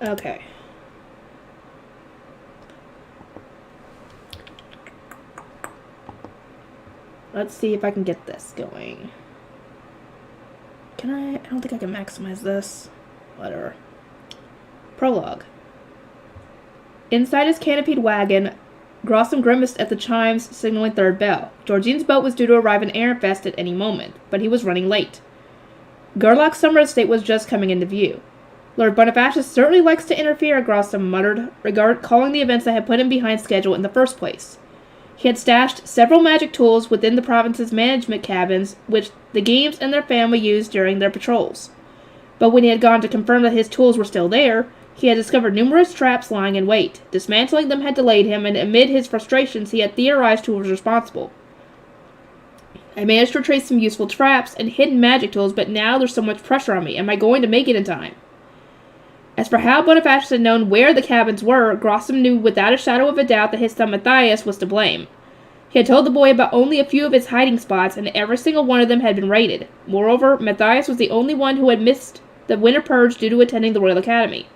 Okay. Let's see if I can get this going. Can I? I don't think I can maximize this. Whatever. Prologue. Inside his canopied wagon, Grossum grimaced at the chimes signaling third bell. Georgine's boat was due to arrive in Ehrenfest at any moment, but he was running late. Gerlach's summer estate was just coming into view. Lord Bonifacius certainly likes to interfere, Grossum muttered, calling the events that had put him behind schedule in the first place. He had stashed several magic tools within the province's management cabins, which the Games and their family used during their patrols. But when he had gone to confirm that his tools were still there, he had discovered numerous traps lying in wait. Dismantling them had delayed him, and amid his frustrations he had theorized who was responsible. I managed to retrieve some useful traps and hidden magic tools, but now there's so much pressure on me. Am I going to make it in time? As for how Bonifacius had known where the cabins were, Grossum knew without a shadow of a doubt that his son Matthias was to blame. He had told the boy about only a few of his hiding spots, and every single one of them had been raided. Moreover, Matthias was the only one who had missed the winter purge due to attending the Royal Academy.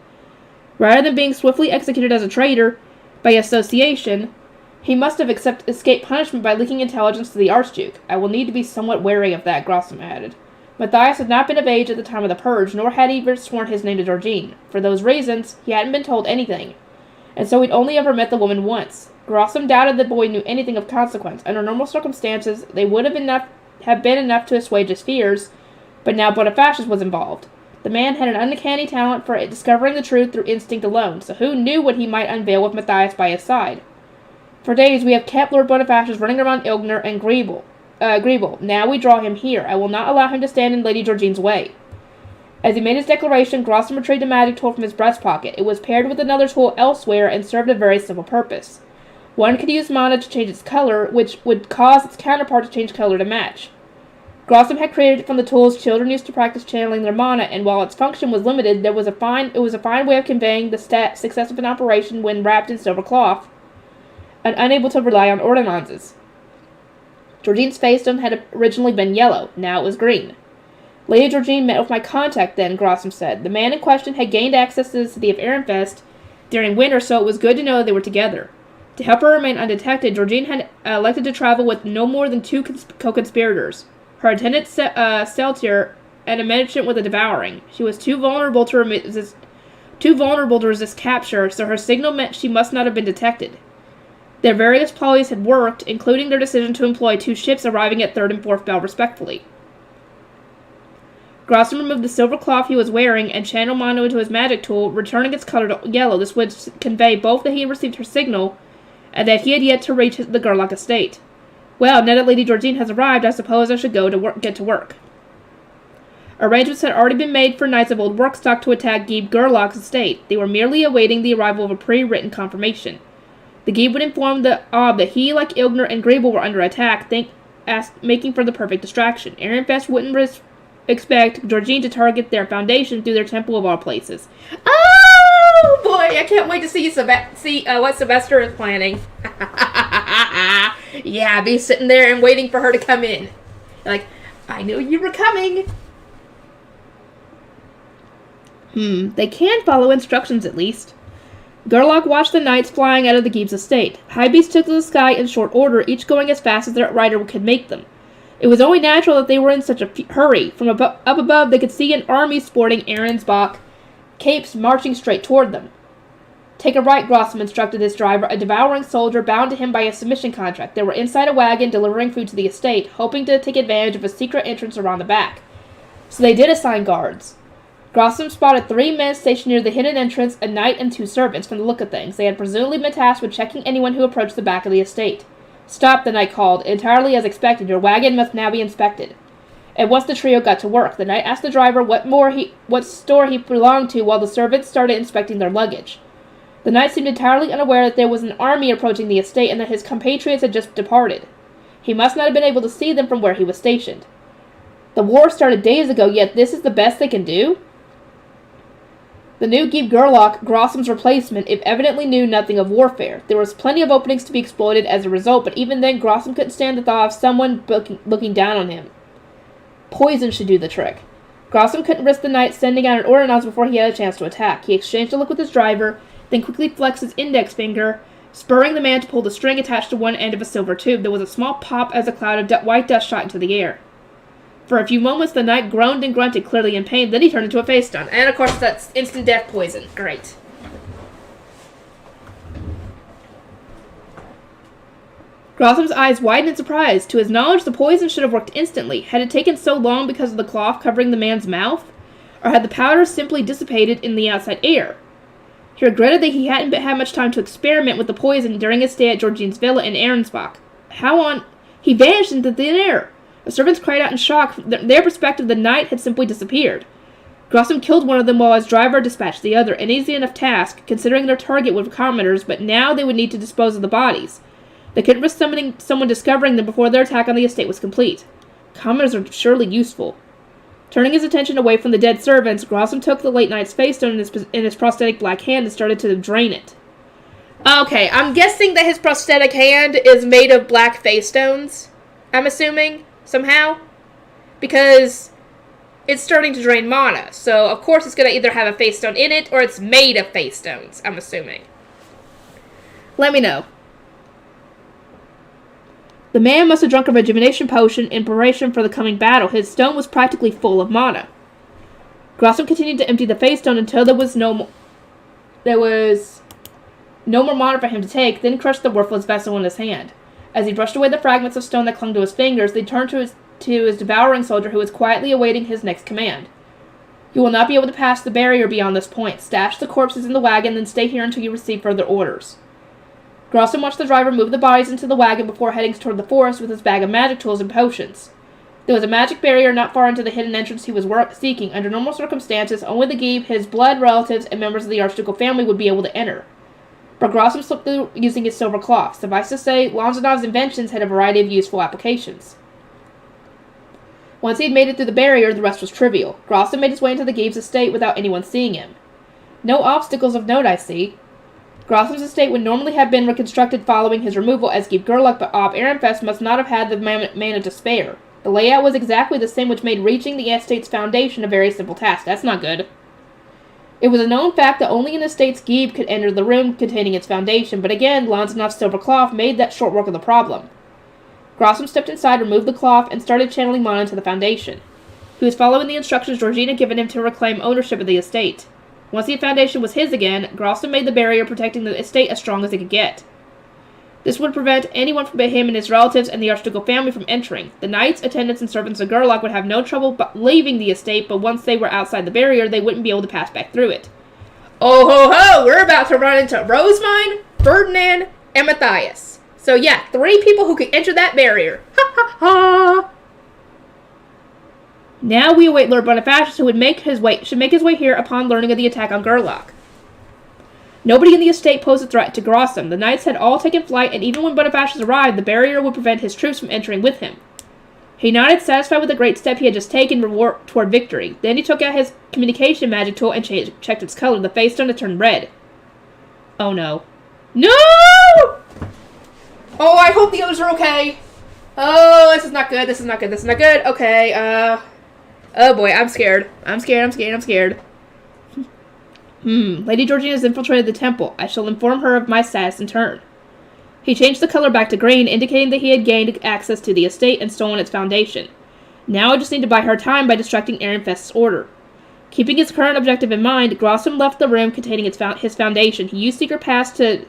Rather than being swiftly executed as a traitor by association, he must have escaped punishment by leaking intelligence to the Archduke. I will need to be somewhat wary of that, Grossum added. Matthias had not been of age at the time of the purge, nor had he ever sworn his name to Georgine. For those reasons, he hadn't been told anything, and so he'd only ever met the woman once. Grossum doubted the boy knew anything of consequence. Under normal circumstances, they would have been enough to assuage his fears, but now Bonifacius was involved. The man had an uncanny talent for discovering the truth through instinct alone, so who knew what he might unveil with Matthias by his side? For days we have kept Lord Bonifacius running around Ilgner and Griebel. Now we draw him here. I will not allow him to stand in Lady Georgine's way. As he made his declaration, Grossum retrieved a magic tool from his breast pocket. It was paired with another tool elsewhere and served a very simple purpose. One could use mana to change its color, which would cause its counterpart to change color to match. Grossum had created it from the tools children used to practice channeling their mana, and while its function was limited, it was a fine way of conveying the success of an operation when wrapped in silver cloth, and unable to rely on ordinances. Georgine's facestone had originally been yellow. Now it was green. Lady Georgine met with my contact then, Grossum said. The man in question had gained access to the city of Ehrenfest during winter, so it was good to know they were together. To help her remain undetected, Georgine had elected to travel with no more than 2 co-conspirators. Her attendant Seltier and a mendicant with a devouring. She was too vulnerable to resist capture, so her signal meant she must not have been detected. Their various ploys had worked, including their decision to employ 2 ships arriving at 3rd and 4th bell respectively. Grossum removed the silver cloth he was wearing and channeled mana into his magic tool, returning its color to yellow. This would convey both that he had received her signal and that he had yet to reach the Gerlach estate. Well, now that Lady Georgine has arrived, I suppose I should get to work. Arrangements had already been made for knights of old Workstock to attack Geeb Gerlach's estate. They were merely awaiting the arrival of a pre-written confirmation. The Geeb would inform the Ob that he, like Ilgner and Griebel, were under attack, making for the perfect distraction. Ehrenfest wouldn't expect Georgine to target their foundation through their temple of all places. Oh boy, I can't wait to see what Sylvester is planning. Yeah, I'll be sitting there and waiting for her to come in. Like, I knew you were coming. They can follow instructions at least. Gerlach watched the knights flying out of the Geeb's estate. Highbeasts took to the sky in short order, each going as fast as their rider could make them. It was only natural that they were in such a hurry. From up above, they could see an army sporting Arensbach capes marching straight toward them. Take a right, Grossum instructed his driver, a devouring soldier bound to him by a submission contract. They were inside a wagon delivering food to the estate, hoping to take advantage of a secret entrance around the back. So they did assign guards. Grossum spotted 3 men stationed near the hidden entrance, a knight and 2 servants. From the look of things, they had presumably been tasked with checking anyone who approached the back of the estate. Stop, the knight called. Entirely as expected, your wagon must now be inspected. And once the trio got to work, the knight asked the driver what store he belonged to while the servants started inspecting their luggage. The knight seemed entirely unaware that there was an army approaching the estate and that his compatriots had just departed. He must not have been able to see them from where he was stationed. The war started days ago, yet this is the best they can do? The new Geeb Gerlach, Grossum's replacement, evidently knew nothing of warfare. There was plenty of openings to be exploited as a result, but even then couldn't stand the thought of someone looking down on him. Poison should do the trick. Grossum couldn't risk the knight sending out an ordnance before he had a chance to attack. He exchanged a look with his driver, then quickly flexed his index finger, spurring the man to pull the string attached to one end of a silver tube. There was a small pop as a cloud of white dust shot into the air. For a few moments, the knight groaned and grunted, clearly in pain. Then he turned into a face stun. And, of course, that's instant death poison. Great. Grossum's eyes widened in surprise. To his knowledge, the poison should have worked instantly. Had it taken so long because of the cloth covering the man's mouth? Or had the powder simply dissipated in the outside air? He regretted that he hadn't had much time to experiment with the poison during his stay at Georgine's villa in Ahrensbach. He vanished into thin air. The servants cried out in shock. From their perspective, the knight had simply disappeared. Grossum killed one of them while his driver dispatched the other. An easy enough task, considering their target were commoners, but now they would need to dispose of the bodies. They couldn't risk someone discovering them before their attack on the estate was complete. Commoners are surely useful. Turning his attention away from the dead servants, Grossum took the late knight's face stone in his prosthetic black hand and started to drain it. Okay, I'm guessing that his prosthetic hand is made of black face stones. I'm assuming. Somehow, because it's starting to drain mana, so of course it's going to either have a face stone in it, or it's made of face stones, I'm assuming. Let me know. The man must have drunk a rejuvenation potion in preparation for the coming battle. His stone was practically full of mana. Grossum continued to empty the face stone until there was no more mana for him to take, then crushed the worthless vessel in his hand. As he brushed away the fragments of stone that clung to his fingers, they turned to his devouring soldier who was quietly awaiting his next command. You will not be able to pass the barrier beyond this point. Stash the corpses in the wagon, then stay here until you receive further orders. Grossum watched the driver move the bodies into the wagon before heading toward the forest with his bag of magic tools and potions. There was a magic barrier not far into the hidden entrance he was seeking. Under normal circumstances, only the Geeb, his blood relatives, and members of the archducal family would be able to enter. But Grossum slipped through using his silver cloth. Suffice to say, Lanzanov's inventions had a variety of useful applications. Once he had made it through the barrier, the rest was trivial. Grossum made his way into the Geeb's estate without anyone seeing him. No obstacles of note, I see. Grossum's estate would normally have been reconstructed following his removal as Geeb Gerlach, but Ob Ehrenfest must not have had the mana to spare. The layout was exactly the same, which made reaching the estate's foundation a very simple task. That's not good. It was a known fact that only an estate's Geeb could enter the room containing its foundation, but again, Lanzanov's silver cloth made that short work of the problem. Grossum stepped inside, removed the cloth, and started channeling mana into the foundation. He was following the instructions Georgina had given him to reclaim ownership of the estate. Once the foundation was his again, Grossum made the barrier protecting the estate as strong as it could get. This would prevent anyone from him and his relatives and the archducal family from entering. The knights, attendants, and servants of Gerlach would have no trouble leaving the estate, but once they were outside the barrier, they wouldn't be able to pass back through it. Oh ho ho! We're about to run into Rosemine, Ferdinand, and Matthias. So yeah, 3 people who could enter that barrier. Ha ha ha! Now we await Lord Bonifacius, who should make his way here upon learning of the attack on Gerlach. Nobody in the estate posed a threat to Grossum. The knights had all taken flight, and even when Bonifacius arrived, the barrier would prevent his troops from entering with him. He nodded, satisfied with the great step he had just taken toward victory. Then he took out his communication magic tool and checked its color. The face started to turn red. Oh no. No! Oh, I hope the others are okay. Oh, this is not good. This is not good. This is not good. Okay, oh boy, I'm scared. I'm scared. Lady Georgina has infiltrated the temple. I shall inform her of my status in turn. He changed the color back to green, indicating that he had gained access to the estate and stolen its foundation. Now I just need to buy her time by distracting Ehrenfest's order. Keeping his current objective in mind, Grossum left the room containing his foundation. He used secret paths to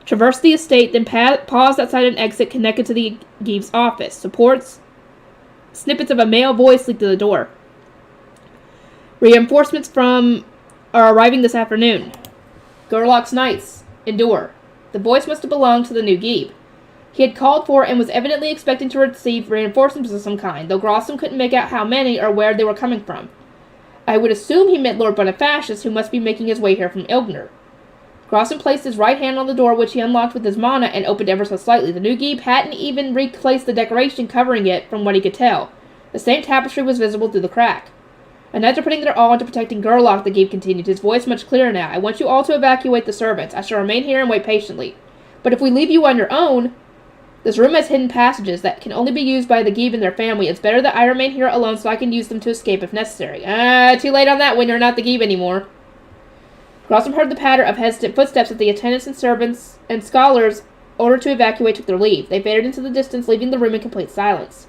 traverse the estate, then paused outside an exit connected to the Geeb's office. Snippets of a male voice leaked to the door. Reinforcements are arriving this afternoon. Gerlach's knights endure. The voice must have belonged to the new Geeb. He had called for and was evidently expecting to receive reinforcements of some kind, though Grossum couldn't make out how many or where they were coming from. I would assume he meant Lord Bonifacius, who must be making his way here from Ilgner. Grossum placed his right hand on the door, which he unlocked with his mana, and opened ever so slightly. The new Geeb hadn't even replaced the decoration covering it, from what he could tell. The same tapestry was visible through the crack. And after putting their all into protecting Gerlach, the Geeb continued, his voice much clearer now. I want you all to evacuate the servants. I shall remain here and wait patiently. But if we leave you on your own... This room has hidden passages that can only be used by the Geeb and their family. It's better that I remain here alone so I can use them to escape if necessary. Too late on that when you're not the Geeb anymore. Grossum heard the patter of hesitant footsteps as the attendants and servants and scholars ordered to evacuate took their leave. They faded into the distance, leaving the room in complete silence.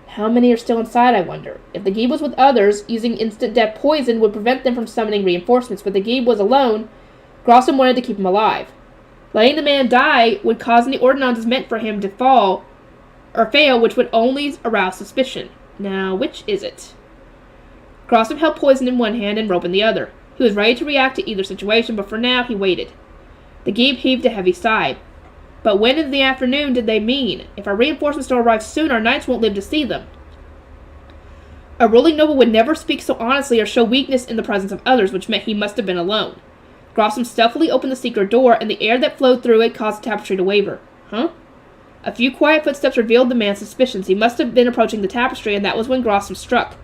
How many are still inside, I wonder? If the Geeb was with others, using instant death poison would prevent them from summoning reinforcements, but the Geeb was alone. Grossum wanted to keep him alive. Letting the man die would cause the ordinances meant for him to fall or fail, which would only arouse suspicion. Now, which is it? Grossum held poison in one hand and rope in the other. He was ready to react to either situation, but for now he waited. The Geeb heaved a heavy sigh. But when in the afternoon did they mean? If our reinforcements don't arrive soon, our knights won't live to see them. A ruling noble would never speak so honestly or show weakness in the presence of others, which meant he must have been alone. Grossum stealthily opened the secret door, and the air that flowed through it caused the tapestry to waver. Huh? A few quiet footsteps revealed the man's suspicions. He must have been approaching the tapestry, and that was when Grossum struck.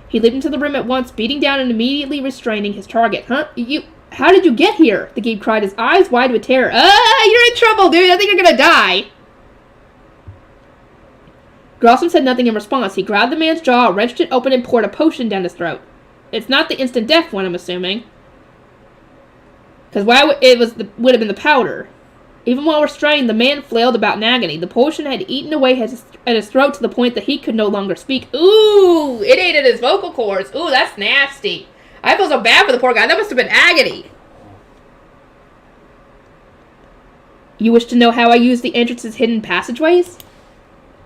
He leaped into the room at once, beating down and immediately restraining his target. Huh? How did you get here? The Geeb cried, his eyes wide with terror. You're in trouble, dude! I think you're gonna die! Grossum said nothing in response. He grabbed the man's jaw, wrenched it open, and poured a potion down his throat. It's not the instant death one, I'm assuming. Because would have been the powder. Even while restrained, the man flailed about in agony. The potion had eaten away at his throat to the point that he could no longer speak. Ooh! It ate at his vocal cords. Ooh, that's nasty. I feel so bad for the poor guy. That must have been agony. You wish to know how I use the entrance's hidden passageways?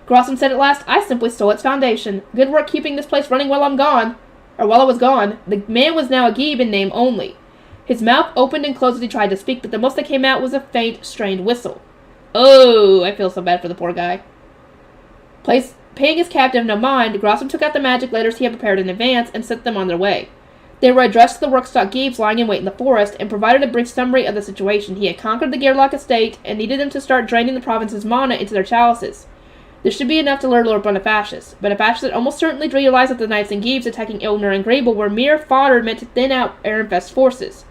Grossum said at last. I simply stole its foundation. Good work keeping this place running while I'm gone. Or while I was gone. The man was now a Geeb in name only. His mouth opened and closed as he tried to speak, but the most that came out was a faint, strained whistle. Oh, I feel so bad for the poor guy. Paying his captive no mind, Grossum took out the magic letters he had prepared in advance and sent them on their way. They were addressed to the workstock Geebs lying in wait in the forest, and provided a brief summary of the situation. He had conquered the Gerlach estate, and needed them to start draining the province's mana into their chalices. This should be enough to lure Lord Bonifacius. Bonifacius had almost certainly realized that the knights and Geebs attacking Ilgner and Grable were mere fodder meant to thin out Ehrenfest's forces.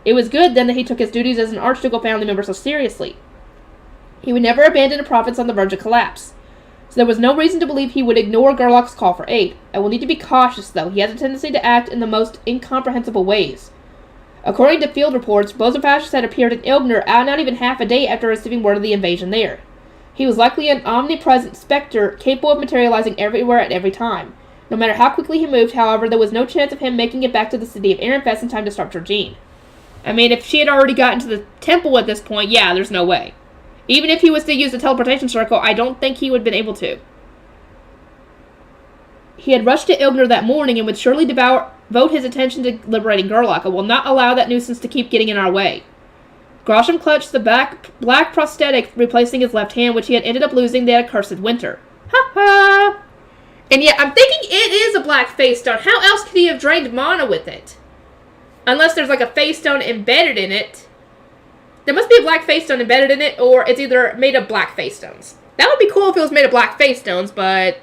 It was good, then, that he took his duties as an Archducal family member so seriously. He would never abandon a province on the verge of collapse, so there was no reason to believe he would ignore Gerlach's call for aid. I will need to be cautious, though. He has a tendency to act in the most incomprehensible ways. According to field reports, Bonifacius had appeared in Ilgner not even half a day after receiving word of the invasion there. He was likely an omnipresent specter, capable of materializing everywhere at every time. No matter how quickly he moved, however, there was no chance of him making it back to the city of Ehrenfest in time to stop Georgine. I mean, if she had already gotten to the temple at this point, yeah, there's no way. Even if he was to use the teleportation circle, I don't think he would have been able to. He had rushed to Ilgner that morning and would surely devote his attention to liberating Gerlach. I will not allow that nuisance to keep getting in our way. Grossum clutched the black prosthetic replacing his left hand, which he had ended up losing that accursed winter. Ha ha! And yet, I'm thinking it is a black face stone. How else could he have drained mana with it? Unless there's like a face stone embedded in it. There must be a black face stone embedded in it, or it's either made of black face stones. That would be cool if it was made of black face stones, but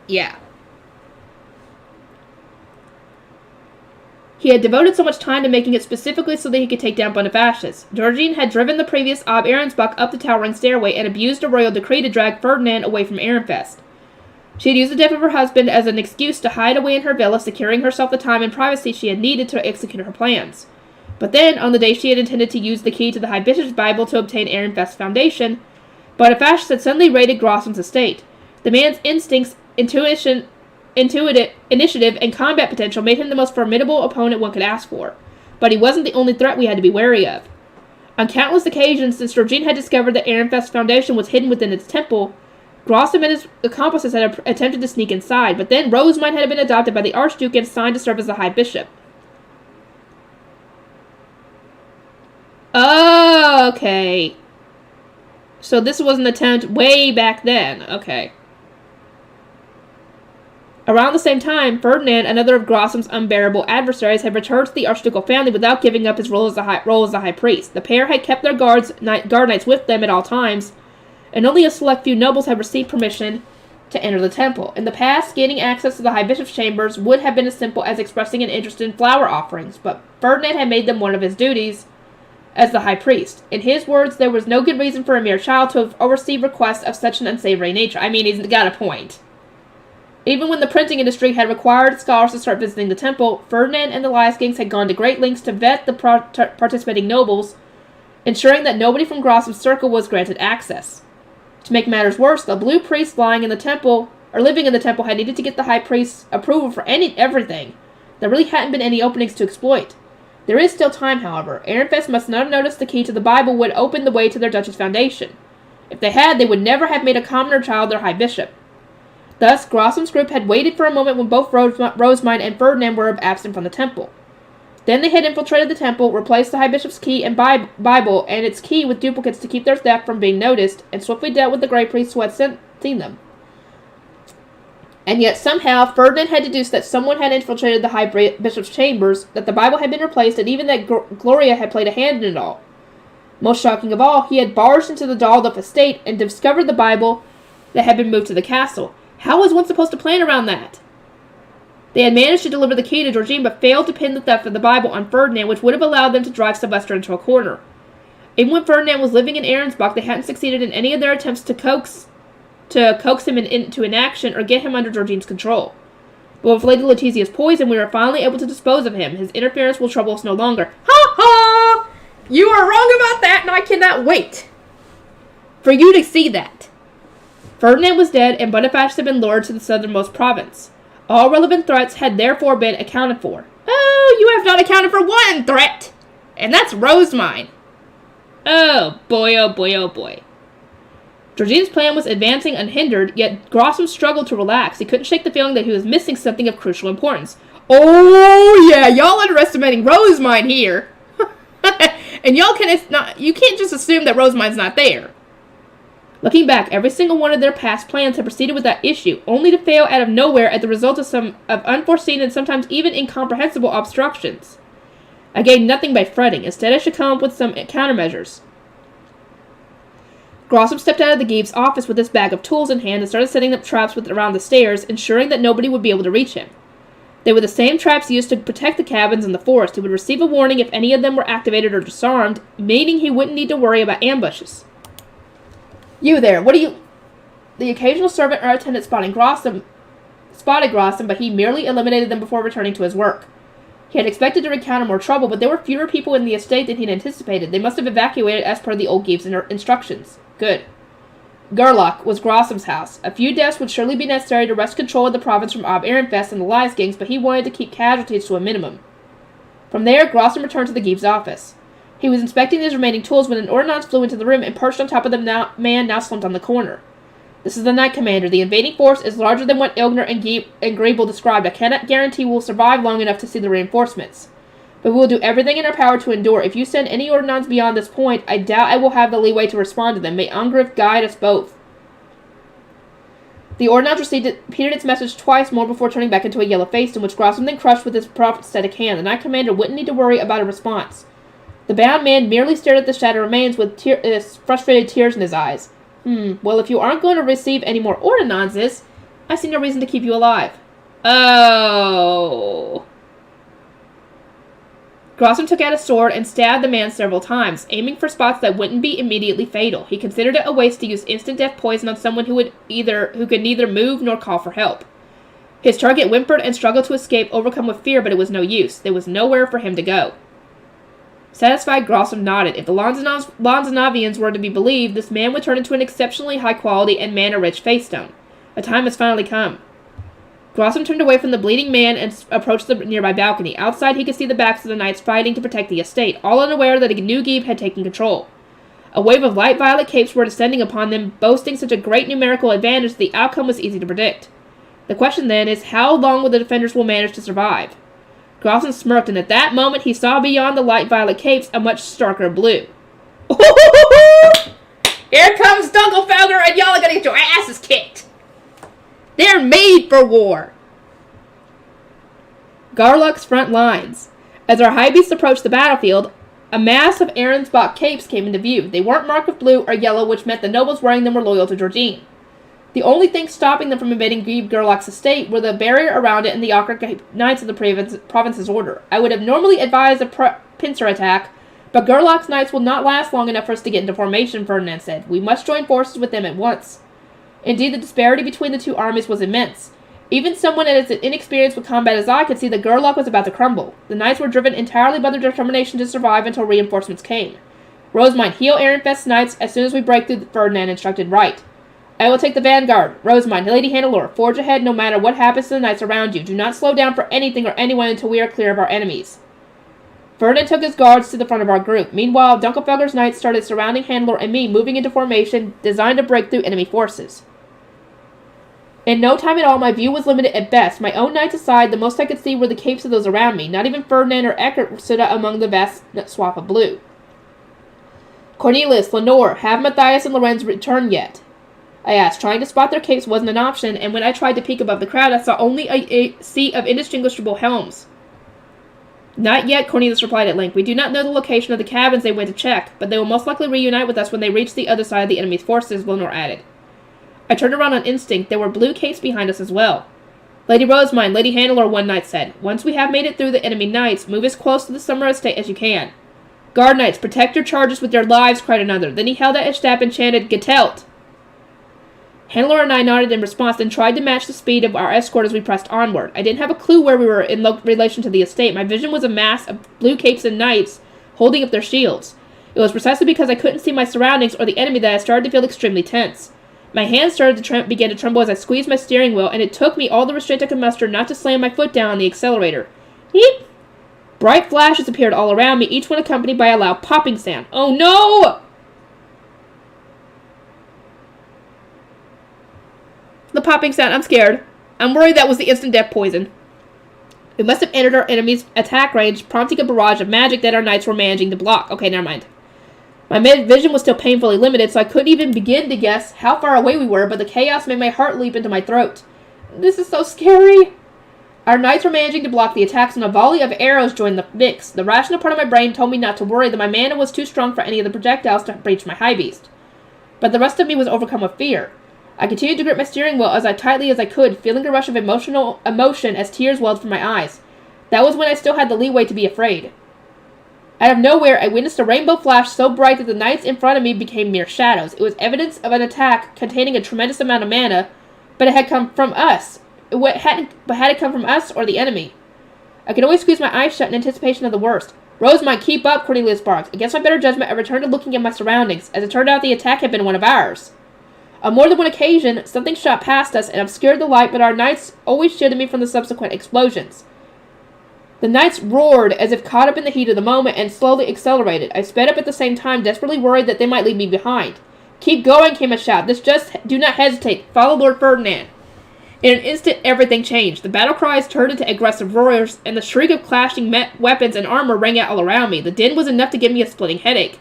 yeah. He had devoted so much time to making it specifically so that he could take down Bonifacius. Georgine had driven the previous Ob Ahrensbach up the towering stairway and abused a royal decree to drag Ferdinand away from Ehrenfest. She had used the death of her husband as an excuse to hide away in her villa, securing herself the time and privacy she had needed to execute her plans. But then, on the day she had intended to use the key to the High Bishop's Bible to obtain Ehrenfest's foundation, Bonifacius had suddenly raided Grossum's estate. The man's instincts, initiative, and combat potential made him the most formidable opponent one could ask for. But he wasn't the only threat we had to be wary of. On countless occasions since Georgine had discovered that Ehrenfest's foundation was hidden within its temple, Grossum and his accomplices had attempted to sneak inside, but then Rosemont had been adopted by the Archduke and assigned to serve as the High Bishop. Oh, okay. So this was an attempt way back then. Okay. Around the same time, Ferdinand, another of Grossum's unbearable adversaries, had returned to the Archducal family without giving up his role as the high priest. The pair had kept their guard knights with them at all times, and only a select few nobles had received permission to enter the temple. In the past, gaining access to the High Bishop's chambers would have been as simple as expressing an interest in flower offerings, but Ferdinand had made them one of his duties, as the high priest. In his words, there was no good reason for a mere child to have oversee requests of such an unsavory nature. I mean, he's got a point. Even when the printing industry had required scholars to start visiting the temple, Ferdinand and the Lyskings had gone to great lengths to vet the participating nobles, ensuring that nobody from Grossum's circle was granted access. To make matters worse, the blue priests living in the temple had needed to get the high priest's approval for everything. There really hadn't been any openings to exploit. There is still time, however. Ehrenfest must not have noticed the key to the Bible would open the way to their duchy's foundation. If they had, they would never have made a commoner child their high bishop. Thus, Grossum's group had waited for a moment when both Rosemine and Ferdinand were absent from the temple. Then they had infiltrated the temple, replaced the high bishop's key and Bible and its key with duplicates to keep their theft from being noticed, and swiftly dealt with the grey priests who had seen them. And yet somehow Ferdinand had deduced that someone had infiltrated the high bishop's chambers, that the Bible had been replaced, and even that Gloria had played a hand in it all. Most shocking of all, he had barged into the Daldorf estate and discovered the Bible that had been moved to the castle. How was one supposed to plan around that? They had managed to deliver the key to Georgine, but failed to pin the theft of the Bible on Ferdinand, which would have allowed them to drive Sylvester into a corner. Even when Ferdinand was living in Arensbach, they hadn't succeeded in any of their attempts to coax him into inaction or get him under Georgine's control. But with Lady Letizia's poison, we were finally able to dispose of him. His interference will trouble us no longer. Ha ha! You are wrong about that, and I cannot wait for you to see that. Ferdinand was dead, and Boniface had been lured to the southernmost province. All relevant threats had therefore been accounted for. Oh, you have not accounted for one threat! And that's Rosemine. Oh boy, oh boy, oh boy. Georgine's plan was advancing unhindered, yet Grossum struggled to relax. He couldn't shake the feeling that he was missing something of crucial importance. Oh yeah, y'all underestimating Rosemine here. And you can't just assume that Rosemine's not there. Looking back, every single one of their past plans had proceeded without issue, only to fail out of nowhere at the result of unforeseen and sometimes even incomprehensible obstructions. I gained nothing by fretting. Instead, I should come up with some countermeasures. Grossum stepped out of the Gieb's office with his bag of tools in hand and started setting up traps around the stairs, ensuring that nobody would be able to reach him. They were the same traps used to protect the cabins in the forest. He would receive a warning if any of them were activated or disarmed, meaning he wouldn't need to worry about ambushes. You there, what are you... The occasional servant or attendant spotted Grossum, but he merely eliminated them before returning to his work. He had expected to encounter more trouble, but there were fewer people in the estate than he'd anticipated. They must have evacuated as per the old Gieb's instructions. Good. Gerlach was Grossum's house. A few deaths would surely be necessary to wrest control of the province from Ob Ehrenfest and the Lyskings, but he wanted to keep casualties to a minimum. From there, Grossum returned to the Gieb's office. He was inspecting his remaining tools when an ordnance flew into the room and perched on top of the man now slumped on the corner. This is the Knight Commander. The invading force is larger than what Ilgner and Griebel described. I cannot guarantee we'll survive long enough to see the reinforcements. But we will do everything in our power to endure. If you send any ordnance beyond this point, I doubt I will have the leeway to respond to them. May Ungriff guide us both. The ordnance repeated its message twice more before turning back into a yellow face, in which Grossum then crushed with his prosthetic hand. The Knight Commander wouldn't need to worry about a response. The bound man merely stared at the shattered remains with frustrated tears in his eyes. Well, if you aren't going to receive any more ordinances, I see no reason to keep you alive. Oh. Grossum took out a sword and stabbed the man several times, aiming for spots that wouldn't be immediately fatal. He considered it a waste to use instant death poison on someone who could neither move nor call for help. His target whimpered and struggled to escape, overcome with fear, but it was no use. There was nowhere for him to go. Satisfied, Grossum nodded. If the Lanzanavians were to be believed, this man would turn into an exceptionally high-quality and mana-rich face stone. A time has finally come. Grossum turned away from the bleeding man and approached the nearby balcony. Outside, he could see the backs of the knights fighting to protect the estate, all unaware that a new Gieb had taken control. A wave of light violet capes were descending upon them, boasting such a great numerical advantage that the outcome was easy to predict. The question then is, how long will the defenders manage to survive? Grossum smirked, and at that moment he saw beyond the light violet capes a much starker blue. Here comes Dunkelfelder, and y'all are gonna get your asses kicked! They're made for war! Garlock's front lines. As our high beasts approached the battlefield, a mass of Arensbach capes came into view. They weren't marked with blue or yellow, which meant the nobles wearing them were loyal to Georgine. The only thing stopping them from invading Gerlach's estate were the barrier around it and the Ochre Knights of the province's order. I would have normally advised a pincer attack, But Gerlach's knights will not last long enough for us to get into formation, Ferdinand said. We must join forces with them at once. Indeed, the disparity between the two armies was immense. Even someone as inexperienced with combat as I could see that Gerlach was about to crumble. The knights were driven entirely by their determination to survive until reinforcements came. Rosemine, heal Ehrenfest's knights as soon as we break through, Ferdinand instructed. Right. I will take the vanguard. Rosemine, Lady Hannelore, forge ahead no matter what happens to the knights around you. Do not slow down for anything or anyone until we are clear of our enemies. Ferdinand took his guards to the front of our group. Meanwhile, Dunkelfelger's knights started surrounding Hannelore and me, moving into formation designed to break through enemy forces. In no time at all, my view was limited at best. My own knights aside, the most I could see were the capes of those around me. Not even Ferdinand or Eckert stood out among the vast swath of blue. Cornelius, Lenore, have Matthias and Lorenz returned yet? I asked. Trying to spot their capes wasn't an option, and when I tried to peek above the crowd, I saw only a sea of indistinguishable helms. Not yet, Cornelius replied at length. We do not know the location of the cabins they went to check, but they will most likely reunite with us when they reach the other side of the enemy's forces, Lenore added. I turned around on instinct. There were blue capes behind us as well. Lady Rosemine, Lady Hannelore, one knight said. Once we have made it through the enemy knights, move as close to the summer estate as you can. Guard knights, protect your charges with your lives, cried another. Then he held out his staff and chanted, Getelt! Hannelore and I nodded in response and tried to match the speed of our escort as we pressed onward. I didn't have a clue where we were in relation to the estate. My vision was a mass of blue capes and knights holding up their shields. It was precisely because I couldn't see my surroundings or the enemy that I started to feel extremely tense. My hands started to began to tremble as I squeezed my steering wheel, and it took me all the restraint I could muster not to slam my foot down on the accelerator. Eep! Bright flashes appeared all around me, each one accompanied by a loud popping sound. Oh no! The popping sound, I'm scared. I'm worried that was the instant death poison. We must have entered our enemy's attack range, prompting a barrage of magic that our knights were managing to block. Okay, never mind. My vision was still painfully limited, so I couldn't even begin to guess how far away we were, but the chaos made my heart leap into my throat. This is so scary. Our knights were managing to block the attacks, and a volley of arrows joined the mix. The rational part of my brain told me not to worry, that my mana was too strong for any of the projectiles to breach my high beast. But the rest of me was overcome with fear. I continued to grip my steering wheel as tightly as I could, feeling a rush of emotion as tears welled from my eyes. That was when I still had the leeway to be afraid. Out of nowhere, I witnessed a rainbow flash so bright that the knights in front of me became mere shadows. It was evidence of an attack containing a tremendous amount of mana, but it had come from us. But had it come from us or the enemy? I could only squeeze my eyes shut in anticipation of the worst. Rosemine, keep up, Cornelius barked. Against my better judgment, I returned to looking at my surroundings. As it turned out, the attack had been one of ours. On more than one occasion, something shot past us and obscured the light, but our knights always shielded me from the subsequent explosions. The knights roared as if caught up in the heat of the moment and slowly accelerated. I sped up at the same time, desperately worried that they might leave me behind. Keep going, came a shout. Do not hesitate. Follow Lord Ferdinand. In an instant, everything changed. The battle cries turned into aggressive roars, and the shriek of clashing weapons and armor rang out all around me. The din was enough to give me a splitting headache.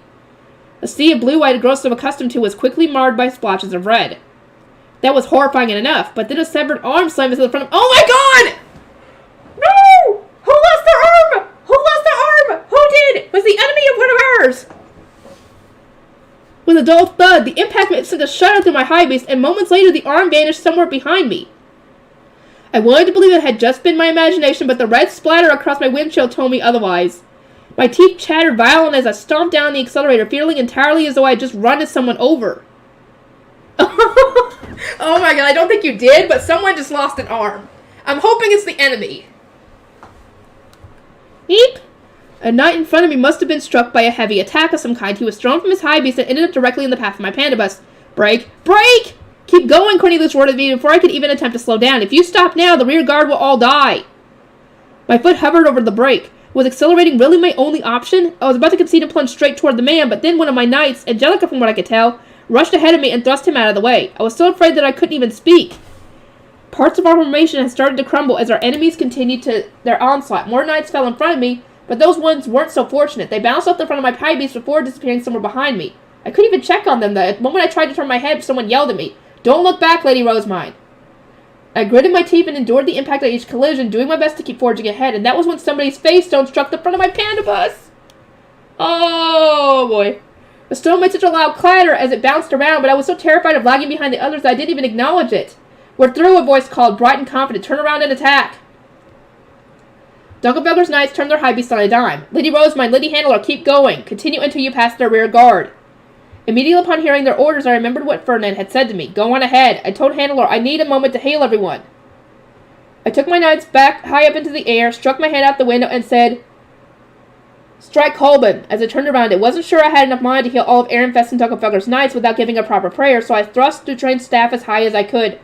The sea of blue I had grown so accustomed to was quickly marred by splotches of red. That was horrifying enough, but then a severed arm slammed into the front of— Oh my god! No! Who lost their arm? Who lost their arm? Who did? Was the enemy of one of ours? With a dull thud, the impact sent a shudder through my high beast, and moments later the arm vanished somewhere behind me. I wanted to believe it had just been my imagination, but the red splatter across my windshield told me otherwise. My teeth chattered violently as I stomped down the accelerator, feeling entirely as though I had just run someone over. Oh my god, I don't think you did, but someone just lost an arm. I'm hoping it's the enemy. Eep! A knight in front of me must have been struck by a heavy attack of some kind. He was thrown from his high beast and ended up directly in the path of my panda bus. Brake! Brake! Keep going, Cornelius roared at me before I could even attempt to slow down. If you stop now, the rear guard will all die. My foot hovered over the brake. Was accelerating really my only option? I was about to concede and plunge straight toward the man, but then one of my knights, Angelica from what I could tell, rushed ahead of me and thrust him out of the way. I was so afraid that I couldn't even speak. Parts of our formation had started to crumble as our enemies continued their onslaught. More knights fell in front of me, but those ones weren't so fortunate. They bounced off the front of my pie beast before disappearing somewhere behind me. I couldn't even check on them. The moment I tried to turn my head, someone yelled at me. Don't look back, Lady Rosemine. I gritted my teeth and endured the impact of each collision, doing my best to keep forging ahead, and that was when somebody's face stone struck the front of my panda bus. Oh, boy. The stone made such a loud clatter as it bounced around, but I was so terrified of lagging behind the others that I didn't even acknowledge it. We're through, a voice called, bright and confident. Turn around and attack. Dunkelfelder's knights turned their high beasts on a dime. Lady Rosemine, Lady Handler, keep going. Continue until you pass their rear guard. Immediately upon hearing their orders, I remembered what Ferdinand had said to me. Go on ahead. I told Handler I need a moment to hail everyone. I took my knights back high up into the air, struck my head out the window, and said, Strike Kolben. As I turned around, I wasn't sure I had enough mind to heal all of Ehrenfest and Dunkelfelder's knights without giving a proper prayer, so I thrust the train's staff as high as I could.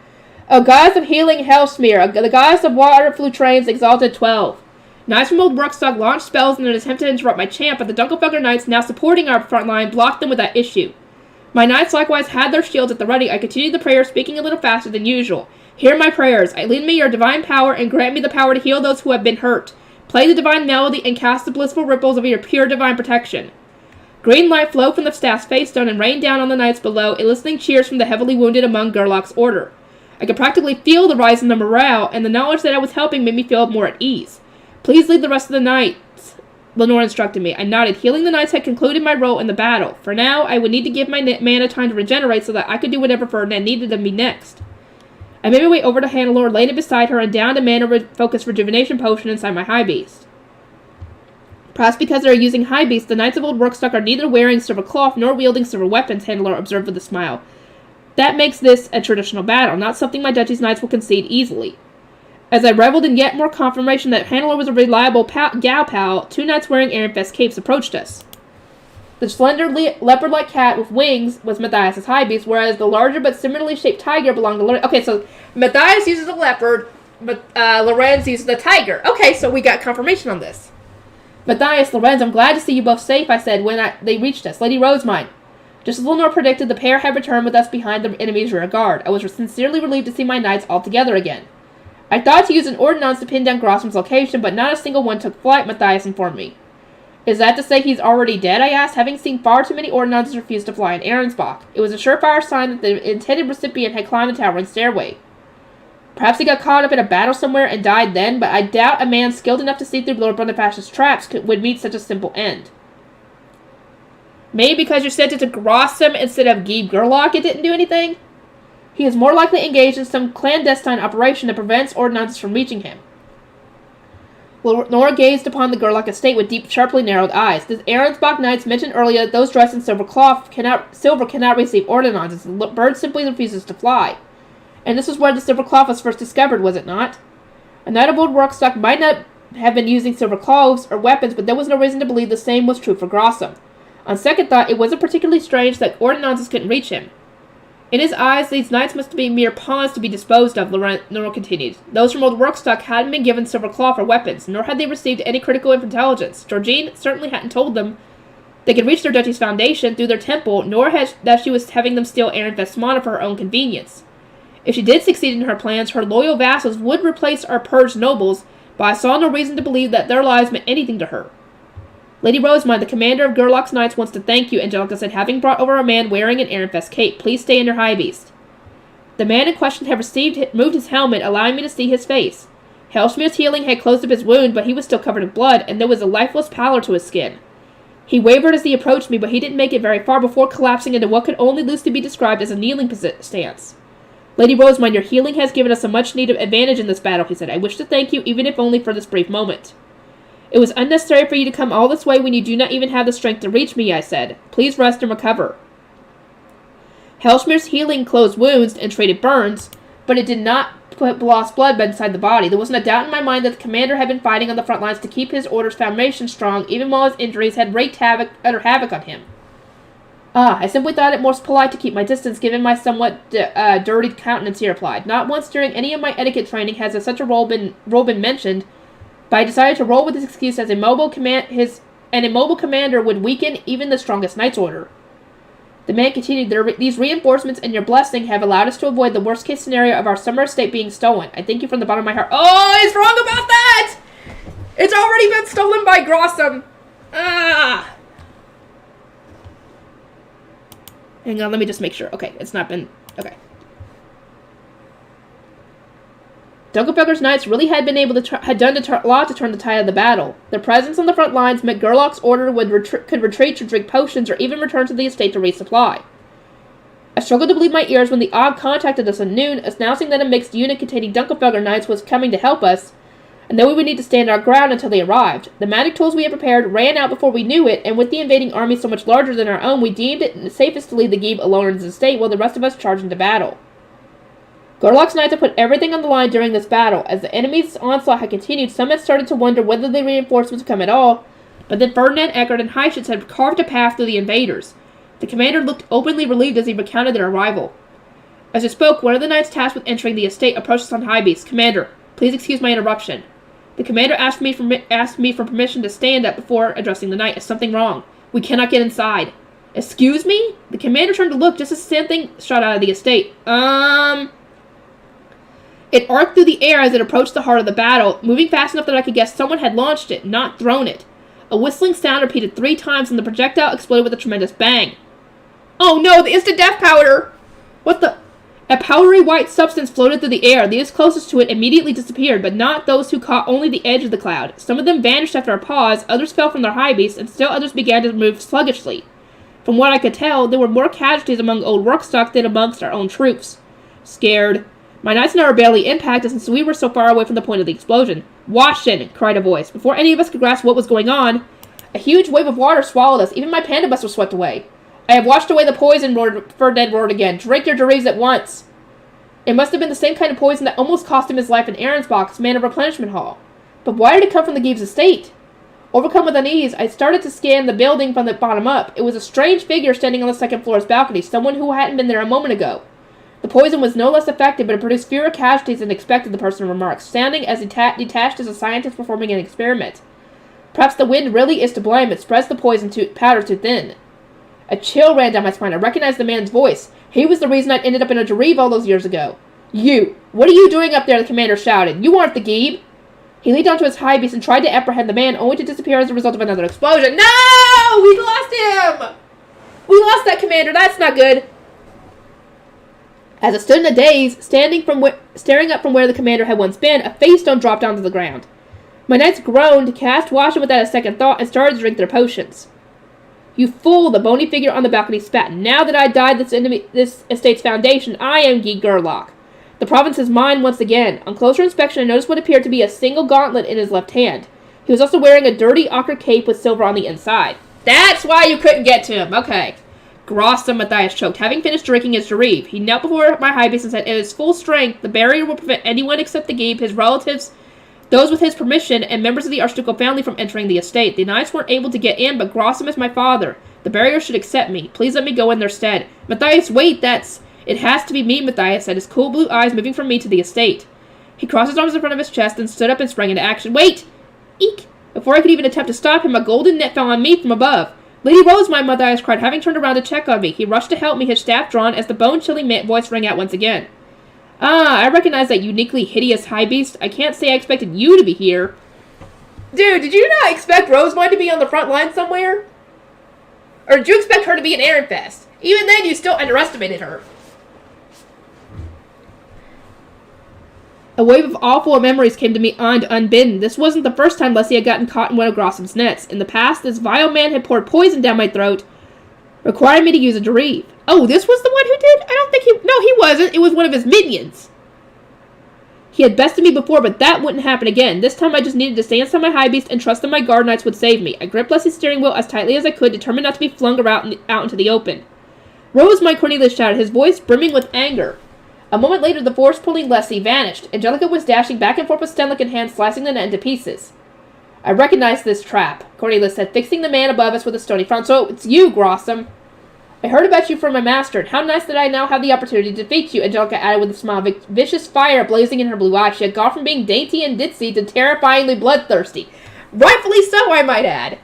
O gods of healing Hellsmear, the gods of water trains exalted 12. Knights from Old Bruckstock launched spells in an attempt to interrupt my chant, but the Dunkelfelder knights, now supporting our front line, blocked them without issue. My knights likewise had their shields at the ready. I continued the prayer, speaking a little faster than usual. Hear my prayers. I lead me your divine power, and grant me the power to heal those who have been hurt. Play the divine melody, and cast the blissful ripples of your pure divine protection. Green light flowed from the staff's face stone and rained down on the knights below, eliciting cheers from the heavily wounded among Gerlach's order. I could practically feel the rise in the morale, and the knowledge that I was helping made me feel more at ease. Please lead the rest of the knights, Lenore instructed me. I nodded. Healing the knights had concluded my role in the battle. For now, I would need to give my mana time to regenerate so that I could do whatever Ferdinand needed of me next. I made my way over to Hannelore, laid it beside her, and downed a mana-focused rejuvenation potion inside my high beast. Perhaps because they are using high beasts, the Knights of Old Brookstock are neither wearing silver cloth nor wielding silver weapons, Hannelore observed with a smile. That makes this a traditional battle, not something my duchy's knights will concede easily. As I reveled in yet more confirmation that Hannelore was a reliable gal pal, two knights wearing Ehrenfest capes approached us. The slender leopard-like cat with wings was Matthias' high beast, whereas the larger but similarly shaped tiger belonged to Lorenz. Okay, so Matthias uses the leopard, but Lorenz uses the tiger. Okay, so we got confirmation on this. Matthias, Lorenz, I'm glad to see you both safe, I said when they reached us. Lady Rosemine. Just as Lenore predicted, the pair had returned with us behind the enemy's rear guard. I was sincerely relieved to see my knights all together again. I thought to use an ordnance to pin down Grossman's location, but not a single one took flight, Matthias informed me. Is that to say he's already dead, I asked, having seen far too many ordnances refuse to fly in Ahrensbach. It was a surefire sign that the intended recipient had climbed the towering stairway. Perhaps he got caught up in a battle somewhere and died then, but I doubt a man skilled enough to see through Lord Bonifatius' traps would meet such a simple end. Maybe because you sent it to Grossum instead of Guy Gerlach, it didn't do anything? He is more likely engaged in some clandestine operation that prevents ordnances from reaching him. Lenore gazed upon the Gerlach estate with deep, sharply narrowed eyes. The Ahrensbach knights mentioned earlier that those dressed in silver cannot receive ordnances. The bird simply refuses to fly. And this was where the silver cloth was first discovered, was it not? A knight of Old Rockstock might not have been using silver cloths or weapons, but there was no reason to believe the same was true for Grossum. On second thought, it wasn't particularly strange that ordnances couldn't reach him. In his eyes, these knights must be mere pawns to be disposed of, Lenore continued. Those from Old Rookstock hadn't been given silver cloth or weapons, nor had they received any critical intelligence. Georgine certainly hadn't told them they could reach their duchy's foundation through their temple, nor that she was having them steal Ehrenfest's mana for her own convenience. If she did succeed in her plans, her loyal vassals would replace our purged nobles, but I saw no reason to believe that their lives meant anything to her. Lady Rosemine, the commander of Gerlach's knights, wants to thank you, Angelica said, having brought over a man wearing an Ehrenfest cape. Please stay in your high beast. The man in question had moved his helmet, allowing me to see his face. Hellsmear's healing had closed up his wound, but he was still covered in blood, and there was a lifeless pallor to his skin. He wavered as he approached me, but he didn't make it very far before collapsing into what could only loosely be described as a kneeling stance. Lady Rosemine, your healing has given us a much-needed advantage in this battle, he said. I wish to thank you, even if only for this brief moment. It was unnecessary for you to come all this way when you do not even have the strength to reach me, I said. Please rest and recover. Hellsmear's healing closed wounds and treated burns, but it did not put lost blood inside the body. There wasn't a doubt in my mind that the commander had been fighting on the front lines to keep his order's foundation strong, even while his injuries had wreaked utter havoc on him. I simply thought it more polite to keep my distance, given my somewhat dirtied countenance, he replied. Not once during any of my etiquette training has such a role been mentioned, but I decided to roll with this excuse as an immobile commander would weaken even the strongest knight's order. The man continued, these reinforcements and your blessing have allowed us to avoid the worst-case scenario of our summer estate being stolen. I thank you from the bottom of my heart. Oh, he's wrong about that! It's already been stolen by Grossum. Hang on, let me just make sure. Okay, it's not been... Okay. Dunkelfelder's knights really had been able to had done a lot to turn the tide of the battle. Their presence on the front lines meant Gerlach's order could retreat to drink potions or even return to the estate to resupply. I struggled to believe my ears when the Ogg contacted us at noon, announcing that a mixed unit containing Dunkelfelder knights was coming to help us. and then we would need to stand our ground until they arrived. The magic tools we had prepared ran out before we knew it, and with the invading army so much larger than our own, we deemed it safest to leave the Geeb alone in his estate while the rest of us charged into battle. Gerlach's knights had put everything on the line during this battle. As the enemy's onslaught had continued, some had started to wonder whether the reinforcements would come at all, but then Ferdinand, Eckert, and Heischitz had carved a path through the invaders. The commander looked openly relieved as he recounted their arrival. As he spoke, one of the knights tasked with entering the estate approached us on high beast. "Commander, please excuse my interruption." The commander asked me for permission to stand up before addressing the knight. "Is something wrong? We cannot get inside." "Excuse me?" The commander turned to look just as something shot out of the estate. It arced through the air as it approached the heart of the battle, moving fast enough that I could guess someone had launched it, not thrown it. A whistling sound repeated 3 times, and the projectile exploded with a tremendous bang. "Oh no, the instant death powder!" "What the—" A powdery white substance floated through the air. Those closest to it immediately disappeared, but not those who caught only the edge of the cloud. Some of them vanished after a pause, others fell from their high beasts, and still others began to move sluggishly. From what I could tell, there were more casualties among old Rookstock than amongst our own troops. Scared. My knights now were barely impacted since we were so far away from the point of the explosion. "Washington!" cried a voice. Before any of us could grasp what was going on, a huge wave of water swallowed us. Even my panda bus was swept away. "I have washed away the poison," Ferdinand roared again. "Drink your Jereves at once." It must have been the same kind of poison that almost cost him his life in Aaron's box, man of replenishment hall. But why did it come from the Geeb's estate? Overcome with unease, I started to scan the building from the bottom up. It was a strange figure standing on the second floor's balcony, someone who hadn't been there a moment ago. The poison was no less effective, but it produced fewer casualties than expected, the person remarked, sounding as detached as a scientist performing an experiment. "Perhaps the wind really is to blame. It spreads the poison powder too thin." A chill ran down my spine. I recognized the man's voice. He was the reason I'd ended up in a Jereve all those years ago. "You! What are you doing up there?" the commander shouted. "You aren't the Geeb!" He leaped onto his high beast and tried to apprehend the man, only to disappear as a result of another explosion. "No! We lost him! We lost that commander! That's not good!" As I stood in a daze, staring up from where the commander had once been, a face stone dropped onto the ground. My knights groaned, cast Washington without a second thought, and started to drink their potions. "You fool!" the bony figure on the balcony spat. "Now that I died this estate's foundation, I am Guy Gerlach. The province is mine once again." On closer inspection, I noticed what appeared to be a single gauntlet in his left hand. He was also wearing a dirty ochre cape with silver on the inside. "That's why you couldn't get to him. Okay." "Grossum," Matthias choked. Having finished drinking his Jereve, he knelt before my high beast and said, "At his full strength, the barrier will prevent anyone except the Geeb, his relatives, those with his permission, and members of the Archducal family from entering the estate. The knights weren't able to get in, but Grossum is my father. The barrier should accept me. Please let me go in their stead." "Matthias, wait, It has to be me," Matthias said, his cool blue eyes moving from me to the estate. He crossed his arms in front of his chest and stood up and sprang into action. "Wait!" Eek! Before I could even attempt to stop him, a golden net fell on me from above. "Lady Rosemine," Matthias cried, having turned around to check on me. He rushed to help me, his staff drawn, as the bone-chilling voice rang out once again. "Ah, I recognize that uniquely hideous high beast. I can't say I expected you to be here." Dude, did you not expect Rosemine to be on the front line somewhere? Or did you expect her to be in Ehrenfest? Even then, you still underestimated her. A wave of awful memories came to me unbidden. This wasn't the first time Leslie had gotten caught in one of Grossum's nets. In the past, this vile man had poured poison down my throat, requiring me to use a Jereve. Oh, this was the one who did? I don't think he... No, he wasn't. It was one of his minions. He had bested me before, but that wouldn't happen again. This time I just needed to stay inside my high beast and trust that my guard knights would save me. I gripped Leslie's steering wheel as tightly as I could, determined not to be flung out into the open. "Rose, my Cornelius," shouted, his voice brimming with anger. A moment later, the force pulling Leslie vanished. Angelica was dashing back and forth with Stenlick in hand, slicing the net into pieces. "I recognize this trap," Cornelius said, fixing the man above us with a stony frown. "So it's you, Grossum." "I heard about you from my master, and how nice that I now have the opportunity to defeat you," Angelica added with a smile, vicious fire blazing in her blue eyes. She had gone from being dainty and ditzy to terrifyingly bloodthirsty. Rightfully so, I might add.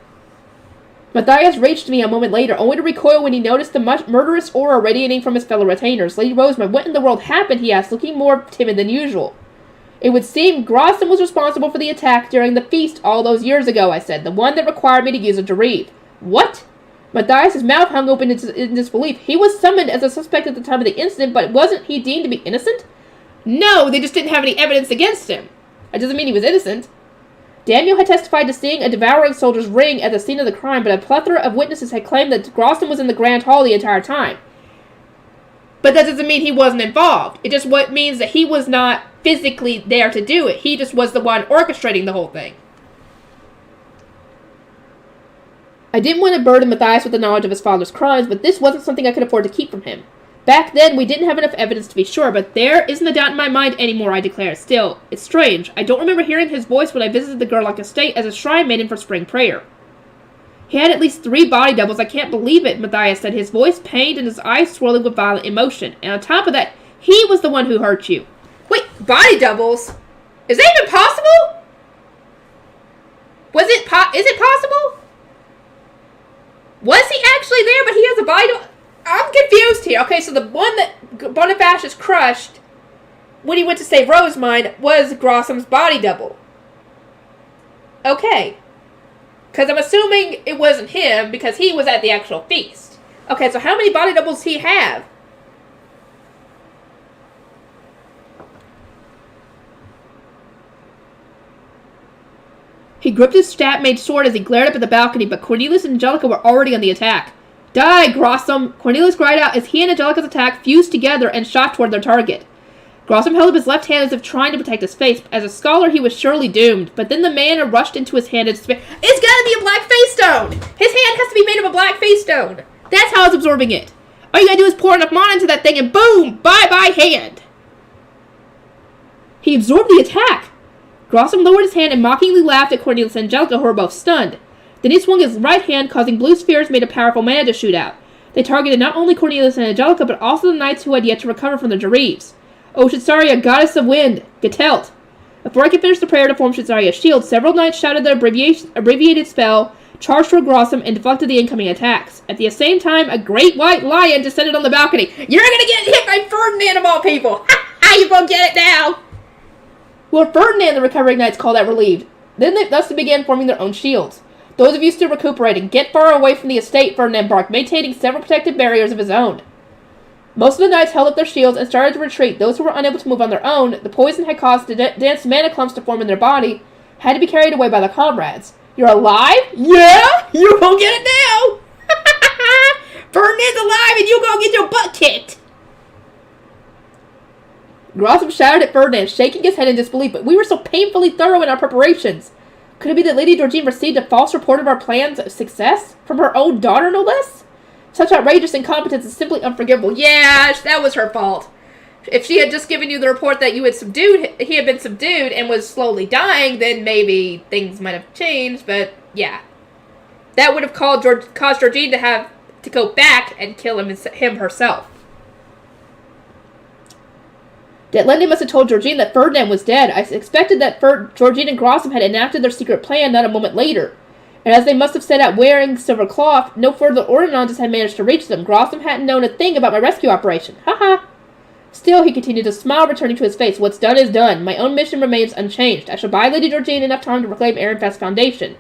Matthias reached me a moment later, only to recoil when he noticed the murderous aura radiating from his fellow retainers. "Lady Rosemary, what in the world happened?" he asked, looking more timid than usual. "It would seem Grossum was responsible for the attack during the feast all those years ago," I said, "the one that required me to use a Jereve." "What?" Matthias' mouth hung open in disbelief. "He was summoned as a suspect at the time of the incident, but wasn't he deemed to be innocent?" "No, they just didn't have any evidence against him. That doesn't mean he was innocent." Daniel had testified to seeing a devouring soldier's ring at the scene of the crime, but a plethora of witnesses had claimed that Grossum was in the Grand Hall the entire time. But that doesn't mean he wasn't involved. It just means that he was not physically there to do it. He just was the one orchestrating the whole thing. I didn't want to burden Matthias with the knowledge of his father's crimes, but this wasn't something I could afford to keep from him. Back then, we didn't have enough evidence to be sure, but there isn't a doubt in my mind anymore, I declare. Still, it's strange. I don't remember hearing his voice when I visited the Gerlach estate as a shrine maiden for spring prayer. He had at least 3 body doubles. I can't believe it, Matthias said, his voice pained and his eyes swirling with violent emotion. And on top of that, he was the one who hurt you. Wait, body doubles? Is that even possible? Is it possible? Was he actually there, but he has a body double? I'm confused here. Okay, so the one that Bonifacius crushed when he went to save Rosemine was Grossum's body double. Okay. Because I'm assuming it wasn't him because he was at the actual feast. Okay, so how many body doubles does he have? He gripped his stat-made sword as he glared up at the balcony, but Cornelius and Angelica were already on the attack. Die, Grossum! Cornelius cried out as he and Angelica's attack fused together and shot toward their target. Grossum held up his left hand as if trying to protect his face. As a scholar, he was surely doomed, but then the mana rushed into his hand and it's gotta be a black face stone! His hand has to be made of a black face stone! That's how it's absorbing it. All you gotta do is pour enough mana into that thing and boom! Bye-bye hand! He absorbed the attack! Grossum lowered his hand and mockingly laughed at Cornelius and Angelica, who were both stunned. Then he swung his right hand, causing blue spheres made of powerful mana to shoot out. They targeted not only Cornelius and Angelica, but also the knights who had yet to recover from their Jereves. O Shitsaria, goddess of wind, Getelt! Before I could finish the prayer to form Shitsaria's shield, several knights shouted their abbreviated spell, charged toward Grossum, and deflected the incoming attacks. At the same time, a great white lion descended on the balcony. You're gonna get hit by Ferdinand of all people! Ha! You won't get it now! Lord Ferdinand, the recovering knights called out relieved. Then they thus began forming their own shields. Those of you still recuperating, get far away from the estate, Ferdinand barked, maintaining several protective barriers of his own. Most of the knights held up their shields and started to retreat. Those who were unable to move on their own, the poison had caused dense mana clumps to form in their body, had to be carried away by their comrades. You're alive? Yeah? You won't get it now! Ferdinand's alive and you gonna get your butt kicked! Grossum shouted at Ferdinand, shaking his head in disbelief, but we were so painfully thorough in our preparations. Could it be that Lady Georgine received a false report of our plans of success? From her own daughter, no less? Such outrageous incompetence is simply unforgivable. Yeah, that was her fault. If she had just given you the report that he had been subdued and was slowly dying, then maybe things might have changed, but yeah. That would have caused Georgine to go back and kill him herself. Detlinde must have told Georgine that Ferdinand was dead. I expected that Georgine and Grossum had enacted their secret plan not a moment later. And as they must have set out wearing silver cloth, no further ordinances had managed to reach them. Grossum hadn't known a thing about my rescue operation. Ha! Still, he continued to smile, returning to his face. What's done is done. My own mission remains unchanged. I shall buy Lady Georgine enough time to reclaim Ehrenfest's foundation.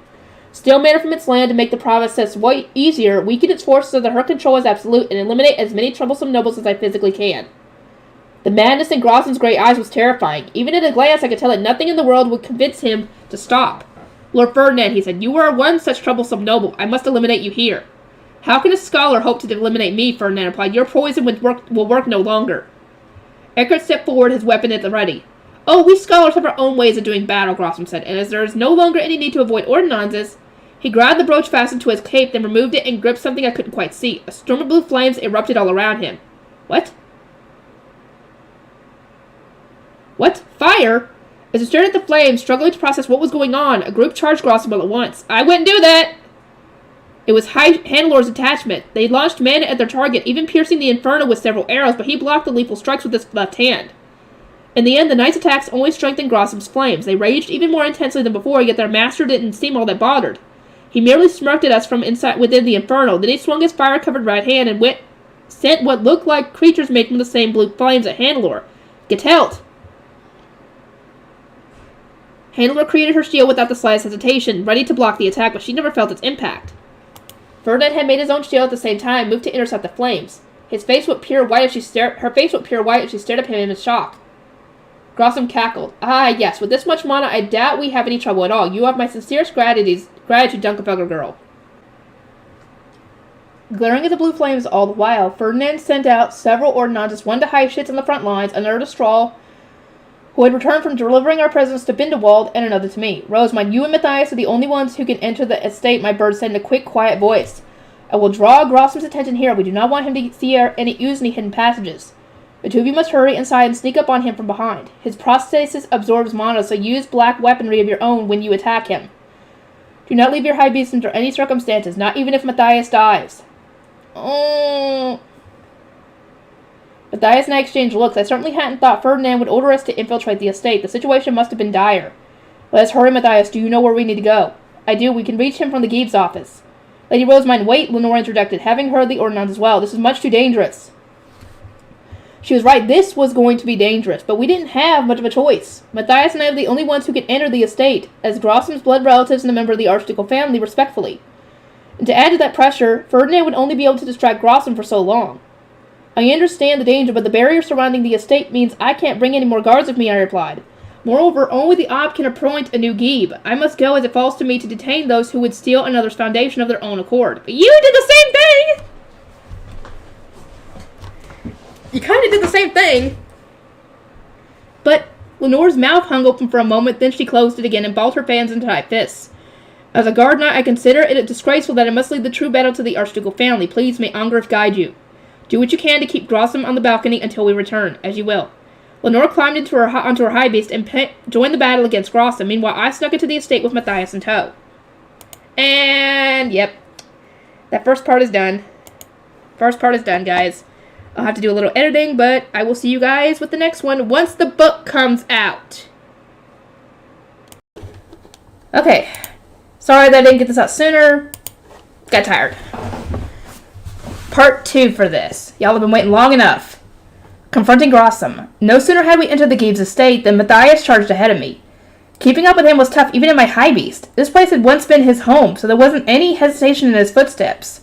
Steal mana from its land to make the process way easier, weaken its forces so that her control is absolute, and eliminate as many troublesome nobles as I physically can. The madness in Grossum's great eyes was terrifying. Even at a glance, I could tell that nothing in the world would convince him to stop. Lord Ferdinand, he said, you are one such troublesome noble. I must eliminate you here. How can a scholar hope to eliminate me? Ferdinand replied. Your poison will work no longer. Eckert stepped forward, his weapon at the ready. Oh, we scholars have our own ways of doing battle, Grossum said, and as there is no longer any need to avoid ordinances, he grabbed the brooch fastened to his cape, then removed it and gripped something I couldn't quite see. A storm of blue flames erupted all around him. What? What? Fire? As he stared at the flames, struggling to process what was going on, a group charged Grossum all at once. I wouldn't do that! It was Hannelor's detachment. They launched mana at their target, even piercing the Inferno with several arrows, but he blocked the lethal strikes with his left hand. In the end, the knight's attacks only strengthened Grossum's flames. They raged even more intensely than before, yet their master didn't seem all that bothered. He merely smirked at us from within the Inferno. Then he swung his fire-covered right hand and sent what looked like creatures made from the same blue flames at Hannelor. Getelt! Hannelor created her shield without the slightest hesitation, ready to block the attack, but she never felt its impact. Ferdinand had made his own shield at the same time, moved to intercept the flames. Her face went pure white as she stared at him in shock. Grossum cackled. Ah, yes, with this much mana, I doubt we have any trouble at all. You have my sincerest gratitude, Dunkelfelder girl. Glaring at the blue flames all the while, Ferdinand sent out several ordinances, one to hide shits on the front lines, another to who had returned from delivering our presents to Bindewald, and another to me. Rosamund, you and Matthias are the only ones who can enter the estate, my bird said in a quick, quiet voice. I will draw Grossum's attention here. We do not want him to see use any hidden passages. The two of you must hurry inside and sneak up on him from behind. His prosthesis absorbs mana, so use black weaponry of your own when you attack him. Do not leave your high beast under any circumstances, not even if Matthias dies. Oh. Matthias and I exchanged looks. I certainly hadn't thought Ferdinand would order us to infiltrate the estate. The situation must have been dire. Let us hurry, Matthias. Do you know where we need to go? I do. We can reach him from the Gieb's office. Lady Rosamund, wait, Lenore interjected, having heard the ordinance as well. This is much too dangerous. She was right. This was going to be dangerous, but we didn't have much of a choice. Matthias and I are the only ones who can enter the estate, as Grossum's blood relatives and a member of the archducal family, respectfully. And to add to that pressure, Ferdinand would only be able to distract Grossum for so long. I understand the danger, but the barrier surrounding the estate means I can't bring any more guards with me, I replied. Moreover, only the Ob can appoint a new Gieb. I must go as it falls to me to detain those who would steal another's foundation of their own accord. But you did the same thing! You kind of did the same thing. But Lenore's mouth hung open for a moment, then she closed it again and balled her hands into tight fists. As a guard knight, I consider it disgraceful that I must lead the true battle to the archducal family. Please, may Angrif guide you. Do what you can to keep Grossum on the balcony until we return, as you will. Lenore climbed onto her high beast and joined the battle against Grossum. Meanwhile, I snuck into the estate with Matthias in tow. And, yep. That first part is done. First part is done, guys. I'll have to do a little editing, but I will see you guys with the next one once the book comes out. Okay. Sorry that I didn't get this out sooner. Got tired. Part 2 for this. Y'all have been waiting long enough. Confronting Grossum. No sooner had we entered the Gieb's estate than Matthias charged ahead of me. Keeping up with him was tough even in my high beast. This place had once been his home, so there wasn't any hesitation in his footsteps.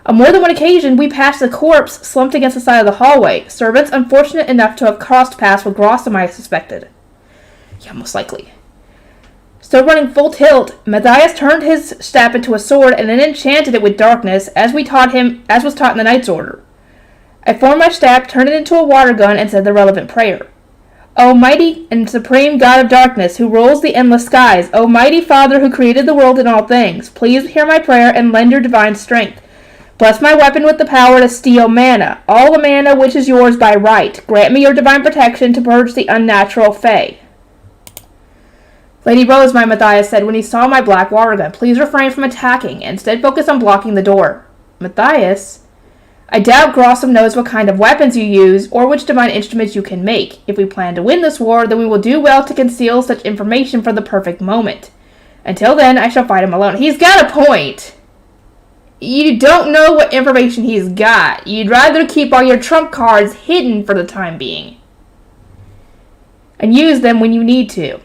On more than one occasion, we passed a corpse slumped against the side of the hallway, servants unfortunate enough to have crossed paths with Grossum, I suspected. Yeah, most likely. Still running full tilt, Matthias turned his staff into a sword and then enchanted it with darkness, as was taught in the Knight's Order. I formed my staff, turned it into a water gun, and said the relevant prayer. O mighty and supreme God of darkness, who rules the endless skies, O mighty Father who created the world and all things, please hear my prayer and lend your divine strength. Bless my weapon with the power to steal mana, all the mana which is yours by right. Grant me your divine protection to purge the unnatural Fae. Lady Rosamund, Matthias said when he saw my black water gun, please refrain from attacking, and instead focus on blocking the door. Matthias? I doubt Grossum knows what kind of weapons you use, or which divine instruments you can make. If we plan to win this war, then we will do well to conceal such information for the perfect moment. Until then, I shall fight him alone. He's got a point. You don't know what information he's got. You'd rather keep all your trump cards hidden for the time being. And use them when you need to.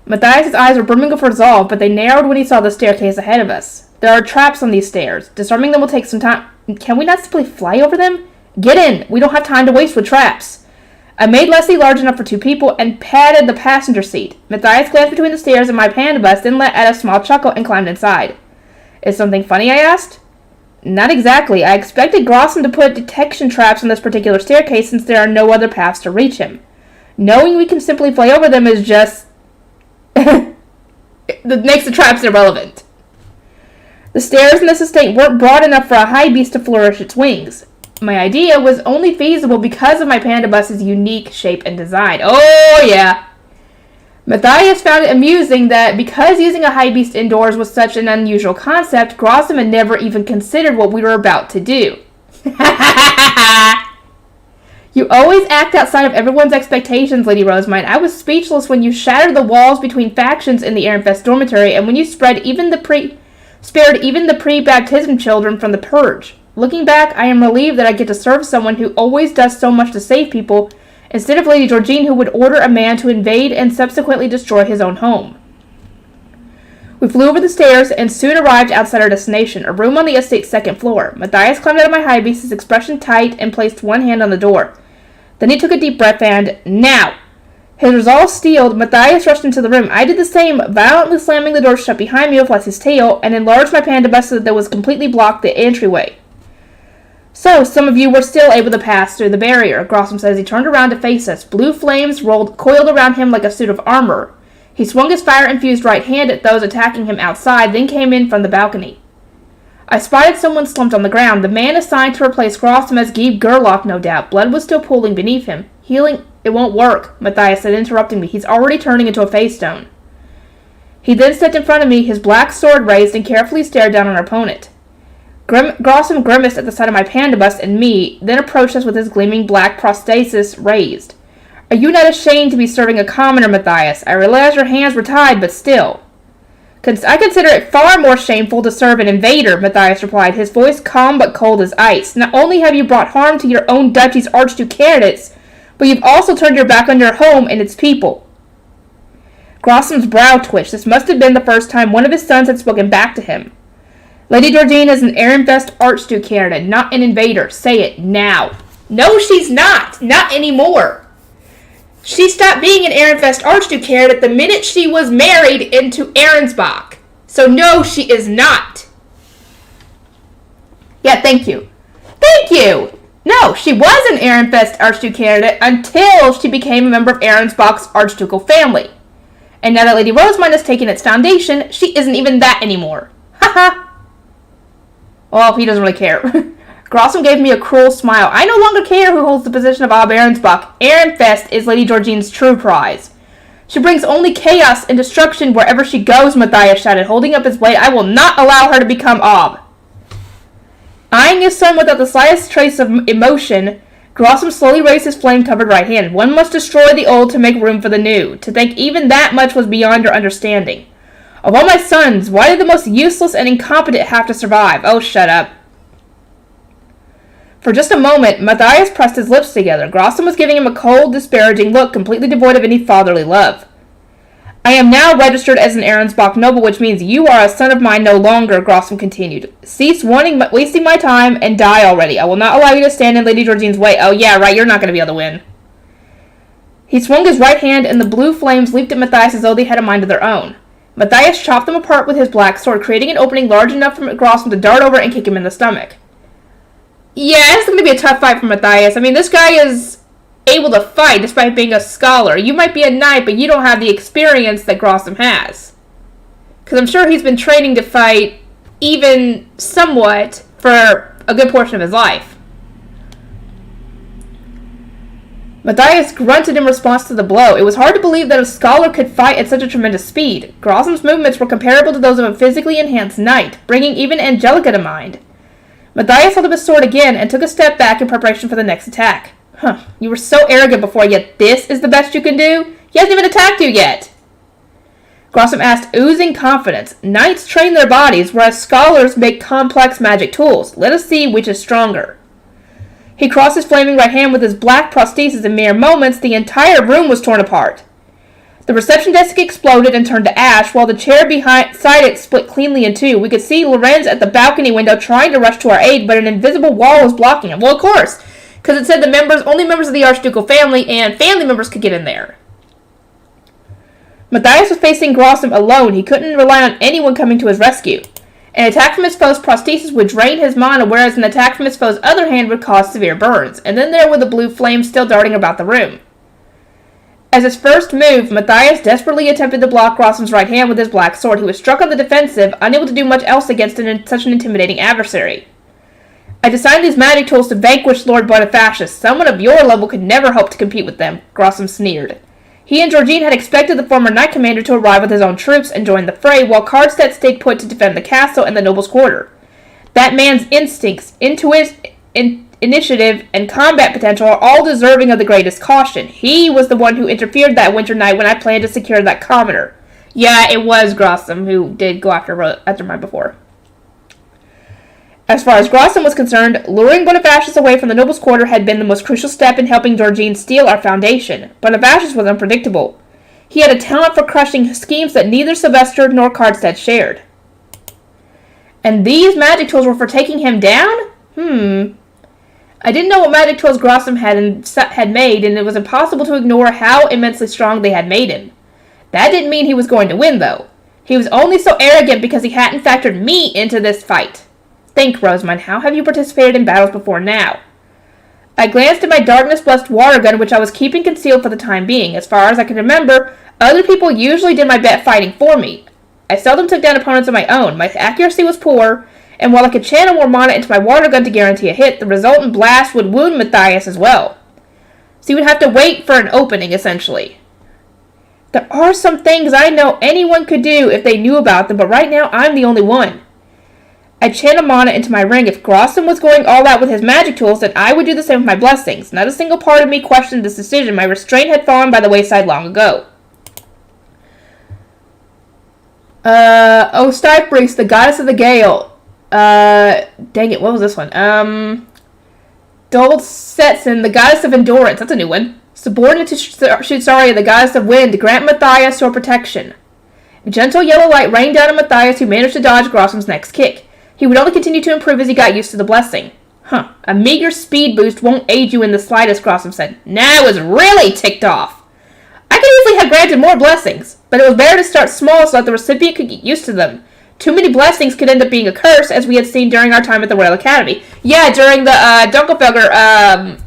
Matthias' eyes were brimming with resolve, but they narrowed when he saw the staircase ahead of us. There are traps on these stairs. Disarming them will take some time. Can we not simply fly over them? Get in! We don't have time to waste with traps. I made Leslie large enough for 2 people and patted the passenger seat. Matthias glanced between the stairs and my panda bus, then let out a small chuckle and climbed inside. Is something funny? I asked. Not exactly. I expected Grossum to put detection traps on this particular staircase since there are no other paths to reach him. Knowing we can simply fly over them is just... that makes the traps irrelevant. The stairs in this estate weren't broad enough for a high beast to flourish its wings. My idea was only feasible because of my panda bus's unique shape and design. Oh, yeah. Matthias found it amusing that because using a high beast indoors was such an unusual concept, Grossum had never even considered what we were about to do. You always act outside of everyone's expectations, Lady Rosamund. I was speechless when you shattered the walls between factions in the Ehrenfest dormitory, and when you spared even the pre-baptism children from the purge. Looking back, I am relieved that I get to serve someone who always does so much to save people, instead of Lady Georgine, who would order a man to invade and subsequently destroy his own home. We flew over the stairs and soon arrived outside our destination, a room on the estate's 2nd floor. Matthias climbed out of my high beast, his expression tight, and placed one hand on the door. Then he took a deep breath and, now! His resolve steeled, Matthias rushed into the room. I did the same, violently slamming the door shut behind me with Leslie's tail, and enlarged my panda bus so that there was completely blocked the entryway. So, some of you were still able to pass through the barrier, Grossum said as he turned around to face us. Blue flames coiled around him like a suit of armor. He swung his fire-infused right hand at those attacking him outside, then came in from the balcony. I spotted someone slumped on the ground, the man assigned to replace Grossum as Geeb Gerlach, no doubt. Blood was still pooling beneath him. Healing, it won't work, Matthias said, interrupting me. He's already turning into a phase stone. He then stepped in front of me, his black sword raised, and carefully stared down on our opponent. Grossum grimaced at the sight of my panda bust and me, then approached us with his gleaming black prosthesis raised. Are you not ashamed to be serving a commoner, Matthias? I realize your hands were tied, but still. I consider it far more shameful to serve an invader, Matthias replied, his voice calm but cold as ice. Not only have you brought harm to your own duchy's archduke candidates, but you've also turned your back on your home and its people. Grossum's brow twitched. This must have been the first time one of his sons had spoken back to him. Lady Georgina is an Ehrenfest archduke candidate, not an invader. Say it now. No, she's not. Not anymore. She stopped being an Ehrenfest archduke candidate the minute she was married into Ahrensbach. So no, she is not. Yeah, thank you. Thank you! No, she was an Ehrenfest archduke candidate until she became a member of Ahrensbach's archducal family. And now that Lady Rosemont has taken its foundation, she isn't even that anymore. Haha. Well, he doesn't really care. Grossum gave me a cruel smile. I no longer care who holds the position of Ob Ahrensbach. Ehrenfest is Lady Georgine's true prize. She brings only chaos and destruction wherever she goes, Matthias shouted, holding up his blade. I will not allow her to become Ob. Eyeing his son without the slightest trace of emotion, Grossum slowly raised his flame-covered right hand. One must destroy the old to make room for the new. To think even that much was beyond your understanding. Of all my sons, why did the most useless and incompetent have to survive? Oh, shut up. For just a moment, Matthias pressed his lips together. Grossum was giving him a cold, disparaging look, completely devoid of any fatherly love. I am now registered as an Ahrensbach noble, which means you are a son of mine no longer, Grossum continued. Cease wasting my time and die already. I will not allow you to stand in Lady Georgine's way. Oh, yeah, right, you're not going to be able to win. He swung his right hand, and the blue flames leaped at Matthias as though they had a mind of their own. Matthias chopped them apart with his black sword, creating an opening large enough for Grossum to dart over and kick him in the stomach. Yeah, it's going to be a tough fight for Matthias. I mean, this guy is able to fight despite being a scholar. You might be a knight, but you don't have the experience that Grossum has. Because I'm sure he's been training to fight even somewhat for a good portion of his life. Matthias grunted in response to the blow. It was hard to believe that a scholar could fight at such a tremendous speed. Grossum's movements were comparable to those of a physically enhanced knight, bringing even Angelica to mind. Matthias held up his sword again and took a step back in preparation for the next attack. Huh, you were so arrogant before, yet this is the best you can do? He hasn't even attacked you yet! Grossum asked, oozing confidence. Knights train their bodies, whereas scholars make complex magic tools. Let us see which is stronger. He crossed his flaming right hand with his black prosthesis. In mere moments, the entire room was torn apart. The reception desk exploded and turned to ash, while the chair beside it split cleanly in two. We could see Lorenz at the balcony window trying to rush to our aid, but an invisible wall was blocking him. Well, of course, because it said only members of the archducal family and family members could get in there. Matthias was facing Grossum alone. He couldn't rely on anyone coming to his rescue. An attack from his foe's prosthesis would drain his mana, whereas an attack from his foe's other hand would cause severe burns. And then there were the blue flames still darting about the room. As his first move, Matthias desperately attempted to block Grossum's right hand with his black sword. He was struck on the defensive, unable to do much else against such an intimidating adversary. I designed these magic tools to vanquish Lord Bonifacius. Someone of your level could never hope to compete with them, Grossum sneered. He and Georgine had expected the former knight commander to arrive with his own troops and join the fray, while Karlstedt stayed put to defend the castle and the noble's quarter. That man's instincts, initiative, and combat potential are all deserving of the greatest caution. He was the one who interfered that winter night when I planned to secure that commoner. Yeah, it was Grossum who did go after mine before. As far as Grossum was concerned, luring Bonifacius away from the noble's quarter had been the most crucial step in helping Georgine steal our foundation. Bonifacius was unpredictable. He had a talent for crushing schemes that neither Sylvester nor Karlstedt shared. And these magic tools were for taking him down? I didn't know what magic tools Grossum had made, and it was impossible to ignore how immensely strong they had made him. That didn't mean he was going to win, though. He was only so arrogant because he hadn't factored me into this fight. Think, Rosamund, how have you participated in battles before now? I glanced at my darkness-blessed water gun, which I was keeping concealed for the time being. As far as I can remember, other people usually did my fighting for me. I seldom took down opponents of my own. My accuracy was poor, and while I could channel more mana into my water gun to guarantee a hit, the resultant blast would wound Matthias as well. So you would have to wait for an opening, essentially. There are some things I know anyone could do if they knew about them, but right now I'm the only one. I channeled mana into my ring. If Grossom was going all out with his magic tools, then I would do the same with my blessings. Not a single part of me questioned this decision. My restraint had fallen by the wayside long ago. Styfbreeze, the goddess of the gale. Dang it, what was this one? Dolsetson, the goddess of endurance. That's a new one. Subordinate to Shutsaria, the goddess of wind. Grant Matthias your protection. A gentle yellow light rained down on Matthias, who managed to dodge Grossom's next kick. He would only continue to improve as he got used to the blessing. A meager speed boost won't aid you in the slightest, Grossom said. Now I was really ticked off. I could easily have granted more blessings, but it was better to start small so that the recipient could get used to them. Too many blessings could end up being a curse, as we had seen during our time at the Royal Academy. Yeah, during the Dunkelfelger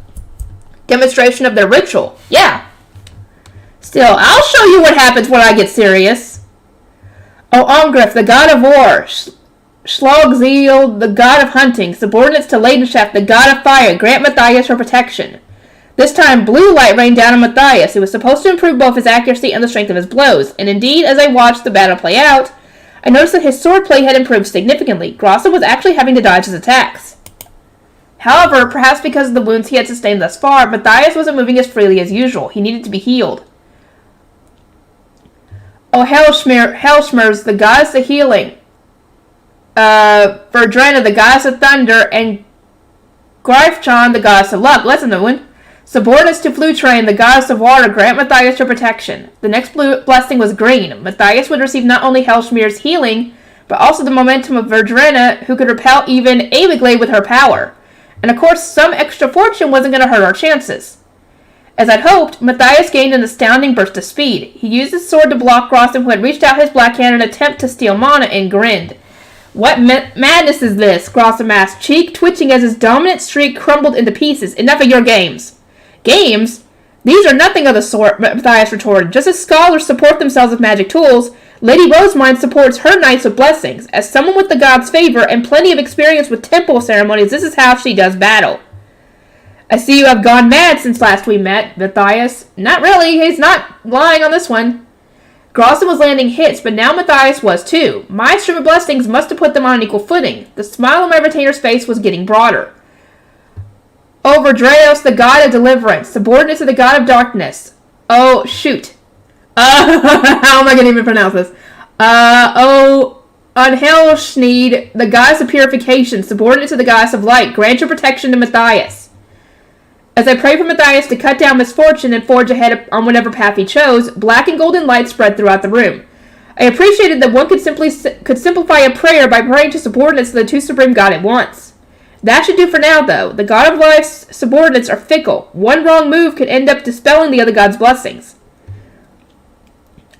demonstration of their ritual. Yeah. Still, I'll show you what happens when I get serious. Omgrif, the god of war. Schlogzeal, the god of hunting. Subordinates to Leidenschaft, the god of fire. Grant Matthias your protection. This time, blue light rained down on Matthias, who was supposed to improve both his accuracy and the strength of his blows. And indeed, as I watched the battle play out, I noticed that his swordplay had improved significantly. Grossom was actually having to dodge his attacks. However, perhaps because of the wounds he had sustained thus far, Matthias wasn't moving as freely as usual. He needed to be healed. Hellschmers, the goddess of healing. Verdrena, the goddess of thunder, and Greifchan, the goddess of luck. That's a new one. Subordinates to Flutrain, the goddess of water. Grant Matthias your protection. The next blessing was green. Matthias would receive not only Hellschmer's healing, but also the momentum of Verdrena, who could repel even Abiglade with her power. And of course, some extra fortune wasn't going to hurt our chances. As I'd hoped, Matthias gained an astounding burst of speed. He used his sword to block Grossom, who had reached out his black hand in an attempt to steal mana, and grinned. What madness is this? Grossom asked, cheek twitching as his dominant streak crumbled into pieces. Enough of your games. Games? These are nothing of the sort, Matthias retorted. Just as scholars support themselves with magic tools, Lady Rosemine supports her knights with blessings. As someone with the gods' favor and plenty of experience with temple ceremonies, this is how she does battle. I see you have gone mad since last we met, Matthias. Not really, he's not lying on this one. Grossom was landing hits, but now Matthias was too. My stream of blessings must have put them on an equal footing. The smile on my retainer's face was getting broader. Overdreos, the god of deliverance. Subordinate to the god of darkness. Oh, shoot. How am I going to even pronounce this? Unhelschneed, the goddess of purification. Subordinate to the goddess of light. Grant your protection to Matthias. As I prayed for Matthias to cut down misfortune and forge ahead on whatever path he chose, black and golden light spread throughout the room. I appreciated that one could simplify a prayer by praying to subordinates to the two supreme god at once. That should do for now, though. The god of life's subordinates are fickle. One wrong move could end up dispelling the other god's blessings.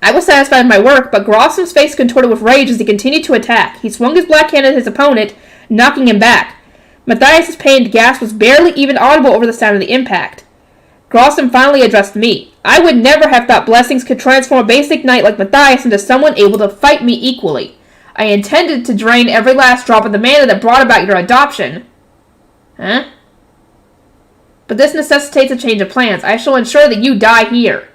I was satisfied with my work, but Grossom's face contorted with rage as he continued to attack. He swung his black hand at his opponent, knocking him back. Matthias's pained gasp was barely even audible over the sound of the impact. Grossom finally addressed me. I would never have thought blessings could transform a basic knight like Matthias into someone able to fight me equally. I intended to drain every last drop of the mana that brought about your adoption. Huh? But this necessitates a change of plans. I shall ensure that you die here.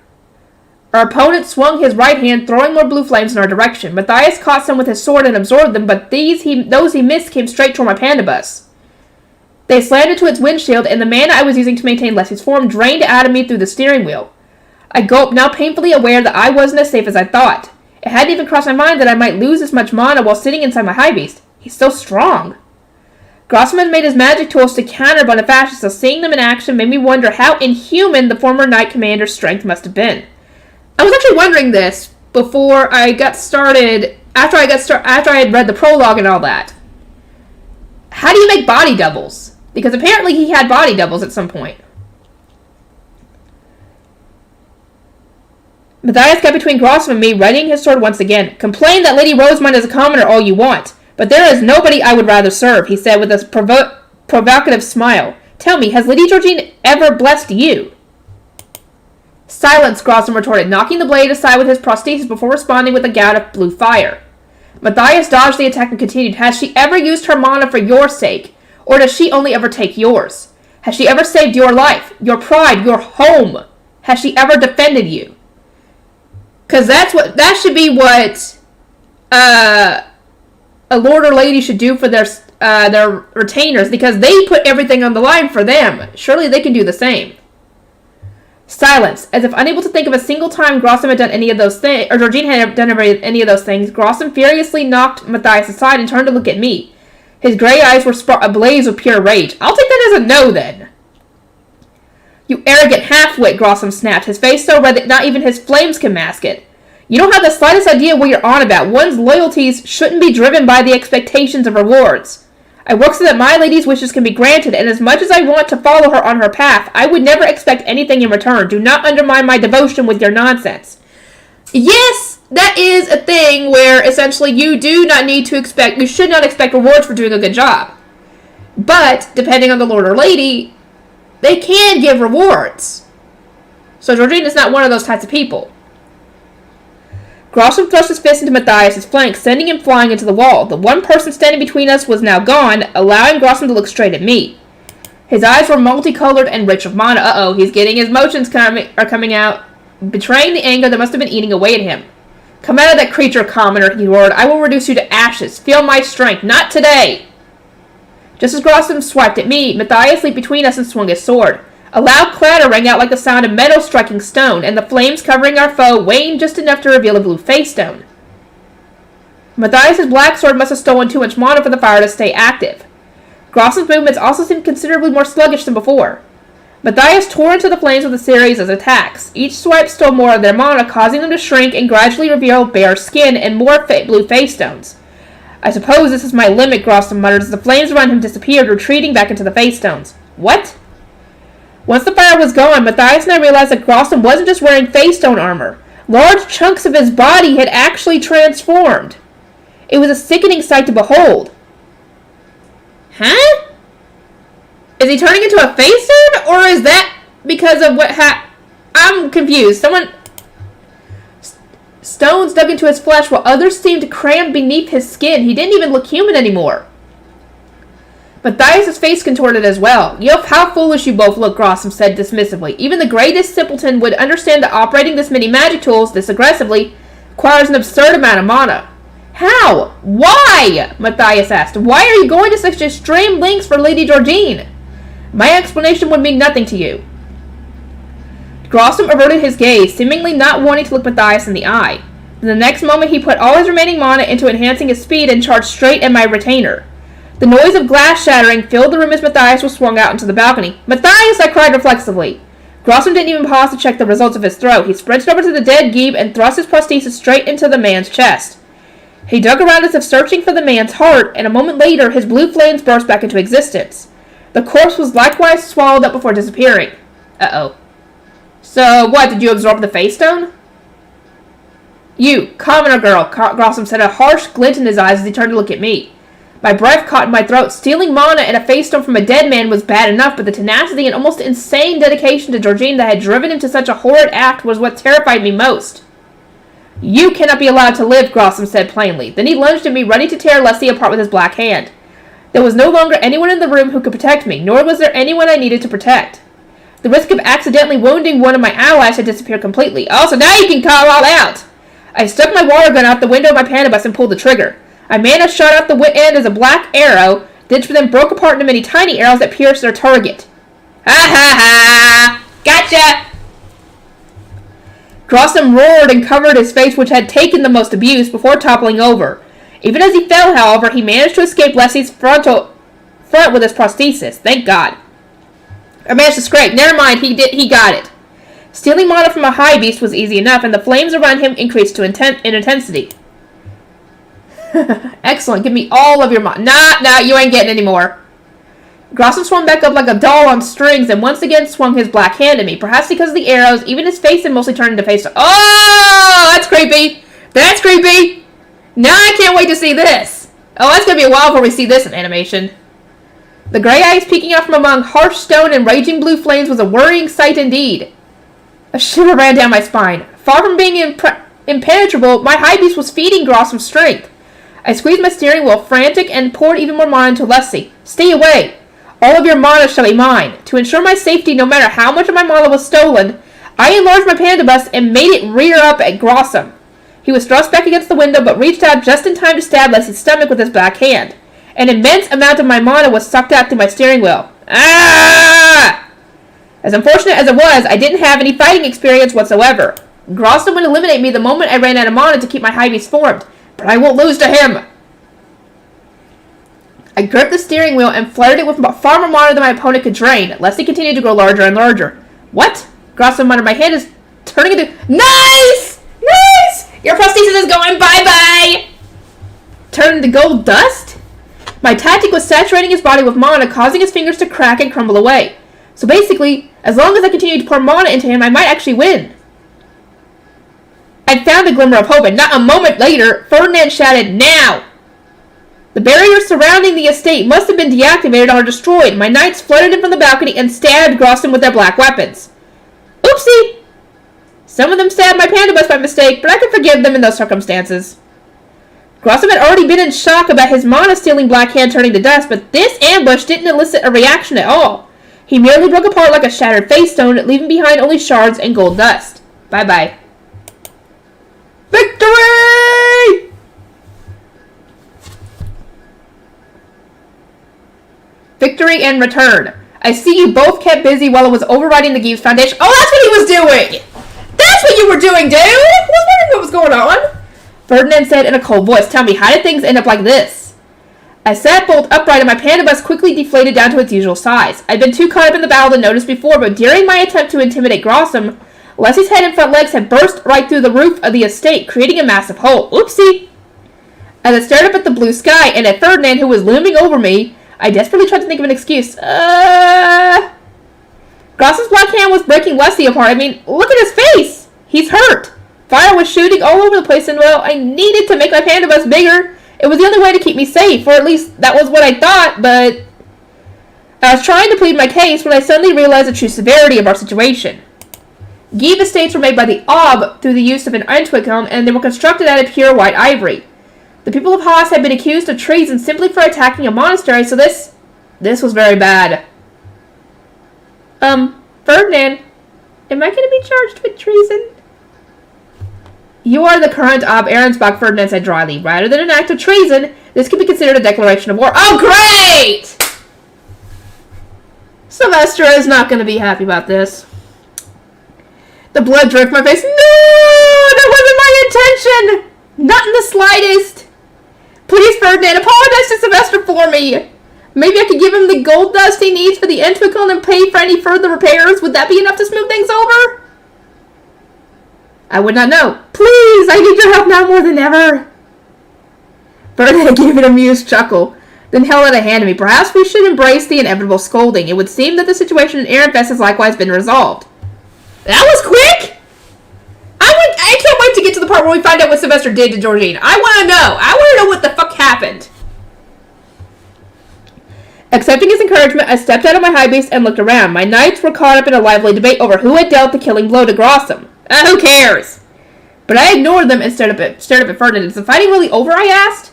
Our opponent swung his right hand, throwing more blue flames in our direction. Matthias caught some with his sword and absorbed them, but those he missed came straight toward my pandabus. They slanted to its windshield, and the mana I was using to maintain Leslie's form drained out of me through the steering wheel. I gulped, now painfully aware that I wasn't as safe as I thought. It hadn't even crossed my mind that I might lose this much mana while sitting inside my high beast. He's so strong. Grossom had made his magic tools to counter Bonifacius, so seeing them in action made me wonder how inhuman the former knight commander's strength must have been. I was actually wondering this before I got started, after I had read the prologue and all that. How do you make body doubles? Because apparently he had body doubles at some point. Matthias got between Grossom and me, readying his sword once again. Complain that Lady Rosemine is a commoner all you want. But there is nobody I would rather serve, he said with a provocative smile. Tell me, has Lady Georgine ever blessed you? Silence, Grossom retorted, knocking the blade aside with his prosthesis before responding with a gout of blue fire. Matthias dodged the attack and continued. Has she ever used her mana for your sake? Or does she only ever take yours? Has she ever saved your life, your pride, your home? Has she ever defended you? Because that should be what a lord or lady should do for their retainers, because they put everything on the line for them. Surely they can do the same. Silence. As if unable to think of a single time Grossom had done any of those things, or Georgine had done any of those things, Grossom furiously knocked Matthias aside and turned to look at me. His gray eyes were ablaze with pure rage. I'll take that as a no, then. You arrogant half-wit, Grossom snapped, his face so red that not even his flames can mask it. You don't have the slightest idea what you're on about. One's loyalties shouldn't be driven by the expectations of rewards. I work so that my lady's wishes can be granted, and as much as I want to follow her on her path, I would never expect anything in return. Do not undermine my devotion with your nonsense. Yes, that is a thing where essentially you should not expect rewards for doing a good job. But, depending on the lord or lady, they can give rewards. So Georgine is not one of those types of people. Grossom thrust his fist into Matthias' flank, sending him flying into the wall. The one person standing between us was now gone, allowing Grossom to look straight at me. His eyes were multicolored and rich of mana. Uh-oh, he's getting his motions coming out, betraying the anger that must have been eating away at him. Come out of that creature, commoner, he roared. I will reduce you to ashes. Feel my strength. Not today. Just as Grossom swiped at me, Matthias leaped between us and swung his sword. A loud clatter rang out like the sound of metal striking stone, and the flames covering our foe waned just enough to reveal a blue face stone. Matthias' black sword must have stolen too much mana for the fire to stay active. Grossom's movements also seemed considerably more sluggish than before. Matthias tore into the flames with a series of attacks. Each swipe stole more of their mana, causing them to shrink and gradually reveal bare skin and more blue face stones. I suppose this is my limit, Grossom muttered as the flames around him disappeared, retreating back into the face stones. What? Once the fire was gone, Matthias and I realized that Grossom wasn't just wearing face stone armor. Large chunks of his body had actually transformed. It was a sickening sight to behold. Huh? Is he turning into a face sword? Or is that because of what I'm confused. Stones dug into his flesh while others seemed crammed beneath his skin. He didn't even look human anymore. Matthias' face contorted as well. Yup, how foolish you both look, Grossom said dismissively. Even the greatest simpleton would understand that operating this many magic tools this aggressively requires an absurd amount of mana. How? Why? Matthias asked. Why are you going to such extreme lengths for Lady Georgine? My explanation would mean nothing to you. Grossom averted his gaze, seemingly not wanting to look Matthias in the eye. In the next moment, he put all his remaining mana into enhancing his speed and charged straight at my retainer. The noise of glass shattering filled the room as Matthias was swung out into the balcony. Matthias! I cried reflexively. Grossom didn't even pause to check the results of his throw. He sprinted over to the dead Geeb and thrust his prosthesis straight into the man's chest. He dug around as if searching for the man's heart, and a moment later, his blue flames burst back into existence. The corpse was likewise swallowed up before disappearing. Uh-oh. So, what, did you absorb the face stone? You, commoner girl, Grossom said, a harsh glint in his eyes as he turned to look at me. My breath caught in my throat. Stealing mana and a face stone from a dead man was bad enough, but the tenacity and almost insane dedication to Georgine that had driven him to such a horrid act was what terrified me most. You cannot be allowed to live, Grossom said plainly. Then he lunged at me, ready to tear Leslie apart with his black hand. There was no longer anyone in the room who could protect me, nor was there anyone I needed to protect. The risk of accidentally wounding one of my allies had disappeared completely. Oh, so now you can call all out! I stuck my water gun out the window of my panda bus and pulled the trigger. My mana shot out the end as a black arrow, which then broke apart into many tiny arrows that pierced their target. Ha ha ha! Gotcha! Grossom roared and covered his face, which had taken the most abuse, before toppling over. Even as he fell, however, he managed to escape Leslie's front with his prosthesis. Thank God. I managed to scrape. Never mind, he got it. Stealing mana from a high beast was easy enough, and the flames around him increased in intensity. Excellent, give me all of your mana. Nah, you ain't getting any more. Grossom swung back up like a doll on strings and once again swung his black hand at me. Perhaps because of the arrows, even his face had mostly turned into face. Oh, that's creepy. That's creepy. Now I can't wait to see this. Oh, that's gonna be a while before we see this in animation. The gray eyes peeking out from among harsh stone and raging blue flames was a worrying sight indeed. A shiver ran down my spine. Far from being impenetrable, my high beast was feeding Grossum strength. I squeezed my steering wheel, frantic, and poured even more mana into Leslie. Stay away! All of your mana shall be mine. To ensure my safety, no matter how much of my mana was stolen, I enlarged my panda bus and made it rear up at Grossum. He was thrust back against the window, but reached out just in time to stab Leslie's stomach with his black hand. An immense amount of my mana was sucked out through my steering wheel. Ah! As unfortunate as it was, I didn't have any fighting experience whatsoever. Grossum would eliminate me the moment I ran out of mana to keep my high beast formed, but I won't lose to him. I gripped the steering wheel and fluttered it with far more mana than my opponent could drain. Leslie continued to grow larger and larger. What? Grossum muttered, my hand is turning into... Nice! Nice! Your prosthesis is going bye-bye! Turned into gold dust? My tactic was saturating his body with mana, causing his fingers to crack and crumble away. So basically, as long as I continued to pour mana into him, I might actually win. I found a glimmer of hope, and not a moment later, Ferdinand shouted, now! The barriers surrounding the estate must have been deactivated or destroyed. My knights flooded in from the balcony and stabbed Grossum with their black weapons. Oopsie! Some of them stabbed my panda bus by mistake, but I could forgive them in those circumstances. Grossum had already been in shock about his mana-stealing black hand turning to dust, but this ambush didn't elicit a reaction at all. He merely broke apart like a shattered face stone, leaving behind only shards and gold dust. Bye-bye. Victory! Victory and return. I see you both kept busy while I was overriding the Gibbs Foundation. Oh, that's what he was doing! That's what you were doing, dude! I was wondering what was going on. Ferdinand said in a cold voice, tell me, how did things end up like this? I sat bolt upright and my panda bus quickly deflated down to its usual size. I'd been too caught up in the battle to notice before, but during my attempt to intimidate Grossum, Leslie's head and front legs had burst right through the roof of the estate, creating a massive hole. Oopsie! As I stared up at the blue sky and at Ferdinand, who was looming over me, I desperately tried to think of an excuse. Grossum's black hand was breaking Leslie apart. I mean, look at his face! He's hurt! Fire was shooting all over the place, and well, I needed to make my panda bus bigger. It was the only way to keep me safe, or at least that was what I thought, but I was trying to plead my case when I suddenly realized the true severity of our situation. Gieb estates were made by the Ob through the use of an Entwicklung, and they were constructed out of pure white ivory. The people of Haas had been accused of treason simply for attacking a monastery, so this was very bad. Ferdinand, am I going to be charged with treason? You are the current Ob Ehrensbach, Ferdinand said dryly. Rather than an act of treason, this could be considered a declaration of war. Oh, great! Sylvester is not going to be happy about this. The blood dripped my face. No! That wasn't my intention! Not in the slightest! Please, Ferdinand, apologize to Sylvester for me. Maybe I could give him the gold dust he needs for the Entwicklung and pay for any further repairs. Would that be enough to smooth things over? I would not know. Please, I need your help now more than ever. Ferdinand gave an amused chuckle, then held out a hand to me. Perhaps we should embrace the inevitable scolding. It would seem that the situation in Ehrenfest has likewise been resolved. That was quick! I can't wait to get to the part where we find out what Sylvester did to Georgine. I want to know. I want to know what the fuck happened. Accepting his encouragement, I stepped out of my high beast and looked around. My knights were caught up in a lively debate over who had dealt the killing blow to Grossum. Who cares? But I ignored them and stared up at Ferdinand. Is the fighting really over, I asked?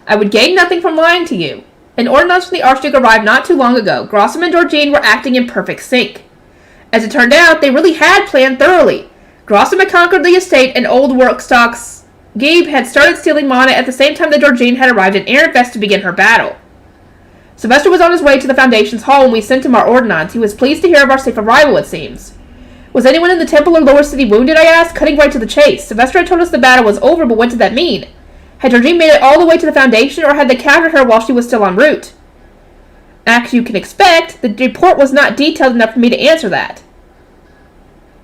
I would gain nothing from lying to you. An ordinance from the Archduke arrived not too long ago. Grossum and Georgine were acting in perfect sync. As it turned out, they really had planned thoroughly. Grossum had conquered the estate, and old Workstock's Gabe had started stealing mana at the same time that Georgine had arrived in Ehrenfest to begin her battle. Sylvester was on his way to the Foundation's hall when we sent him our ordnance. He was pleased to hear of our safe arrival, it seems. Was anyone in the temple or lower city wounded, I asked, cutting right to the chase. Sylvester had told us the battle was over, but what did that mean? Had Georgine made it all the way to the Foundation, or had they captured her while she was still en route? As you can expect, the report was not detailed enough for me to answer that.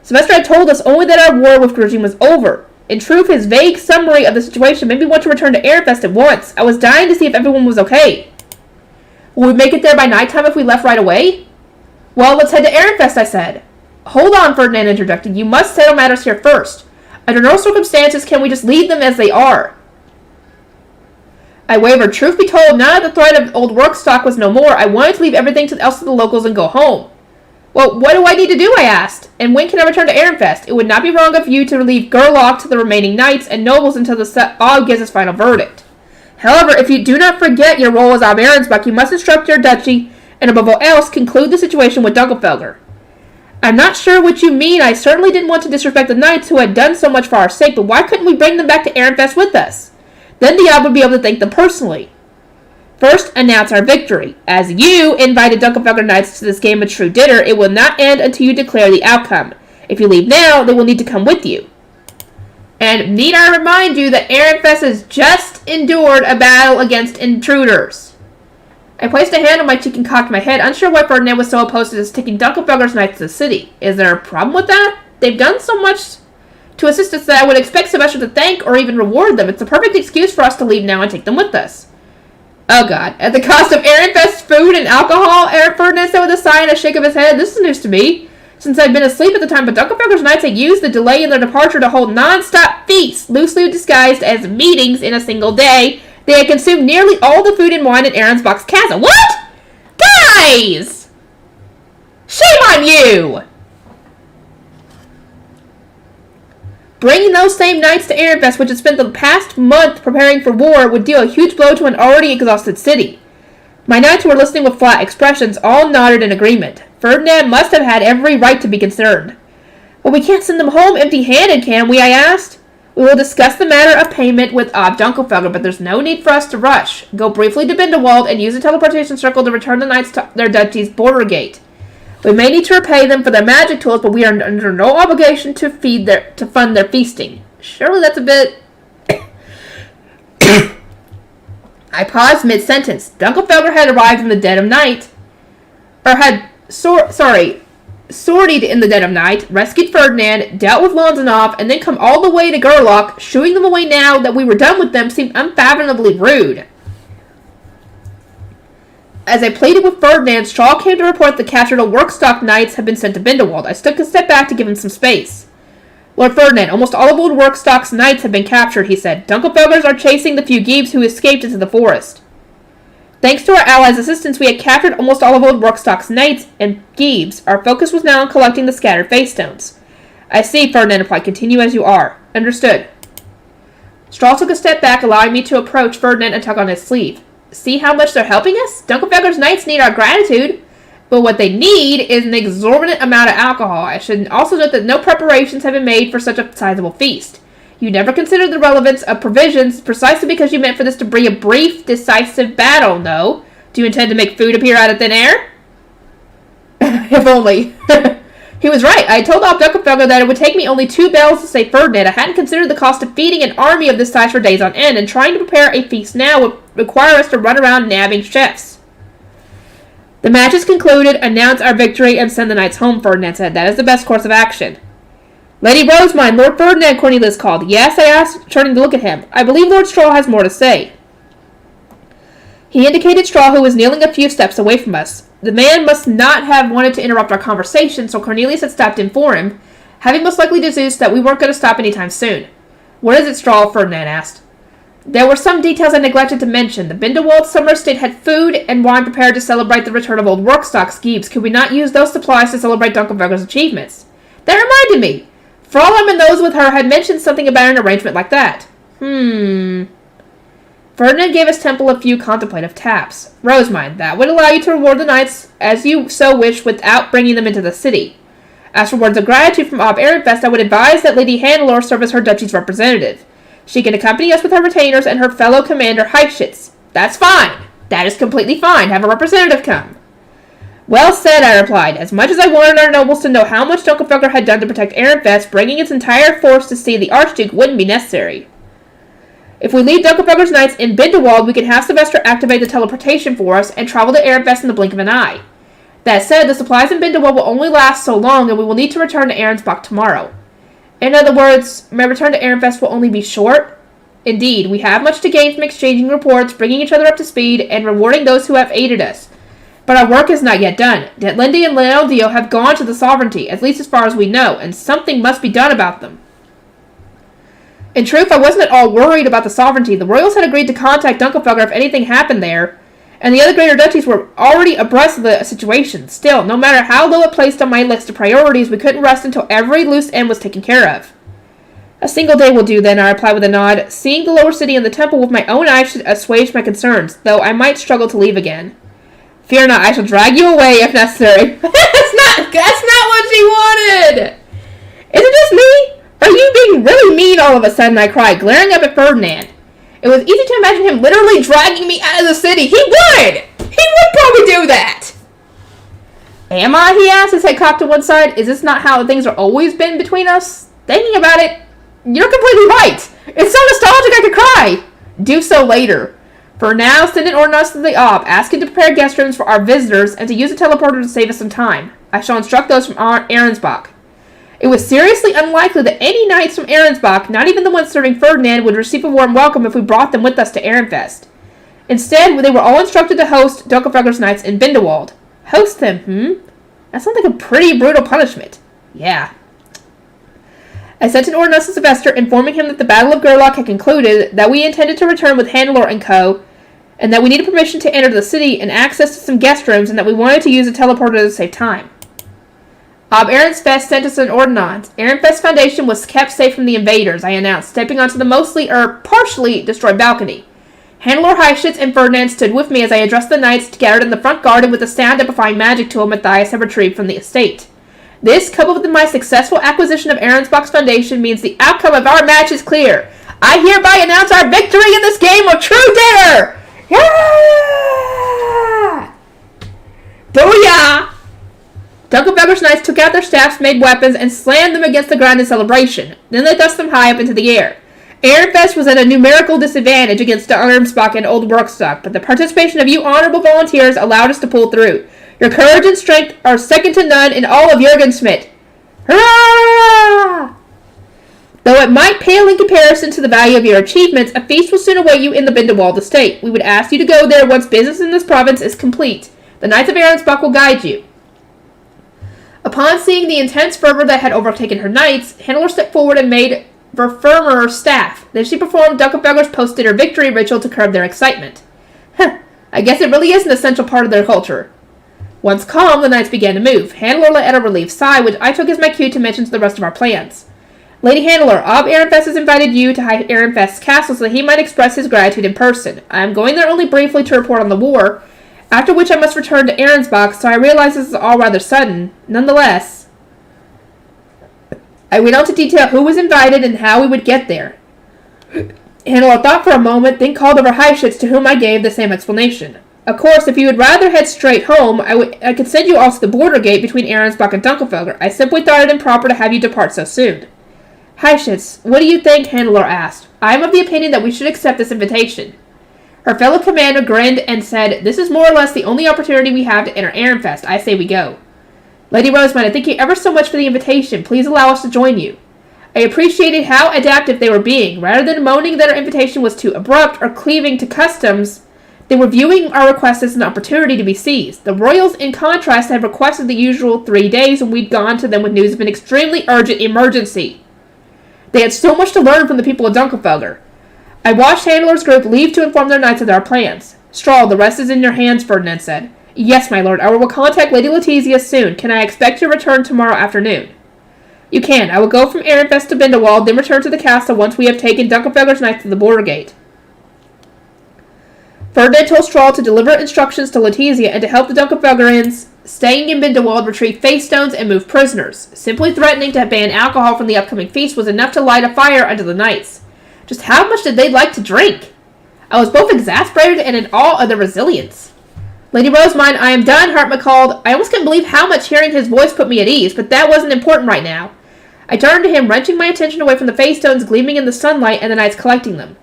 Sylvester had told us only that our war with Georgine was over. In truth, his vague summary of the situation made me want to return to Ehrenfest at once. I was dying to see if everyone was okay. Will we make it there by nighttime if we left right away? Well, let's head to Ehrenfest, I said. Hold on, Ferdinand interjected. You must settle matters here first. Under no circumstances can we just leave them as they are. I wavered. Truth be told, now that the threat of old work stock was no more, I wanted to leave everything else to the locals and go home. Well, what do I need to do, I asked, and when can I return to Ehrenfest? It would not be wrong of you to leave Gerlach to the remaining knights and nobles until the Og gives his final verdict. However, if you do not forget your role as Ob Ehrensbach, you must instruct your duchy, and above all else, conclude the situation with Dunkelfelder. I'm not sure what you mean. I certainly didn't want to disrespect the knights who had done so much for our sake, but why couldn't we bring them back to Ehrenfest with us? Then the Ob would be able to thank them personally. First, announce our victory. As you invited Dunkelfelder Knights to this game of true dinner, it will not end until you declare the outcome. If you leave now, they will need to come with you. And need I remind you that Ehrenfest has just endured a battle against intruders. I placed a hand on my cheek and cocked my head, unsure why Ferdinand was so opposed to just taking Dunkelfelder's Knights to the city. Is there a problem with that? They've done so much to assist us that I would expect Sylvester to thank or even reward them. It's a perfect excuse for us to leave now and take them with us. Oh God, at the cost of Ehrenfest's food and alcohol, Ferdinand said with a sigh and a shake of his head. This is news to me, since I'd been asleep at the time, but Dunkelfelder's Knights had used the delay in their departure to hold non-stop feasts, loosely disguised as meetings in a single day. They had consumed nearly all the food and wine in Ehrensbach's castle. What? Guys! Shame on you! Bringing those same knights to Ehrenfest, which had spent the past month preparing for war, would deal a huge blow to an already exhausted city. My knights were listening with flat expressions, all nodded in agreement. Ferdinand must have had every right to be concerned. Well, we can't send them home empty-handed, can we? I asked. We will discuss the matter of payment with Ob Dunkelfelder, but there's no need for us to rush. Go briefly to Bindewald and use the teleportation circle to return the knights to their duchy's border gate. We may need to repay them for their magic tools, but we are under no obligation to fund their feasting. Surely that's a bit... I paused mid-sentence. Dunkelfelder had arrived in the dead of night, sortied in the dead of night, rescued Ferdinand, dealt with Lonzanov, and then come all the way to Gerlach. Shooing them away now that we were done with them seemed unfathomably rude. As I pleaded with Ferdinand, Strahl came to report the captured old Workstock Knights had been sent to Bindewald. I took a step back to give him some space. Lord Ferdinand, almost all of old Workstock's knights have been captured, he said. Dunkelfelders are chasing the few Giebs who escaped into the forest. Thanks to our allies' assistance, we had captured almost all of old Workstock's knights and Giebs. Our focus was now on collecting the scattered face stones. I see, Ferdinand replied. Continue as you are. Understood. Strahl took a step back, allowing me to approach Ferdinand and tug on his sleeve. See how much they're helping us? Dunkelfelder's knights need our gratitude, but what they need is an exorbitant amount of alcohol. I should also note that no preparations have been made for such a sizable feast. You never considered the relevance of provisions precisely because you meant for this to be a brief, decisive battle, no? Do you intend to make food appear out of thin air? If only. He was right. I told Ob Dunkelfelder that it would take me only 2 bells to save Ferdinand. I hadn't considered the cost of feeding an army of this size for days on end, and trying to prepare a feast now would require us to run around nabbing chefs. The match is concluded, announce our victory, and send the knights home, Ferdinand said. That is the best course of action. Lady Rosemine, Lord Ferdinand, Cornelius called. Yes, I asked, turning to look at him. I believe Lord Strahl has more to say. He indicated Strahl, who was kneeling a few steps away from us. The man must not have wanted to interrupt our conversation, so Cornelius had stopped in for him, having most likely deduced that we weren't going to stop anytime soon. What is it, Strahl? Ferdinand asked. There were some details I neglected to mention. The Bindewald summer estate had food and wine prepared to celebrate the return of old Workstock's Giebs. Could we not use those supplies to celebrate Dunkelfelder's achievements? That reminded me. Fraulein and those with her had mentioned something about an arrangement like that. Ferdinand gave his temple a few contemplative taps. Rosemine, that would allow you to reward the knights as you so wish without bringing them into the city. As for words of gratitude from Ob Ehrenfest, I would advise that Lady Hannelore serve as her duchy's representative. She can accompany us with her retainers and her fellow commander Heifschitz. That's fine. That is completely fine. Have a representative come. Well said, I replied. As much as I wanted our nobles to know how much Dunkelfelder had done to protect Ehrenfest, bringing its entire force to see the Archduke wouldn't be necessary. If we leave Dunkelfelder's knights in Bindewald, we can have Sylvester activate the teleportation for us and travel to Ehrenfest in the blink of an eye. That said, the supplies in Bindewald will only last so long, and we will need to return to Ehrensbach tomorrow. In other words, my return to Ehrenfest will only be short. Indeed, we have much to gain from exchanging reports, bringing each other up to speed, and rewarding those who have aided us. But our work is not yet done. Detlinde and Leondio have gone to the sovereignty, at least as far as we know, and something must be done about them. In truth, I wasn't at all worried about the sovereignty. The royals had agreed to contact Dunkelfelger if anything happened there, and the other greater duchies were already abreast of the situation. Still, no matter how low it placed on my list of priorities, we couldn't rest until every loose end was taken care of. A single day will do, then, I replied with a nod. Seeing the lower city and the temple with my own eyes should assuage my concerns, though I might struggle to leave again. Fear not, I shall drag you away if necessary. That's not what she wanted! Is it just me? Are you being really mean all of a sudden? I cried, glaring up at Ferdinand. It was easy to imagine him literally dragging me out of the city. He would! He would probably do that! Am I? He asked, his head cocked to one side. Is this not how things have always been between us? Thinking about it, you're completely right. It's so nostalgic I could cry. Do so later. For now, send an ordinance to the Ob, asking to prepare guest rooms for our visitors and to use a teleporter to save us some time. I shall instruct those from Ahrensbach. It was seriously unlikely that any knights from Ahrensbach, not even the ones serving Ferdinand, would receive a warm welcome if we brought them with us to Ehrenfest. Instead, they were all instructed to host Dunkelfelger's knights in Bindewald. Host them, That sounds like a pretty brutal punishment. Yeah. I sent an ordinance to Sylvester informing him that the Battle of Gerlach had concluded, that we intended to return with Hannelore and co., and that we needed permission to enter the city and access to some guest rooms, and that we wanted to use a teleporter to save time. Ob Ehrensfest sent us an ordinance. Ehrenfest Foundation was kept safe from the invaders, I announced, stepping onto the partially destroyed balcony. Hannelore Heischitz and Ferdinand stood with me as I addressed the knights gathered in the front garden with the sound-amplifying magic tool Matthias had retrieved from the estate. This, coupled with my successful acquisition of Ahrensbach's Foundation, means the outcome of our match is clear. I hereby announce our victory in this game of true dare! Yeah! Booyah! Dunkelfelger's knights took out their staffs-made weapons and slammed them against the ground in celebration. Then they thrust them high up into the air. Ehrenfest was at a numerical disadvantage against Armsbach and Old Workstock, but the participation of you honorable volunteers allowed us to pull through. Your courage and strength are second to none in all of Jürgensmith. Hurrah! Though it might pale in comparison to the value of your achievements, a feast will soon await you in the Bindewald estate. We would ask you to go there once business in this province is complete. The Knights of Ahrensbach will guide you. Upon seeing the intense fervor that had overtaken her knights, Hannelore stepped forward and made for firmer staff. Then she performed Dunkelfelger's post-dinner victory ritual to curb their excitement. I guess it really is an essential part of their culture. Once calm, the knights began to move. Hannelore let out a relieved sigh, which I took as my cue to mention to the rest of our plans. Lady Hannelore, Ob Ehrenfest has invited you to High Ehrenfest's castle so that he might express his gratitude in person. I am going there only briefly to report on the war, after which I must return to Ahrensbach, so I realize this is all rather sudden. Nonetheless, I went on to detail who was invited and how we would get there. Hannelore thought for a moment, then called over Heischitz, to whom I gave the same explanation. Of course, if you would rather head straight home, I could send you also the border gate between Ahrensbach and Dunkelfelger. I simply thought it improper to have you depart so soon. Heischitz, what do you think? Hannelore asked. I am of the opinion that we should accept this invitation. Her fellow commander grinned and said, This is more or less the only opportunity we have to enter Ehrenfest. I say we go. Lady Rosamund, I thank you ever so much for the invitation. Please allow us to join you. I appreciated how adaptive they were being. Rather than moaning that our invitation was too abrupt or cleaving to customs, they were viewing our request as an opportunity to be seized. The royals, in contrast, had requested the usual 3 days when we'd gone to them with news of an extremely urgent emergency. They had so much to learn from the people of Dunkelfelger. I watched Hannelore's group leave to inform their knights of our plans. Strahl, the rest is in your hands, Ferdinand said. Yes, my lord. I will contact Lady Letizia soon. Can I expect your return tomorrow afternoon? You can. I will go from Ehrenfest to Bindewald, then return to the castle once we have taken Dunkelfelger's knights to the border gate. Ferdinand told Strahl to deliver instructions to Letizia and to help the Dunkelfelgerians staying in Bindewald retrieve face stones and move prisoners. Simply threatening to ban alcohol from the upcoming feast was enough to light a fire under the knights. Just how much did they like to drink? I was both exasperated and in awe of their resilience. Lady Rosamund, I am done, Hartman called. I almost couldn't believe how much hearing his voice put me at ease, but that wasn't important right now. I turned to him, wrenching my attention away from the face stones gleaming in the sunlight and the knights collecting them.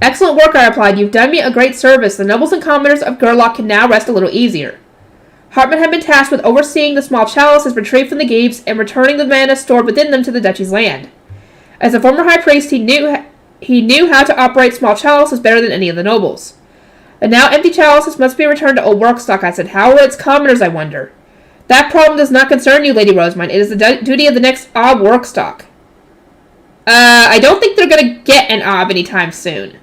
Excellent work, I replied. You've done me a great service. The nobles and commoners of Gerlach can now rest a little easier. Hartman had been tasked with overseeing the small chalices retrieved from the Geebs and returning the mana stored within them to the duchy's land. As a former high priest, he knew how to operate small chalices better than any of the nobles. The now empty chalices must be returned to Old Workstock, I said. How are its commoners, I wonder? That problem does not concern you, Lady Rosamund. It is the duty of the next Old Workstock. I don't think they're gonna get an ob anytime soon.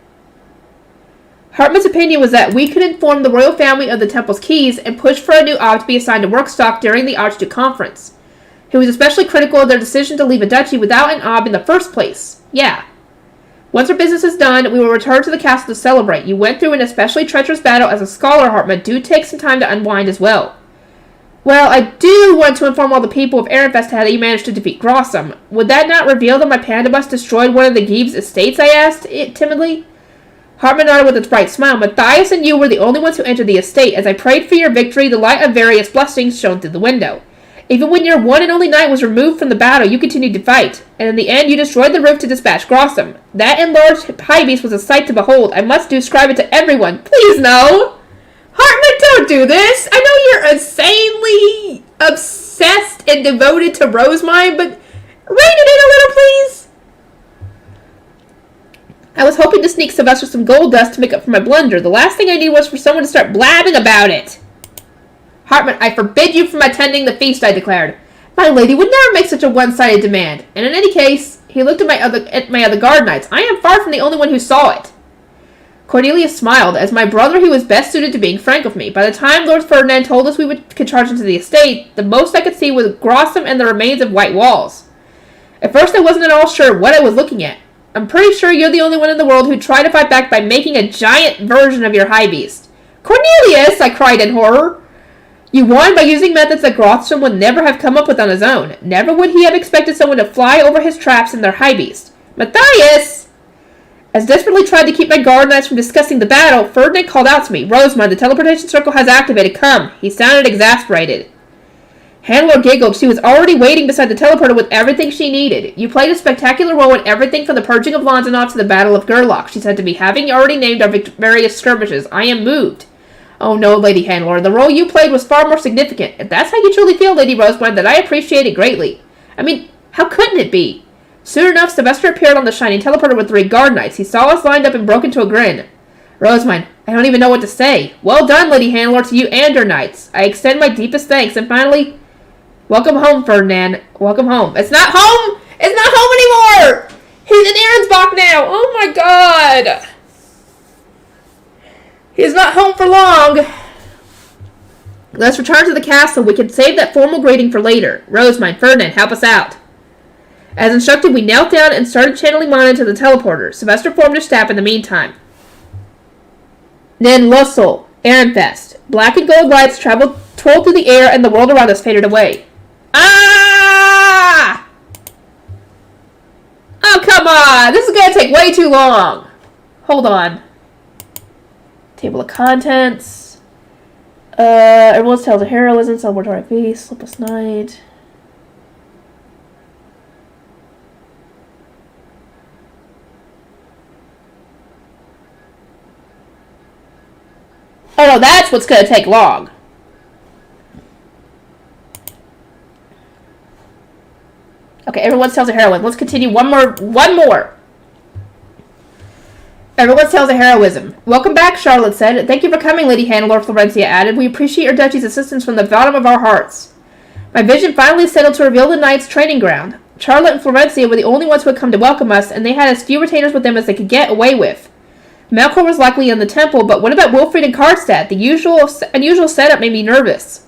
Hartman's opinion was that we could inform the royal family of the temple's keys and push for a new ob to be assigned to Workstock during the Archduke Conference. He was especially critical of their decision to leave a duchy without an ob in the first place. Yeah. Once our business is done, we will return to the castle to celebrate. You went through an especially treacherous battle as a scholar, Hartman. Do take some time to unwind as well. Well, I do want to inform all the people of Ehrenfest how you managed to defeat Grossum. Would that not reveal that my panda bus destroyed one of the Gieb's estates, I asked timidly. Hartman nodded with a bright smile. Matthias and you were the only ones who entered the estate. As I prayed for your victory, the light of various blessings shone through the window. Even when your one and only knight was removed from the battle, you continued to fight, and in the end you destroyed the roof to dispatch Grossum. That enlarged high beast was a sight to behold. I must describe it to everyone. Please, no! Hartman, don't do this! I know you're insanely obsessed and devoted to Rosemine, but rein it in a little, please! I was hoping to sneak Sylvester some gold dust to make up for my blunder. The last thing I needed was for someone to start blabbing about it. Hartman, I forbid you from attending the feast, I declared. My lady would never make such a one-sided demand. And in any case, he looked at my other guard knights. I am far from the only one who saw it. Cornelius smiled. As my brother, he was best suited to being frank with me. By the time Lord Ferdinand told us could charge into the estate, the most I could see was Grossum and the remains of white walls. At first, I wasn't at all sure what I was looking at. I'm pretty sure you're the only one in the world who tried to fight back by making a giant version of your high beast. Cornelius! I cried in horror. You won by using methods that Grossum would never have come up with on his own. Never would he have expected someone to fly over his traps in their high beast. Matthias! As desperately tried to keep my guard knights from discussing the battle, Ferdinand called out to me. Rosemond, the teleportation circle has activated. Come. He sounded exasperated. Hannelore giggled. She was already waiting beside the teleporter with everything she needed. You played a spectacular role in everything from the purging of Lonzanov to the Battle of Gerlach, she said to me, having already named our various skirmishes. I am moved. Oh no, Lady Hannelore, the role you played was far more significant. If that's how you truly feel, Lady Rosemond, then I appreciate it greatly. I mean, how couldn't it be? Soon enough, Sylvester appeared on the shining teleporter with 3 guard knights. He saw us lined up and broke into a grin. Rosemond, I don't even know what to say. Well done, Lady Hannelore, to you and your knights. I extend my deepest thanks, and finally, welcome home, Ferdinand. Welcome home. It's not home! It's not home anymore! He's in Ahrensbach now! Oh my god! He's not home for long. Let's return to the castle. We can save that formal greeting for later. Rosemond, Ferdinand, help us out. As instructed, we knelt down and started channeling mana into the teleporter. Sylvester formed his staff in the meantime. Then Lussel, Ehrenfest. Black and gold lights twirled through the air and the world around us faded away. Ah! Oh, come on! This is going to take way too long. Hold on. Table of contents. Everyone's Tales of Heroism, Celebratory Feast, Sleepless Night. Oh no, that's what's going to take long. Okay, Everyone's Tales of Heroism. Let's continue one more. Everyone's Tales of Heroism. Welcome back, Charlotte said. Thank you for coming, Lady Hannelore, Florencia added. We appreciate your duchy's assistance from the bottom of our hearts. My vision finally settled to reveal the knight's training ground. Charlotte and Florencia were the only ones who had come to welcome us, and they had as few retainers with them as they could get away with. Melkor was likely in the temple, but what about Wilfried and Karlstadt? The unusual setup made me nervous.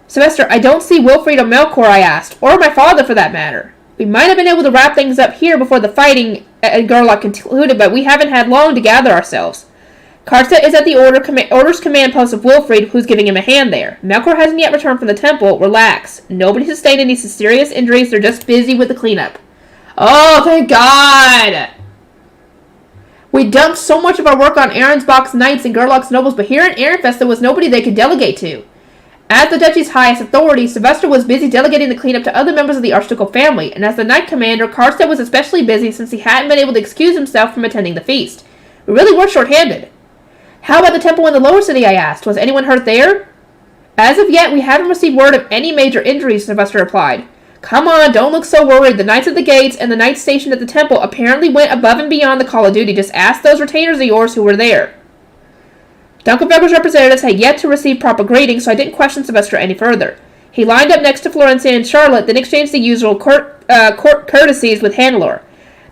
Sylvester, I don't see Wilfried or Melkor, I asked, or my father for that matter. We might have been able to wrap things up here before the fighting at Gerlach concluded, but we haven't had long to gather ourselves. Karlstadt is at the orders command post of Wilfried, who's giving him a hand there. Melkor hasn't yet returned from the temple. Relax. Nobody sustained any serious injuries. They're just busy with the cleanup. Oh, thank God! We dumped so much of our work on Ahrensbach's knights and Gerlach's nobles, but here in Ehrenfest there was nobody they could delegate to. As the duchy's highest authority, Sylvester was busy delegating the cleanup to other members of the archducal family, and as the knight commander, Karlstadt was especially busy since he hadn't been able to excuse himself from attending the feast. We really were short-handed. How about the temple in the lower city, I asked. Was anyone hurt there? As of yet, we haven't received word of any major injuries, Sylvester replied. Come on, don't look so worried. The knights at the gates and the knights stationed at the temple apparently went above and beyond the call of duty. Just ask those retainers of yours who were there. Dunkelberger's representatives had yet to receive proper greetings, so I didn't question Sylvester any further. He lined up next to Florencia and Charlotte, then exchanged the usual court courtesies with Hannelore.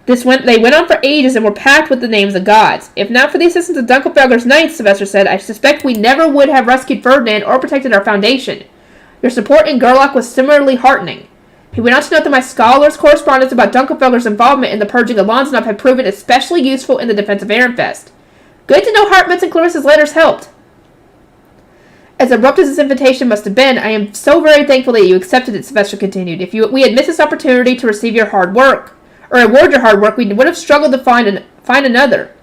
They went on for ages and were packed with the names of gods. If not for the assistance of Dunkelfelder's knights, Sylvester said, I suspect we never would have rescued Ferdinand or protected our foundation. Your support in Gerlach was similarly heartening. He went on to note that my scholar's correspondence about Dunkelfelder's involvement in the purging of Lonsdorf had proven especially useful in the defense of Ehrenfest. Good to know Hartmann's and Clarissa's letters helped. As abrupt as this invitation must have been, I am so very thankful that you accepted it, Sylvester continued. If we had missed this opportunity to receive your hard work, or reward your hard work, we would have struggled to find another.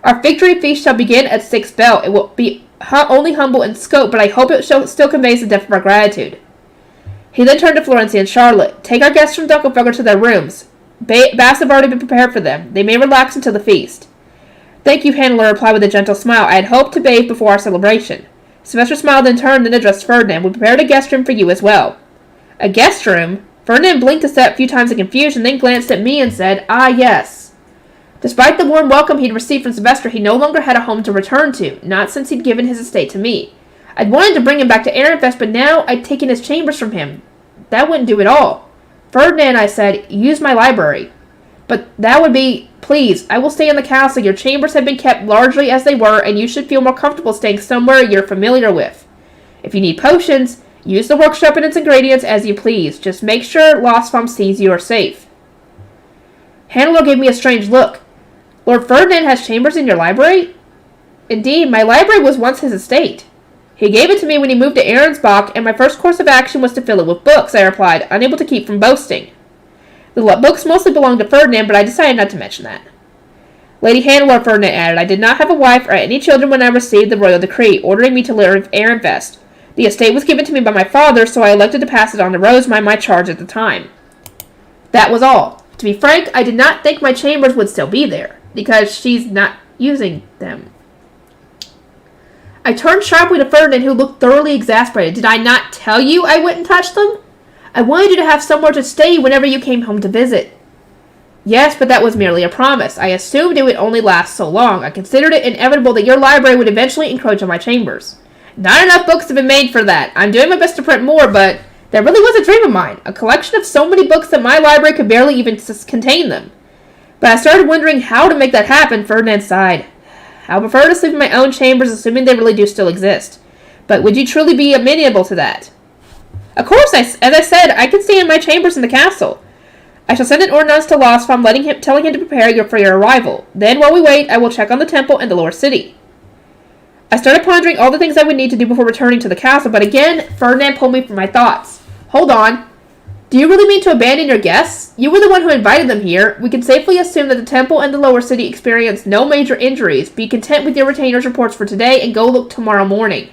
Our victory feast shall begin at 6 bell. It will be only humble in scope, but I hope it still conveys the depth of our gratitude. He then turned to Florencia and Charlotte. Take our guests from Dunkelfelder to their rooms. Baths have already been prepared for them. They may relax until the feast. Thank you, Hannelore replied with a gentle smile. I had hoped to bathe before our celebration. Sylvester smiled and turned and addressed Ferdinand. We prepared a guest room for you as well. A guest room? Ferdinand blinked a few times in confusion, then glanced at me and said, Ah, yes. Despite the warm welcome he'd received from Sylvester, he no longer had a home to return to, not since he'd given his estate to me. I'd wanted to bring him back to Ehrenfest, but now I'd taken his chambers from him. That wouldn't do at all. Ferdinand, I said, use my library. But that would be... Please, I will stay in the castle. Your chambers have been kept largely as they were, and you should feel more comfortable staying somewhere you're familiar with. If you need potions, use the workshop and its ingredients as you please. Just make sure Losfam sees you are safe. Hannelore gave me a strange look. Lord Ferdinand has chambers in your library? Indeed, my library was once his estate. He gave it to me when he moved to Ahrensbach, and my first course of action was to fill it with books, I replied, unable to keep from boasting. The books mostly belonged to Ferdinand, but I decided not to mention that. Lady Hannelore, Ferdinand added, I did not have a wife or any children when I received the royal decree, ordering me to live Ehrenfest. The estate was given to me by my father, so I elected to pass it on to Rosamund, my charge at the time. That was all. To be frank, I did not think my chambers would still be there, because she's not using them. I turned sharply to Ferdinand, who looked thoroughly exasperated. Did I not tell you I wouldn't touch them? I wanted you to have somewhere to stay whenever you came home to visit. Yes, but that was merely a promise. I assumed it would only last so long. I considered it inevitable that your library would eventually encroach on my chambers. Not enough books have been made for that. I'm doing my best to print more, but that really was a dream of mine. A collection of so many books that my library could barely even contain them. But I started wondering how to make that happen. Ferdinand sighed. I prefer to sleep in my own chambers, assuming they really do still exist. But would you truly be amenable to that? Of course, as I said, I can stay in my chambers in the castle. I shall send an ordinance to Losfam, telling him to prepare for your arrival. Then, while we wait, I will check on the temple and the lower city. I started pondering all the things I would need to do before returning to the castle, but again, Ferdinand pulled me from my thoughts. Hold on. Do you really mean to abandon your guests? You were the one who invited them here. We can safely assume that the temple and the lower city experienced no major injuries. Be content with your retainer's reports for today and go look tomorrow morning.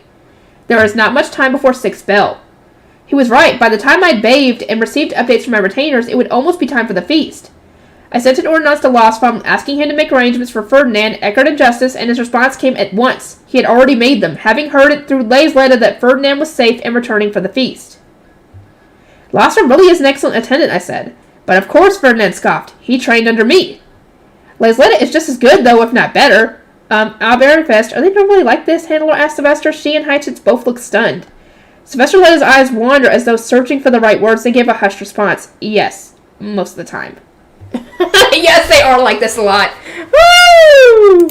There is not much time before 6 bell. He was right. By the time I'd bathed and received updates from my retainers, it would almost be time for the feast. I sent an ordinance to Losfam asking him to make arrangements for Ferdinand, Eckert, and Justice, and his response came at once. He had already made them, having heard it through Leigh's letter that Ferdinand was safe and returning for the feast. Losfam really is an excellent attendant, I said. But of course, Ferdinand scoffed. He trained under me. Leigh's letter is just as good, though, if not better. Ehrenfest, are they normally like this? Hannelore asked Sylvester. She and Heitzitz both looked stunned. Sylvester let his eyes wander as though searching for the right words, then gave a hushed response. Yes, most of the time. Yes, they are like this a lot. Woo!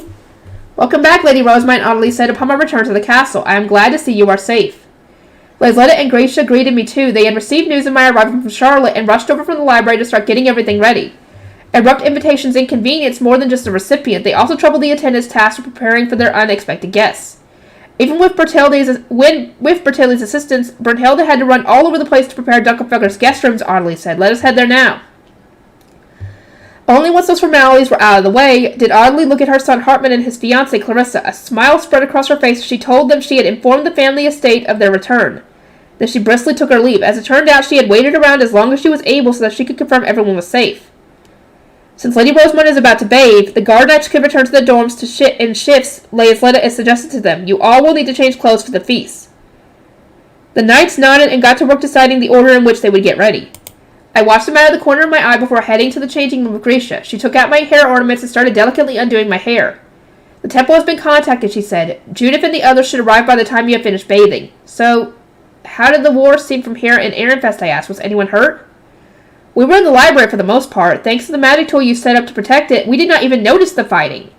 Welcome back, Lady Rosamund, Audley said upon my return to the castle. I am glad to see you are safe. Lisletta and Gracia greeted me too. They had received news of my arrival from Charlotte and rushed over from the library to start getting everything ready. Abrupt invitations inconvenienced more than just the recipient. They also troubled the attendants tasked with preparing for their unexpected guests. Even with Bertilde's assistance, Brunhilde had to run all over the place to prepare Dunkelfelder's guest rooms, Audley said. Let us head there now. Only once those formalities were out of the way did Audley look at her son Hartmann and his fiancée Clarissa. A smile spread across her face as she told them she had informed the family estate of their return. Then she briskly took her leave. As it turned out, she had waited around as long as she was able so that she could confirm everyone was safe. Since Lady Rosamund is about to bathe, the guard knights could return to the dorms in shifts Leisletta has suggested to them. You all will need to change clothes for the feast. The knights nodded and got to work deciding the order in which they would get ready. I watched them out of the corner of my eye before heading to the changing room with Gracia. She took out my hair ornaments and started delicately undoing my hair. The temple has been contacted, she said. Judith and the others should arrive by the time you have finished bathing. So, how did the war seem from here in Ehrenfest, I asked. Was anyone hurt? We were in the library for the most part. Thanks to the magic tool you set up to protect it, we did not even notice the fighting.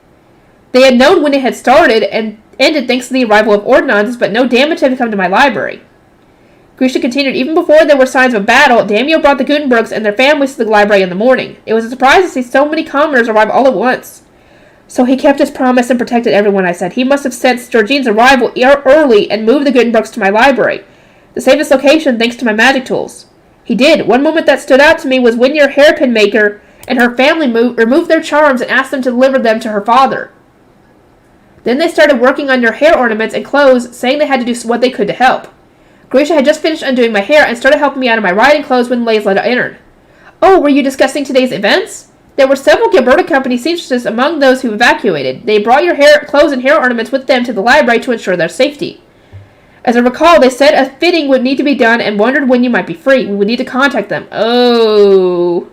They had known when it had started and ended thanks to the arrival of Ordnance, but no damage had come to my library. Grisha continued, even before there were signs of a battle, Daniel brought the Gutenbergs and their families to the library in the morning. It was a surprise to see so many commoners arrive all at once. So he kept his promise and protected everyone, I said. He must have sensed Georgine's arrival early and moved the Gutenbergs to my library, the safest location thanks to my magic tools. He did. One moment that stood out to me was when your hairpin maker and her family removed their charms and asked them to deliver them to her father. Then they started working on your hair ornaments and clothes, saying they had to do what they could to help. Grisha had just finished undoing my hair and started helping me out of my riding clothes when Laysletta entered. Oh, were you discussing today's events? There were several Gilberta Company seamstresses among those who evacuated. They brought your clothes and hair ornaments with them to the library to ensure their safety. As I recall, they said a fitting would need to be done and wondered when you might be free. We would need to contact them. Oh.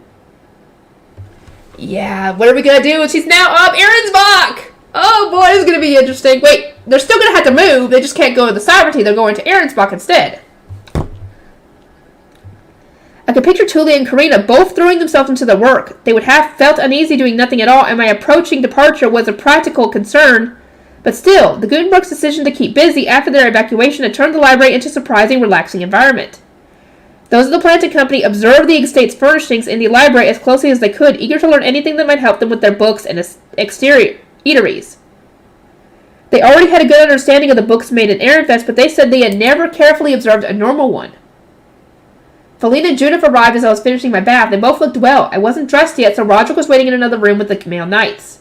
Yeah, what are we going to do? She's now up Erinsbach! Oh boy, this is going to be interesting. Wait, they're still going to have to move. They just can't go to the sovereignty. They're going to Erinsbach instead. I could picture Tulia and Karina both throwing themselves into their work. They would have felt uneasy doing nothing at all, and my approaching departure was a practical concern. But still, the Gutenberg's decision to keep busy after their evacuation had turned the library into a surprising, relaxing environment. Those of the planting company observed the estate's furnishings in the library as closely as they could, eager to learn anything that might help them with their books and exterior eateries. They already had a good understanding of the books made in Ehrenfest, but they said they had never carefully observed a normal one. Felina and Judith arrived as I was finishing my bath. They both looked well. I wasn't dressed yet, so Roderick was waiting in another room with the male knights.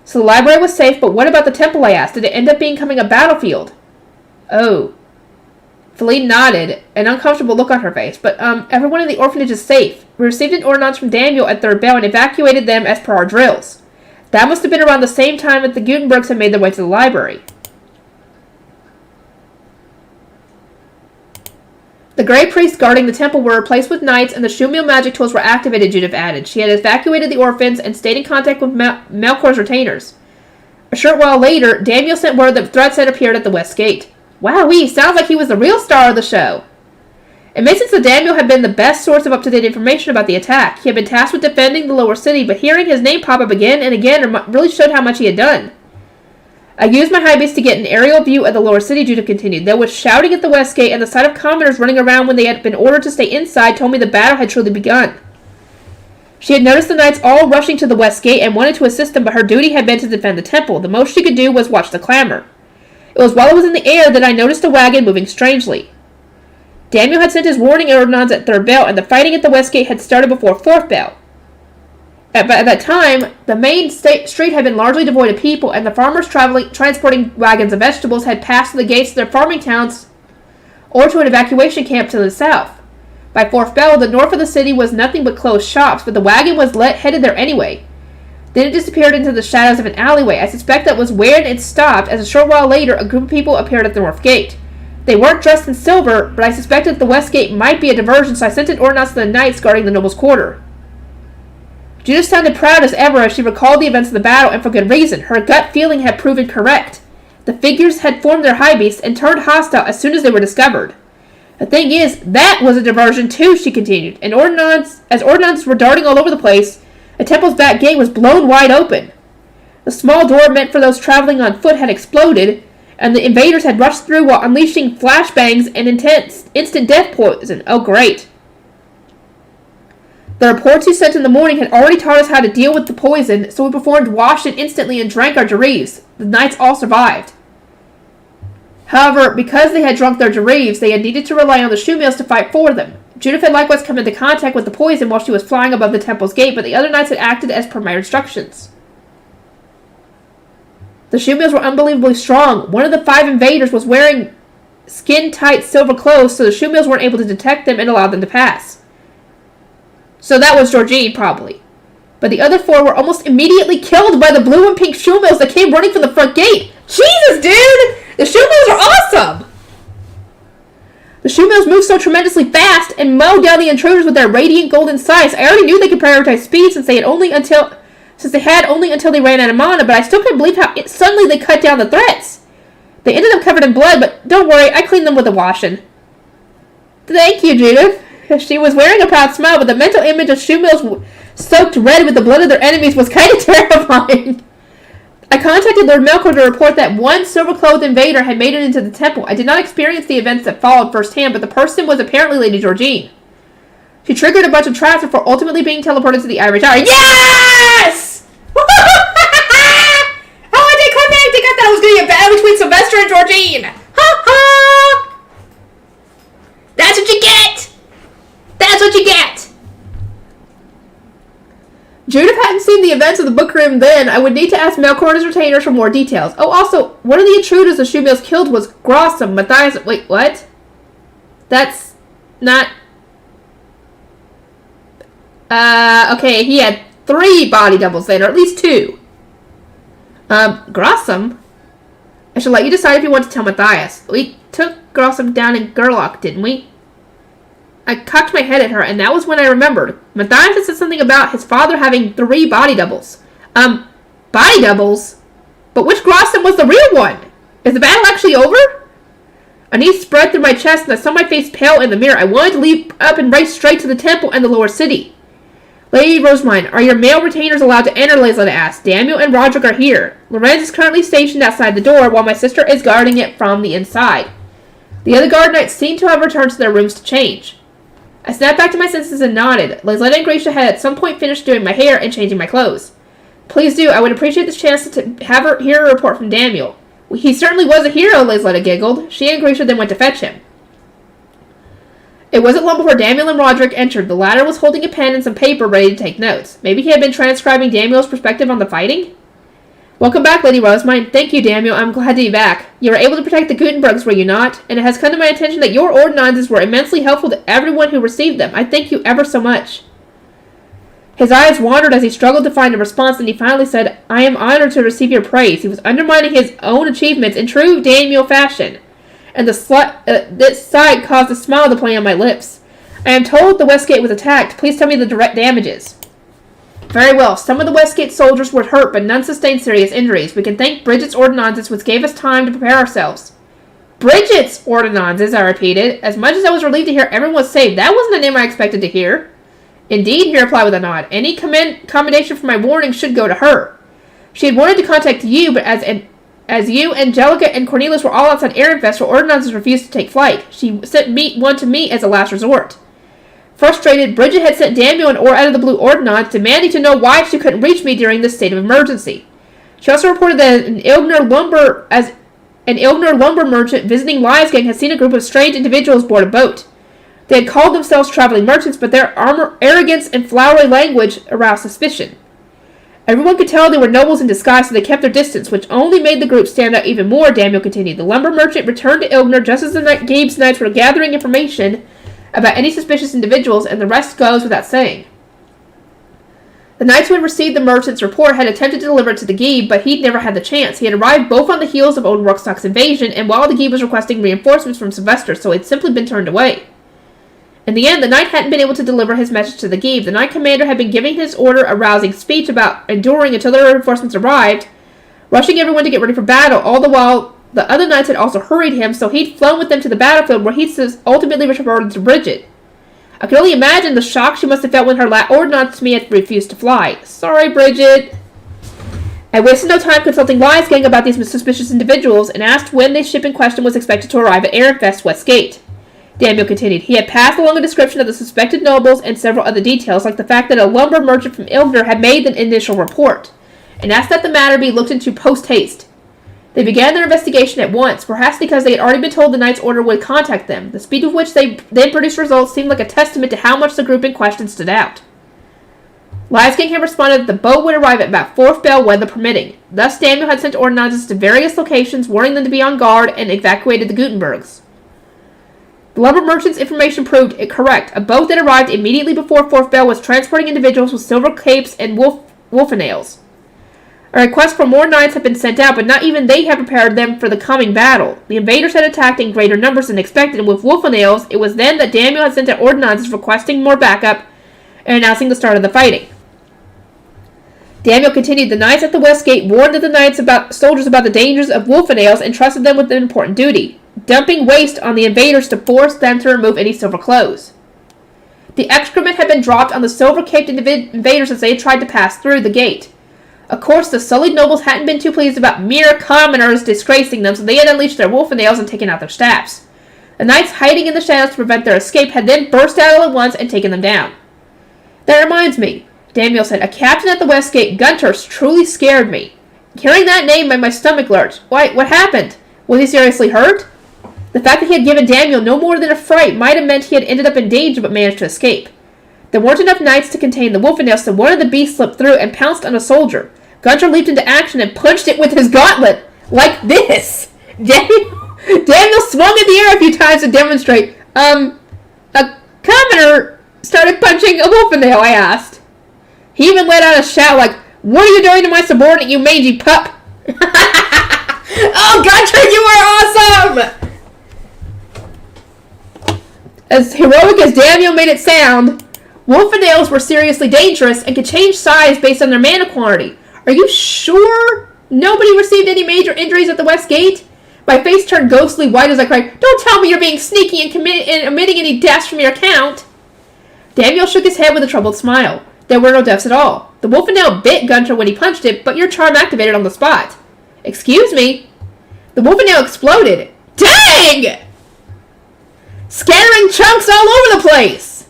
So the library was safe, but what about the temple, I asked? Did it end up becoming a battlefield? Oh. Feline nodded, an uncomfortable look on her face. But, everyone in the orphanage is safe. We received an ordinance from Daniel at Third Bell and evacuated them as per our drills. That must have been around the same time that the Gutenbergs had made their way to the library. The Grey Priests guarding the temple were replaced with knights, and the Shumil magic tools were activated, Judith added. She had evacuated the orphans and stayed in contact with Melkor's retainers. A short while later, Daniel sent word that threats had appeared at the west gate. Wowee, sounds like he was the real star of the show. It made sense that Daniel had been the best source of up-to-date information about the attack. He had been tasked with defending the lower city, but hearing his name pop up again and again really showed how much he had done. I used my high beast to get an aerial view of the lower city, Judith continued. There was shouting at the west gate, and the sight of commoners running around when they had been ordered to stay inside told me the battle had truly begun. She had noticed the knights all rushing to the west gate and wanted to assist them, but her duty had been to defend the temple. The most she could do was watch the clamor. It was while I was in the air that I noticed a wagon moving strangely. Daniel had sent his warning ordnance at Third Bell, and the fighting at the west gate had started before Fourth Bell. At that time, the main street had been largely devoid of people, and the farmers transporting wagons of vegetables had passed the gates of their farming towns or to an evacuation camp to the south. By Fourth Bell, the north of the city was nothing but closed shops, but the wagon was headed there anyway. Then it disappeared into the shadows of an alleyway. I suspect that was where it stopped, as a short while later, a group of people appeared at the north gate. They weren't dressed in silver, but I suspected that the west gate might be a diversion, so I sent an ordinance to the knights guarding the noble's quarter. Judith sounded proud as ever as she recalled the events of the battle, and for good reason. Her gut feeling had proven correct. The figures had formed their high beasts and turned hostile as soon as they were discovered. The thing is, that was a diversion too, she continued. As ordnance were darting all over the place, the temple's back gate was blown wide open. The small door meant for those traveling on foot had exploded, and the invaders had rushed through while unleashing flashbangs and instant death poison. Oh, great. The reports you sent in the morning had already taught us how to deal with the poison, so we performed washed it instantly and drank our Jereves. The knights all survived. However, because they had drunk their Jereves, they had needed to rely on the Shumils to fight for them. Judith had likewise come into contact with the poison while she was flying above the temple's gate, but the other knights had acted as per my instructions. The Shumils were unbelievably strong. One of the 5 invaders was wearing skin-tight silver clothes, so the Shumils weren't able to detect them and allow them to pass. So that was Georgine, probably. But the other 4 were almost immediately killed by the blue and pink Shumils that came running from the front gate. Jesus, dude! The Shumils are awesome! The Shumils moved so tremendously fast and mowed down the intruders with their radiant golden scythes. I already knew they could prioritize speed since they had only until they ran out of mana, but I still couldn't believe how suddenly they cut down the threats. They ended up covered in blood, but don't worry, I cleaned them with a washing. Thank you, Judith. She was wearing a proud smile, but the mental image of shoe mills soaked red with the blood of their enemies was kind of terrifying. I contacted Lord Melkor to report that one silver-clothed invader had made it into the temple. I did not experience the events that followed firsthand, but the person was apparently Lady Georgine. She triggered a bunch of traps before ultimately being teleported to the Ivory Tower. Yes! Oh, I did climactic! I thought it was going to be a battle between Sylvester and Georgine. Ha ha! That's what you get! That's what you get! Judith hadn't seen the events of the Bookworm then. I would need to ask Melkor and his retainers for more details. Oh, also, one of the intruders the shoe mills killed was Grossum, Matthias... Wait, what? That's not... okay, he had 3 body doubles then, or at least 2. Grossum? I shall let you decide if you want to tell Matthias. We took Grossum down in Gerlach, didn't we? I cocked my head at her, and that was when I remembered. Matthias had said something about his father having 3 body doubles. Body doubles? But which Grossum was the real one? Is the battle actually over? A knee spread through my chest, and I saw my face pale in the mirror. I wanted to leap up and race straight to the temple and the lower city. Lady Rosemine, are your male retainers allowed to enter? Laisletta asked. Daniel and Roderick are here. Lorenz is currently stationed outside the door, while my sister is guarding it from the inside. The other guard knights seem to have returned to their rooms to change. I snapped back to my senses and nodded. Laisletta and Gracia had at some point finished doing my hair and changing my clothes. Please do. I would appreciate this chance to have her hear a report from Daniel. He certainly was a hero, Laisletta giggled. She and Gracia then went to fetch him. It wasn't long before Daniel and Roderick entered. The latter was holding a pen and some paper ready to take notes. Maybe he had been transcribing Daniel's perspective on the fighting? Welcome back, Lady Rosemine. Thank you, Daniel. I'm glad to be back. You were able to protect the Gutenbergs, were you not? And it has come to my attention that your ordinances were immensely helpful to everyone who received them. I thank you ever so much. His eyes wandered as he struggled to find a response, and he finally said, I am honored to receive your praise. He was undermining his own achievements in true Daniel fashion, and this sight caused a smile to play on my lips. I am told the Westgate was attacked. Please tell me the direct damages. Very well. Some of the Westgate soldiers were hurt, but none sustained serious injuries. We can thank Bridget's ordinances, which gave us time to prepare ourselves. Bridget's ordinances, I repeated. As much as I was relieved to hear everyone was saved, that wasn't a name I expected to hear. Indeed, he replied with a nod. Any commendation for my warning should go to her. She had wanted to contact you, but as you, Angelica, and Cornelius were all outside Ehrenfest, her ordinances refused to take flight. She sent one to me as a last resort. Frustrated, Bridget had sent Daniel an out of the blue ordinance, demanding to know why she couldn't reach me during this state of emergency. She also reported that an Ilgner lumber merchant visiting Liesgang had seen a group of strange individuals board a boat. They had called themselves traveling merchants, but their arrogance and flowery language aroused suspicion. Everyone could tell they were nobles in disguise, so they kept their distance, which only made the group stand out even more, Daniel continued. The lumber merchant returned to Ilgner just as the Gabe's knights were gathering information about any suspicious individuals, and the rest goes without saying. The knights who had received the merchant's report had attempted to deliver it to the Gabe, but he'd never had the chance. He had arrived both on the heels of old Rookstock's invasion, and while the Gabe was requesting reinforcements from Sylvester, so he'd simply been turned away. In the end, the knight hadn't been able to deliver his message to the Gabe. The knight commander had been giving his order a rousing speech about enduring until the reinforcements arrived, rushing everyone to get ready for battle, all the while the other knights had also hurried him, so he'd flown with them to the battlefield, where he'd ultimately reported to Bridget. I could only imagine the shock she must have felt when her ordinance to me had refused to fly. Sorry, Bridget. I wasted no time consulting Liesgang about these suspicious individuals, and asked when the ship in question was expected to arrive at Ehrenfest West Gate. Daniel continued. He had passed along a description of the suspected nobles and several other details, like the fact that a lumber merchant from Ilgner had made an initial report, and asked that the matter be looked into post-haste. They began their investigation at once, perhaps because they had already been told the knight's order would contact them. The speed with which they then produced results seemed like a testament to how much the group in question stood out. Liesgang had responded that the boat would arrive at about 4th bell, weather permitting. Thus, Daniel had sent ordinances to various locations, warning them to be on guard, and evacuated the Gutenbergs. The lumber merchant's information proved it correct. A boat that arrived immediately before 4th bell was transporting individuals with silver capes and wolfenales. A request for more knights had been sent out, but not even they had prepared them for the coming battle. The invaders had attacked in greater numbers than expected, and with wolfenales, it was then that Daniel had sent out ordinances requesting more backup and announcing the start of the fighting. Daniel continued. The knights at the West Gate warned the soldiers about the dangers of wolfenales and trusted them with an important duty, dumping waste on the invaders to force them to remove any silver clothes. The excrement had been dropped on the silver-caped invaders as they tried to pass through the gate. Of course, the sullied nobles hadn't been too pleased about mere commoners disgracing them, so they had unleashed their wolf nails and taken out their staffs. The knights hiding in the shadows to prevent their escape had then burst out all at once and taken them down. That reminds me, Daniel said, a captain at the west gate, Gunter, truly scared me. Hearing that name made my stomach lurch. Why, what happened? Was he seriously hurt? The fact that he had given Daniel no more than a fright might have meant he had ended up in danger but managed to escape. There weren't enough knights to contain the Wolfendale, so one of the beasts slipped through and pounced on a soldier. Gunter leaped into action and punched it with his gauntlet. Like this! Daniel swung in the air a few times to demonstrate. A commoner started punching a Wolfendale, I asked. He even let out a shout like, "What are you doing to my subordinate, you mangy pup?" Oh, Gunter, you are awesome! As heroic as Daniel made it sound, Wolfendales were seriously dangerous and could change size based on their mana quantity. Are you sure nobody received any major injuries at the West Gate? My face turned ghostly white as I cried, "Don't tell me you're being sneaky and omitting any deaths from your account." Daniel shook his head with a troubled smile. There were no deaths at all. The Wolfendale bit Gunter when he punched it, but your charm activated on the spot. Excuse me? The Wolfendale exploded. Dang! Scattering chunks all over the place!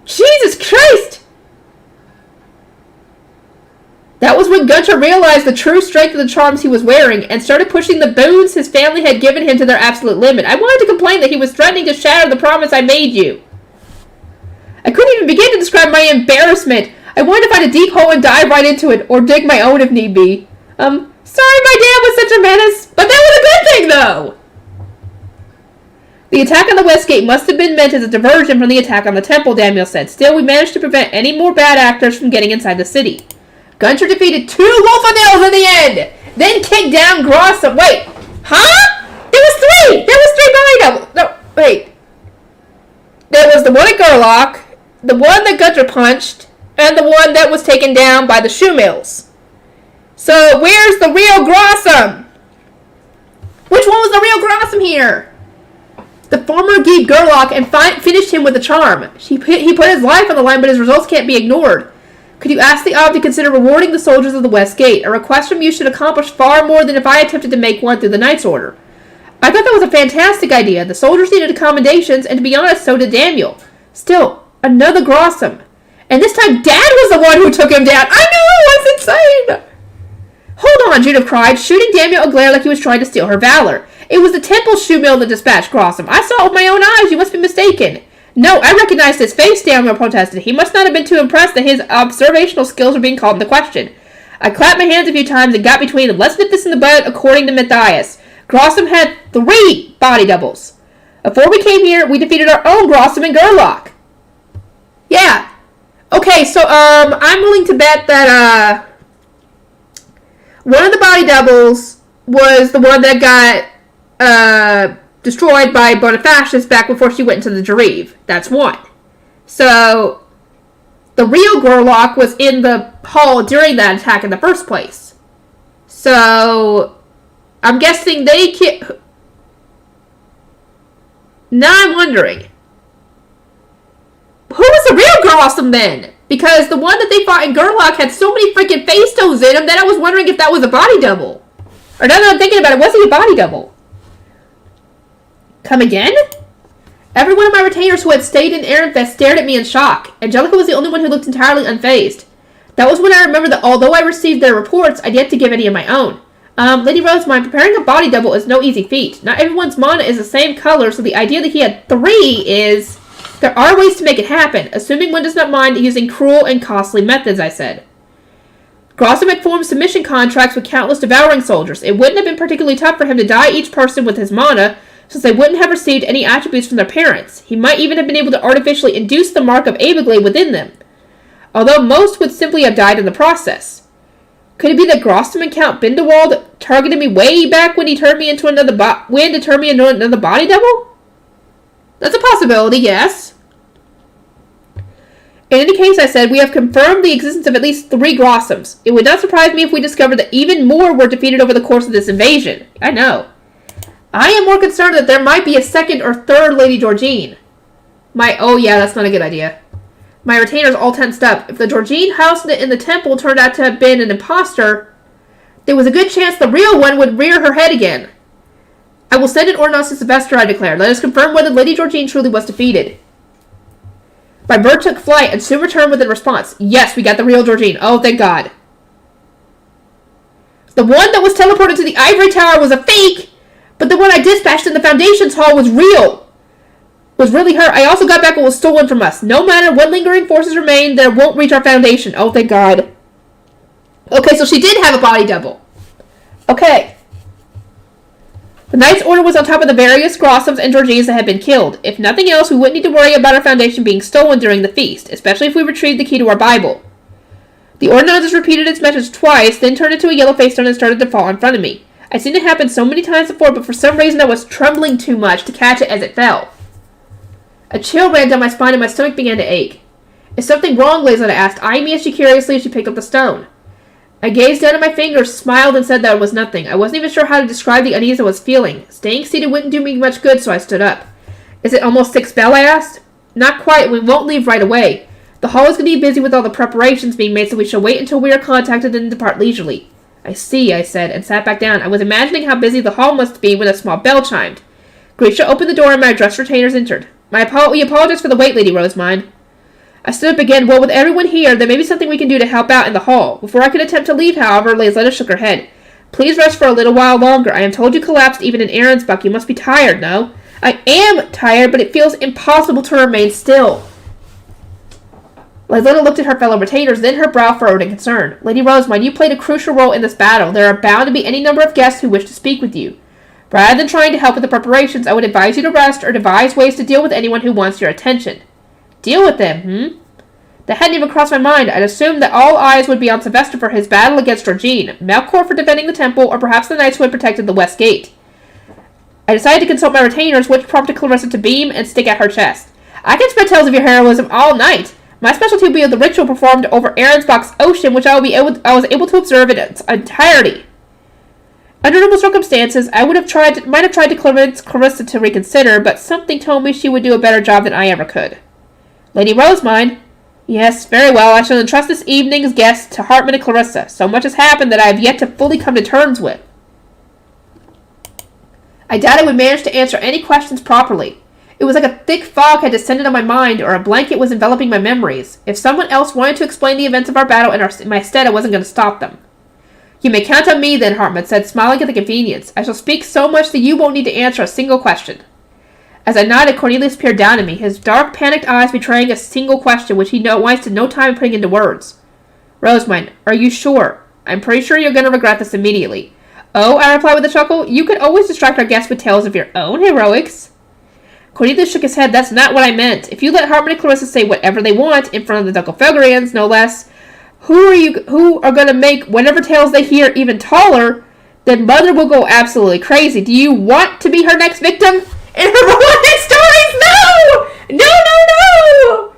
Jesus Christ! That was when Gunter realized the true strength of the charms he was wearing and started pushing the boons his family had given him to their absolute limit. I wanted to complain that he was threatening to shatter the promise I made you. I couldn't even begin to describe my embarrassment. I wanted to find a deep hole and dive right into it, or dig my own if need be. Sorry my dad was such a menace, but that was a good thing, though! The attack on the West Gate must have been meant as a diversion from the attack on the temple, Daniel said. Still, we managed to prevent any more bad actors from getting inside the city. Gunter defeated 2 Wolfendales in the end! Then kicked down Grossum. Wait, huh? There was 3! There was 3 body doubles! No, wait. There was the one at Gerlach, the one that Gunter punched, and the one that was taken down by the shoe mills. So, where's the real Grossum? Which one was the real Grossum here? The former gave Gerlach and finished him with a charm. He put his life on the line, but his results can't be ignored. Could you ask the Ob to consider rewarding the soldiers of the West Gate? A request from you should accomplish far more than if I attempted to make one through the Knight's Order. I thought that was a fantastic idea. The soldiers needed accommodations, and to be honest, so did Daniel. Still, another Grossum. And this time, Dad was the one who took him down. I know, it's insane! Hold on, Judith cried, shooting Daniel a glare like he was trying to steal her valor. It was the temple shoe mill that dispatched Grossum. I saw it with my own eyes. You must be mistaken. No, I recognized his face, Daniel protested. He must not have been too impressed that his observational skills were being called into question. I clapped my hands a few times and got between them. Let's nip this in the bud according to Matthias. Grossum had 3 body doubles. Before we came here, we defeated our own Grossum and Gerlach. Yeah. Okay, so, I'm willing to bet that, one of the body doubles was the one that got, destroyed by Bonifacius back before she went into the Jareve. That's one. So, the real Gerlach was in the hall during that attack in the first place. So, I'm guessing they can't... Now I'm wondering, who was the real Grossum then? Because the one that they fought in Gerlach had so many freaking face stones in him that I was wondering if that was a body double. Or now that I'm thinking about it, was he a body double? Come again? Every one of my retainers who had stayed in Ehrenfest stared at me in shock. Angelica was the only one who looked entirely unfazed. That was when I remembered that although I received their reports, I'd yet to give any of my own. Lady Rosemine, preparing a body double is no easy feat. Not everyone's mana is the same color, so the idea that he had 3 is... There are ways to make it happen, assuming one does not mind using cruel and costly methods, I said. Grossum had formed submission contracts with countless devouring soldiers. It wouldn't have been particularly tough for him to dye each person with his mana, since they wouldn't have received any attributes from their parents. He might even have been able to artificially induce the mark of Abigail within them, although most would simply have died in the process. Could it be that Grossum and Count Bindewald targeted me way back when he turned me into another body double? That's a possibility, yes. In any case, I said, we have confirmed the existence of at least 3 Grossums. It would not surprise me if we discovered that even more were defeated over the course of this invasion. I know. I am more concerned that there might be a 2nd or 3rd Lady Georgine. Oh yeah, that's not a good idea. My retainers all tensed up. If the Georgine housed in the temple turned out to have been an imposter, there was a good chance the real one would rear her head again. I will send an ordinance to Sylvester, I declared. Let us confirm whether Lady Georgine truly was defeated. My bird took flight and soon returned with a response. Yes, we got the real Georgine. Oh, thank God. The one that was teleported to the ivory tower was a fake, but the one I dispatched in the Foundation's hall was real. Was really her. I also got back what was stolen from us. No matter what lingering forces remain, there won't reach our Foundation. Oh, thank God. Okay, so she did have a body double. Okay. The Knight's Order was on top of the various Grossums and Georgines that had been killed. If nothing else, we wouldn't need to worry about our Foundation being stolen during the feast, especially if we retrieved the key to our Bible. The Ordinances repeated its message twice, then turned into a yellow-faced stone and started to fall in front of me. I'd seen it happen so many times before, but for some reason I was trembling too much to catch it as it fell. A chill ran down my spine and my stomach began to ache. Is something wrong, Lazetta asked, eyeing me curiously as she picked up the stone. I gazed down at my fingers, smiled, and said that it was nothing. I wasn't even sure how to describe the unease I was feeling. Staying seated wouldn't do me much good, so I stood up. Is it almost 6 bell, I asked. Not quite. We won't leave right away. The hall is going to be busy with all the preparations being made, so we shall wait until we are contacted and depart leisurely. I see, I said, and sat back down. I was imagining how busy the hall must be when a small bell chimed. Grisha opened the door and my dressed retainers entered. We apologize for the wait, Lady Rosemine. I stood up again. Well, with everyone here, there may be something we can do to help out in the hall. Before I could attempt to leave, however, Lazetta shook her head. Please rest for a little while longer. I am told you collapsed even in Ahrensbach. You must be tired, no? I am tired, but it feels impossible to remain still. Lazetta looked at her fellow retainers, then her brow furrowed in concern. Lady Rosemine, you played a crucial role in this battle. There are bound to be any number of guests who wish to speak with you. Rather than trying to help with the preparations, I would advise you to rest or devise ways to deal with anyone who wants your attention. Deal with them, That hadn't even crossed my mind. I'd assumed that all eyes would be on Sylvester for his battle against Georgine, Melkor for defending the temple, or perhaps the knights who had protected the West Gate. I decided to consult my retainers, which prompted Clarissa to beam and stick at her chest. I can spread tales of your heroism all night. My specialty will be the ritual performed over Ahrensbach's ocean, which I was able to observe in its entirety. Under normal circumstances, might have tried to convince Clarissa to reconsider, but something told me she would do a better job than I ever could. Lady Rosemine. Yes, very well. I shall entrust this evening's guests to Hartman and Clarissa. So much has happened that I have yet to fully come to terms with. I doubt I would manage to answer any questions properly. It was like a thick fog had descended on my mind, or a blanket was enveloping my memories. If someone else wanted to explain the events of our battle in my stead, I wasn't going to stop them. You may count on me, then, Hartman said, smiling at the convenience. I shall speak so much that you won't need to answer a single question. As I nodded, Cornelius peered down at me, his dark, panicked eyes betraying a single question which he wasted no time putting into words. Rosemine, are you sure? I'm pretty sure you're going to regret this immediately. Oh, I replied with a chuckle, you could always distract our guests with tales of your own heroics. Cornelius shook his head. That's not what I meant. If you let Hartman and Clarissa say whatever they want, in front of the Duckelfelgerians, no less, who are going to make whatever tales they hear even taller, then Mother will go absolutely crazy. Do you want to be her next victim? In her romantic stories? No! No!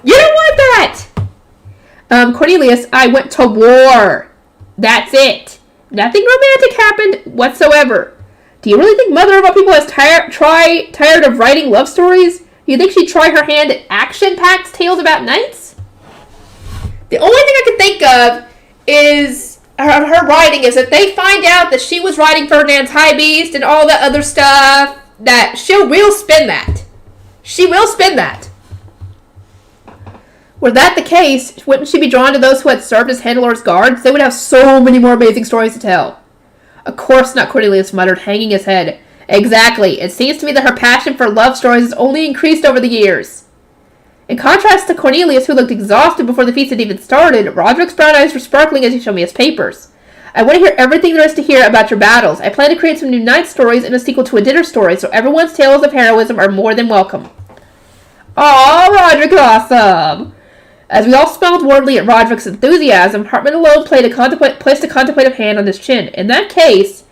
You don't want that! Cornelius, I went to war. That's it. Nothing romantic happened whatsoever. Do you really think Mother of all people is tired of writing love stories? Do you think she'd try her hand at action-packed tales about knights? The only thing I can think of is her writing is that they find out that she was writing Ferdinand's High Beast and all that other stuff, that she will spin that. She will spin that. Were that the case, wouldn't she be drawn to those who had served as Handler's guards? They would have so many more amazing stories to tell. Of course not, Cornelius muttered, hanging his head. Exactly. It seems to me that her passion for love stories has only increased over the years. In contrast to Cornelius, who looked exhausted before the feast had even started, Roderick's brown eyes were sparkling as he showed me his papers. I want to hear everything there is to hear about your battles. I plan to create some new night stories and a sequel to a dinner story, so everyone's tales of heroism are more than welcome. Aw, Roderick, awesome! As we all smiled warmly at Roderick's enthusiasm, Hartman alone placed a contemplative hand on his chin. In that case,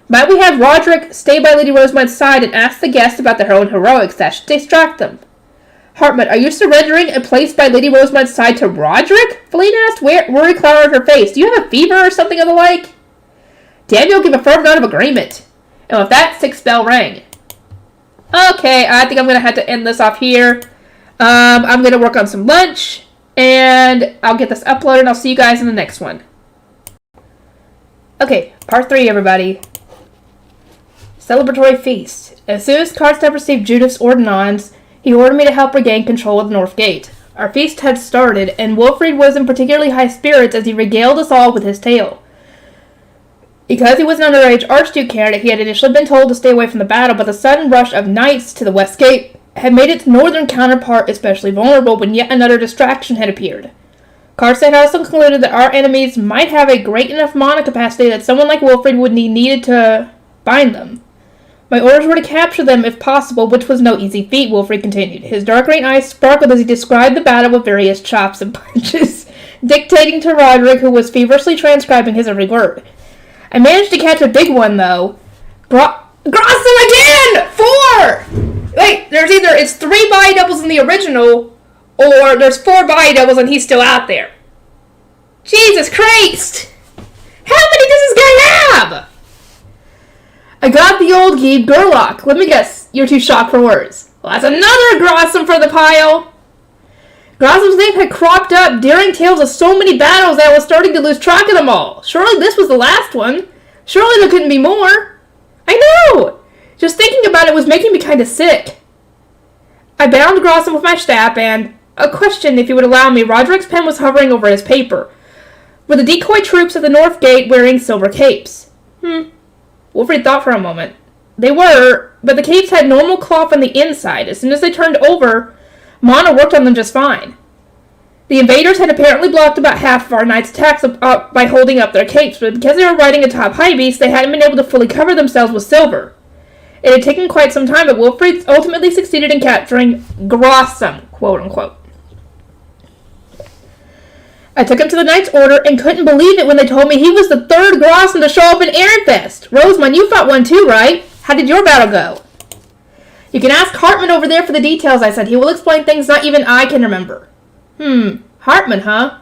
might we have Roderick stay by Lady Rosemine's side and ask the guests about their own heroics that should distract them? Hartman, are you surrendering a place by Lady Rosemine's side to Roderick? Feline asked, worry clouded her face. Do you have a fever or something of the like? Daniel gave a firm nod of agreement. And with that, 6 bell rang. Okay, I think I'm going to have to end this off here. I'm going to work on some lunch, and I'll get this uploaded, and I'll see you guys in the next one. Okay, part 3, everybody. Celebratory feast. As soon as Karstedt received Judith's ordinance, he ordered me to help regain control of the North Gate. Our feast had started, and Wilfried was in particularly high spirits as he regaled us all with his tale. Because he was an underage Archduke candidate, he had initially been told to stay away from the battle, but the sudden rush of knights to the West Gate had made its northern counterpart especially vulnerable when yet another distraction had appeared. Karstedt also concluded that our enemies might have a great enough mana capacity that someone like Wilfried would be needed to bind them. My orders were to capture them if possible, which was no easy feat, Wilfried continued. His dark green eyes sparkled as he described the battle with various chops and punches, dictating to Roderick, who was feverishly transcribing his every word. I managed to catch a big one, though. Grossum again! 4! Wait, it's 3 body doubles in the original, or there's 4 body doubles and he's still out there. Jesus Christ! How many does this guy have? I got the old Geeb Gerlach. Let me guess, you're too shocked for words. Well, that's another Grossum for the pile. Grossum's name had cropped up during tales of so many battles that I was starting to lose track of them all. Surely this was the last one. Surely there couldn't be more. I know! Just thinking about it was making me kind of sick. I bound Grossum with my staff and, a question if you would allow me, Roderick's pen was hovering over his paper. Were the decoy troops at the North Gate wearing silver capes? Wilfried thought for a moment. They were, but the capes had normal cloth on the inside. As soon as they turned over, mana worked on them just fine. The invaders had apparently blocked about half of our knight's attacks by holding up their capes, but because they were riding atop high beasts, they hadn't been able to fully cover themselves with silver. It had taken quite some time, but Wilfried ultimately succeeded in capturing Grossum, quote-unquote. I took him to the Knight's Order and couldn't believe it when they told me he was the 3rd Grossum to show up in Ehrenfest. Rosamund, you fought one too, right? How did your battle go? You can ask Hartman over there for the details, I said. He will explain things not even I can remember. Hartman, huh?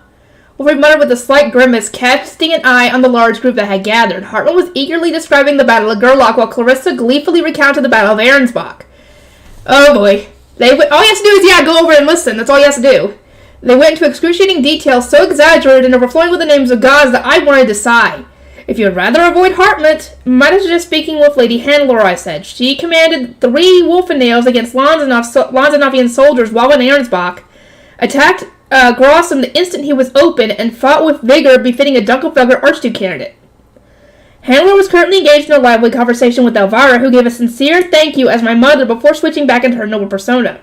Wilfried muttered with a slight grimace, casting an eye on the large group that had gathered. Hartman was eagerly describing the Battle of Gerlach, while Clarissa gleefully recounted the Battle of Ahrensbach. Oh boy. All he has to do is, go over and listen. That's all he has to do. They went into excruciating detail so exaggerated and overflowing with the names of gods that I wanted to sigh. If you would rather avoid Hartman, might have suggest speaking with Lady Hannelore, I said. She commanded 3 Wolfennails against Lanzenovian soldiers while in Ahrensbach, attacked Grossum the instant he was open, and fought with vigor befitting a Dunkelfelder Archduke candidate. Hannelore was currently engaged in a lively conversation with Elvira, who gave a sincere thank you as my mother before switching back into her noble persona.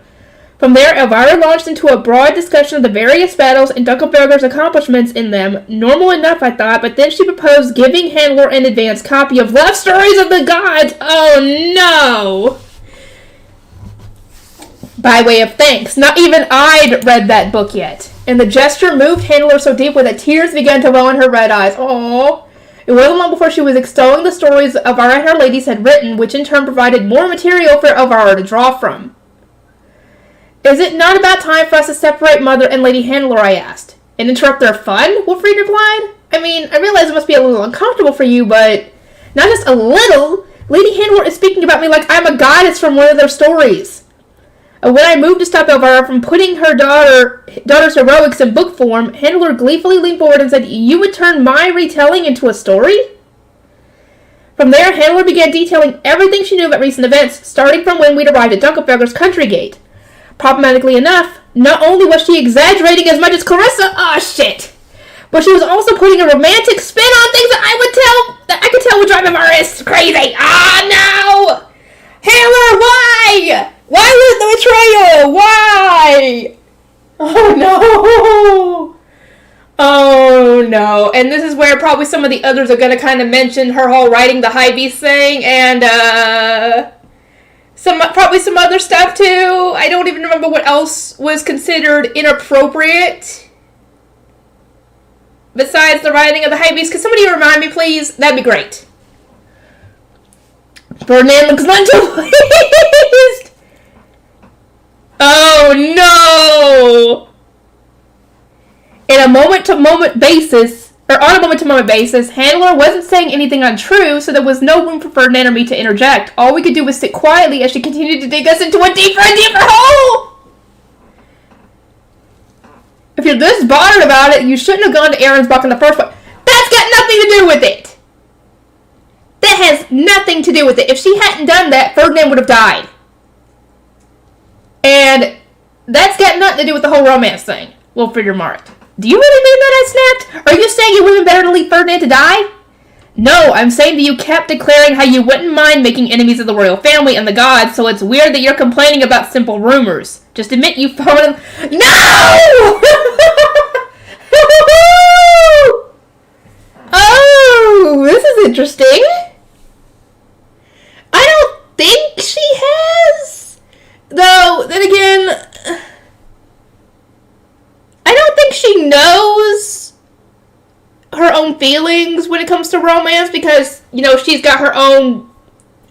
From there, Elvira launched into a broad discussion of the various battles and Dunkelfelder's accomplishments in them. Normal enough, I thought, but then she proposed giving Hannelore an advance copy of Love Stories of the Gods. Oh no! By way of thanks. Not even I'd read that book yet. And the gesture moved Hannelore so deeply that tears began to well in her red eyes. Aww. It wasn't long before she was extolling the stories Elvira and her ladies had written, which in turn provided more material for Elvira to draw from. Is it not about time for us to separate Mother and Lady Hannelore, I asked. And interrupt their fun? Wilfried replied. I mean, I realize it must be a little uncomfortable for you, but not just a little. Lady Hannelore is speaking about me like I'm a goddess from one of their stories. When I moved to stop Elvira from putting her daughter's heroics in book form, Hannelore gleefully leaned forward and said, "You would turn my retelling into a story?" From there, Hannelore began detailing everything she knew about recent events, starting from when we'd arrived at Dunkelfelder's country gate. Problematically enough, not only was she exaggerating as much as Clarissa, but she was also putting a romantic spin on things that I could tell would drive Elvira crazy. No! Hannelore, why? Why was the betrayal? Why? Oh no! Oh no! And this is where probably some of the others are going to kind of mention her whole riding the high beast thing, and probably some other stuff too. I don't even remember what else was considered inappropriate besides the riding of the high beast. Could somebody remind me, please? That'd be great. Ferdinand looks until pleased. Oh no! On a moment-to-moment basis, Hannelore wasn't saying anything untrue, so there was no room for Ferdinand or me to interject. All we could do was sit quietly as she continued to dig us into a deeper and deeper hole! If you're this bothered about it, you shouldn't have gone to Aaron's in the first place. That's got nothing to do with it. That has nothing to do with it. If she hadn't done that, Ferdinand would have died. And that's got nothing to do with the whole romance thing. Wilfred remarked. Do you really mean that? I snapped. Are you saying it would have been better to leave Ferdinand to die? No, I'm saying that you kept declaring how you wouldn't mind making enemies of the royal family and the gods, so it's weird that you're complaining about simple rumors. Just admit you've fallen in... No! Oh, this is interesting. I don't think she has. Though, then again, I don't think she knows her own feelings when it comes to romance because, you know, she's got her own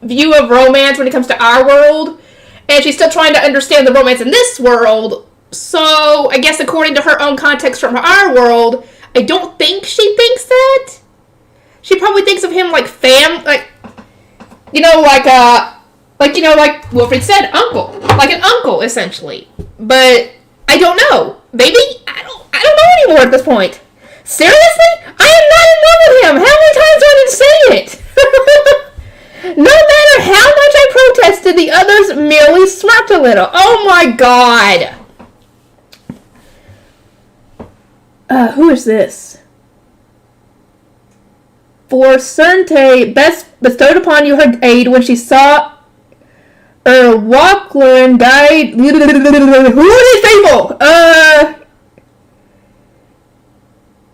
view of romance when it comes to our world, and she's still trying to understand the romance in this world. So, I guess according to her own context from our world, I don't think she thinks that. She probably thinks of him like like Wilfred said, uncle. Like an uncle, essentially. But I don't know. Maybe I don't know anymore at this point. Seriously? I am not in love with him. How many times do I need to say it? No matter how much I protested, the others merely smirked a little. Oh my god. Who is this? For Certe best bestowed upon you her aid when she saw Walkland guide. Who are these people?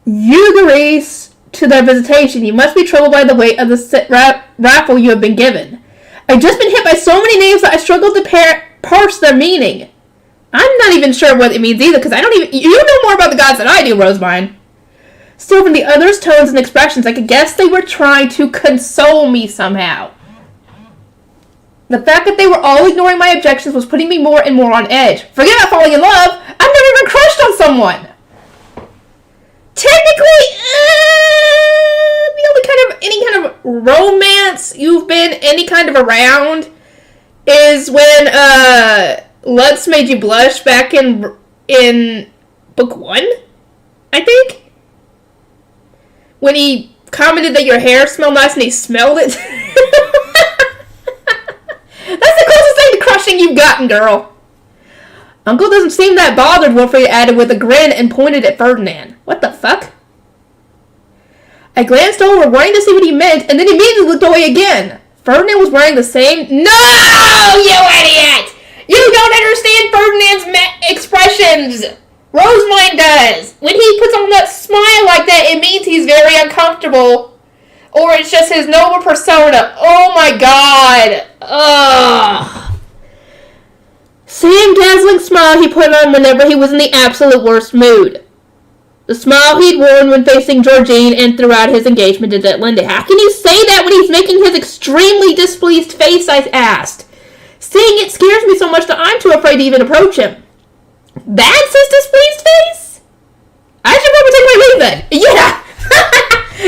Eugeries to their visitation. You must be troubled by the weight of the raffle you have been given. I've just been hit by so many names that I struggled to parse their meaning. I'm not even sure what it means either, because you know more about the gods than I do, Rosebine. Still, from the others' tones and expressions, I could guess they were trying to console me somehow. The fact that they were all ignoring my objections was putting me more and more on edge. Forget about falling in love. I've never even crushed on someone. Technically, the only any kind of romance you've been any kind of around is when Lutz made you blush back in book 1, I think. When he commented that your hair smelled nice and he smelled it. That's the closest thing to crushing you've gotten, girl. Uncle doesn't seem that bothered, Wilfred added with a grin and pointed at Ferdinand. What the fuck? I glanced over, wanting to see what he meant, and then immediately looked away again. Ferdinand was wearing the same... No, you idiot! You don't understand Ferdinand's expressions! Rosemine does. When he puts on that smile like that, it means he's very uncomfortable. Or it's just his noble persona. Oh my god. Ugh. Same dazzling smile he put on whenever he was in the absolute worst mood. The smile he'd worn when facing Georgine and throughout his engagement to Linda. How can you say that when he's making his extremely displeased face, I asked. Seeing it scares me so much that I'm too afraid to even approach him. That's his displeased face? I should probably take my leave then. Yeah.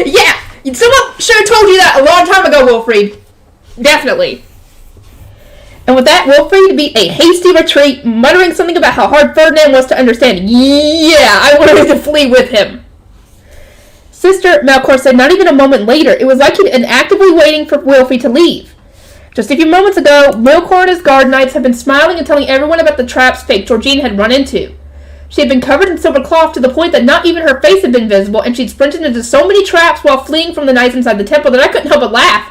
Yeah. Someone should have told you that a long time ago, Wilfred. Definitely. And with that, Wilfred beat a hasty retreat, muttering something about how hard Ferdinand was to understand. Yeah, I wanted to flee with him. Sister, Melkor said not even a moment later. It was like he'd been actively waiting for Wilfred to leave. Just a few moments ago, Melkor and his guard knights had been smiling and telling everyone about the traps fake Georgine had run into. She had been covered in silver cloth to the point that not even her face had been visible, and she'd sprinted into so many traps while fleeing from the knights inside the temple that I couldn't help but laugh.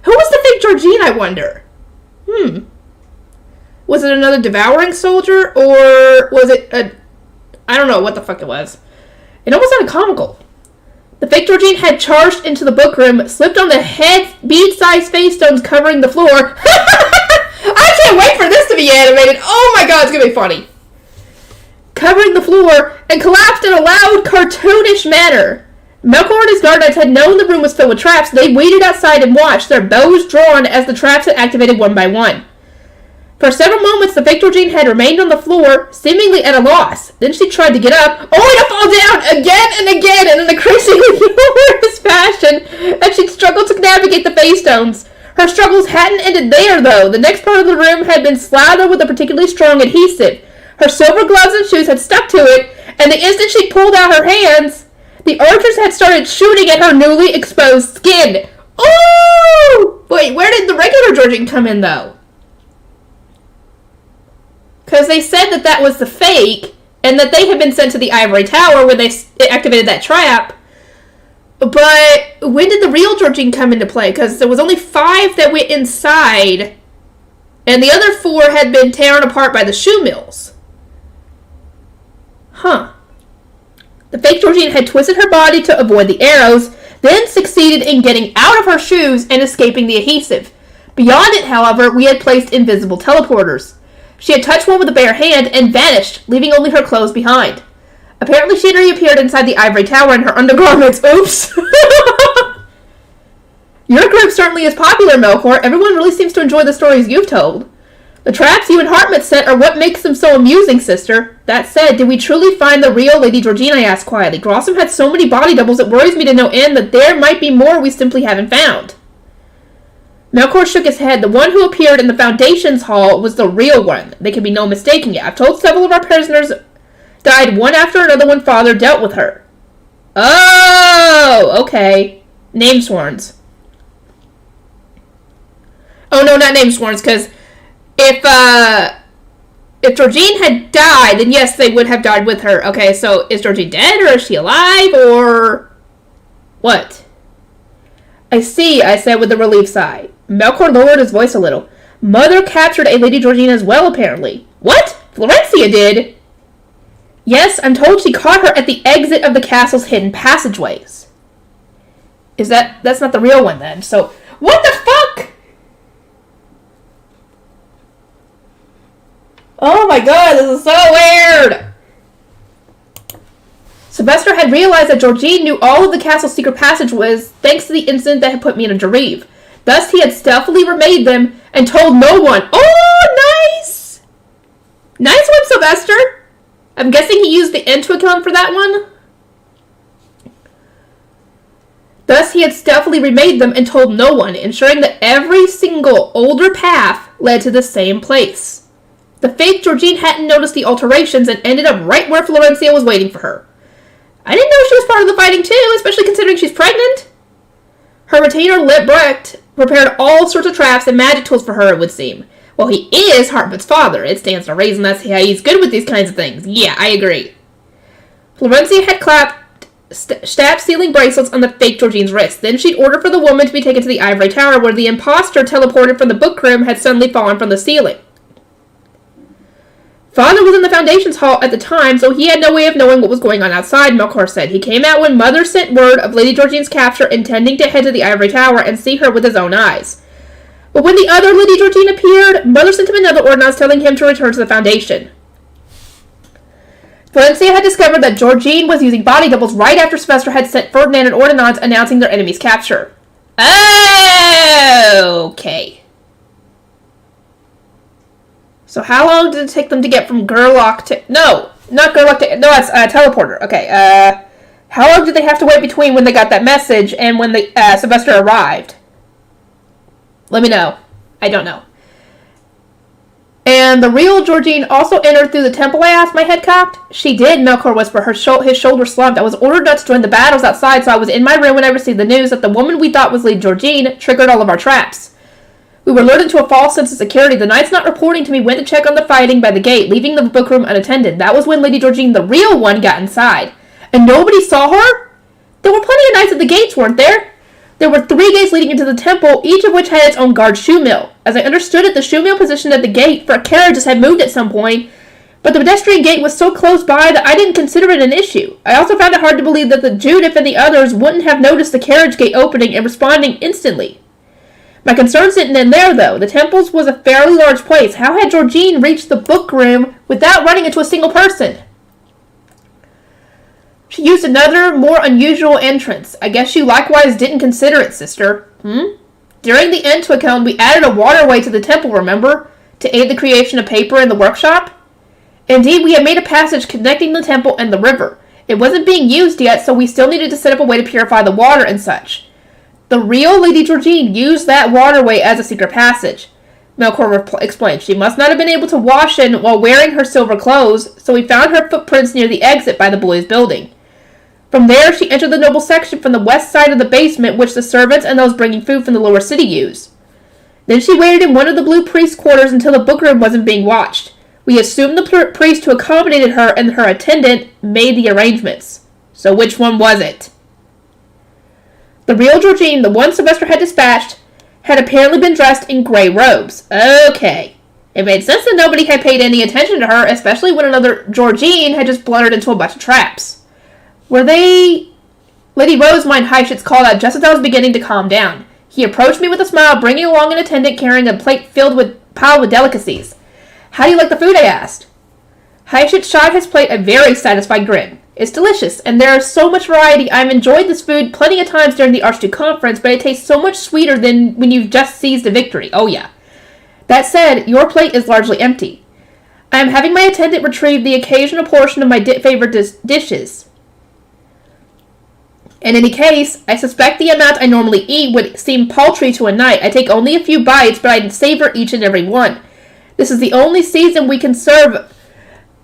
Who was the fake Georgine, I wonder? Was it another devouring soldier, or was it I don't know what the fuck it was. It almost sounded comical. The fake Georgine had charged into the bookroom, slipped on the bead-sized face stones covering the floor. I can't wait for this to be animated. Oh my god, it's gonna be funny. Covering the floor, and collapsed in a loud, cartoonish manner. Melkor and his guard knights had known the room was filled with traps. They waited outside and watched, their bows drawn as the traps had activated one by one. For several moments, the fake Georgine had remained on the floor, seemingly at a loss. Then she tried to get up, only to fall down again and again in an increasingly humorous fashion as she'd struggled to navigate the face stones. Her struggles hadn't ended there, though. The next part of the room had been slathered with a particularly strong adhesive. Her silver gloves and shoes had stuck to it, and the instant she pulled out her hands, the archers had started shooting at her newly exposed skin. Ooh! Wait, where did the regular Georgine come in, though? Because they said that that was the fake, and that they had been sent to the Ivory Tower when they activated that trap. But when did the real Georgine come into play? Because there was only 5 that went inside, and the other 4 had been torn apart by the shoe mills. Huh. The fake Georgine had twisted her body to avoid the arrows, then succeeded in getting out of her shoes and escaping the adhesive. Beyond it, however, we had placed invisible teleporters. She had touched one with a bare hand and vanished, leaving only her clothes behind. Apparently she had reappeared inside the Ivory Tower in her undergarments. Oops! Your group certainly is popular, Melkor. Everyone really seems to enjoy the stories you've told. The traps you and Hartmut set are what makes them so amusing, sister. That said, did we truly find the real Lady Georgine? I asked quietly. Grossum had so many body doubles it worries me to no end that there might be more we simply haven't found. Melkor shook his head. The one who appeared in the Foundation's hall was the real one. There can be no mistaking it. I've told several of our prisoners died one after another when Father dealt with her. Oh, okay. Namesworns. Oh, no, not Namesworns, because if Georgine had died, then yes, they would have died with her. Okay, so is Georgine dead, or is she alive, or what? I see, I said with a relieved sigh. Melkor lowered his voice a little. Mother captured a Lady Georgine as well, apparently. What? Florencia did? Yes, I'm told she caught her at the exit of the castle's hidden passageways. That's not the real one then, so what the fuck? Oh my god, this is so weird! Sylvester had realized that Georgine knew all of the castle's secret passageways thanks to the incident that had put me in a Jareve. Thus, he had stealthily remade them and told no one. Oh, nice! Nice one, Sylvester! I'm guessing he used the Entuicon for that one? Thus, he had stealthily remade them and told no one, ensuring that every single older path led to the same place. The fake Georgine hadn't noticed the alterations and ended up right where Florencia was waiting for her. I didn't know she was part of the fighting too, especially considering she's pregnant. Her retainer, Lipbrecht, prepared all sorts of traps and magic tools for her, it would seem. Well, he is Hartmut's father. It stands to reason that's how he's good with these kinds of things. Yeah, I agree. Florencia had clapped stab-sealing bracelets on the fake Georgine's wrist. Then she'd ordered for the woman to be taken to the Ivory Tower, where the imposter teleported from the Bookworm had suddenly fallen from the ceiling. Father was in the Foundation's hall at the time, so he had no way of knowing what was going on outside, Melkor said. He came out when Mother sent word of Lady Georgine's capture, intending to head to the Ivory Tower and see her with his own eyes. But when the other Lady Georgine appeared, Mother sent him another ordinance telling him to return to the Foundation. Valencia had discovered that Georgine was using body doubles right after Sylvester had sent Ferdinand an ordinance announcing their enemy's capture. Okay. So how long did it take them to get from Gerlach to... No, not Gerlach to... No, that's teleporter. Okay, how long did they have to wait between when they got that message and when the Sylvester arrived? Let me know. I don't know. And the real Georgine also entered through the temple, I asked, my head cocked. She did, Melkor whispered, his shoulder slumped. I was ordered not to join the battles outside, so I was in my room when I received the news that the woman we thought was Lady Georgine triggered all of our traps. We were lured into a false sense of security. The knights not reporting to me went to check on the fighting by the gate, leaving the bookroom unattended. That was when Lady Georgine, the real one, got inside. And nobody saw her? There were plenty of knights at the gates, weren't there? There were 3 gates leading into the temple, each of which had its own guard shoe mill. As I understood it, the shoe mill positioned at the gate for carriages had moved at some point, but the pedestrian gate was so close by that I didn't consider it an issue. I also found it hard to believe that the Judith and the others wouldn't have noticed the carriage gate opening and responding instantly. My concerns didn't end there, though. The temple's was a fairly large place. How had Georgine reached the bookroom without running into a single person? She used another, more unusual entrance. I guess you likewise didn't consider it, sister. During the Entuicon, we added a waterway to the temple, remember? To aid the creation of paper in the workshop? Indeed, we had made a passage connecting the temple and the river. It wasn't being used yet, so we still needed to set up a way to purify the water and such. The real Lady Georgine used that waterway as a secret passage. Melkor explained. She must not have been able to wash in while wearing her silver clothes, so we found her footprints near the exit by the boys' building. From there, she entered the noble section from the west side of the basement, which the servants and those bringing food from the lower city use. Then she waited in one of the blue priest's quarters until the bookworm wasn't being watched. We assumed the priest who accommodated her and her attendant made the arrangements. So which one was it? The real Georgine, the one Sylvester had dispatched, had apparently been dressed in gray robes. Okay. It made sense that nobody had paid any attention to her, especially when another Georgine had just blundered into a bunch of traps. Were they... Lady Rosemine Heifetz called out just as I was beginning to calm down. He approached me with a smile, bringing along an attendant carrying a plate piled with delicacies. How do you like the food? I asked. Heifetz shot his plate a very satisfied grin. It's delicious, and there is so much variety. I've enjoyed this food plenty of times during the Archduke Conference, but it tastes so much sweeter than when you've just seized a victory. Oh yeah. That said, your plate is largely empty. I am having my attendant retrieve the occasional portion of my favorite dishes. In any case, I suspect the amount I normally eat would seem paltry to a knight. I take only a few bites, but I savor each and every one. This is the only season we can serve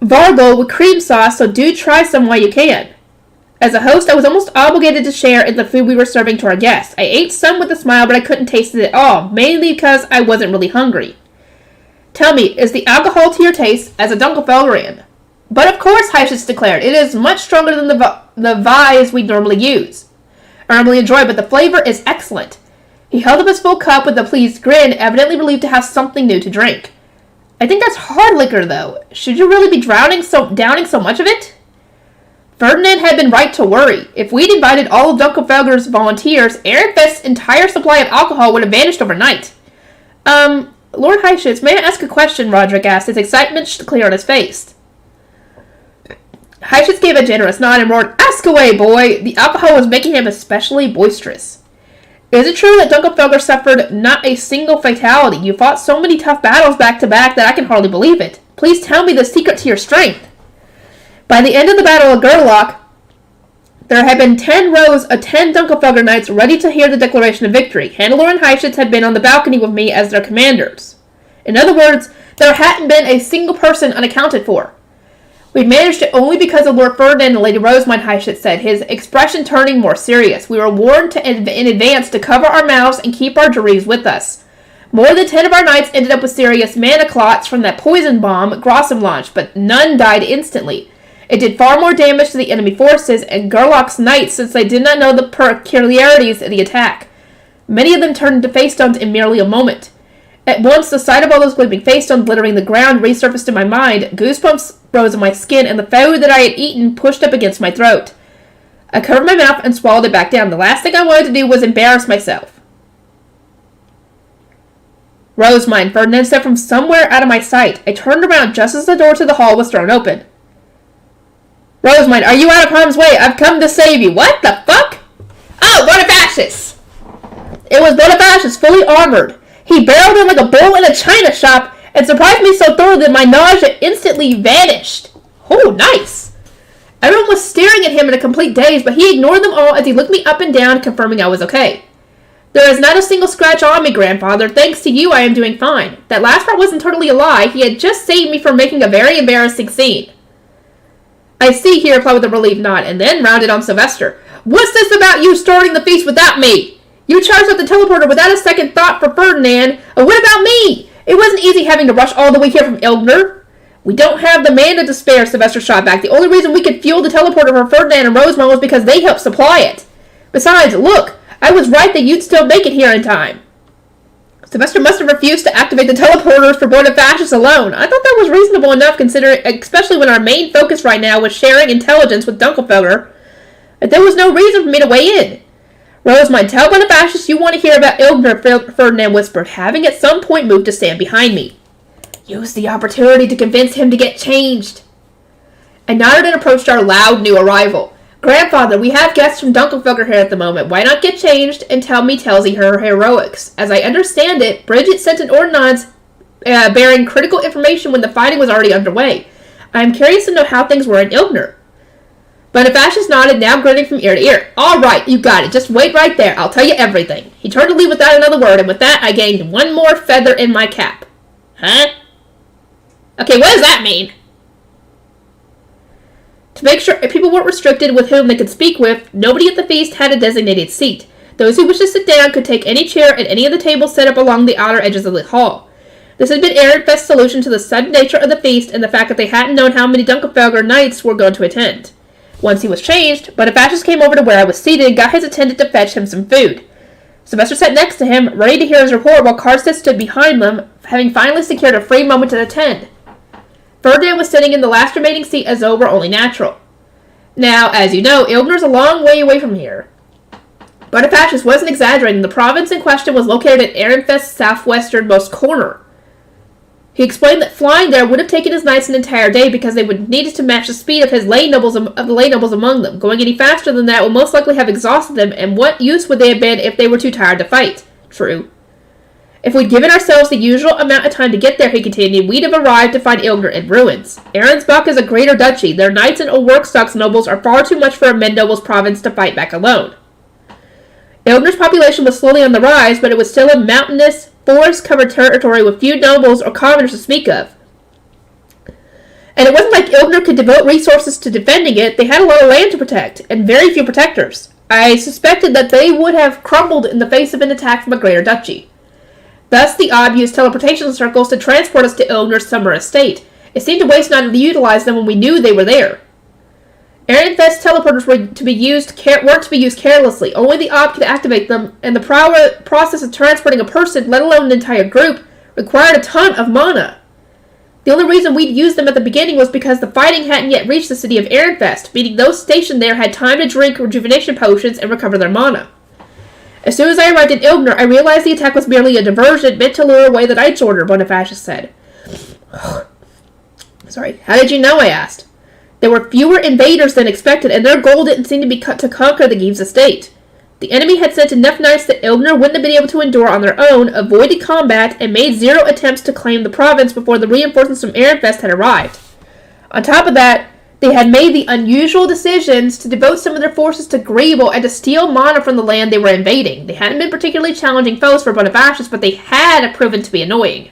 Vargol with cream sauce, so do try some while you can. As a host, I was almost obligated to share in the food we were serving to our guests. I ate some with a smile, but I couldn't taste it at all, mainly because I wasn't really hungry. Tell me, is the alcohol to your taste as a Dunkelfelderian? But of course, Heifetz declared, it is much stronger than the Weiss we normally use. I normally enjoy, but the flavor is excellent. He held up his full cup with a pleased grin, evidently relieved to have something new to drink. I think that's hard liquor, though. Should you really be downing so much of it? Ferdinand had been right to worry. If we'd invited all of Dunkelfelder's volunteers, Ehrenfest's entire supply of alcohol would have vanished overnight. Lord Heifetz, may I ask a question? Roderick asked, his excitement clear on his face. Heifetz gave a generous nod and roared, Ask away, boy! The alcohol was making him especially boisterous. Is it true that Dunkelfelder suffered not a single fatality? You fought so many tough battles back to back that I can hardly believe it. Please tell me the secret to your strength. By the end of the Battle of Gerlach, there had been 10 rows of 10 Dunkelfelder knights ready to hear the declaration of victory. Hannelore and Heifetz had been on the balcony with me as their commanders. In other words, there hadn't been a single person unaccounted for. We'd managed it only because of Lord Ferdinand and Lady Rosemine, Heifetz said, his expression turning more serious. We were warned in advance to cover our mouths and keep our juries with us. More than 10 of our knights ended up with serious mana clots from that poison bomb Grossum launched, but none died instantly. It did far more damage to the enemy forces and Gerlach's knights since they did not know the peculiarities of the attack. Many of them turned into face stones in merely a moment. At once, the sight of all those gleaming face stones littering the ground resurfaced in my mind. Goosebumps rose in my skin, and the food that I had eaten pushed up against my throat. I covered my mouth and swallowed it back down. The last thing I wanted to do was embarrass myself. Rosemine, Ferdinand said from somewhere out of my sight. I turned around just as the door to the hall was thrown open. Rosemine, are you out of harm's way? I've come to save you. What the fuck? Oh, Bonifacius! It was Bonifacius, fully armored. He barreled in like a bull in a china shop and surprised me so thoroughly that my nausea instantly vanished. Oh, nice. Everyone was staring at him in a complete daze, but he ignored them all as he looked me up and down, confirming I was okay. There is not a single scratch on me, grandfather. Thanks to you, I am doing fine. That last part wasn't totally a lie. He had just saved me from making a very embarrassing scene. I see, he replied with a relieved nod, and then rounded on Sylvester. What's this about you starting the feast without me? You charged up the teleporter without a second thought for Ferdinand. And what about me? It wasn't easy having to rush all the way here from Ilgner. We don't have the mana to spare, Sylvester shot back. The only reason we could fuel the teleporter for Ferdinand and Rosemont was because they helped supply it. Besides, look, I was right that you'd still make it here in time. Sylvester must have refused to activate the teleporters for Bonifacius alone. I thought that was reasonable enough, considering, especially when our main focus right now was sharing intelligence with Dunkelfelder. But there was no reason for me to weigh in. Rosemont, tell Bonifacius you want to hear about Ilgner, Ferdinand whispered, having at some point moved to stand behind me. Use the opportunity to convince him to get changed. I nodded and approached our loud new arrival. Grandfather, we have guests from Dunkelfelder here at the moment. Why not get changed and tell me Telsey her heroics? As I understand it, Bridget sent an ordnance bearing critical information when the fighting was already underway. I am curious to know how things were in Ilgner. Bonifacius nodded, now grinning from ear to ear. All right, you got it. Just wait right there. I'll tell you everything. He turned to leave without another word, and with that, I gained one more feather in my cap. Huh? Okay, what does that mean? To make sure people weren't restricted with whom they could speak with, nobody at the feast had a designated seat. Those who wished to sit down could take any chair at any of the tables set up along the outer edges of the hall. This had been Ehrenfest's solution to the sudden nature of the feast and the fact that they hadn't known how many Dunkelfelger knights were going to attend. Once he was changed, Bonifacius came over to where I was seated and got his attendant to fetch him some food. Sylvester sat next to him, ready to hear his report, while Karstedt stood behind them, having finally secured a free moment to attend. Ferdinand was sitting in the last remaining seat as though it were only natural. Now, as you know, Ilgner's a long way away from here. Bonifacius wasn't exaggerating. The province in question was located at Ehrenfest's southwesternmost corner. He explained that flying there would have taken his knights an entire day because they would need to match the speed of the lay nobles among them. Going any faster than that would most likely have exhausted them, and what use would they have been if they were too tired to fight? True. If we'd given ourselves the usual amount of time to get there, he continued, we'd have arrived to find Ilgner in ruins. Ahrensbach is a greater duchy. Their knights and old workstocks nobles are far too much for a men-nobles province to fight back alone. Ilgner's population was slowly on the rise, but it was still a mountainous, forest-covered territory with few nobles or commoners to speak of. And it wasn't like Ilgner could devote resources to defending it. They had a lot of land to protect, and very few protectors. I suspected that they would have crumbled in the face of an attack from a greater duchy. Thus, the Ob used teleportation circles to transport us to Ilgner's summer estate. It seemed a waste not to utilize them when we knew they were there. Ehrenfest's teleporters weren't to be used carelessly. Only the Ob could activate them, and the process of transporting a person, let alone an entire group, required a ton of mana. The only reason we'd used them at the beginning was because the fighting hadn't yet reached the city of Ehrenfest, meaning those stationed there had time to drink rejuvenation potions and recover their mana. As soon as I arrived in Ilgner, I realized the attack was merely a diversion meant to lure away the Knight's Order, Bonifacius said. Sorry. How did you know? I asked. There were fewer invaders than expected, and their goal didn't seem to be to conquer the Gives estate. The enemy had sent enough knights that Ilgner wouldn't have been able to endure on their own, avoided combat, and made 0 attempts to claim the province before the reinforcements from Ehrenfest had arrived. On top of that, they had made the unusual decisions to devote some of their forces to Griebel and to steal mana from the land they were invading. They hadn't been particularly challenging foes for Bonifacius, but they had proven to be annoying.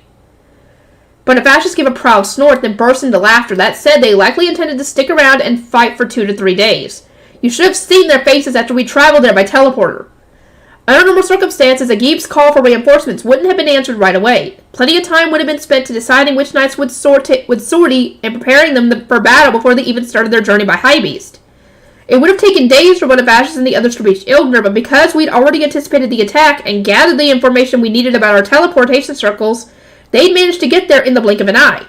Bonifacius gave a proud snort, then burst into laughter. That said, they likely intended to stick around and fight for 2 to 3 days. You should have seen their faces after we traveled there by teleporter. Under normal circumstances, a Gieb's call for reinforcements wouldn't have been answered right away. Plenty of time would have been spent to deciding which knights would sortie and preparing them for battle before they even started their journey by High Beast. It would have taken days for Bonifacius and the others to reach Ilgner, but because we'd already anticipated the attack and gathered the information we needed about our teleportation circles, they'd managed to get there in the blink of an eye.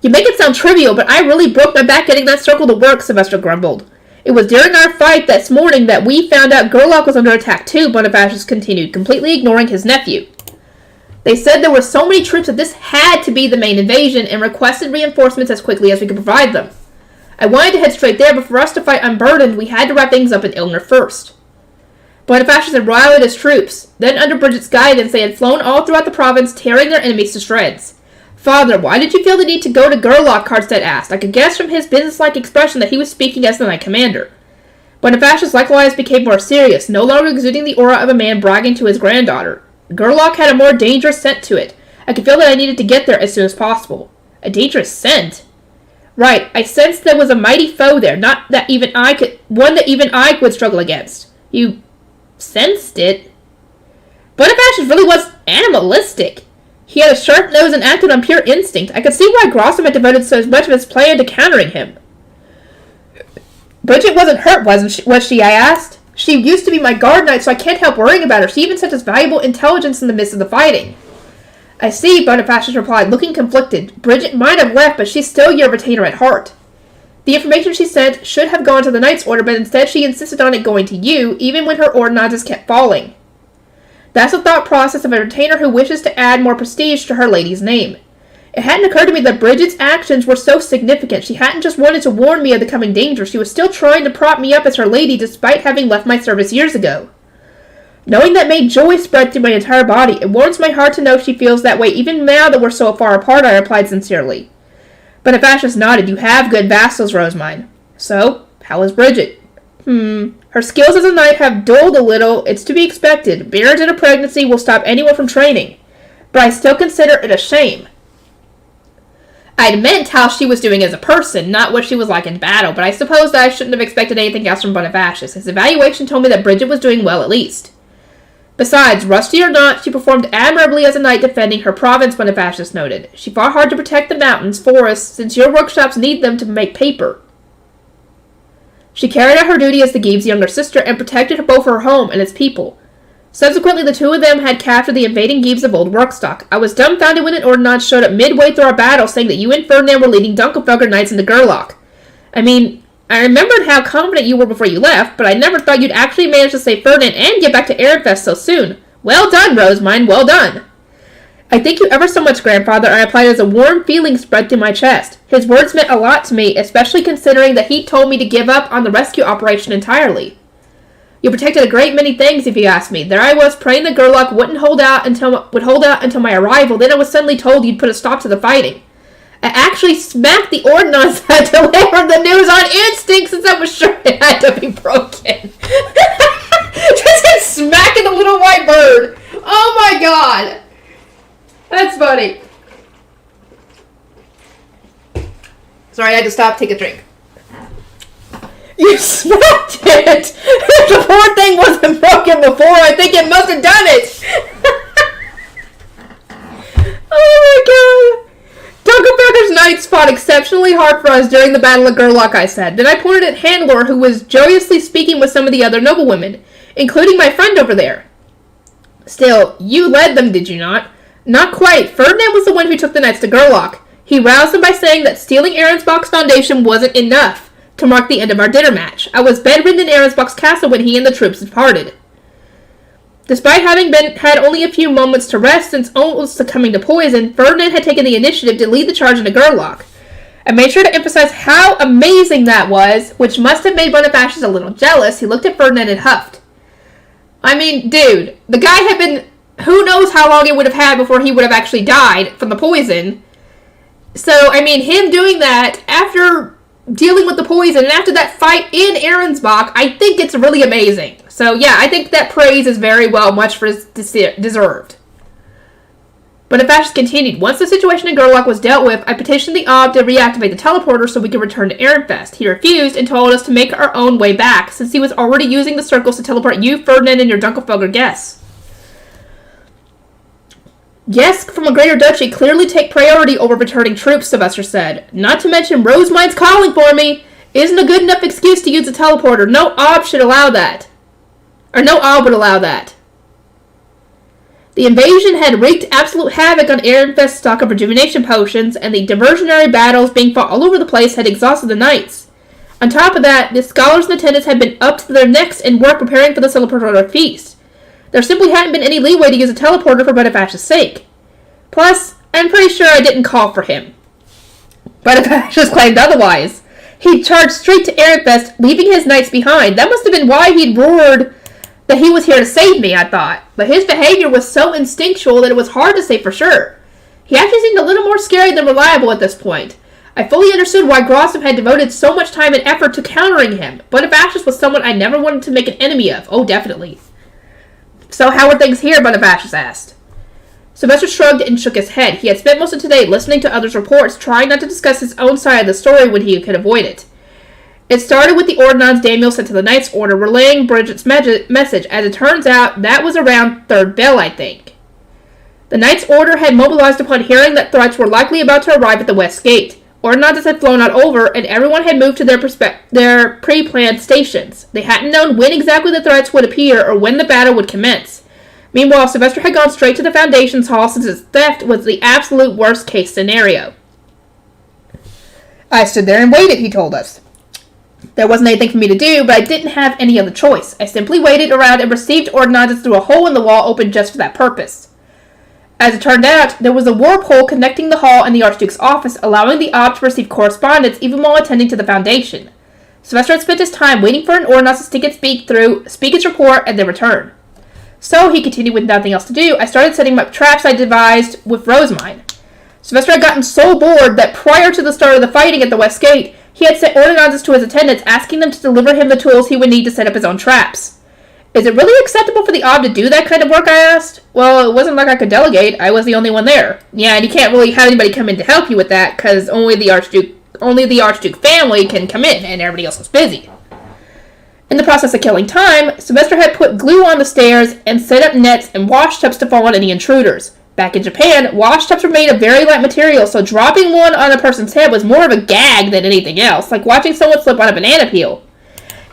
You make it sound trivial, but I really broke my back getting that circle to work, Sylvester grumbled. It was during our fight this morning that we found out Gerlach was under attack too, Bonifacius continued, completely ignoring his nephew. They said there were so many troops that this had to be the main invasion and requested reinforcements as quickly as we could provide them. I wanted to head straight there, but for us to fight unburdened, we had to wrap things up in Ilgner first. Bonifacius had rallied his troops. Then, under Bridget's guidance, they had flown all throughout the province, tearing their enemies to shreds. Father, why did you feel the need to go to Gerlach? Karstedt asked. I could guess from his businesslike expression that he was speaking as the Knight Commander. Bonifacius likewise became more serious, no longer exuding the aura of a man bragging to his granddaughter. Gerlach had a more dangerous scent to it. I could feel that I needed to get there as soon as possible. A dangerous scent? Right, I sensed there was a mighty foe there, one that even I could struggle against. You sensed it? Bonifacius really was animalistic. He had a sharp nose and acted on pure instinct. I could see why Grossum had devoted so much of his plan to countering him. Bridget wasn't hurt, was she? I asked. She used to be my guard knight, so I can't help worrying about her. She even sent us valuable intelligence in the midst of the fighting. I see, Bonifacius replied, looking conflicted. Bridget might have left, but she's still your retainer at heart. The information she sent should have gone to the Knight's Order, but instead she insisted on it going to you, even when her ordinances kept falling. That's the thought process of a retainer who wishes to add more prestige to her lady's name. It hadn't occurred to me that Bridget's actions were so significant. She hadn't just wanted to warn me of the coming danger. She was still trying to prop me up as her lady despite having left my service years ago. Knowing that made joy spread through my entire body. It warms my heart to know she feels that way even now that we're so far apart, I replied sincerely. Bonifacius nodded. You have good vassals, Rosemine. So, how is Bridget? Her skills as a knight have dulled a little. It's to be expected. Marriage and a pregnancy will stop anyone from training. but I still consider it a shame. I'd meant how she was doing as a person, not what she was like in battle, but I suppose that I shouldn't have expected anything else from Bonifacius. His evaluation told me that Bridget was doing well at least. Besides, rusty or not, she performed admirably as a knight defending her province, Bonifacius noted. She fought hard to protect the mountains, forests, since your workshops need them to make paper. She carried out her duty as the Geebe's younger sister and protected both her home and its people. Subsequently, the two of them had captured the invading Geebes of Old Workstock. I was dumbfounded when an Ordnance showed up midway through our battle saying that you and Ferdinand were leading Dunkelfelger knights into Gerlach. I mean, I remembered how confident you were before you left, but I never thought you'd actually manage to save Ferdinand and get back to Ehrenfest so soon. Well done, Rosemine, well done. I thank you ever so much, Grandfather, I replied as a warm feeling spread through my chest. His words meant a lot to me, especially considering that he told me to give up on the rescue operation entirely. You protected a great many things, if you ask me. There I was, praying that Gerlach would hold out until my arrival. Then I was suddenly told you'd put a stop to the fighting. I actually smacked the Ordnance that delivered the news on instinct since I was sure it had to be broken. Just smacking the little white bird. Oh my god. That's funny. Sorry, I had to stop, take a drink. You smacked it! The poor thing wasn't broken before. I think it must have done it. Oh my god. Dunkelfelger's knights fought exceptionally hard for us during the Battle of Gerlach, I said. Then I pointed at Handler, who was joyously speaking with some of the other noblewomen, including my friend over there. Still, you led them, did you not? Not quite. Ferdinand was the one who took the knights to Gerlach. He roused them by saying that stealing Arensbach's foundation wasn't enough to mark the end of our dinner match. I was bedridden in Arensbach's castle when he and the troops departed. Despite having had only a few moments to rest since almost succumbing to poison, Ferdinand had taken the initiative to lead the charge into Gerlach. I made sure to emphasize how amazing that was, which must have made Bonifacius a little jealous. He looked at Ferdinand and huffed. I mean, dude, the guy had been... Who knows how long it would have had before he would have actually died from the poison. So, I mean, him doing that after dealing with the poison and after that fight in Arensbach, I think it's really amazing. So, yeah, I think that praise is very well much for deserved. But Bonifacius continued. Once the situation in Gerlach was dealt with, I petitioned the Ob to reactivate the teleporter so we could return to Ehrenfest. He refused and told us to make our own way back, since he was already using the circles to teleport you, Ferdinand, and your Dunkelfelger guests. Guests from a greater duchy clearly take priority over returning troops, Sylvester said. Not to mention Rosemine's calling for me. Isn't a good enough excuse to use a teleporter. No Ob should allow that. Or no Ob would allow that. The invasion had wreaked absolute havoc on Ehrenfest's stock of rejuvenation potions, and the diversionary battles being fought all over the place had exhausted the knights. On top of that, the scholars and attendants had been up to their necks in work preparing for the celebratory feast. There simply hadn't been any leeway to use a teleporter for Bonifacius' sake. Plus, I'm pretty sure I didn't call for him. Bonifacius claimed otherwise. He charged straight to Ehrenfest, leaving his knights behind. That must have been why he'd roared that he was here to save me, I thought. But his behavior was so instinctual that it was hard to say for sure. He actually seemed a little more scary than reliable at this point. I fully understood why Grossum had devoted so much time and effort to countering him. Bonifacius was someone I never wanted to make an enemy of. Oh, definitely. So how are things here? Bonifacius asked. Sylvester shrugged and shook his head. He had spent most of today listening to others' reports, trying not to discuss his own side of the story when he could avoid it. It started with the ordnance Daniel sent to the Knight's Order, relaying Bridget's message. As it turns out, that was around third bell, I think. The Knight's Order had mobilized upon hearing that threats were likely about to arrive at the West Gate. Ordnances had flown out over, and everyone had moved to their pre-planned stations. They hadn't known when exactly the threats would appear or when the battle would commence. Meanwhile, Sylvester had gone straight to the Foundation's hall since his theft was the absolute worst-case scenario. I stood there and waited, he told us. There wasn't anything for me to do, but I didn't have any other choice. I simply waited around and received ordnances through a hole in the wall opened just for that purpose. As it turned out, there was a warp hole connecting the hall and the Archduke's office, allowing the Ob to receive correspondence even while attending to the Foundation. Sylvester had spent his time waiting for an ordnance to speak its report, and then return. So, he continued with nothing else to do, I started setting up traps I devised with Rosemine. Sylvester had gotten so bored that prior to the start of the fighting at the West Gate, he had sent ordinances to his attendants, asking them to deliver him the tools he would need to set up his own traps. Is it really acceptable for the Ob to do that kind of work, I asked. Well, it wasn't like I could delegate. I was the only one there. Yeah, and you can't really have anybody come in to help you with that, because only the Archduke family can come in, and everybody else was busy. In the process of killing time, Sylvester had put glue on the stairs and set up nets and wash tubs to fall on any intruders. Back in Japan, wash tubs were made of very light material, so dropping one on a person's head was more of a gag than anything else, like watching someone slip on a banana peel.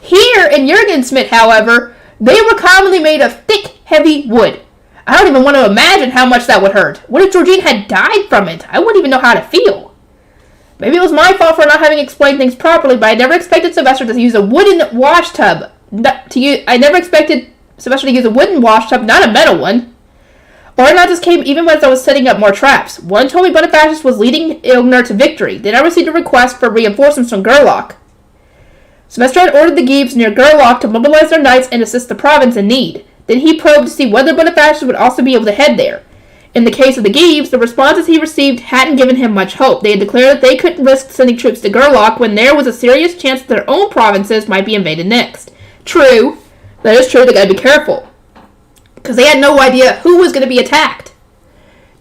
Here in Jurgensmith, however, they were commonly made of thick, heavy wood. I don't even want to imagine how much that would hurt. What if Georgine had died from it? I wouldn't even know how to feel. Maybe it was my fault for not having explained things properly, but I never expected Sylvester to use a wooden wash tub. I never expected Sylvester to use a wooden wash tub, not a metal one. Ordinances came even as I was setting up more traps. One told me Bonifacius was leading Ilgner to victory. Then I received a request for reinforcements from Gerlach. Sylvester had ordered the Giebs near Gerlach to mobilize their knights and assist the province in need. Then he probed to see whether Bonifacius would also be able to head there. In the case of the Giebs, the responses he received hadn't given him much hope. They had declared that they couldn't risk sending troops to Gerlach when there was a serious chance that their own provinces might be invaded next. True. That is true, they gotta be careful. Because they had no idea who was going to be attacked.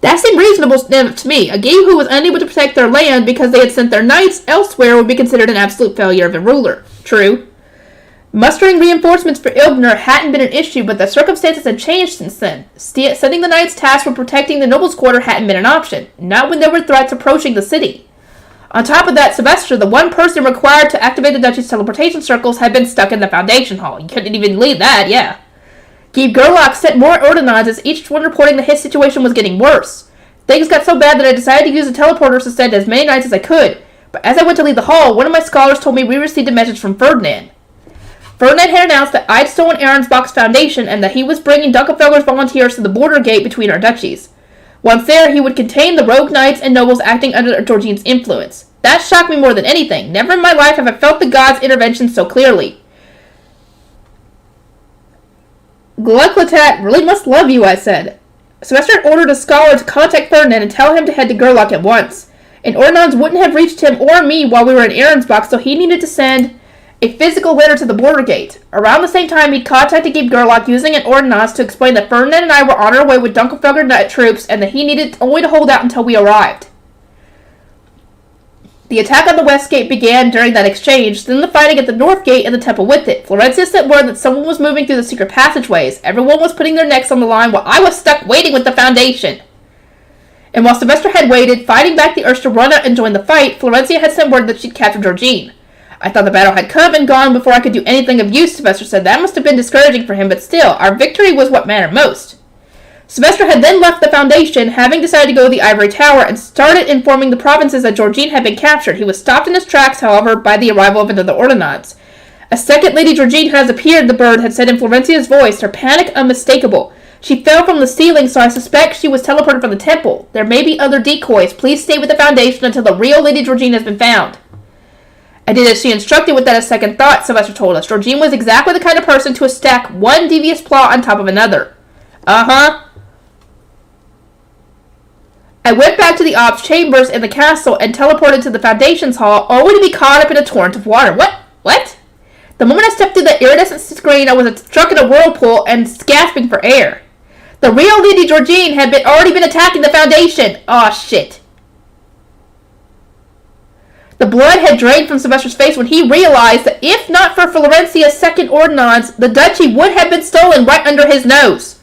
That seemed reasonable to me. A Gieb who was unable to protect their land because they had sent their knights elsewhere would be considered an absolute failure of a ruler. True. Mustering reinforcements for Ilgner hadn't been an issue, but the circumstances had changed since then. Sending the knights tasked with protecting the nobles' quarter hadn't been an option, not when there were threats approaching the city. On top of that, Sylvester, the one person required to activate the duchy's teleportation circles, had been stuck in the foundation hall. You couldn't even leave that, yeah. Gieb Gerlach sent more ordinances, each one reporting that his situation was getting worse. Things got so bad that I decided to use the teleporters to send as many knights as I could. But as I went to leave the hall, one of my scholars told me we received a message from Ferdinand. Ferdinand had announced that I'd stolen Arensbach's foundation and that he was bringing Dunkelfelder's volunteers to the border gate between our duchies. Once there, he would contain the rogue knights and nobles acting under Georgine's influence. That shocked me more than anything. Never in my life have I felt the gods' intervention so clearly. Gluckletat really must love you, I said. Sylvester had ordered a scholar to contact Ferdinand and tell him to head to Gerlach at once. And ordnance wouldn't have reached him or me while we were in Arensbach, so he needed to send a physical letter to the border gate. Around the same time, he'd contacted Gieb Gerlach using an ordinance to explain that Ferdinand and I were on our way with Dunkelfelder troops and that he needed only to hold out until we arrived. The attack on the west gate began during that exchange, then the fighting at the north gate and the temple with it. Florentia sent word that someone was moving through the secret passageways. Everyone was putting their necks on the line while I was stuck waiting with the foundation. And while Sylvester had waited, fighting back the urge to run out and join the fight, Florentia had sent word that she'd captured Georgine. I thought the battle had come and gone before I could do anything of use, Sylvester said. That must have been discouraging for him, but still, our victory was what mattered most. Sylvester had then left the foundation, having decided to go to the Ivory Tower, and started informing the provinces that Georgine had been captured. He was stopped in his tracks, however, by the arrival of another ordinance. A second Lady Georgine has appeared, the bird had said in Florentia's voice, her panic unmistakable. She fell from the ceiling, so I suspect she was teleported from the temple. There may be other decoys. Please stay with the foundation until the real Lady Georgine has been found. I did as she instructed without a second thought, Sylvester told us. Georgine was exactly the kind of person to stack one devious plot on top of another. Uh-huh. I went back to the Ob's chambers in the castle and teleported to the Foundations Hall, only to be caught up in a torrent of water. What? The moment I stepped through the iridescent screen, I was struck in a whirlpool and gasping for air. The real Lady Georgine had already been attacking the Foundation. Aw, shit. The blood had drained from Sylvester's face when he realized that if not for Florentia's second ordinance, the duchy would have been stolen right under his nose.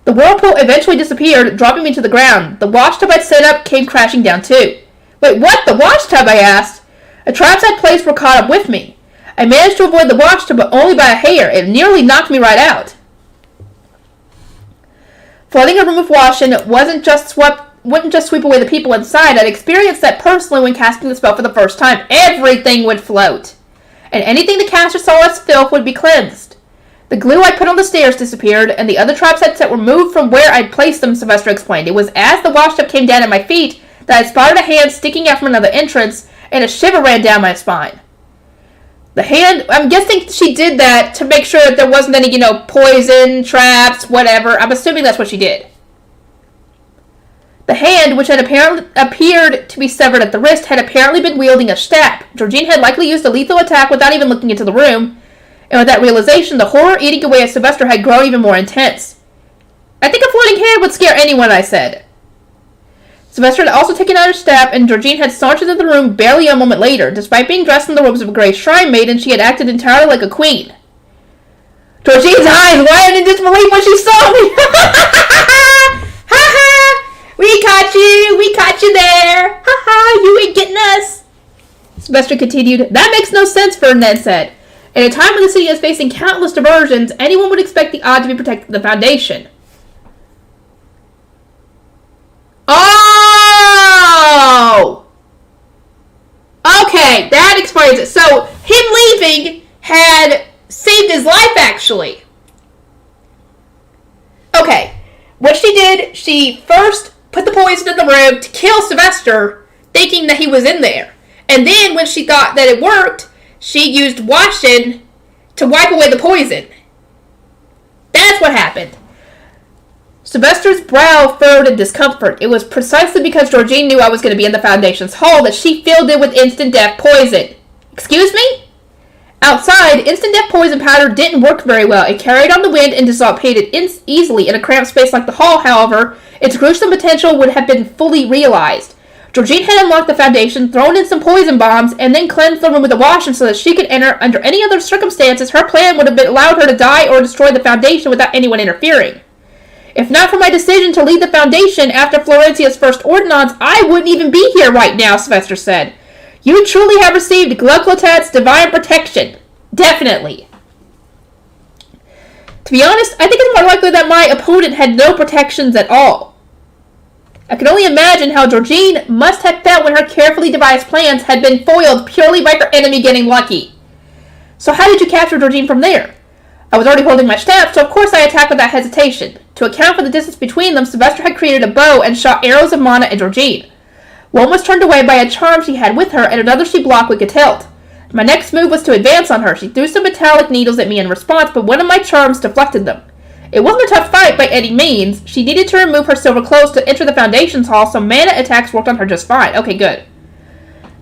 The whirlpool eventually disappeared, dropping me to the ground. The washtub I'd set up came crashing down too. Wait, what? The washtub? I asked. The traps I'd placed were caught up with me. I managed to avoid the washtub, but only by a hair. It nearly knocked me right out. Flooding a room with washing wouldn't just sweep away the people inside. I'd experienced that personally when casting the spell for the first time. Everything would float. And anything the caster saw as filth would be cleansed. The glue I put on the stairs disappeared, and the other traps I'd set were moved from where I'd placed them, Sylvester explained. It was as the washtub came down at my feet that I spotted a hand sticking out from another entrance, and a shiver ran down my spine. The hand, I'm guessing she did that to make sure that there wasn't any, poison, traps, whatever. I'm assuming that's what she did. The hand, which had appeared to be severed at the wrist, had apparently been wielding a staff. Georgine had likely used a lethal attack without even looking into the room. And with that realization, the horror eating away at Sylvester had grown even more intense. "I think a floating head would scare anyone," I said. Sylvester had also taken out her staff, and Georgine had sauntered into the room barely a moment later. Despite being dressed in the robes of a grey shrine maiden, she had acted entirely like a queen. Georgine's eyes widened in disbelief when she saw me. "Ha ha! We caught you there! Ha ha! You ain't getting us!" Sylvester continued. "That makes no sense," Ferdinand said. "At a time when the city is facing countless diversions, anyone would expect the odd to be protecting the Foundation." Oh! Okay, that explains it. So, him leaving had saved his life, actually. Okay, what she did, she first put the poison in the room to kill Sylvester, thinking that he was in there. And then, when she thought that it worked, she used washing to wipe away the poison. That's what happened. Sylvester's brow furrowed in discomfort. It was precisely because Georgine knew I was going to be in the Foundation's hall that she filled it with instant death poison. Excuse me? Outside, instant death poison powder didn't work very well. It carried on the wind and dissipated easily. In a cramped space like the hall, however, its gruesome potential would have been fully realized. Georgine had unlocked the Foundation, thrown in some poison bombs, and then cleansed the room with a washing so that she could enter. Under any other circumstances, her plan would have allowed her to die or destroy the Foundation without anyone interfering. If not for my decision to lead the Foundation after Florentia's first ordinance, I wouldn't even be here right now, Sylvester said. You truly have received Glucklotat's divine protection. Definitely. To be honest, I think it's more likely that my opponent had no protections at all. I can only imagine how Georgine must have felt when her carefully devised plans had been foiled purely by her enemy getting lucky. So how did you capture Georgine from there? I was already holding my staff, so of course I attacked without hesitation. To account for the distance between them, Sylvester had created a bow and shot arrows of mana at Georgine. One was turned away by a charm she had with her, and another she blocked with Getilt. My next move was to advance on her. She threw some metallic needles at me in response, but one of my charms deflected them. It wasn't a tough fight by any means. She needed to remove her silver clothes to enter the Foundation's hall, so mana attacks worked on her just fine. Okay, good.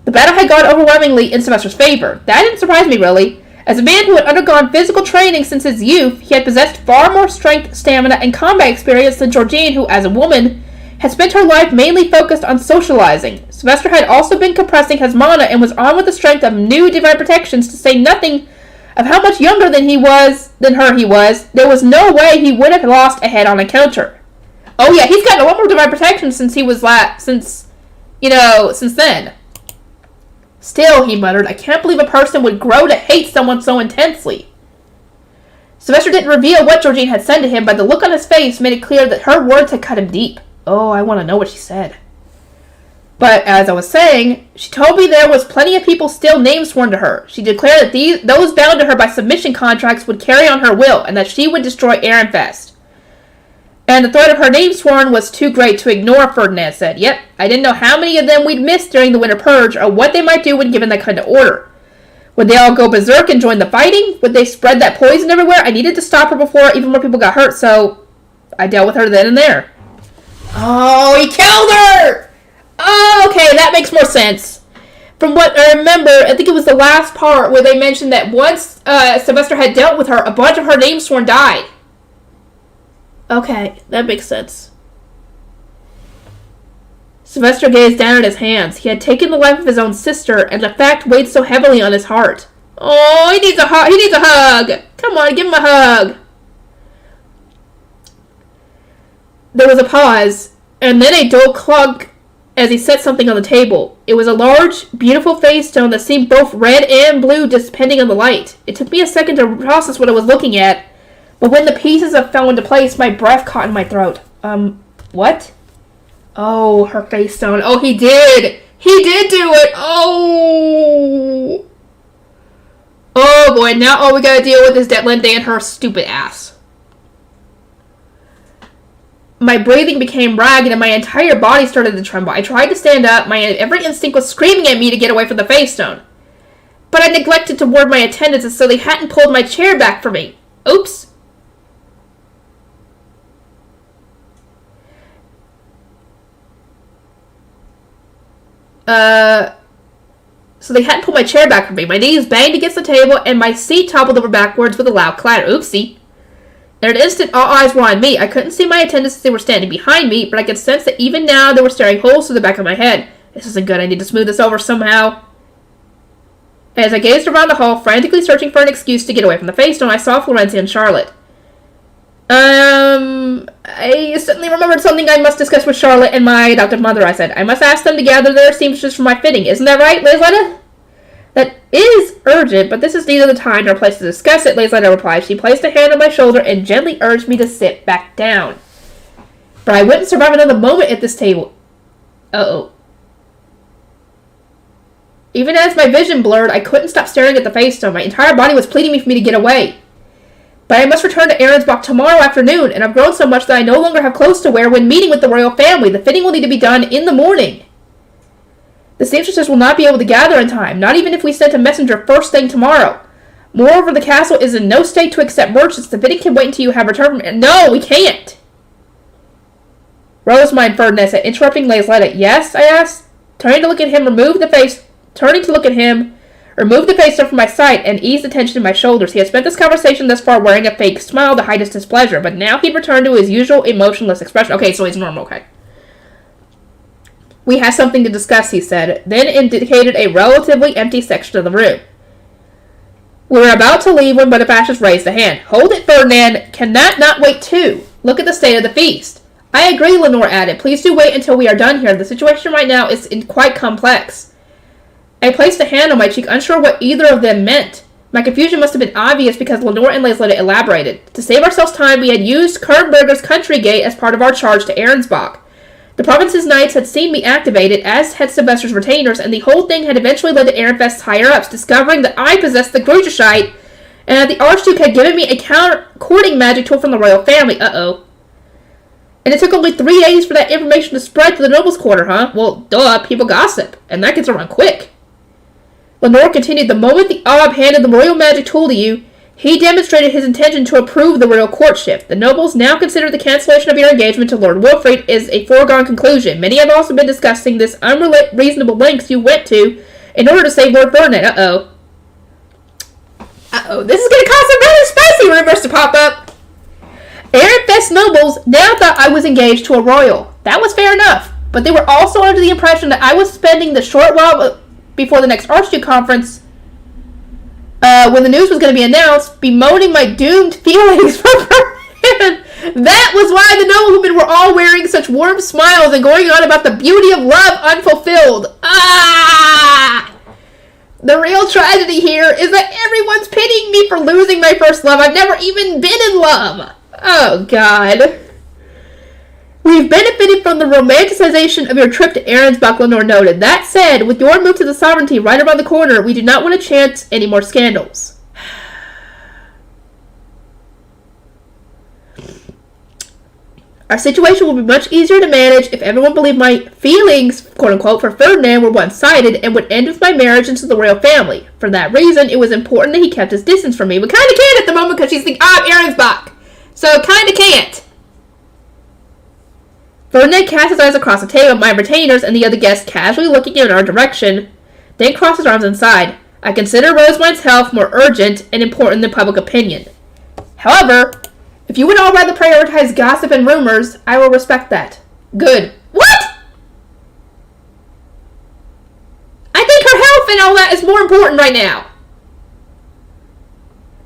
The battle had gone overwhelmingly in Sylvester's favor. That didn't surprise me, really. As a man who had undergone physical training since his youth, he had possessed far more strength, stamina, and combat experience than Georgine, who, as a woman, had spent her life mainly focused on socializing. Sylvester had also been compressing his mana and was armed with the strength of new divine protections, to say nothing of how much younger than he was. There was no way he would have lost a head-on encounter. Oh yeah, he's gotten a lot more divine protection since then. Still, he muttered, I can't believe a person would grow to hate someone so intensely. Sylvester didn't reveal what Georgine had said to him, but the look on his face made it clear that her words had cut him deep. Oh, I want to know what she said. But, as I was saying, she told me there was plenty of people still name sworn to her. She declared that those bound to her by submission contracts would carry on her will, and that she would destroy Ehrenfest. And the threat of her name sworn was too great to ignore, Ferdinand said. Yep, I didn't know how many of them we'd missed during the Winter Purge, or what they might do when given that kind of order. Would they all go berserk and join the fighting? Would they spread that poison everywhere? I needed to stop her before even more people got hurt, so I dealt with her then and there. Oh, he killed her! Oh, okay, that makes more sense. From what I remember, I think it was the last part where they mentioned that once Sylvester had dealt with her, a bunch of her name sworn died. Okay, that makes sense. Sylvester gazed down at his hands. He had taken the life of his own sister, and the fact weighed so heavily on his heart. Oh, he needs a hug! Come on, give him a hug! There was a pause, and then a dull clunk as he set something on the table. It was a large, beautiful face stone that seemed both red and blue depending on the light. It took me a second to process what I was looking at, but when the pieces fell into place, my breath caught in my throat. What? Oh, her face stone. Oh, he did! He did do it! Oh! Oh boy, now all we gotta deal with is Detlinde and her stupid ass. My breathing became ragged and my entire body started to tremble. I tried to stand up. My every instinct was screaming at me to get away from the face stone. But I neglected to ward my attendants, so they hadn't pulled my chair back for me. Oops. so they hadn't pulled my chair back from me. My knees banged against the table, and my seat toppled over backwards with a loud clatter. Oopsie. In an instant, all eyes were on me. I couldn't see my attendants as they were standing behind me, but I could sense that even now they were staring holes through the back of my head. This isn't good. I need to smooth this over somehow. As I gazed around the hall, frantically searching for an excuse to get away from the face stone, I saw Florencia and Charlotte. I suddenly remembered something I must discuss with Charlotte and my adoptive mother, I said. I must ask them to gather their seamstresses for my fitting. Isn't that right, Laisletta? That is urgent, but this is neither the time nor place to discuss it, Laisletta replied. She placed a hand on my shoulder and gently urged me to sit back down. But I wouldn't survive another moment at this table. Uh-oh. Even as my vision blurred, I couldn't stop staring at the face stone. My entire body was pleading for me to get away. But I must return to Ahrensbach tomorrow afternoon, and I've grown so much that I no longer have clothes to wear when meeting with the royal family. The fitting will need to be done in the morning. The seamstresses will not be able to gather in time, not even if we sent a messenger first thing tomorrow. Moreover, the castle is in no state to accept merchants. The fitting can wait until you have returned from... No, we can't! Rosamund, Ferdinand said, interrupting Laisletta. Yes, I asked. Turning to look at him, remove the face stone from my sight and ease the tension in my shoulders. He had spent this conversation thus far wearing a fake smile to hide his displeasure, but now he'd returned to his usual emotionless expression. Okay, so he's normal, okay. We have something to discuss, he said, then indicated a relatively empty section of the room. We were about to leave when Bonifacius raised a hand. Hold it, Ferdinand. Can that not wait too? Look at the state of the feast. I agree, Lenore added. Please do wait until we are done here. The situation right now is quite complex. I placed a hand on my cheek, unsure what either of them meant. My confusion must have been obvious because Lenore and Laisletta elaborated. To save ourselves time, we had used Kernberger's country gate as part of our charge to Ahrensbach. The province's knights had seen me activated, as had Sylvester's retainers, and the whole thing had eventually led to Ehrenfest's higher-ups discovering that I possessed the Grudershite, and that the Archduke had given me a courting magic tool from the royal family. Uh-oh. And it took only 3 days for that information to spread to the nobles' quarter, huh? Well, duh, people gossip, and that gets around quick. Lenore continued, the moment the Ob handed the royal magic tool to you, he demonstrated his intention to approve the royal courtship. The nobles now consider the cancellation of your engagement to Lord Wilfrid is a foregone conclusion. Many have also been discussing this unreasonable lengths you went to in order to save Lord Ferdinand. Uh-oh. Uh-oh, this is going to cause some really spicy rumors to pop up. Ehrenfest nobles now thought I was engaged to a royal. That was fair enough, but they were also under the impression that I was spending the short while before the next Archduke conference, when the news was going to be announced, bemoaning my doomed feelings for Ferdinand. That was why the noblemen were all wearing such warm smiles and going on about the beauty of love unfulfilled. Ah! The real tragedy here is that everyone's pitying me for losing my first love. I've never even been in love. Oh, God. We've benefited from the romanticization of your trip to Ahrensbach, Lenore noted. That said, with your move to the sovereignty right around the corner, we do not want to chance any more scandals. Our situation will be much easier to manage if everyone believed my feelings, quote-unquote, for Ferdinand were one-sided and would end with my marriage into the royal family. For that reason, it was important that he kept his distance from me. We kind of can't at the moment because she's the Ahrensbach. So, kind of can't. Ferdinand cast his eyes across the table at my retainers and the other guests casually looking in our direction, then crossed his arms and sighed. I consider Rosamund's health more urgent and important than public opinion. However, if you would all rather prioritize gossip and rumors, I will respect that. Good. What? I think her health and all that is more important right now.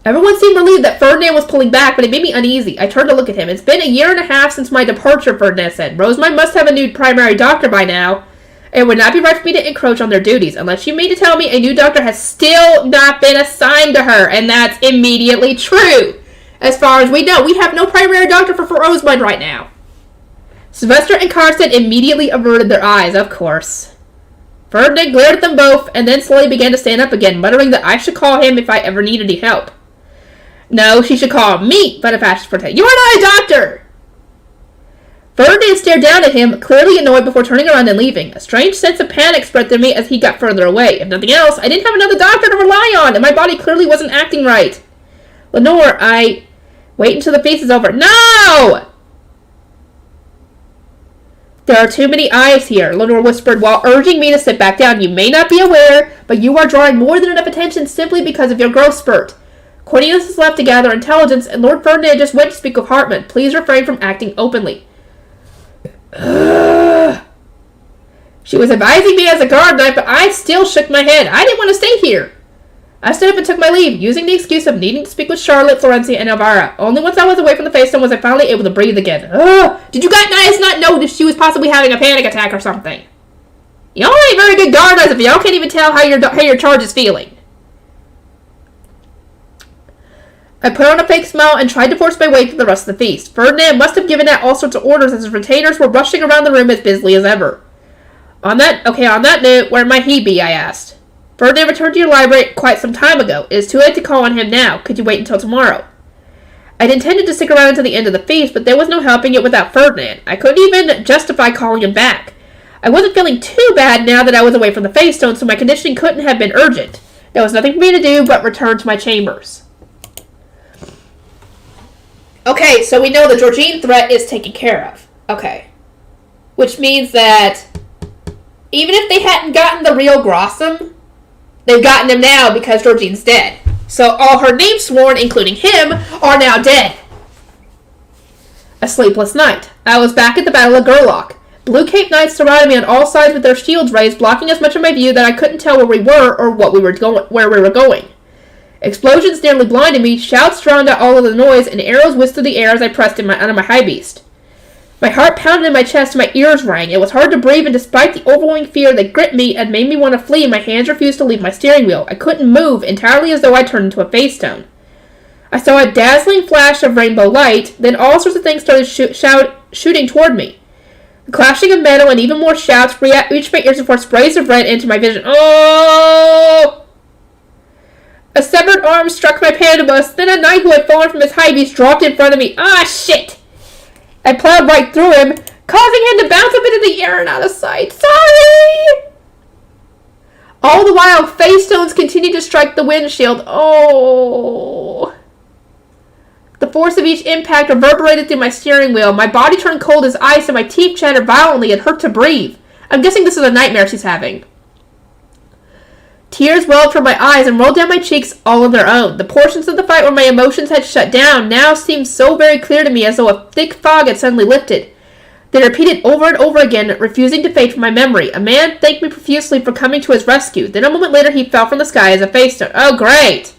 Everyone seemed relieved that Ferdinand was pulling back, but it made me uneasy. I turned to look at him. It's been 1.5 years since my departure, Ferdinand said. Rosamund must have a new primary doctor by now. It would not be right for me to encroach on their duties, unless you mean to tell me a new doctor has still not been assigned to her, and that's immediately true. As far as we know, we have no primary doctor for Rosamund right now. Sylvester and Karsten immediately averted their eyes, of course. Ferdinand glared at them both, and then slowly began to stand up again, muttering that I should call him if I ever need any help. No, she should call me, Bonifacius protested. You are not a doctor! Ferdinand stared down at him, clearly annoyed before turning around and leaving. A strange sense of panic spread through me as he got further away. If nothing else, I didn't have another doctor to rely on, and my body clearly wasn't acting right. Lenore, wait until the feast is over. No! There are too many eyes here, Lenore whispered while urging me to sit back down. You may not be aware, but you are drawing more than enough attention simply because of your growth spurt. Cornelius is left to gather intelligence, and Lord Ferdinand just went to speak with Hartman. Please refrain from acting openly. She was advising me as a guard knight, but I still shook my head. I didn't want to stay here. I stood up and took my leave, using the excuse of needing to speak with Charlotte, Florencia, and Elvira. Only once I was away from the Faystone was I finally able to breathe again. Did you guys not know that she was possibly having a panic attack or something? Y'all ain't very good guard knights if y'all can't even tell how your charge is feeling. I put on a fake smile and tried to force my way through the rest of the feast. Ferdinand must have given out all sorts of orders as his retainers were rushing around the room as busily as ever. On that note, where might he be? I asked. Ferdinand returned to your library quite some time ago. It is too late to call on him now. Could you wait until tomorrow? I'd intended to stick around until the end of the feast, but there was no helping it without Ferdinand. I couldn't even justify calling him back. I wasn't feeling too bad now that I was away from the Faystone, so my condition couldn't have been urgent. There was nothing for me to do but return to my chambers. Okay, so we know the Georgine threat is taken care of. Okay. Which means that even if they hadn't gotten the real Grossum, they've gotten him now because Georgine's dead. So all her names sworn, including him, are now dead. A sleepless night. I was back at the Battle of Gerlach. Blue Cape Knights surrounded me on all sides with their shields raised, blocking as much of my view that I couldn't tell where we were or where we were going. Explosions nearly blinded me, shouts drowned out all of the noise, and arrows whizzed through the air as I pressed onto my high beast. My heart pounded in my chest and my ears rang. It was hard to breathe, and despite the overwhelming fear that gripped me and made me want to flee, my hands refused to leave my steering wheel. I couldn't move, entirely as though I turned into a Faystone. I saw a dazzling flash of rainbow light, then all sorts of things started shooting toward me. The clashing of metal and even more shouts reached my ears before sprays of red entered my vision. Oh! A severed arm struck my pandanus, then a knight who had fallen from his high beast dropped in front of me. Ah, shit! I plowed right through him, causing him to bounce up into the air and out of sight. Sorry! All the while, Faystones continued to strike the windshield. Oh! The force of each impact reverberated through my steering wheel. My body turned cold as ice and my teeth chattered violently. It hurt to breathe. I'm guessing this is a nightmare she's having. Tears welled from my eyes and rolled down my cheeks all on their own. The portions of the fight where my emotions had shut down now seemed so very clear to me, as though a thick fog had suddenly lifted. They repeated over and over again, refusing to fade from my memory. A man thanked me profusely for coming to his rescue. Then a moment later he fell from the sky as a Faystone. Oh, great!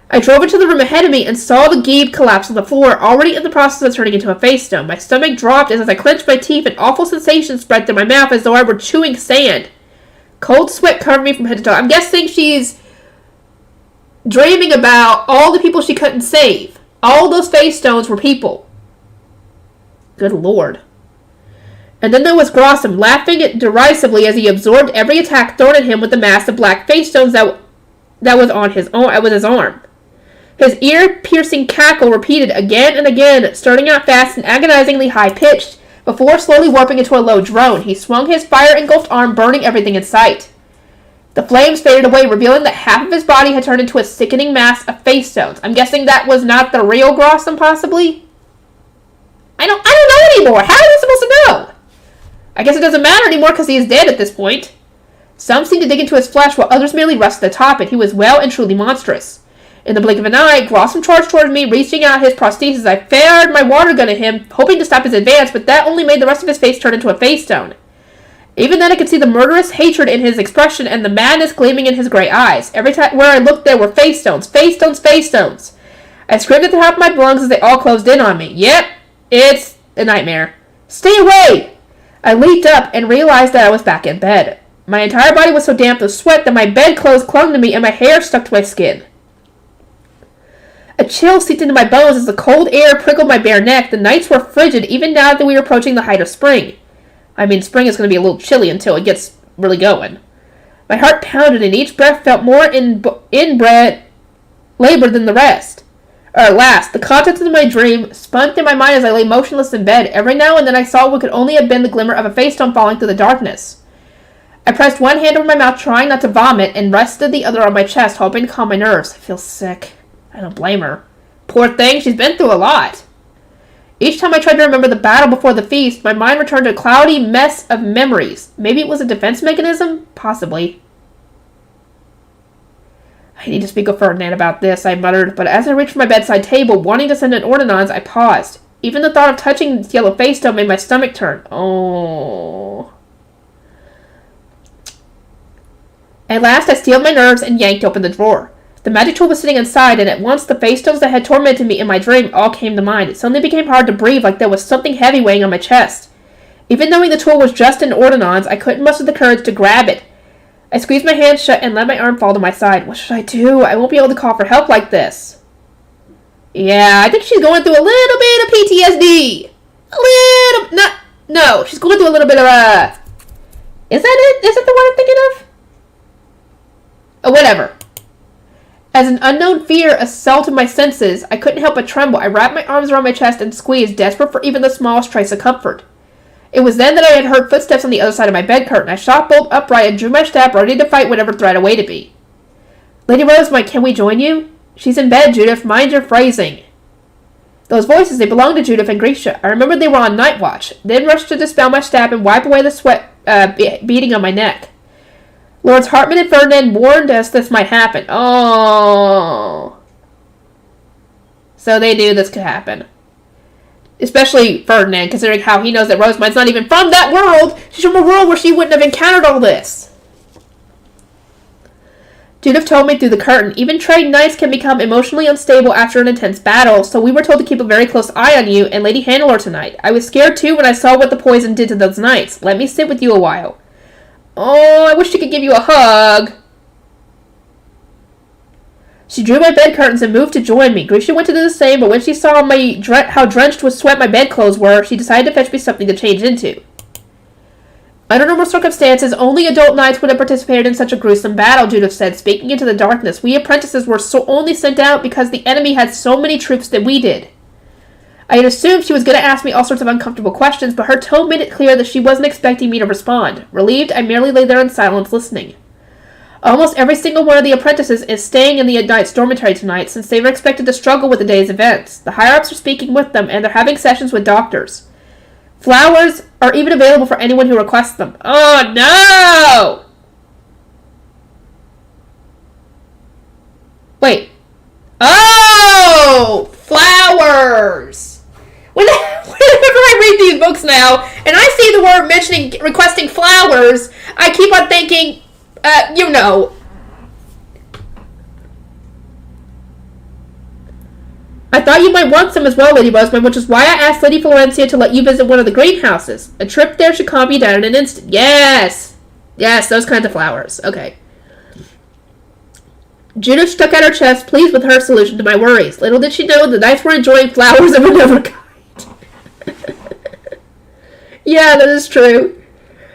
I drove into the room ahead of me and saw the Geeb collapse on the floor, already in the process of turning into a Faystone. My stomach dropped as I clenched my teeth, an awful sensation spread through my mouth as though I were chewing sand. Cold sweat covered me from head to toe. I'm guessing she's dreaming about all the people she couldn't save. All those Faystones were people. Good lord. And then there was Grossum, laughing derisively as he absorbed every attack thrown at him with the mass of black Faystones that was on his arm. His ear-piercing cackle repeated again and again, starting out fast and agonizingly high-pitched, before slowly warping into a low drone. He swung his fire-engulfed arm, burning everything in sight. The flames faded away, revealing that half of his body had turned into a sickening mass of Faystones. I'm guessing that was not the real Grossum, possibly? I don't know anymore. How are we supposed to know? I guess it doesn't matter anymore because he is dead at this point. Some seemed to dig into his flesh, while others merely rested atop it. He was well and truly monstrous. In the blink of an eye, Grossum charged toward me, reaching out his prosthesis. I fired my water gun at him, hoping to stop his advance, but that only made the rest of his face turn into a Faystone. Even then I could see the murderous hatred in his expression and the madness gleaming in his gray eyes. Every time where I looked there were Faystones, Faystones, Faystones. I screamed at the top of my lungs as they all closed in on me. Yep, it's a nightmare. Stay away! I leaped up and realized that I was back in bed. My entire body was so damp with sweat that my bedclothes clung to me and my hair stuck to my skin. A chill seeped into my bones as the cold air prickled my bare neck. The nights were frigid, even now that we were approaching the height of spring. I mean, spring is going to be a little chilly until it gets really going. My heart pounded, and each breath felt more inbred labor than the rest. Last, the contents of my dream spun through my mind as I lay motionless in bed. Every now and then I saw what could only have been the glimmer of a Faystone falling through the darkness. I pressed one hand over my mouth, trying not to vomit, and rested the other on my chest, hoping to calm my nerves. I feel sick. I don't blame her. Poor thing, she's been through a lot. Each time I tried to remember the battle before the feast, my mind returned to a cloudy mess of memories. Maybe it was a defense mechanism? Possibly. I need to speak with Ferdinand about this, I muttered, but as I reached for my bedside table, wanting to send an ordonnance, I paused. Even the thought of touching its yellow face stone made my stomach turn. Oh. At last, I steeled my nerves and yanked open the drawer. The magic tool was sitting inside, and at once the face stones that had tormented me in my dream all came to mind. It suddenly became hard to breathe, like there was something heavy weighing on my chest. Even knowing the tool was just an ordonnance, I couldn't muster the courage to grab it. I squeezed my hand shut and let my arm fall to my side. What should I do? I won't be able to call for help like this. Yeah, I think she's going through a little bit of PTSD. No, she's going through a little bit of is that it? Is that the word I'm thinking of? Oh, whatever. As an unknown fear assaulted my senses, I couldn't help but tremble. I wrapped my arms around my chest and squeezed, desperate for even the smallest trace of comfort. It was then that I had heard footsteps on the other side of my bed curtain. I shot bolt upright and drew my staff, ready to fight whatever threat awaited me. Lady Rosemont, can we join you? She's in bed, Judith. Mind your phrasing. Those voices, they belonged to Judith and Grisha. I remembered they were on night watch, then rushed to dispel my staff and wipe away the sweat beating on my neck. Lords Hartman and Ferdinand warned us this might happen. Oh. So they knew this could happen. Especially Ferdinand, considering how he knows that Rosemont's not even from that world. She's from a world where she wouldn't have encountered all this. Judith told me through the curtain, even trained knights can become emotionally unstable after an intense battle, so we were told to keep a very close eye on you and Lady Hannelore tonight. I was scared too when I saw what the poison did to those knights. Let me sit with you a while. Oh, I wish she could give you a hug. She drew my bed curtains and moved to join me. Grisha went to do the same, but when she saw how drenched with sweat my bedclothes were, she decided to fetch me something to change into. Under normal circumstances, only adult knights would have participated in such a gruesome battle, Judith said, speaking into the darkness. We apprentices were only sent out because the enemy had so many troops than we did. I had assumed she was going to ask me all sorts of uncomfortable questions, but her tone made it clear that she wasn't expecting me to respond. Relieved, I merely lay there in silence, listening. Almost every single one of the apprentices is staying in the knight's dormitory tonight, since they were expected to struggle with the day's events. The higher-ups are speaking with them, and they're having sessions with doctors. Flowers are even available for anyone who requests them. Oh, no! Wait. Oh! Flowers! Whenever I read these books now, and I see the word requesting flowers, I keep on thinking, you know. I thought you might want some as well, Lady Rosemont, which is why I asked Lady Florencia to let you visit one of the greenhouses. A trip there should calm you down in an instant. Yes! Yes, those kinds of flowers. Okay. Judith stuck out her chest, pleased with her solution to my worries. Little did she know the knights were enjoying flowers of another kind. Yeah, that is true.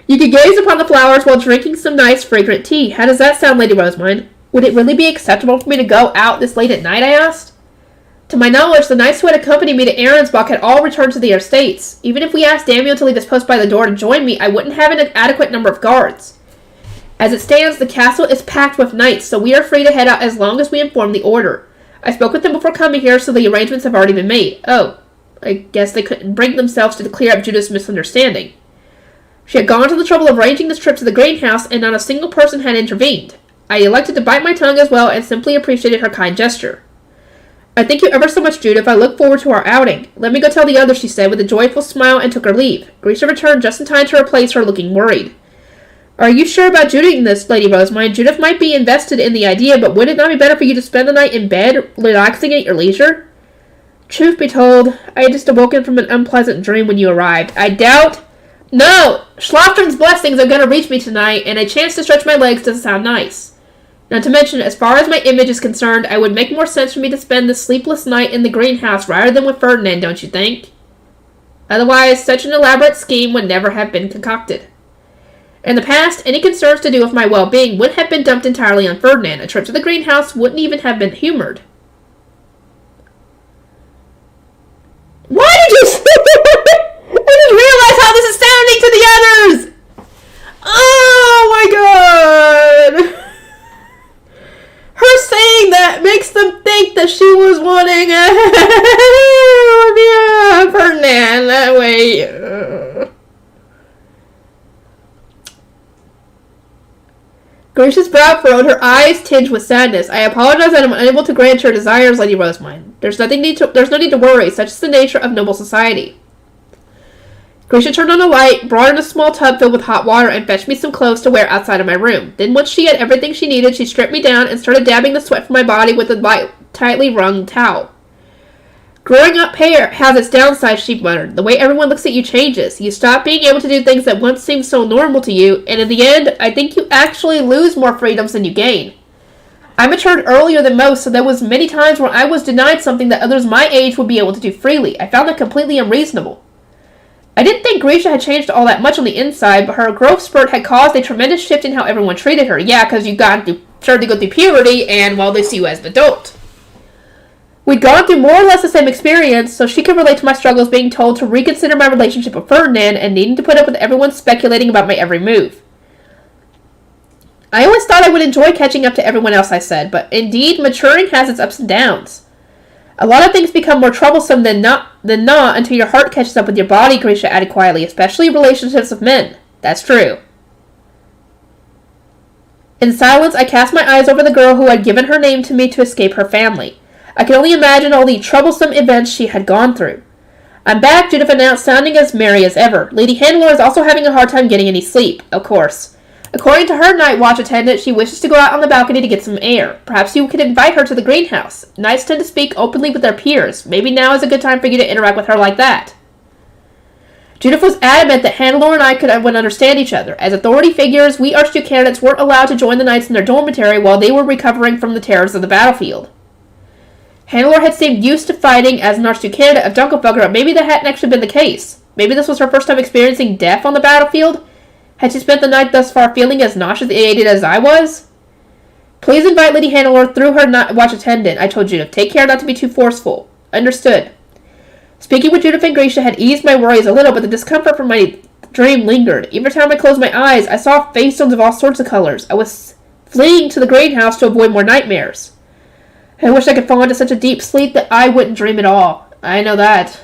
You could gaze upon the flowers while drinking some nice, fragrant tea. How does that sound, Lady Rosemont? Would it really be acceptable for me to go out this late at night, I asked? To my knowledge, the knights who had accompanied me to Arensbach had all returned to their estates. Even if we asked Damiel to leave his post by the door to join me, I wouldn't have an adequate number of guards. As it stands, the castle is packed with knights, so we are free to head out as long as we inform the order. I spoke with them before coming here, so the arrangements have already been made. Oh, I guess they couldn't bring themselves to clear up Judith's misunderstanding. She had gone to the trouble of arranging this trip to the greenhouse, and not a single person had intervened. I elected to bite my tongue as well, and simply appreciated her kind gesture. I thank you ever so much, Judith. I look forward to our outing. Let me go tell the others, she said, with a joyful smile, and took her leave. Grisha returned just in time to replace her, looking worried. Are you sure about doing this, Lady Rosemont? Judith might be invested in the idea, but would it not be better for you to spend the night in bed, relaxing at your leisure? Truth be told, I had just awoken from an unpleasant dream when you arrived. I doubt... No! Schlaftrum's blessings are going to reach me tonight, and a chance to stretch my legs doesn't sound nice. Not to mention, as far as my image is concerned, it would make more sense for me to spend the sleepless night in the greenhouse rather than with Ferdinand, don't you think? Otherwise, such an elaborate scheme would never have been concocted. In the past, any concerns to do with my well-being would have been dumped entirely on Ferdinand. A trip to the greenhouse wouldn't even have been humored. Why did you say that? I didn't realize how this is sounding to the others! Oh my god! Her saying that makes them think that she was wanting Ferdinand. Grisha's brow furrowed, her eyes tinged with sadness. I apologize that I'm unable to grant your desires, Lady Rosemine. There's no need to worry. Such is the nature of noble society. Grisha turned on a light, brought in a small tub filled with hot water, and fetched me some clothes to wear outside of my room. Then once she had everything she needed, she stripped me down and started dabbing the sweat from my body with a tightly wrung towel. Growing up has its downsides, she muttered. The way everyone looks at you changes. You stop being able to do things that once seemed so normal to you, and in the end, I think you actually lose more freedoms than you gain. I matured earlier than most, so there was many times when I was denied something that others my age would be able to do freely. I found that completely unreasonable. I didn't think Grisha had changed all that much on the inside, but her growth spurt had caused a tremendous shift in how everyone treated her. Yeah, because you started to go through puberty, and, well, they see you as an adult. We'd gone through more or less the same experience, so she could relate to my struggles being told to reconsider my relationship with Ferdinand and needing to put up with everyone speculating about my every move. I always thought I would enjoy catching up to everyone else, I said, but indeed, maturing has its ups and downs. A lot of things become more troublesome than not until your heart catches up with your body, Grisha added quietly, especially relationships with men. That's true. In silence, I cast my eyes over the girl who had given her name to me to escape her family. I could only imagine all the troublesome events she had gone through. I'm back, Judith announced, sounding as merry as ever. Lady Hannelore is also having a hard time getting any sleep, of course. According to her night watch attendant, she wishes to go out on the balcony to get some air. Perhaps you could invite her to the greenhouse. Knights tend to speak openly with their peers. Maybe now is a good time for you to interact with her like that. Judith was adamant that Hannelore and I would understand each other. As authority figures, we Archduke candidates weren't allowed to join the knights in their dormitory while they were recovering from the terrors of the battlefield. Hannelore had seemed used to fighting as an Archduke candidate of Dunkelfelder, but maybe that hadn't actually been the case. Maybe this was her first time experiencing death on the battlefield? Had she spent the night thus far feeling as nauseated as I was? Please invite Lady Hannelore through her watch attendant, I told Judith. Take care not to be too forceful. Understood. Speaking with Judith and Grisha had eased my worries a little, but the discomfort from my dream lingered. Every time I closed my eyes, I saw face-stones of all sorts of colors. I was fleeing to the greenhouse to avoid more nightmares. I wish I could fall into such a deep sleep that I wouldn't dream at all. I know that.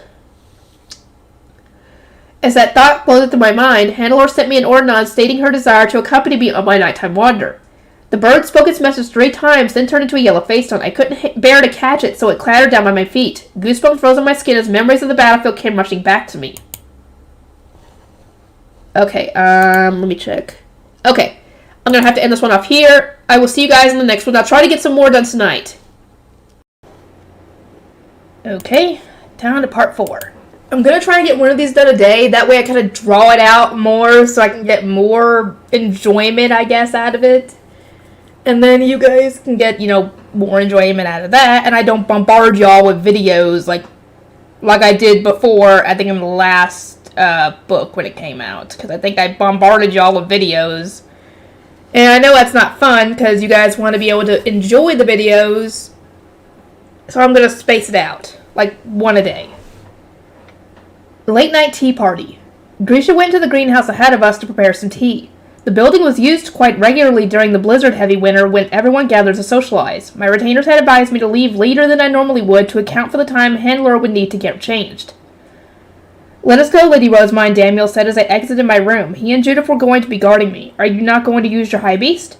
As that thought floated through my mind, Hannelore sent me an ordinance stating her desire to accompany me on my nighttime wander. The bird spoke its message 3 times, then turned into a yellow face-stone. I couldn't bear to catch it, so it clattered down by my feet. Goosebumps rose on my skin as memories of the battlefield came rushing back to me. Okay, let me check. Okay, I'm gonna have to end this one off here. I will see you guys in the next one. I'll try to get some more done tonight. Okay, down to part 4. I'm going to try and get one of these done a day. That way I kind of draw it out more so I can get more enjoyment, I guess, out of it. And then you guys can get, more enjoyment out of that. And I don't bombard y'all with videos like I did before, I think in the last book when it came out. Because I think I bombarded y'all with videos. And I know that's not fun because you guys want to be able to enjoy the videos. So I'm going to space it out, like one a day. Late night tea party. Grisha went to the greenhouse ahead of us to prepare some tea. The building was used quite regularly during the blizzard-heavy winter when everyone gathered to socialize. My retainers had advised me to leave later than I normally would to account for the time Hannelore would need to get changed. Let us go, Lady Rosemine, Daniel said as I exited my room. He and Judith were going to be guarding me. Are you not going to use your high beast?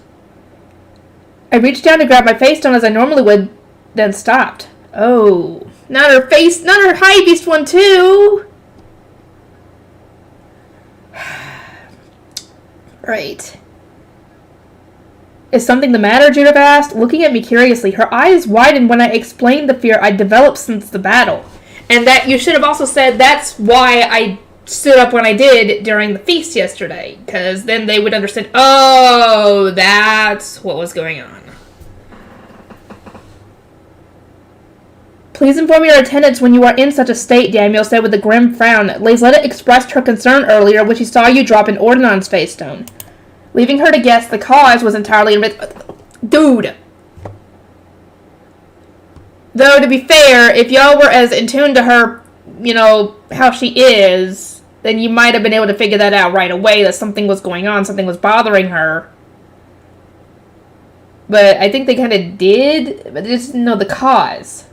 I reached down to grab my face stone as I normally would, then stopped. Oh, not her high beast one too. Right. Is something the matter? Judith asked, looking at me curiously. Her eyes widened when I explained the fear I'd developed since the battle. And that you should have also said that's why I stood up when I did during the feast yesterday. Because then they would understand, oh, that's what was going on. Please inform your attendants when you are in such a state, Daniel said with a grim frown. Lazletta expressed her concern earlier when she saw you drop an ordnance face stone. Leaving her to guess the cause was entirely Dude! Though, to be fair, if y'all were as in tune to her, how she is, then you might have been able to figure that out right away, that something was going on, something was bothering her. But I think they kind of did, but they just didn't know the cause.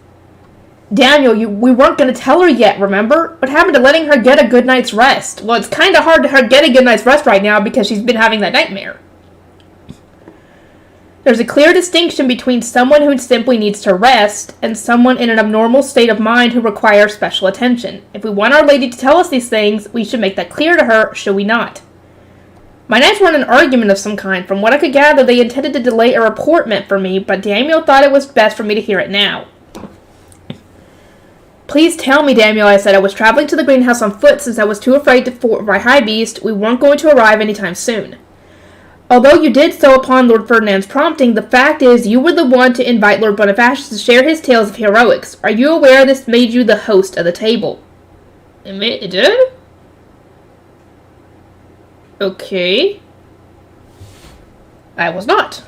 Daniel, we weren't going to tell her yet, remember? What happened to letting her get a good night's rest? Well, it's kind of hard to her get a good night's rest right now because she's been having that nightmare. There's a clear distinction between someone who simply needs to rest and someone in an abnormal state of mind who requires special attention. If we want Our Lady to tell us these things, we should make that clear to her, should we not? My knights were in an argument of some kind. From what I could gather, they intended to delay a report meant for me, but Daniel thought it was best for me to hear it now. Please tell me, Daniel, I said. I was traveling to the greenhouse on foot since I was too afraid to fort my high beast. We weren't going to arrive anytime soon. Although you did so upon Lord Ferdinand's prompting, the fact is you were the one to invite Lord Bonifacius to share his tales of heroics. Are you aware this made you the host of the table? It did? Okay. I was not.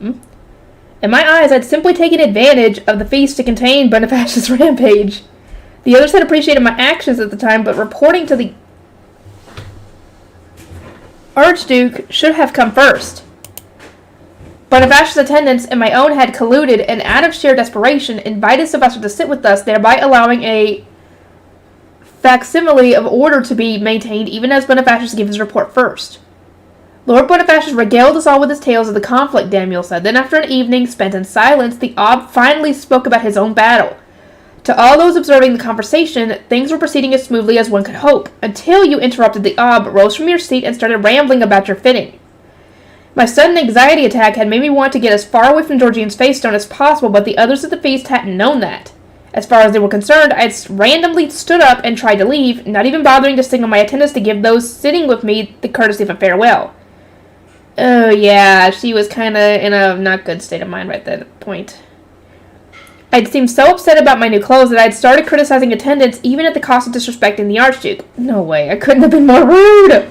In my eyes, I'd simply taken advantage of the feast to contain Bonifacius' rampage. The others had appreciated my actions at the time, but reporting to the Archduke should have come first. Bonifacius' attendants and my own had colluded and, out of sheer desperation, invited Sylvester to sit with us, thereby allowing a facsimile of order to be maintained even as Bonifacius gave his report first. Lord Bonifacius regaled us all with his tales of the conflict, Daniel said. Then, after an evening spent in silence, the Ob finally spoke about his own battle. To all those observing the conversation, things were proceeding as smoothly as one could hope, until you interrupted the Ob, rose from your seat, and started rambling about your fitting. My sudden anxiety attack had made me want to get as far away from Georgine's face stone as possible, but the others at the feast hadn't known that. As far as they were concerned, I had randomly stood up and tried to leave, not even bothering to signal my attendants to give those sitting with me the courtesy of a farewell. Oh yeah, she was kinda in a not good state of mind right at that point. I'd seemed so upset about my new clothes that I'd started criticizing attendants even at the cost of disrespecting the Archduke. No way, I couldn't have been more rude!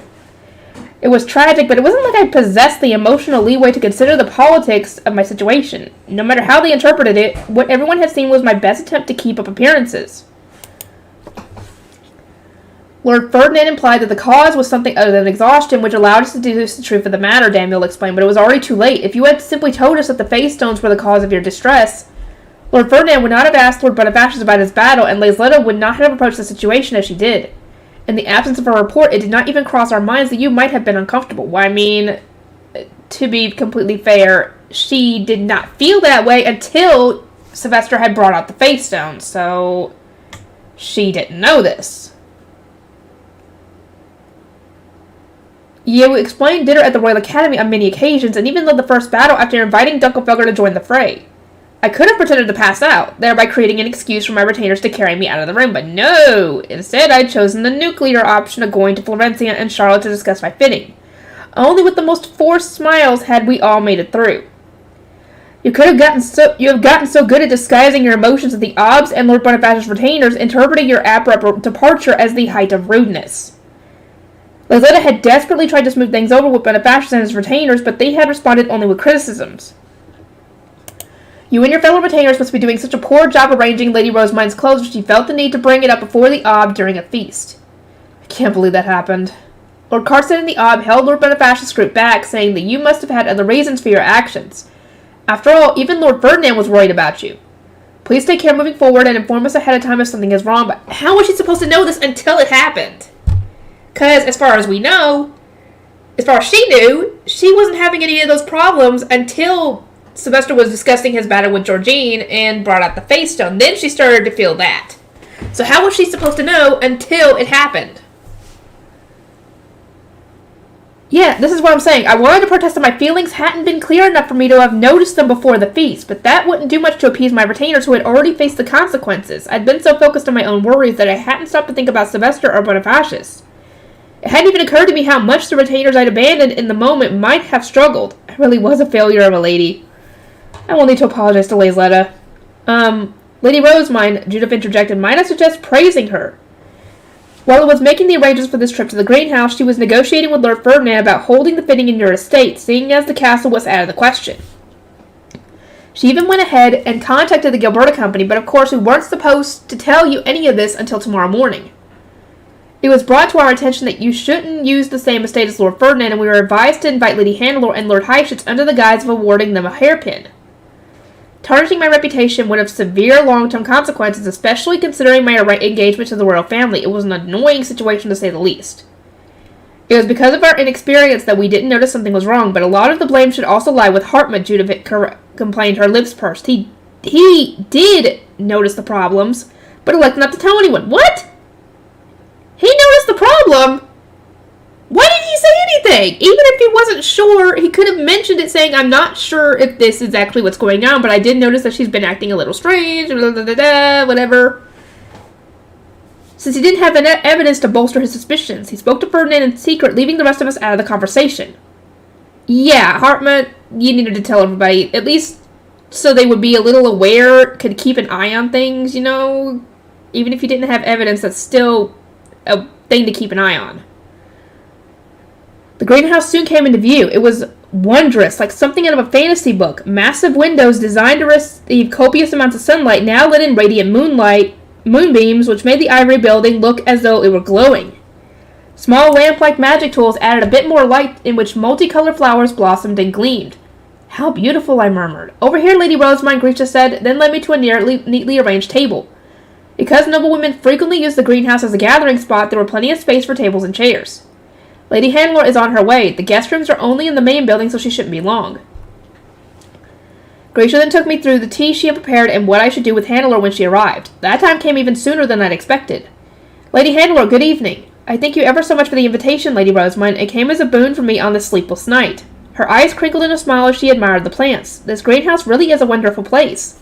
It was tragic, but it wasn't like I possessed the emotional leeway to consider the politics of my situation. No matter how they interpreted it, what everyone had seen was my best attempt to keep up appearances. Lord Ferdinand implied that the cause was something other than exhaustion, which allowed us to deduce the truth of the matter, Daniel explained, but it was already too late. If you had simply told us that the face stones were the cause of your distress, Lord Ferdinand would not have asked Lord Bonifacius about his battle, and Lasletta would not have approached the situation as she did. In the absence of a report, it did not even cross our minds that you might have been uncomfortable. Why, I mean, to be completely fair, she did not feel that way until Sylvester had brought out the face stone, so she didn't know this. You explained dinner at the Royal Academy on many occasions, and even led the first battle after inviting Dunkelfelger to join the fray. I could have pretended to pass out, thereby creating an excuse for my retainers to carry me out of the room, but no! Instead, I'd chosen the nuclear option of going to Florencia and Charlotte to discuss my fitting. Only with the most forced smiles had we all made it through. You have gotten so good at disguising your emotions that the Obs and Lord Bonifacius' retainers interpreted your abrupt departure as the height of rudeness. Lasletta had desperately tried to smooth things over with Bonifacius and his retainers, but they had responded only with criticisms. You and your fellow retainers must be doing such a poor job arranging Lady Rosemine's clothes that she felt the need to bring it up before the Ob during a feast. I can't believe that happened. Lord Carson and the Ob held Lord Bonifacius' group back, saying that you must have had other reasons for your actions. After all, even Lord Ferdinand was worried about you. Please take care moving forward and inform us ahead of time if something is wrong, but how was she supposed to know this until it happened? Because, as far as we know, as far as she knew, she wasn't having any of those problems until Sylvester was discussing his battle with Georgine and brought out the face stone. Then she started to feel that. So how was she supposed to know until it happened? Yeah, this is what I'm saying. I wanted to protest that my feelings hadn't been clear enough for me to have noticed them before the feast, but that wouldn't do much to appease my retainers who had already faced the consequences. I'd been so focused on my own worries that I hadn't stopped to think about Sylvester or Bonifacius. It hadn't even occurred to me how much the retainers I'd abandoned in the moment might have struggled. I really was a failure of a lady. I will need to apologize to Lasletta. Lady Rosemine, Judith interjected, might I suggest praising her? While I was making the arrangements for this trip to the greenhouse, she was negotiating with Lord Ferdinand about holding the fitting in your estate, seeing as the castle was out of the question. She even went ahead and contacted the Gilberta Company, but of course we weren't supposed to tell you any of this until tomorrow morning. It was brought to our attention that you shouldn't use the same estate as Lord Ferdinand, and we were advised to invite Lady Hannelore and Lord Heifetz under the guise of awarding them a hairpin. Tarnishing my reputation would have severe long-term consequences, especially considering my engagement to the royal family. It was an annoying situation to say the least. It was because of our inexperience that we didn't notice something was wrong, but a lot of the blame should also lie with Hartmut, Judith complained, her lips pursed. He did notice the problems, but elected not to tell anyone. What? He noticed the problem? Why didn't he say anything? Even if he wasn't sure, he could have mentioned it saying, I'm not sure if this is actually what's going on, but I did notice that she's been acting a little strange, whatever. Since he didn't have evidence to bolster his suspicions, he spoke to Ferdinand in secret, leaving the rest of us out of the conversation. Yeah, Hartmut, you needed to tell everybody, at least so they would be a little aware, could keep an eye on things, you know? Even if you didn't have evidence, that's still a thing to keep an eye on. The greenhouse soon came into view. It was wondrous, like something out of a fantasy book. Massive windows designed to receive copious amounts of sunlight now lit in radiant moonbeams, which made the ivory building look as though it were glowing. Small lamp-like magic tools added a bit more light in which multicolored flowers blossomed and gleamed. How beautiful, I murmured. Over here, Lady Rosamine, Grisha said, then led me to a neatly arranged table. Because noblewomen frequently used the greenhouse as a gathering spot, there were plenty of space for tables and chairs. Lady Hannelore is on her way. The guest rooms are only in the main building, so she shouldn't be long. Grisha then took me through the tea she had prepared and what I should do with Hannelore when she arrived. That time came even sooner than I'd expected. Lady Hannelore, good evening. I thank you ever so much for the invitation, Lady Rosamine. It came as a boon for me on this sleepless night. Her eyes crinkled in a smile as she admired the plants. This greenhouse really is a wonderful place.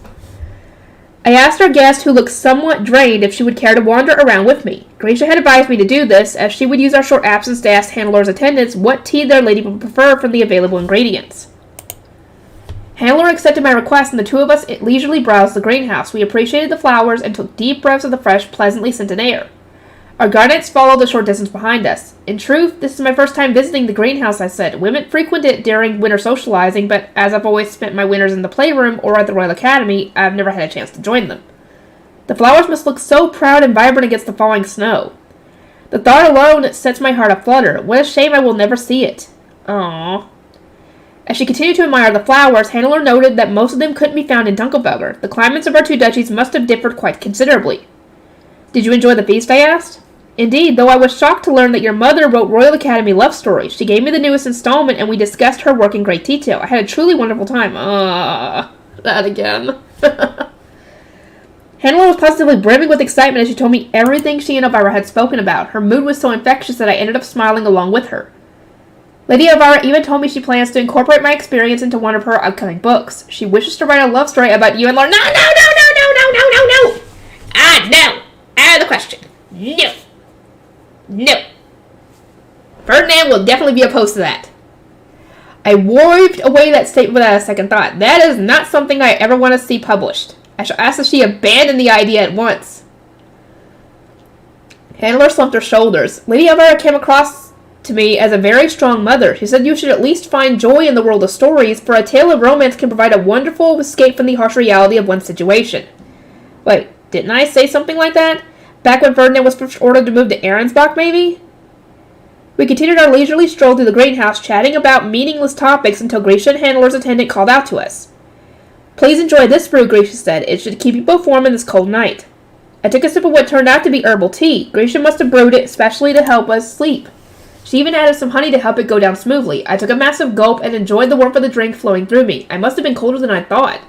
I asked our guest, who looked somewhat drained, if she would care to wander around with me. Grisha had advised me to do this, as she would use our short absence to ask Hannelore's attendants what tea their lady would prefer from the available ingredients. Hannelore accepted my request, and the two of us leisurely browsed the greenhouse. We appreciated the flowers and took deep breaths of the fresh, pleasantly scented air. Our guardians followed a short distance behind us. In truth, this is my first time visiting the greenhouse, I said. Women frequent it during winter socializing, but as I've always spent my winters in the playroom or at the Royal Academy, I've never had a chance to join them. The flowers must look so proud and vibrant against the falling snow. The thought alone sets my heart aflutter. What a shame I will never see it. Aww. As she continued to admire the flowers, Hannelore noted that most of them couldn't be found in Dunkelberger. The climates of our two duchies must have differed quite considerably. Did you enjoy the feast? I asked. Indeed, though I was shocked to learn that your mother wrote Royal Academy love stories. She gave me the newest installment, and we discussed her work in great detail. I had a truly wonderful time. That again. Hannelore was positively brimming with excitement as she told me everything she and Elvira had spoken about. Her mood was so infectious that I ended up smiling along with her. Lady Elvira even told me she plans to incorporate my experience into one of her upcoming books. She wishes to write a love story about you and Lord. No! No! Out of the question. No. Ferdinand will definitely be opposed to that. I waved away that statement without a second thought. That is not something I ever want to see published. I shall ask that she abandon the idea at once. Hannelore slumped her shoulders. Lady Elvira came across to me as a very strong mother. She said you should at least find joy in the world of stories, for a tale of romance can provide a wonderful escape from the harsh reality of one's situation. Wait, didn't I say something like that? Back when Ferdinand was first ordered to move to Arensbach, maybe? We continued our leisurely stroll through the greenhouse, chatting about meaningless topics until Grisha and Hannelore's attendant called out to us. Please enjoy this brew, Grisha said. It should keep you both warm in this cold night. I took a sip of what turned out to be herbal tea. Grisha must have brewed it especially to help us sleep. She even added some honey to help it go down smoothly. I took a massive gulp and enjoyed the warmth of the drink flowing through me. I must have been colder than I thought.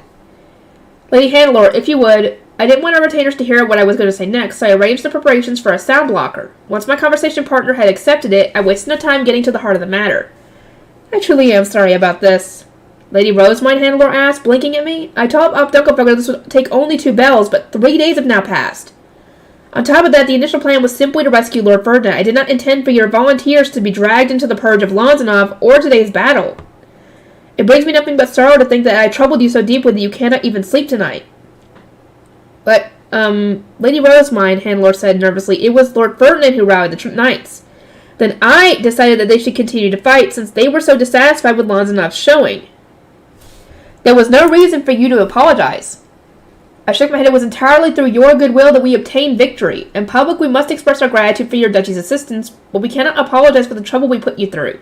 Lady Hannelore, if you would... I didn't want our retainers to hear what I was going to say next, so I arranged the preparations for a sound blocker. Once my conversation partner had accepted it, I wasted no time getting to the heart of the matter. I truly am sorry about this. Lady Rosamine, Hannelore asked, blinking at me. I told Dunkelberger this would take only 2 bells, but 3 days have now passed. On top of that, the initial plan was simply to rescue Lord Ferdinand. I did not intend for your volunteers to be dragged into the purge of Lanzanov or today's battle. It brings me nothing but sorrow to think that I troubled you so deeply that you cannot even sleep tonight. But, Lady Rosamine, Hannelore said nervously, it was Lord Ferdinand who rallied the knights. Then I decided that they should continue to fight, since they were so dissatisfied with Lanzanov's showing. There was no reason for you to apologize. I shook my head. It was entirely through your goodwill that we obtained victory. In public, we must express our gratitude for your duchy's assistance, but we cannot apologize for the trouble we put you through.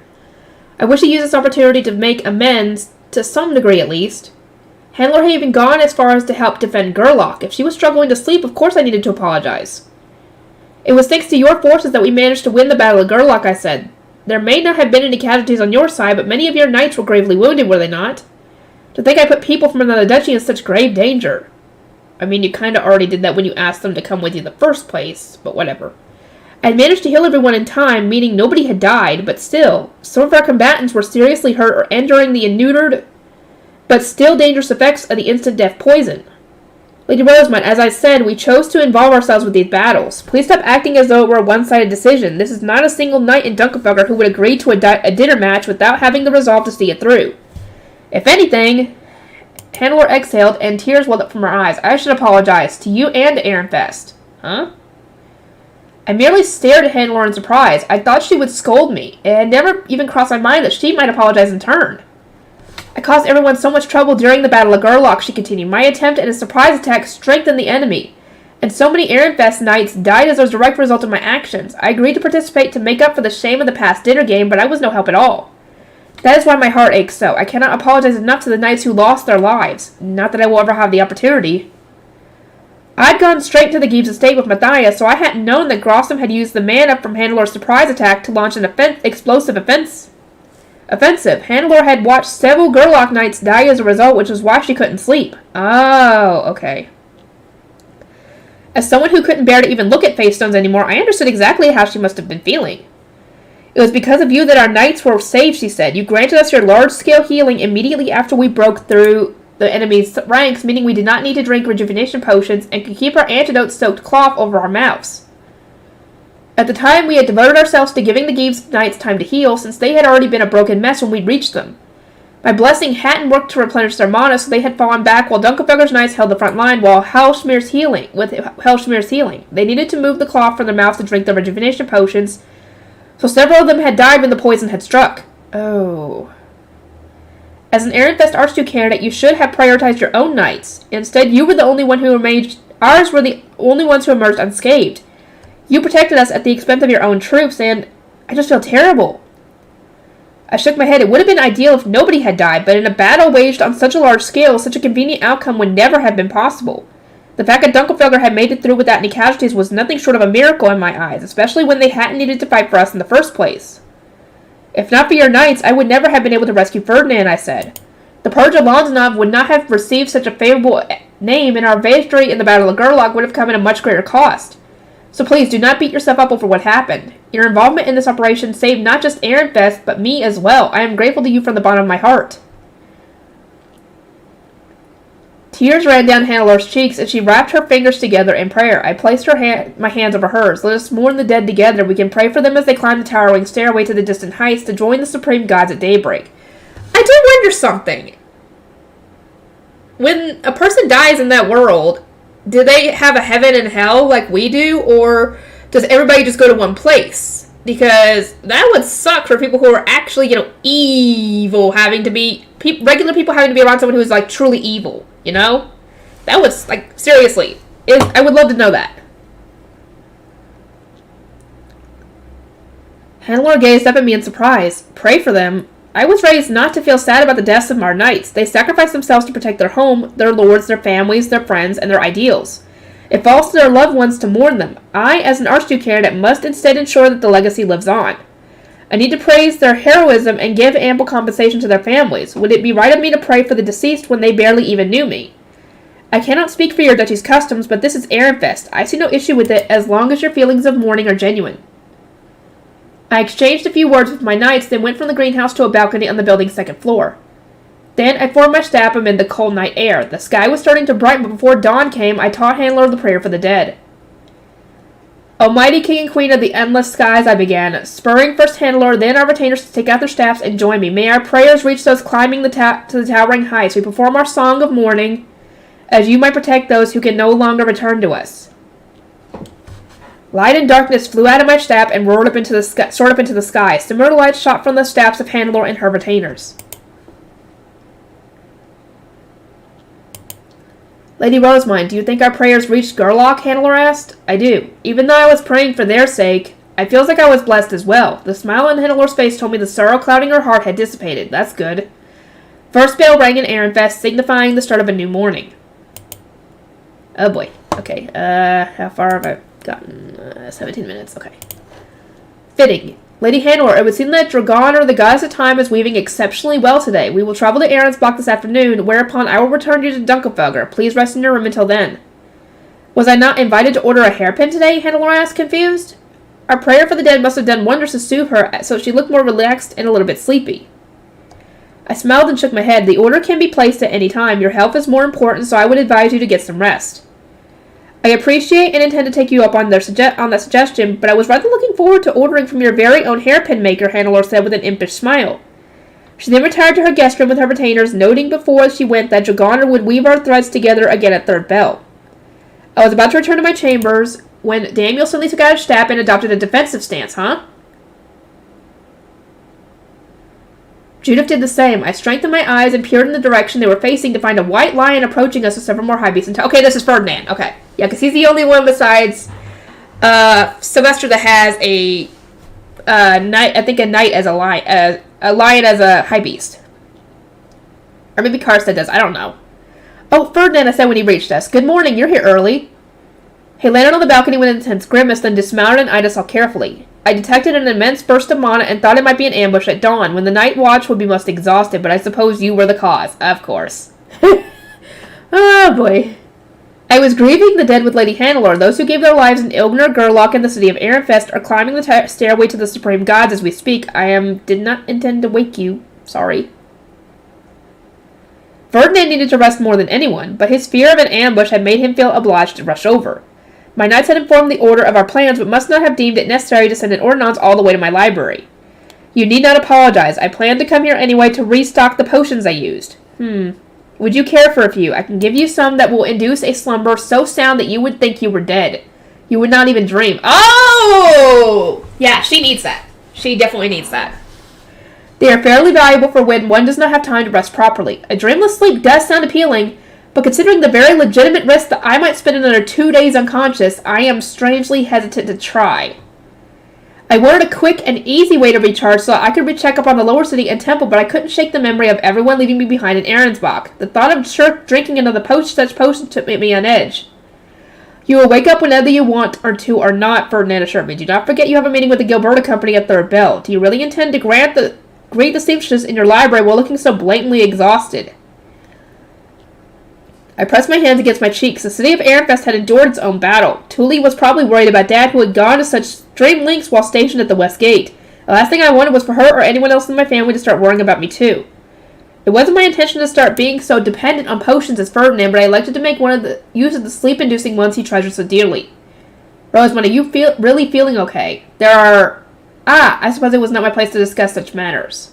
I wish to use this opportunity to make amends, to some degree at least. Hannelore had even gone as far as to help defend Gerlach. If she was struggling to sleep, of course I needed to apologize. It was thanks to your forces that we managed to win the Battle of Gerlach, I said. There may not have been any casualties on your side, but many of your knights were gravely wounded, were they not? To think I put people from another duchy in such grave danger. I mean, you kind of already did that when you asked them to come with you in the first place, but whatever. I managed to heal everyone in time, meaning nobody had died, but still, some of our combatants were seriously hurt or enduring the neutered, but still dangerous effects of the instant death poison. Lady Rosamund, as I said, we chose to involve ourselves with these battles. Please stop acting as though it were a one-sided decision. This is not a single knight in Dunkelfelder who would agree to a dinner match without having the resolve to see it through. If anything, Hannelore exhaled, and tears welled up from her eyes. I should apologize to you and to Ehrenfest. Huh? I merely stared at Hannelore in surprise. I thought she would scold me. It had never even crossed my mind that she might apologize in turn. I caused everyone so much trouble during the Battle of Gerlach, she continued. My attempt at a surprise attack strengthened the enemy, and so many Ehrenfest knights died as a direct result of my actions. I agreed to participate to make up for the shame of the past dinner game, but I was no help at all. That is why my heart aches so. I cannot apologize enough to the knights who lost their lives. Not that I will ever have the opportunity. I'd gone straight to the Gibbs estate with Matthias, so I hadn't known that Grossum had used the mana from Hannelore's surprise attack to launch an explosive offensive. Hannelore had watched several Gerlach knights die as a result, which was why she couldn't sleep. Oh, okay. As someone who couldn't bear to even look at face stones anymore, I understood exactly how she must have been feeling. It was because of you that our knights were saved, she said. You granted us your large-scale healing immediately after we broke through the enemy's ranks, meaning we did not need to drink rejuvenation potions and could keep our antidote-soaked cloth over our mouths. At the time, we had devoted ourselves to giving the Gibbs knights time to heal, since they had already been a broken mess when we reached them. My blessing hadn't worked to replenish their mana, so they had fallen back while Dunkelfelder's knights held the front line with Hellschmear's healing. They needed to move the cloth from their mouths to drink the rejuvenation potions, so several of them had died when the poison had struck. Oh. As an Ehrenfest Archduke candidate, you should have prioritized your own knights. Instead, you were the only one who remained. Ours were the only ones who emerged unscathed. You protected us at the expense of your own troops, and I just feel terrible. I shook my head. It would have been ideal if nobody had died, but in a battle waged on such a large scale, such a convenient outcome would never have been possible. The fact that Dunkelfelder had made it through without any casualties was nothing short of a miracle in my eyes, especially when they hadn't needed to fight for us in the first place. If not for your knights, I would never have been able to rescue Ferdinand, I said. The Purge of Lonzanov would not have received such a favorable name, and our victory in the Battle of Gerlach would have come at a much greater cost. So please, do not beat yourself up over what happened. Your involvement in this operation saved not just Ehrenfest, but me as well. I am grateful to you from the bottom of my heart. Tears ran down Hannelore's cheeks, and she wrapped her fingers together in prayer. I placed my hands over hers. Let us mourn the dead together. We can pray for them as they climb the towering stairway to the distant heights to join the supreme gods at daybreak. I do wonder something. When a person dies in that world, do they have a heaven and hell like we do, or does everybody just go to one place? Because that would suck for people who are actually, evil, having to be, regular people having to be around someone who is, truly evil, That was, seriously, I would love to know that. Hannelore gazed up at me in surprise. Pray for them? I was raised not to feel sad about the deaths of our knights. They sacrificed themselves to protect their home, their lords, their families, their friends, and their ideals. It falls to their loved ones to mourn them. I, as an Archduke candidate, must instead ensure that the legacy lives on. I need to praise their heroism and give ample compensation to their families. Would it be right of me to pray for the deceased when they barely even knew me? I cannot speak for your duchy's customs, but this is Ehrenfest. I see no issue with it as long as your feelings of mourning are genuine. I exchanged a few words with my knights, then went from the greenhouse to a balcony on the building's second floor. Then I formed my staff amid the cold night air. The sky was starting to brighten, but before dawn came, I taught Hannelore the prayer for the dead. Almighty King and Queen of the endless skies, I began, spurring first Hannelore, then our retainers to take out their staffs and join me. May our prayers reach those climbing to the towering heights. We perform our song of mourning, as you might protect those who can no longer return to us. Light and darkness flew out of my staff and soared up into the sky. Similar lights shot from the staffs of Hannelore and her retainers. Lady Rosamund, do you think our prayers reached Gerlach? Hannelore asked. I do. Even though I was praying for their sake, I feels like I was blessed as well. The smile on Hannelore's face told me the sorrow clouding her heart had dissipated. That's good. First bell rang in Ehrenfest, signifying the start of a new morning. Oh boy. Okay, how far have I gotten? 17 minutes, okay. Fitting. Lady Hanor, it would seem that Dragon, the goddess of time, is weaving exceptionally well today. We will travel to Arensbach this afternoon, whereupon I will return you to Dunkelfelger. Please rest in your room until then. Was I not invited to order a hairpin today? Hannelore asked, confused. Our prayer for the dead must have done wonders to soothe her, so she looked more relaxed and a little bit sleepy. I smiled and shook my head. The order can be placed at any time. Your health is more important, so I would advise you to get some rest. I appreciate and intend to take you up on that suggestion, but I was rather looking forward to ordering from your very own hairpin maker, Hannelore said with an impish smile. She then retired to her guest room with her retainers, noting before she went that Dragoner would weave our threads together again at third bell. I was about to return to my chambers when Daniel suddenly took out his staff and adopted a defensive stance, huh? Judith did the same. I strengthened my eyes and peered in the direction they were facing to find a white lion approaching us with several more high beasts. Okay, this is Ferdinand. Okay. Yeah, because he's the only one besides Sylvester that has a knight. I think a knight as a lion as a high beast. Or maybe Karstead does. I don't know. Oh, Ferdinand, I said when he reached us. Good morning. You're here early. He landed on the balcony with an intense grimace, then dismounted and eyed us all carefully. I detected an immense burst of mana and thought it might be an ambush at dawn, when the night watch would be most exhausted, but I suppose you were the cause. Of course. Oh, boy. I was grieving the dead with Lady Hannelore. Those who gave their lives in Ilgner, Gerlach, and the city of Ehrenfest are climbing the stairway to the supreme gods as we speak. Did not intend to wake you. Sorry. Ferdinand needed to rest more than anyone, but his fear of an ambush had made him feel obliged to rush over. My knights had informed the order of our plans, but must not have deemed it necessary to send an ordonnance all the way to my library. You need not apologize. I planned to come here anyway to restock the potions I used. Would you care for a few? I can give you some that will induce a slumber so sound that you would think you were dead. You would not even dream. Oh! Yeah, she needs that. She definitely needs that. They are fairly valuable for when one does not have time to rest properly. A dreamless sleep does sound appealing, but considering the very legitimate risk that I might spend another 2 days unconscious, I am strangely hesitant to try. I wanted a quick and easy way to recharge so I could recheck up on the lower city and temple, but I couldn't shake the memory of everyone leaving me behind in Arensbach. The thought of drinking another such potion took me on edge. You will wake up whenever you want or to or not, Ferdinand assured me. Do not forget you have a meeting with the Gilberta Company at third bell. Do you really intend to greet the seamstress in your library while looking so blatantly exhausted? I pressed my hands against my cheeks. The city of Ehrenfest had endured its own battle. Thule was probably worried about Dad, who had gone to such extreme lengths while stationed at the West Gate. The last thing I wanted was for her or anyone else in my family to start worrying about me too. It wasn't my intention to start being so dependent on potions as Ferdinand, but I elected to make use of the sleep-inducing ones he treasured so dearly. Rosamund, are you really feeling okay? I suppose it was not my place to discuss such matters.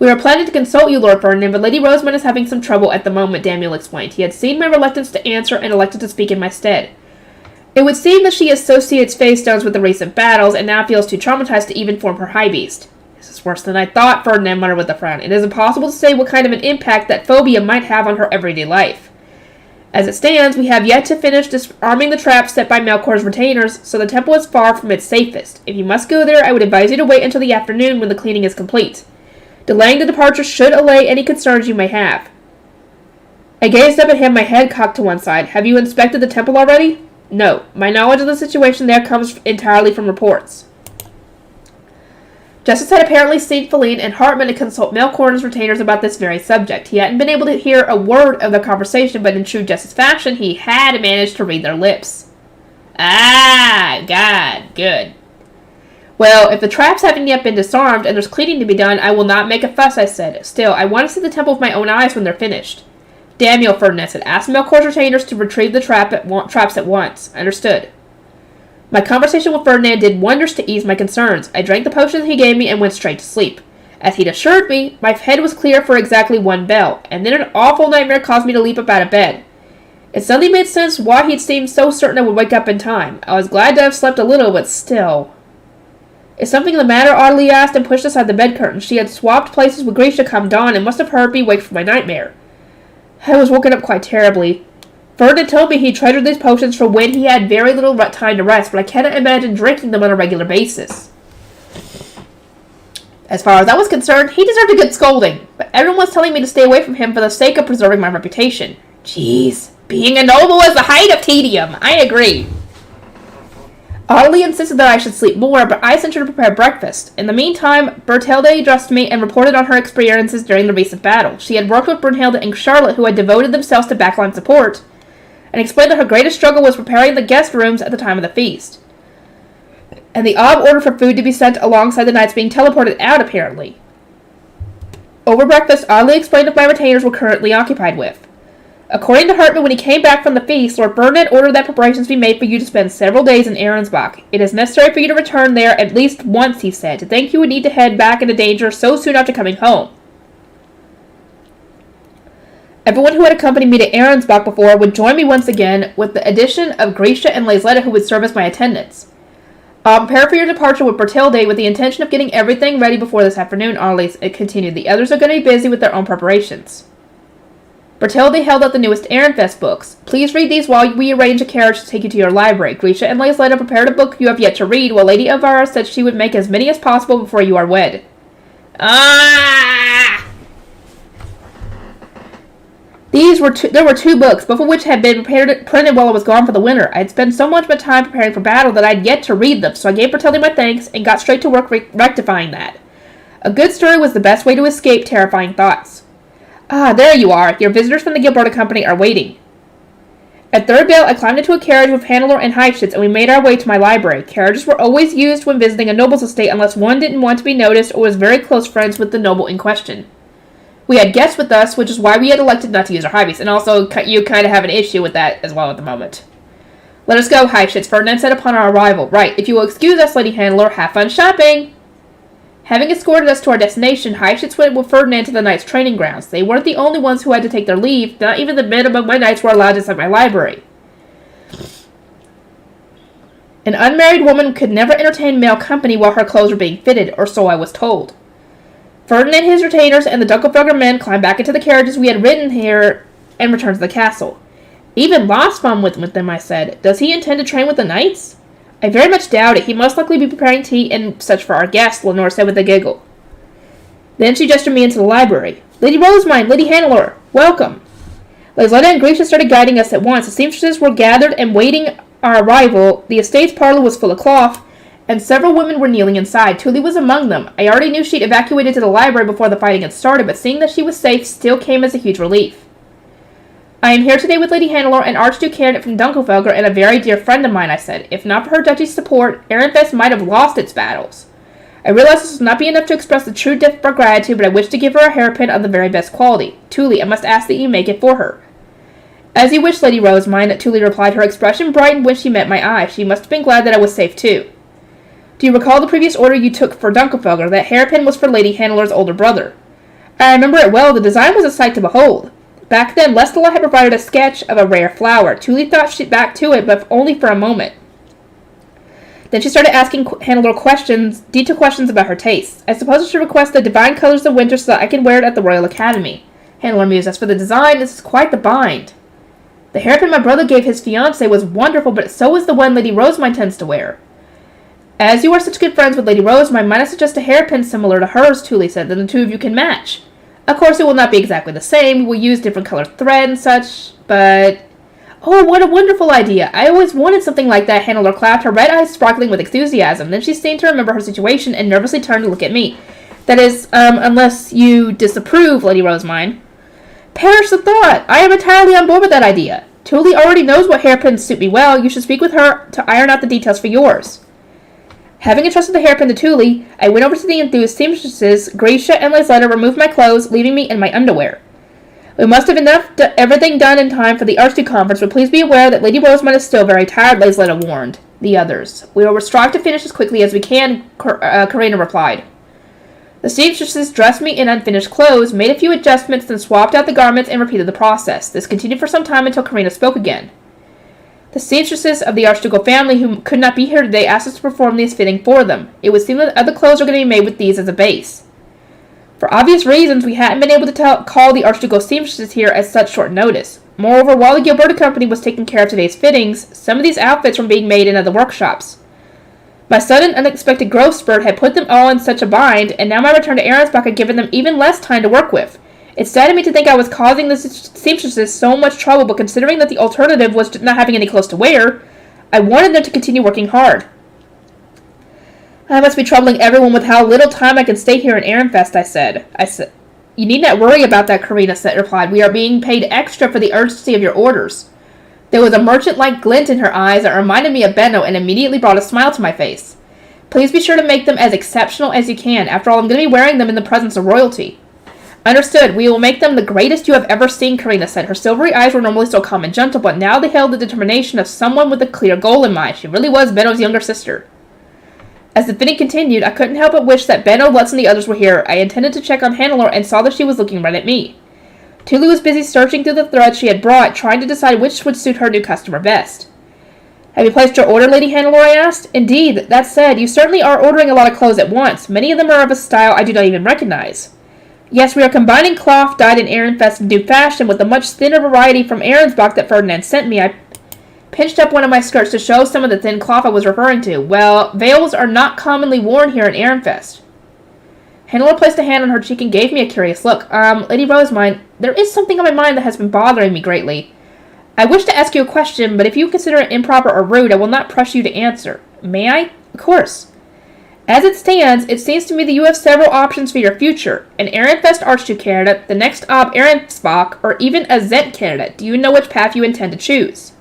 We were planning to consult you, Lord Ferdinand, but Lady Rosamund is having some trouble at the moment, Daniel explained. He had seen my reluctance to answer and elected to speak in my stead. It would seem that she associates phase stones with the recent battles and now feels too traumatized to even form her high beast. This is worse than I thought, Ferdinand muttered with a frown. It is impossible to say what kind of an impact that phobia might have on her everyday life. As it stands, we have yet to finish disarming the traps set by Melkor's retainers, so the temple is far from its safest. If you must go there, I would advise you to wait until the afternoon when the cleaning is complete. Delaying the departure should allay any concerns you may have. I gazed up at him, my head cocked to one side. Have you inspected the temple already? No. My knowledge of the situation there comes entirely from reports. Justice had apparently seen Feline and Hartman to consult Melkor's retainers about this very subject. He hadn't been able to hear a word of the conversation, but in true Justice fashion, he had managed to read their lips. God, good. Well, if the traps haven't yet been disarmed and there's cleaning to be done, I will not make a fuss, I said. Still, I want to see the temple with my own eyes when they're finished. Daniel, Ferdinand said, ask Melkor's retainers to retrieve the traps at once. Understood. My conversation with Ferdinand did wonders to ease my concerns. I drank the potions he gave me and went straight to sleep. As he'd assured me, my head was clear for exactly 1 bell, and then an awful nightmare caused me to leap up out of bed. It suddenly made sense why he'd seemed so certain I would wake up in time. I was glad to have slept a little, but still. Is something the matter? Audley asked and pushed aside the bed curtain. She had swapped places with Grisha come dawn and must have heard me wake from my nightmare. I was woken up quite terribly. Ferdinand told me he treasured these potions for when he had very little time to rest, but I cannot imagine drinking them on a regular basis. As far as I was concerned, he deserved a good scolding, but everyone was telling me to stay away from him for the sake of preserving my reputation. Jeez, being a noble is the height of tedium. I agree. Audley insisted that I should sleep more, but I sent her to prepare breakfast. In the meantime, Bertilde addressed me and reported on her experiences during the recent battle. She had worked with Brunhilde and Charlotte, who had devoted themselves to backline support, and explained that her greatest struggle was preparing the guest rooms at the time of the feast, and the odd order for food to be sent alongside the knights being teleported out, apparently. Over breakfast, Audley explained what my retainers were currently occupied with. According to Hartman, when he came back from the feast, Lord Bernard ordered that preparations be made for you to spend several days in Ahrensbach. It is necessary for you to return there at least once, he said. To think you would need to head back into danger so soon after coming home. Everyone who had accompanied me to Ahrensbach before would join me once again, with the addition of Grisha and Lazletta, who would serve as my attendants. Prepare for your departure with Bertilde with the intention of getting everything ready before this afternoon, Arlies. It continued. The others are going to be busy with their own preparations. Bertilde held out the newest Ehrenfest books. Please read these while we arrange a carriage to take you to your library. Grisha and Lazletta prepared a book you have yet to read, while Lady Elvira said she would make as many as possible before you are wed. Ah! There were two books, both of which had been printed while I was gone for the winter. I had spent so much of my time preparing for battle that I had yet to read them, so I gave Bertilde my thanks and got straight to work rectifying that. A good story was the best way to escape terrifying thoughts. Ah, there you are. Your visitors from the Gilberta Company are waiting. At Third Bell, I climbed into a carriage with Hannelore and Heifetz, and we made our way to my library. Carriages were always used when visiting a noble's estate unless one didn't want to be noticed or was very close friends with the noble in question. We had guests with us, which is why we had elected not to use our Highways, and also you kind of have an issue with that as well at the moment. Let us go, Heifetz, Ferdinand said upon our arrival. Right, if you will excuse us, Lady Hannelore, have fun shopping. Having escorted us to our destination, Heifetz went with Ferdinand to the knights' training grounds. They weren't the only ones who had to take their leave. Not even the men among my knights were allowed inside my library. An unmarried woman could never entertain male company while her clothes were being fitted, or so I was told. Ferdinand, his retainers, and the Dunkelfelder men climbed back into the carriages we had ridden here and returned to the castle. Even Losbaum went with them, I said. Does he intend to train with the knights? I very much doubt it. He must likely be preparing tea and such for our guests, Lenore said with a giggle. Then she gestured me into the library. Lady Rosemine, Lady Hannelore, welcome. Lazletta and Grisha started guiding us at once. The seamstresses were gathered and waiting our arrival. The estate's parlor was full of cloth, and several women were kneeling inside. Tully was among them. I already knew she'd evacuated to the library before the fighting had started, but seeing that she was safe still came as a huge relief. I am here today with Lady Hannelore, an Archduke candidate from Dunkelfelder, and a very dear friend of mine, I said. If not for her duchy's support, Ehrenfest might have lost its battles. I realized this would not be enough to express the true depth of our gratitude, but I wished to give her a hairpin of the very best quality. Tully, I must ask that you make it for her. As you wish, Lady Rosemine, Tully replied. Her expression brightened when she met my eye. She must have been glad that I was safe, too. Do you recall the previous order you took for Dunkelfelder? That hairpin was for Lady Hannelore's older brother. I remember it well. The design was a sight to behold. Back then, Lestela had provided a sketch of a rare flower. Tully thought back to it, but only for a moment. Then she started asking Hannelore detailed questions about her tastes. I suppose I should request the divine colors of winter so that I can wear it at the Royal Academy. Hannelore mused. As for the design, this is quite the bind. The hairpin my brother gave his fiancée was wonderful, but so is the one Lady Rosemine tends to wear. As you are such good friends with Lady Rosemine, might I suggest a hairpin similar to hers, Tully said, then the two of you can match. Of course, it will not be exactly the same. We will use different colored thread and such, but... Oh, what a wonderful idea. I always wanted something like that, Hannelore clapped, her red eyes sparkling with enthusiasm. Then she seemed to remember her situation and nervously turned to look at me. That is, unless you disapprove, Lady Rosemine. Perish the thought! I am entirely on board with that idea. Tully already knows what hairpins suit me well. You should speak with her to iron out the details for yours. Having entrusted the hairpin to Tully, I went over to the enthused seamstresses. Grisha and Lazletta removed my clothes, leaving me in my underwear. We must have everything done in time for the Archduke conference, but please be aware that Lady Rosemine is still very tired, Lazletta warned the others. We will strive to finish as quickly as we can, Karina replied. The seamstresses dressed me in unfinished clothes, made a few adjustments, then swapped out the garments and repeated the process. This continued for some time until Karina spoke again. The seamstresses of the Archducal family who could not be here today asked us to perform these fitting for them. It would seem that other clothes are going to be made with these as a base. For obvious reasons, we hadn't been able to call the Archducal seamstresses here at such short notice. Moreover, while the Gilberta Company was taking care of today's fittings, some of these outfits were being made in other workshops. My sudden, unexpected growth spurt had put them all in such a bind, and now my return to Ahrensbach had given them even less time to work with. It saddened me to think I was causing the seamstresses so much trouble, but considering that the alternative was not having any clothes to wear, I wanted them to continue working hard. I must be troubling everyone with how little time I can stay here in Ehrenfest, I said. You need not worry about that, Karina replied. We are being paid extra for the urgency of your orders. There was a merchant-like glint in her eyes that reminded me of Benno and immediately brought a smile to my face. Please be sure to make them as exceptional as you can. After all, I'm going to be wearing them in the presence of royalty. Understood. We will make them the greatest you have ever seen, Karina said. Her silvery eyes were normally so calm and gentle, but now they held the determination of someone with a clear goal in mind. She really was Benno's younger sister. As the fitting continued, I couldn't help but wish that Benno, Lutz, and the others were here. I intended to check on Hannelore and saw that she was looking right at me. Tuli was busy searching through the threads she had brought, trying to decide which would suit her new customer best. Have you placed your order, Lady Hannelore? I asked. Indeed. That said, you certainly are ordering a lot of clothes at once. Many of them are of a style I do not even recognize. Yes, we are combining cloth dyed in Ehrenfest new fashion with a much thinner variety from Ahrensbach that Ferdinand sent me. I pinched up one of my skirts to show some of the thin cloth I was referring to. Well, veils are not commonly worn here in Ehrenfest. Hannelore placed a hand on her cheek and gave me a curious look. Lady Rosemine, there is something on my mind that has been bothering me greatly. I wish to ask you a question, but if you consider it improper or rude, I will not press you to answer. May I? Of course. As it stands, it seems to me that you have several options for your future. An Ehrenfest Archduke candidate, the next Ob Ehrensbach, or even a Zent candidate. Do you know which path you intend to choose?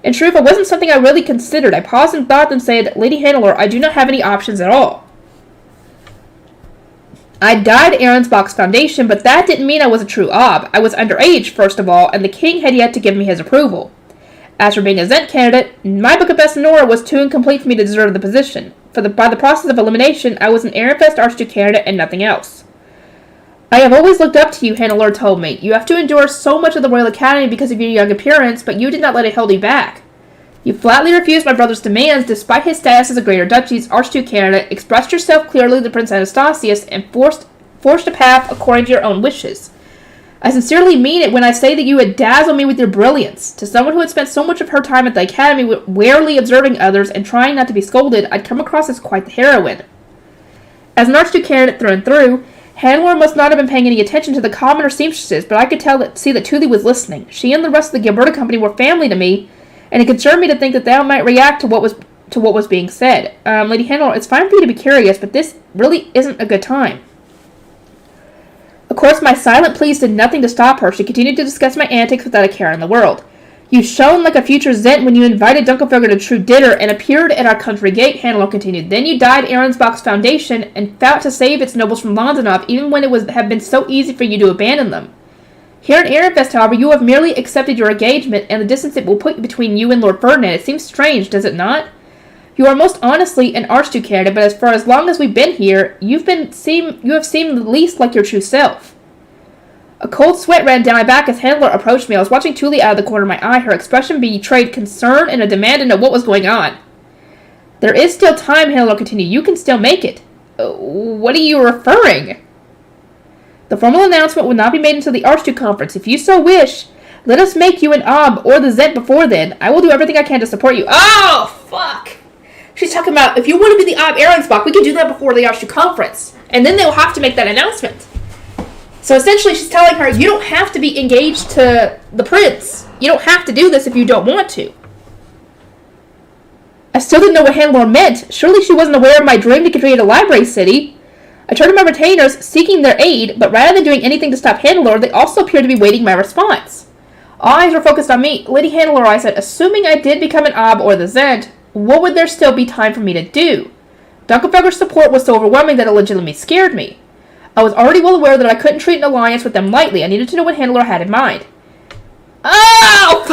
In truth, it wasn't something I really considered. I paused and thought, then said, Lady Hannelore, I do not have any options at all. I dyed Ahrensbach's foundation, but that didn't mean I was a true Ob. I was underage, first of all, and the king had yet to give me his approval. As for being a Zent candidate, my book of Best Nora was too incomplete for me to deserve the position. By the process of elimination, I was an Ehrenfest Archduke candidate and nothing else. I have always looked up to you, Hannelore told me. You have to endure so much of the Royal Academy because of your young appearance, but you did not let it hold you back. You flatly refused my brother's demands despite his status as a Greater Duchy's Archduke candidate, expressed yourself clearly to Prince Anastasius, and forced a path according to your own wishes. I sincerely mean it when I say that you had dazzled me with your brilliance. To someone who had spent so much of her time at the Academy warily observing others and trying not to be scolded, I'd come across as quite the heroine. As an Archduke candidate through and through, Hannelore must not have been paying any attention to the commoner seamstresses, but I could see that Tuli was listening. She and the rest of the Gilberta Company were family to me, and it concerned me to think that they might react to what was being said. Lady Hannelore, it's fine for you to be curious, but this really isn't a good time. Of course, my silent pleas did nothing to stop her. She continued to discuss my antics without a care in the world. You shone like a future Zent when you invited Dunkelberger to true dinner and appeared at our country gate, Hannelore continued. Then you dyed Ahrensbach's foundation and fought to save its nobles from Londenov, even when it had been so easy for you to abandon them. Here in Ehrenfest, however, you have merely accepted your engagement and the distance it will put between you and Lord Ferdinand. It seems strange, does it not? You are most honestly an Archduke candidate, but for as long as we've been here, you have seemed the least like your true self. A cold sweat ran down my back as Hannelore approached me. I was watching Tuli out of the corner of my eye. Her expression betrayed concern and a demand to know what was going on. There is still time, Hannelore continued. You can still make it. What are you referring? The formal announcement will not be made until the Archduke Conference. If you so wish, let us make you an Ob or the Zent before then. I will do everything I can to support you. Oh, fuck! She's talking about, if you want to be the Ob Ehrensbach, we can do that before the Archduke Conference. And then they'll have to make that announcement. So essentially, she's telling her, you don't have to be engaged to the prince. You don't have to do this if you don't want to. I still didn't know what Hannelore meant. Surely she wasn't aware of my dream to create a library city. I turned to my retainers, seeking their aid, but rather than doing anything to stop Hannelore, they also appeared to be waiting my response. All eyes were focused on me. Lady Hannelore, I said, assuming I did become an Ob or the Zent, what would there still be time for me to do? Dunkelfelger's support was so overwhelming that it legitimately scared me. I was already well aware that I couldn't treat an alliance with them lightly. I needed to know what Hannelore had in mind. Oh!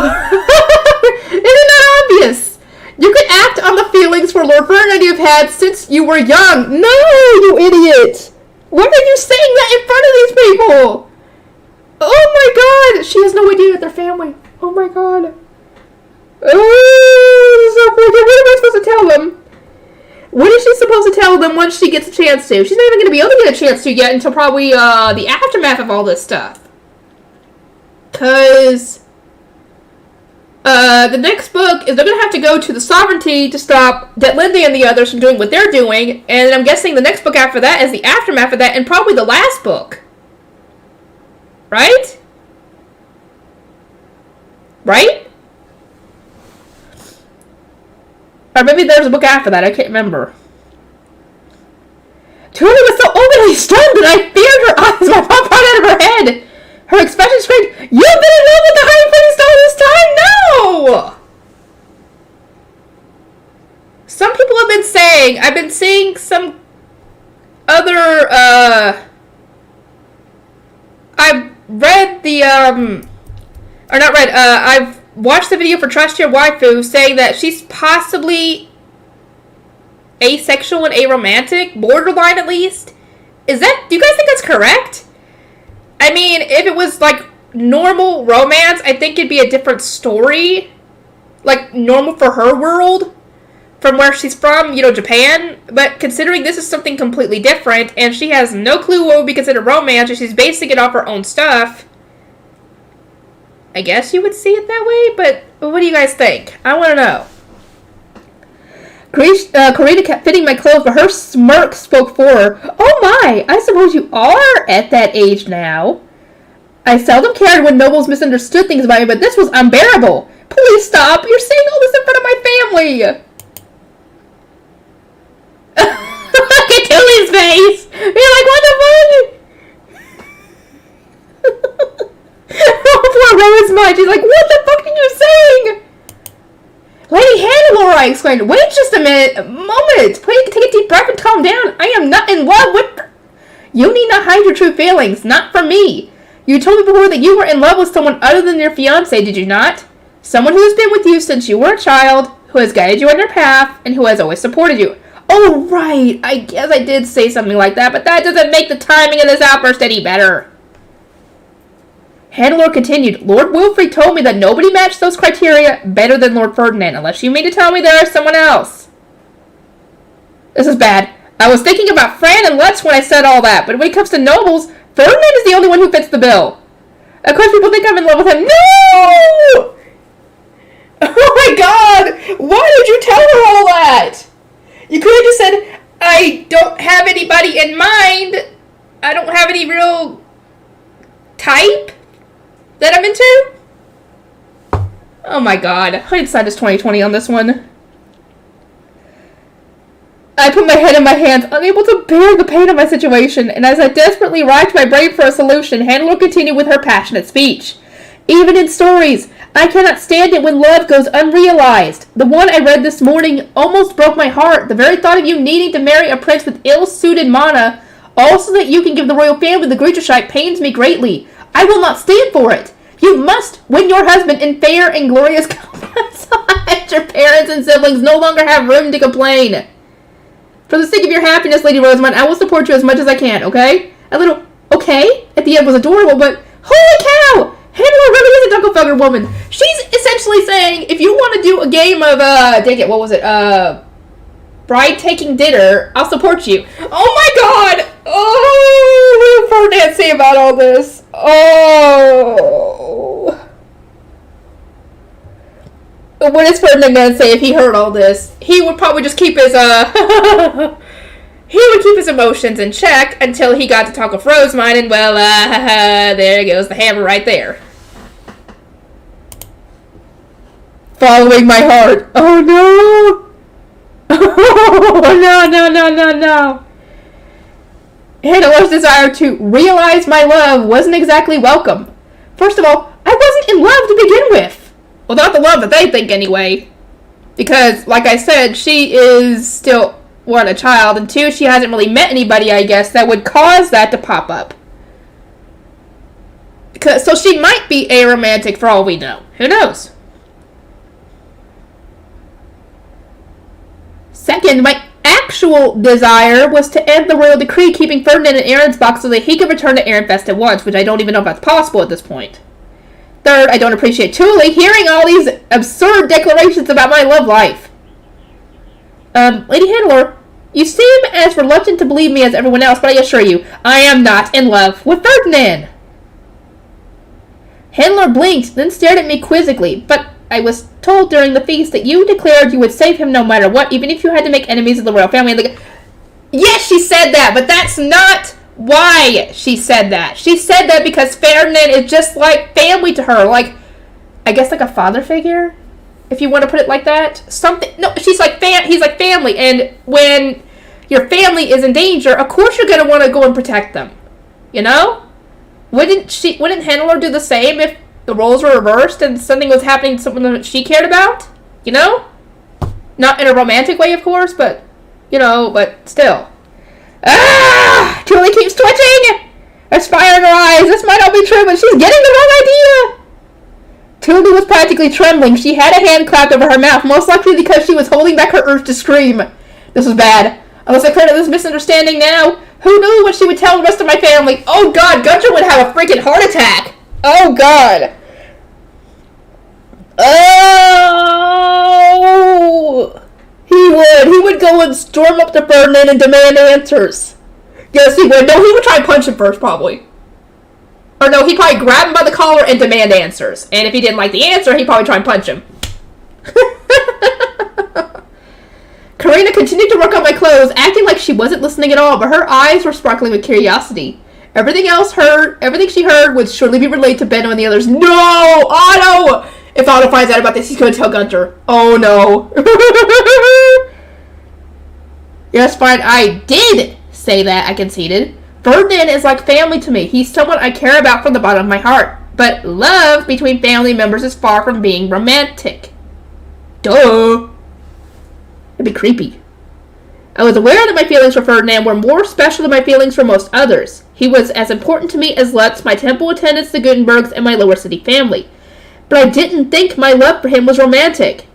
Isn't that obvious? You can act on the feelings for Lord Ferdinand you've had since you were young. No, you idiot! Why are you saying that in front of these people? Oh my god! She has no idea that they're family. Oh my god. Oh, this is so freaking. What am I supposed to tell them? What is she supposed to tell them once she gets a chance to? She's not even going to be able to get a chance to yet until probably the aftermath of all this stuff. Because the next book is they're going to have to go to the Sovereignty to stop Detlinde and the others from doing what they're doing. And I'm guessing the next book after that is the aftermath of that and probably the last book. Right? Right? Or maybe there's a book after that. I can't remember. Julie was so openly stunned that I feared her eyes might pop right out of her head. Her expression screamed, "You've been in love with the High Priest all this time? No!" Some people have been saying, I've been seeing some other, I've read the, I've watched the video for Trust Your Waifu saying that she's possibly asexual and aromantic, borderline at least. Do you guys think that's correct? I mean, if it was like normal romance, I think it'd be a different story. Like normal for her world, from where she's from, Japan. But considering this is something completely different, and she has no clue what would be considered romance, and she's basing it off her own stuff, I guess you would see it that way, but what do you guys think? I want to know. Karina kept fitting my clothes, but her smirk spoke for her. "Oh my, I suppose you are at that age now. I seldom cared when nobles misunderstood things about me, but this was unbearable. Please stop, you're saying all this in front of my family." Look at Julie's face! You're like, what the fuck? Poor Rose mind. She's like, what the fuck are you saying? Lady Hannah, I exclaimed. Wait just a moment. Please take a deep breath and calm down. I am not in love with... You need not hide your true feelings. Not from me. You told me before that you were in love with someone other than your fiancé, did you not? Someone who has been with you since you were a child, who has guided you on your path, and who has always supported you. Oh, right. I guess I did say something like that, but that doesn't make the timing of this outburst any better. Hannelore continued, Lord Wilfrid told me that nobody matched those criteria better than Lord Ferdinand, unless you mean to tell me there is someone else. This is bad. I was thinking about Fran and Lutz when I said all that, but when it comes to nobles, Ferdinand is the only one who fits the bill. Of course, people think I'm in love with him. No! Oh my god! Why did you tell her all that? You could have just said, I don't have anybody in mind. I don't have any real type that I'm into. Oh my god. Hindsight is 2020 on this one. I put my head in my hands, unable to bear the pain of my situation, and as I desperately racked my brain for a solution, Hannelore continued with her passionate speech. Even in stories, I cannot stand it when love goes unrealized. The one I read this morning almost broke my heart. The very thought of you needing to marry a prince with ill-suited mana, also that you can give the royal family the Grecianshire, pains me greatly. I will not stand for it. You must win your husband in fair and glorious combat so that your parents and siblings no longer have room to complain. For the sake of your happiness, Lady Rosamund, I will support you as much as I can, okay? A little okay at the end was adorable, but holy cow! Hannelore really is a Dunkelfelder woman. She's essentially saying, if you want to do a game of, dang it, what was it? Bride taking dinner, I'll support you. Oh my god! Oh, what did Ferdinand say about all this? Oh. What is Ferdinand going to say if he heard all this? He would probably just keep his, he would keep his emotions in check until he got to talk with Rosamund, and well, there goes the hammer right there. Following my heart. Oh no! Oh no. Hannelore's desire to realize my love wasn't exactly welcome. First of all, I wasn't in love to begin with. Well, not the love that they think anyway. Because, like I said, she is still, one, a child, and two, she hasn't really met anybody, I guess, that would cause that to pop up. So she might be aromantic for all we know. Who knows? Second, my actual desire was to end the royal decree keeping Ferdinand in Arensbach so that he could return to Ehrenfest at once, which I don't even know if that's possible at this point. Third, I don't appreciate Thule hearing all these absurd declarations about my love life. Lady Hannelore, you seem as reluctant to believe me as everyone else, but I assure you, I am not in love with Ferdinand. Hannelore blinked, then stared at me quizzically, but I was told during the feast that you declared you would save him no matter what, even if you had to make enemies of the royal family. Yes, she said that, but that's not why she said that. She said that because Ferdinand is just like family to her. Like, I guess like a father figure, if you want to put it like that. Something. No, she's like he's like family. And when your family is in danger, of course you're going to want to go and protect them. You know? Wouldn't Hannah do the same if the roles were reversed and something was happening to someone that she cared about? You know? Not in a romantic way, of course, but, but still. Ah! Julie keeps twitching! There's fire in her eyes. This might not be true, but she's getting the wrong idea. Tubby was practically trembling. She had a hand clapped over her mouth, most likely because she was holding back her urge to scream. This was bad. Unless I cleared up this misunderstanding now, who knew what she would tell the rest of my family? Oh God, Gunter would have a freaking heart attack. Oh God. Oh! He would go and storm up to Ferdinand and demand answers. Yes, he would. No, he would try and punch him first, probably. Or no, he'd probably grab him by the collar and demand answers. And if he didn't like the answer, he'd probably try and punch him. Karina continued to work on my clothes, acting like she wasn't listening at all, but her eyes were sparkling with curiosity. Everything she heard would surely be relayed to Benno and the others. No! Otto! If Otto finds out about this, he's going to tell Gunter. Oh no. Yes, fine, I did say that, I conceded. Ferdinand is like family to me. He's someone I care about from the bottom of my heart. But love between family members is far from being romantic. Duh. It'd be creepy. I was aware that my feelings for Ferdinand were more special than my feelings for most others. He was as important to me as Lutz, my temple attendants, the Gutenbergs, and my lower city family. But I didn't think my love for him was romantic.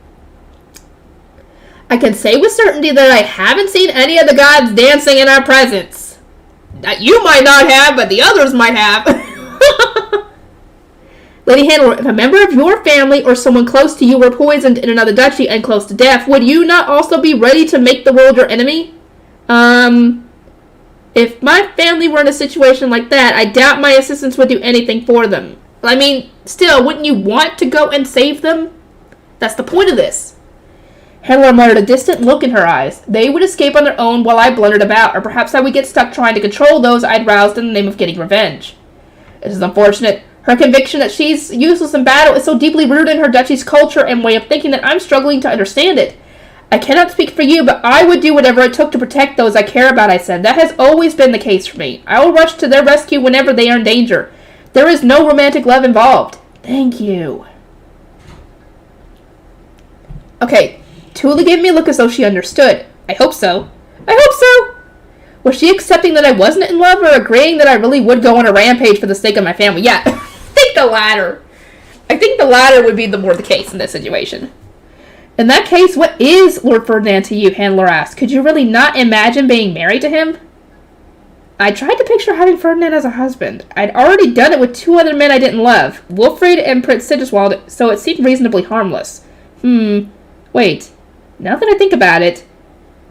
I can say with certainty that I haven't seen any of the gods dancing in our presence. You might not have, but the others might have. Lady Hannah, if a member of your family or someone close to you were poisoned in another duchy and close to death, would you not also be ready to make the world your enemy? If my family were in a situation like that, I doubt my assistants would do anything for them. I mean, still, wouldn't you want to go and save them? That's the point of this. Hannah muttered, a distant look in her eyes. They would escape on their own while I blundered about, or perhaps I would get stuck trying to control those I'd roused in the name of getting revenge. This is unfortunate. Her conviction that she's useless in battle is so deeply rooted in her duchy's culture and way of thinking that I'm struggling to understand it. I cannot speak for you, but I would do whatever it took to protect those I care about, I said. That has always been the case for me. I will rush to their rescue whenever they are in danger. There is no romantic love involved. Thank you. Okay, Tula gave me a look as though she understood. I hope so. I hope so. Was she accepting that I wasn't in love or agreeing that I really would go on a rampage for the sake of my family? Yeah, I think the latter. I think the latter would be more the case in this situation. In that case, what is Lord Ferdinand to you? Handler asked. Could you really not imagine being married to him? I tried to picture having Ferdinand as a husband. I'd already done it with two other men I didn't love, Wilfrid and Prince Sigiswald, so it seemed reasonably harmless. Wait. Now that I think about it,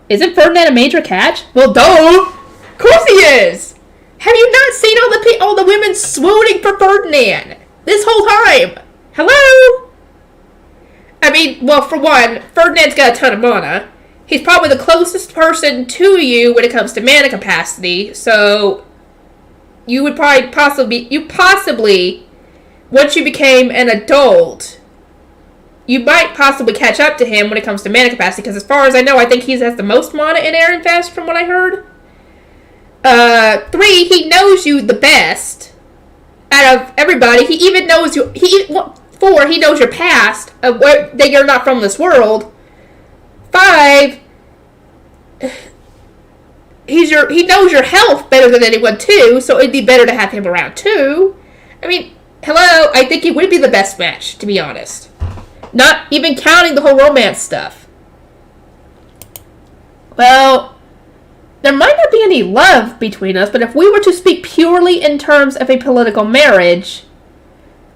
isn't Ferdinand a major catch? Well, duh! Of course he is! Have you not seen all the women swooning for Ferdinand this whole time? Hello? I mean, well, for one, Ferdinand's got a ton of mana. He's probably the closest person to you when it comes to mana capacity, so you would possibly, once you became an adult, you might possibly catch up to him when it comes to mana capacity, because as far as I know, I think he has the most mana in Ironfest from what I heard. 3, he knows you the best out of everybody. He even knows you. 4, he knows your past, that you're not from this world. 5, he knows your health better than anyone too, so it'd be better to have him around too. I mean, hello, I think he would be the best match, to be honest. Not even counting the whole romance stuff. Well, there might not be any love between us, but if we were to speak purely in terms of a political marriage,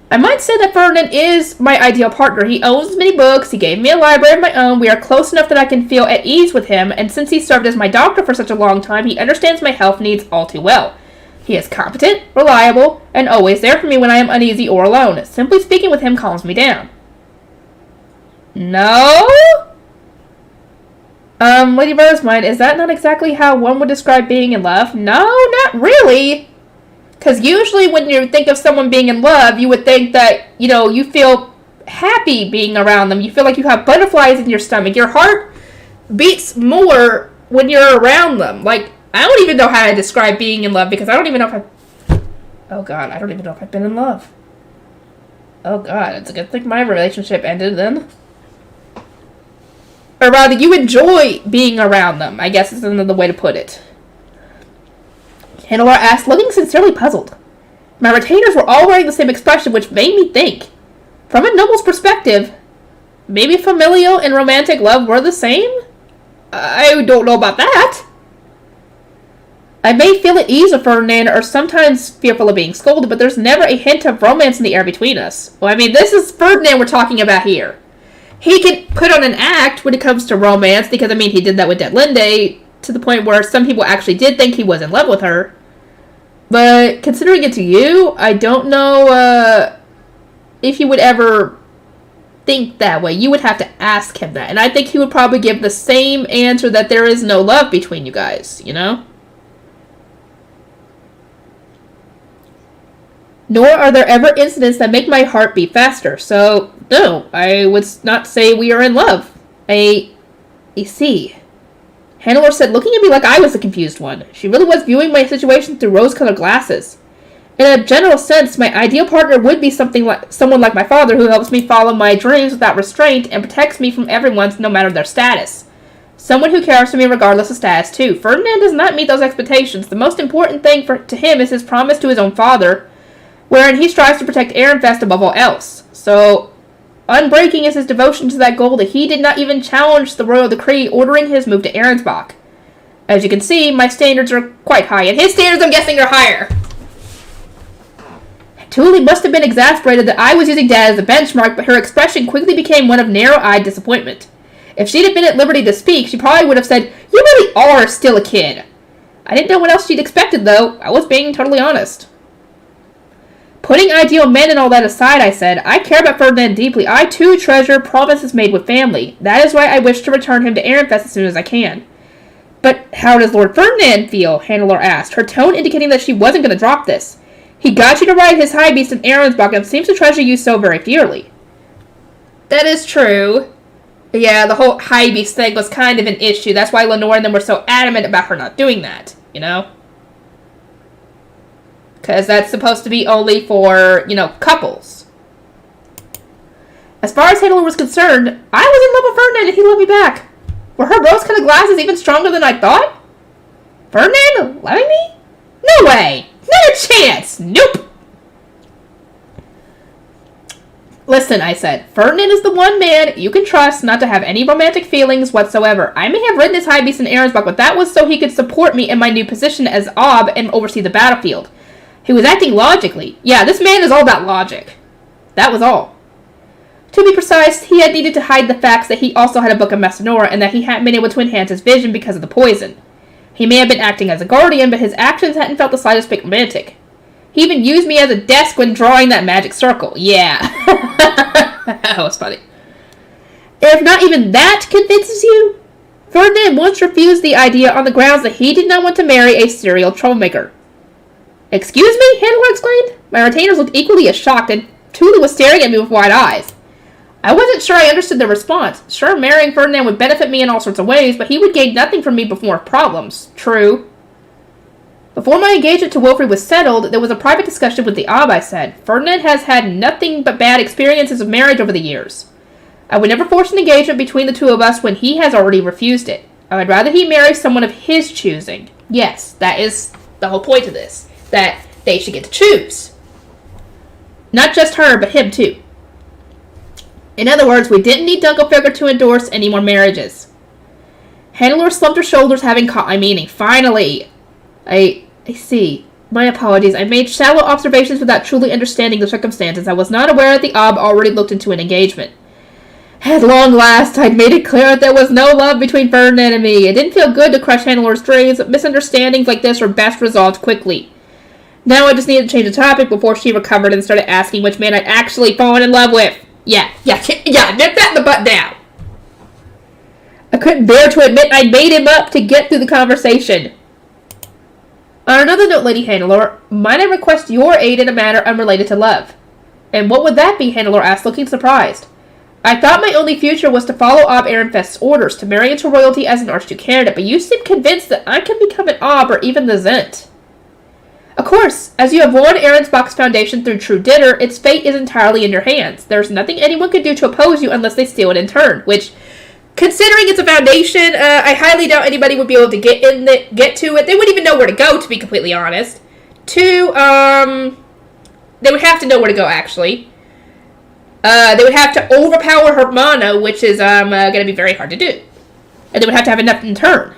I might say that Ferdinand is my ideal partner. He owns many books, he gave me a library of my own, we are close enough that I can feel at ease with him, and since he served as my doctor for such a long time, he understands my health needs all too well. He is competent, reliable, and always there for me when I am uneasy or alone. Simply speaking with him calms me down. No? Lady Rosemine, is that not exactly how one would describe being in love? No, not really. Because usually when you think of someone being in love, you would think that, you feel happy being around them. You feel like you have butterflies in your stomach. Your heart beats more when you're around them. Like, I don't even know how to describe being in love because I don't even know if oh god, I don't even know if I've been in love. Oh god, it's a good thing my relationship ended then. Or rather, you enjoy being around them, I guess is another way to put it. Hannelore asked, looking sincerely puzzled. My retainers were all wearing the same expression, which made me think. From a noble's perspective, maybe familial and romantic love were the same? I don't know about that. I may feel at ease with Ferdinand or sometimes fearful of being scolded, but there's never a hint of romance in the air between us. Well, I mean, this is Ferdinand we're talking about here. He can put on an act when it comes to romance, because, I mean, he did that with Detlinde, to the point where some people actually did think he was in love with her. But considering it to you, I don't know if you would ever think that way. You would have to ask him that. And I think he would probably give the same answer that there is no love between you guys, you know? Nor are there ever incidents that make my heart beat faster. So, no, I would not say we are in love. I see. Hannelore said, looking at me like I was the confused one. She really was viewing my situation through rose-colored glasses. In a general sense, my ideal partner would be someone like my father who helps me follow my dreams without restraint and protects me from everyone no matter their status. Someone who cares for me regardless of status, too. Ferdinand does not meet those expectations. The most important thing to him is his promise to his own father, wherein he strives to protect Ehrenfest above all else. So, unbreaking is his devotion to that goal that he did not even challenge the royal decree ordering his move to Ahrensbach. As you can see, my standards are quite high, and his standards, I'm guessing, are higher. Tully must have been exasperated that I was using Dad as a benchmark, but her expression quickly became one of narrow-eyed disappointment. If she'd have been at liberty to speak, she probably would have said, "You really are still a kid." I didn't know what else she'd expected, though. I was being totally honest. Putting ideal men and all that aside, I said, I care about Ferdinand deeply. I, too, treasure promises made with family. That is why I wish to return him to Ehrenfest as soon as I can. But how does Lord Ferdinand feel? Hannelore asked, her tone indicating that she wasn't going to drop this. He got you to ride his high beast in Ahrensbach and seems to treasure you so very dearly. That is true. Yeah, the whole high beast thing was kind of an issue. That's why Lenore and them were so adamant about her not doing that, you know? Because that's supposed to be only for, you know, couples. As far as Hannelore was concerned, I was in love with Ferdinand and he loved me back. Were her rose-colored glasses even stronger than I thought? Ferdinand loving me? No way! Not a chance! Nope! Listen, I said, Ferdinand is the one man you can trust not to have any romantic feelings whatsoever. I may have ridden his high beast in Ahrensbach, but that was so he could support me in my new position as Ob and oversee the battlefield. He was acting logically. Yeah, this man is all about logic. That was all. To be precise, he had needed to hide the facts that he also had a book of Messinora and that he hadn't been able to enhance his vision because of the poison. He may have been acting as a guardian, but his actions hadn't felt the slightest bit romantic. He even used me as a desk when drawing that magic circle. Yeah. That was funny. If not even that convinces you, Ferdinand once refused the idea on the grounds that he did not want to marry a serial troublemaker. Excuse me? Hannelore exclaimed. My retainers looked equally as shocked, and Tully was staring at me with wide eyes. I wasn't sure I understood their response. Sure, marrying Ferdinand would benefit me in all sorts of ways, but he would gain nothing from me but more problems. True. Before my engagement to Wilfrid was settled, there was a private discussion with the Ob, I said. Ferdinand has had nothing but bad experiences of marriage over the years. I would never force an engagement between the two of us when he has already refused it. I would rather he marry someone of his choosing. Yes, that is the whole point of this. That they should get to choose. Not just her, but him too. In other words, we didn't need Dunkelfigger to endorse any more marriages. Hannelore slumped her shoulders, having caught my meaning. Finally! I see. My apologies. I made shallow observations without truly understanding the circumstances. I was not aware that the Ob already looked into an engagement. At long last, I'd made it clear that there was no love between Ferdinand and me. It didn't feel good to crush Hannelore's dreams, but misunderstandings like this are best resolved quickly. Now I just needed to change the topic before she recovered and started asking which man I'd actually fallen in love with. Yeah, nip that in the butt down. I couldn't bear to admit I'd made him up to get through the conversation. On another note, Lady Hannelore, might I request your aid in a matter unrelated to love? And what would that be? Hannelore asked, looking surprised. I thought my only future was to follow Ob Ehrenfest's orders, to marry into royalty as an Archduke candidate, but you seem convinced that I can become an Ob or even the Zent. Of course, as you have won Ahrensbach's foundation through true dinner, its fate is entirely in your hands. There's nothing anyone can do to oppose you unless they steal it in turn, which, considering it's a foundation, I highly doubt anybody would be able to get to it. They wouldn't even know where to go, to be completely honest. Two, they would have to know where to go, actually. They would have to overpower Hermano, which is going to be very hard to do. And they would have to have enough in turn.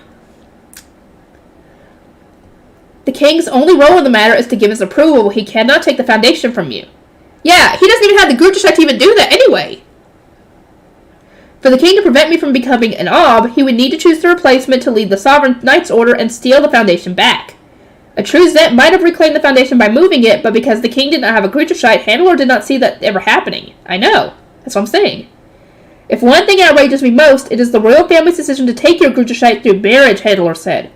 The king's only role in the matter is to give his approval. He cannot take the foundation from you. Yeah, he doesn't even have the Guterschek to even do that anyway. For the king to prevent me from becoming an Ob, he would need to choose the replacement to lead the Sovereign Knights Order and steal the foundation back. A true Zet might have reclaimed the foundation by moving it, but because the king did not have a Guterschek, Hannelore did not see that ever happening. I know. That's what I'm saying. If one thing outrages me most, it is the royal family's decision to take your Guterschek through marriage, Hannelore said.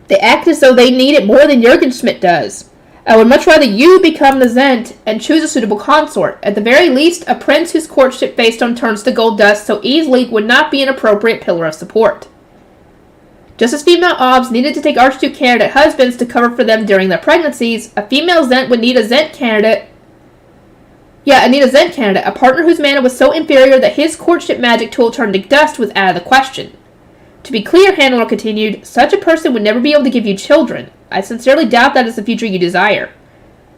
They act as though they need it more than Jürgen Schmidt does. I would much rather you become the Zent and choose a suitable consort. At the very least, a prince whose courtship based turns to gold dust so easily would not be an appropriate pillar of support. Just as female Obs needed to take Archduke candidate husbands to cover for them during their pregnancies, a female Zent would need a Zent candidate. A partner whose mana was so inferior that his courtship magic tool turned to dust was out of the question. To be clear, Hannelore continued, such a person would never be able to give you children. I sincerely doubt that is the future you desire.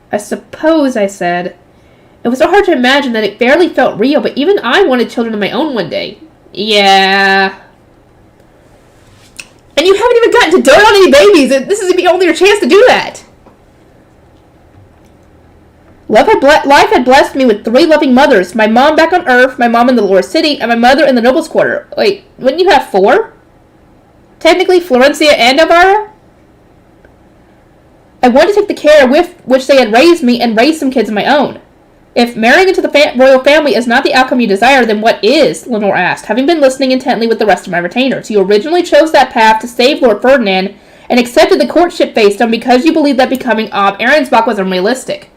I suppose, I said. It was so hard to imagine that it barely felt real, but even I wanted children of my own one day. Yeah. And you haven't even gotten to dote on any babies, and this is only your chance to do that. Life had blessed me with 3 loving mothers. My mom back on Earth, my mom in the lower city, and my mother in the nobles' quarter. Wait, wouldn't you have 4? Technically, Florencia and Elvira? I wanted to take the care with which they had raised me and raise some kids of my own. If marrying into the royal family is not the outcome you desire, then what is? Lenore asked, having been listening intently with the rest of my retainers. You originally chose that path to save Lord Ferdinand and accepted the courtship based on because you believed that becoming Ob Ehrensbach was unrealistic.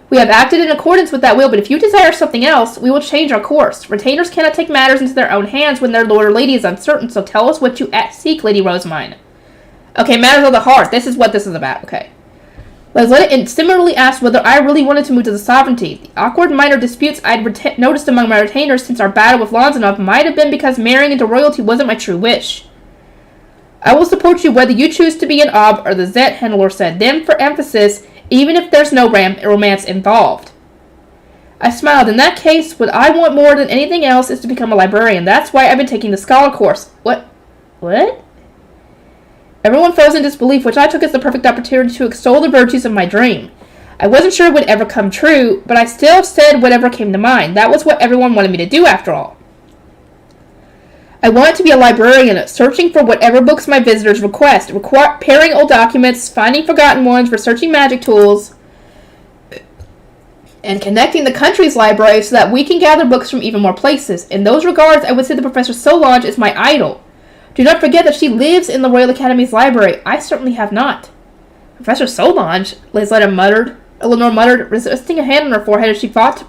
We have acted in accordance with that will, but if you desire something else, we will change our course. Retainers cannot take matters into their own hands when their lord or lady is uncertain, so tell us what you seek, Lady Rosamine. Okay, matters of the heart. This is what this is about. Okay. Lesletta similarly asked whether I really wanted to move to the sovereignty. The awkward minor disputes I'd noticed among my retainers since our battle with Lonzanov might have been because marrying into royalty wasn't my true wish. I will support you whether you choose to be an Ob or the Zet, Hannelore said. Then, for emphasis, even if there's no romance involved. I smiled. In that case, what I want more than anything else is to become a librarian. That's why I've been taking the scholar course. What? Everyone froze in disbelief, which I took as the perfect opportunity to extol the virtues of my dream. I wasn't sure it would ever come true, but I still said whatever came to mind. That was what everyone wanted me to do, after all. I wanted to be a librarian, searching for whatever books my visitors request, pairing old documents, finding forgotten ones, researching magic tools, and connecting the country's library so that we can gather books from even more places. In those regards, I would say that Professor Solange is my idol. Do not forget that she lives in the Royal Academy's library. I certainly have not. Professor Solange, Eleanor muttered, resisting a hand on her forehead as she fought to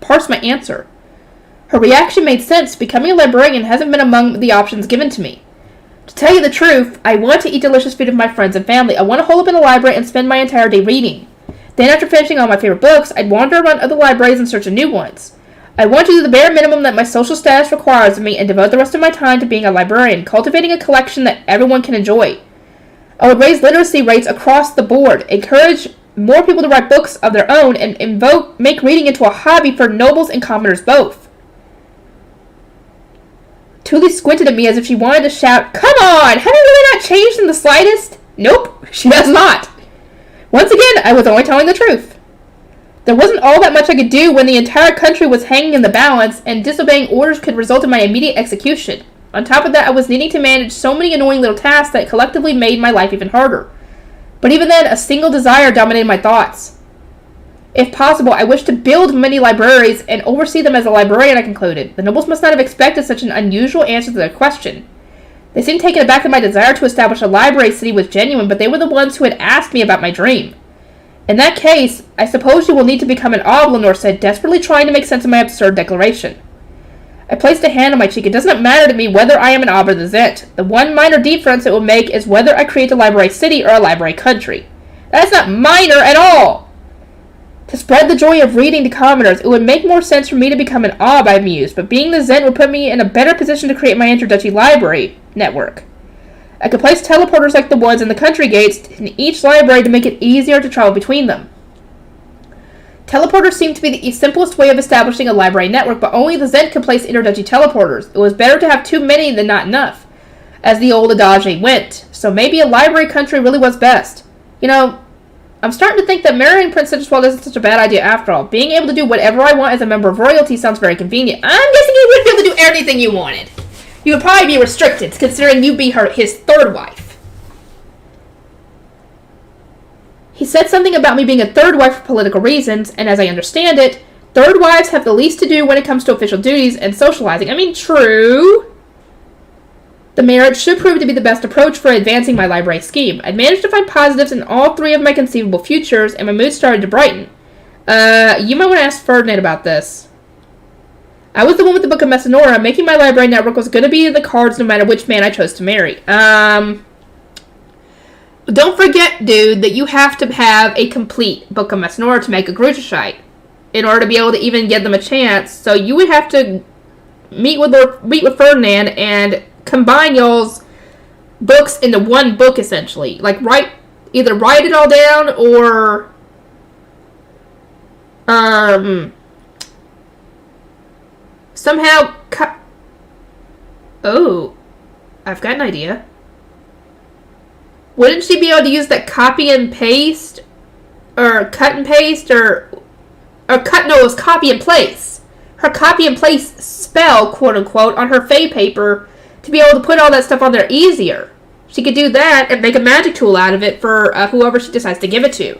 parse my answer. Her reaction made sense. Becoming a librarian hasn't been among the options given to me. To tell you the truth, I want to eat delicious food of my friends and family. I want to hole up in a library and spend my entire day reading. Then, after finishing all my favorite books, I'd wander around other libraries in search of new ones. I want to do the bare minimum that my social status requires of me and devote the rest of my time to being a librarian, cultivating a collection that everyone can enjoy. I would raise literacy rates across the board, encourage more people to write books of their own, and make reading into a hobby for nobles and commoners both. Tully squinted at me as if she wanted to shout, "Come on! Have you really not changed in the slightest?" Nope, she has not. Once again, I was only telling the truth. There wasn't all that much I could do when the entire country was hanging in the balance, and disobeying orders could result in my immediate execution. On top of that, I was needing to manage so many annoying little tasks that collectively made my life even harder. But even then, a single desire dominated my thoughts. If possible, I wished to build many libraries and oversee them as a librarian, I concluded. The nobles must not have expected such an unusual answer to their question. They seemed taken aback that my desire to establish a library city was genuine, but they were the ones who had asked me about my dream. In that case, I suppose you will need to become an Ob, Lenore said, desperately trying to make sense of my absurd declaration. I placed a hand on my cheek. It does not matter to me whether I am an Ob or the Zent. The one minor difference it will make is whether I create a library city or a library country. That is not minor at all! To spread the joy of reading to commoners, it would make more sense for me to become an Ob, I mused, but being the Zent would put me in a better position to create my introductory library network. I could place teleporters like the ones in the country gates in each library to make it easier to travel between them. Teleporters seemed to be the simplest way of establishing a library network, but only the Zent could place introductory teleporters. It was better to have too many than not enough, as the old adage went, so maybe a library country really was best. I'm starting to think that marrying Prince Citruswell isn't such a bad idea after all. Being able to do whatever I want as a member of royalty sounds very convenient. I'm guessing you wouldn't be able to do everything you wanted. You would probably be restricted, considering you'd be his third wife. He said something about me being a third wife for political reasons, and as I understand it, third wives have the least to do when it comes to official duties and socializing. I mean, true. The marriage should prove to be the best approach for advancing my library scheme. I'd managed to find positives in all three of my conceivable futures, and my mood started to brighten. You might want to ask Ferdinand about this. I was the one with the Book of Messinora. Making my library network was going to be in the cards no matter which man I chose to marry. Don't forget, dude, that you have to have a complete Book of Messinora to make a Gruchashite in order to be able to even give them a chance. So you would have to meet with Ferdinand and combine y'all's books into one book, essentially. Like, either write it all down, or somehow Oh, I've got an idea. Wouldn't she be able to use that copy and paste, or cut and paste, it was copy and place. Her copy and place spell, quote unquote, on her Fae paper, to be able to put all that stuff on there easier. She could do that and make a magic tool out of it for whoever she decides to give it to.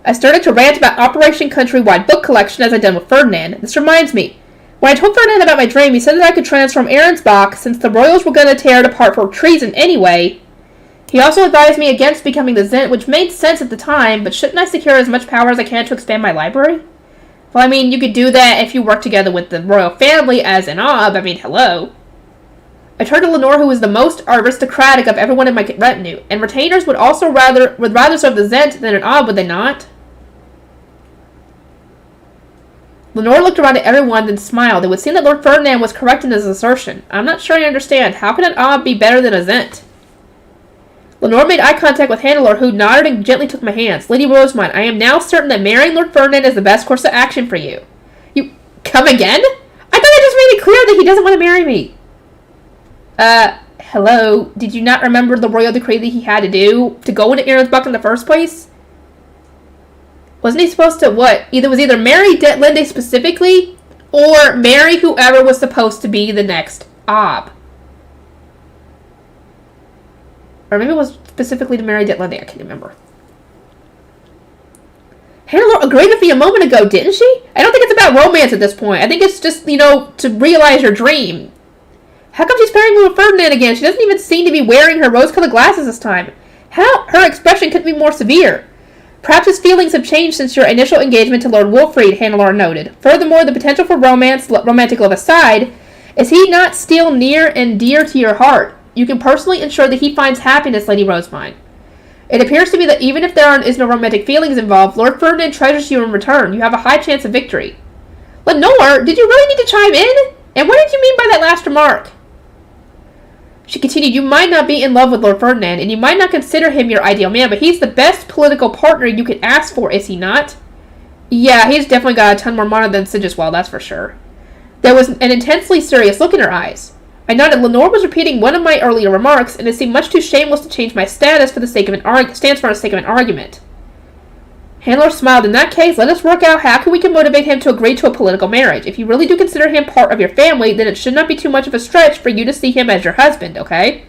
I started to rant about Operation Countrywide Book Collection as I'd done with Ferdinand. This reminds me. When I told Ferdinand about my dream, he said that I could transform Arensbach since the royals were going to tear it apart for treason anyway. He also advised me against becoming the Zent, which made sense at the time, but shouldn't I secure as much power as I can to expand my library? Well, I mean, you could do that if you work together with the royal family as an Ob. I mean, hello. I turned to Lenore, who was the most aristocratic of everyone in my retinue, and retainers would rather serve the Zent than an Ob, would they not? Lenore looked around at everyone, then smiled. It would seem that Lord Ferdinand was correct in his assertion. I'm not sure I understand. How can an Ob be better than a Zent? Lenore made eye contact with Hannelore, who nodded and gently took my hands. Lady Rosemont, I am now certain that marrying Lord Ferdinand is the best course of action for you. You come again? I thought I just made it clear that he doesn't want to marry me. Hello? Did you not remember the royal decree that he had to do to go into Arensbach in the first place? Wasn't he supposed to, either marry Linde specifically, or marry whoever was supposed to be the next Ob? Or maybe it was specifically to marry Linde, I can't remember. Hannelore agreed with me a moment ago, didn't she? I don't think it's about romance at this point. I think it's just, to realize your dream. How come she's pairing me with Ferdinand again? She doesn't even seem to be wearing her rose-colored glasses this time. Her expression couldn't be more severe. Perhaps his feelings have changed since your initial engagement to Lord Wolfried, Hannelore noted. Furthermore, the potential for romance, romantic love aside, is he not still near and dear to your heart? You can personally ensure that he finds happiness, Lady Rosemont. It appears to me that even if there is no romantic feelings involved, Lord Ferdinand treasures you in return. You have a high chance of victory. Lenore, did you really need to chime in? And what did you mean by that last remark? She continued, you might not be in love with Lord Ferdinand, and you might not consider him your ideal man, but he's the best political partner you could ask for, is he not? Yeah, he's definitely got a ton more mana than Sigiswell, that's for sure. There was an intensely serious look in her eyes. I nodded. Lenore was repeating one of my earlier remarks, and it seemed much too shameless to change my stance for the sake of an argument. Hannelore smiled. In that case, let us work out how we can motivate him to agree to a political marriage. If you really do consider him part of your family, then it should not be too much of a stretch for you to see him as your husband, okay?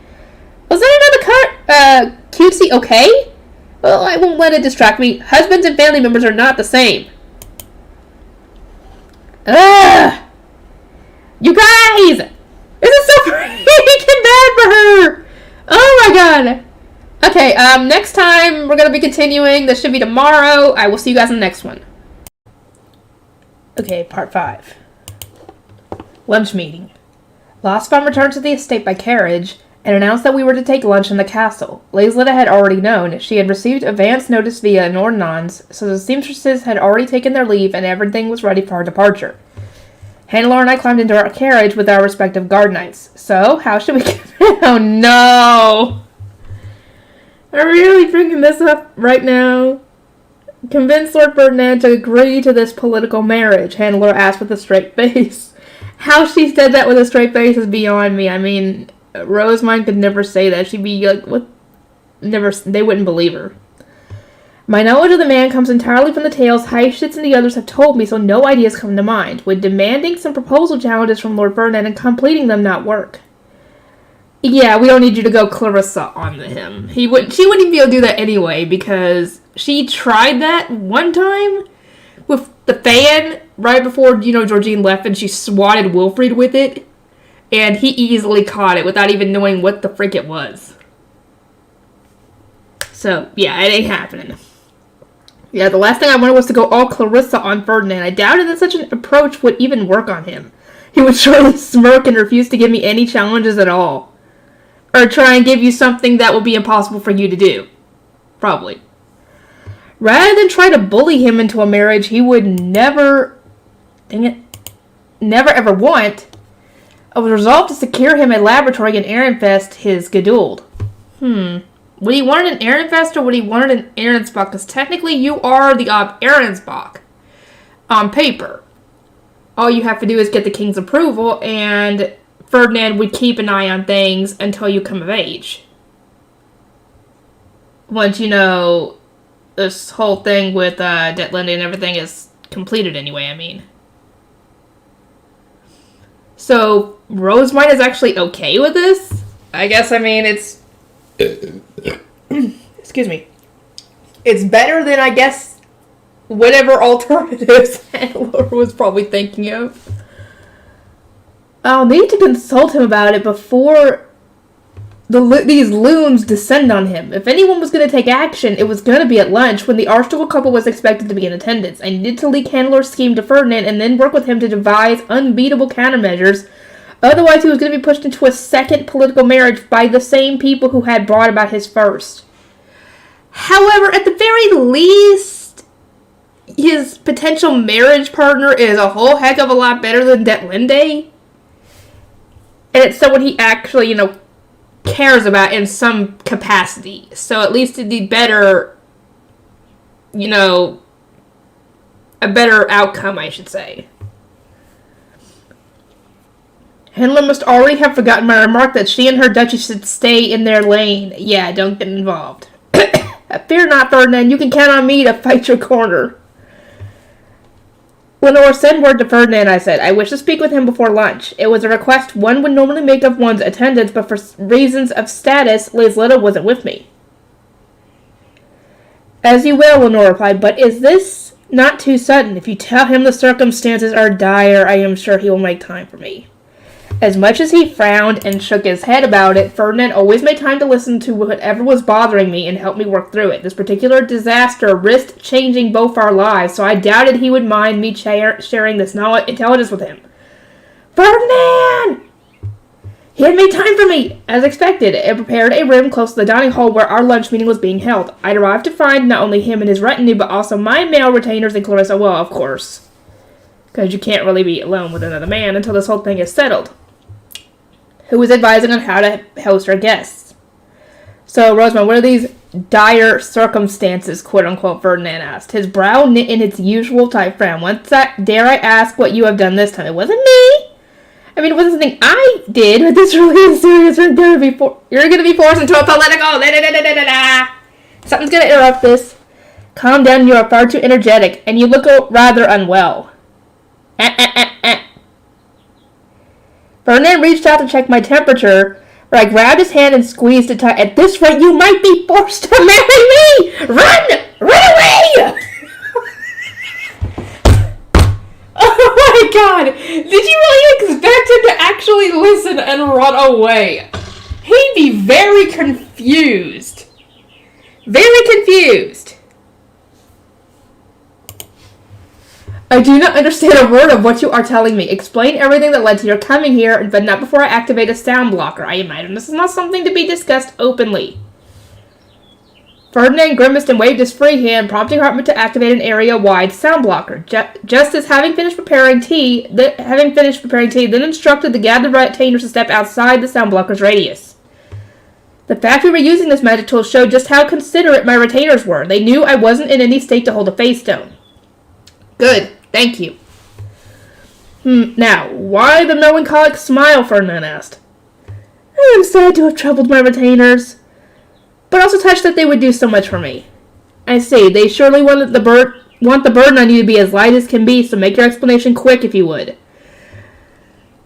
Was that another cutesy okay? Well, I won't let it distract me. Husbands and family members are not the same. Ugh! You guys! This is so freaking bad for her! Oh my god! Okay, next time we're gonna be continuing. This should be tomorrow. I will see you guys in the next one. Okay, part 5. Lunch meeting. Lostbaum returned to the estate by carriage and announced that we were to take lunch in the castle. Lazletta had already known. She had received advance notice via an ordonnance, so the seamstresses had already taken their leave and everything was ready for our departure. Hannelore and I climbed into our carriage with our respective guard knights. So, how should we get... Oh no! I'm really bringing this up right now. Convince Lord Ferdinand to agree to this political marriage, Hannelore asked with a straight face. How she said that with a straight face is beyond me. I mean, Rosemine could never say that. She'd be like, what? Never, they wouldn't believe her. My knowledge of the man comes entirely from the tales Heifetz and the others have told me, so no ideas come to mind. Would demanding some proposal challenges from Lord Ferdinand and completing them not work? Yeah, we don't need you to go Clarissa on him. She wouldn't even be able to do that anyway, because she tried that one time with the fan right before, Georgine left, and she swatted Wilfrid with it, and he easily caught it without even knowing what the frick it was. So, yeah, it ain't happening. Yeah, the last thing I wanted was to go all Clarissa on Ferdinand. I doubted that such an approach would even work on him. He would surely smirk and refuse to give me any challenges at all. Or try and give you something that will be impossible for you to do. Probably. Rather than try to bully him into a marriage he would never ever want, I was resolved to secure him a laboratory in Ehrenfest, his Geduld. Would he want an Ehrenfest or would he want an Ehrensbach? Because technically you are the Ehrensbach on paper. All you have to do is get the king's approval, and Ferdinand would keep an eye on things until you come of age. Once, this whole thing with Detlinde and everything is completed anyway, I mean. So, Rosemine is actually okay with this? I guess, it's... Excuse me. It's better than, I guess, whatever alternatives Hannelore was probably thinking of. I'll need to consult him about it before these loons descend on him. If anyone was going to take action, it was going to be at lunch when the Archducal couple was expected to be in attendance. I needed to leak Hannelore's scheme to Ferdinand and then work with him to devise unbeatable countermeasures. Otherwise, he was going to be pushed into a second political marriage by the same people who had brought about his first. However, at the very least, his potential marriage partner is a whole heck of a lot better than Detlinde. And it's someone he actually, cares about in some capacity. So at least it'd be better, a better outcome, I should say. Hannelore must already have forgotten my remark that she and her duchy should stay in their lane. Yeah, don't get involved. Fear not, Ferdinand. You can count on me to fight your corner. Lenore, send word to Ferdinand, I said. I wish to speak with him before lunch. It was a request one would normally make of one's attendance, but for reasons of status, Lazletta wasn't with me. As you will, Lenore replied, but is this not too sudden? If you tell him the circumstances are dire, I am sure he will make time for me. As much as he frowned and shook his head about it, Ferdinand always made time to listen to whatever was bothering me and help me work through it. This particular disaster risked changing both our lives, so I doubted he would mind me sharing this intelligence with him. Ferdinand! He had made time for me, as expected, and prepared a room close to the dining hall where our lunch meeting was being held. I'd arrived to find not only him and his retinue, but also my male retainers and Clarissa, well, of course. Because you can't really be alone with another man until this whole thing is settled. Who was advising on how to host our guests. So, Rosamund, what are these dire circumstances, quote-unquote, Ferdinand asked, his brow knit in its usual tight frown. Dare I ask what you have done this time? It wasn't me. It wasn't something I did, but this really is serious. You're going to be forced into a political... Something's going to interrupt this. Calm down, you are far too energetic, and you look rather unwell. Ferdinand reached out to check my temperature, but I grabbed his hand and squeezed it tight. At this rate, you might be forced to marry me! Run! Run away! Oh my god! Did you really expect him to actually listen and run away? He'd be very confused. Very confused. I do not understand a word of what you are telling me. Explain everything that led to your coming here, but not before I activate a sound blocker. I imagine this is not something to be discussed openly. Ferdinand grimaced and waved his free hand, prompting Hartman to activate an area-wide sound blocker. Just as having finished preparing tea, then instructed the gathered retainers to step outside the sound blocker's radius. The fact we were using this magic tool showed just how considerate my retainers were. They knew I wasn't in any state to hold a face stone. Good. Thank you. Now, why the melancholic smile? Ferdinand asked. I am sad to have troubled my retainers, but also touched that they would do so much for me. I see. They surely want the burden on you to be as light as can be, so make your explanation quick if you would.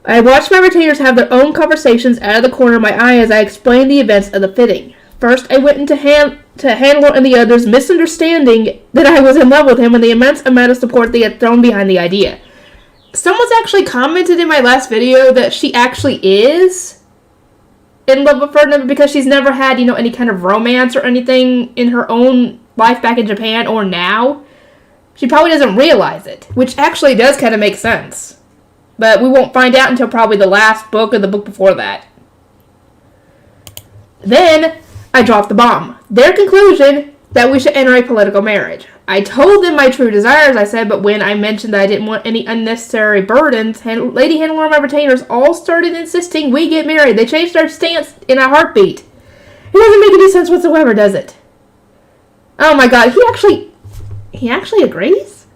I watched my retainers have their own conversations out of the corner of my eye as I explained the events of the fitting. First, I went into Handler and the others, misunderstanding that I was in love with him and the immense amount of support they had thrown behind the idea. Someone's actually commented in my last video that she actually is in love with Ferdinand because she's never had, any kind of romance or anything in her own life back in Japan or now. She probably doesn't realize it, which actually does kind of make sense. But we won't find out until probably the last book or the book before that. Then I dropped the bomb. Their conclusion that we should enter a political marriage. I told them my true desires, I said, but when I mentioned that I didn't want any unnecessary burdens, Lady Handler and my retainers all started insisting we get married. They changed their stance in a heartbeat. It doesn't make any sense whatsoever, does it? Oh my god, he actually agrees?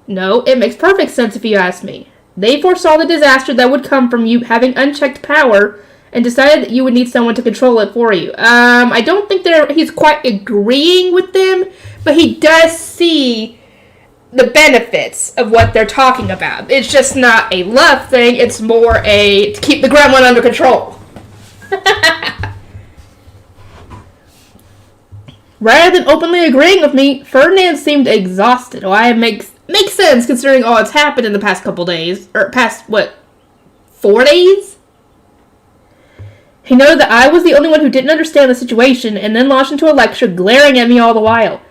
No, it makes perfect sense if you ask me. They foresaw the disaster that would come from you having unchecked power and decided that you would need someone to control it for you. I don't think he's quite agreeing with them, but he does see the benefits of what they're talking about. It's just not a love thing, it's more to keep the gremlin under control. Rather than openly agreeing with me, Ferdinand seemed exhausted. Why, it makes sense considering all that's happened in the past couple days. Or past, 4 days? He noted that I was the only one who didn't understand the situation, and then launched into a lecture, glaring at me all the while.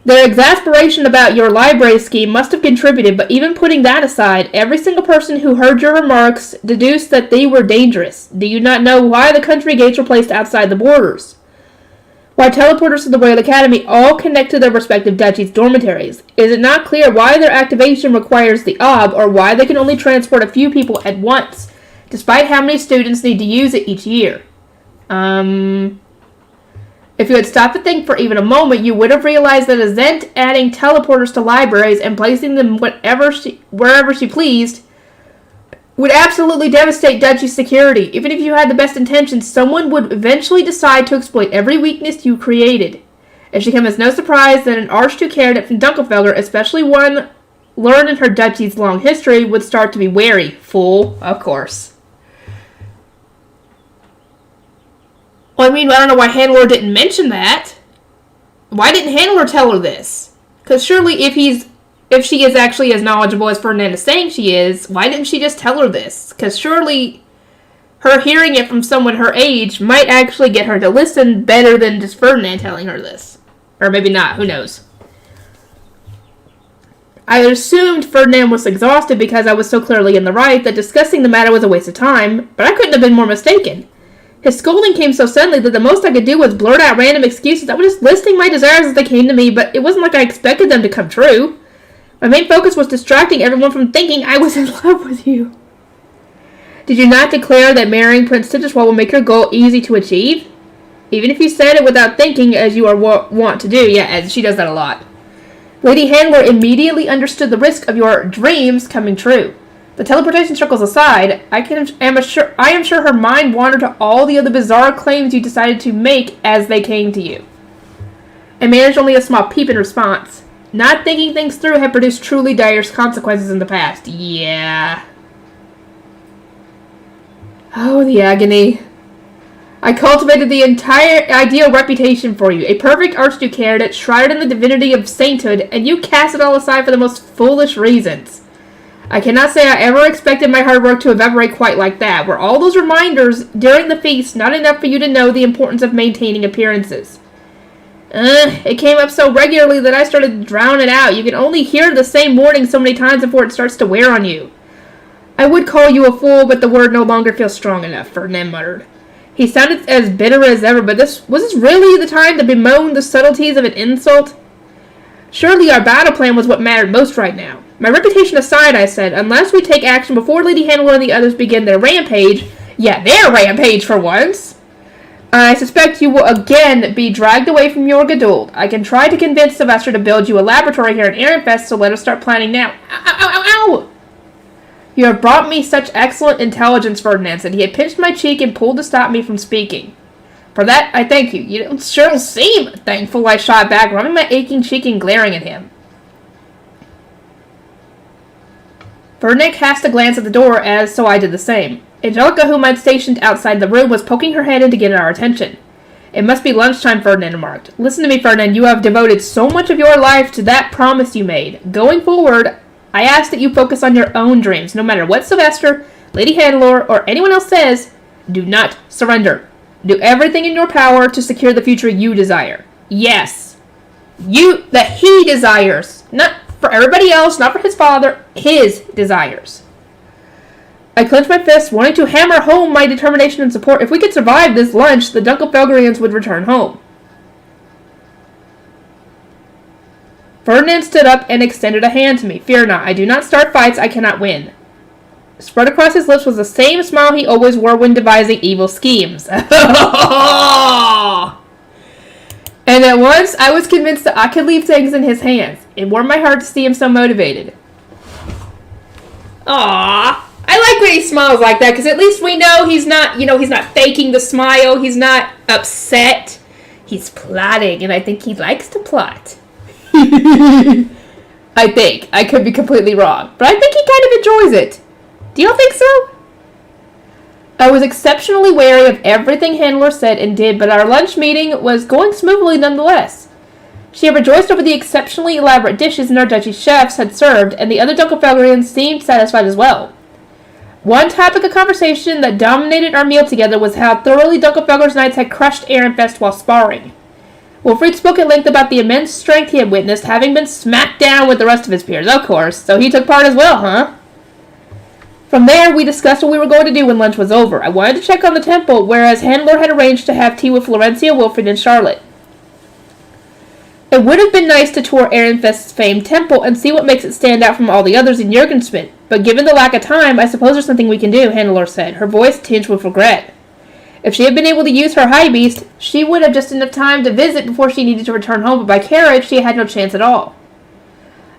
Their exasperation about your library scheme must have contributed, but even putting that aside, every single person who heard your remarks deduced that they were dangerous. Do you not know why the country gates were placed outside the borders? Why teleporters to the Royal Academy all connect to their respective duchies' dormitories? Is it not clear why their activation requires the OB, or why they can only transport a few people at once, despite how many students need to use it each year? If you had stopped to think for even a moment, you would have realized that Ascendance adding teleporters to libraries and placing them wherever she pleased would absolutely devastate Duchy security. Even if you had the best intentions, someone would eventually decide to exploit every weakness you created. It should come as no surprise that an Archduke candidate from Dunkelfelder, especially one learned in her duchy's long history, would start to be wary. Fool, of course. Well, I don't know why Handler didn't mention that. Why didn't Handler tell her this? Because surely if she is actually as knowledgeable as Ferdinand is saying she is, why didn't she just tell her this? Because surely her hearing it from someone her age might actually get her to listen better than just Ferdinand telling her this. Or maybe not, who knows. I assumed Ferdinand was exhausted because I was so clearly in the right that discussing the matter was a waste of time, but I couldn't have been more mistaken. His scolding came so suddenly that the most I could do was blurt out random excuses. I was just listing my desires as they came to me, but it wasn't like I expected them to come true. My main focus was distracting everyone from thinking I was in love with you. Did you not declare that marrying Prince Tituswell will make your goal easy to achieve? Even if you said it without thinking, as you are wont to do. Yeah, and she does that a lot. Lady Handler immediately understood the risk of your dreams coming true. The teleportation circles aside, I am sure her mind wandered to all the other bizarre claims you decided to make as they came to you. I managed only a small peep in response. Not thinking things through had produced truly dire consequences in the past. Yeah. Oh, the agony. I cultivated the entire ideal reputation for you, a perfect Archduke candidate shrouded in the divinity of sainthood, and you cast it all aside for the most foolish reasons. I cannot say I ever expected my hard work to evaporate quite like that. Were all those reminders during the feast not enough for you to know the importance of maintaining appearances? It came up so regularly that I started to drown it out. You can only hear the same warning so many times before it starts to wear on you. I would call you a fool, but the word no longer feels strong enough, Ferdinand muttered. He sounded as bitter as ever, but was this really the time to bemoan the subtleties of an insult? Surely our battle plan was what mattered most right now. My reputation aside, I said, unless we take action before Lady Handler and the others begin their rampage, their rampage for once, I suspect you will again be dragged away from your Geduld. I can try to convince Sylvester to build you a laboratory here in Ehrenfest, so let us start planning now. Ow, ow, ow, ow! You have brought me such excellent intelligence, Ferdinand said. He had pinched my cheek and pulled to stop me from speaking. For that, I thank you. You don't sure seem thankful, I shot back, rubbing my aching cheek and glaring at him. Ferdinand cast a glance at the door, so I did the same. Angelica, whom I'd stationed outside the room, was poking her head in to get our attention. It must be lunchtime, Ferdinand remarked. Listen to me, Ferdinand. You have devoted so much of your life to that promise you made. Going forward, I ask that you focus on your own dreams. No matter what Sylvester, Lady Handler, or anyone else says, do not surrender. Do everything in your power to secure the future you desire. Yes. That he desires. Not for everybody else, not for his father. His desires. I clenched my fists, wanting to hammer home my determination and support. If we could survive this lunch, the Dunkelfelgerians would return home. Ferdinand stood up and extended a hand to me. Fear not, I do not start fights I cannot win. Spread across his lips was the same smile he always wore when devising evil schemes. And at once, I was convinced that I could leave things in his hands. It warmed my heart to see him so motivated. Aww. I like when he smiles like that, because at least we know he's not faking the smile. He's not upset. He's plotting, and I think he likes to plot. I think. I could be completely wrong. But I think he kind of enjoys it. Do you think so? I was exceptionally wary of everything Handler said and did, but our lunch meeting was going smoothly nonetheless. She had rejoiced over the exceptionally elaborate dishes our duchy chefs had served, and the other Dunkelfelgerians seemed satisfied as well. One topic of conversation that dominated our meal together was how thoroughly Dunkelfelger's knights had crushed Ehrenfest while sparring. Wilfried spoke at length about the immense strength he had witnessed, having been smacked down with the rest of his peers, of course, so he took part as well, huh? From there, we discussed what we were going to do when lunch was over. I wanted to check on the temple, whereas Handler had arranged to have tea with Florencia, Wilfried, and Charlotte. It would have been nice to tour Ehrenfest's famed temple and see what makes it stand out from all the others in Jürgensmith, but given the lack of time, I suppose there's something we can do, Handler said, her voice tinged with regret. If she had been able to use her high beast, she would have just enough time to visit before she needed to return home, but by carriage, she had no chance at all.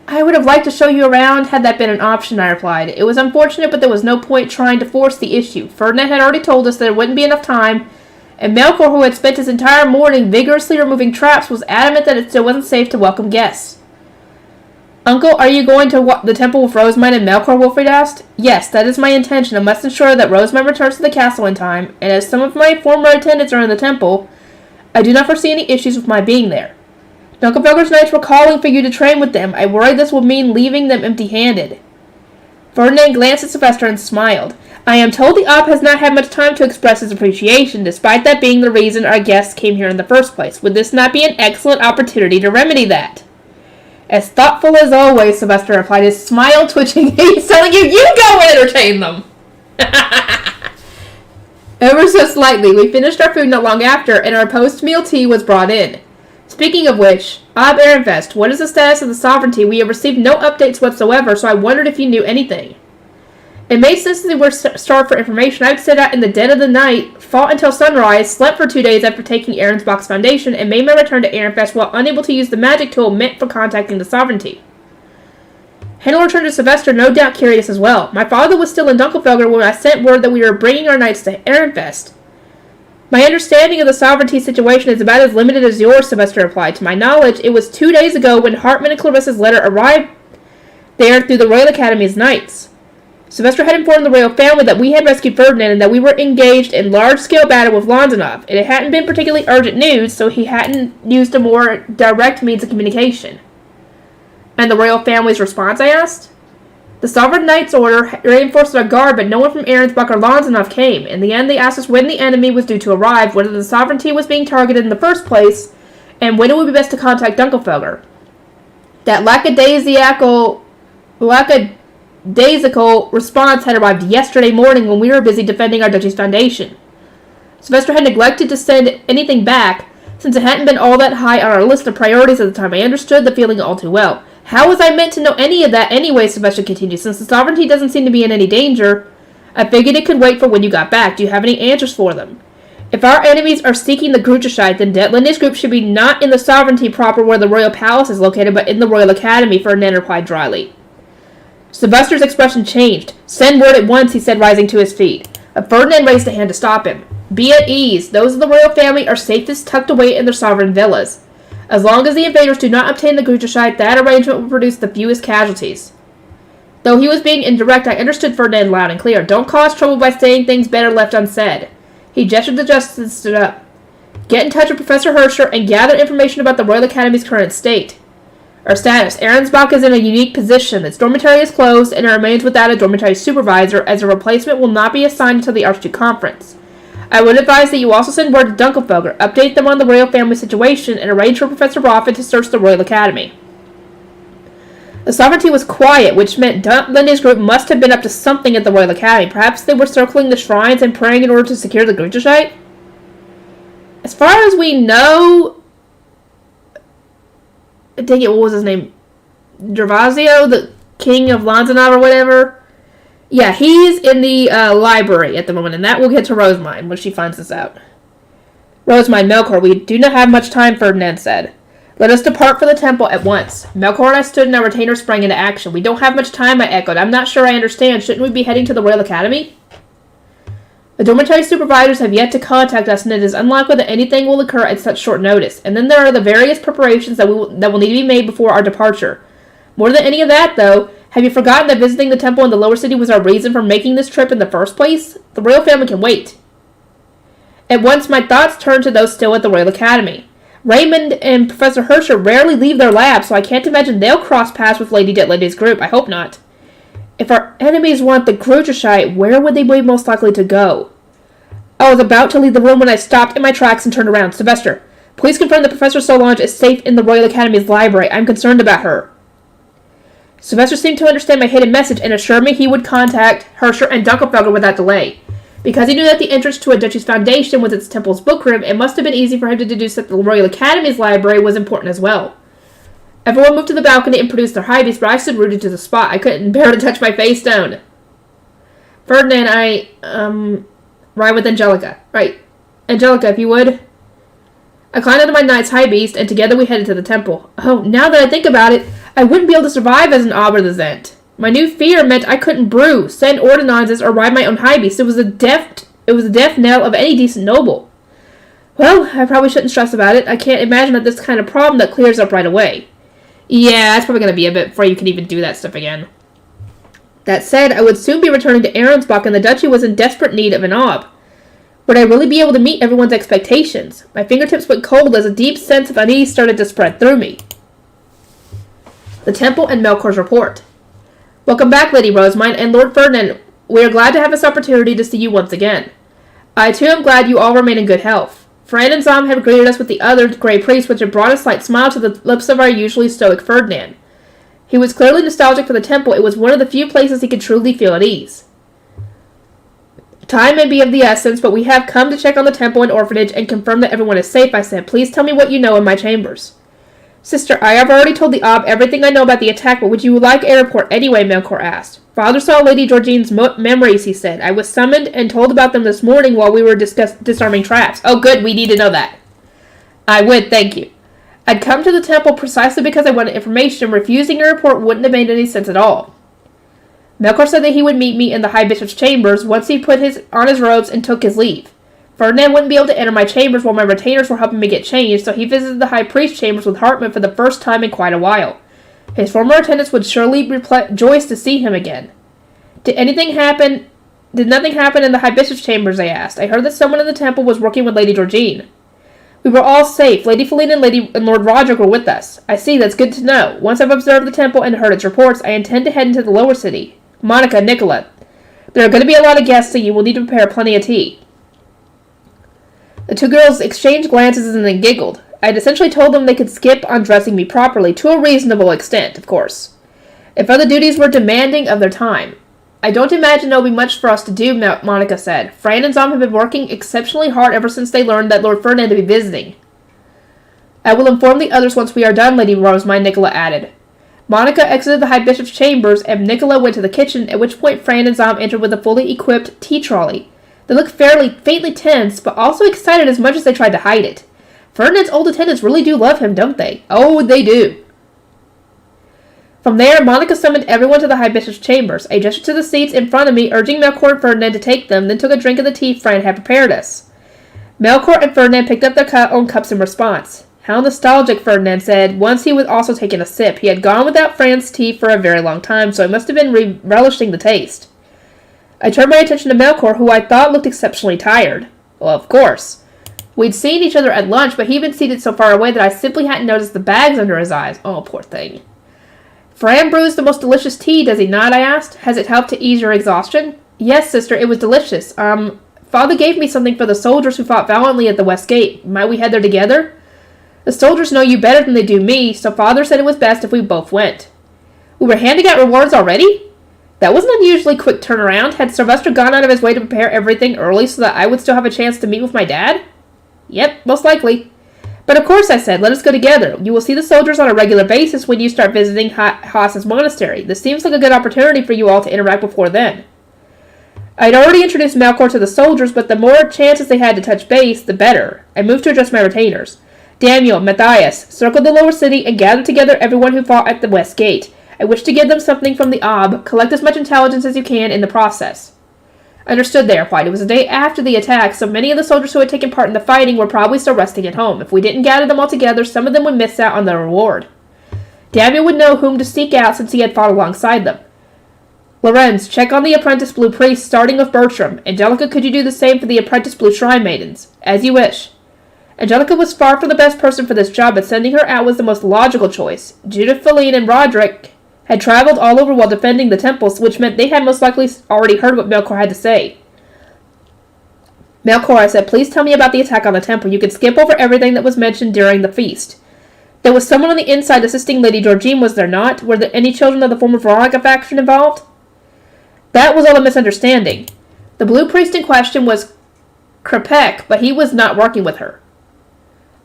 I would have liked to show you around had that been an option, I replied. It was unfortunate, but there was no point trying to force the issue. Ferdinand had already told us that there wouldn't be enough time, and Melkor, who had spent his entire morning vigorously removing traps, was adamant that it still wasn't safe to welcome guests. Uncle, are you going to the temple with Rosamund and Melkor? Wilfried asked. Yes, that is my intention. I must ensure that Rosamund returns to the castle in time, and as some of my former attendants are in the temple, I do not foresee any issues with my being there. Dunkelfelger's knights were calling for you to train with them. I worry this will mean leaving them empty-handed. Ferdinand glanced at Sylvester and smiled. I am told the Op has not had much time to express his appreciation, despite that being the reason our guests came here in the first place. Would this not be an excellent opportunity to remedy that? As thoughtful as always, Sylvester replied, his smile twitching. He's telling you, you go entertain them! Ever so slightly, we finished our food not long after, and our post-meal tea was brought in. Speaking of which, Ob Ehrenfest, what is the status of the sovereignty? We have received no updates whatsoever, so I wondered if you knew anything. It made sense that we were starved for information. I would sit out in the dead of the night, fought until sunrise, slept for 2 days after taking Ahrensbach's foundation, and made my return to Ehrenfest while unable to use the magic tool meant for contacting the sovereignty. Handler returned to Sylvester, no doubt curious as well. My father was still in Dunkelfelger when I sent word that we were bringing our knights to Ehrenfest. My understanding of the sovereignty situation is about as limited as yours, Sylvester replied. To my knowledge, it was 2 days ago when Hartman and Clarissa's letter arrived there through the Royal Academy's knights. Sylvester had informed the royal family that we had rescued Ferdinand and that we were engaged in large-scale battle with Lonzanov. It hadn't been particularly urgent news, so he hadn't used a more direct means of communication. And the royal family's response, I asked? The Sovereign Knight's order reinforced our guard, but no one from Ahrensbach or Lonzanov came. In the end, they asked us when the enemy was due to arrive, whether the sovereignty was being targeted in the first place, and when it would be best to contact Dunkelfelder. That lackadaisical response had arrived yesterday morning when we were busy defending our duchy's foundation. Sylvester had neglected to send anything back, since it hadn't been all that high on our list of priorities at the time. I understood the feeling all too well. How was I meant to know any of that anyway, Sylvester continued. Since the sovereignty doesn't seem to be in any danger, I figured it could wait for when you got back. Do you have any answers for them? If our enemies are seeking the Grutushite, then Lindy's group should be not in the sovereignty proper where the royal palace is located, but in the royal academy, Ferdinand replied dryly. Sylvester's expression changed. Send word at once, he said, rising to his feet. But Ferdinand raised a hand to stop him. Be at ease. Those of the royal family are safest tucked away in their sovereign villas. As long as the invaders do not obtain the Grutushite, that arrangement will produce the fewest casualties. Though he was being indirect, I understood Ferdinand loud and clear. Don't cause trouble by saying things better left unsaid. He gestured to Justice and stood up. Get in touch with Professor Herscher and gather information about the Royal Academy's current state. Our status. Ahrensbach is in a unique position. Its dormitory is closed, and it remains without a dormitory supervisor, as a replacement will not be assigned until the Archduke Conference. I would advise that you also send word to Dunkelfelder, update them on the royal family situation, and arrange for Professor Roffin to search the Royal Academy. The sovereignty was quiet, which meant Lindy's group must have been up to something at the Royal Academy. Perhaps they were circling the shrines and praying in order to secure the Grutushite? As far as we know, what was his name? Gervasio, the king of Lanzanov or whatever? Yeah, he's in the library at the moment, and that will get to Rosemine when she finds this out. Rosemine, Melkor, we do not have much time, Ferdinand said. Let us depart for the temple at once. Melkor and I stood and our retainer sprang into action. We don't have much time, I echoed. I'm not sure I understand. Shouldn't we be heading to the Royal Academy? The dormitory supervisors have yet to contact us, and it is unlikely that anything will occur at such short notice. And then there are the various preparations that will need to be made before our departure. More than any of that, though, have you forgotten that visiting the temple in the lower city was our reason for making this trip in the first place? The royal family can wait. At once, my thoughts turned to those still at the Royal Academy. Raymond and Professor Herscher rarely leave their lab, so I can't imagine they'll cross paths with Lady Detlindy's group. I hope not. If our enemies want the Grutushite, where would they be most likely to go? I was about to leave the room when I stopped in my tracks and turned around. Sylvester, please confirm that Professor Solange is safe in the Royal Academy's library. I'm concerned about her. Sylvester seemed to understand my hidden message and assured me he would contact Herscher and Dunkelfelder without delay. Because he knew that the entrance to a duchy's foundation was its temple's bookroom, it must have been easy for him to deduce that the Royal Academy's library was important as well. Everyone moved to the balcony and produced their high beasts, but I stood rooted to the spot. I couldn't bear to touch my face down. Ferdinand, ride with Angelica. Right. Angelica, if you would. I climbed into my knight's high beast, and together we headed to the temple. Oh, now that I think about it, I wouldn't be able to survive as an Oberlizent. My new fear meant I couldn't brew, send ordinances, or ride my own high beast. It was the death knell of any decent noble. Well, I probably shouldn't stress about it. I can't imagine that this kind of problem that clears up right away. Yeah, that's probably going to be a bit before you can even do that stuff again. That said, I would soon be returning to Ahrensbach, and the duchy was in desperate need of an ob. Would I really be able to meet everyone's expectations? My fingertips went cold as a deep sense of unease started to spread through me. The temple and Melkor's report. Welcome back, Lady Rosemine and Lord Ferdinand. We are glad to have this opportunity to see you once again. I, too, am glad you all remain in good health. Fran and Zom have greeted us with the other Grey Priests, which had brought a slight smile to the lips of our usually stoic Ferdinand. He was clearly nostalgic for the temple. It was one of the few places he could truly feel at ease. Time may be of the essence, but we have come to check on the temple and orphanage and confirm that everyone is safe, I said. Please tell me what you know in my chambers. Sister, I have already told the Ob everything I know about the attack, but would you like a report anyway, Melkor asked. Father saw Lady Georgine's memories, he said. I was summoned and told about them this morning while we were disarming traps. Oh, good, we need to know that. I would, thank you. I'd come to the temple precisely because I wanted information. Refusing a report wouldn't have made any sense at all. Melkor said that he would meet me in the High Bishop's chambers once he put on his robes and took his leave. Ferdinand wouldn't be able to enter my chambers while my retainers were helping me get changed, so he visited the High Priest's chambers with Hartman for the first time in quite a while. His former attendants would surely rejoice to see him again. Did nothing happen in the High Bishop's chambers, I asked. I heard that someone in the temple was working with Lady Georgine. We were all safe. Lady Feline and Lord Roderick were with us. I see, that's good to know. Once I've observed the temple and heard its reports, I intend to head into the lower city. Monica, Nicola, there are going to be a lot of guests, so you will need to prepare plenty of tea. The two girls exchanged glances and then giggled. I'd essentially told them they could skip on dressing me properly, to a reasonable extent, of course, if other duties were demanding of their time. I don't imagine there'll be much for us to do, Monica said. Fran and Zom have been working exceptionally hard ever since they learned that Lord Ferdinand would be visiting. I will inform the others once we are done, Lady Rosemine, Nicola added. Monica exited the High Bishop's chambers, and Nicola went to the kitchen, at which point Fran and Zom entered with a fully equipped tea trolley. They looked faintly tense, but also excited as much as they tried to hide it. Ferdinand's old attendants really do love him, don't they? Oh, they do. From there, Monica summoned everyone to the High Bishop's chambers. I gestured to the seats in front of me, urging Melkor and Ferdinand to take them, then took a drink of the tea Fran had prepared us. Melkor and Ferdinand picked up their own cups in response. How nostalgic, Ferdinand said. Once he was also taking a sip. He had gone without Fran's tea for a very long time, so he must have been relishing the taste. I turned my attention to Melkor, who I thought looked exceptionally tired. Well, of course. We'd seen each other at lunch, but he'd been seated so far away that I simply hadn't noticed the bags under his eyes. Oh, poor thing. Fran brews the most delicious tea, does he not? I asked. Has it helped to ease your exhaustion? Yes, sister, it was delicious. Father gave me something for the soldiers who fought valiantly at the West Gate. Might we head there together? The soldiers know you better than they do me, so Father said it was best if we both went. We were handing out rewards already? That was an unusually quick turnaround. Had Sylvester gone out of his way to prepare everything early so that I would still have a chance to meet with my dad? Yep, most likely. But of course, I said, let us go together. You will see the soldiers on a regular basis when you start visiting Haas's monastery. This seems like a good opportunity for you all to interact before then. I'd already introduced Melkor to the soldiers, but the more chances they had to touch base, the better. I moved to address my retainers. Daniel, Matthias, circle the lower city and gather together everyone who fought at the West Gate. I wish to give them something from the Ob. Collect as much intelligence as you can in the process. Understood, they replied. It was the day after the attack, so many of the soldiers who had taken part in the fighting were probably still resting at home. If we didn't gather them all together, some of them would miss out on their reward. Daniel would know whom to seek out since he had fought alongside them. Lorenz, check on the apprentice blue priest, starting with Bertram. Angelica, could you do the same for the apprentice blue shrine maidens? As you wish. Angelica was far from the best person for this job, but sending her out was the most logical choice. Judith, Feline, and Roderick had traveled all over while defending the temples, which meant they had most likely already heard what Melkor had to say. Melkor, I said, please tell me about the attack on the temple. You can skip over everything that was mentioned during the feast. There was someone on the inside assisting Lady Georgine, was there not? Were there any children of the former Veronica faction involved? That was all a misunderstanding. The blue priest in question was Krepek, but he was not working with her.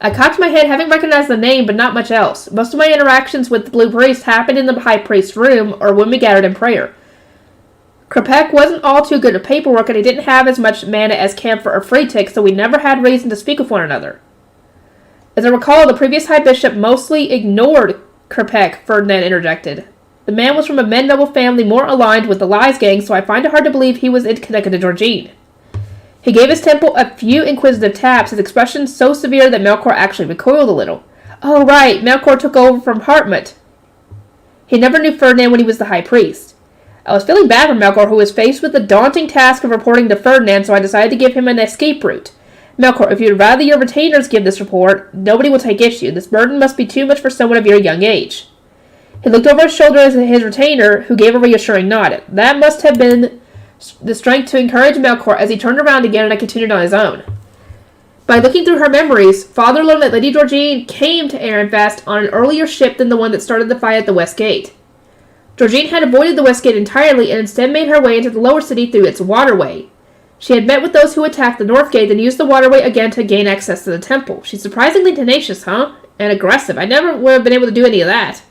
I cocked my head, having recognized the name, but not much else. Most of my interactions with the blue priest happened in the high priest's room, or when we gathered in prayer. Krepek wasn't all too good at paperwork, and he didn't have as much mana as Camphor or Freetik, so we never had reason to speak with one another. As I recall, the previous high bishop mostly ignored Krepek, Ferdinand interjected. The man was from a men-noble family more aligned with the Lies gang, so I find it hard to believe he was connected to Georgine. He gave his temple a few inquisitive taps, his expression so severe that Melkor actually recoiled a little. Oh, right, Melkor took over from Hartmut. He never knew Ferdinand when he was the high priest. I was feeling bad for Melkor, who was faced with the daunting task of reporting to Ferdinand, so I decided to give him an escape route. Melkor, if you'd rather your retainers give this report, nobody will take issue. This burden must be too much for someone of your young age. He looked over his shoulder at his retainer, who gave a reassuring nod. That must have been the strength to encourage Melkor as he turned around again, and I continued on his own. By looking through her memories, Father learned that Lady Georgine came to Ehrenfest on an earlier ship than the one that started the fight at the West Gate. Georgine had avoided the West Gate entirely and instead made her way into the lower city through its waterway. She had met with those who attacked the North Gate, then used the waterway again to gain access to the temple. She's surprisingly tenacious, huh? And aggressive. I never would have been able to do any of that.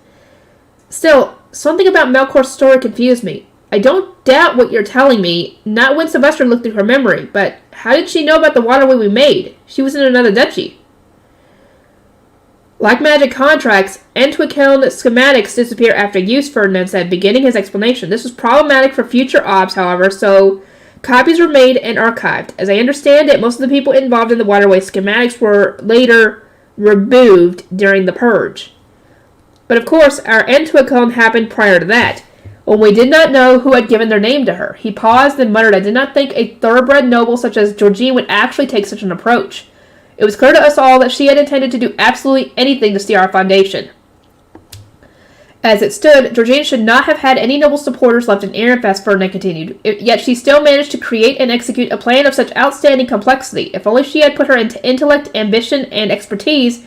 Still, something about Melkor's story confused me. I don't doubt what you're telling me, not when Sylvester looked through her memory, but how did she know about the waterway we made? She was in another duchy. Like magic contracts, end-to-account schematics disappear after use, Ferdinand said, beginning his explanation. This was problematic for future OBS, however, so copies were made and archived. As I understand it, most of the people involved in the waterway schematics were later removed during the purge. But of course, our end-to-account happened prior to that, when we did not know who had given their name to her. He paused and muttered, I did not think a thoroughbred noble such as Georgine would actually take such an approach. It was clear to us all that she had intended to do absolutely anything to steal our foundation. As it stood, Georgine should not have had any noble supporters left in Ehrenfest, Ferdinand continued, yet she still managed to create and execute a plan of such outstanding complexity. If only she had put her into intellect, ambition, and expertise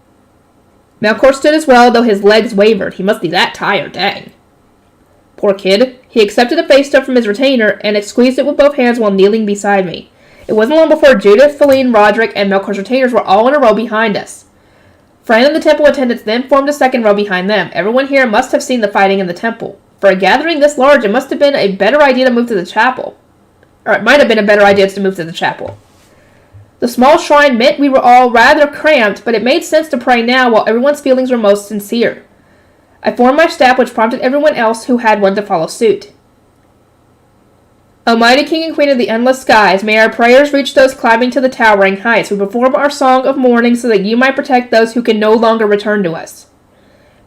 Melkor stood as well, though his legs wavered. He must be that tired, dang. Poor kid. He accepted a face stone from his retainer and squeezed it with both hands while kneeling beside me. It wasn't long before Judith, Feline, Roderick, and Melkor's retainers were all in a row behind us. Fran and the temple attendants then formed a second row behind them. Everyone here must have seen the fighting in the temple. For a gathering this large, it must have been a better idea to move to the chapel. Or it might have been a better idea to move to the chapel. The small shrine meant we were all rather cramped, but it made sense to pray now while everyone's feelings were most sincere. I formed my staff, which prompted everyone else who had one to follow suit. O mighty King and Queen of the endless skies, may our prayers reach those climbing to the towering heights. We perform our song of mourning so that you might protect those who can no longer return to us.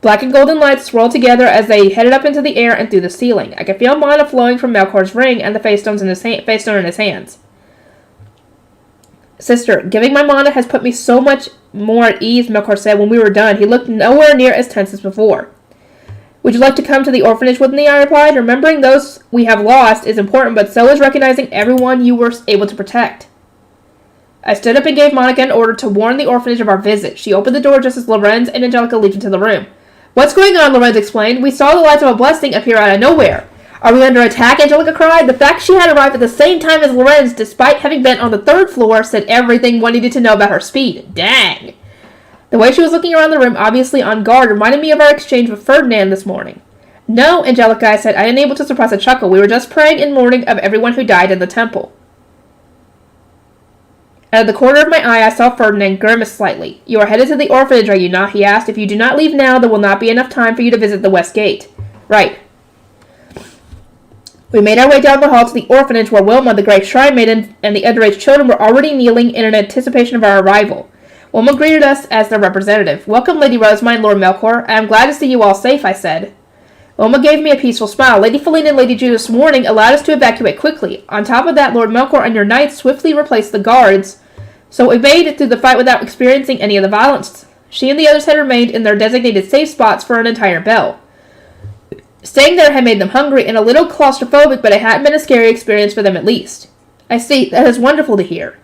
Black and golden lights swirled together as they headed up into the air and through the ceiling. I could feel mana flowing from Melkor's ring and the face stone in his hands. Sister, giving my mana has put me so much more at ease, Melkor said when we were done. He looked nowhere near as tense as before. Would you like to come to the orphanage with me? I replied. Remembering those we have lost is important, but so is recognizing everyone you were able to protect. I stood up and gave Monica an order to warn the orphanage of our visit. She opened the door just as Lorenz and Angelica leaped into the room. What's going on? Lorenz explained. We saw the lights of a blessing appear out of nowhere. Are we under attack? Angelica cried. The fact she had arrived at the same time as Lorenz, despite having been on the third floor, said everything one needed to know about her speed. Dang. The way she was looking around the room, obviously on guard, reminded me of our exchange with Ferdinand this morning. No, Angelica, I said, unable to suppress a chuckle. We were just praying in mourning of everyone who died in the temple. Out of the corner of my eye, I saw Ferdinand grimace slightly. You are headed to the orphanage, are you not? He asked. If you do not leave now, there will not be enough time for you to visit the West Gate. Right. We made our way down the hall to the orphanage where Wilma, the great shrine maiden, and the underage children were already kneeling in anticipation of our arrival. Wilma greeted us as their representative. Welcome, Lady Rosemine, Lord Melkor. I am glad to see you all safe, I said. Wilma gave me a peaceful smile. Lady Feline and Lady Judith's warning allowed us to evacuate quickly. On top of that, Lord Melkor and your knights swiftly replaced the guards, so we made it through the fight without experiencing any of the violence. She and the others had remained in their designated safe spots for an entire bell. Staying there had made them hungry and a little claustrophobic, but it hadn't been a scary experience for them at least. I see. That is wonderful to hear.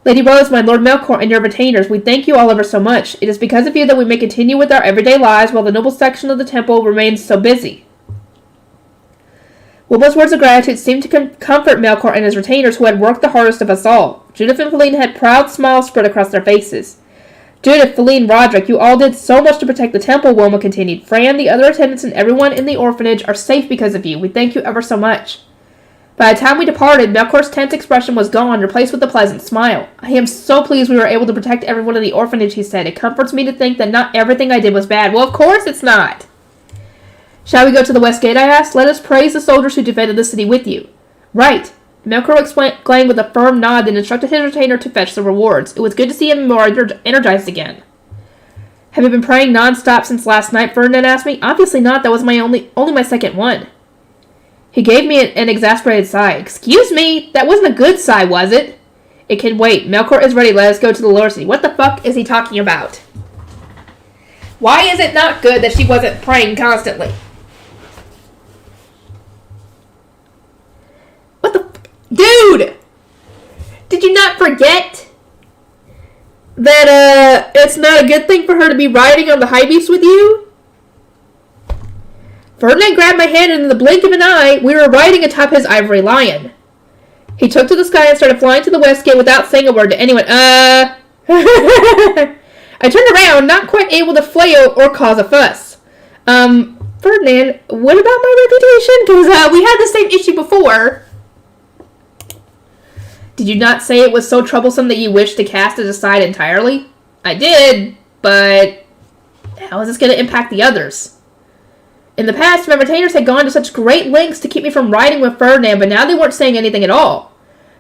Lady Rosemine, Lord Melkor, and your retainers, we thank you all ever so much. It is because of you that we may continue with our everyday lives while the noble section of the temple remains so busy. Wilma's words of gratitude seemed to comfort Melkor and his retainers, who had worked the hardest of us all. Judith and Feline had proud smiles spread across their faces. Judith, Feline, Roderick, you all did so much to protect the temple, Wilma continued. Fran, the other attendants, and everyone in the orphanage are safe because of you. We thank you ever so much. By the time we departed, Melkor's tense expression was gone, replaced with a pleasant smile. I am so pleased we were able to protect everyone in the orphanage, he said. It comforts me to think that not everything I did was bad. Well, of course it's not. Shall we go to the West Gate, I asked. Let us praise the soldiers who defended the city with you. Right. Melkor exclaimed with a firm nod, then instructed his retainer to fetch the rewards. It was good to see him more energized again. Have you been praying non-stop since last night? Ferdinand asked me. Obviously not. That was only my second one. He gave me an exasperated sigh. Excuse me? That wasn't a good sigh, was it? It can wait. Melkor is ready. Let us go to the lower city. What the fuck is he talking about? Why is it not good that she wasn't praying constantly? What the... Dude! Did you not forget that, it's not a good thing for her to be riding on the high beast with you? Ferdinand grabbed my hand, and in the blink of an eye, we were riding atop his ivory lion. He took to the sky and started flying to the West Gate without saying a word to anyone. I turned around, not quite able to flail or cause a fuss. Ferdinand, what about my reputation? Because, we had the same issue before. Did you not say it was so troublesome that you wished to cast it aside entirely? I did, but how is this going to impact the others? In the past, my retainers had gone to such great lengths to keep me from riding with Ferdinand, but now they weren't saying anything at all.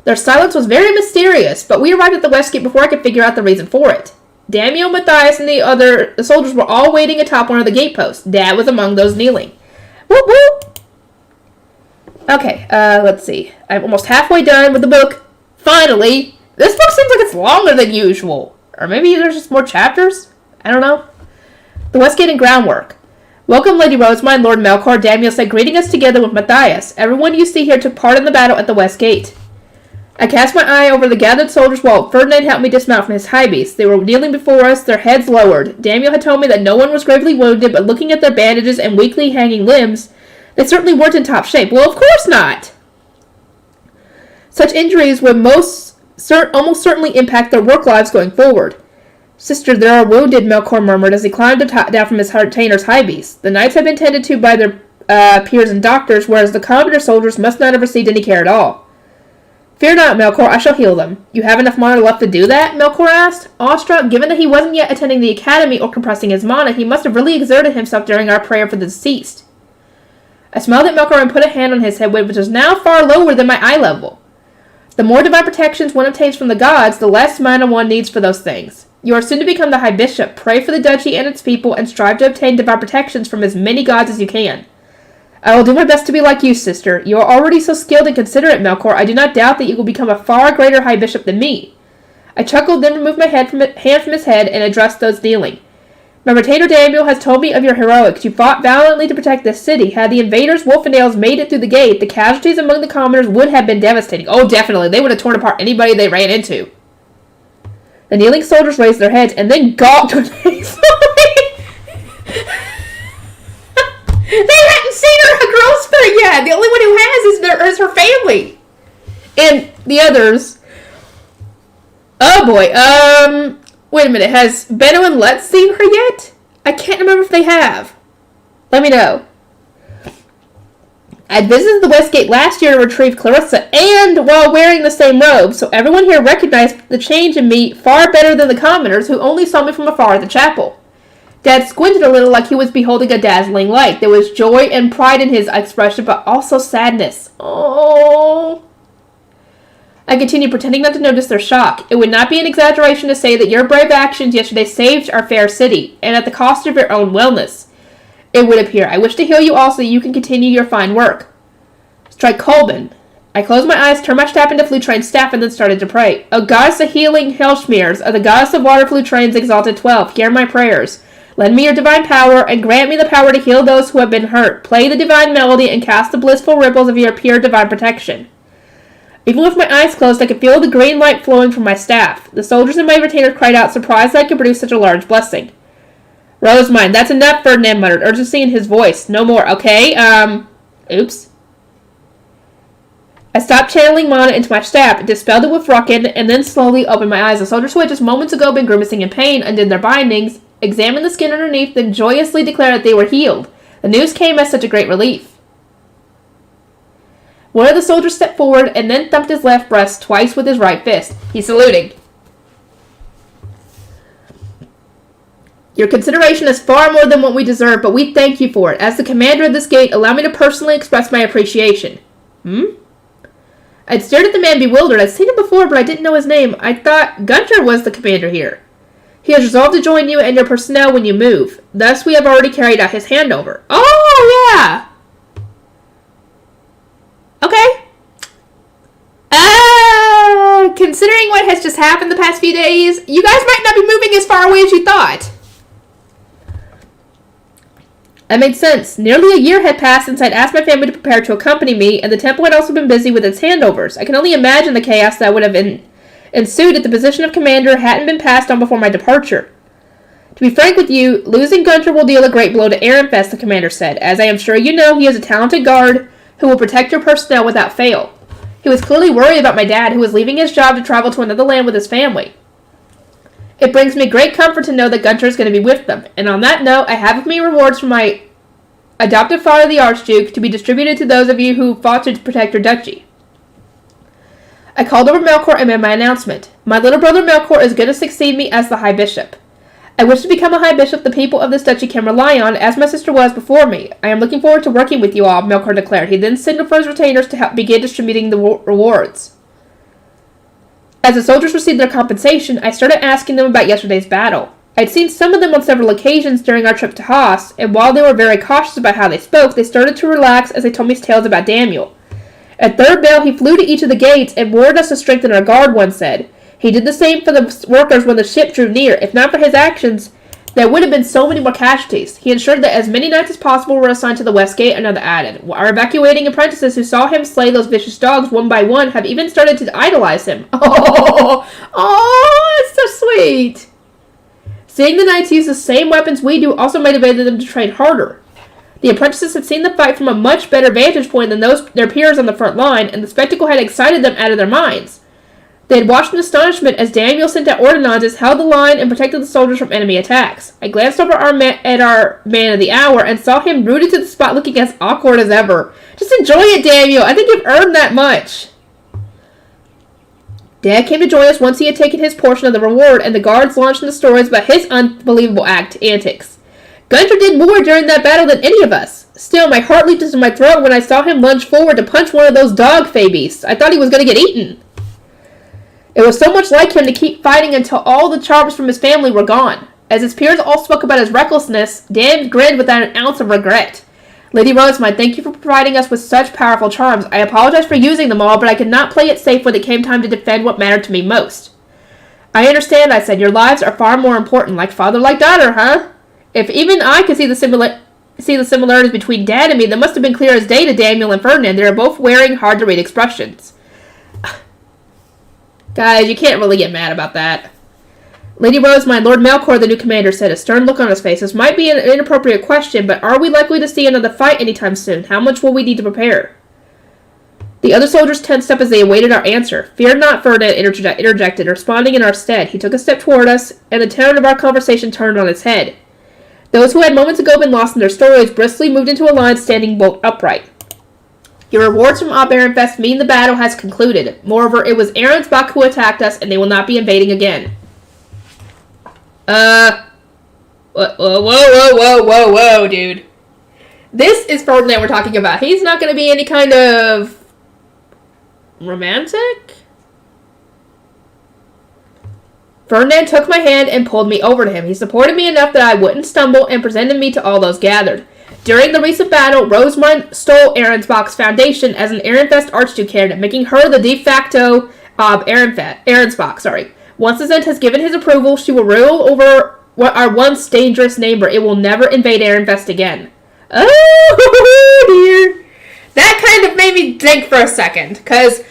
Their silence was very mysterious, but we arrived at the West Gate before I could figure out the reason for it. Damiel, Matthias, and the soldiers were all waiting atop one of the gateposts. Dad was among those kneeling. Whoop whoop! Okay, let's see. I'm almost halfway done with the book. Finally! This book seems like it's longer than usual. Or maybe there's just more chapters? I don't know. The West Gate and groundwork. Welcome, Lady Rosemine, Lord Melkor, Damiel said, greeting us together with Matthias. Everyone you see here took part in the battle at the West Gate. I cast my eye over the gathered soldiers while Ferdinand helped me dismount from his high beast. They were kneeling before us, their heads lowered. Daniel had told me that no one was gravely wounded, but looking at their bandages and weakly hanging limbs, they certainly weren't in top shape. Well, of course not! Such injuries would almost certainly impact their work lives going forward. Sister, there are wounded, Melkor murmured as he climbed down from his retainer's high beast. The knights had been tended to by their peers and doctors, whereas the commoner soldiers must not have received any care at all. Fear not, Melkor, I shall heal them. You have enough mana left to do that? Melkor asked. Awestruck, given that he wasn't yet attending the academy or compressing his mana, he must have really exerted himself during our prayer for the deceased. I smiled at Melkor and put a hand on his head, which was now far lower than my eye level. The more divine protections one obtains from the gods, the less mana one needs for those things. You are soon to become the High Bishop. Pray for the duchy and its people, and strive to obtain divine protections from as many gods as you can. I will do my best to be like you, sister. You are already so skilled and considerate, Melkor. I do not doubt that you will become a far greater High Bishop than me. I chuckled, then removed my hand from his head and addressed those kneeling. My retainer Daniel has told me of your heroics. You fought valiantly to protect this city. Had the invaders, Wolfenales, made it through the gate, the casualties among the commoners would have been devastating. Oh, definitely. They would have torn apart anybody they ran into. The kneeling soldiers raised their heads and then gawked when they saw me. They hadn't seen her growth spurt yet. The only one who has is her family. And the others. Oh boy. Wait a minute. Has Benno and Let's seen her yet? I can't remember if they have. Let me know. I visited the West Gate last year to retrieve Clarissa, and while wearing the same robe, so everyone here recognized the change in me far better than the commoners who only saw me from afar at the chapel. Dad squinted a little like he was beholding a dazzling light. There was joy and pride in his expression, but also sadness. Oh. I continued, pretending not to notice their shock. It would not be an exaggeration to say that your brave actions yesterday saved our fair city, and at the cost of your own wellness. It would appear. I wish to heal you all so you can continue your fine work. Strike Kolben. I closed my eyes, turned my staff into Flutrane's staff, and then started to pray. O goddess of healing Hellschmears, of the goddess of water Flutrane's exalted 12, hear my prayers. Lend me your divine power, and grant me the power to heal those who have been hurt. Play the divine melody, and cast the blissful ripples of your pure divine protection. Even with my eyes closed, I could feel the green light flowing from my staff. The soldiers in my retainer cried out, surprised that I could produce such a large blessing. Rosemine, that's enough, Ferdinand muttered, urgency in his voice. No more, okay? Oops. I stopped channeling mana into my staff, dispelled it with Ruckin, and then slowly opened my eyes. The soldiers who had just moments ago been grimacing in pain undid their bindings, examined the skin underneath, then joyously declared that they were healed. The news came as such a great relief. One of the soldiers stepped forward and then thumped his left breast twice with his right fist. He saluted. Your consideration is far more than what we deserve, but we thank you for it. As the commander of this gate, allow me to personally express my appreciation. I'd stared at the man bewildered. I'd seen him before, but I didn't know his name. I thought Gunter was the commander here. He has resolved to join you and your personnel when you move. Thus, we have already carried out his handover. Oh, yeah! Okay. Considering what has just happened the past few days, you guys might not be moving as far away as you thought. That made sense. Nearly a year had passed since I'd asked my family to prepare to accompany me, and the temple had also been busy with its handovers. I can only imagine the chaos that would have ensued if the position of commander hadn't been passed on before my departure. To be frank with you, losing Gunter will deal a great blow to Ehrenfest, the commander said. As I am sure you know, he is a talented guard who will protect your personnel without fail. He was clearly worried about my dad, who was leaving his job to travel to another land with his family. It brings me great comfort to know that Gunter is going to be with them. And on that note, I have with me rewards from my adoptive father, the Archduke, to be distributed to those of you who fought to protect your duchy. I called over Melkor and made my announcement. My little brother Melkor is going to succeed me as the High Bishop. I wish to become a High Bishop the people of this duchy can rely on, as my sister was before me. I am looking forward to working with you all, Melkor declared. He then signaled for his retainers to help begin distributing the rewards. As the soldiers received their compensation, I started asking them about yesterday's battle. I'd seen some of them on several occasions during our trip to Haas, and while they were very cautious about how they spoke, they started to relax as they told me tales about Daniel. At third bell, he flew to each of the gates and warned us to strengthen our guard, one said. He did the same for the workers when the ship drew near. If not for his actions, There would have been so many more casualties. He ensured that as many knights as possible were assigned to the west gate, another added. Our evacuating apprentices who saw him slay those vicious dogs one by one have even started to idolize him. Oh, it's so sweet. Seeing the knights use the same weapons we do also motivated them to train harder. The apprentices had seen the fight from a much better vantage point than their peers on the front line, and the spectacle had excited them out of their minds. They had watched in astonishment as Daniel sent out ordinances, held the line, and protected the soldiers from enemy attacks. I glanced over at our man of the hour and saw him rooted to the spot looking as awkward as ever. Just enjoy it, Daniel. I think you've earned that much. Dad came to join us once he had taken his portion of the reward, and the guards launched into stories about his unbelievable antics. Gunter did more during that battle than any of us. Still, my heart leaped into my throat when I saw him lunge forward to punch one of those dog fey beasts. I thought he was going to get eaten. It was so much like him to keep fighting until all the charms from his family were gone. As his peers all spoke about his recklessness, Dan grinned without an ounce of regret. Lady Rosamund, thank you for providing us with such powerful charms. I apologize for using them all, but I could not play it safe when it came time to defend what mattered to me most. I understand, I said. Your lives are far more important, like father, like daughter, huh? If even I could see the similarities between Dad and me, that must have been clear as day to Daniel and Ferdinand. They are both wearing hard-to-read expressions. Guys, you can't really get mad about that. Lady Rosamund, Lord Melkor, the new commander, said, a stern look on his face. This might be an inappropriate question, but are we likely to see another fight anytime soon? How much will we need to prepare? The other soldiers tensed up as they awaited our answer. Fear not, Ferdinand interjected, responding in our stead. He took a step toward us, and the tone of our conversation turned on its head. Those who had moments ago been lost in their stories briskly moved into a line standing bolt upright. Your rewards from Ob Arenfest mean the battle has concluded. Moreover, it was Arensbach who attacked us, and they will not be invading again. Whoa, dude. This is Ferdinand we're talking about. He's not going to be any kind of romantic? Ferdinand took my hand and pulled me over to him. He supported me enough that I wouldn't stumble and presented me to all those gathered. During the recent battle, Rosamund stole Arensbach's foundation as an Arenfest Archduke candidate, making her the de facto Arensbach. Once the Zent has given his approval, she will rule over our once dangerous neighbor. It will never invade Arenfest again. Oh, dear. That kind of made me think for a second, because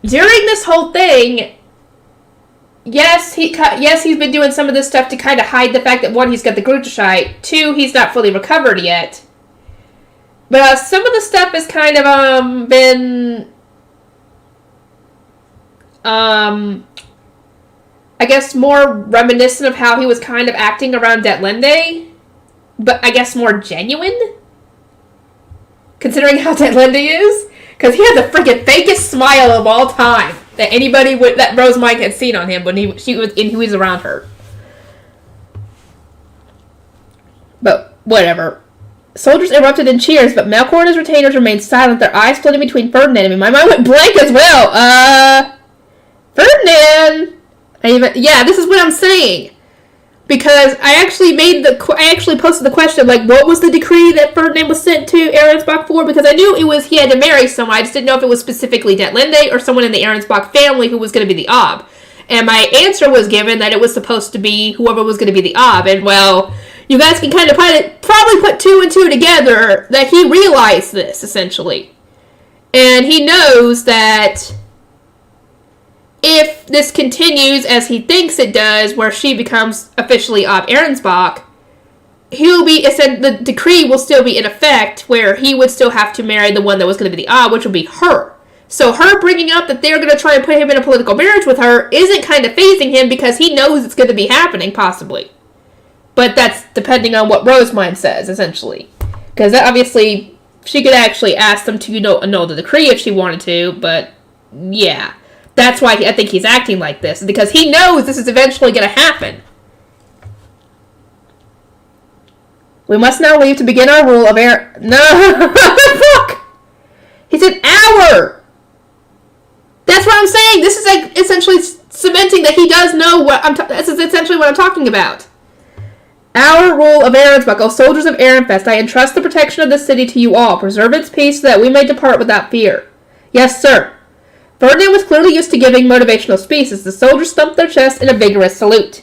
during this whole thing, yes, he's been doing some of this stuff to kind of hide the fact that, one, he's got the Glutashite, two, he's not fully recovered yet. But some of the stuff has kind of been, I guess, more reminiscent of how he was kind of acting around Detlinde, but I guess more genuine, considering how Detlinde is. Because he had the freaking fakest smile of all time that that Rosamund had seen on him when he was around her. But whatever. Soldiers erupted in cheers, but Melkor and his retainers remained silent, their eyes splitting between Ferdinand and me. My mind went blank as well. Ferdinand! Yeah, this is what I'm saying. Because I actually posted the question, like, what was the decree that Ferdinand was sent to Arensbach for? Because I knew he had to marry someone. I just didn't know if it was specifically Detlinde or someone in the Arensbach family who was going to be the Ob. And my answer was given that it was supposed to be whoever was going to be the Ob. And, well, you guys can kind of probably put two and two together that he realized this, essentially. And he knows that if this continues as he thinks it does, where she becomes officially Ob Arensbach, the decree will still be in effect, where he would still have to marry the one that was going to be the Ob, which would be her. So her bringing up that they're going to try and put him in a political marriage with her isn't kind of phasing him, because he knows it's going to be happening, possibly. But that's depending on what Rosamund says, essentially. Because obviously, she could actually ask them to annul the decree if she wanted to, but yeah. That's why I think he's acting like this, because he knows this is eventually going to happen. We must now leave to begin our rule of air. No, fuck! He said hour! That's what I'm saying! This is like essentially cementing that he does know this is essentially what I'm talking about. Our rule of Arensbach, O soldiers of Arenfest, I entrust the protection of this city to you all. Preserve its peace so that we may depart without fear. Yes, sir. Ferdinand was clearly used to giving motivational speeches. The soldiers thumped their chests in a vigorous salute.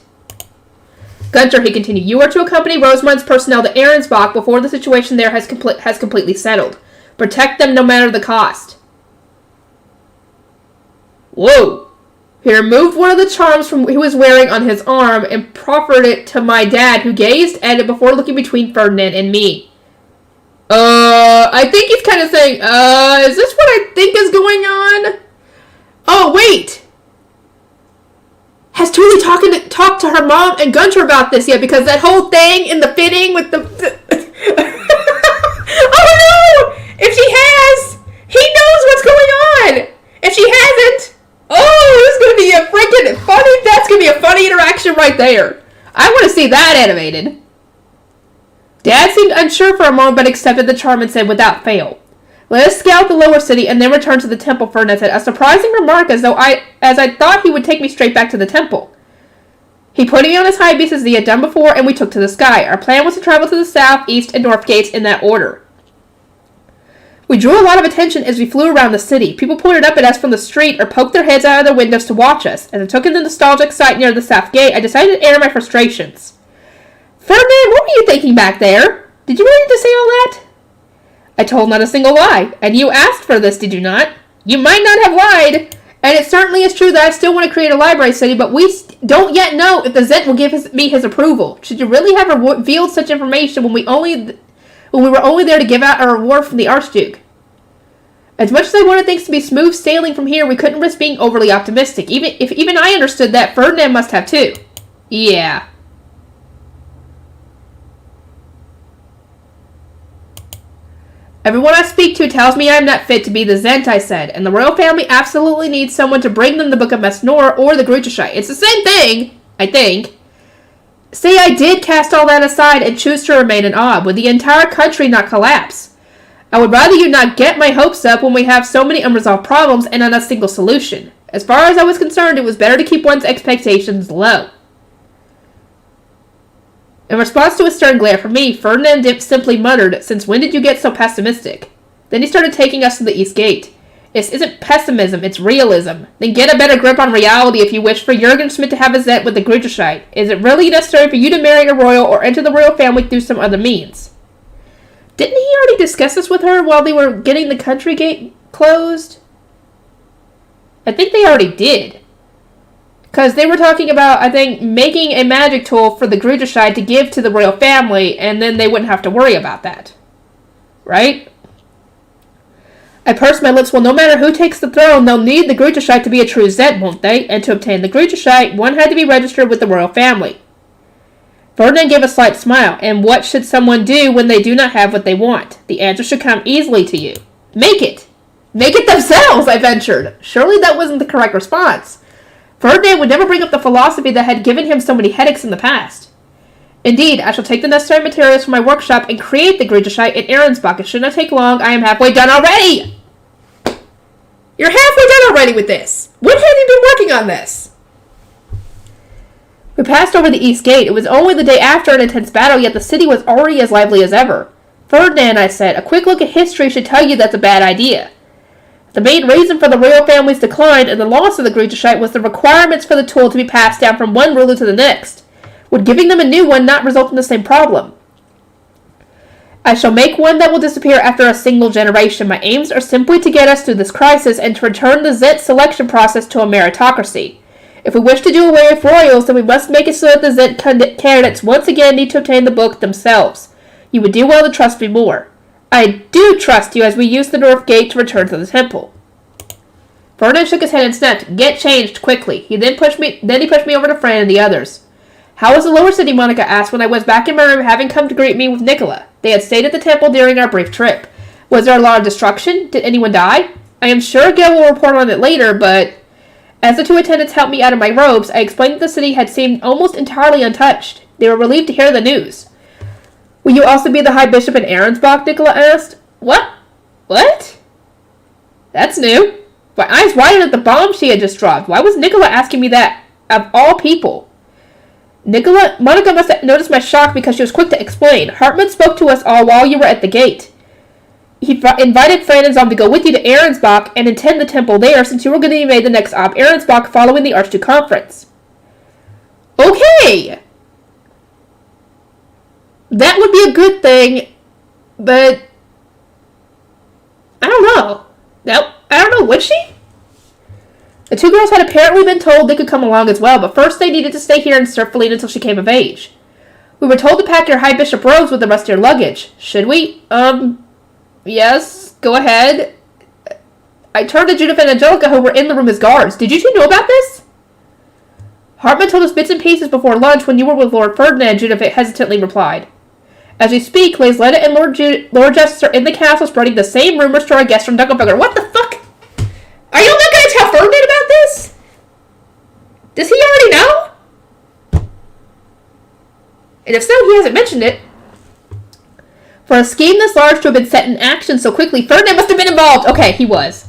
Gunter, he continued, you are to accompany Rosemund's personnel to Ahrensbach before the situation there has completely settled. Protect them no matter the cost. Whoa. He removed one of the charms he was wearing on his arm and proffered it to my dad, who gazed at it before looking between Ferdinand and me. I think he's kind of saying, is this what I think is going on? Oh, wait. Has Thule talked to her mom and Gunter about this yet? Because that whole thing in the fitting with the... Oh, no! If she has, he knows what's going on. If she hasn't, this is going to be a freaking funny... That's going to be a funny interaction right there. I want to see that animated. Dad seemed unsure for a moment, but accepted the charm and said without fail, let us scout the lower city and then return to the temple. Ferdinand said, a surprising remark, as I thought he would take me straight back to the temple. He put me on his high beast as he had done before, and we took to the sky. Our plan was to travel to the south, east, and north gates in that order. We drew a lot of attention as we flew around the city. People pointed up at us from the street or poked their heads out of their windows to watch us. As I took in the nostalgic sight near the south gate, I decided to air my frustrations. Ferdinand, what were you thinking back there? Did you really need to say all that? I told not a single lie, and you asked for this, did you not? You might not have lied, and it certainly is true that I still want to create a library city, but we don't yet know if the Zent will give me his approval. Should you really have revealed such information when we were only there to give out a reward from the Archduke? As much as I wanted things to be smooth sailing from here, we couldn't risk being overly optimistic. Even I understood that, Ferdinand must have too. Yeah. Everyone I speak to tells me I am not fit to be the Zent, I said, and the royal family absolutely needs someone to bring them the Book of Mesnor or the Gruterscheid. It's the same thing, I think. Say I did cast all that aside and choose to remain in Ob. Would the entire country not collapse? I would rather you not get my hopes up when we have so many unresolved problems and not a single solution. As far as I was concerned, it was better to keep one's expectations low. In response to a stern glare from me, Ferdinand simply muttered, since when did you get so pessimistic? Then he started taking us to the East Gate. This isn't pessimism, it's realism. Then get a better grip on reality if you wish for Jürgen Schmidt to have a Zent with the Gruterscheid. Is it really necessary for you to marry a royal or enter the royal family through some other means? Didn't he already discuss this with her while they were getting the country gate closed? I think they already did. Because they were talking about, I think, making a magic tool for the Gruterscheid to give to the royal family, and then they wouldn't have to worry about that. Right? I pursed my lips. Well, no matter who takes the throne, they'll need the Gruterscheid to be a true Zent, won't they? And to obtain the Gruterscheid, one had to be registered with the royal family. Ferdinand gave a slight smile. And what should someone do when they do not have what they want? The answer should come easily to you. Make it. Make it themselves, I ventured. Surely that wasn't the correct response. Ferdinand would never bring up the philosophy that had given him so many headaches in the past. Indeed, I shall take the necessary materials from my workshop and create the Gruterscheid in Ahrensbach. It should not take long. I am halfway done already! You're halfway done already with this. When have you been working on this? We passed over the East Gate. It was only the day after an intense battle, yet the city was already as lively as ever. Ferdinand, I said, a quick look at history should tell you that's a bad idea. The main reason for the royal family's decline and the loss of the Gruterscheid was the requirements for the tool to be passed down from one ruler to the next. Would giving them a new one not result in the same problem? I shall make one that will disappear after a single generation. My aims are simply to get us through this crisis and to return the Zent selection process to a meritocracy. If we wish to do away with royals, then we must make it so that the Zent candidates once again need to obtain the book themselves. You would do well to trust me more. I do trust you as we use the north gate to return to the temple. Ferdinand shook his head and snapped, get changed quickly. He pushed me over to Fran and the others. How was the lower city? Monica asked when I was back in my room, having come to greet me with Nicola. They had stayed at the temple during our brief trip. Was there a lot of destruction? Did anyone die? I am sure Gil will report on it later, but as the two attendants helped me out of my robes, I explained that the city had seemed almost entirely untouched. They were relieved to hear the news. Will you also be the High Bishop in Ahrensbach? Nicola asked. What? What? That's new. My eyes widened at the bomb she had just dropped. Why was Nicola asking me that, of all people? Monica must have noticed my shock because she was quick to explain. Hartman spoke to us all while you were at the gate. He invited Fran and Zom to go with you to Ahrensbach and attend the temple there, since you were going to be made the next Ahrensbach following the Archduke Conference. Okay! That would be a good thing, but I don't know. No, I don't know, would she? The two girls had apparently been told they could come along as well, but first they needed to stay here and serve Feline until she came of age. We were told to pack your High Bishop robes with the rest of your luggage. Should we? Yes, go ahead. I turned to Judith and Angelica, who were in the room as guards. Did you two know about this? Hartman told us bits and pieces before lunch when you were with Lord Ferdinand, Judith hesitantly replied. As we speak, Lady Letta and Lord Justice are in the castle spreading the same rumors to our guests from Dunkelberger. What the fuck? Are you not going to tell Ferdinand about this? Does he already know? And if so, he hasn't mentioned it. For a scheme this large to have been set in action so quickly, Ferdinand must have been involved. Okay, he was.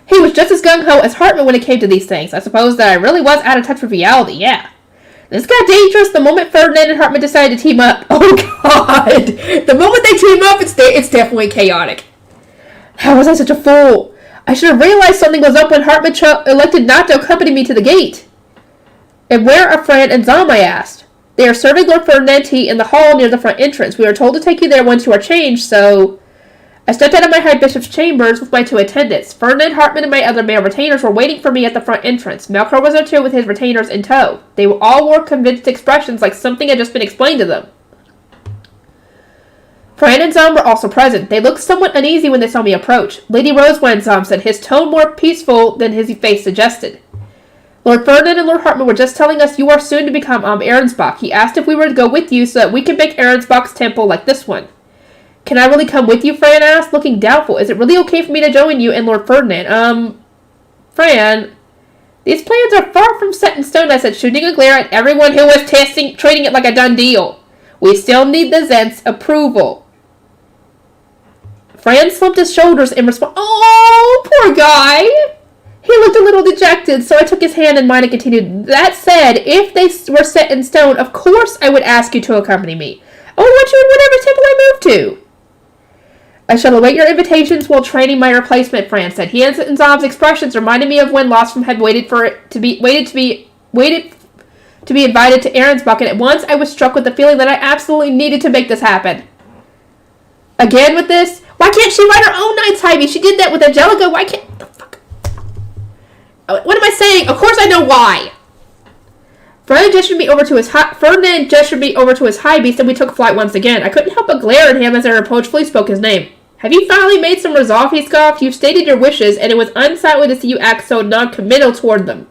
He was just as gung-ho as Hartman when it came to these things. I suppose that I really was out of touch with reality, yeah. This got dangerous the moment Ferdinand and Hartman decided to team up. Oh, God. The moment they team up, it's definitely chaotic. How was I such a fool? I should have realized something was up when Hartman elected not to accompany me to the gate. And where are Fran and Zom, I asked. They are serving Lord Ferdinand tea in the hall near the front entrance. We are told to take you there once you are changed, so... I stepped out of my High Bishop's chambers with my two attendants. Ferdinand, Hartman, and my other male retainers were waiting for me at the front entrance. Melchior was there too with his retainers in tow. They all wore convinced expressions like something had just been explained to them. Fran and Zom were also present. They looked somewhat uneasy when they saw me approach. Lady Rosewine, Zom said, his tone more peaceful than his face suggested. Lord Ferdinand and Lord Hartman were just telling us you are soon to become Ahrensbach. He asked if we were to go with you so that we could make Ahrensbach's temple like this one. Can I really come with you? Fran asked, looking doubtful. Is it really okay for me to join you and Lord Ferdinand? Fran, these plans are far from set in stone, I said, shooting a glare at everyone who was treating it like a done deal. We still need the Zent's approval. Fran slumped his shoulders in response. Oh, poor guy. He looked a little dejected, so I took his hand in mine and continued. That said, if they were set in stone, of course I would ask you to accompany me. I would want you in whatever temple I move to. I shall await your invitations while training my replacement, Fran said. He and Zom's expressions reminded me of when Lostrom had waited to be invited to Ahrensbach, and at once I was struck with the feeling that I absolutely needed to make this happen. Again with this? Why can't she write her own Knights Highby? She did that with Angelica. Why can't... The fuck? What am I saying? Of course I know why. Ferdinand gestured me over to his high beast, and we took flight once again. I couldn't help but glare at him as I reproachfully spoke his name. Have you finally made some resolve, he scoffed. You've stated your wishes, and it was unsightly to see you act so non-committal toward them.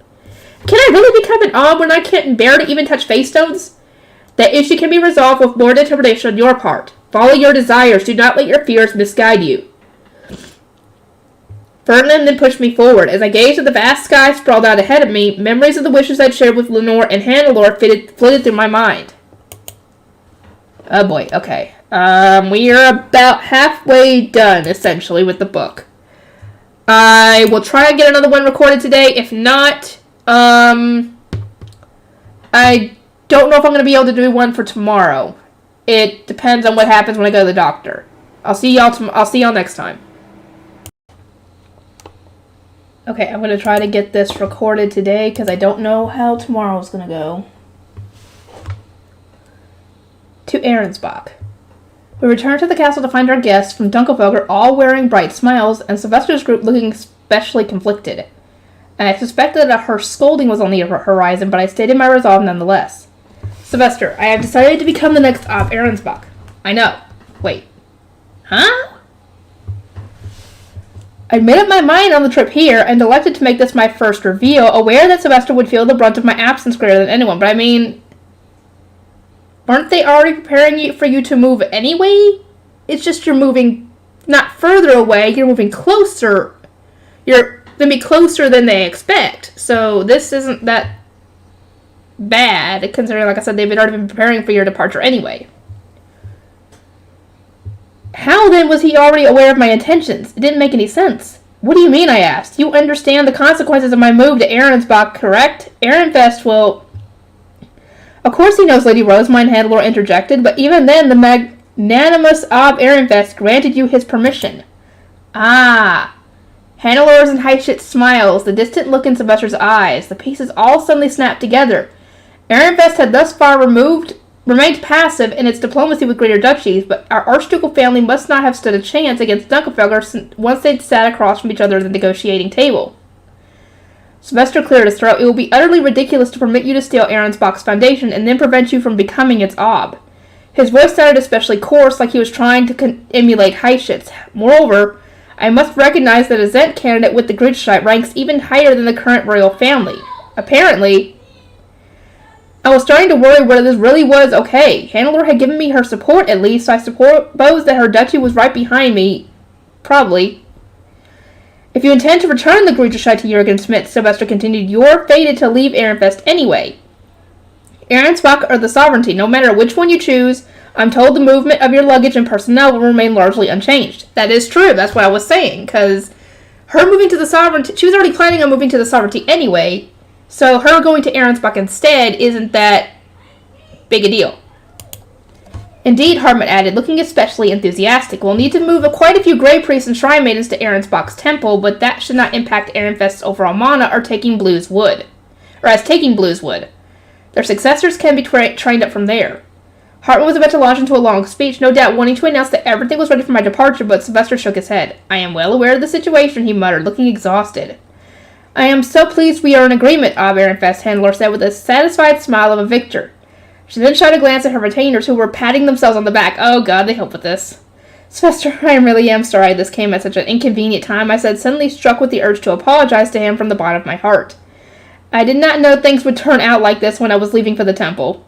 Can I really become an Ob when I can't bear to even touch face stones? That issue can be resolved with more determination on your part. Follow your desires. Do not let your fears misguide you. Ferdinand then pushed me forward. As I gazed at the vast sky sprawled out ahead of me, memories of the wishes I'd shared with Lenore and Hannelore flitted through my mind. Oh boy, okay. We are about halfway done, essentially, with the book. I will try and get another one recorded today. If not, I don't know if I'm going to be able to do one for tomorrow. It depends on what happens when I go to the doctor. I'll see y'all next time. Okay, I'm going to try to get this recorded today because I don't know how tomorrow's going to go. To Ahrensbach. We returned to the castle to find our guests from Dunkelfelder all wearing bright smiles and Sylvester's group looking especially conflicted. I suspected that her scolding was on the horizon, but I stated my resolve nonetheless. Sylvester, I have decided to become the next Ob Ahrensbach. I know. Wait. Huh? I made up my mind on the trip here and elected to make this my first reveal, aware that Sylvester would feel the brunt of my absence greater than anyone. But I mean, aren't they already preparing for you to move anyway? It's just you're moving not further away, you're moving closer. You're going to be closer than they expect. So this isn't that bad, considering, like I said, they've already been preparing for your departure anyway. How, then, was he already aware of my intentions? It didn't make any sense. What do you mean, I asked. You understand the consequences of my move to Ahrensbach, correct? Ehrenfest will... Of course he knows, Lady Rosemine, Hannelore interjected, but even then the magnanimous Ob Ehrenfest granted you his permission. Ah. Hannelore's and Heitschit's smiles, the distant look in Sylvester's eyes, the pieces all suddenly snapped together. Ehrenfest had thus far removed remained passive in its diplomacy with greater duchies, but our archducal family must not have stood a chance against Dunkelfelder once they'd sat across from each other at the negotiating table. Sylvester cleared his throat. It will be utterly ridiculous to permit you to steal Arensbach's foundation and then prevent you from becoming its ob. His voice sounded especially coarse, like he was trying to emulate Heishit's. Moreover, I must recognize that a Zent candidate with the Gridschite ranks even higher than the current royal family. Apparently, I was starting to worry whether this really was okay. Hannelore had given me her support at least, so I suppose that her duchy was right behind me. Probably. If you intend to return the Gridschite to Jurgen Schmidt, Sylvester continued, you're fated to leave Ehrenfest anyway. Arensbach or the sovereignty, no matter which one you choose, I'm told the movement of your luggage and personnel will remain largely unchanged. That is true, that's what I was saying, because her moving to the sovereignty, she was already planning on moving to the sovereignty anyway, so her going to Arensbach instead isn't that big a deal. Indeed, Hartmut added, looking especially enthusiastic, we'll need to move quite a few Grey Priests and Shrine Maidens to Arensbach's temple, but that should not impact Ehrenfest's overall mana or taking Blue's Wood. Or as taking Blue's Wood. Their successors can be trained up from there. Hartmut was about to launch into a long speech, no doubt wanting to announce that everything was ready for my departure, but Sylvester shook his head. I am well aware of the situation, he muttered, looking exhausted. I am so pleased we are in agreement, Ob Ehrenfest, Hannelore said with a satisfied smile of a victor. She then shot a glance at her retainers, who were patting themselves on the back. Oh god, they help with this. Sylvester, I really am sorry this came at such an inconvenient time, I said, suddenly struck with the urge to apologize to him from the bottom of my heart. I did not know things would turn out like this when I was leaving for the temple.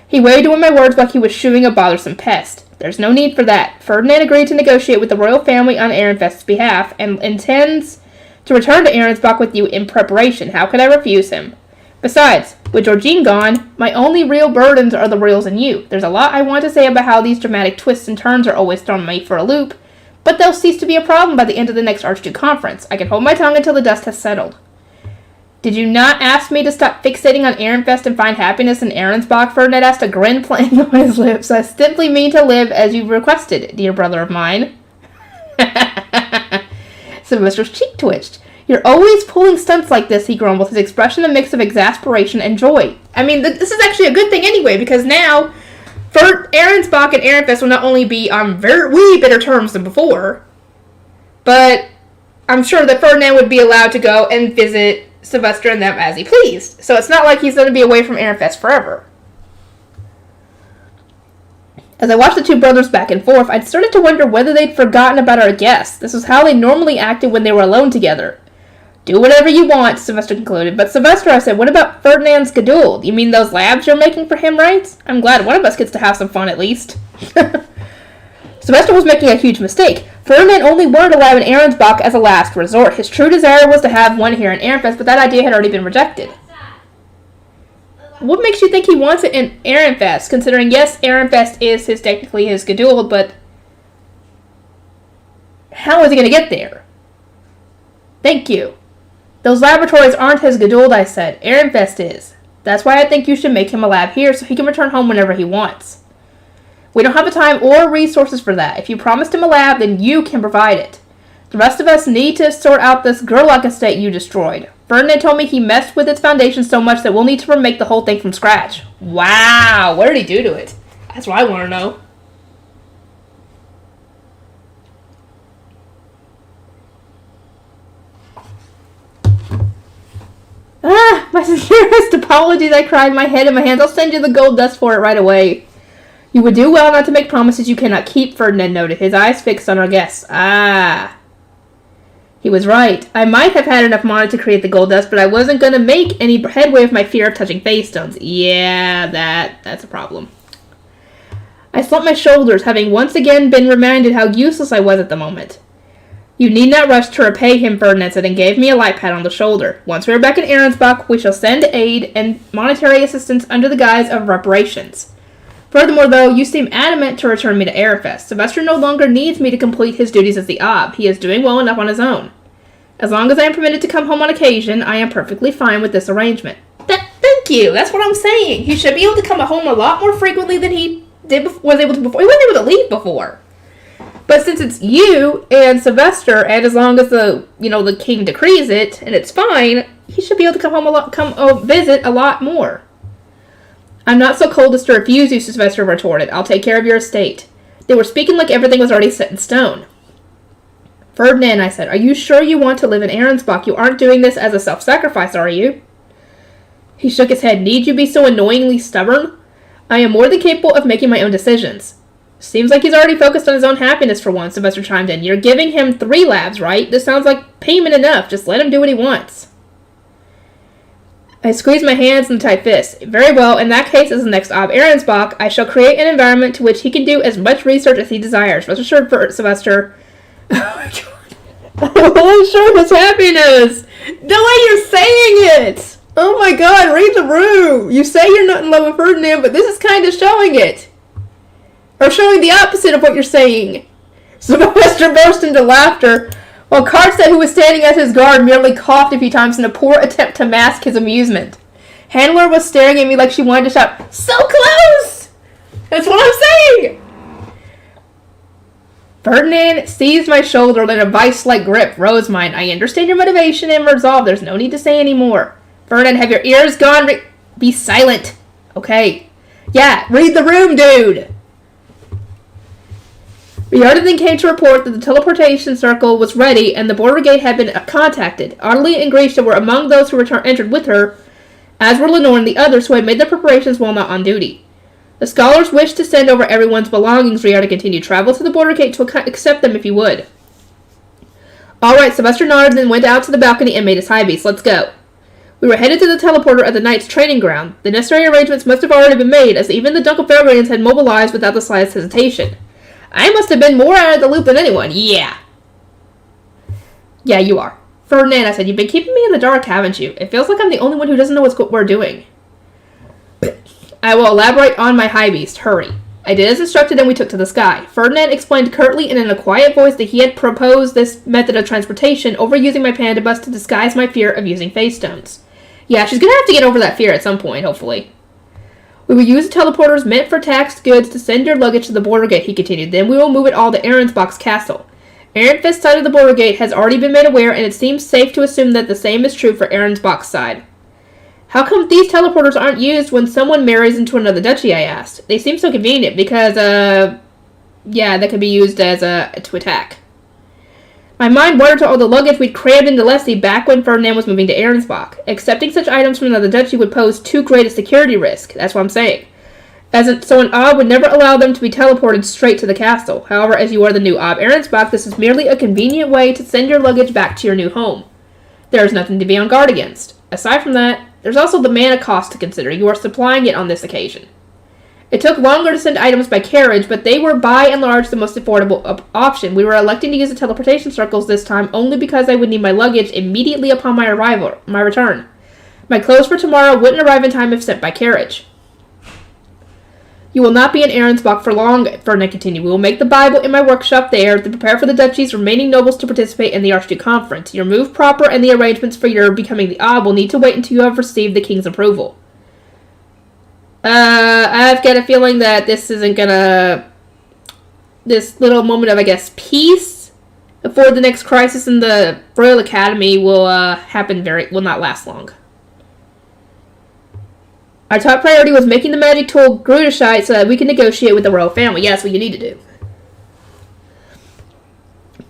He weighed away my words like he was shooing a bothersome pest. There's no need for that. Ferdinand agreed to negotiate with the royal family on Ehrenfest's behalf, and intends to return to Arensbach with you in preparation. How could I refuse him? Besides, with Georgine gone, my only real burdens are the royals and you. There's a lot I want to say about how these dramatic twists and turns are always throwing me for a loop, but they'll cease to be a problem by the end of the next Archduke conference. I can hold my tongue until the dust has settled. Did you not ask me to stop fixating on Ehrenfest and find happiness in Arensbach? Ferdinand asked, a grin playing on his lips. I simply mean to live as you requested, dear brother of mine. Sylvester's cheek twitched. You're always pulling stunts like this, he grumbled, his expression a mix of exasperation and joy. I mean, this is actually a good thing anyway, because now Arensbach and Ehrenfest will not only be on way better terms than before, but I'm sure that Ferdinand would be allowed to go and visit Sylvester and them as he pleased. So it's not like he's going to be away from Ehrenfest forever. As I watched the two brothers back and forth, I'd started to wonder whether they'd forgotten about our guest. This was how they normally acted when they were alone together. Do whatever you want, Sylvester concluded. But Sylvester, I said, what about Ferdinand's Geduld? You mean those labs you're making for him, right? I'm glad one of us gets to have some fun at least. Sylvester was making a huge mistake. Ferdinand only wanted a lab in Arensbach as a last resort. His true desire was to have one here in Ehrenfest, but that idea had already been rejected. What makes you think he wants it in Ehrenfest, considering, yes, Ehrenfest is technically his Geduld, but how is he going to get there? Thank you. Those laboratories aren't his Geduld, I said. Ehrenfest is. That's why I think you should make him a lab here so he can return home whenever he wants. We don't have the time or resources for that. If you promised him a lab, then you can provide it. The rest of us need to sort out this Gerlach estate you destroyed. Ferdinand told me he messed with its foundation so much that we'll need to remake the whole thing from scratch. Wow, what did he do to it? That's what I want to know. My sincerest apologies, I cried, my head in my hands. I'll send you the gold dust for it right away. You would do well not to make promises you cannot keep, Ferdinand noted, his eyes fixed on our guests. He was right. I might have had enough mana to create the gold dust, but I wasn't going to make any headway with my fear of touching phase stones. Yeah, that's a problem. I slumped my shoulders, having once again been reminded how useless I was at the moment. You need not rush to repay him, Ferdinand said, and gave me a light pat on the shoulder. Once we are back in Arensbach, we shall send aid and monetary assistance under the guise of reparations. Furthermore, though, you seem adamant to return me to Ehrenfest. Sylvester no longer needs me to complete his duties as the Ob. He is doing well enough on his own. As long as I am permitted to come home on occasion, I am perfectly fine with this arrangement. Thank you. That's what I'm saying. He should be able to come home a lot more frequently than he was able to before. He wasn't able to leave before. But since it's you and Sylvester, and as long as the king decrees it and it's fine, he should be able to come home visit a lot more. I'm not so cold as to refuse you, Sylvester retorted. I'll take care of your estate. They were speaking like everything was already set in stone. Ferdinand, I said, are you sure you want to live in Ahrensbach? You aren't doing this as a self-sacrifice, are you? He shook his head. Need you be so annoyingly stubborn? I am more than capable of making my own decisions. Seems like he's already focused on his own happiness for once, Sylvester chimed in. You're giving him 3 labs, right? This sounds like payment enough. Just let him do what he wants. I squeezed my hands in a tight fist. Very well, in that case, as the next Ob Ahrensbach, I shall create an environment to which he can do as much research as he desires. Rest assured, Sylvester. Oh my god. I'm sure his happiness. The way you're saying it. Oh my god, read the room. You say you're not in love with Ferdinand, but this is kind of showing it. Or showing the opposite of what you're saying. Sylvester burst into laughter, while Kartstedt, who was standing as his guard, merely coughed a few times in a poor attempt to mask his amusement. Handler was staring at me like she wanted to shout, so close! That's what I'm saying! Ferdinand seized my shoulder in a vice-like grip. Rosemine, I understand your motivation and resolve. There's no need to say any more. Ferdinand, have your ears gone? Be silent. Okay. Yeah, read the room, dude! Riordan then came to report that the teleportation circle was ready and the border gate had been contacted. Adelie and Grisha were among those who entered with her, as were Lenore and the others who had made their preparations while not on duty. The scholars wished to send over everyone's belongings, Riordan continued. Travel to the border gate to accept them if you would. All right, Sylvester nodded, then went out to the balcony and made his high beast. Let's go. We were headed to the teleporter at the Knight's training ground. The necessary arrangements must have already been made, as even the Dunkelfelderians had mobilized without the slightest hesitation. I must have been more out of the loop than anyone. Yeah. Yeah, you are. Ferdinand, I said, you've been keeping me in the dark, haven't you? It feels like I'm the only one who doesn't know what we're doing. I will elaborate on my high beast. Hurry. I did as instructed and we took to the sky. Ferdinand explained curtly and in a quiet voice that he had proposed this method of transportation, overusing my panda bus to disguise my fear of using face stones. Yeah, she's gonna have to get over that fear at some point, hopefully. We will use the teleporters meant for taxed goods to send your luggage to the border gate, he continued. Then we will move it all to Ahrensbach's castle. Ehrenfest's side of the border gate has already been made aware, and it seems safe to assume that the same is true for Ahrensbach's side. How come these teleporters aren't used when someone marries into another duchy, I asked. They seem so convenient because, yeah, that could be used as, to attack. My mind wandered to all the luggage we'd crammed into Leslie back when Ferdinand was moving to Ahrensbach. Accepting such items from another duchy would pose too great a security risk. That's what I'm saying. So an Ob would never allow them to be teleported straight to the castle. However, as you are the new Ob Ahrensbach, this is merely a convenient way to send your luggage back to your new home. There is nothing to be on guard against. Aside from that, there's also the mana cost to consider. You are supplying it on this occasion. It took longer to send items by carriage, but they were by and large the most affordable option. We were electing to use the teleportation circles this time only because I would need my luggage immediately upon my return. My clothes for tomorrow wouldn't arrive in time if sent by carriage. You will not be in Ahrensbach for long, Ferdinand continued. We will make the Bible in my workshop there to prepare for the duchy's remaining nobles to participate in the Archduke Conference. Your move proper and the arrangements for your becoming the Ob will need to wait until you have received the king's approval. I've got a feeling that this isn't gonna... This little moment of, I guess, peace before the next crisis in the Royal Academy will will not last long. Our top priority was making the magic tool Grudeshite so that we can negotiate with the royal family. Yeah, that's what you need to do.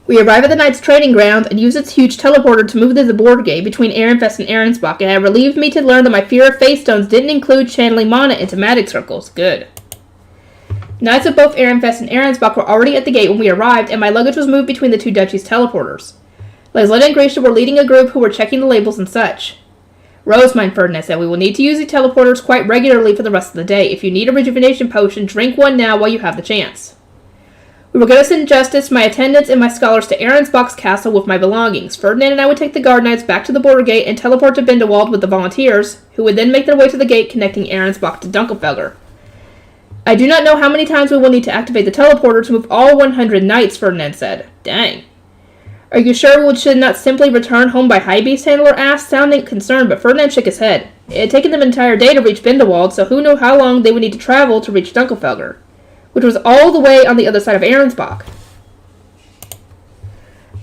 We arrive at the Knight's training ground and use its huge teleporter to move to the border gate between Ehrenfest and Ahrensbach, and it relieved me to learn that my fear of face stones didn't include channeling mana into magic circles. Good. Knights of both Ehrenfest and Ahrensbach were already at the gate when we arrived, and my luggage was moved between the two duchies' teleporters. Lesletta and Grisha were leading a group who were checking the labels and such. Rosemine, Ferdinand said, we will need to use the teleporters quite regularly for the rest of the day. If you need a rejuvenation potion, drink one now while you have the chance. We were going to send Justice, my attendants, and my scholars to Ahrensbach's castle with my belongings. Ferdinand and I would take the guard knights back to the border gate and teleport to Bindewald with the volunteers, who would then make their way to the gate connecting Ahrensbach to Dunkelfelder. I do not know how many times we will need to activate the teleporter to move all 100 knights, Ferdinand said. Dang. Are you sure we should not simply return home by high beast, Handler asked, sounding concerned, but Ferdinand shook his head. It had taken them an entire day to reach Bindewald, so who knew how long they would need to travel to reach Dunkelfelder, which was all the way on the other side of Ahrensbach.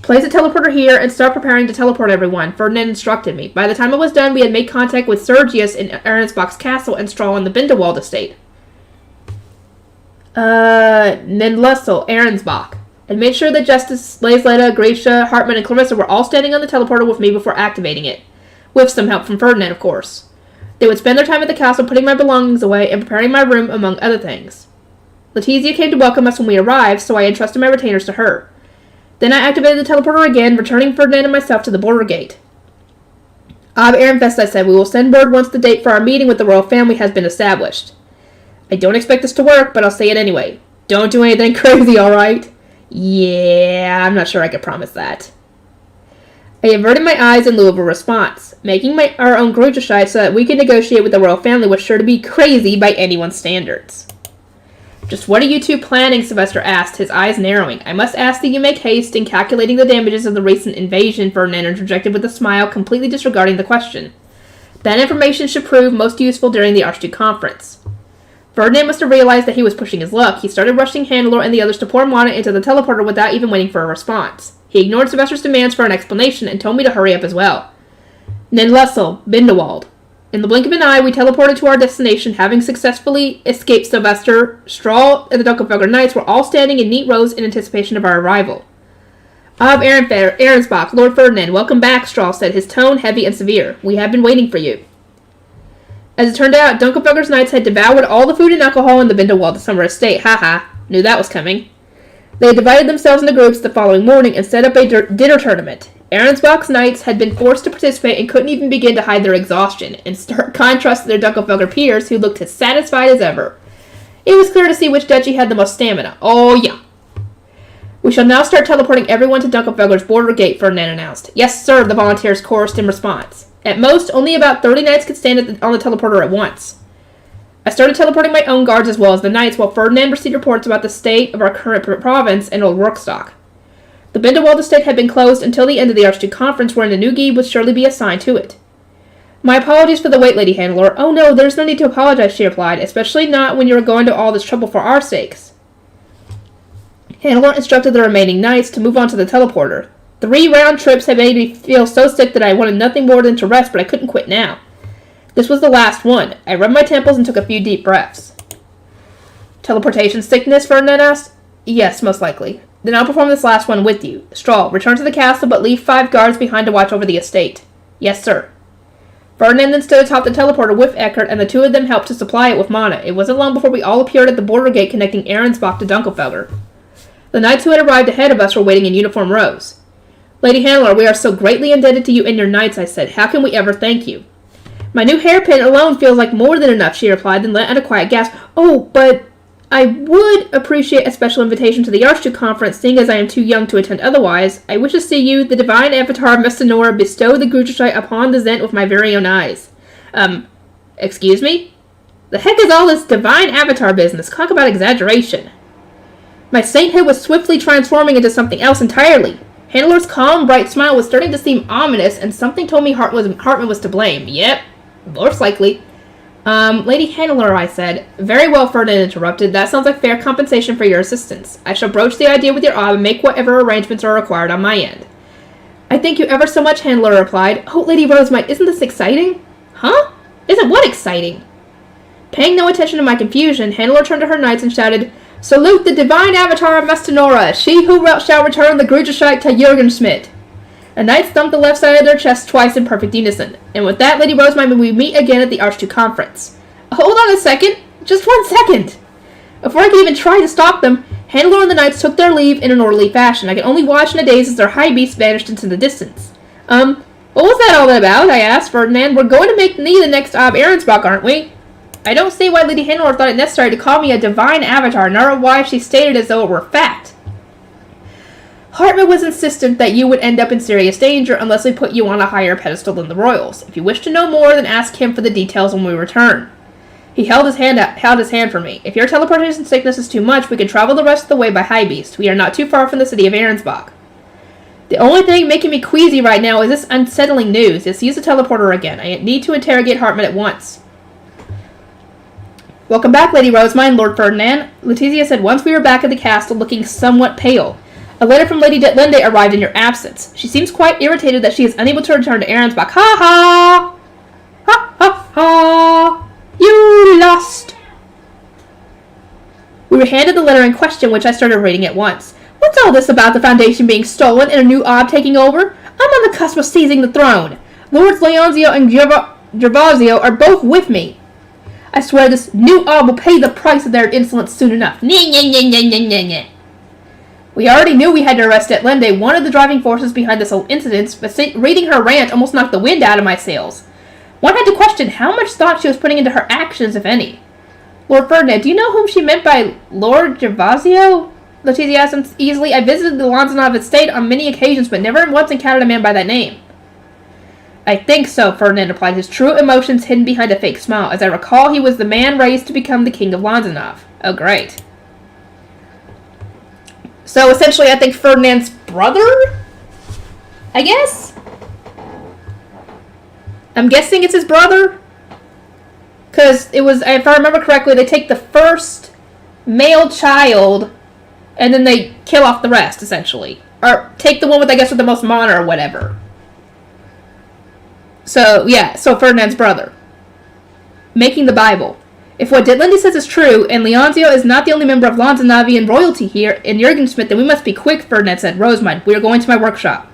Place a teleporter here and start preparing to teleport everyone, Ferdinand instructed me. By the time it was done, we had made contact with Sergius in Arensbach's castle and Strahl on the Bindewald estate. Nendlussel, Arensbach. And made sure that Justice, Lazleta, Gracia, Hartman, and Clarissa were all standing on the teleporter with me before activating it. With some help from Ferdinand, of course. They would spend their time at the castle putting my belongings away and preparing my room, among other things. Letizia came to welcome us when we arrived, so I entrusted my retainers to her. Then I activated the teleporter again, returning Ferdinand and myself to the border gate. Ab Ehrenfest, I said, we will send word once the date for our meeting with the royal family has been established. I don't expect this to work, but I'll say it anyway. Don't do anything crazy, alright? Yeah, I'm not sure I could promise that. I averted my eyes in lieu of a response. Making our own Grudershite so that we could negotiate with the royal family was sure to be crazy by anyone's standards. Just what are you two planning? Sylvester asked, his eyes narrowing. I must ask that you make haste in calculating the damages of the recent invasion, Ferdinand interjected with a smile, completely disregarding the question. That information should prove most useful during the Archduke conference. Ferdinand must have realized that he was pushing his luck. He started rushing Hannelore and the others to pour Mana into the teleporter without even waiting for a response. He ignored Sylvester's demands for an explanation and told me to hurry up as well. Nendlussel, Bindewald. In the blink of an eye, we teleported to our destination, having successfully escaped Sylvester. Strahl and the Dunkelfelder Knights were all standing in neat rows in anticipation of our arrival. Ab Arensbach, Lord Ferdinand, welcome back, Strahl said, his tone heavy and severe. We have been waiting for you. As it turned out, Dunkelfelder's Knights had devoured all the food and alcohol in the Bindewald summer estate. Haha, knew that was coming. They had divided themselves into groups the following morning and set up a dinner tournament. Arensbach's Knights had been forced to participate and couldn't even begin to hide their exhaustion, in stark contrast to their Dunkelfelder peers, who looked as satisfied as ever. It was clear to see which duchy had the most stamina. Oh, yeah. We shall now start teleporting everyone to Dunkelfelder's border gate, Ferdinand announced. Yes, sir, the volunteers chorused in response. At most, only about 30 knights could stand on the teleporter at once. I started teleporting my own guards as well as the knights, while Ferdinand received reports about the state of our current province and Old Rookstock. The Bindewald estate had been closed until the end of the Archduke conference, wherein a new Guide would surely be assigned to it. My apologies for the wait, Lady Hannelore. Oh no, there's no need to apologize, she replied, especially not when you are going to all this trouble for our sakes. Hannelore instructed the remaining knights to move on to the teleporter. 3 round trips had made me feel so sick that I wanted nothing more than to rest, but I couldn't quit now. This was the last one. I rubbed my temples and took a few deep breaths. Teleportation sickness, Ferdinand asked. Yes, most likely. Then I'll perform this last one with you. Strahl, return to the castle, but leave 5 guards behind to watch over the estate. Yes, sir. Ferdinand then stood atop the teleporter with Eckert, and the two of them helped to supply it with mana. It wasn't long before we all appeared at the border gate connecting Arensbach to Dunkelfelder. The knights who had arrived ahead of us were waiting in uniform rows. Lady Hannelore, we are so greatly indebted to you and your knights, I said. How can we ever thank you? My new hairpin alone feels like more than enough, she replied, then let out a quiet gasp. Oh, but I would appreciate a special invitation to the Archduke conference, seeing as I am too young to attend otherwise. I wish to see you, the divine avatar of Mestinora, bestow the Grudershite upon the Zent with my very own eyes. Excuse me? The heck is all this divine avatar business? Talk about exaggeration. My sainthood was swiftly transforming into something else entirely. Hannelore's calm, bright smile was starting to seem ominous, and something told me Hartman was to blame. Yep, most likely. Lady Hannelore, I said. Very well, Ferdinand interrupted. That sounds like fair compensation for your assistance. I shall broach the idea with your Ab and make whatever arrangements are required on my end. I thank you ever so much, Hannelore replied. Oh, Lady Rosemite, isn't this exciting? Huh? Isn't what exciting? Paying no attention to my confusion, Hannelore turned to her knights and shouted, Salute the divine avatar of Mestinora, she who shall return the Grudershite to Jürgen Schmidt. The knights thumped the left side of their chests twice in perfect unison. And with that, Lady Rosemite, we meet again at the Archduke conference. Hold on a second. Just 1 second. Before I could even try to stop them, Hannelore and the knights took their leave in an orderly fashion. I could only watch in a daze as their high beasts vanished into the distance. What was that all about? I asked Ferdinand. We're going to make me the next Ab Arensbach, aren't we? I don't see why Lady Hannelore thought it necessary to call me a divine avatar, nor why she stated as though it were fact. Hartman was insistent that you would end up in serious danger unless we put you on a higher pedestal than the royals. If you wish to know more, then ask him for the details when we return. He held his hand for me. If your teleportation sickness is too much, we can travel the rest of the way by high beast. We are not too far from the city of Arensbach. The only thing making me queasy right now is this unsettling news. Just use the teleporter again. I need to interrogate Hartman at once. Welcome back, Lady Rosemine, Lord Ferdinand. Letizia said once we were back at the castle, looking somewhat pale. A letter from Lady Detlinde arrived in your absence. She seems quite irritated that she is unable to return to Arensbach. Ha ha! Ha ha ha! You lost! We were handed the letter in question, which I started reading at once. What's all this about the Foundation being stolen and a new Ob taking over? I'm on the cusp of seizing the throne. Lords Leonzio and Gervasio are both with me. I swear this new Ob will pay the price of their insolence soon enough. We already knew we had to arrest Detlinde, one of the driving forces behind this whole incident, but reading her rant almost knocked the wind out of my sails. One had to question how much thought she was putting into her actions, if any. Lord Ferdinand, do you know whom she meant by Lord Gervasio? Letizia asked easily. I visited the Lanzanov estate on many occasions, but never once encountered a man by that name. I think so, Ferdinand replied, his true emotions hidden behind a fake smile. As I recall, he was the man raised to become the king of Lanzanov. Oh, great. So, essentially, I think Ferdinand's brother? I guess? I'm guessing it's his brother? Because it was, if I remember correctly, they take the first male child, and then they kill off the rest, essentially. Or take the one with, I guess, with the most mana or whatever. So, yeah, so Ferdinand's brother. Making the Bible. If what Detlinde says is true, and Leonzio is not the only member of Lanzanavian royalty here in Jurgensmith, then we must be quick, Ferdinand said. Rosamund, we are going to my workshop.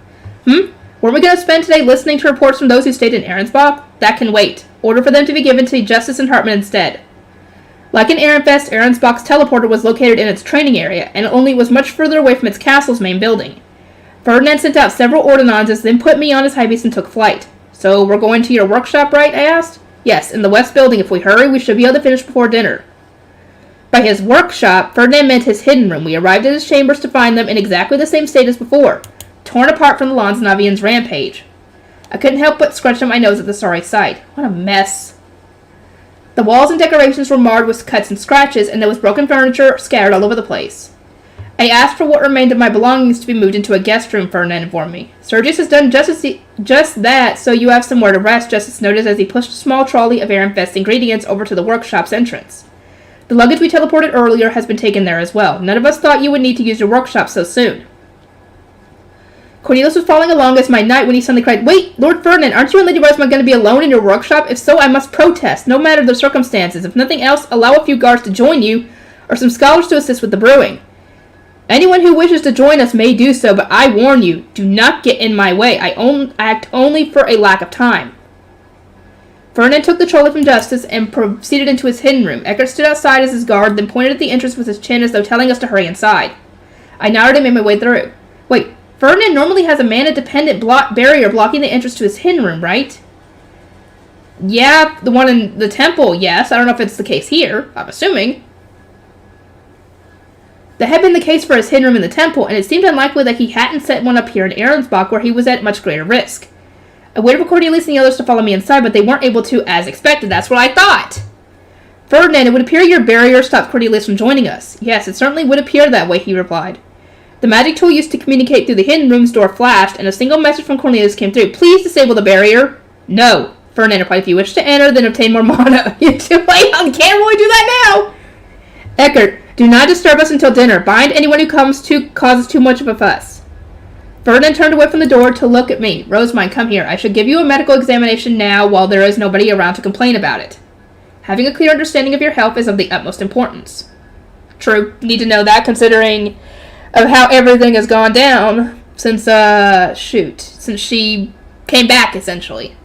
Weren't we going to spend today listening to reports from those who stayed in Arensbach? That can wait. Order for them to be given to Justice and Hartmann instead. Like in Ehrenfest, Arensbach's teleporter was located in its training area, and only was much further away from its castle's main building. Ferdinand sent out several ordinances, then put me on his high beast and took flight. So, we're going to your workshop, right? I asked. Yes, in the west building. If we hurry, we should be able to finish before dinner. By his workshop, Ferdinand meant his hidden room. We arrived at his chambers to find them in exactly the same state as before, torn apart from the Lanzanavians' rampage. I couldn't help but scrunch up my nose at the sorry sight. What a mess. The walls and decorations were marred with cuts and scratches, and there was broken furniture scattered all over the place. I asked for what remained of my belongings to be moved into a guest room, Ferdinand informed me. Sergius has done just that, so you have somewhere to rest, Justice noted as he pushed a small trolley of Ehrenfest ingredients over to the workshop's entrance. The luggage we teleported earlier has been taken there as well. None of us thought you would need to use your workshop so soon. Cornelius was following along as my knight when he suddenly cried, Wait, Lord Ferdinand, aren't you and Lady Rosamund going to be alone in your workshop? If so, I must protest, no matter the circumstances. If nothing else, allow a few guards to join you, or some scholars to assist with the brewing. Anyone who wishes to join us may do so, but I warn you, do not get in my way. I act only for a lack of time. Ferdinand took the trolley from Justice and proceeded into his hidden room. Eckert stood outside as his guard, then pointed at the entrance with his chin as though telling us to hurry inside. I nodded and made my way through. Wait, Ferdinand normally has a mana-dependent barrier blocking the entrance to his hidden room, right? Yeah, the one in the temple, yes. I don't know if it's the case here. I'm assuming. That had been the case for his hidden room in the temple, and it seemed unlikely that he hadn't set one up here in Arensbach, where he was at much greater risk. I waited for Cornelius and the others to follow me inside, but they weren't able to, as expected. That's what I thought. Ferdinand, it would appear your barrier stopped Cornelius from joining us. Yes, it certainly would appear that way, he replied. The magic tool used to communicate through the hidden room's door flashed, and a single message from Cornelius came through. Please disable the barrier. No. Ferdinand replied, if you wish to enter, then obtain more mana. You're too late. I can't really do that now. Eckert, do not disturb us until dinner. Bind anyone who causes too much of a fuss. Ferdinand turned away from the door to look at me. Rosamund, come here. I should give you a medical examination now while there is nobody around to complain about it. Having a clear understanding of your health is of the utmost importance. True. Need to know that considering of how everything has gone down since, since she came back, essentially.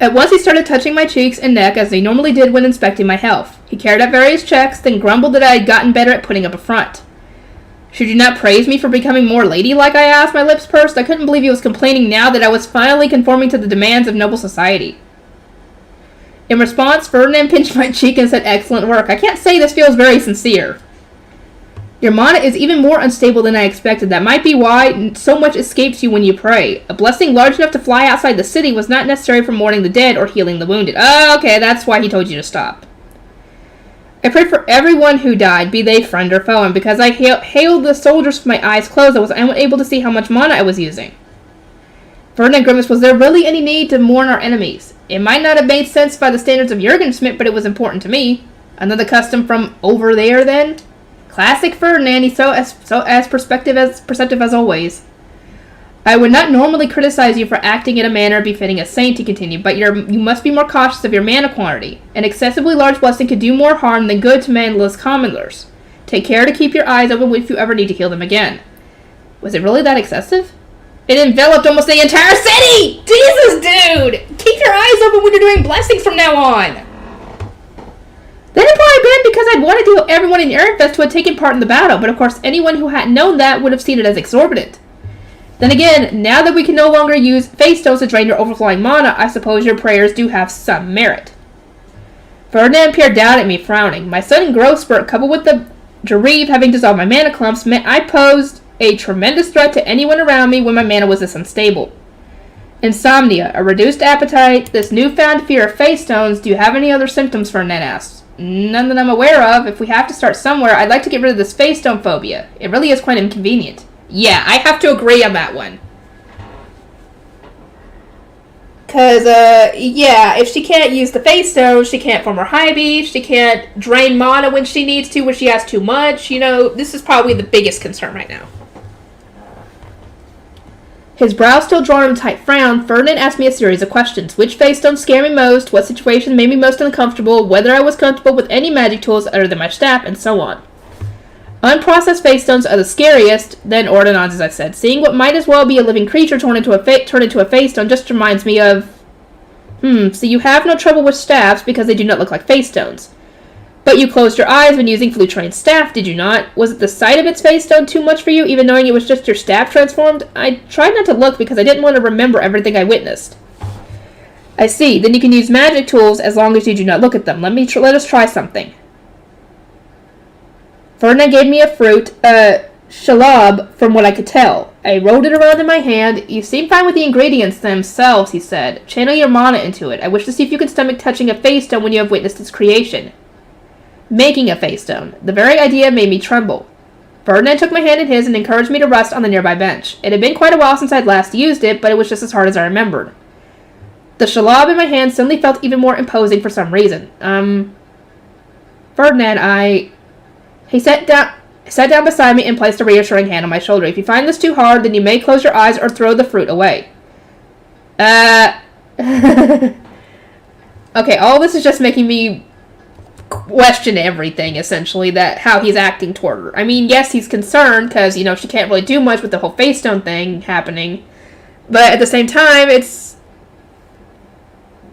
At once he started touching my cheeks and neck as he normally did when inspecting my health. He carried out various checks, then grumbled that I had gotten better at putting up a front. Should you not praise me for becoming more ladylike, I asked, my lips pursed. I couldn't believe he was complaining now that I was finally conforming to the demands of noble society. In response, Ferdinand pinched my cheek and said, excellent work. I can't say this feels very sincere. Your mana is even more unstable than I expected. That might be why so much escapes you when you pray. A blessing large enough to fly outside the city was not necessary for mourning the dead or healing the wounded. Oh, okay, that's why he told you to stop. I prayed for everyone who died, be they friend or foe, and because I hailed the soldiers with my eyes closed, I was unable to see how much mana I was using. Ferdinand grimaced, was there really any need to mourn our enemies? It might not have made sense by the standards of Jurgensmith, but it was important to me. Another custom from over there, then? Classic Ferdinand, he's so as perceptive as always. I would not normally criticize you for acting in a manner befitting a saint, he continued, but you must be more cautious of your mana quantity. An excessively large blessing could do more harm than good to manless commoners. Take care to keep your eyes open if you ever need to heal them again. Was it really that excessive? It enveloped almost the entire city! Jesus, dude! Keep your eyes open when you're doing blessings from now on! That had probably been because I'd wanted to heal everyone in Ehrenfest who had taken part in the battle, but of course anyone who hadn't known that would have seen it as exorbitant. Then again, now that we can no longer use face stones to drain your overflowing mana, I suppose your prayers do have some merit. Ferdinand peered down at me, frowning. My sudden growth spurt, coupled with the Jareve having dissolved my mana clumps, meant I posed a tremendous threat to anyone around me when my mana was this unstable. Insomnia, a reduced appetite, this newfound fear of face stones. Do you have any other symptoms? Ferdinand asked. None that I'm aware of. If we have to start somewhere, I'd like to get rid of this face stone phobia. It really is quite inconvenient. Yeah, I have to agree on that one. Because, yeah, if she can't use the face stone, she can't form her high beast, she can't drain mana when she needs to, when she has too much. You know, this is probably the biggest concern right now. His brow still drawn in a tight frown, Ferdinand asked me a series of questions. Which face stones scare me most, what situations made me most uncomfortable, whether I was comfortable with any magic tools other than my staff, and so on. Unprocessed face stones are the scariest, then ordinands, as I said. Seeing what might as well be a living creature turn into a face stone just reminds me of... so you have no trouble with staffs because they do not look like face stones. But you closed your eyes when using Flute-Train's staff, did you not? Was it the sight of its face stone too much for you, even knowing it was just your staff transformed? I tried not to look because I didn't want to remember everything I witnessed. I see. Then you can use magic tools as long as you do not look at them. Let us try something. Ferdinand gave me a fruit, shalab, from what I could tell. I rolled it around in my hand. You seem fine with the ingredients themselves, he said. Channel your mana into it. I wish to see if you can stomach touching a face stone when you have witnessed its creation. Making a face stone. The very idea made me tremble. Ferdinand took my hand in his and encouraged me to rest on the nearby bench. It had been quite a while since I'd last used it, but it was just as hard as I remembered. The shalab in my hand suddenly felt even more imposing for some reason. Ferdinand, He sat down beside me and placed a reassuring hand on my shoulder. If you find this too hard, then you may close your eyes or throw the fruit away. Okay, all this is just making me question everything, essentially, that how he's acting toward her. I mean, yes, he's concerned, because, you know, she can't really do much with the whole face stone thing happening. But at the same time, it's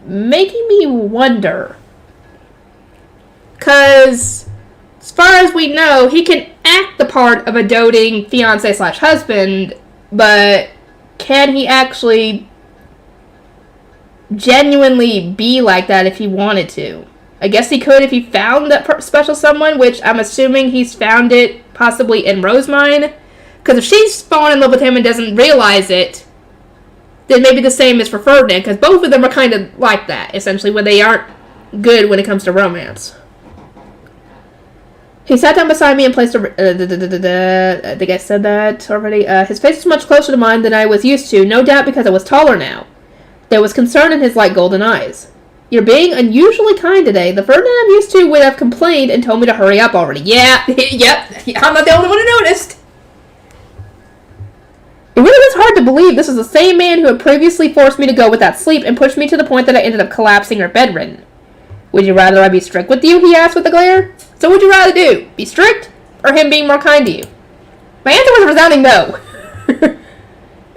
making me wonder. Because... as far as we know, he can act the part of a doting fiancé/husband, but can he actually genuinely be like that if he wanted to? I guess he could if he found that special someone, which I'm assuming he's found it possibly in Rosemine. Because if she's fallen in love with him and doesn't realize it, then maybe the same is for Ferdinand, because both of them are kind of like that, essentially, when they aren't good when it comes to romance. He sat down beside me and placed a... I think I said that already. His face was much closer to mine than I was used to, no doubt because I was taller now. There was concern in his light golden eyes. You're being unusually kind today. The Ferdinand I'm used to would have complained and told me to hurry up already. Yeah, yep, I'm not the only one who noticed. It really was hard to believe this was the same man who had previously forced me to go without sleep and pushed me to the point that I ended up collapsing or bedridden. Would you rather I be strict with you? He asked with a glare. So what would you rather do? Be strict? Or him being more kind to you? My answer was a resounding no.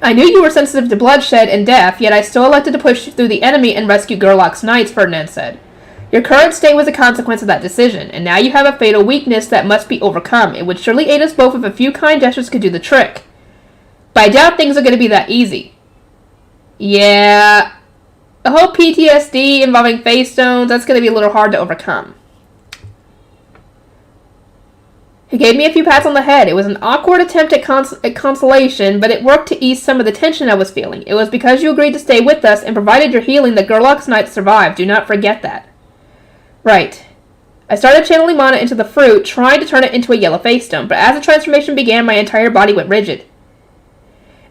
I knew you were sensitive to bloodshed and death, yet I still elected to push through the enemy and rescue Gerlach's knights, Ferdinand said. Your current state was a consequence of that decision, and now you have a fatal weakness that must be overcome. It would surely aid us both if a few kind gestures could do the trick. But I doubt things are going to be that easy. Yeah, the whole PTSD involving face stones, that's going to be a little hard to overcome. He gave me a few pats on the head. It was an awkward attempt at consolation, but it worked to ease some of the tension I was feeling. It was because you agreed to stay with us and provided your healing that Gerlach's knights survived. Do not forget that. Right. I started channeling mana into the fruit, trying to turn it into a yellow face stone, but as the transformation began, my entire body went rigid.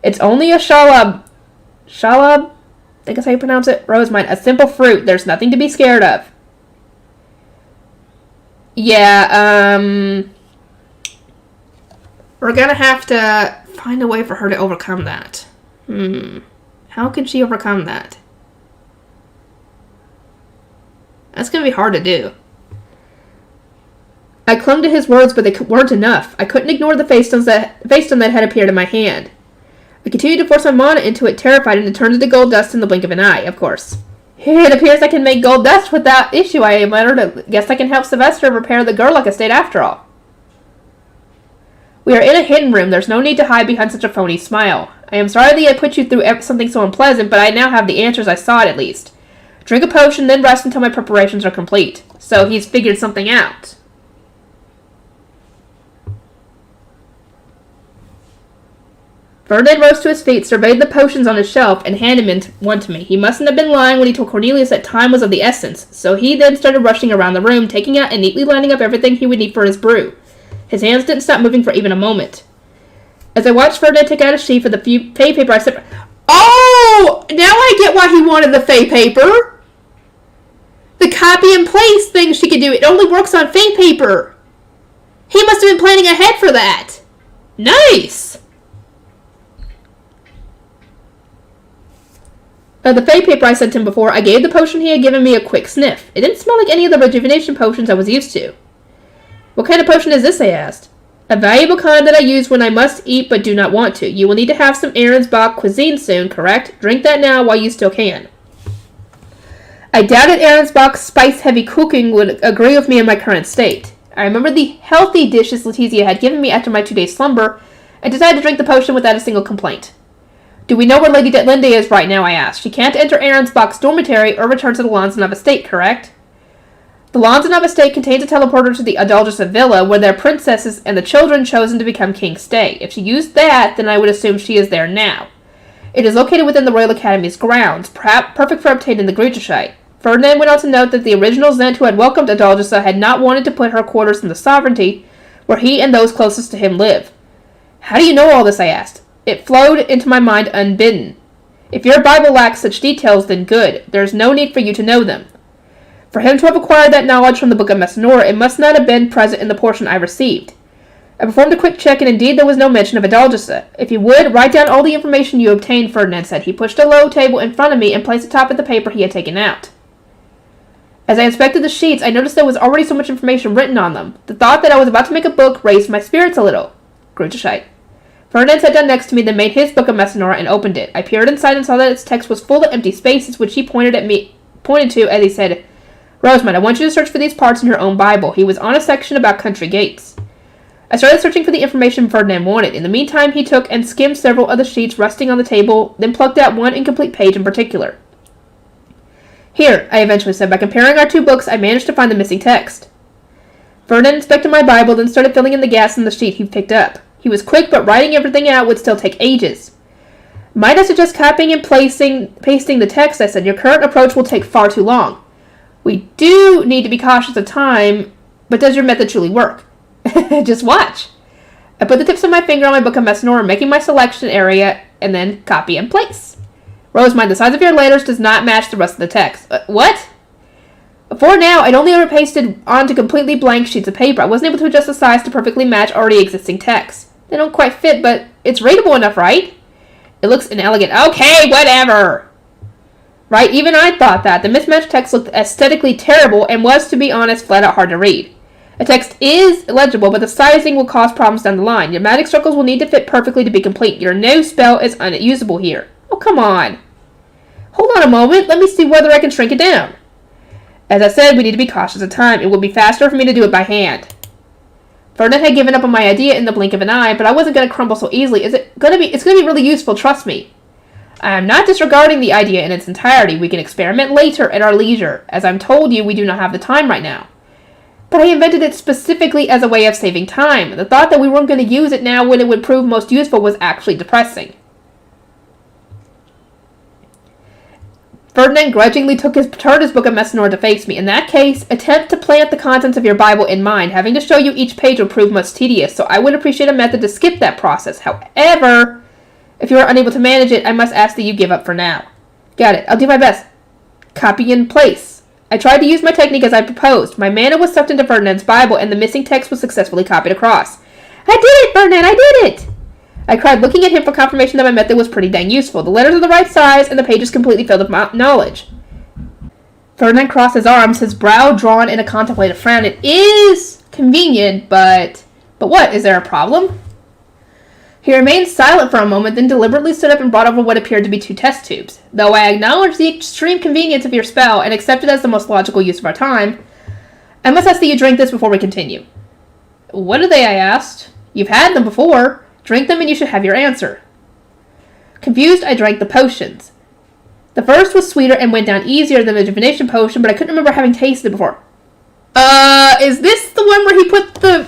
It's only a shalab, I think that's how you pronounce it, Rosemine, a simple fruit. There's nothing to be scared of. Yeah, We're gonna have to find a way for her to overcome that. How can she overcome that? That's gonna be hard to do. I clung to his words, but they weren't enough. I couldn't ignore the face stone that had appeared in my hand. I continued to force my mana into it, terrified, and it turned into gold dust in the blink of an eye, of course. It appears I can make gold dust without issue, I muttered. I guess I can help Sylvester repair the Gerlach estate after all. We are in a hidden room. There's no need to hide behind such a phony smile. I am sorry that I put you through something so unpleasant, but I now have the answers I sought at least. Drink a potion, then rest until my preparations are complete. So he's figured something out. Ferdinand rose to his feet, surveyed the potions on his shelf, and handed one to me. He mustn't have been lying when he told Cornelius that time was of the essence, so he then started rushing around the room, taking out and neatly lining up everything he would need for his brew. His hands didn't stop moving for even a moment. As I watched Ferdinand take out a sheet of the fey paper, I said, "Oh! Now I get why he wanted the fey paper! The copy and paste thing she could do, it only works on fey paper! He must have been planning ahead for that! Nice!" The fey paper I sent him before, I gave the potion he had given me a quick sniff. It didn't smell like any of the rejuvenation potions I was used to. "What kind of potion is this?" I asked. "A valuable kind that I use when I must eat but do not want to. You will need to have some Ahrensbach cuisine soon, correct? Drink that now while you still can." I doubted Ahrensbach's spice-heavy cooking would agree with me in my current state. I remembered the healthy dishes Letizia had given me after my 2-day slumber, and decided to drink the potion without a single complaint. "Do we know where Lady Detlinde is right now?" I asked. "She can't enter Ahrensbach's dormitory or return to the Lanzenov estate, correct?" The Lanzenov estate contains a teleporter to the Adalgisa villa, where their princesses and the children chosen to become king stay. If she used that, then I would assume she is there now. It is located within the Royal Academy's grounds, perfect for obtaining the Grutterscheid. Ferdinand went on to note that the original Zent who had welcomed Adalgisa had not wanted to put her quarters in the sovereignty, where he and those closest to him live. "How do you know all this?" I asked. It flowed into my mind unbidden. "If your Bible lacks such details, then good. There is no need for you to know them." For him to have acquired that knowledge from the Book of Messinora, it must not have been present in the portion I received. I performed a quick check, and indeed there was no mention of Adalgisa. "If you would, write down all the information you obtained," Ferdinand said. He pushed a low table in front of me and placed the top of the paper he had taken out. As I inspected the sheets, I noticed there was already so much information written on them. The thought that I was about to make a book raised my spirits a little. Grutterscheid. Ferdinand sat down next to me, then made his Book of Messinora and opened it. I peered inside and saw that its text was full of empty spaces, which he pointed to as he said, "Rosamund, I want you to search for these parts in your own Bible." He was on a section about country gates. I started searching for the information Ferdinand wanted. In the meantime, he took and skimmed several of the sheets resting on the table, then plucked out one incomplete page in particular. "Here," I eventually said. "By comparing our two books, I managed to find the missing text." Ferdinand inspected my Bible, then started filling in the gaps in the sheet he picked up. He was quick, but writing everything out would still take ages. "Might I suggest copying and pasting the text?" I said. "Your current approach will take far too long. We do need to be cautious of time, but does your method truly work?" "Just watch." I put the tips of my finger on my Book of Messinora, making my selection area, and then copy and place. "Rosamund, the size of your letters does not match the rest of the text." What? Before now, I'd only ever pasted onto completely blank sheets of paper. I wasn't able to adjust the size to perfectly match already existing text. They don't quite fit, but it's readable enough, right? "It looks inelegant." "Okay, whatever." Right, even I thought that. The mismatched text looked aesthetically terrible and was, to be honest, flat out hard to read. The text is illegible, but the sizing will cause problems down the line. Your magic circles will need to fit perfectly to be complete. Your no spell is unusable here. Oh, come on. Hold on a moment. Let me see whether I can shrink it down. As I said, we need to be cautious of time. It will be faster for me to do it by hand. Ferdinand had given up on my idea in the blink of an eye, but I wasn't going to crumble so easily. It's going to be really useful, trust me. I am not disregarding the idea in its entirety. We can experiment later at our leisure. As I'm told you, we do not have the time right now. But I invented it specifically as a way of saving time. The thought that we weren't going to use it now when it would prove most useful was actually depressing. Ferdinand grudgingly turned his Book of Messinora to face me. "In that case, attempt to plant the contents of your Bible in mind. Having to show you each page will prove much tedious, so I would appreciate a method to skip that process. However, if you are unable to manage it, I must ask that you give up for now." "Got it. I'll do my best." Copy and place. I tried to use my technique as I proposed. My mana was sucked into Ferdinand's Bible, and the missing text was successfully copied across. I did it, Ferdinand, I did it! I cried, looking at him for confirmation that my method was pretty dang useful. The letters are the right size, and the pages completely filled with knowledge. Ferdinand crossed his arms, his brow drawn in a contemplative frown. It is convenient, but what? Is there a problem? He remained silent for a moment, then deliberately stood up and brought over what appeared to be 2 test tubes. Though I acknowledge the extreme convenience of your spell and accept it as the most logical use of our time, I must ask that you drink this before we continue. What are they? I asked. You've had them before. Drink them and you should have your answer. Confused, I drank the potions. The first was sweeter and went down easier than the divination potion, but I couldn't remember having tasted it before. Is this the one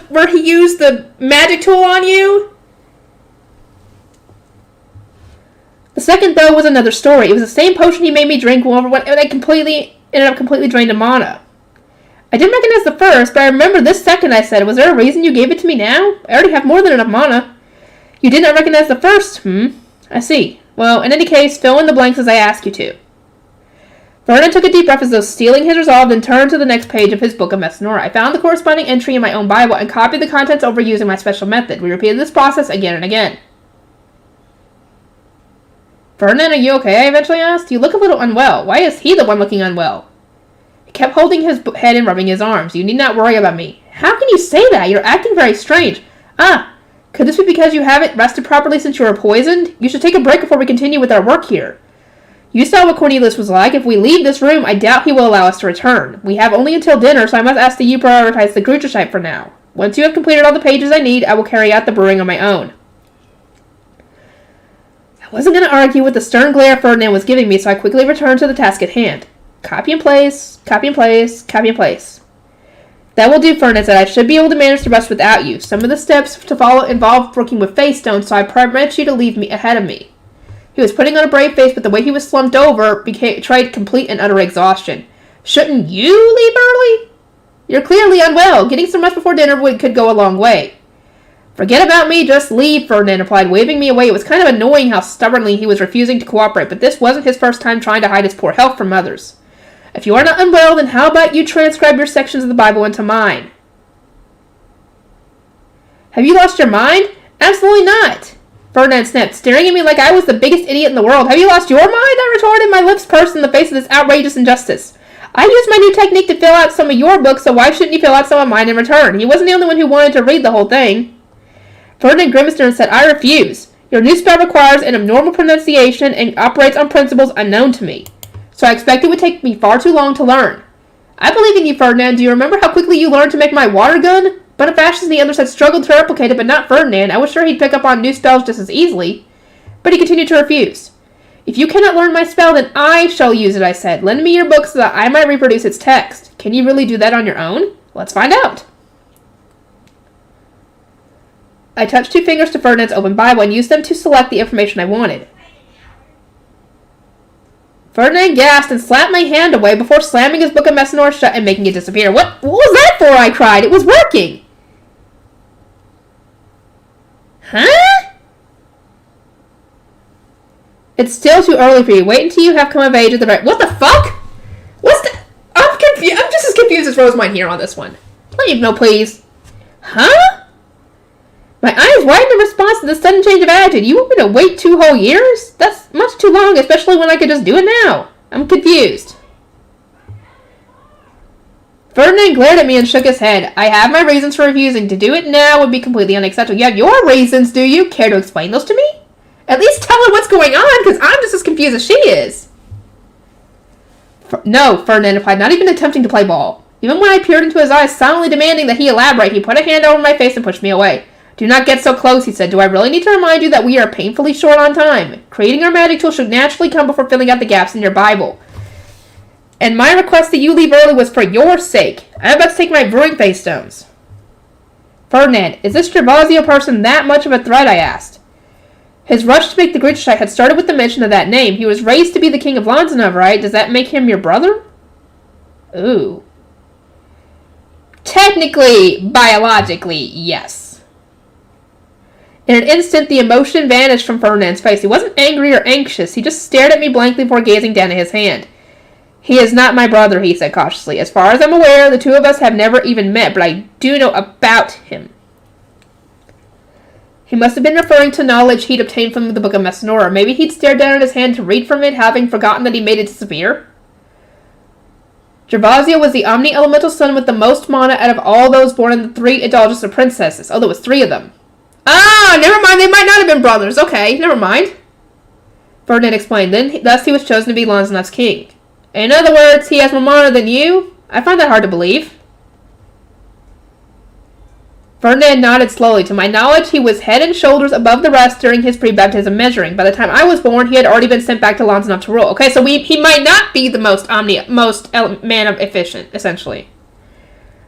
where he used the magic tool on you? The second, though, was another story. It was the same potion he made me drink when I ended up completely drained of mana. I didn't recognize the first, but I remember this second. I said, was there a reason you gave it to me now? I already have more than enough mana. You did not recognize the first? I see. Well, in any case, fill in the blanks as I ask you to. Vernon took a deep breath as though steeling his resolve, then turned to the next page of his book of Messinora. I found the corresponding entry in my own Bible and copied the contents over using my special method. We repeated this process again and again. Vernon, are you okay? I eventually asked. You look a little unwell. Why is he the one looking unwell? He kept holding his head and rubbing his arms. You need not worry about me. How can you say that? You're acting very strange. Could this be because you haven't rested properly since you were poisoned? You should take a break before we continue with our work here. You saw what Cornelius was like. If we leave this room, I doubt he will allow us to return. We have only until dinner, so I must ask that you prioritize the Grutershite for now. Once you have completed all the pages I need, I will carry out the brewing on my own. I wasn't going to argue with the stern glare Ferdinand was giving me, so I quickly returned to the task at hand. Copy and place, copy and place, copy and place. That will do, Ferdinand said. I should be able to manage the rest without you. Some of the steps to follow involve working with face stones, so I permit you to leave me ahead of me. He was putting on a brave face, but the way he was slumped over betrayed complete and utter exhaustion. Shouldn't you leave early? You're clearly unwell. Getting some rest before dinner could go a long way. Forget about me, just leave, Ferdinand replied, waving me away. It was kind of annoying how stubbornly he was refusing to cooperate, but this wasn't his first time trying to hide his poor health from others. If you are not unwell, then how about you transcribe your sections of the Bible into mine? Have you lost your mind? Absolutely not. Ferdinand snapped, staring at me like I was the biggest idiot in the world. Have you lost your mind? I retorted, my lips pursed in the face of this outrageous injustice. I used my new technique to fill out some of your books, so why shouldn't you fill out some of mine in return? He wasn't the only one who wanted to read the whole thing. Ferdinand grimaced and said, I refuse. Your new spell requires an abnormal pronunciation and operates on principles unknown to me. So I expect it would take me far too long to learn. I believe in you, Ferdinand. Do you remember how quickly you learned to make my water gun? Bonifacius and the others had struggled to replicate it, but not Ferdinand. I was sure he'd pick up on new spells just as easily. But he continued to refuse. If you cannot learn my spell, then I shall use it, I said. Lend me your book so that I might reproduce its text. Can you really do that on your own? Let's find out. I touched 2 fingers to Ferdinand's open Bible and used them to select the information I wanted. Ferdinand gasped and slapped my hand away before slamming his book of Messinora shut and making it disappear. What was that for? I cried. It was working. Huh? It's still too early for you. Wait until you have come of age at the right... What the fuck? What's that? I'm confused. I'm just as confused as Rosemine here on this one. Leave, no, please. Huh? My eyes widened in response to this sudden change of attitude. You want me to wait 2 whole years? That's much too long, especially when I could just do it now. I'm confused. Ferdinand glared at me and shook his head. I have my reasons for refusing. To do it now would be completely unacceptable. You have your reasons, do you? Care to explain those to me? At least tell her what's going on, because I'm just as confused as she is. No, Ferdinand replied, not even attempting to play ball. Even when I peered into his eyes, silently demanding that he elaborate, he put a hand over my face and pushed me away. Do not get so close, he said. Do I really need to remind you that we are painfully short on time? Creating our magic tool should naturally come before filling out the gaps in your Bible. And my request that you leave early was for your sake. I'm about to take my brewing face stones. Ferdinand, is this Gervasio person that much of a threat? I asked. His rush to make the Grutershite had started with the mention of that name. He was raised to be the king of Lanzenov, right? Does that make him your brother? Ooh. Technically, biologically, yes. In an instant, the emotion vanished from Ferdinand's face. He wasn't angry or anxious. He just stared at me blankly before gazing down at his hand. He is not my brother, he said cautiously. As far as I'm aware, the 2 of us have never even met, but I do know about him. He must have been referring to knowledge he'd obtained from the Book of Messenora. Maybe he'd stared down at his hand to read from it, having forgotten that he made it disappear. Gervasio was the omni-elemental son with the most mana out of all those born in the 3 Adolgisa princesses. Oh, there was 3 of them. Ah, never mind, they might not have been brothers. Okay, never mind. Ferdinand explained. Thus he was chosen to be Lanzanov's king. In other words, he has more mana than you? I find that hard to believe. Ferdinand nodded slowly. To my knowledge, he was head and shoulders above the rest during his pre-baptism measuring. By the time I was born, he had already been sent back to Lanzanov to rule. Okay, so he might not be the most man of efficient, essentially.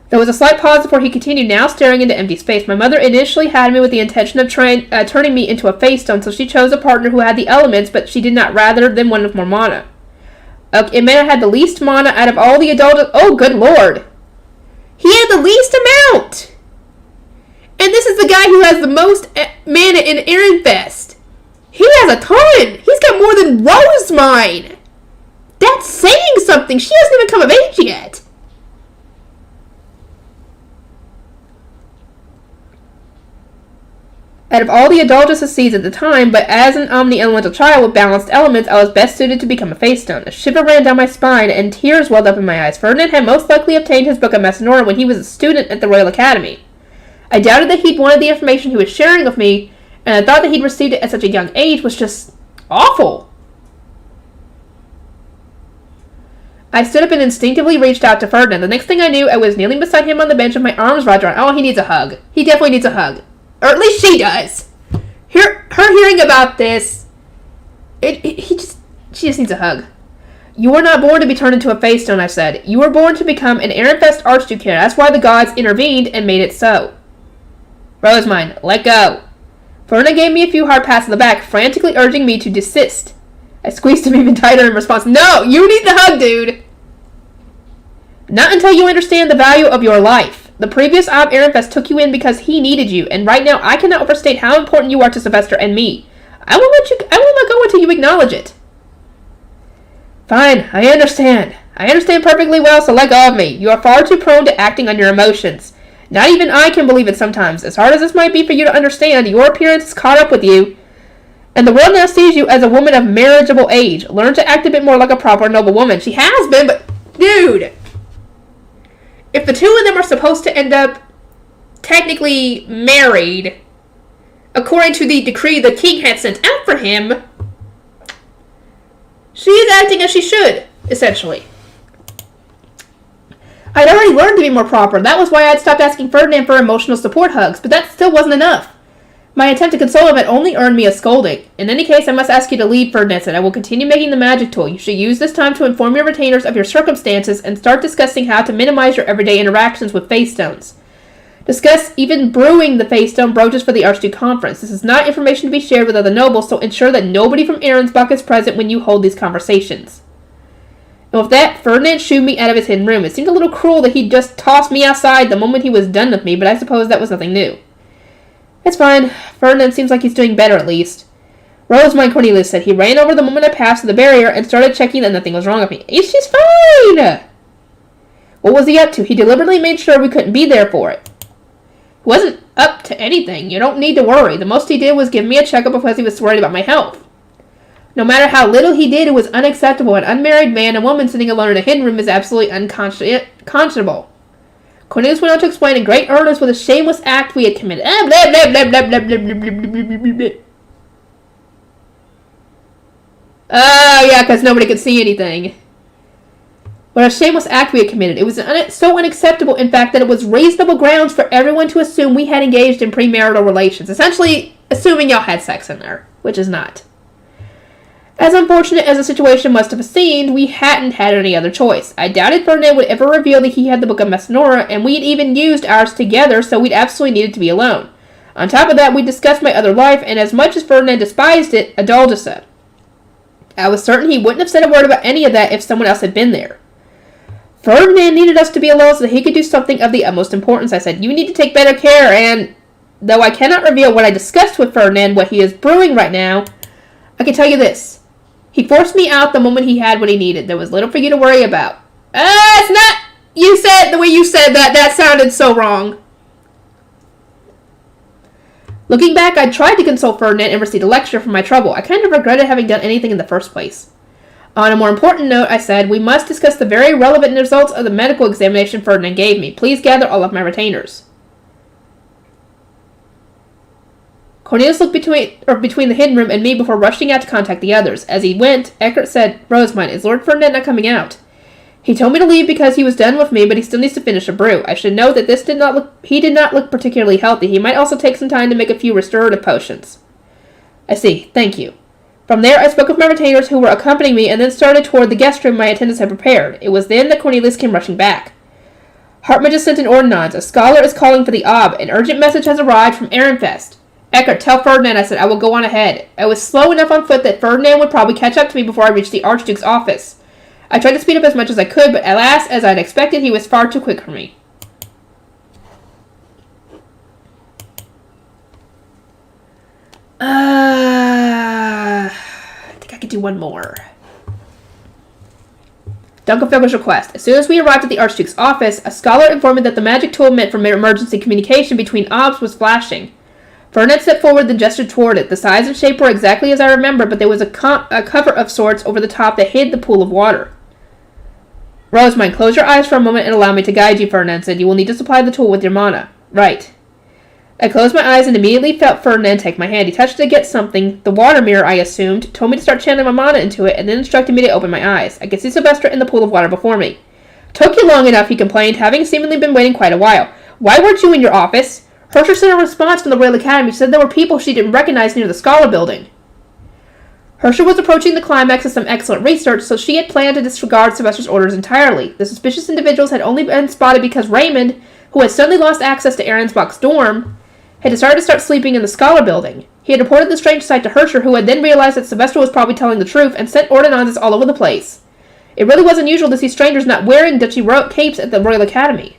There was a slight pause before he continued, now staring into empty space. My mother initially had me with the intention of turning me into a face stone, so she chose a partner who had the elements, but she did not rather than one with more mana. It meant I had the least mana out of all the adults. Oh, good lord. He had the least amount! And this is the guy who has the most mana in Ehrenfest. He has a ton! He's got more than Rosemine! That's saying something! She hasn't even come of age yet! Out of all the Adolgisa seeds at the time, but as an omni-elemental child with balanced elements, I was best suited to become a face stone. A shiver ran down my spine, and tears welled up in my eyes. Ferdinand had most likely obtained his Book of Messenora when he was a student at the Royal Academy. I doubted that he'd wanted the information he was sharing with me, and I thought that he'd received it at such a young age was just awful. I stood up and instinctively reached out to Ferdinand. The next thing I knew, I was kneeling beside him on the bench with my arms wrapped around. Oh, he needs a hug. He definitely needs a hug. Or at least she does. Her hearing about this, she just needs a hug. You were not born to be turned into a face stone, I said. You were born to become an Ehrenfest Archduke. That's why the gods intervened and made it so. Rosemine, let go. Ferdinand gave me a few hard pats on the back, frantically urging me to desist. I squeezed him even tighter in response. No, you need the hug, dude. Not until you understand the value of your life. The previous Ob Ehrenfest took you in because he needed you, and right now I cannot overstate how important you are to Sylvester and me. I won't let go until you acknowledge it. Fine, I understand. I understand perfectly well, so let go of me. You are far too prone to acting on your emotions. Not even I can believe it sometimes. As hard as this might be for you to understand, your appearance has caught up with you, and the world now sees you as a woman of marriageable age. Learn to act a bit more like a proper noble woman. She has been, but dude, if the two of them are supposed to end up technically married, according to the decree the king had sent out for him, she's acting as she should, essentially. I'd already learned to be more proper. That was why I'd stopped asking Ferdinand for emotional support hugs, but that still wasn't enough. My attempt to console him had only earned me a scolding. In any case, I must ask you to leave, Ferdinand said. I will continue making the magic tool. You should use this time to inform your retainers of your circumstances and start discussing how to minimize your everyday interactions with face stones. Discuss even brewing the face stone brooches for the Archduke Conference. This is not information to be shared with other nobles, so ensure that nobody from Ahrensbach is present when you hold these conversations. And with that, Ferdinand shooed me out of his hidden room. It seemed a little cruel that he'd just tossed me outside the moment he was done with me, but I suppose that was nothing new. It's fine. Ferdinand seems like he's doing better, at least. Rosemine, Cornelius said. He ran over the moment I passed the barrier and started checking that nothing was wrong with me. She's fine! What was he up to? He deliberately made sure we couldn't be there for it. He wasn't up to anything. You don't need to worry. The most he did was give me a checkup because he was worried about my health. No matter how little he did, it was unacceptable. An unmarried man and woman sitting alone in a hidden room is absolutely unconscionable. Cornelius went on to explain in great earnest what a shameless act we had committed. Blah, blah, blah, blah, blah, blah, blah, blah, blah, blah, blah. Oh, yeah, because nobody could see anything. What a shameless act we had committed. It was so unacceptable, in fact, that it was reasonable grounds for everyone to assume we had engaged in premarital relations. Essentially, assuming y'all had sex in there, which is not. As unfortunate as the situation must have seemed, we hadn't had any other choice. I doubted Ferdinand would ever reveal that he had the Book of Messenora, and we had even used ours together, so we'd absolutely needed to be alone. On top of that, we discussed my other life, and as much as Ferdinand despised it, Adolgisa. I was certain he wouldn't have said a word about any of that if someone else had been there. Ferdinand needed us to be alone so that he could do something of the utmost importance. I said, you need to take better care, and though I cannot reveal what I discussed with Ferdinand, what he is brewing right now, I can tell you this. He forced me out the moment he had what he needed. There was little for you to worry about. It's not... You said... The way you said that, that sounded so wrong. Looking back, I tried to console Ferdinand and received a lecture for my trouble. I kind of regretted having done anything in the first place. On a more important note, I said, we must discuss the very relevant results of the medical examination Ferdinand gave me. Please gather all of my retainers. Cornelius looked between the hidden room and me before rushing out to contact the others. As he went, Eckert said, Rosamund, is Lord Ferdinand not coming out? He told me to leave because he was done with me, but he still needs to finish a brew. I should note that he did not look particularly healthy. He might also take some time to make a few restorative potions. I see. Thank you. From there, I spoke with my retainers who were accompanying me and then started toward the guest room my attendants had prepared. It was then that Cornelius came rushing back. Hartman just sent an ordinance. A scholar is calling for the Ob. An urgent message has arrived from Ehrenfest. Eckert, tell Ferdinand, I said, I will go on ahead. I was slow enough on foot that Ferdinand would probably catch up to me before I reached the Archduke's office. I tried to speed up as much as I could, but alas, as I'd expected, he was far too quick for me. I think I could do one more. Dunkelfelder's request. As soon as we arrived at the Archduke's office, a scholar informed me that the magic tool meant for emergency communication between Obs was flashing. Ferdinand stepped forward and gestured toward it. The size and shape were exactly as I remembered, but there was a cover of sorts over the top that hid the pool of water. Rosamund, close your eyes for a moment and allow me to guide you, Ferdinand said. You will need to supply the tool with your mana. Right. I closed my eyes and immediately felt Ferdinand take my hand. He touched it to get something, the water mirror, I assumed, told me to start channeling my mana into it, and then instructed me to open my eyes. I could see Sylvester in the pool of water before me. Took you long enough, he complained, having seemingly been waiting quite a while. Why weren't you in your office? Hersher sent a response from the Royal Academy. She said there were people she didn't recognize near the Scholar Building. Hersher was approaching the climax of some excellent research, so she had planned to disregard Sylvester's orders entirely. The suspicious individuals had only been spotted because Raymond, who had suddenly lost access to Ahrensbach's dorm, had decided to start sleeping in the Scholar Building. He had reported the strange sight to Hersher, who had then realized that Sylvester was probably telling the truth, and sent ordinances all over the place. It really was unusual to see strangers not wearing duchy capes at the Royal Academy.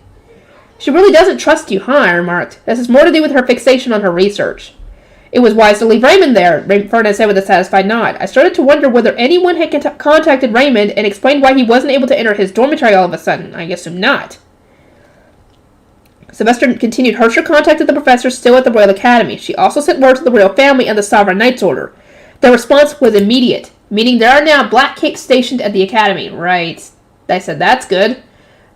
She really doesn't trust you, huh? I remarked. This has more to do with her fixation on her research. It was wise to leave Raymond there, Ferdinand said with a satisfied nod. I started to wonder whether anyone had contacted Raymond and explained why he wasn't able to enter his dormitory all of a sudden. I assume not. Sylvester continued. Hersher contacted the professor still at the Royal Academy. She also sent word to the royal family and the Sovereign Knights Order. Their response was immediate, meaning there are now black capes stationed at the Academy. Right. I said, that's good.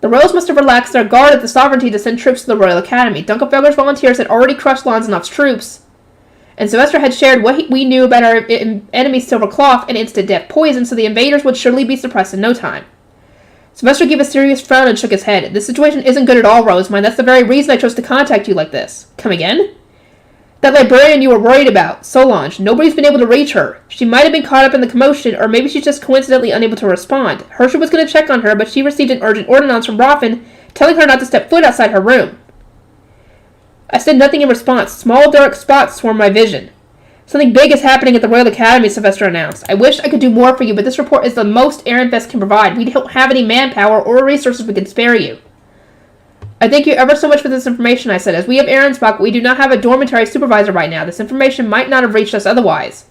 The royals must have relaxed their guard at the sovereignty to send troops to the Royal Academy. Dunkelfelder's volunteers had already crushed Lanzenov's troops, and Sylvester had shared what we knew about our enemy's silver cloth and instant death poison, so the invaders would surely be suppressed in no time. Sylvester gave a serious frown and shook his head. This situation isn't good at all, Rosamund. That's the very reason I chose to contact you like this. Come again? That librarian you were worried about, Solange. Nobody's been able to reach her. She might have been caught up in the commotion, or maybe she's just coincidentally unable to respond. Hersher was going to check on her, but she received an urgent ordinance from Roffin telling her not to step foot outside her room. I said nothing in response. Small dark spots swarmed my vision. Something big is happening at the Royal Academy, Sylvester announced. I wish I could do more for you, but this report is the most Ehrenfest can provide. We don't have any manpower or resources we can spare you. I thank you ever so much for this information, I said. As we have Ahrensbach, we do not have a dormitory supervisor right now. This information might not have reached us otherwise.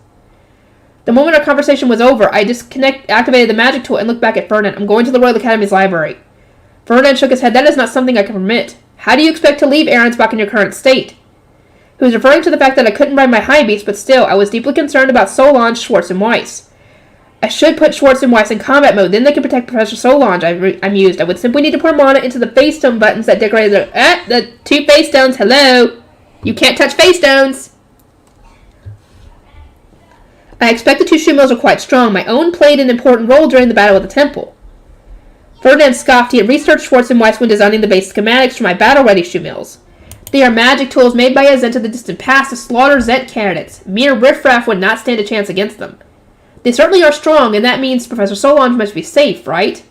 The moment our conversation was over, I activated the magic tool and looked back at Ferdinand. I'm going to the Royal Academy's library. Ferdinand shook his head. That is not something I can permit. How do you expect to leave Ahrensbach in your current state? He was referring to the fact that I couldn't ride my high beast, but still, I was deeply concerned about Solange, Schwartz, and Weiss. I should put Schwartz and Weiss in combat mode, then they can protect Professor Solange, I mused. I would simply need to pour mana into the face stone buttons that decorated the 2 face stones. Hello! You can't touch face stones! I expect the 2 shoe mills are quite strong. My own played an important role during the Battle of the Temple. Ferdinand scoffed. He had researched Schwartz and Weiss when designing the base schematics for my battle-ready shoe mills. They are magic tools made by Azent of the distant past to slaughter Zet candidates. Mere riffraff would not stand a chance against them. They certainly are strong, and that means Professor Solange must be safe, right?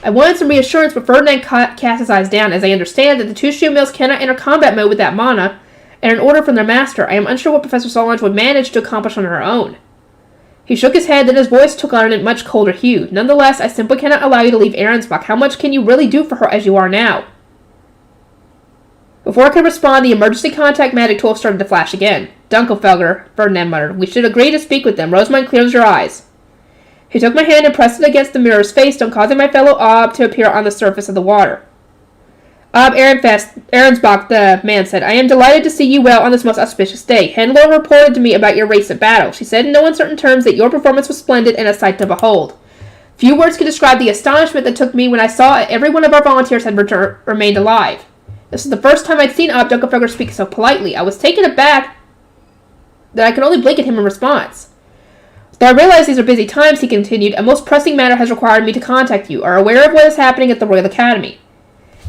I wanted some reassurance, but Ferdinand cast his eyes down. As I understand that the 2 shoe mills cannot enter combat mode with that mana, and an order from their master. I am unsure what Professor Solange would manage to accomplish on her own. He shook his head, then his voice took on a much colder hue. Nonetheless, I simply cannot allow you to leave Ahrensbach. How much can you really do for her as you are now? Before I could respond, the emergency contact magic tool started to flash again. Dunkelfelder, Ferdinand muttered. We should agree to speak with them. Rosamund, close your eyes. He took my hand and pressed it against the mirror's face stone, causing my fellow Ob to appear on the surface of the water. Ahrensbach, the man said, I am delighted to see you well on this most auspicious day. Handler reported to me about your recent battle. She said in no uncertain terms that your performance was splendid and a sight to behold. Few words could describe the astonishment that took me when I saw every one of our volunteers had remained alive. This was the first time I'd seen Dunkelfegger speak so politely. I was taken aback that I could only blink at him in response. Though I realize these are busy times, he continued, a most pressing matter has required me to contact you. Are aware of what is happening at the Royal Academy.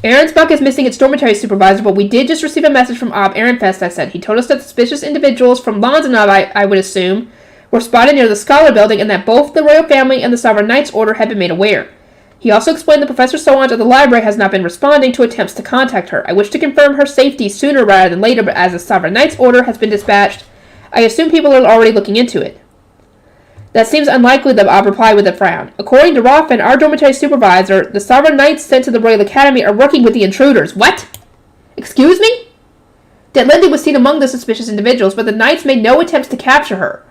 Ahrensbach is missing its dormitory supervisor, but we did just receive a message from Ob Ehrenfest, I said. He told us that suspicious individuals from Lonzenov, I would assume, were spotted near the Scholar Building and that both the Royal Family and the Sovereign Knights Order had been made aware. He also explained that Professor Solange at the library has not been responding to attempts to contact her. I wish to confirm her safety sooner rather than later, but as the Sovereign Knights Order has been dispatched, I assume people are already looking into it. That seems unlikely, the Ob replied with a frown. According to Roffin, our dormitory supervisor, the Sovereign Knights sent to the Royal Academy are working with the intruders. What? Excuse me? Detlinde was seen among the suspicious individuals, but the Knights made no attempts to capture her.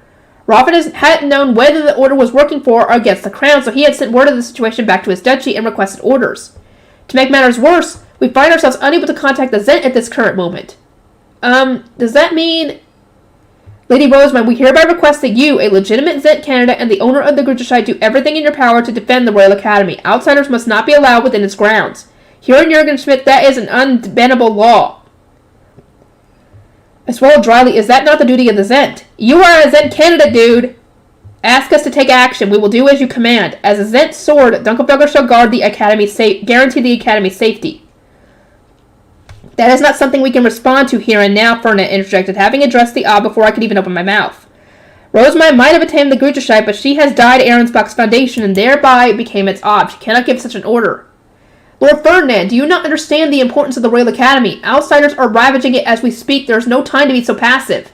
Roffin hadn't known whether the Order was working for or against the Crown, so he had sent word of the situation back to his duchy and requested orders. To make matters worse, we find ourselves unable to contact the Zent at this current moment. Does that mean... Lady Rosemont, we hereby request that you, a legitimate Zent candidate and the owner of the Gruterscheid, do everything in your power to defend the Royal Academy. Outsiders must not be allowed within its grounds. Here in Jürgen-Schmidt, that is an unbendable law. I swallowed dryly. Is that not the duty of the Zent? You are a Zent candidate, dude. Ask us to take action. We will do as you command. As a Zent sword, Dunkelfegger shall guard the Academy guarantee the Academy's safety. That is not something we can respond to here and now, Ferdinand interjected, having addressed the Ob before I could even open my mouth. Rosemont might have attained the Gruterscheid, but she has died Ahrensbach's foundation and thereby became its Ob. She cannot give such an order. Lord Ferdinand, do you not understand the importance of the Royal Academy? Outsiders are ravaging it as we speak. There is no time to be so passive.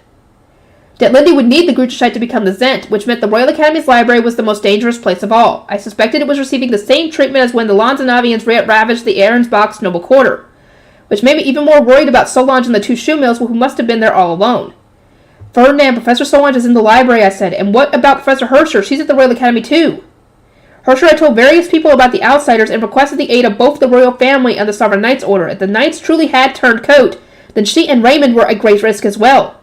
Detlinde would need the Gruterscheid to become the Zent, which meant the Royal Academy's library was the most dangerous place of all. I suspected it was receiving the same treatment as when the Lonzenavians ravaged the Ahrensbach's noble quarter, which made me even more worried about Solange and the two shoe mills who must have been there all alone. Ferdinand, Professor Solange is in the library, I said. And what about Professor Herscher? She's at the Royal Academy too. Herscher had told various people about the outsiders and requested the aid of both the Royal Family and the Sovereign Knights Order. If the Knights truly had turned coat, then she and Raymond were at great risk as well.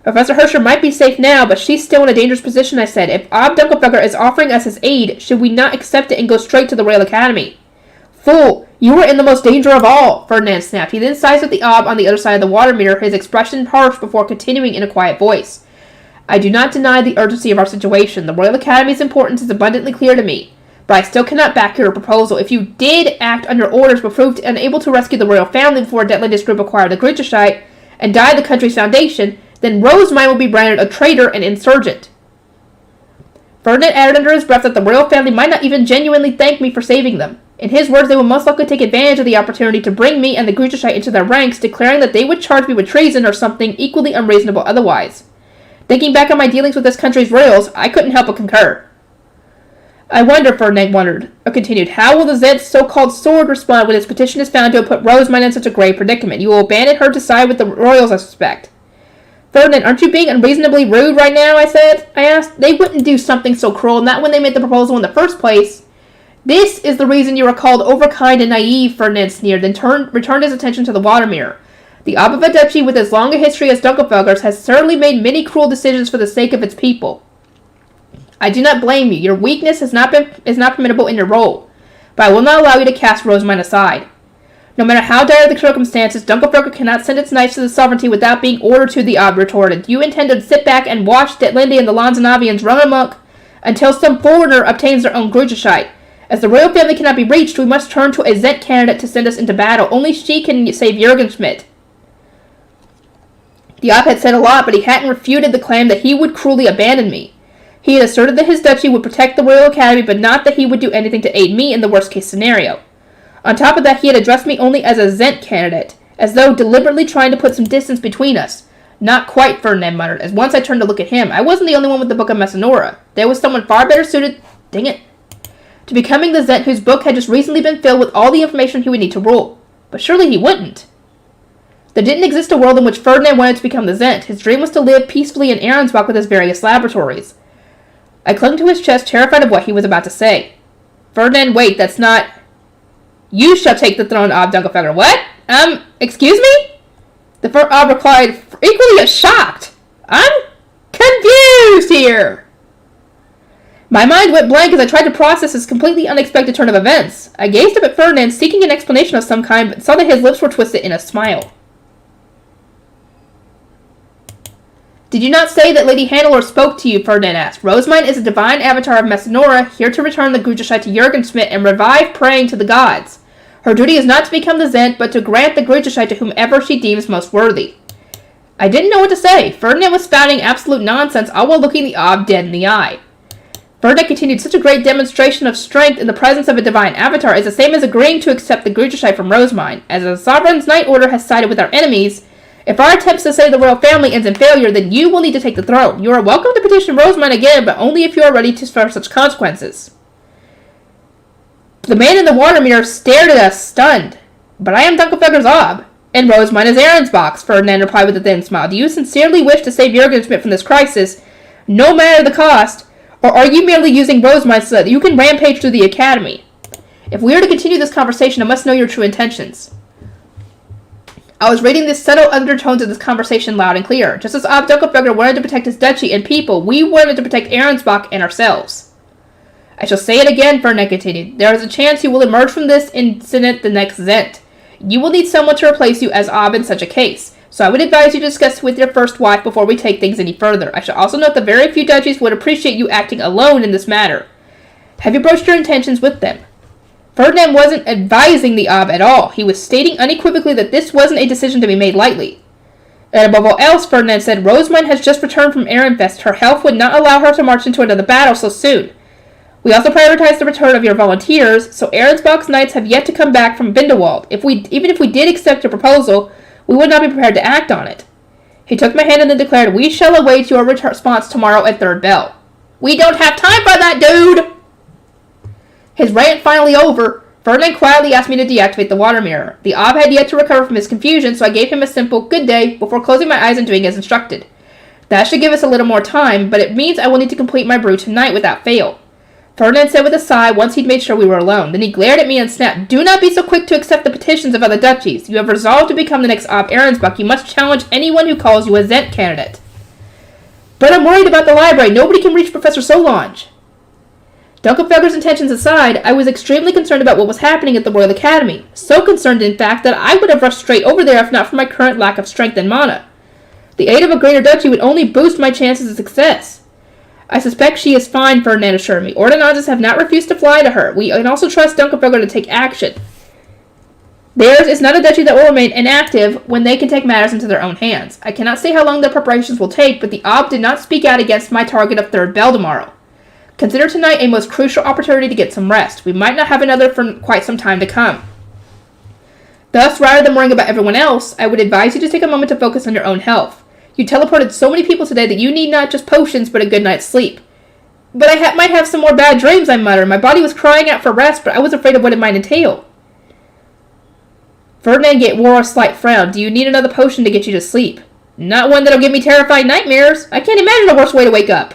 Professor Herscher might be safe now, but she's still in a dangerous position, I said. If Ob Dunkelfegger is offering us his aid, should we not accept it and go straight to the Royal Academy? Fool! You were in the most danger of all, Ferdinand snapped. He then sized up the Ob on the other side of the water mirror, his expression harsh before continuing in a quiet voice. I do not deny the urgency of our situation. The Royal Academy's importance is abundantly clear to me, but I still cannot back your proposal. If you did act under orders but proved unable to rescue the Royal Family before Detlinde's group acquired the Gruterscheid and died the country's foundation, then Rosemont will be branded a traitor and insurgent. Ferdinand added under his breath that the Royal Family might not even genuinely thank me for saving them. In his words, they would most likely take advantage of the opportunity to bring me and the Gruterscheid into their ranks, declaring that they would charge me with treason or something equally unreasonable otherwise. Thinking back on my dealings with this country's royals, I couldn't help but concur. I wonder, Ferdinand continued, how will the Zent's so-called sword respond when its petition is found to have put Rosemont in such a grave predicament? You will abandon her to side with the royals, I suspect. Ferdinand, aren't you being unreasonably rude right now, I asked. They wouldn't do something so cruel, not when they made the proposal in the first place. This is the reason you are called overkind and naive, Ferdinand sneered, then returned his attention to the water mirror. The Ob of a duchy, with as long a history as Dunkelfelger's, has certainly made many cruel decisions for the sake of its people. I do not blame you. Your weakness is not permissible in your role, but I will not allow you to cast Rosemont aside. No matter how dire the circumstances, Dunkelfelger cannot send its knights to the sovereignty without being ordered to, the Ob retorted. You intend to sit back and watch Detlinde and the Lonzenavians run amok until some foreigner obtains their own Gruterscheid. As the royal family cannot be reached, we must turn to a Zent candidate to send us into battle. Only she can save Jürgen-Schmidt. The Ob had said a lot, but he hadn't refuted the claim that he would cruelly abandon me. He had asserted that his duchy would protect the Royal Academy, but not that he would do anything to aid me in the worst-case scenario. On top of that, he had addressed me only as a Zent candidate, as though deliberately trying to put some distance between us. Not quite, Ferdinand muttered, as once I turned to look at him. I wasn't the only one with the Book of Messinora. There was someone far better suited... Dang it. To becoming the Zent whose book had just recently been filled with all the information he would need to rule. But surely he wouldn't. There didn't exist a world in which Ferdinand wanted to become the Zent. His dream was to live peacefully in Ahrensbach with his various laboratories. I clung to his chest, terrified of what he was about to say. Ferdinand, wait, that's not... You shall take the throne, Ob Dunkelfeather. What? Excuse me? The first Ob replied, equally as shocked. I'm confused here. My mind went blank as I tried to process this completely unexpected turn of events. I gazed up at Ferdinand, seeking an explanation of some kind, but saw that his lips were twisted in a smile. Did you not say that Lady Hannelore spoke to you? Ferdinand asked. Rosemine is a divine avatar of Messinora, here to return the Gruithuscheit to Jurgenschmidt and revive praying to the gods. Her duty is not to become the Zent, but to grant the Gruithuscheit to whomever she deems most worthy. I didn't know what to say. Ferdinand was spouting absolute nonsense, all while looking the Ob dead in the eye. Ferdinand continued, such a great demonstration of strength in the presence of a divine avatar is the same as agreeing to accept the Gruithuscheit from Rosemine. As the Sovereign's Night Order has sided with our enemies, if our attempts to save the royal family ends in failure, then you will need to take the throne. You are welcome to petition Rosemine again, but only if you are ready to suffer such consequences. The man in the water mirror stared at us, stunned. But I am Dunkelfeather's Ob, and Rosemine is Aaron's Ferdinand replied with a thin smile. Do you sincerely wish to save Jurgenschmidt from this crisis, no matter the cost, or are you merely using Rosemine so that you can rampage through the academy? If we are to continue this conversation, I must know your true intentions. I was reading the subtle undertones of this conversation loud and clear. Just as Ob Dunkelfeather wanted to protect his duchy and people, we wanted to protect Ahrensbach and ourselves. I shall say it again, Ferdinand continued. There is a chance you will emerge from this incident the next Zent. You will need someone to replace you as Ob in such a case, so I would advise you to discuss with your first wife before we take things any further. I shall also note that very few duchies would appreciate you acting alone in this matter. Have you broached your intentions with them? Ferdinand wasn't advising the Ob at all. He was stating unequivocally that this wasn't a decision to be made lightly. And above all else, Ferdinand said, Rosemine has just returned from Ehrenfest. Her health would not allow her to march into another battle so soon. We also prioritize the return of your volunteers, so Ahrensbach's knights have yet to come back from Vindelwald. Even if we did accept your proposal, we would not be prepared to act on it. He took my hand and then declared, we shall await your response tomorrow at third bell. We don't have time for that, dude! His rant finally over, Ferdinand quietly asked me to deactivate the water mirror. The Ob had yet to recover from his confusion, so I gave him a simple good day before closing my eyes and doing as instructed. That should give us a little more time, but it means I will need to complete my brew tonight without fail. Ferdinand said with a sigh once he'd made sure we were alone. Then he glared at me and snapped, Do not be so quick to accept the petitions of other duchies. You have resolved to become the next Ob Ahrensbach. You must challenge anyone who calls you a Zent candidate. But I'm worried about the library. Nobody can reach Professor Solange. Dunkelfeather's intentions aside, I was extremely concerned about what was happening at the Royal Academy. So concerned, in fact, that I would have rushed straight over there if not for my current lack of strength and mana. The aid of a greater duchy would only boost my chances of success. I suspect she is fine, Ferdinand assured me. Ordinances have not refused to fly to her. We can also trust Dunkelfeather to take action. Theirs is not a duchy that will remain inactive when they can take matters into their own hands. I cannot say how long their preparations will take, but the Ob did not speak out against my target of third bell tomorrow. Consider tonight a most crucial opportunity to get some rest. We might not have another for quite some time to come. Thus, rather than worrying about everyone else, I would advise you to take a moment to focus on your own health. You teleported so many people today that you need not just potions, but a good night's sleep. But I might have some more bad dreams, I muttered. My body was crying out for rest, but I was afraid of what it might entail. Ferdinand wore a slight frown. Do you need another potion to get you to sleep? Not one that'll give me terrifying nightmares. I can't imagine a worse way to wake up.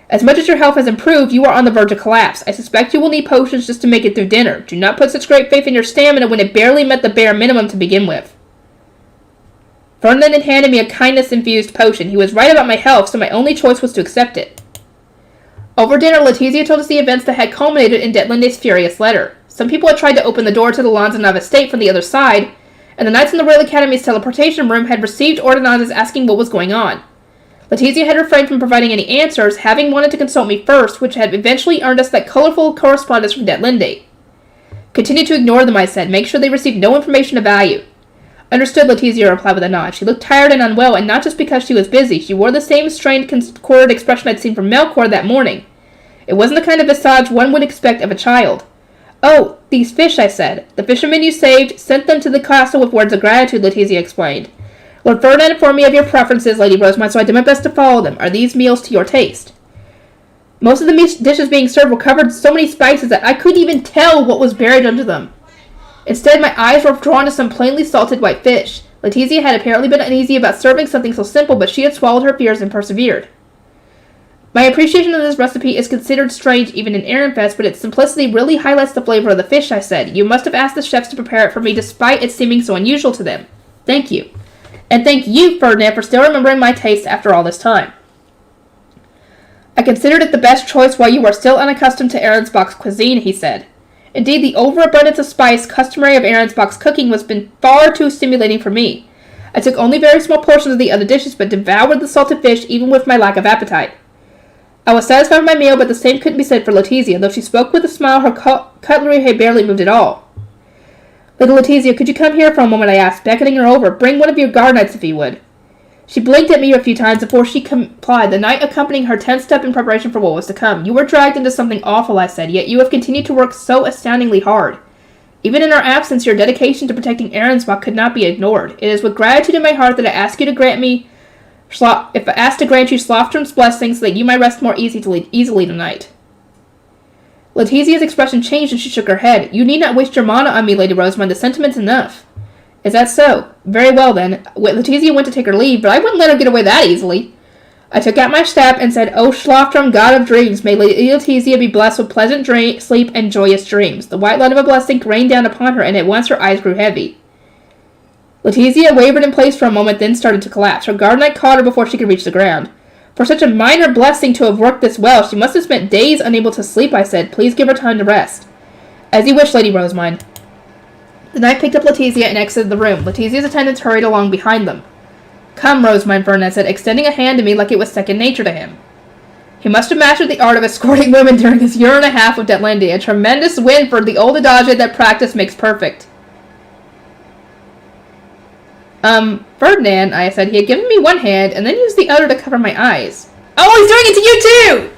As much as your health has improved, you are on the verge of collapse. I suspect you will need potions just to make it through dinner. Do not put such great faith in your stamina when it barely met the bare minimum to begin with. Ferdinand had handed me a kindness-infused potion. He was right about my health, so my only choice was to accept it. Over dinner, Letizia told us the events that had culminated in Detlinde's furious letter. Some people had tried to open the door to the Lanzanov estate from the other side, and the knights in the Royal Academy's teleportation room had received ordinances asking what was going on. Letizia had refrained from providing any answers, having wanted to consult me first, which had eventually earned us that colorful correspondence from Detlinde. Continue to ignore them, I said. Make sure they receive no information of value. Understood, Letizia replied with a nod. She looked tired and unwell, and not just because she was busy. She wore the same strained, concorded expression I'd seen from Melkor that morning. It wasn't the kind of visage one would expect of a child. Oh, these fish, I said. The fishermen you saved sent them to the castle with words of gratitude, Letizia explained. Lord Ferdinand informed me of your preferences, Lady Rosemont, so I did my best to follow them. Are these meals to your taste? Most of the dishes being served were covered in so many spices that I couldn't even tell what was buried under them. Instead, my eyes were drawn to some plainly salted white fish. Letizia had apparently been uneasy about serving something so simple, but she had swallowed her fears and persevered. My appreciation of this recipe is considered strange even in Ehrenfest, but its simplicity really highlights the flavor of the fish, I said. You must have asked the chefs to prepare it for me despite it seeming so unusual to them. Thank you. And thank you, Ferdinand, for still remembering my taste after all this time. I considered it the best choice while you are still unaccustomed to Ahrensbach's cuisine, he said. Indeed, the overabundance of spice customary of Ahrensbach's cooking was been far too stimulating for me. I took only very small portions of the other dishes, but devoured the salted fish even with my lack of appetite. I was satisfied with my meal, but the same couldn't be said for Letizia. Though she spoke with a smile, her cutlery had barely moved at all. Little Letizia, could you come here for a moment, I asked, beckoning her over. Bring one of your guard knights if you would. She blinked at me a few times before she complied, the knight accompanying her tensed up in preparation for what was to come. You were dragged into something awful, I said, yet you have continued to work so astoundingly hard. Even in our absence, your dedication to protecting Ahrensbach could not be ignored. It is with gratitude in my heart that I ask you to grant me you Slofstrom's blessing so that you might rest more easily tonight. Letizia's expression changed and she shook her head. You need not waste your mana on me, Lady Rosamund. The sentiment's enough. Is that so? Very well, then. Letizia went to take her leave, but I wouldn't let her get away that easily. I took out my staff and said, O Schlafdrum, god of dreams, may Lady Letizia be blessed with pleasant sleep and joyous dreams. The white light of a blessing rained down upon her, and at once her eyes grew heavy. Letizia wavered in place for a moment, then started to collapse. Her guard knight caught her before she could reach the ground. For such a minor blessing to have worked this well, she must have spent days unable to sleep, I said. Please give her time to rest. As you wish, Lady Rosamund. The knight picked up Letizia and exited the room. Letizia's attendants hurried along behind them. Come, Rosamund, Ferdinand said, extending a hand to me like it was second nature to him. He must have mastered the art of escorting women during his year and a half of Detlandia. A tremendous win for the old adage that practice makes perfect. Ferdinand, I said, he had given me one hand and then used the other to cover my eyes. Oh, he's doing it to you too!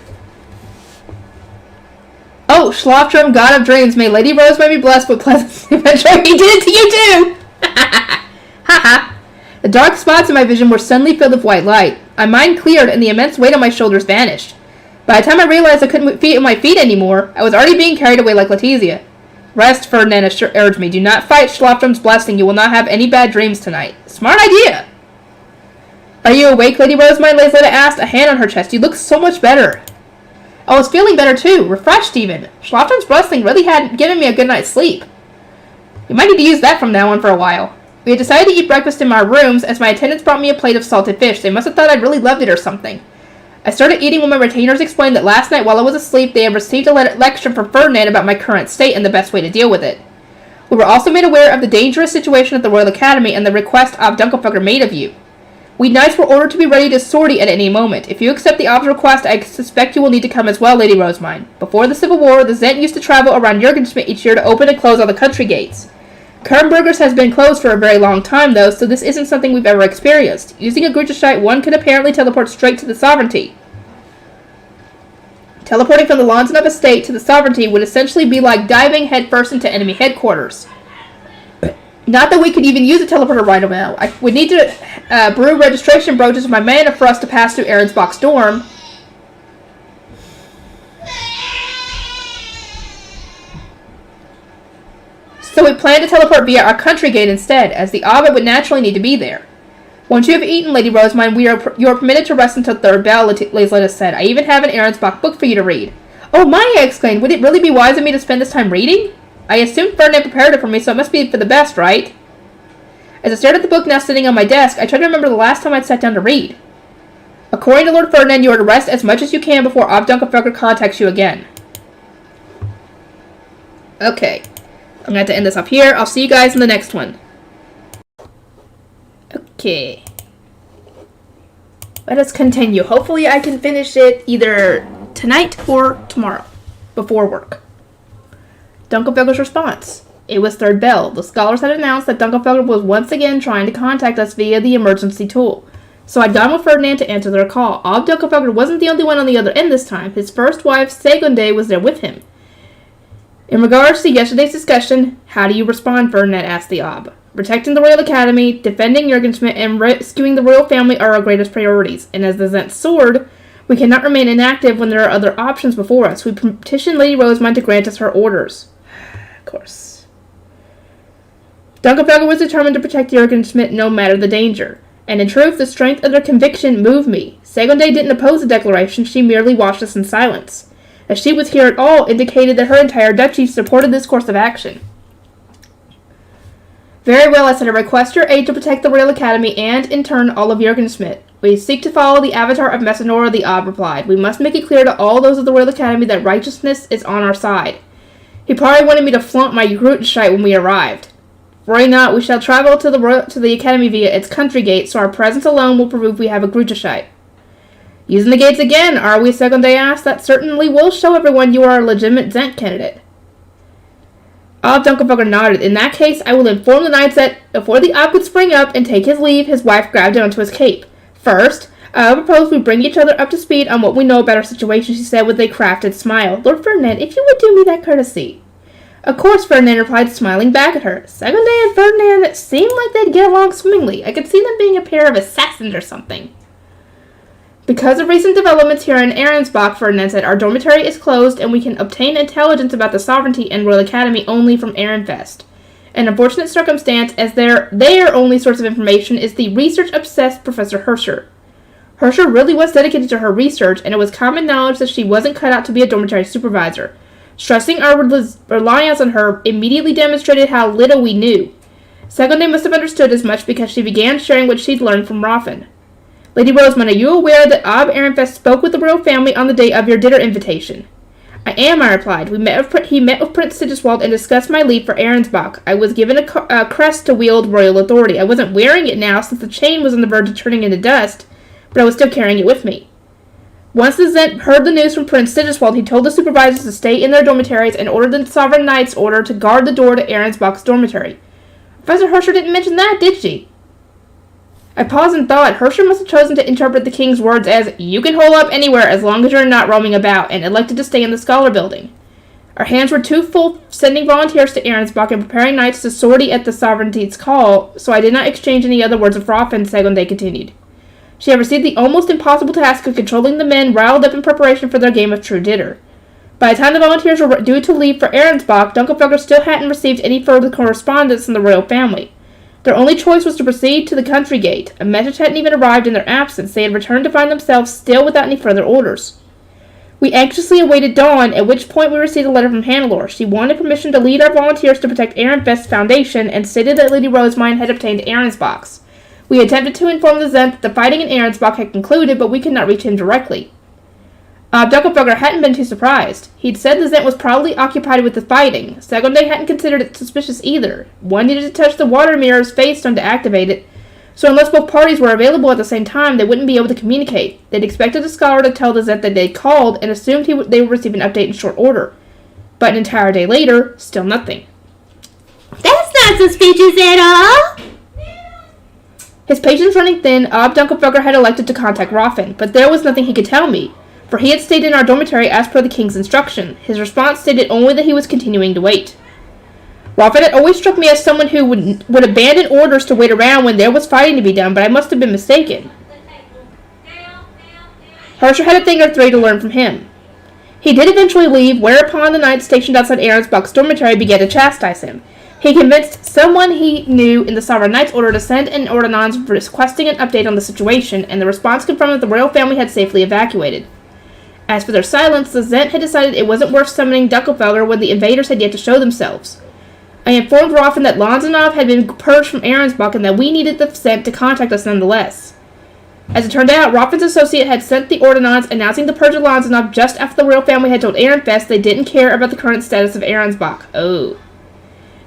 Oh, Schlafdrum, god of dreams, may Lady Rosamund be blessed with pleasant sleep and joy. He did it to you too! Ha ha! The dark spots in my vision were suddenly filled with white light. My mind cleared and the immense weight on my shoulders vanished. By the time I realized I couldn't feel my feet anymore, I was already being carried away like Letizia. Rest, Ferdinand urged me. Do not fight Schlafdrum's blessing. You will not have any bad dreams tonight. Smart idea! Are you awake, Lady Rosamund? Lizetta asked, a hand on her chest. You look so much better. I was feeling better too, refreshed even. Schlafdrum's blessing really had given me a good night's sleep. You might need to use that from now on for a while. We had decided to eat breakfast in my rooms as my attendants brought me a plate of salted fish. They must have thought I really loved it or something. I started eating when my retainers explained that last night while I was asleep they had received a lecture from Ferdinand about my current state and the best way to deal with it. We were also made aware of the dangerous situation at the Royal Academy and the request Ob Dunkelfugger made of you. We knights were ordered to be ready to sortie at any moment. If you accept the Ob's request, I suspect you will need to come as well, Lady Rosamund. Before the Civil War, the Zent used to travel around Jürgenschmidt each year to open and close all the country gates. Kernberger's has been closed for a very long time, though, so this isn't something we've ever experienced. Using a Grutschite, one could apparently teleport straight to the Sovereignty. Teleporting from the Lonzenov estate to the Sovereignty would essentially be like diving headfirst into enemy headquarters. Not that we could even use a teleporter right now. I would need to brew registration brooches with my mana for us to pass through Ahrensbach's dorm. So we plan to teleport via our country gate instead, as the Abba would naturally need to be there. Once you have eaten, Lady Rosamund, you are permitted to rest until third bell, Lizetta said. I even have an Ahrensbach book for you to read. Oh my, I exclaimed. Would it really be wise of me to spend this time reading? I assumed Ferdinand prepared it for me, so it must be for the best, right? As I stared at the book now sitting on my desk, I tried to remember the last time I'd sat down to read. According to Lord Ferdinand, you are to rest as much as you can before Ob Dunkelfugger contacts you again. Okay. I'm going to have to end this up here. I'll see you guys in the next one. Okay. Let us continue. Hopefully I can finish it either tonight or tomorrow, before work. Dunkelfugger's response. It was third bell. The scholars had announced that Dunkelfugger was once again trying to contact us via the emergency tool. So I'd gone with Ferdinand to answer their call. Ob Dunkelfugger wasn't the only one on the other end this time. His first wife, Segunde, was there with him. In regards to yesterday's discussion, how do you respond, Ferdinand asked the Ob. Protecting the Royal Academy, defending Jürgenschmidt, and rescuing the royal family are our greatest priorities. And as the Zent sword, we cannot remain inactive when there are other options before us. We petition Lady Rosamund to grant us her orders. Of course. Dunkelfugger was determined to protect Jürgenschmidt no matter the danger. And in truth, the strength of their conviction moved me. Segonde didn't oppose the declaration, she merely watched us in silence. That she was here at all indicated that her entire duchy supported this course of action. Very well, I said, I request your aid to protect the Royal Academy and, in turn, all of Jurgensmith. We seek to follow the avatar of Messinora, the Ob replied. We must make it clear to all those of the Royal Academy that righteousness is on our side. He probably wanted me to flaunt my Gruttenscheit when we arrived. Worry not, we shall travel to the Academy via its country gate, so our presence alone will prove we have a Gruttenscheit. Using the gates again, are we? Segonde asked. That certainly will show everyone you are a legitimate Zent candidate. Ob Dunkelfugger nodded. In that case, I will inform the knights that, before the Ob could spring up and take his leave, his wife grabbed onto his cape. First, I propose we bring each other up to speed on what we know about our situation, she said with a crafted smile. Lord Ferdinand, if you would do me that courtesy. Of course, Ferdinand replied, smiling back at her. Segonde and Ferdinand seemed like they'd get along swimmingly. I could see them being a pair of assassins or something. Because of recent developments here in Arensbach, Ferdinand said, our dormitory is closed and we can obtain intelligence about the sovereignty and Royal Academy only from Ehrenfest. An unfortunate circumstance, as their only source of information is the research-obsessed Professor Herscher. Herscher really was dedicated to her research, and it was common knowledge that she wasn't cut out to be a dormitory supervisor. Stressing our reliance on her immediately demonstrated how little we knew. Segonde must have understood as much because she began sharing what she'd learned from Roffin. Lady Rosamund, are you aware that Ob Ehrenfest spoke with the royal family on the day of your dinner invitation? I am, I replied. He met with Prince Sigiswald and discussed my leave for Arensbach. I was given a crest to wield royal authority. I wasn't wearing it now since the chain was on the verge of turning into dust, but I was still carrying it with me. Once the Zent heard the news from Prince Sigiswald, he told the supervisors to stay in their dormitories and ordered the Sovereign Knight's order to guard the door to Arensbach's dormitory. Professor Herscher didn't mention that, did she? I paused and thought. Herscher must have chosen to interpret the king's words as, you can hole up anywhere as long as you're not roaming about, and elected to stay in the scholar building. Our hands were too full sending volunteers to Arensbach and preparing knights to sortie at the sovereignty's call, so I did not exchange any other words of Roffin, Segonde continued. She had received the almost impossible task of controlling the men riled up in preparation for their game of true dinner. By the time the volunteers were due to leave for Arensbach, Dunkelfugger still hadn't received any further correspondence from the royal family. Their only choice was to proceed to the country gate. A message hadn't even arrived in their absence. They had returned to find themselves still without any further orders. We anxiously awaited dawn, at which point we received a letter from Hannelore. She wanted permission to lead our volunteers to protect Ehrenfest's foundation, and stated that Lady Rosamund had obtained Arensbach's. We attempted to inform the Zent that the fighting in Arensbach had concluded, but we could not reach him directly. Dunkelfugger hadn't been too surprised. He'd said the Zent was probably occupied with the fighting. Segonde hadn't considered it suspicious either. One needed to touch the water mirror's face stone to activate it, so unless both parties were available at the same time, they wouldn't be able to communicate. They'd expected the scholar to tell the Zent that they'd called, and assumed they would receive an update in short order. But an entire day later, still nothing. That's not suspicious at all. His patience running thin, Ob Dunkelfugger had elected to contact Roffin, but there was nothing he could tell me, for he had stayed in our dormitory as per the king's instruction. His response stated only that he was continuing to wait. Roffin had always struck me as someone who would abandon orders to wait around when there was fighting to be done, but I must have been mistaken. Herscher had a thing or three to learn from him. He did eventually leave, whereupon the knights stationed outside Arensbach's dormitory began to chastise him. He convinced someone he knew in the Sovereign Knight's order to send an ordonnance requesting an update on the situation, and the response confirmed that the royal family had safely evacuated. As for their silence, the Zent had decided it wasn't worth summoning Dunkelfelder when the invaders had yet to show themselves. I informed Roffin that Lanzanov had been purged from Arensbach and that we needed the Zent to contact us nonetheless. As it turned out, Roffin's associate had sent the ordonnance announcing the purge of Lanzanov just after the royal family had told Ehrenfest they didn't care about the current status of Arensbach. Oh.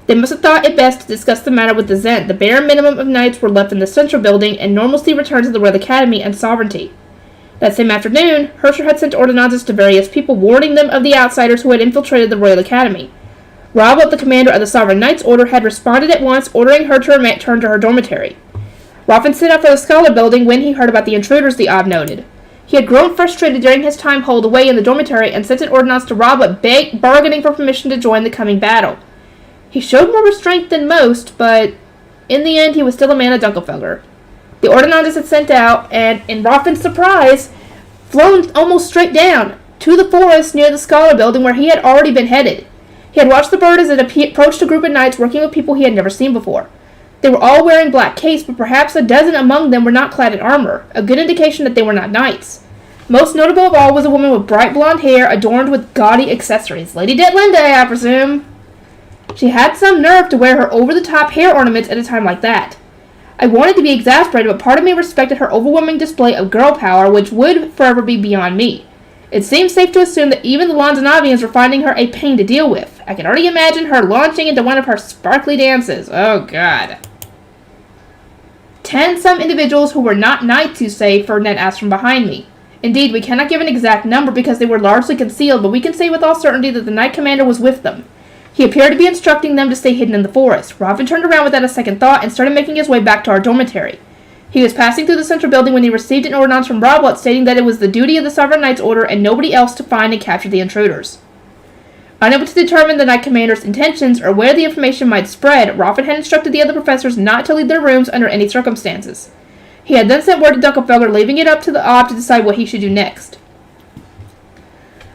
They must have thought it best to discuss the matter with the Zent. The bare minimum of knights were left in the central building, and normalcy returned to the Royal Academy and sovereignty. That same afternoon, Herscher had sent ordonnances to various people warning them of the outsiders who had infiltrated the Royal Academy. Robert, the commander of the Sovereign Knight's Order, had responded at once, ordering her to return to her dormitory. Roffin set out for the Scholar Building when he heard about the intruders, the Ob noted. He had grown frustrated during his time holed away in the dormitory and sent an ordonnance to Robert, bargaining for permission to join the coming battle. He showed more restraint than most, but in the end he was still a man of Dunkelfelder. The ordonnances had sent out, and, in Roffin's surprise, flown almost straight down to the forest near the Scholar Building where he had already been headed. He had watched the bird as it approached a group of knights working with people he had never seen before. They were all wearing black capes, but perhaps a dozen among them were not clad in armor, a good indication that they were not knights. Most notable of all was a woman with bright blonde hair adorned with gaudy accessories. Lady Detlinde, I presume. She had some nerve to wear her over-the-top hair ornaments at a time like that. I wanted to be exasperated, but part of me respected her overwhelming display of girl power, which would forever be beyond me. It seemed safe to assume that even the Lonzanavians were finding her a pain to deal with. I could already imagine her launching into one of her sparkly dances. Oh, God. 10 some individuals who were not knights, you say, Ferdinand asked from behind me. Indeed, we cannot give an exact number because they were largely concealed, but we can say with all certainty that the knight commander was with them. He appeared to be instructing them to stay hidden in the forest. Robin turned around without a second thought and started making his way back to our dormitory. He was passing through the central building when he received an ordinance from Robert stating that it was the duty of the Sovereign Knight's Order and nobody else to find and capture the intruders. Unable to determine the Knight Commander's intentions or where the information might spread, Robin had instructed the other professors not to leave their rooms under any circumstances. He had then sent word to Dunkelfelder, leaving it up to the Ob to decide what he should do next.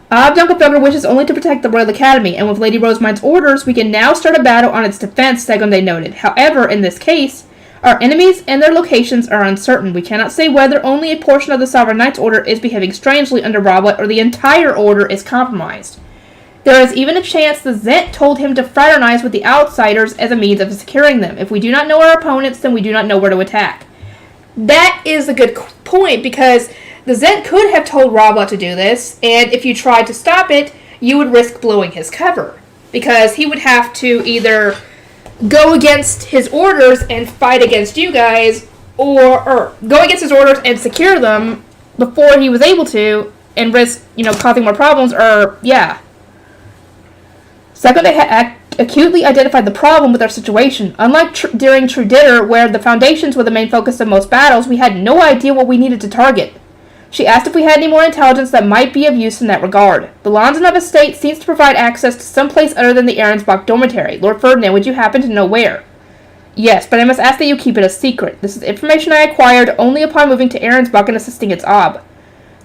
Dunkelfelder wishes only to protect the Royal Academy, and with Lady Rosemind's orders, we can now start a battle on its defense, Segonde noted. However, in this case, our enemies and their locations are uncertain. We cannot say whether only a portion of the Sovereign Knight's Order is behaving strangely under Roblet or the entire order is compromised. There is even a chance the Zent told him to fraternize with the outsiders as a means of securing them. If we do not know our opponents, then we do not know where to attack. That is a good point, because the Zent could have told Roblet to do this, and if you tried to stop it, you would risk blowing his cover. Because he would have to either go against his orders and fight against you guys, or go against his orders and secure them before he was able to, and risk, causing more problems, or, yeah. Second, they had acutely identified the problem with our situation. Unlike during True Dinner, where the Foundations were the main focus of most battles, we had no idea what we needed to target. She asked if we had any more intelligence that might be of use in that regard. The Lonzanov estate seems to provide access to some place other than the Ahrensbach dormitory. Lord Ferdinand, would you happen to know where? Yes, but I must ask that you keep it a secret. This is information I acquired only upon moving to Ahrensbach and assisting its Ob.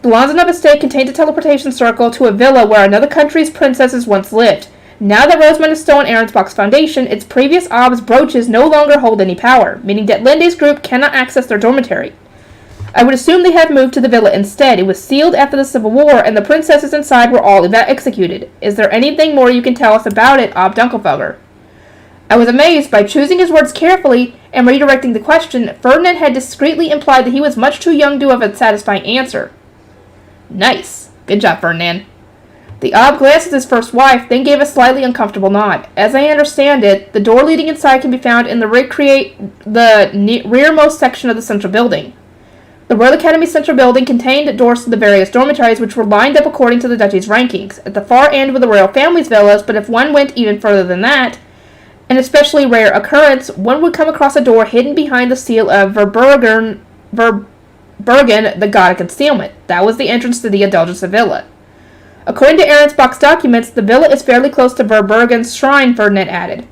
The Lonzanov estate contained a teleportation circle to a villa where another country's princesses once lived. Now that Rosemund has stolen Ahrensbach's foundation, its previous Ob's brooches no longer hold any power, meaning that Linde's group cannot access their dormitory. I would assume they have moved to the villa instead. It was sealed after the Civil War, and the princesses inside were all executed. Is there anything more you can tell us about it, Ob Dunkelfelder? I was amazed. By choosing his words carefully and redirecting the question, Ferdinand had discreetly implied that he was much too young to have a satisfying answer. Nice. Good job, Ferdinand. The Ob glanced at his first wife, then gave a slightly uncomfortable nod. As I understand it, the door leading inside can be found in the rearmost section of the central building. The Royal Academy's central building contained doors to the various dormitories, which were lined up according to the duchy's rankings. At the far end were the royal family's villas, but if one went even further than that, an especially rare occurrence, one would come across a door hidden behind the seal of Verbergen, the god of concealment. That was the entrance to the Indulgence Villa. According to Ahrensbach's documents, the villa is fairly close to Verbergen's shrine, Ferdinand added.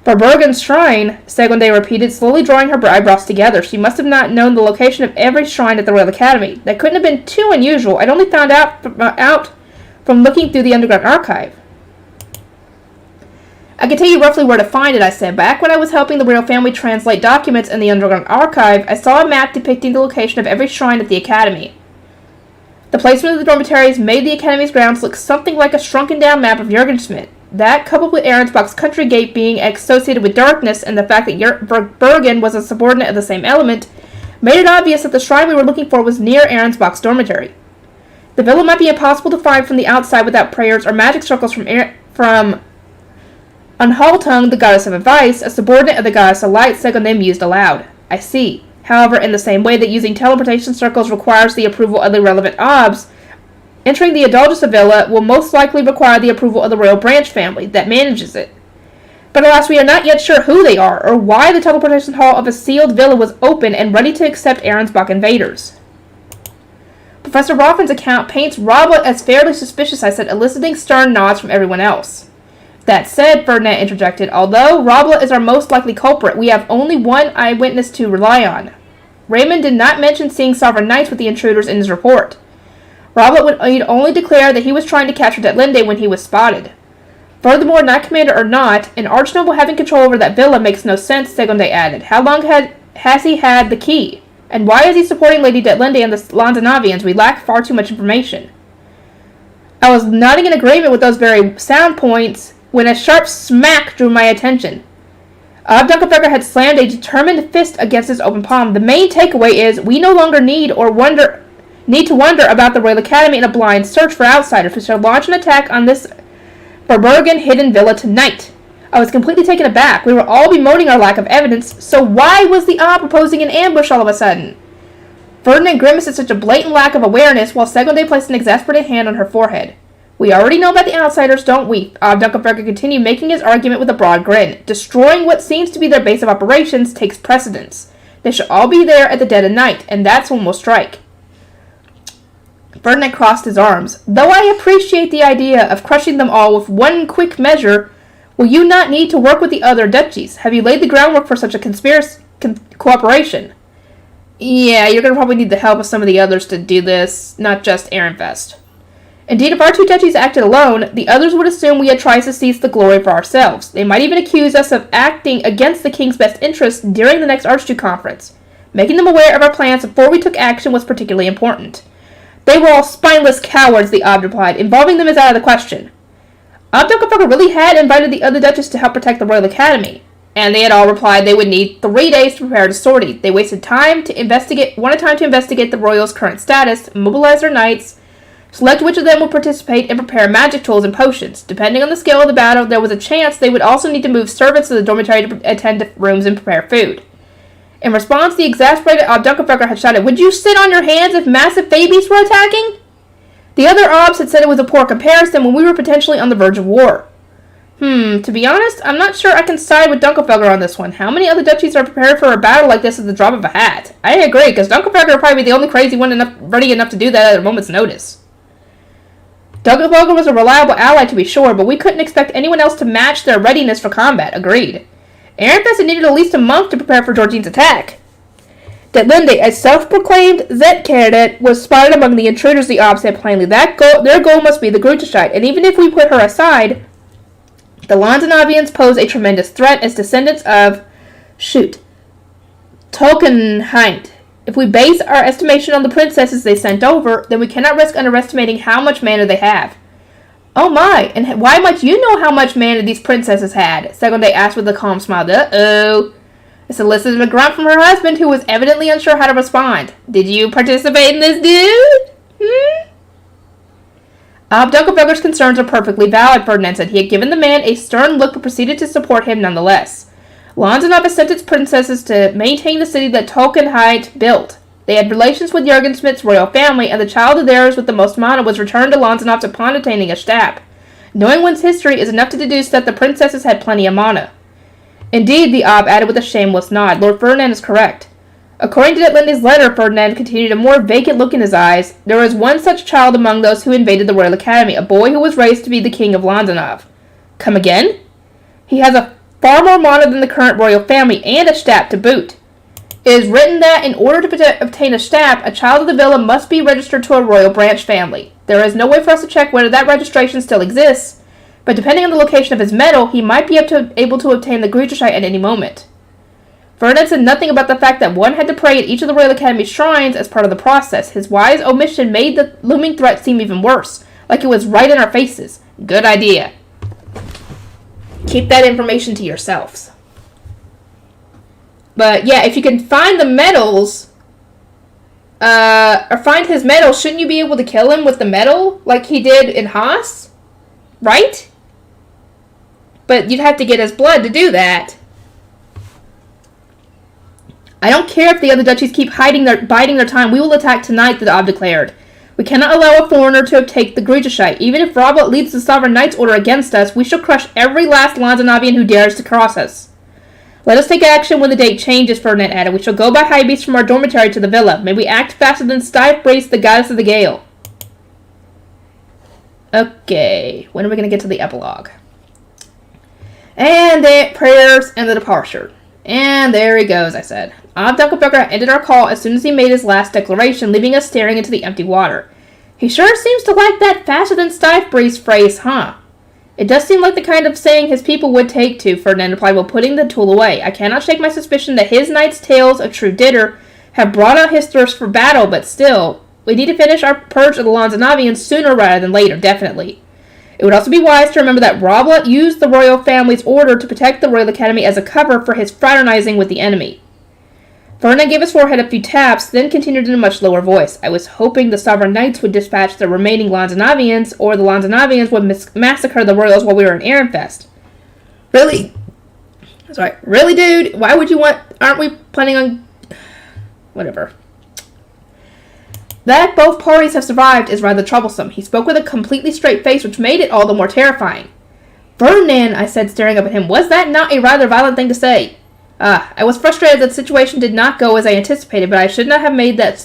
Verbergen's shrine, Segonde repeated, slowly drawing her eyebrows together. She must have not known the location of every shrine at the Royal Academy. That couldn't have been too unusual. I'd only found out from looking through the underground archive. I can tell you roughly where to find it, I said. Back when I was helping the royal family translate documents in the underground archive, I saw a map depicting the location of every shrine at the Academy. The placement of the dormitories made the Academy's grounds look something like a shrunken-down map of Jürgenschmidt. That, coupled with Ahrensbach's country gate being associated with darkness and the fact that Bergen was a subordinate of the same element, made it obvious that the shrine we were looking for was near Ahrensbach's dormitory. The villa might be impossible to find from the outside without prayers or magic circles from Unhaltung, the goddess of advice, a subordinate of the goddess of light, Segonde mused aloud. I see. However, in the same way that using teleportation circles requires the approval of the relevant Obs, entering the Indulgence Villa will most likely require the approval of the royal branch family that manages it. But alas, we are not yet sure who they are, or why the teleportation hall of a sealed villa was open and ready to accept Ahrensbach invaders. Professor Roffin's account paints Roblet as fairly suspicious, I said, eliciting stern nods from everyone else. That said, Ferdinand interjected, although Roblet is our most likely culprit, we have only one eyewitness to rely on. Raymond did not mention seeing sovereign knights with the intruders in his report. Roblet would only declare that he was trying to capture Detlinde when he was spotted. Furthermore, Knight Commander or not, an Archnoble having control over that villa makes no sense, Segonde added. How long has he had the key? And why is he supporting Lady Detlinde and the Lanzanavians? We lack far too much information. I was nodding in agreement with those very sound points when a sharp smack drew my attention. Dunkelberger had slammed a determined fist against his open palm. The main takeaway is we no longer need to wonder about the Royal Academy in a blind search for outsiders. We shall launch an attack on this Verbergen hidden villa tonight. I was completely taken aback. We were all bemoaning our lack of evidence, so why was the Ob proposing an ambush all of a sudden? Ferdinand grimaced at such a blatant lack of awareness, while Segonde placed an exasperated hand on her forehead. We already know about the outsiders, don't we? Dunkelberger continued, making his argument with a broad grin. Destroying what seems to be their base of operations takes precedence. They shall all be there at the dead of night, and that's when we'll strike. Ferdinand crossed his arms. Though I appreciate the idea of crushing them all with one quick measure, will you not need to work with the other duchies? Have you laid the groundwork for such a cooperation? Yeah, you're going to probably need the help of some of the others to do this, not just Ehrenfest. Indeed, if our two duchies acted alone, the others would assume we had tried to seize the glory for ourselves. They might even accuse us of acting against the king's best interests during the next Archduke conference. Making them aware of our plans before we took action was particularly important. They were all spineless cowards, the Ob replied. Involving them is out of the question. Dunkelberger really had invited the other duchies to help protect the Royal Academy, and they had all replied they would need 3 days to prepare a sortie. They wanted time to investigate the royals' current status, mobilize their knights, select which of them would participate, and prepare magic tools and potions. Depending on the scale of the battle, there was a chance they would also need to move servants to the dormitory to attend to rooms and prepare food. In response, the exasperated Dunkelberger had shouted, "Would you sit on your hands if massive babies were attacking?" The other Obs had said it was a poor comparison when we were potentially on the verge of war. To be honest, I'm not sure I can side with Dunkelberger on this one. How many other duchies are prepared for a battle like this at the drop of a hat? I agree, because Dunkelberger would probably be the only crazy one ready enough to do that at a moment's notice. Dunkelberger was a reliable ally to be sure, but we couldn't expect anyone else to match their readiness for combat. Agreed. Ehrenfest had needed at least a month to prepare for Georgine's attack. Detlinde, a self-proclaimed Zet candidate, was spotted among the intruders, the Ob said plainly. Their goal must be the Gruterscheid, and even if we put her aside, the Lanzanavians pose a tremendous threat as descendants of, Tolkenheit. If we base our estimation on the princesses they sent over, then we cannot risk underestimating how much mana they have. Oh my, and why might you know how much mana these princesses had? Segonde asked with a calm smile. Uh-oh. This elicited a grunt from her husband, who was evidently unsure how to respond. Did you participate in this, dude? Dunkelberger's concerns are perfectly valid, Ferdinand said. He had given the man a stern look, but proceeded to support him nonetheless. Lanzenov has sent its princesses to maintain the city that Tolkenheit built. They had relations with Jürgen Schmidt's royal family, and the child of theirs with the most mana was returned to Lanzenov upon attaining a stab. Knowing one's history is enough to deduce that the princesses had plenty of mana. Indeed, the Ob added with a shameless nod. Lord Ferdinand is correct. According to Detlinde's letter, Ferdinand continued, a more vacant look in his eyes. There was one such child among those who invaded the Royal Academy, a boy who was raised to be the king of Lanzenov. Come again? He has a far more mana than the current royal family, and a stab to boot. It is written that in order to obtain a stab, a child of the villa must be registered to a royal branch family. There is no way for us to check whether that registration still exists, but depending on the location of his medal, he might be able to obtain the Gruterscheid at any moment. Ferdinand said nothing about the fact that one had to pray at each of the Royal Academy shrines as part of the process. His wise omission made the looming threat seem even worse, like it was right in our faces. Good idea. Keep that information to yourselves. But yeah, if you can find the medals, or find his medal, shouldn't you be able to kill him with the medal like he did in Haas? Right? But you'd have to get his blood to do that. I don't care if the other duchies keep biding their time. We will attack tonight, the Ob declared. We cannot allow a foreigner to take the Gruterscheid. Even if Robert leads the Sovereign Knight's order against us, we shall crush every last Lanzanavian who dares to cross us. Let us take action when the date changes, Ferdinand added. We shall go by high beast from our dormitory to the villa. May we act faster than Stife-Brace, the goddess of the gale. Okay, when are we going to get to the epilogue? And the prayers and the departure. And there he goes, I said. Dunkelberger ended our call as soon as he made his last declaration, leaving us staring into the empty water. He sure seems to like that faster than Stife-Brace phrase, huh? It does seem like the kind of saying his people would take to, Ferdinand replied while putting the tool away. I cannot shake my suspicion that his knight's tales, a true didder, have brought out his thirst for battle, but still, we need to finish our purge of the Lanzanavians sooner rather than later, definitely. It would also be wise to remember that Rabla used the royal family's order to protect the Royal Academy as a cover for his fraternizing with the enemy. Ferdinand gave his forehead a few taps, then continued in a much lower voice. I was hoping the Sovereign Knights would dispatch the remaining Lanzanavians, or the Lanzanavians would massacre the royals while we were in Ehrenfest. Really? Sorry. Really, dude? Why would you want... Aren't we planning on... Whatever. That both parties have survived is rather troublesome. He spoke with a completely straight face, which made it all the more terrifying. Ferdinand, I said, staring up at him, was that not a rather violent thing to say? I was frustrated that the situation did not go as I anticipated, but I should not have made that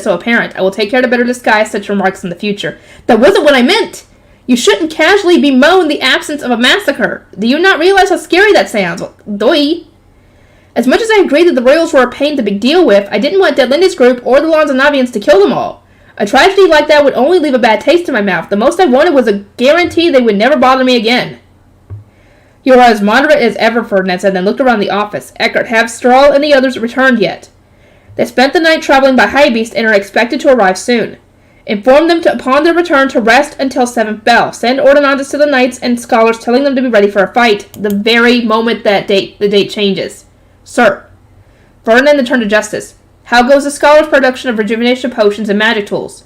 so apparent. I will take care to better disguise such remarks in the future. That wasn't what I meant! You shouldn't casually bemoan the absence of a massacre. Do you not realize how scary that sounds? Doi. As much as I agreed that the royals were a pain to be deal with, I didn't want Deadlindy's group or the Lanzanavians to kill them all. A tragedy like that would only leave a bad taste in my mouth. The most I wanted was a guarantee they would never bother me again. You are as moderate as ever, Ferdinand said, then looked around the office. Eckert, have Strahl and the others returned yet? They spent the night traveling by high beast and are expected to arrive soon. Inform them upon their return to rest until 7th bell. Send ordinances to the knights and scholars telling them to be ready for a fight the very moment the date changes. Sir. Ferdinand then turned to Justice. How goes the scholars' production of rejuvenation potions and magic tools?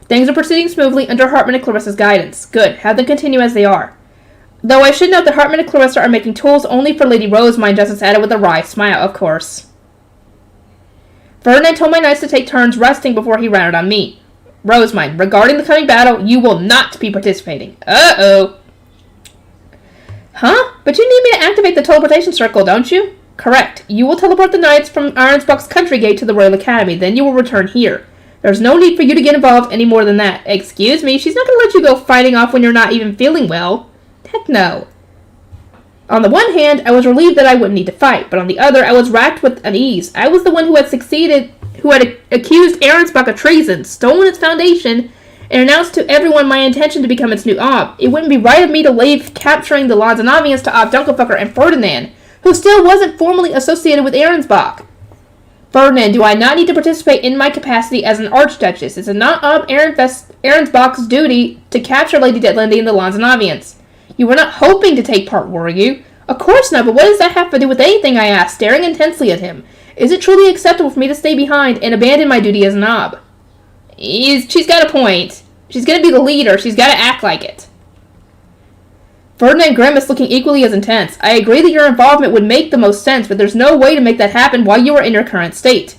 Things are proceeding smoothly under Hartman and Clarissa's guidance. Good. Have them continue as they are. Though I should note that Hartman and Clarissa are making tools only for Lady Rosemine, Justice added with a wry smile, of course. Ferdinand told my knights to take turns resting before he rounded on me. Rosemine, regarding the coming battle, you will not be participating. Uh-oh. Huh? But you need me to activate the teleportation circle, don't you? Correct. You will teleport the knights from Arnsbach's country gate to the Royal Academy, then you will return here. There's no need for you to get involved any more than that. Excuse me, she's not going to let you go fighting off when you're not even feeling well. Heck no. On the one hand, I was relieved that I wouldn't need to fight, but on the other, I was racked with unease. I was the one who had accused Arnsbach of treason, stolen its foundation, and announced to everyone my intention to become its new Ob. It wouldn't be right of me to leave capturing the Lanzanavians to Ob Dunkelfucker and Ferdinand, who still wasn't formally associated with Arnsbach. Ferdinand, do I not need to participate in my capacity as an Archduchess? Is it not Ob Arnsbach's duty to capture Lady Deadlindy and the Lanzanavians? You were not hoping to take part, were you? Of course not, but what does that have to do with anything, I asked, staring intensely at him. Is it truly acceptable for me to stay behind and abandon my duty as an Ob? She's got a point. She's going to be the leader. She's got to act like it. Ferdinand grimaced, looking equally as intense. I agree that your involvement would make the most sense, but there's no way to make that happen while you are in your current state.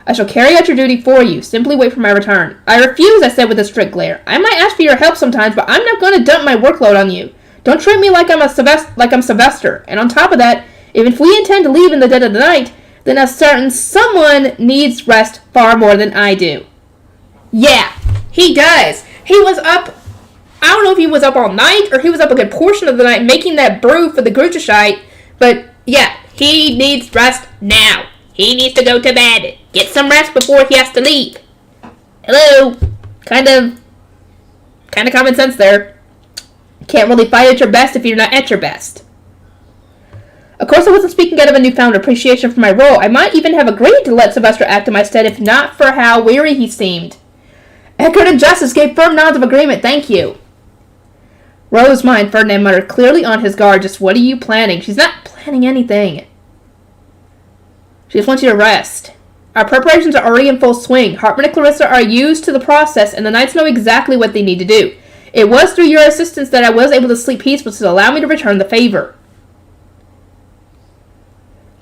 I shall carry out your duty for you. Simply wait for my return. I refuse, I said with a strict glare. I might ask for your help sometimes, but I'm not going to dump my workload on you. Don't treat me like I'm Sylvester. And on top of that, even if we intend to leave in the dead of the night, then a certain someone needs rest far more than I do. Yeah, he does. He was up, I don't know if he was up all night or he was up a good portion of the night making that brew for the Grucheshite, but yeah, he needs rest now. He needs to go to bed. Get some rest before he has to leave. Hello. Kind of common sense there. Can't really fight at your best if you're not at your best. Of course, I wasn't speaking out of a newfound appreciation for my role. I might even have agreed to let Sylvester act in my stead if not for how weary he seemed. Eckert and Justice gave firm nods of agreement. Thank you. Rosemine, Ferdinand muttered, clearly on his guard. Just what are you planning? She's not planning anything. She just wants you to rest. Our preparations are already in full swing. Hartman and Clarissa are used to the process, and the knights know exactly what they need to do. It was through your assistance that I was able to sleep peacefully, so allow me to return the favor.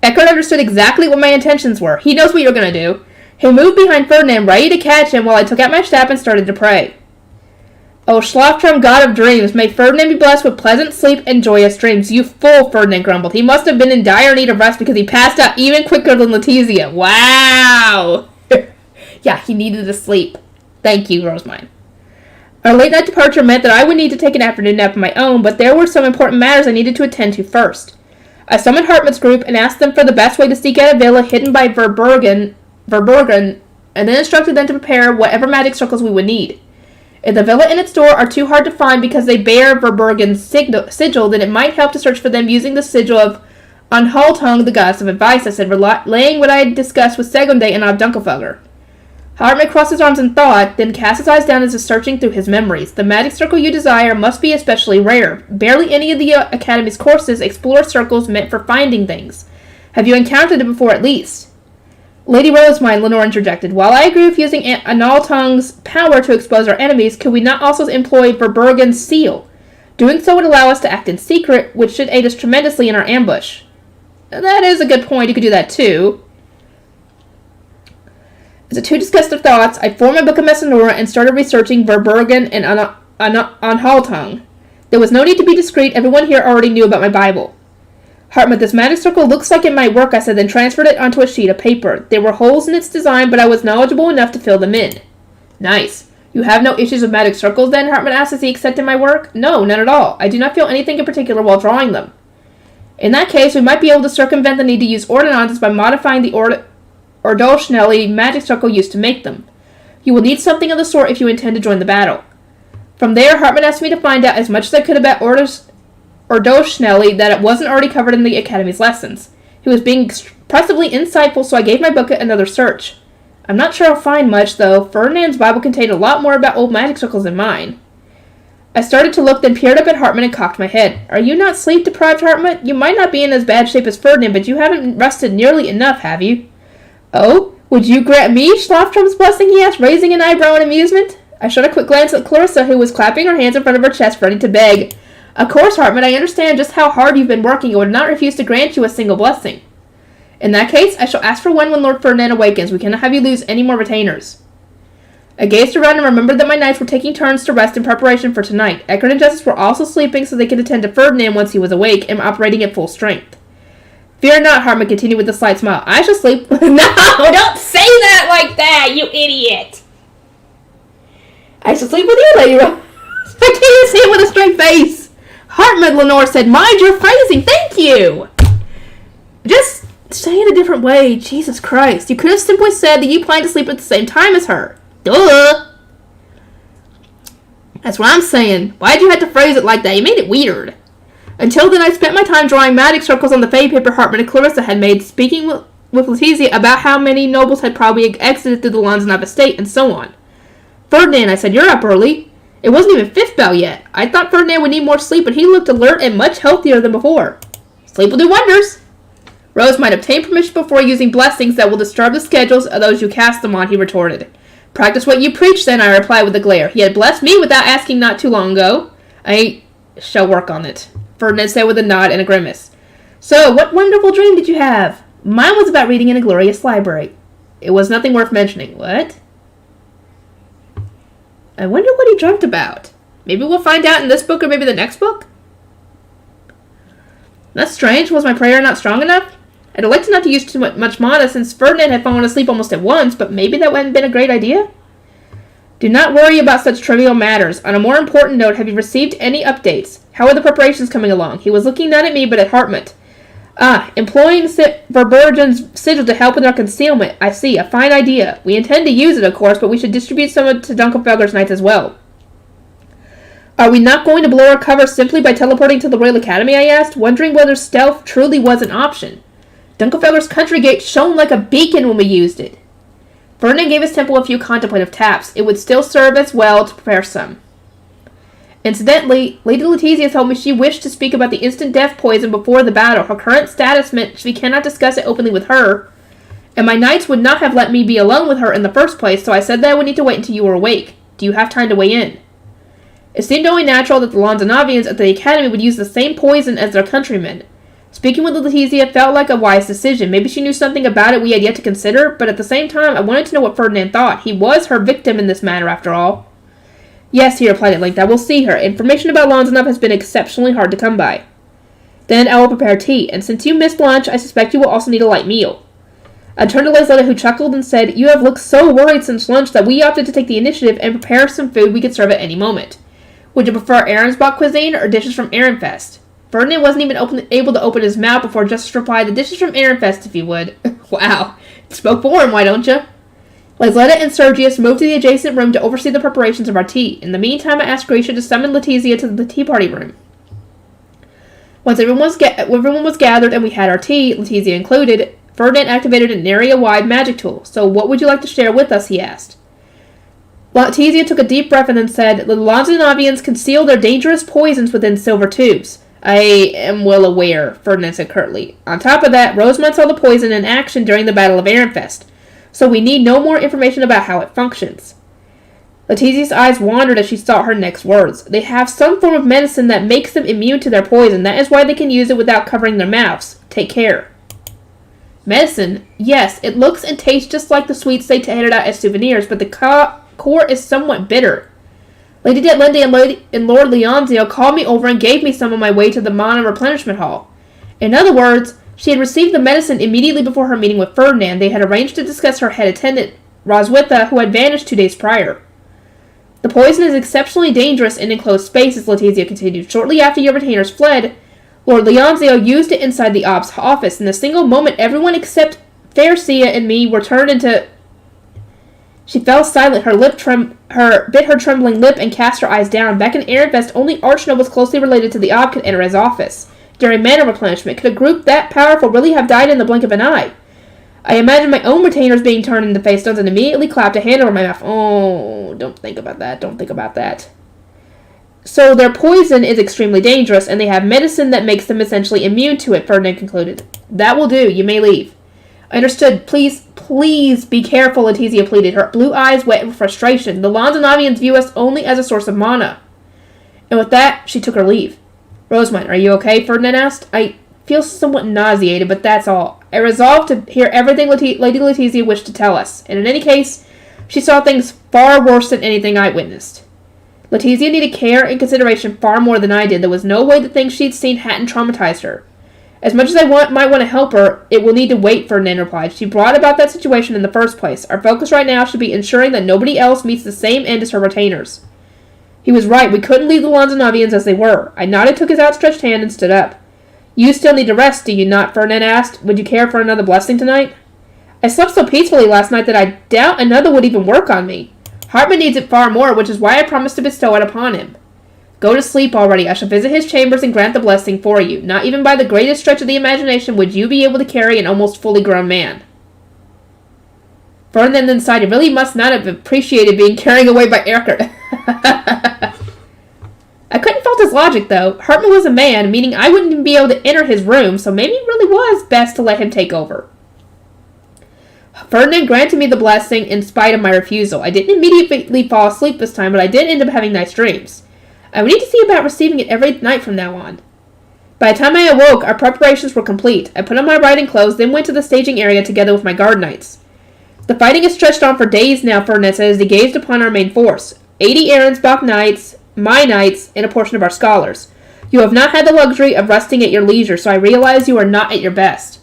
Eckert understood exactly what my intentions were. He knows what you're going to do. He moved behind Ferdinand, ready to catch him, while I took out my staff and started to pray. O Schlaftraum, god of dreams, may Ferdinand be blessed with pleasant sleep and joyous dreams. You fool, Ferdinand grumbled. He must have been in dire need of rest because he passed out even quicker than Letizia. Wow! Yeah, he needed to sleep. Thank you, Rosemine. Our late night departure meant that I would need to take an afternoon nap of my own, but there were some important matters I needed to attend to first. I summoned Hartman's group and asked them for the best way to seek out a villa hidden by Verborgen, and then instructed them to prepare whatever magic circles we would need. If the villa and its door are too hard to find because they bear Verbergen's sigil, then it might help to search for them using the sigil of Anhaltung, the goddess of advice, I said, relaying what I had discussed with Segunde and Dunkelfelger. Hartman crossed his arms in thought, then cast his eyes down as if searching through his memories. The magic circle you desire must be especially rare. Barely any of the Academy's courses explore circles meant for finding things. Have you encountered it before at least? Lady Rosemine, Lenore interjected. While I agree with using Analtung's power to expose our enemies, could we not also employ Verbergen's seal? Doing so would allow us to act in secret, which should aid us tremendously in our ambush. That is a good point. You could do that too. As the two discussed their thoughts, I formed my book of Messenora and started researching Verbergen and Anhaltung. There was no need to be discreet. Everyone here already knew about my Bible. Hartmut, this magic circle looks like it might work, I said, then transferred it onto a sheet of paper. There were holes in its design, but I was knowledgeable enough to fill them in. Nice. You have no issues with magic circles, then? Hartmut asked as he accepted my work. No, none at all. I do not feel anything in particular while drawing them. In that case, we might be able to circumvent the need to use ordinances by modifying the Ordolschnelli magic circle used to make them. You will need something of the sort if you intend to join the battle. From there, Hartman asked me to find out as much as I could about Ordolschnelli that it wasn't already covered in the Academy's lessons. He was being impressively insightful, so I gave my book another search. I'm not sure I'll find much, though. Ferdinand's Bible contained a lot more about old magic circles than mine. I started to look, then peered up at Hartman and cocked my head. Are you not sleep-deprived, Hartman? You might not be in as bad shape as Ferdinand, but you haven't rested nearly enough, have you? Oh? Would you grant me Schlaftrum's blessing, he asked, raising an eyebrow in amusement. I shot a quick glance at Clarissa, who was clapping her hands in front of her chest, ready to beg. Of course, Hartman, I understand just how hard you've been working and would not refuse to grant you a single blessing. In that case, I shall ask for one when Lord Ferdinand awakens. We cannot have you lose any more retainers. I gazed around and remembered that my knights were taking turns to rest in preparation for tonight. Eckert and Justice were also sleeping so they could attend to Ferdinand once he was awake and operating at full strength. Fear not, Hartman continued with a slight smile. I shall sleep. No, don't say that like that, you idiot. I shall sleep with you, Lady Rose. I can't see it with a straight face. Hartman, Lenore said, mind your phrasing. Thank you. Just say it a different way. Jesus Christ. You could have simply said that you plan to sleep at the same time as her. Duh. That's what I'm saying. Why'd you have to phrase it like that? You made it weird. Until then, I spent my time drawing magic circles on the fade paper Hartman and Clarissa had made, speaking with Letizia about how many nobles had probably exited through the Lanzanov estate, and so on. Ferdinand, I said, you're up early. It wasn't even fifth bell yet. I thought Ferdinand would need more sleep, and he looked alert and much healthier than before. Sleep will do wonders. Rose might obtain permission before using blessings that will disturb the schedules of those you cast them on, he retorted. Practice what you preach, then, I replied with a glare. He had blessed me without asking not too long ago. I shall work on it, Ferdinand said with a nod and a grimace. So, what wonderful dream did you have? Mine was about reading in a glorious library. It was nothing worth mentioning. What? I wonder what he dreamt about. Maybe we'll find out in this book or maybe the next book? That's strange. Was my prayer not strong enough? I'd elected not to use too much mana since Ferdinand had fallen asleep almost at once, but maybe that hadn't been a great idea? Do not worry about such trivial matters. On a more important note, have you received any updates? How are the preparations coming along? He was looking not at me, but at Hartmut. Employing Verbergen's sigil to help with our concealment. I see, a fine idea. We intend to use it, of course, but we should distribute some to Dunkelfelger's knights as well. Are we not going to blow our cover simply by teleporting to the Royal Academy, I asked, wondering whether stealth truly was an option. Dunkelfelger's country gate shone like a beacon when we used it. Ferdinand gave his temple a few contemplative taps. It would still serve as well to prepare some. Incidentally, Lady Letizia told me she wished to speak about the instant death poison before the battle. Her current status meant we cannot discuss it openly with her, and my knights would not have let me be alone with her in the first place, so I said that I would need to wait until you were awake. Do you have time to weigh in? It seemed only natural that the Lanzanovians at the Academy would use the same poison as their countrymen. Speaking with Letizia felt like a wise decision. Maybe she knew something about it we had yet to consider, but at the same time, I wanted to know what Ferdinand thought. He was her victim in this matter, after all. Yes, he replied at length, I will see her. Information about Lanzanov has been exceptionally hard to come by. Then I will prepare tea, and since you missed lunch, I suspect you will also need a light meal. I turned to Lesletta, who chuckled and said, You have looked so worried since lunch that we opted to take the initiative and prepare some food we could serve at any moment. Would you prefer Ahrensbach cuisine or dishes from Ehrenfest? Ferdinand wasn't even able to open his mouth before Justice replied, The dishes from Ehrenfest, if you would. Wow. Spoke for him, why don't you? Lysletta and Sergius moved to the adjacent room to oversee the preparations of our tea. In the meantime, I asked Grisha to summon Letizia to the tea party room. Once everyone was gathered and we had our tea, Letizia included, Ferdinand activated an area-wide magic tool. So what would you like to share with us, he asked. Letizia took a deep breath and then said, the Lanzanavians conceal their dangerous poisons within silver tubes. I am well aware, Ferdinand said curtly. On top of that, Rosemont saw the poison in action during the Battle of Ehrenfest, so we need no more information about how it functions. Letizia's eyes wandered as she sought her next words. They have some form of medicine that makes them immune to their poison. That is why they can use it without covering their mouths. Take care. Medicine? Yes, it looks and tastes just like the sweets they handed out as souvenirs, but the core is somewhat bitter. Lady Detlinde and Lord Leonzio called me over and gave me some on my way to the Mana Replenishment Hall. In other words, she had received the medicine immediately before her meeting with Ferdinand. They had arranged to discuss her head attendant, Roswitha, who had vanished 2 days prior. The poison is exceptionally dangerous in enclosed spaces, Letizia continued. Shortly after your retainers fled, Lord Leonzio used it inside the Ob's office. In a single moment, everyone except Faircia and me were turned into... She fell silent, bit her trembling lip and cast her eyes down. Back in Ehrenfest, only archnobles closely related to the Ob could enter his office. During mana replenishment, could a group that powerful really have died in the blink of an eye? I imagined my own retainers being turned into face stones and immediately clapped a hand over my mouth. Oh, don't think about that. So their poison is extremely dangerous, and they have medicine that makes them essentially immune to it, Ferdinand concluded. That will do. You may leave. I understood. Please be careful, Letizia pleaded, her blue eyes wet with frustration. The Lanzanavians view us only as a source of mana. And with that, she took her leave. Rosemont, are you okay? Ferdinand asked. I feel somewhat nauseated, but that's all. I resolved to hear everything Lady Letizia wished to tell us, and in any case, she saw things far worse than anything I witnessed. Letizia needed care and consideration far more than I did. There was no way the things she'd seen hadn't traumatized her. As much as I might want to help her, it will need to wait, Ferdinand replied. She brought about that situation in the first place. Our focus right now should be ensuring that nobody else meets the same end as her retainers. He was right. We couldn't leave the Lanzanavians as they were. I nodded, took his outstretched hand, and stood up. You still need to rest, do you not? Ferdinand asked. Would you care for another blessing tonight? I slept so peacefully last night that I doubt another would even work on me. Hartman needs it far more, which is why I promised to bestow it upon him. Go to sleep already. I shall visit his chambers and grant the blessing for you. Not even by the greatest stretch of the imagination would you be able to carry an almost fully grown man. Ferdinand then sighed. He really must not have appreciated being carried away by Erkert. I couldn't fault his logic, though. Hartman was a man, meaning I wouldn't even be able to enter his room, so maybe it really was best to let him take over. Ferdinand granted me the blessing in spite of my refusal. I didn't immediately fall asleep this time, but I did end up having nice dreams. I would need to see about receiving it every night from now on. By the time I awoke, our preparations were complete. I put on my riding clothes, then went to the staging area together with my guard knights. The fighting has stretched on for days now, Ferdinand said as he gazed upon our main force. 80 Ahrensbach knights, my knights, and a portion of our scholars. You have not had the luxury of resting at your leisure, so I realize you are not at your best.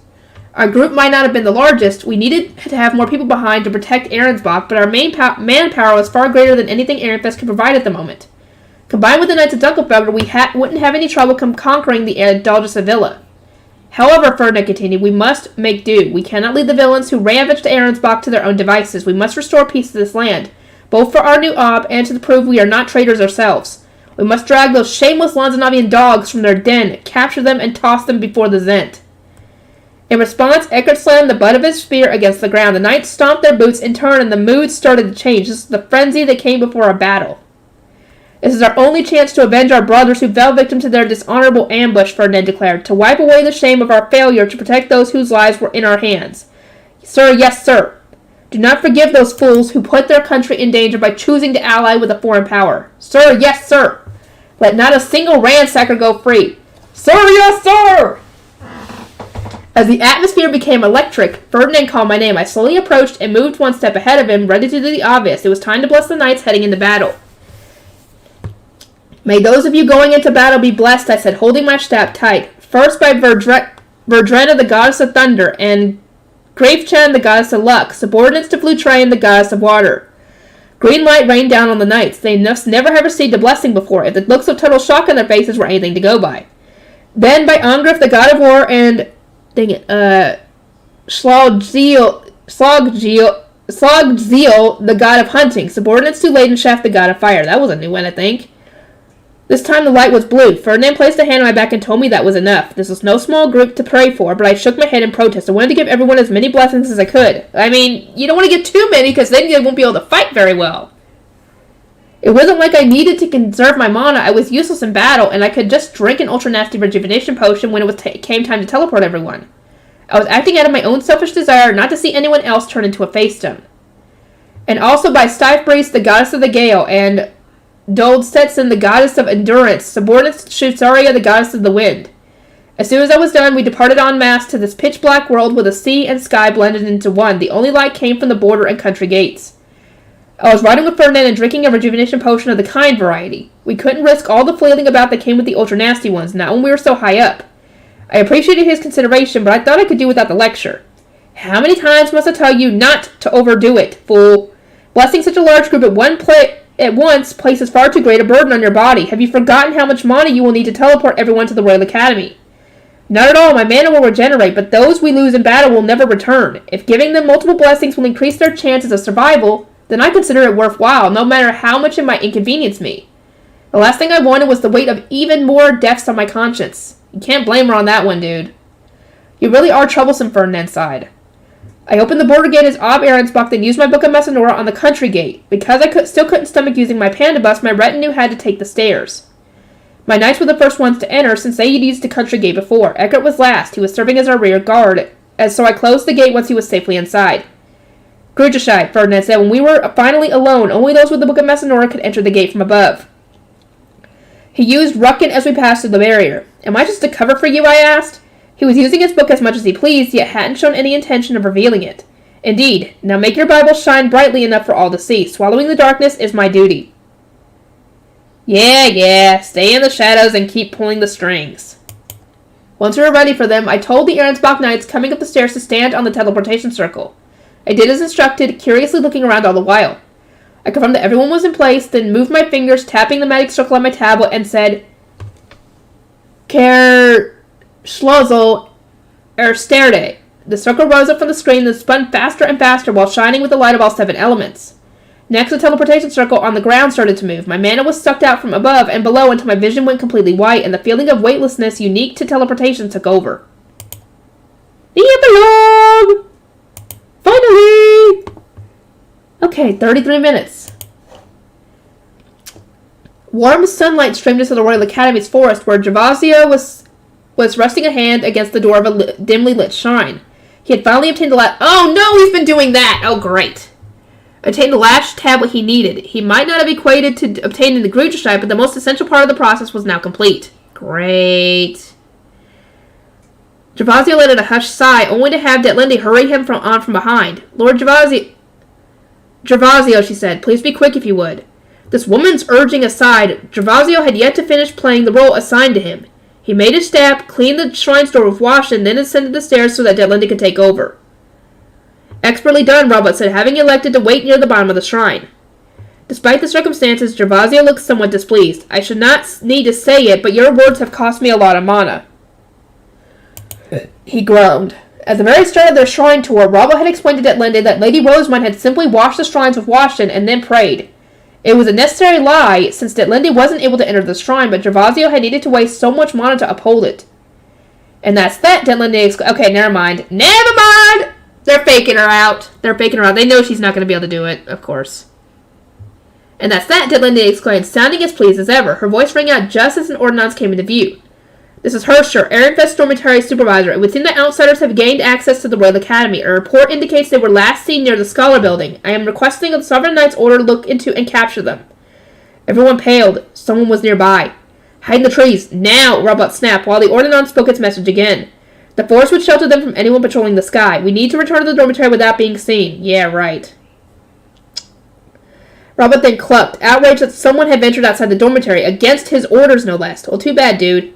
Our group might not have been the largest. We needed to have more people behind to protect Ahrensbach, but our manpower was far greater than anything Ehrenfest could provide at the moment. Combined with the Knights of Dunkelfelder, we wouldn't have any trouble conquering the Dalgisa Villa. However, Ferdinand continued, we must make do. We cannot leave the villains who ravaged Ahrensbach to their own devices. We must restore peace to this land, both for our new Ob and to prove we are not traitors ourselves. We must drag those shameless Lanzanavian dogs from their den, capture them, and toss them before the Zent. In response, Eckert slammed the butt of his spear against the ground. The knights stomped their boots in turn, and the mood started to change. This is the frenzy that came before a battle. This is our only chance to avenge our brothers who fell victim to their dishonorable ambush, Ferdinand declared, to wipe away the shame of our failure to protect those whose lives were in our hands. Sir, yes, sir. Do not forgive those fools who put their country in danger by choosing to ally with a foreign power. Sir, yes, sir. Let not a single ransacker go free. Sir, yes, sir! As the atmosphere became electric, Ferdinand called my name. I slowly approached and moved one step ahead of him, ready to do the obvious. It was time to bless the knights heading into battle. May those of you going into battle be blessed, I said, holding my staff tight. First by Verdrena, the goddess of thunder, and Gravechan, the goddess of luck, subordinates to Flutrain, the goddess of water. Green light rained down on the knights. They must never have received a blessing before, if the looks of total shock on their faces were anything to go by. Then by Angrif, the god of war, and... Sloggiel, Slogzeal, the god of hunting. Subordinates to Ladenschaft, the god of fire. That was a new one, I think. This time the light was blue. Ferdinand placed a hand on my back and told me that was enough. This was no small group to pray for, but I shook my head in protest. I wanted to give everyone as many blessings as I could. I mean, you don't want to get too many, because then you won't be able to fight very well. It wasn't like I needed to conserve my mana. I was useless in battle, and I could just drink an ultra-nasty rejuvenation potion when it came time to teleport everyone. I was acting out of my own selfish desire not to see anyone else turn into a facedom. And also by Styfbreeze, the goddess of the gale, and Dold Stetson, the goddess of endurance, subordinates to Shutsaria, the goddess of the wind. As soon as I was done, we departed en masse to this pitch-black world where the sea and sky blended into one. The only light came from the border and country gates. I was riding with Ferdinand and drinking a rejuvenation potion of the kind variety. We couldn't risk all the flailing about that came with the ultra-nasty ones, not when we were so high up. I appreciated his consideration, but I thought I could do without the lecture. How many times must I tell you not to overdo it, fool? Blessing such a large group at once places far too great a burden on your body. Have you forgotten how much mana you will need to teleport everyone to the Royal Academy? Not at all. My mana will regenerate, but those we lose in battle will never return. If giving them multiple blessings will increase their chances of survival, then I consider it worthwhile, no matter how much it might inconvenience me. The last thing I wanted was the weight of even more deaths on my conscience. You can't blame her on that one, dude. You really are troublesome, Ferdinand sighed. I opened the border gate as Ob Ahrensbach, then used my Book of Messinora on the country gate. Because I still couldn't stomach using my panda bus, my retinue had to take the stairs. My knights were the first ones to enter, since they had used the country gate before. Eckert was last. He was serving as our rear guard, so I closed the gate once he was safely inside. Gruderscheid, Ferdinand said, when we were finally alone, only those with the Book of Messinora could enter the gate from above. He used Ruckin as we passed through the barrier. Am I just a cover for you, I asked. He was using his book as much as he pleased, yet hadn't shown any intention of revealing it. Indeed, now make your Bible shine brightly enough for all to see. Swallowing the darkness is my duty. Yeah, stay in the shadows and keep pulling the strings. Once we were ready for them, I told the Ahrensbach knights coming up the stairs to stand on the teleportation circle. I did as instructed, curiously looking around all the while. I confirmed that everyone was in place, then moved my fingers, tapping the magic circle on my tablet, and said, Schlozel Ersterde. The circle rose up from the screen and spun faster and faster while shining with the light of all 7 elements. Next, the teleportation circle on the ground started to move. My mana was sucked out from above and below until my vision went completely white, and the feeling of weightlessness unique to teleportation took over. The epilogue! Finally! Okay, 33 minutes. Warm sunlight streamed into the Royal Academy's forest, where Gervasio was resting a hand against the door of a dimly lit shrine. He had finally obtained the Oh no, he's been doing that! Oh, great. Obtained the last tablet he needed. He might not have equated to obtaining the Gruderscheid, but the most essential part of the process was now complete. Great. Gervasio let out a hushed sigh, only to have Detlinde hurry him from behind. Lord Gervasio, she said, please be quick if you would. This woman's urging aside, Gervasio had yet to finish playing the role assigned to him. He made his step, cleaned the shrine's door with wash, and then ascended the stairs so that Detlinde could take over. Expertly done, Robert said, having elected to wait near the bottom of the shrine. Despite the circumstances, Gervasio looked somewhat displeased. I should not need to say it, but your words have cost me a lot of mana. He groaned. At the very start of their shrine tour, Robert had explained to Detlinde that Lady Rosemont had simply washed the shrines with washing and then prayed. It was a necessary lie, since Detlinde wasn't able to enter the shrine, but Gervasio had needed to waste so much mana to uphold it. And that's that, Detlinde exclaimed. Okay, never mind. Never mind! They're faking her out. They know she's not going to be able to do it, of course. And that's that, Detlinde exclaimed, sounding as pleased as ever. Her voice rang out just as an ordnance came into view. This is Herscher, Ehrenfest Dormitory Supervisor. It would seem that outsiders have gained access to the Royal Academy. A report indicates they were last seen near the Scholar Building. I am requesting the Sovereign Knight's order to look into and capture them. Everyone paled. Someone was nearby. Hide in the trees. Now, Robot snapped, while the ordnance spoke its message again. The forest would shelter them from anyone patrolling the sky. We need to return to the dormitory without being seen. Yeah, right. Robert then clucked, outraged that someone had ventured outside the dormitory, against his orders no less. Well, too bad, dude.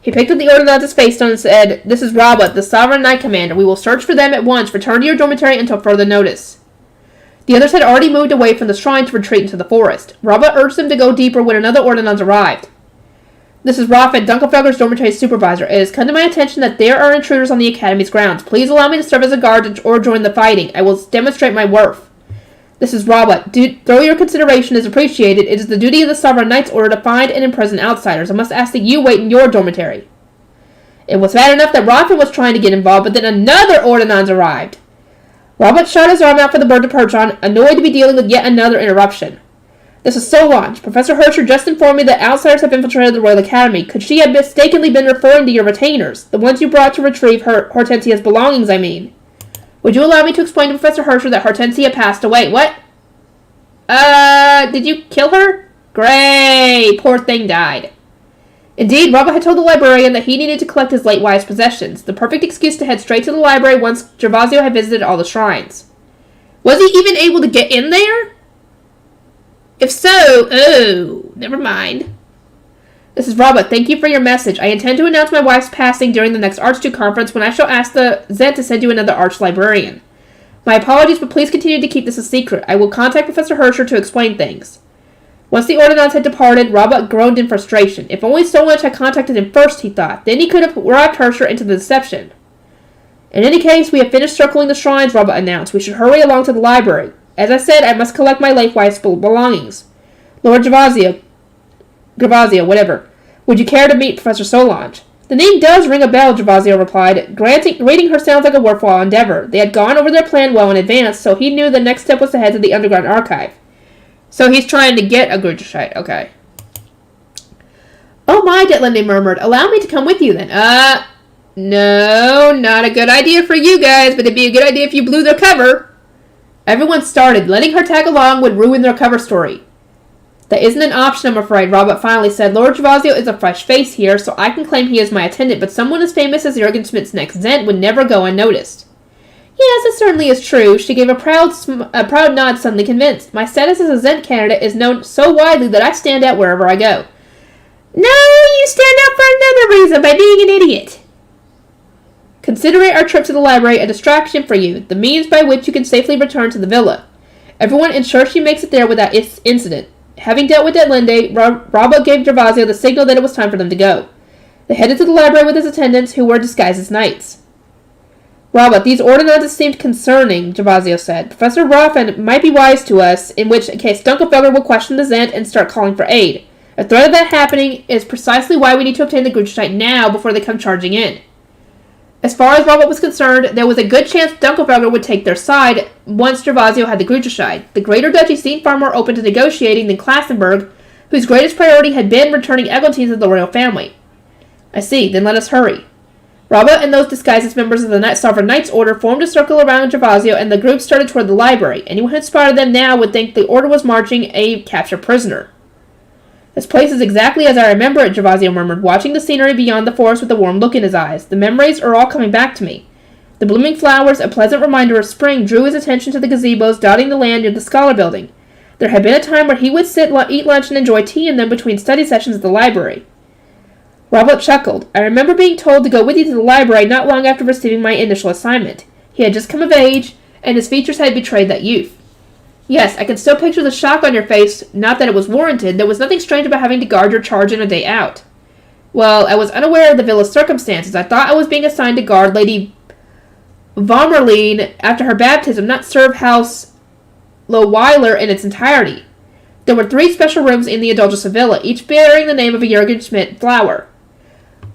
He picked up the ordnance's face stone and said, This is Robert, the Sovereign Knight Commander. We will search for them at once. Return to your dormitory until further notice. The others had already moved away from the shrine to retreat into the forest. Robert urged them to go deeper when another ordnance arrived. This is Rafa, Dunkelfelger's dormitory supervisor. It has come to my attention that there are intruders on the Academy's grounds. Please allow me to serve as a guard or join the fighting. I will demonstrate my worth. This is Robert. Though your consideration is appreciated, it is the duty of the Sovereign Knight's Order to find and imprison outsiders. I must ask that you wait in your dormitory. It was bad enough that Rafa was trying to get involved, but then another ordinance arrived. Robert shot his arm out for the bird to perch on, annoyed to be dealing with yet another interruption. This is Solange. Professor Herscher just informed me that outsiders have infiltrated the Royal Academy. Could she have mistakenly been referring to your retainers? The ones you brought to retrieve Hortensia's belongings, I mean. Would you allow me to explain to Professor Herscher that Hortensia passed away? What? Did you kill her? Great. Poor thing died. Indeed, Robert had told the librarian that he needed to collect his late wife's possessions. The perfect excuse to head straight to the library once Gervasio had visited all the shrines. Was he even able to get in there? If so, never mind. This is Robert. Thank you for your message. I intend to announce my wife's passing during the next Archduke conference when I shall ask the Zent to send you another arch-librarian. My apologies, but please continue to keep this a secret. I will contact Professor Herscher to explain things. Once the ordinance had departed, Robert groaned in frustration. If only Solange had contacted him first, he thought. Then he could have wrapped Herscher into the deception. In any case, we have finished circling the shrines, Robert announced. We should hurry along to the library. As I said, I must collect my late wife's belongings. Lord Gervasio, whatever. Would you care to meet Professor Solange? The name does ring a bell, Gervasio replied. Reading her sounds like a worthwhile endeavor. They had gone over their plan well in advance, so he knew the next step was to head to the underground archive. So he's trying to get a Grudershite, okay. Oh my, Detlinde murmured. Allow me to come with you then. No, not a good idea for you guys, but it'd be a good idea if you blew their cover. Everyone started. Letting her tag along would ruin their cover story. That isn't an option, I'm afraid, Robert finally said. Lord Gervasio is a fresh face here, so I can claim he is my attendant, but someone as famous as Jürgen Schmidt's next Zent would never go unnoticed. Yes, it certainly is true. She gave a proud nod, suddenly convinced. My status as a Zent candidate is known so widely that I stand out wherever I go. No, you stand out for another reason, by being an idiot. Consider our trip to the library a distraction for you, the means by which you can safely return to the villa. Everyone ensures she makes it there without incident. Having dealt with Detlinde, Robert gave Gervasio the signal that it was time for them to go. They headed to the library with his attendants, who were disguised as knights. Robert, these ordinances seemed concerning, Gervasio said. Professor Ruffin might be wise to us, in which case Dunkelfelder will question the Zent and start calling for aid. A threat of that happening is precisely why we need to obtain the Grudershite now before they come charging in. As far as Robert was concerned, there was a good chance Dunkelfelder would take their side once Gervasio had the Grudershite. The Greater Duchy seemed far more open to negotiating than Klassenburg, whose greatest priority had been returning Eglantine to the royal family. I see, then let us hurry. Robert and those disguised as members of the Sovereign Knight's Order formed a circle around Gervasio, and the group started toward the library. Anyone who spotted them now would think the Order was marching a captured prisoner. This place is exactly as I remember it, Gervasio murmured, watching the scenery beyond the forest with a warm look in his eyes. The memories are all coming back to me. The blooming flowers, a pleasant reminder of spring, drew his attention to the gazebos dotting the land near the Scholar Building. There had been a time where he would sit, eat lunch, and enjoy tea in them between study sessions at the library. Robert chuckled. I remember being told to go with you to the library not long after receiving my initial assignment. He had just come of age, and his features had betrayed that youth. Yes, I can still picture the shock on your face, not that it was warranted. There was nothing strange about having to guard your charge in a day out. Well, I was unaware of the villa's circumstances. I thought I was being assigned to guard Lady Vomerline after her baptism, not serve House Loweiler in its entirety. There were 3 special rooms in the Adulgisa villa, each bearing the name of a Jürgen Schmidt flower.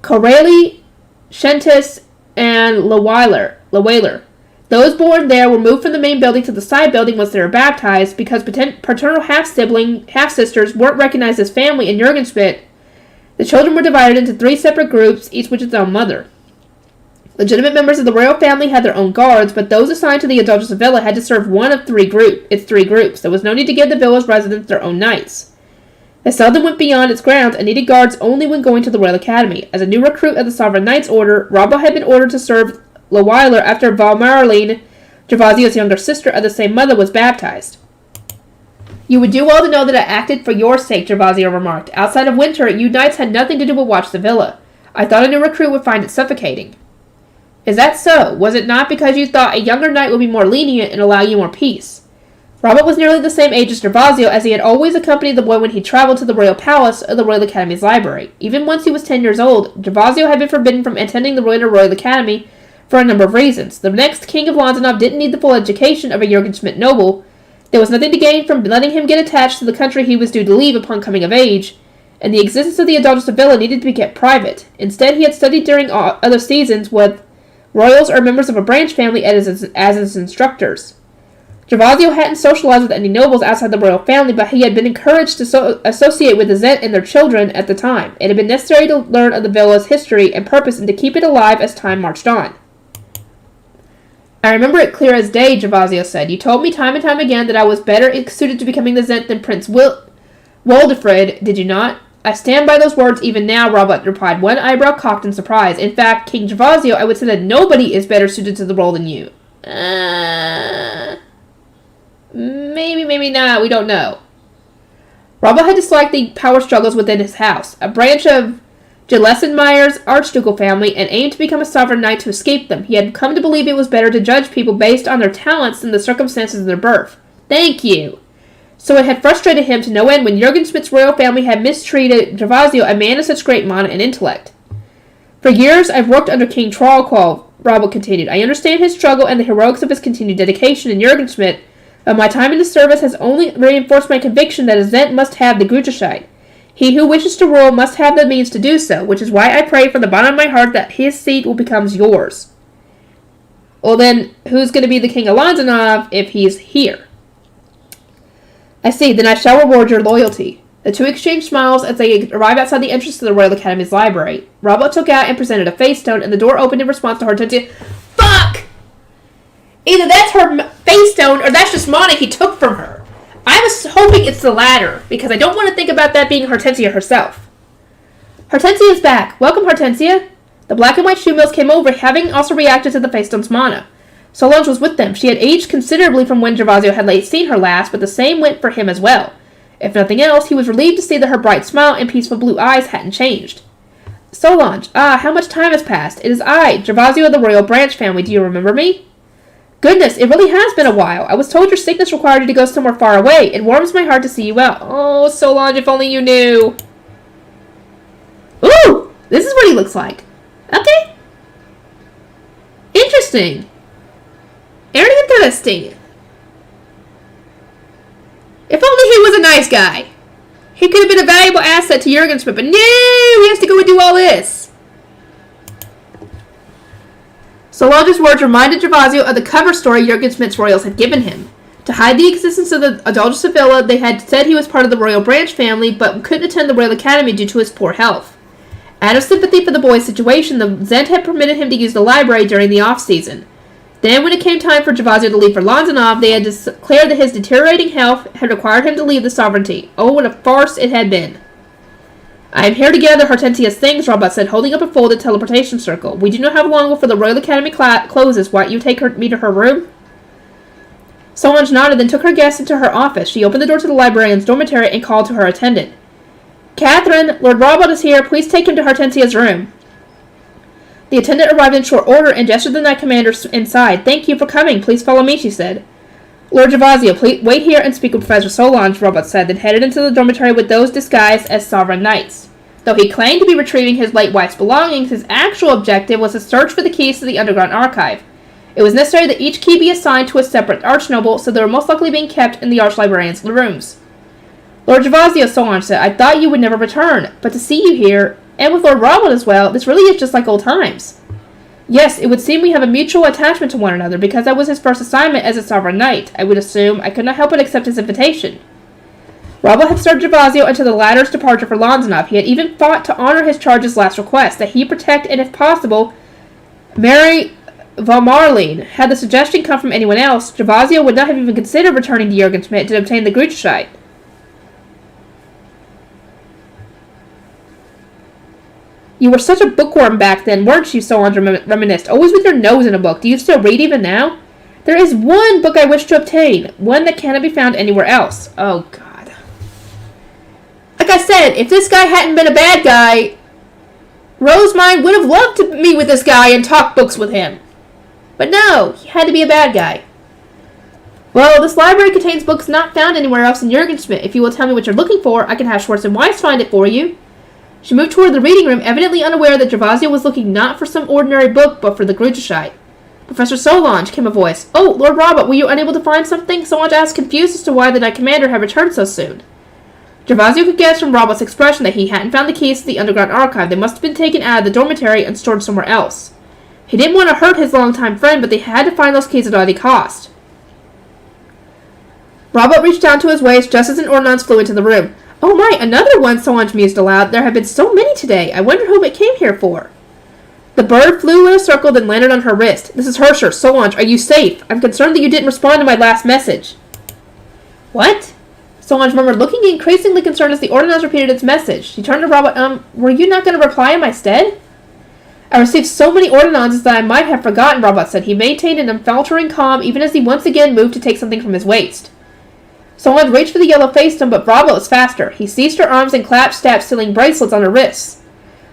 Corelli, Shentis, and Loweiler. Those born there were moved from the main building to the side building once they were baptized, because paternal half-sisters weren't recognized as family in Jürgen Schmidt. The children were divided into 3 separate groups, each with its own mother. Legitimate members of the royal family had their own guards, but those assigned to the Adulgisa villa had to serve one of its 3 groups. There was no need to give the villa's residents their own knights. They seldom went beyond its grounds and needed guards only when going to the Royal Academy. As a new recruit of the Sovereign Knight's Order, Robbo had been ordered to serve Loweiler after Valmarline, Gervasio's younger sister of the same mother, was baptized. You would do well to know that I acted for your sake, Gervasio remarked. Outside of winter, you knights had nothing to do but watch the villa. I thought a new recruit would find it suffocating. Is that so? Was it not because you thought a younger knight would be more lenient and allow you more peace? Robert was nearly the same age as Gervasio, as he had always accompanied the boy when he traveled to the Royal Palace or the Royal Academy's library. Even once he was 10 years old, Gervasio had been forbidden from attending the Royal Academy for a number of reasons. The next king of Lonzanov didn't need the full education of a Jürgen Schmidt noble. There was nothing to gain from letting him get attached to the country he was due to leave upon coming of age, and the existence of the adulterous villa needed to be kept private. Instead, he had studied during other seasons with royals or members of a branch family as his instructors. Gervasio hadn't socialized with any nobles outside the royal family, but he had been encouraged to associate with the Zent and their children at the time. It had been necessary to learn of the villa's history and purpose and to keep it alive as time marched on. I remember it clear as day, Gervasio said. You told me time and time again that I was better suited to becoming the Zent than Prince Waldefred, did you not? I stand by those words even now, Robert replied, one eyebrow cocked in surprise. In fact, King Gervasio, I would say that nobody is better suited to the role than you. Maybe not, we don't know. Robert had disliked the power struggles within his house, a branch of Gelsenmeyer's archducal family, and aimed to become a sovereign knight to escape them. He had come to believe it was better to judge people based on their talents than the circumstances of their birth. Thank you. So it had frustrated him to no end when Jürgen Schmidt's royal family had mistreated Gervasio, a man of such great mana and intellect. For years I've worked under King Trollqual, Robert continued. I understand his struggle and the heroics of his continued dedication, and Jürgen Schmidt, my time in the service has only reinforced my conviction that a Zent must have the Gruterscheid. He who wishes to rule must have the means to do so, which is why I pray from the bottom of my heart that his seat will become yours. Well then, who's going to be the King of Lonzanov if he's here? I see, then I shall reward your loyalty. The two exchanged smiles as they arrived outside the entrance to the Royal Academy's library. Robert took out and presented a face stone, and the door opened in response to Hortensia. Fuck! Either that's her face stone, or that's just money he took from her. I was hoping it's the latter, because I don't want to think about that being Hortensia herself. Hortensia is back. Welcome, Hortensia. The black and white shoe mills came over, having also reacted to the face stone's mana. Solange was with them. She had aged considerably from when Gervasio had seen her last, but the same went for him as well. If nothing else, he was relieved to see that her bright smile and peaceful blue eyes hadn't changed. Solange, how much time has passed? It is I, Gervasio of the Royal Branch family. Do you remember me? Goodness, it really has been a while. I was told your sickness required you to go somewhere far away. It warms my heart to see you well. Oh, Solange, if only you knew. Ooh, this is what he looks like. Okay. Interesting. Very interesting. If only he was a nice guy. He could have been a valuable asset to Jürgen Schmidt, but no, he has to go and do all this. Solange's words reminded Gervasio of the cover story Jürgen Schmidt's royals had given him. To hide the existence of the adulterous villa, they had said he was part of the royal branch family, but couldn't attend the Royal Academy due to his poor health. Out of sympathy for the boy's situation, the Zent had permitted him to use the library during the off-season. Then, when it came time for Gervasio to leave for Lonzanov, they had declared that his deteriorating health had required him to leave the sovereignty. Oh, what a farce it had been. I am here to gather Hortensia's things, Robot said, holding up a folded teleportation circle. We do not have long before the Royal Academy closes. Why don't you take me to her room? Solange nodded, then took her guest into her office. She opened the door to the librarian's dormitory and called to her attendant. Catherine, Lord Robot is here. Please take him to Hortensia's room. The attendant arrived in short order and gestured the Knight Commander inside. Thank you for coming. Please follow me, she said. Lord Gervasio, please wait here and speak with Professor Solange, Robot said, then headed into the dormitory with those disguised as sovereign knights. Though he claimed to be retrieving his late wife's belongings, his actual objective was to search for the keys to the underground archive. It was necessary that each key be assigned to a separate archnoble, so they were most likely being kept in the archlibrarian's rooms. Lord Gervasio, Solange said, I thought you would never return, but to see you here, and with Lord Robert as well, this really is just like old times. Yes, it would seem we have a mutual attachment to one another, because that was his first assignment as a sovereign knight. I would assume I could not help but accept his invitation. Robert had served Gervasio until the latter's departure for Lonzanov. He had even fought to honor his charge's last request, that he protect and, if possible, marry Valmarline. Had the suggestion come from anyone else, Gervasio would not have even considered returning to Jürgen Schmidt to obtain the Gruterscheid. You were such a bookworm back then, weren't you? Solange reminisced. Always with your nose in a book. Do you still read even now? There is one book I wish to obtain. One that cannot be found anywhere else. Oh, God. Like I said, if this guy hadn't been a bad guy, Rosemine would have loved to meet with this guy and talk books with him. But no, he had to be a bad guy. Well, this library contains books not found anywhere else in Jurgenschmidt. If you will tell me what you're looking for, I can have Schwartz and Weiss find it for you. She moved toward the reading room, evidently unaware that Gervasio was looking not for some ordinary book, but for the Gruderscheit. Professor Solange, came a voice. Oh, Lord Robert, were you unable to find something? Solange asked, confused as to why the Knight Commander had returned so soon. Gervasio could guess from Robert's expression that he hadn't found the keys to the underground archive. They must have been taken out of the dormitory and stored somewhere else. He didn't want to hurt his longtime friend, but they had to find those keys at any cost. Robert reached down to his waist just as an ordnance flew into the room. Oh my, another one, Solange mused aloud. There have been so many today. I wonder whom it came here for. The bird flew in a circle, then landed on her wrist. This is Herscher. Solange, are you safe? I'm concerned that you didn't respond to my last message. What? Solange murmured, looking increasingly concerned as the ordnance repeated its message. She turned to Robert. Were you not going to reply in my stead? I received so many ordinances that I might have forgotten, Robert said. He maintained an unfaltering calm, even as he once again moved to take something from his waist. Solange reached for the yellow face stone, but Robert was faster. He seized her arms and clapped straps, sealing bracelets on her wrists.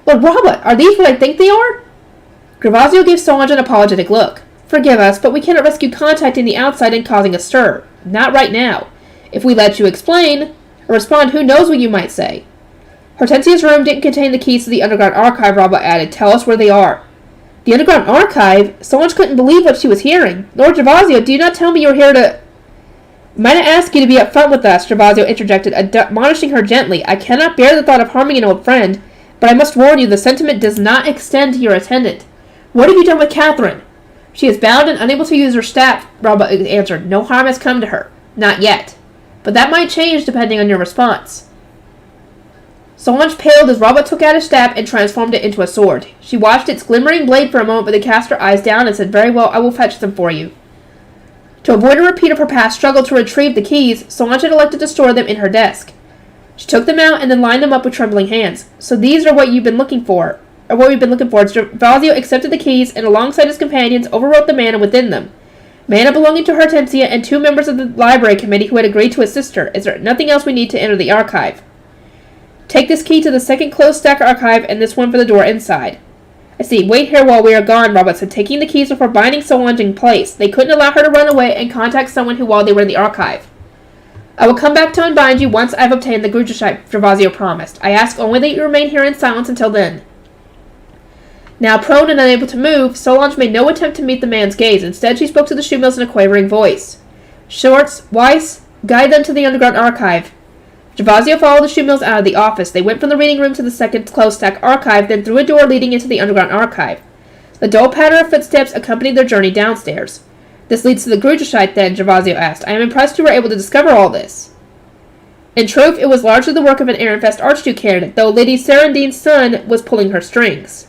Lord Robert, are these what I think they are? Gervasio gave Solange an apologetic look. Forgive us, but we cannot risk you contacting the outside and causing a stir. Not right now. If we let you explain or respond, who knows what you might say. Hortensia's room didn't contain the keys to the underground archive, Robert added. Tell us where they are. The underground archive? Solange couldn't believe what she was hearing. Lord Gervasio, do you not tell me you're here to... Might I ask you to be upfront with us, Gervasio interjected, admonishing her gently. I cannot bear the thought of harming an old friend, but I must warn you, the sentiment does not extend to your attendant. What have you done with Catherine? She is bound and unable to use her staff, Robert answered. No harm has come to her. Not yet. But that might change depending on your response. Solange paled as Robert took out his staff and transformed it into a sword. She watched its glimmering blade for a moment, but then cast her eyes down and said, Very well, I will fetch them for you. To avoid a repeat of her past struggle to retrieve the keys, Solange had elected to store them in her desk. She took them out and then lined them up with trembling hands. So these are what you've been looking for, or what we've been looking for. Gervasio accepted the keys and alongside his companions overwrote the mana within them. Mana belonging to Hortensia and 2 members of the library committee who had agreed to assist her. Is there nothing else we need to enter the archive? Take this key to the second closed stack archive and this one for the door inside. I see. Wait here while we are gone, Robert said, taking the keys before binding Solange in place. They couldn't allow her to run away and contact someone while they were in the archive. I will come back to unbind you once I have obtained the Gruderscheit, Gervasio promised. I ask only that you remain here in silence until then. Now prone and unable to move, Solange made no attempt to meet the man's gaze. Instead, she spoke to the shoemills in a quavering voice. Schwartz, Weiss, guide them to the underground archive. Gervasio followed the shoemills out of the office. They went from the reading room to the second closed stack archive, then through a door leading into the underground archive. The dull patter of footsteps accompanied their journey downstairs. This leads to the Gruderscheit, then, Gervasio asked. I am impressed you were able to discover all this. In truth, it was largely the work of an Ehrenfest Archduke candidate, though Lady Sarandine's son was pulling her strings.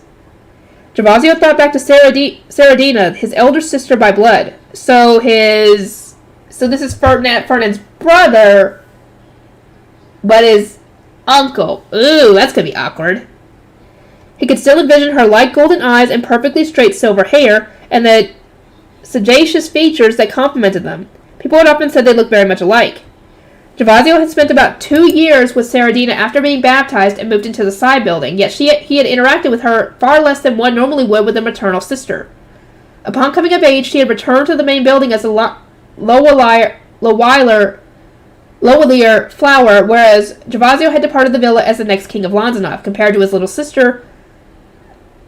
Gervasio thought back to Saradina, his elder sister by blood. So this is Ferdinand's brother, but his uncle. Ooh, that's gonna be awkward. He could still envision her light golden eyes and perfectly straight silver hair, and the sagacious features that complemented them. People had often said they looked very much alike. Gervasio had spent about 2 years with Saradina after being baptized and moved into the Psi building, yet he had interacted with her far less than one normally would with a maternal sister. Upon coming of age, she had returned to the main building as a Lowelier flower, whereas Gervasio had departed the villa as the next king of Lanzanov. Compared to his little sister,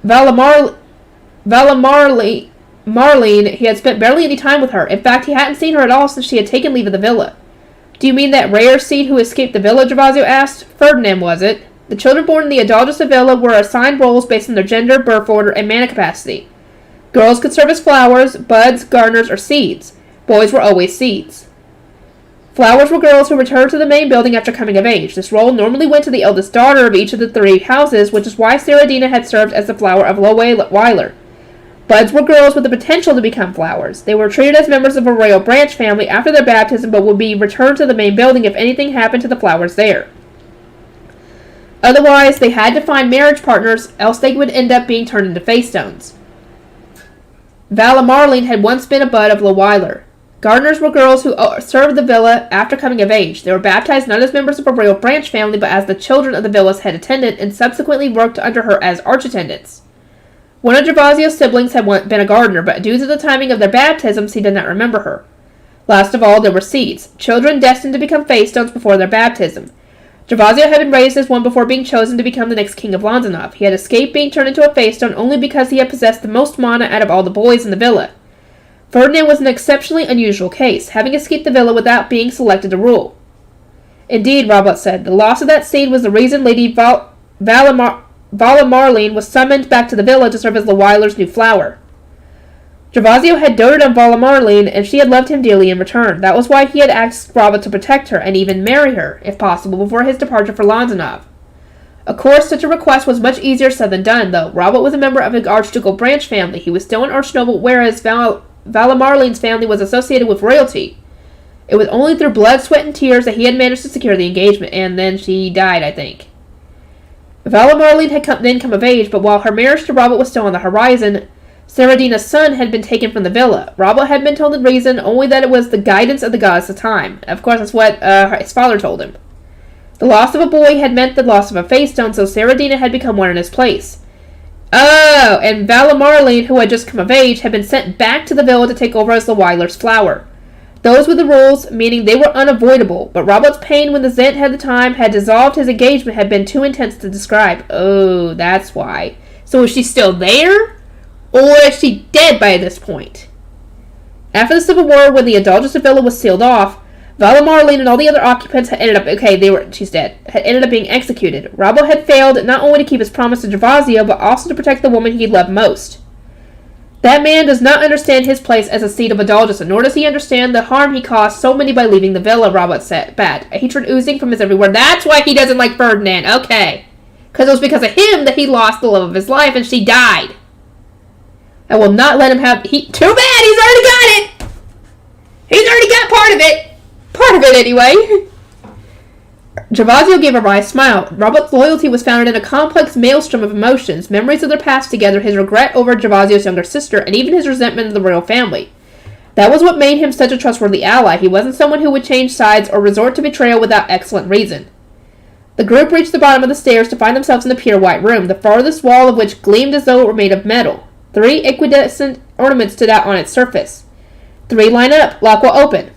Marlene, he had spent barely any time with her. In fact, he hadn't seen her at all since she had taken leave of the villa. Do you mean that rare seed who escaped the villa? Gervasio asked. Ferdinand, was it? The children born in the Adalgisa villa were assigned roles based on their gender, birth order, and mana capacity. Girls could serve as flowers, buds, gardeners, or seeds. Boys were always seeds. Flowers were girls who returned to the main building after coming of age. This role normally went to the eldest daughter of each of the 3 houses, which is why Saradina had served as the flower of Loweiler. Buds were girls with the potential to become flowers. They were treated as members of a royal branch family after their baptism, but would be returned to the main building if anything happened to the flowers there. Otherwise, they had to find marriage partners, else they would end up being turned into face stones. Vala Marlene had once been a bud of Loweiler. Gardeners were girls who served the villa after coming of age. They were baptized not as members of a royal branch family, but as the children of the villa's head attendant, and subsequently worked under her as arch-attendants. One of Gervasio's siblings had been a gardener, but due to the timing of their baptisms, he did not remember her. Last of all, there were seeds, children destined to become face stones before their baptism. Gervasio had been raised as one before being chosen to become the next king of Londonov. He had escaped being turned into a face stone only because he had possessed the most mana out of all the boys in the villa. Ferdinand was an exceptionally unusual case, having escaped the villa without being selected to rule. Indeed, Robot said, the loss of that seed was the reason Lady Valamarline was summoned back to the villa to serve as the Weiler's new flower. Gervasio had doted on Valamarline, and she had loved him dearly in return. That was why he had asked Robert to protect her, and even marry her, if possible, before his departure for Londonov. Of course, such a request was much easier said than done, though. Robert was a member of an archducal branch family. He was still an archnoble, whereas Valamarline's family was associated with royalty. It was only through blood, sweat, and tears that he had managed to secure the engagement, and then she died, I think. Valamarline had then come of age, but while her marriage to Robert was still on the horizon, Saradina's son had been taken from the villa. Robert had been told the reason only that it was the guidance of the gods at the time. Of course, that's what his father told him. The loss of a boy had meant the loss of a face stone, so Saradina had become one in his place. Oh, and Valamarline, who had just come of age, had been sent back to the villa to take over as the Weiler's flower. Those were the rules, meaning they were unavoidable, but Robert's pain when the Zent had the time had dissolved his engagement had been too intense to describe. Oh, that's why. So is she still there? Or is she dead by this point? After the Civil War, when the Adulteress Villa was sealed off, Valamarline and all the other occupants had ended up she's dead. Had ended up being executed. Robert had failed not only to keep his promise to Gervasio, but also to protect the woman he loved most. That man does not understand his place as a seat of Adulteress, nor does he understand the harm he caused so many by leaving the villa, Robert said. Bad. A hatred oozing from his every word. That's why he doesn't like Ferdinand. Okay. Because it was because of him that he lost the love of his life and she died. I will not let him have... Too bad! He's already got it! He's already got part of it! Part of it, anyway. Gervasio gave a wry smile. Robert's loyalty was founded in a complex maelstrom of emotions, memories of their past together, his regret over Gervasio's younger sister, and even his resentment of the royal family. That was what made him such a trustworthy ally. He wasn't someone who would change sides or resort to betrayal without excellent reason. The group reached the bottom of the stairs to find themselves in the pure white room, the farthest wall of which gleamed as though it were made of metal. 3 iridescent ornaments stood out on its surface. 3 line up, lock will open.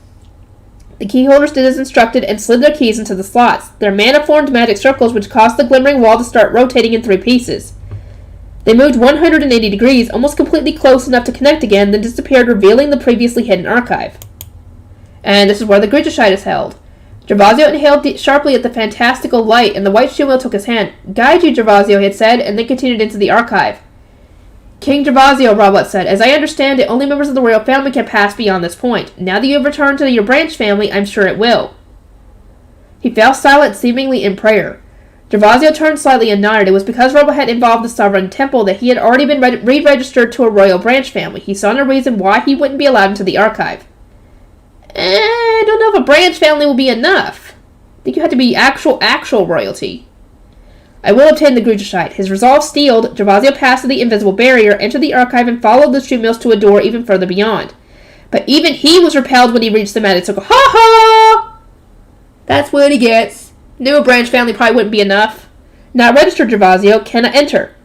The key holders did as instructed and slid their keys into the slots. Their mana formed magic circles which caused the glimmering wall to start rotating in 3 pieces. They moved 180 degrees, almost completely close enough to connect again, then disappeared, revealing the previously hidden archive. And this is where the Grigishite is held. Gervasio inhaled sharply at the fantastical light, and the white shoemale took his hand. Guide you, Gervasio, he had said, and then continued into the archive. King Gervasio, Robot said, as I understand it, only members of the royal family can pass beyond this point. Now that you have returned to your branch family, I'm sure it will. He fell silent, seemingly in prayer. Gervasio turned slightly and nodded. It was because Robot had involved the sovereign temple that he had already been re-registered to a royal branch family. He saw no reason why he wouldn't be allowed into the archive. I don't know if a branch family will be enough. I think you have to be actual royalty. I will obtain the Grigishite. His resolve steeled, Gervasio passed through the invisible barrier, entered the archive, and followed the shoemales to a door even further beyond. But even he was repelled when he reached the magic circle. Ha ha! That's what he gets. Knew a branch family probably wouldn't be enough. Not registered, Gervasio. Cannot enter.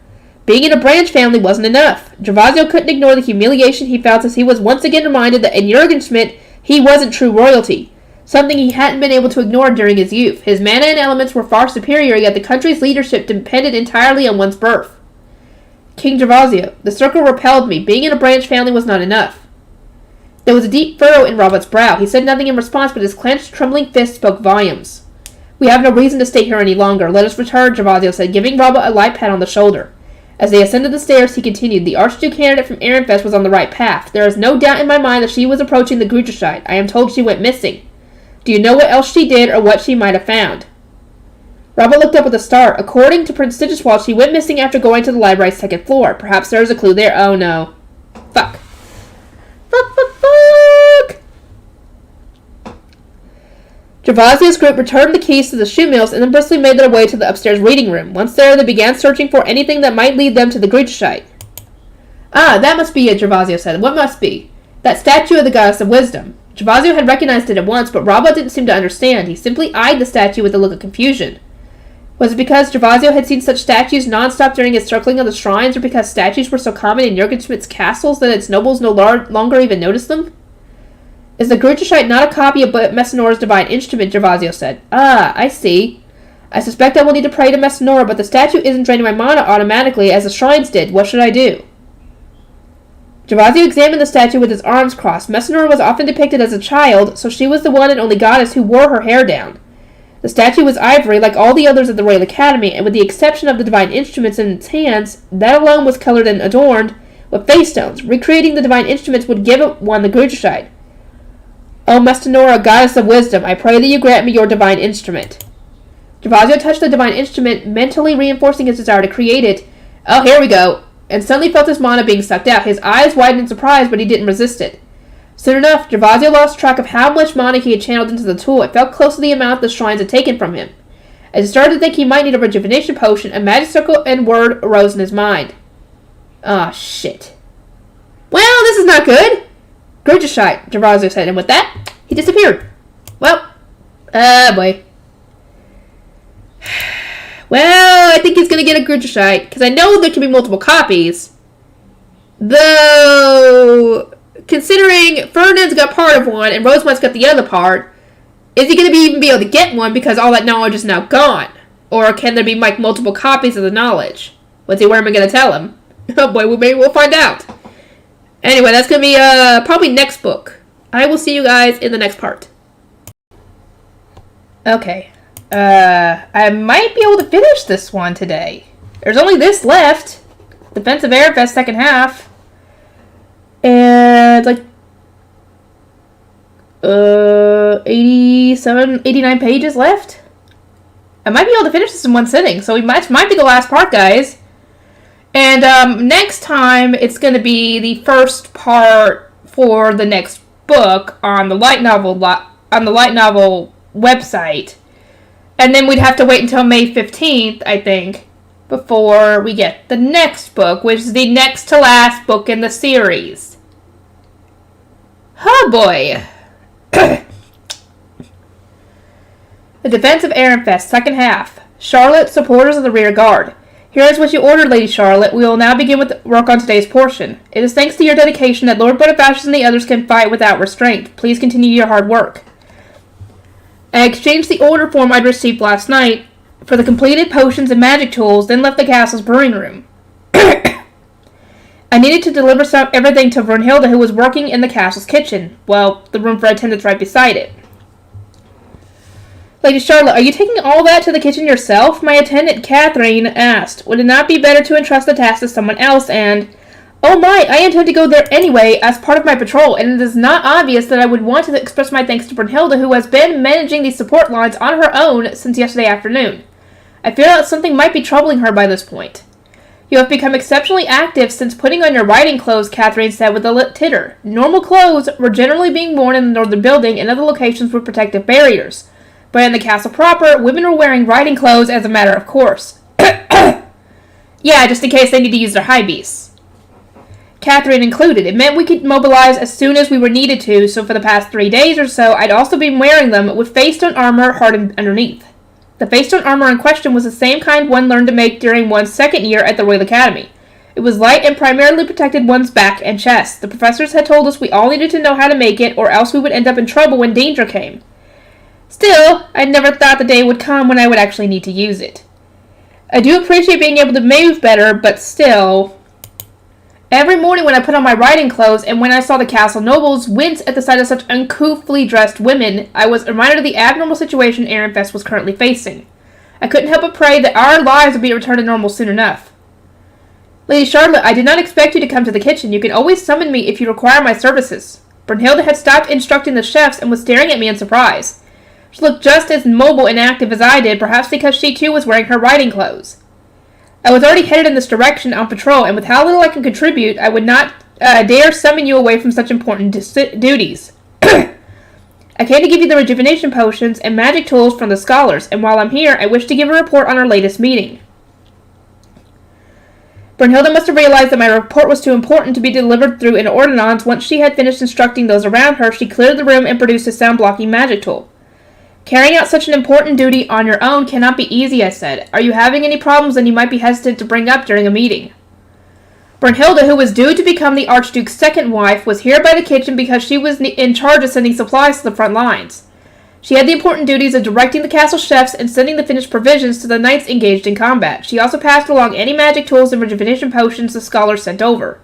Being in a branch family wasn't enough. Gervasio couldn't ignore the humiliation he felt as he was once again reminded that in Jurgenschmidt he wasn't true royalty. Something he hadn't been able to ignore during his youth. His mana and elements were far superior, yet the country's leadership depended entirely on one's birth. King Gervasio, the circle repelled me. Being in a branch family was not enough. There was a deep furrow in Robert's brow. He said nothing in response, but his clenched, trembling fist spoke volumes. We have no reason to stay here any longer. Let us return, Gervasio said, giving Robert a light pat on the shoulder. As they ascended the stairs, he continued, the Archduke candidate from Ehrenfest was on the right path. There is no doubt in my mind that she was approaching the Grigishite. I am told she went missing. Do you know what else she did or what she might have found? Robert looked up with a start. According to Prince Stitchwald, she went missing after going to the library's 2nd floor. Perhaps there is a clue there. Oh no. Fuck. Fuck! Gervasio's group returned the keys to the shoemales and then briskly made their way to the upstairs reading room. Once there, they began searching for anything that might lead them to the Grigishite. Ah, that must be it, Gervasio said. What must be? That statue of the goddess of wisdom. Gervasio had recognized it at once, but Robert didn't seem to understand. He simply eyed the statue with a look of confusion. Was it because Gervasio had seen such statues non-stop during his circling of the shrines, or because statues were so common in Jurgenschmidt's castles that its nobles no longer even noticed them? Is the Gurjashite not a copy of Messanora's divine instrument? Gervasio said. Ah, I see. I suspect I will need to pray to Messanora, but the statue isn't draining my mana automatically as the shrines did. What should I do? Gervasio examined the statue with his arms crossed. Messanora was often depicted as a child, so she was the one and only goddess who wore her hair down. The statue was ivory, like all the others at the Royal Academy, and with the exception of the divine instruments in its hands, that alone was colored and adorned with face stones. Recreating the divine instruments would give one the Gurjashite. O Messanora, goddess of wisdom, I pray that you grant me your divine instrument. Gervasio touched the divine instrument, mentally reinforcing his desire to create it. Oh, here we go. And suddenly felt his mana being sucked out. His eyes widened in surprise, but he didn't resist it. Soon enough, Gervasio lost track of how much mana he had channeled into the tool. It felt close to the amount the shrines had taken from him. As he started to think he might need a rejuvenation potion, a magic circle and word arose in his mind. Ah, shit. Well, this is not good. Gurjashite, Gervasio said, and with that, he disappeared. Well, boy. Well, I think he's going to get a Gurjashite, because I know there can be multiple copies. Though, considering Ferdinand's got part of one, and Rosemond's got the other part, is he going to even be able to get one, because all that knowledge is now gone? Or can there be, like, multiple copies of the knowledge? What's he, where am I going to tell him? Oh boy, maybe we'll find out. Anyway, that's going to be, probably next book. I will see you guys in the next part. Okay. I might be able to finish this one today. There's only this left. Defensive Airfest second half. And, like, 89 pages left. I might be able to finish this in one sitting, so it might be the last part, guys. And, next time, it's going to be the first part for the next book on the light novel website. And then we'd have to wait until May 15th, I think, before we get the next book, which is the next to last book in the series. Oh boy. The Defense of Ehrenfest, second half. Charlotte, supporters of the rear guard. Here is what you ordered, Lady Charlotte. We will now begin with work on today's portion. It is thanks to your dedication that Lord Bonifacius and the others can fight without restraint. Please continue your hard work. I exchanged the order form I'd received last night for the completed potions and magic tools, then left the castle's brewing room. I needed to deliver everything to Brunhilde, who was working in the castle's kitchen. Well, the room for attendants right beside it. Lady Charlotte, are you taking all that to the kitchen yourself? My attendant, Catherine, asked. Would it not be better to entrust the task to someone else and... Oh my, I intend to go there anyway as part of my patrol, and it is not obvious that I would want to express my thanks to Brunhilde, who has been managing these support lines on her own since yesterday afternoon. I fear that something might be troubling her by this point. You have become exceptionally active since putting on your riding clothes, Catherine said with a titter. Normal clothes were generally being worn in the northern building and other locations with protective barriers. But in the castle proper, women were wearing riding clothes as a matter of course. Yeah, just in case they need to use their high beasts. Catherine included. It meant we could mobilize as soon as we were needed to, so for the past 3 days or so, I'd also been wearing them with face-stone armor hardened underneath. The face-stone armor in question was the same kind one learned to make during one's second year at the Royal Academy. It was light and primarily protected one's back and chest. The professors had told us we all needed to know how to make it, or else we would end up in trouble when danger came. Still, I'd never thought the day would come when I would actually need to use it. I do appreciate being able to move better, but still... Every morning when I put on my riding clothes and when I saw the castle nobles wince at the sight of such uncouthly dressed women, I was reminded of the abnormal situation Ehrenfest was currently facing. I couldn't help but pray that our lives would be returned to normal soon enough. Lady Charlotte, I did not expect you to come to the kitchen. You can always summon me if you require my services. Brunhilde had stopped instructing the chefs and was staring at me in surprise. She looked just as mobile and active as I did, perhaps because she too was wearing her riding clothes. I was already headed in this direction on patrol, and with how little I can contribute, I would not dare summon you away from such important duties. I came to give you the rejuvenation potions and magic tools from the scholars, and while I'm here, I wish to give a report on our latest meeting. Brunhilde must have realized that my report was too important to be delivered through an ordinance. Once she had finished instructing those around her, she cleared the room and produced a sound-blocking magic tool. Carrying out such an important duty on your own cannot be easy, I said. Are you having any problems that you might be hesitant to bring up during a meeting? Brunhilde, who was due to become the Archduke's second wife, was here by the kitchen because she was in charge of sending supplies to the front lines. She had the important duties of directing the castle chefs and sending the finished provisions to the knights engaged in combat. She also passed along any magic tools and rejuvenation potions the scholars sent over.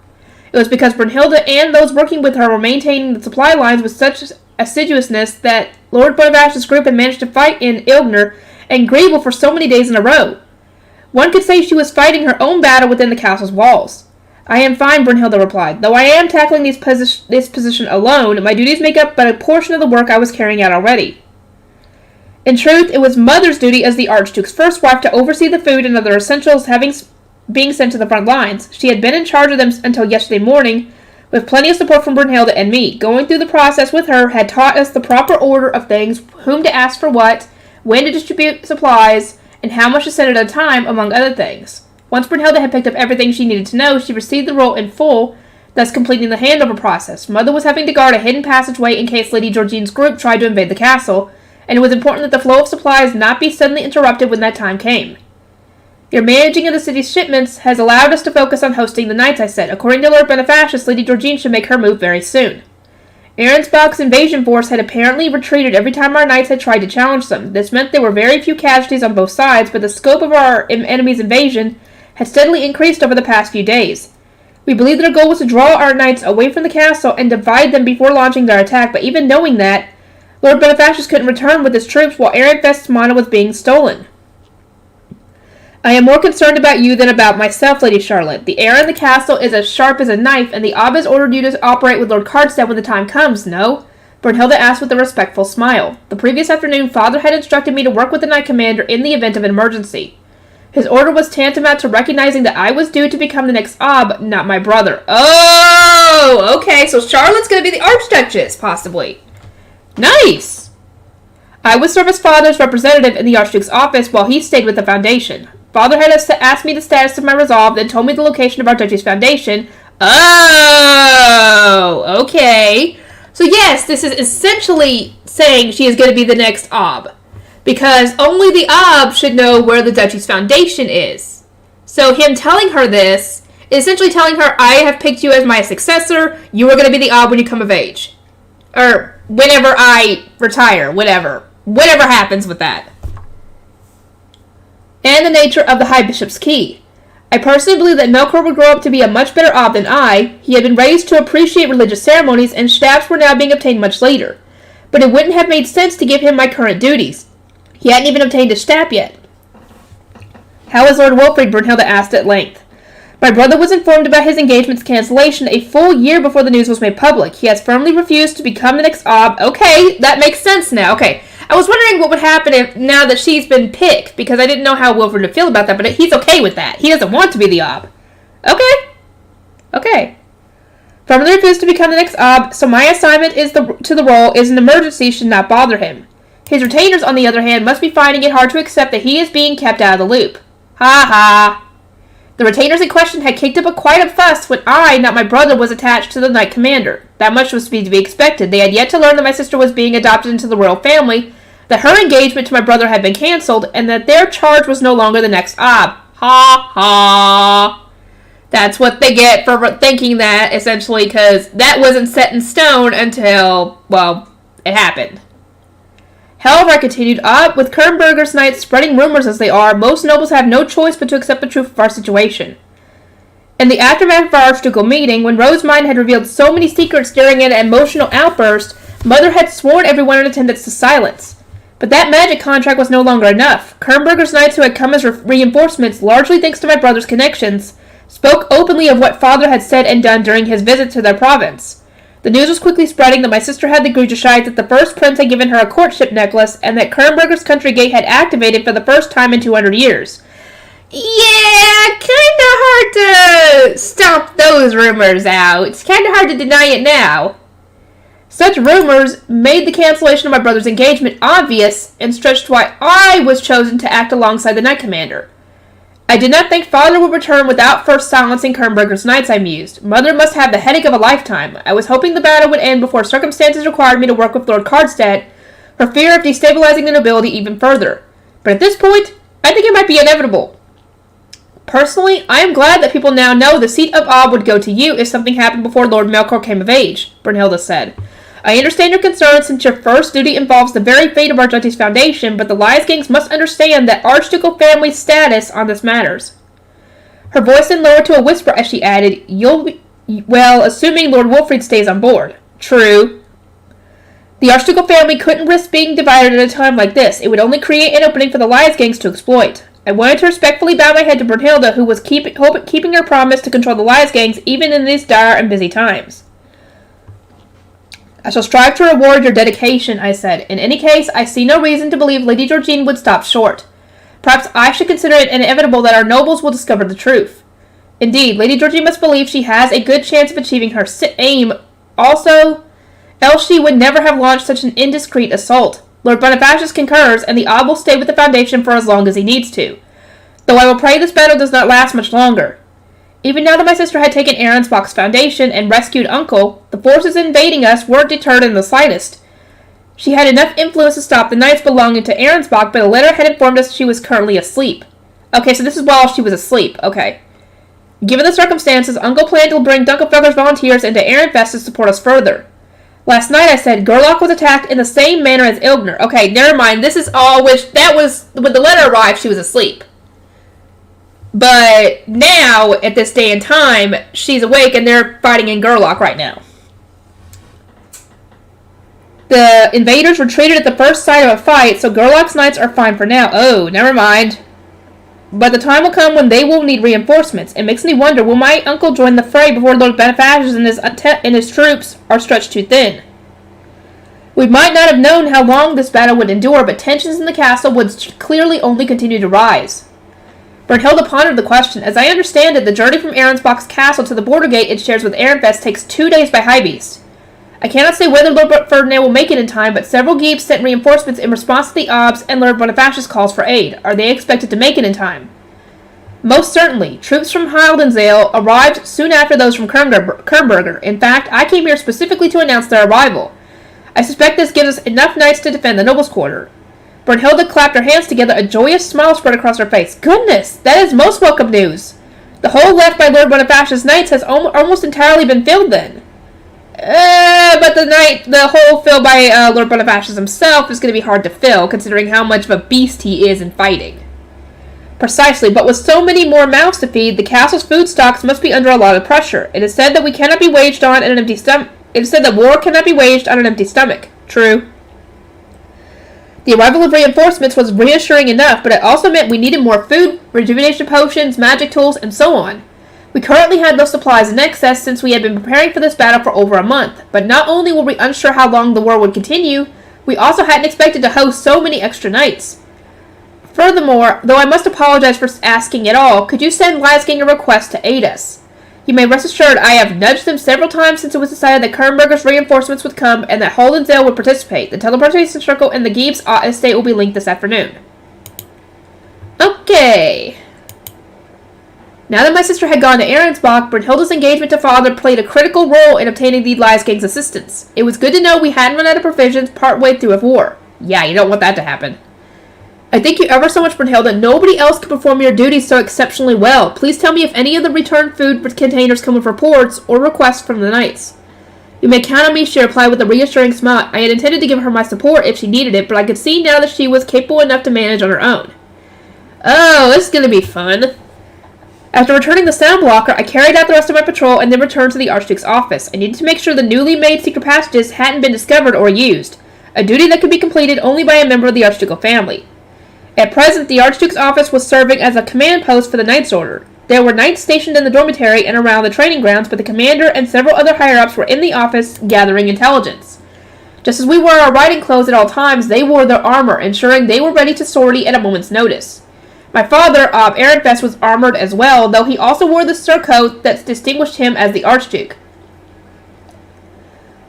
It was because Brunhilde and those working with her were maintaining the supply lines with such assiduousness that Lord Bonavash's group had managed to fight in Ilgner and Griebel for so many days in a row. One could say she was fighting her own battle within the castle's walls. I am fine, Brunhilde replied. Though I am tackling this position alone, my duties make up but a portion of the work I was carrying out already. In truth, it was Mother's duty as the Archduke's first wife to oversee the food and other essentials being sent to the front lines. She had been in charge of them until yesterday morning, with plenty of support from Brunhilde and me. Going through the process with her had taught us the proper order of things, whom to ask for what, when to distribute supplies, and how much to send at a time, among other things. Once Brunhilde had picked up everything she needed to know, she received the role in full, thus completing the handover process. Mother was having to guard a hidden passageway in case Lady Georgine's group tried to invade the castle, and it was important that the flow of supplies not be suddenly interrupted when that time came. Your managing of the city's shipments has allowed us to focus on hosting the knights, I said. According to Lord Bonifacius, Lady Georgine should make her move very soon. Arensbach's invasion force had apparently retreated every time our knights had tried to challenge them. This meant there were very few casualties on both sides, but the scope of our enemy's invasion had steadily increased over the past few days. We believed their goal was to draw our knights away from the castle and divide them before launching their attack, but even knowing that, Lord Bonifacius couldn't return with his troops while Ehrenfest's mana was being stolen. I am more concerned about you than about myself, Lady Charlotte. The air in the castle is as sharp as a knife, and the Abb has ordered you to operate with Lord Cardstead when the time comes, no? Brunhilde asked with a respectful smile. The previous afternoon, Father had instructed me to work with the Knight Commander in the event of an emergency. His order was tantamount to recognizing that I was due to become the next Abb, not my brother. Oh, okay, so Charlotte's going to be the Archduchess, possibly. Nice! I would serve as Father's representative in the Archduke's office while he stayed with the Foundation. Father had asked me the status of my resolve, then told me the location of our Duchy's Foundation. Oh, okay. So yes, this is essentially saying she is going to be the next Abb. Because only the Abb should know where the Duchy's Foundation is. So him telling her this is essentially telling her, I have picked you as my successor, you are going to be the Abb when you come of age. Or whenever I retire, whatever. Whatever happens with that. And the nature of the High Bishop's key. I personally believe that Melkor would grow up to be a much better Abb than I. He had been raised to appreciate religious ceremonies, and staffs were now being obtained much later. But it wouldn't have made sense to give him my current duties. He hadn't even obtained a staff yet. How is Lord Wilfrid? Brunhilde asked at length. My brother was informed about his engagement's cancellation a full year before the news was made public. He has firmly refused to become the next Abb. Okay, that makes sense now. Okay. I was wondering what would happen if now that she's been picked, because I didn't know how Wilfrid would feel about that, but he's okay with that. He doesn't want to be the Abb. Okay. Firmly refused to become the next Abb, so my assignment to the role is an emergency should not bother him. His retainers, on the other hand, must be finding it hard to accept that he is being kept out of the loop. Ha ha. The retainers in question had kicked up quite a fuss when I, not my brother, was attached to the Knight Commander. That much was to be expected. They had yet to learn that my sister was being adopted into the royal family, that her engagement to my brother had been cancelled, and that their charge was no longer the next Abb. Ha ha. That's what they get for thinking that, essentially, because that wasn't set in stone until, well, it happened. However, I continued, with Kernberger's knights spreading rumors as they are, most nobles have no choice but to accept the truth of our situation. In the aftermath of our archducal meeting, when Rosemine had revealed so many secrets during an emotional outburst, Mother had sworn everyone in attendance to silence. But that magic contract was no longer enough. Kernberger's knights, who had come as reinforcements, largely thanks to my brother's connections, spoke openly of what Father had said and done during his visit to their province. The news was quickly spreading that my sister had the Grujashite, that the first prince had given her a courtship necklace, and that Kernberger's country gate had activated for the first time in 200 years. Yeah, kinda hard to stomp those rumors out. It's kinda hard to deny it now. Such rumors made the cancellation of my brother's engagement obvious and stretched why I was chosen to act alongside the Knight Commander. I did not think Father would return without first silencing Kernberger's knights, I mused. Mother must have the headache of a lifetime. I was hoping the battle would end before circumstances required me to work with Lord Cardstead, for fear of destabilizing the nobility even further. But at this point, I think it might be inevitable. Personally, I am glad that people now know the seat of Ob would go to you if something happened before Lord Melkor came of age, Brunhilde said. I understand your concern since your first duty involves the very fate of Argente's foundation, but the Lysgangs must understand that Archducal family status on this matters. Her voice then lowered to a whisper as she added, assuming Lord Wolfried stays on board. True. The Archducal family couldn't risk being divided at a time like this. It would only create an opening for the Lysgangs to exploit. I wanted to respectfully bow my head to Brunhilde, who was keeping her promise to control the Lysgangs even in these dire and busy times. I shall strive to reward your dedication, I said. In any case, I see no reason to believe Lady Georgine would stop short. Perhaps I should consider it inevitable that our nobles will discover the truth. Indeed, Lady Georgine must believe she has a good chance of achieving her aim. Also, else she would never have launched such an indiscreet assault. Lord Bonifacius concurs, and the Ob will stay with the Foundation for as long as he needs to. Though I will pray this battle does not last much longer. Even now that my sister had taken Aronsbach's foundation and rescued Uncle, the forces invading us weren't deterred in the slightest. She had enough influence to stop the knights belonging to Aronsbach, but a letter had informed us she was currently asleep. Okay, so this is while she was asleep. Okay. Given the circumstances, Uncle planned to bring Dunkelfelder's volunteers into Ehrenfest to support us further. Last night I said Gerlach was attacked in the same manner as Ilgner. Okay, never mind. This is all that was when the letter arrived, she was asleep. But now, at this day and time, she's awake and they're fighting in Gerlach right now. The invaders retreated at the first sight of a fight, so Gerlach's knights are fine for now. Oh, never mind. But the time will come when they will need reinforcements. It makes me wonder, will my uncle join the fray before Lord Bonifacius and his troops are stretched too thin? We might not have known how long this battle would endure, but tensions in the castle would clearly only continue to rise. Brunhilde pondered the question. As I understand it, the journey from Aronsbach's castle to the border gate it shares with Ehrenfest takes 2 days by high beast. I cannot say whether Lord Ferdinand will make it in time, but several Geebs sent reinforcements in response to the Obs and Lord Bonifacius calls for aid. Are they expected to make it in time? Most certainly. Troops from Hildensdale arrived soon after those from Kernberger. In fact, I came here specifically to announce their arrival. I suspect this gives us enough knights to defend the nobles' quarter. Brunhilde clapped her hands together, a joyous smile spread across her face. Goodness, that is most welcome news. The hole left by Lord Bonifacius' knights has almost entirely been filled then. But the hole filled by Lord Bonifacius himself is going to be hard to fill, considering how much of a beast he is in fighting. Precisely, but with so many more mouths to feed, the castle's food stocks must be under a lot of pressure. It is said that war cannot be waged on an empty stomach. True. The arrival of reinforcements was reassuring enough, but it also meant we needed more food, rejuvenation potions, magic tools, and so on. We currently had those supplies in excess since we had been preparing for this battle for over a month, but not only were we unsure how long the war would continue, we also hadn't expected to host so many extra knights. Furthermore, though I must apologize for asking at all, could you send Lysgang a request to aid us? You may rest assured I have nudged them several times since it was decided that Kernberger's reinforcements would come and that Holdensdale would participate. The teleportation circle and the Geeb's estate will be linked this afternoon. Okay. Now that my sister had gone to Aronsbach, Brunhilde's engagement to father played a critical role in obtaining the Lysgang's assistance. It was good to know we hadn't run out of provisions partway through a war. Yeah, you don't want that to happen. I thank you ever so much, Brunhilde. Nobody else can perform your duties so exceptionally well. Please tell me if any of the returned food containers come with reports or requests from the knights. You may count on me, she replied with a reassuring smile. I had intended to give her my support if she needed it, but I could see now that she was capable enough to manage on her own. Oh, this is going to be fun. After returning the sound blocker, I carried out the rest of my patrol and then returned to the Archduke's office. I needed to make sure the newly made secret passages hadn't been discovered or used, a duty that could be completed only by a member of the Archducal family. At present, the Archduke's office was serving as a command post for the Knight's Order. There were knights stationed in the dormitory and around the training grounds, but the commander and several other higher-ups were in the office gathering intelligence. Just as we wore our riding clothes at all times, they wore their armor, ensuring they were ready to sortie at a moment's notice. My father, of Ehrenfest, was armored as well, though he also wore the surcoat that distinguished him as the Archduke.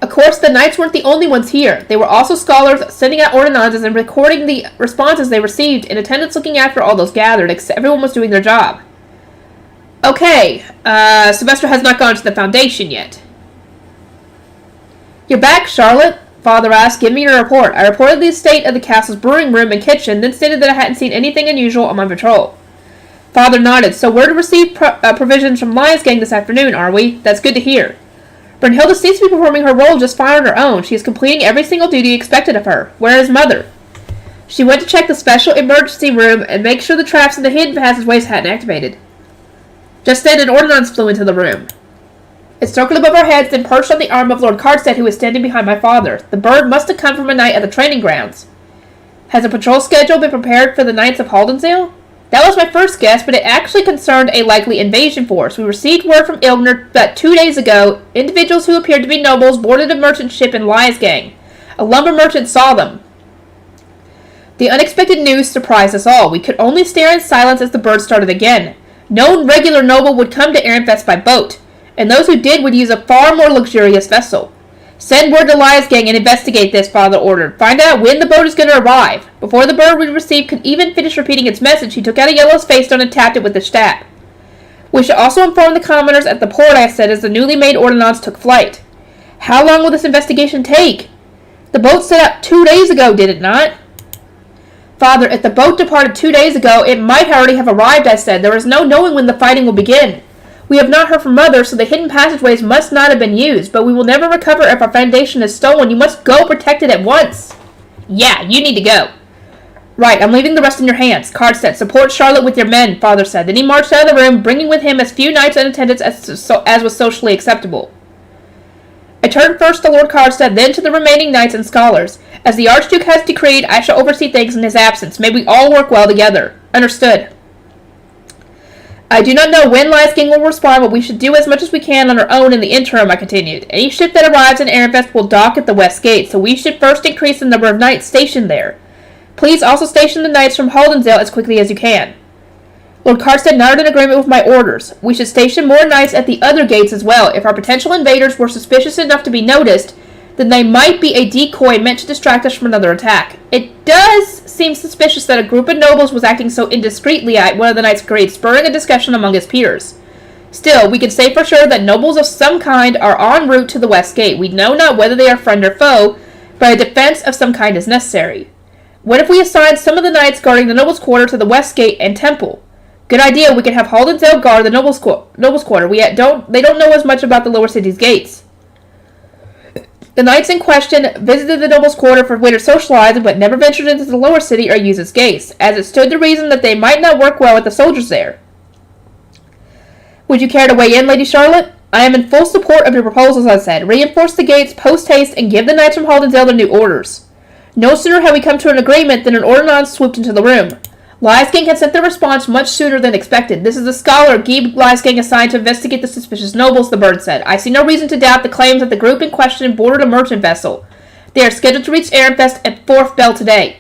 Of course, the knights weren't the only ones here. They were also scholars sending out ordinances and recording the responses they received, in attendance looking after all those gathered, except everyone was doing their job. Okay, Sylvester has not gone to the Foundation yet. You're back, Charlotte? Father asked. Give me your report. I reported the state of the castle's brewing room and kitchen, then stated that I hadn't seen anything unusual on my patrol. Father nodded. So we're to receive provisions from Lion's Gang this afternoon, are we? That's good to hear. Brunhilde seems to be performing her role just fine on her own. She is completing every single duty expected of her. Where is Mother? She went to check the special emergency room and make sure the traps in the hidden passageways hadn't activated. Just then, an ordnance flew into the room. It circled above our heads, then perched on the arm of Lord Cardstead, who was standing behind my father. The bird must have come from a night at the training grounds. Has a patrol schedule been prepared for the Knights of Haldensdale? That was my first guess, but it actually concerned a likely invasion force. We received word from Ilgner that 2 days ago, individuals who appeared to be nobles boarded a merchant ship in Lion's Gang. A lumber merchant saw them. The unexpected news surprised us all. We could only stare in silence as the bird started again. No regular noble would come to Ehrenfest by boat, and those who did would use a far more luxurious vessel. Send word to Lion's Gang and investigate this, Father ordered. Find out when the boat is going to arrive. Before the bird we received could even finish repeating its message, he took out a yellow space stone and tapped it with the staff. We should also inform the commoners at the port, I said, as the newly made ordnance took flight. How long will this investigation take? The boat set out 2 days ago, did it not? Father, if the boat departed 2 days ago, it might already have arrived, I said. There is no knowing when the fighting will begin. We have not heard from Mother, so the hidden passageways must not have been used, but we will never recover if our foundation is stolen. You must go protect it at once. Yeah, you need to go. Right, I'm leaving the rest in your hands. Cardstead, support Charlotte with your men, Father said. Then he marched out of the room, bringing with him as few knights in attendance as was socially acceptable. I turned first to Lord Cardstead, then to the remaining knights and scholars. As the Archduke has decreed, I shall oversee things in his absence. May we all work well together. Understood. I do not know when Lion's Gang will respond, but we should do as much as we can on our own in the interim, I continued. Any ship that arrives in Ehrenfest will dock at the west gate, so we should first increase the number of knights stationed there. Please also station the knights from Haldensdale as quickly as you can. Lord Cardstead nodded in agreement with my orders. We should station more knights at the other gates as well. If our potential invaders were suspicious enough to be noticed, then they might be a decoy meant to distract us from another attack. It does seem suspicious that a group of nobles was acting so indiscreetly at one of the knights' grades, spurring a discussion among his peers. Still, we can say for sure that nobles of some kind are en route to the west gate. We know not whether they are friend or foe, but a defense of some kind is necessary. What if we assign some of the knights guarding the nobles' quarter to the west gate and temple? Good idea. We can have Haldensdale guard the nobles' quarter. They don't know as much about the lower city's gates. The knights in question visited the nobles' quarter for winter socializing, but never ventured into the lower city or used its gates, as it stood to reason that they might not work well with the soldiers there. Would you care to weigh in, Lady Charlotte? I am in full support of your proposals, I said. Reinforce the gates post-haste and give the knights from Haldensdale their new orders. No sooner had we come to an agreement than an ordnance swooped into the room. Lion's Gang had sent their response much sooner than expected. This is the scholar Guy Lion's Gang assigned to investigate the suspicious nobles, the bird said. I see no reason to doubt the claims that the group in question boarded a merchant vessel. They are scheduled to reach Ehrenfest at 4th bell today.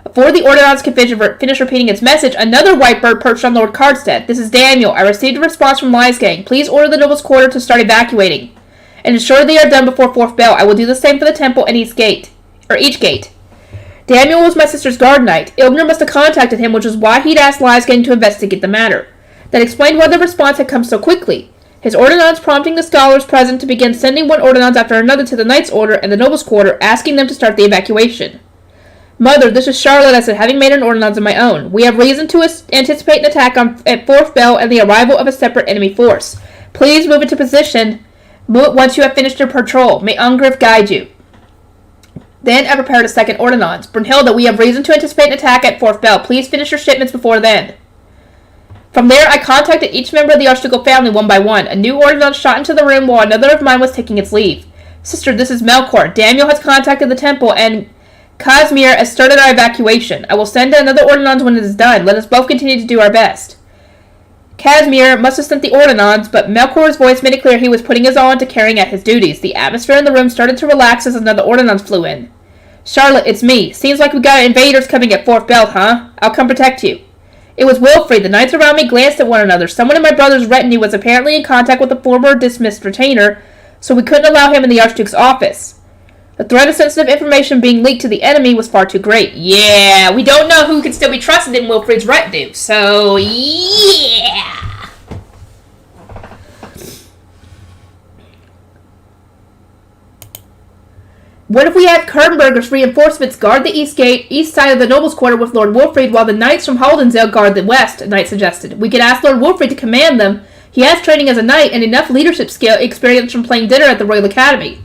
Before the ordnance could finish repeating its message, another white bird perched on Lord Cardstead. This is Daniel. I received a response from Lion's Gang. Please order the nobles' quarter to start evacuating, and ensure they are done before 4th bell. I will do the same for the temple and each gate. Daniel was my sister's guard knight. Ilgner must have contacted him, which was why he'd asked Lion's Gang to investigate the matter. That explained why the response had come so quickly. His ordinance prompting the scholars present to begin sending one ordinance after another to the knight's order and the nobles' quarter, asking them to start the evacuation. Mother, this is Charlotte, I said, having made an ordinance of my own. We have reason to anticipate an attack at 4th bell and the arrival of a separate enemy force. Please move into position. Move once you have finished your patrol. May Ungriff guide you. Then I prepared a second ordinance. Brunhilde, we have reason to anticipate an attack at 4th bell. Please finish your shipments before then. From there, I contacted each member of the Archducal family one by one. A new ordinance shot into the room while another of mine was taking its leave. Sister, this is Melkor. Daniel has contacted the temple, and Casimir has started our evacuation. I will send another ordinance when it is done. Let us both continue to do our best. Casimir must have sent the ordinance, but Melkor's voice made it clear he was putting his all into carrying out his duties. The atmosphere in the room started to relax as another ordinance flew in. Charlotte, it's me. Seems like we got invaders coming at 4th bell, huh? I'll come protect you. It was Wilfried. The knights around me glanced at one another. Someone in my brother's retinue was apparently in contact with a former dismissed retainer, so we couldn't allow him in the Archduke's office. The threat of sensitive information being leaked to the enemy was far too great. Yeah, we don't know who can still be trusted in Wilfried's retinue, so yeah. What if we had Kernberger's reinforcements guard the east side of the Noble's Quarter with Lord Wolfried, while the knights from Haldensdale guard the west, a knight suggested. We could ask Lord Wolfried to command them. He has training as a knight and enough leadership skill experience from playing dinner at the Royal Academy.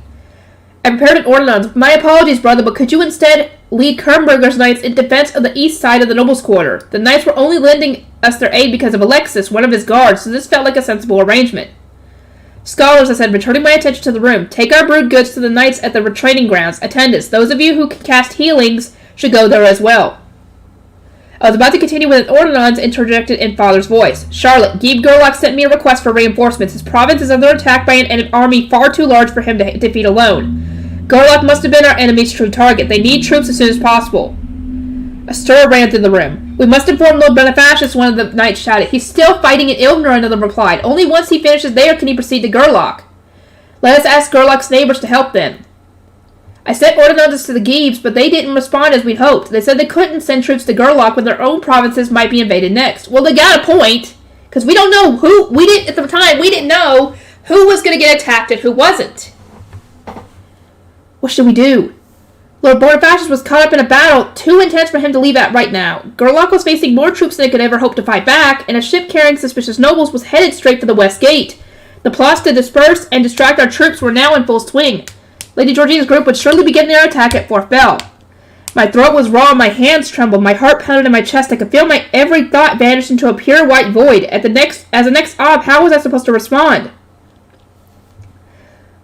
I prepared an ordinance. My apologies, brother, but could you instead lead Kernberger's knights in defense of the east side of the Noble's Quarter? The knights were only lending us their aid because of Alexis, one of his guards, so this felt like a sensible arrangement. Scholars, I said, returning my attention to the room, take our brood goods to the knights at the training grounds. Attendants, those of you who can cast healings should go there as well. I was about to continue with an ordinance interjected in Father's voice. Charlotte, Geeb Gerlach sent me a request for reinforcements. His province is under attack by an army far too large for him to defeat alone. Gerlach must have been our enemy's true target. They need troops as soon as possible. A stir ran through the room. We must inform Lord Bonifacius, one of the knights shouted. He's still fighting in Ilgner, another replied. Only once he finishes there can he proceed to Gerlach. Let us ask Gerlach's neighbors to help them. I sent ordinances to the Geebs, but they didn't respond as we'd hoped. They said they couldn't send troops to Gerlach when their own provinces might be invaded next. Well, they got a point, because we don't know who, at the time, we didn't know who was going to get attacked and who wasn't. What should we do? Lord Bonifacius was caught up in a battle too intense for him to leave at right now. Gerlach was facing more troops than it could ever hope to fight back, and a ship carrying suspicious nobles was headed straight for the West Gate. The plots to disperse and distract our troops were now in full swing. Lady Georgine's group would surely begin their attack at Fourth Bell. My throat was raw, my hands trembled, my heart pounded in my chest. I could feel my every thought vanish into a pure white void. As the next ob, how was I supposed to respond?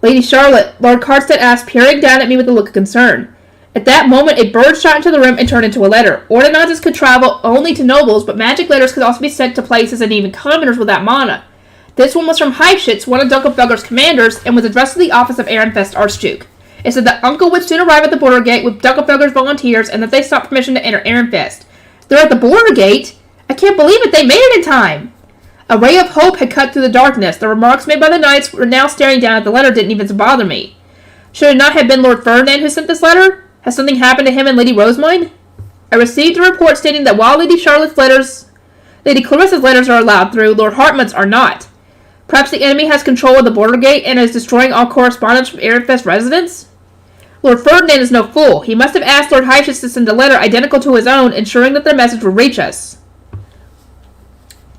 Lady Charlotte, Lord Carstead asked, peering down at me with a look of concern. At that moment, a bird shot into the room and turned into a letter. Ordinances could travel only to nobles, but magic letters could also be sent to places and even commoners without mana. This one was from Heifschitz, one of Dunkelfelger's commanders, and was addressed to the office of Ehrenfest Archduke. It said that Uncle would soon arrive at the border gate with Dunkelfelger's volunteers and that they sought permission to enter Ehrenfest. They're at the border gate? I can't believe it, they made it in time! A ray of hope had cut through the darkness. The remarks made by the knights were now staring down at the letter didn't even bother me. Should it not have been Lord Ferdinand who sent this letter? Has something happened to him and Lady Rosamine? I received a report stating that while Lady Clarissa's letters are allowed through, Lord Hartmut's are not. Perhaps the enemy has control of the border gate and is destroying all correspondence from Ehrenfest residents? Lord Ferdinand is no fool. He must have asked Lord Heifschitz to send a letter identical to his own, ensuring that their message would reach us.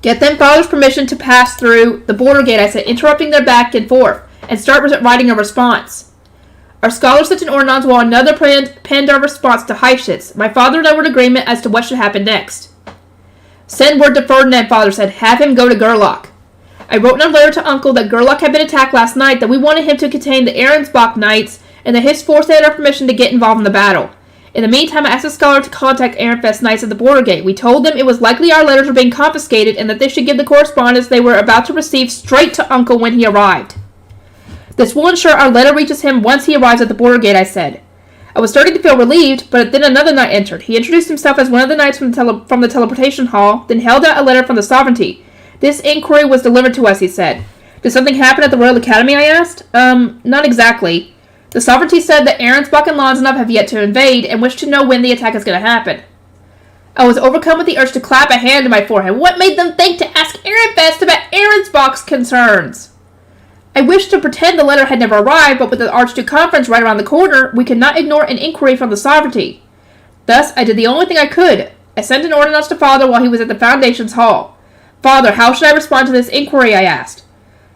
Get them father's permission to pass through the border gate, I said, interrupting their back and forth, and start writing a response. Our scholars sent an ordinance while another penned our response to Heifschitz. My father and I were in agreement as to what should happen next. Send word to Ferdinand, father said. Have him go to Gerlach. I wrote in a letter to Uncle that Gerlach had been attacked last night, that we wanted him to contain the Ahrensbach Knights, and that his force had our permission to get involved in the battle. In the meantime, I asked the scholar to contact Ehrenfest Knights at the border gate. We told them it was likely our letters were being confiscated and that they should give the correspondence they were about to receive straight to Uncle when he arrived. This will ensure our letter reaches him once he arrives at the border gate, I said. I was starting to feel relieved, but then another knight entered. He introduced himself as one of the knights from the teleportation hall, then held out a letter from the sovereignty. This inquiry was delivered to us, he said. Did something happen at the Royal Academy, I asked. Not exactly. The sovereignty said that Ahrensbach and Lansdorf have yet to invade, and wish to know when the attack is going to happen. I was overcome with the urge to clap a hand to my forehead. What made them think to ask Ehrenfest about Ahrensbach's concerns? I wished to pretend the letter had never arrived, but with the Archduke Conference right around the corner, we could not ignore an inquiry from the sovereignty. Thus, I did the only thing I could. I sent an ordinance to Father while he was at the Foundation's hall. Father, how should I respond to this inquiry, I asked.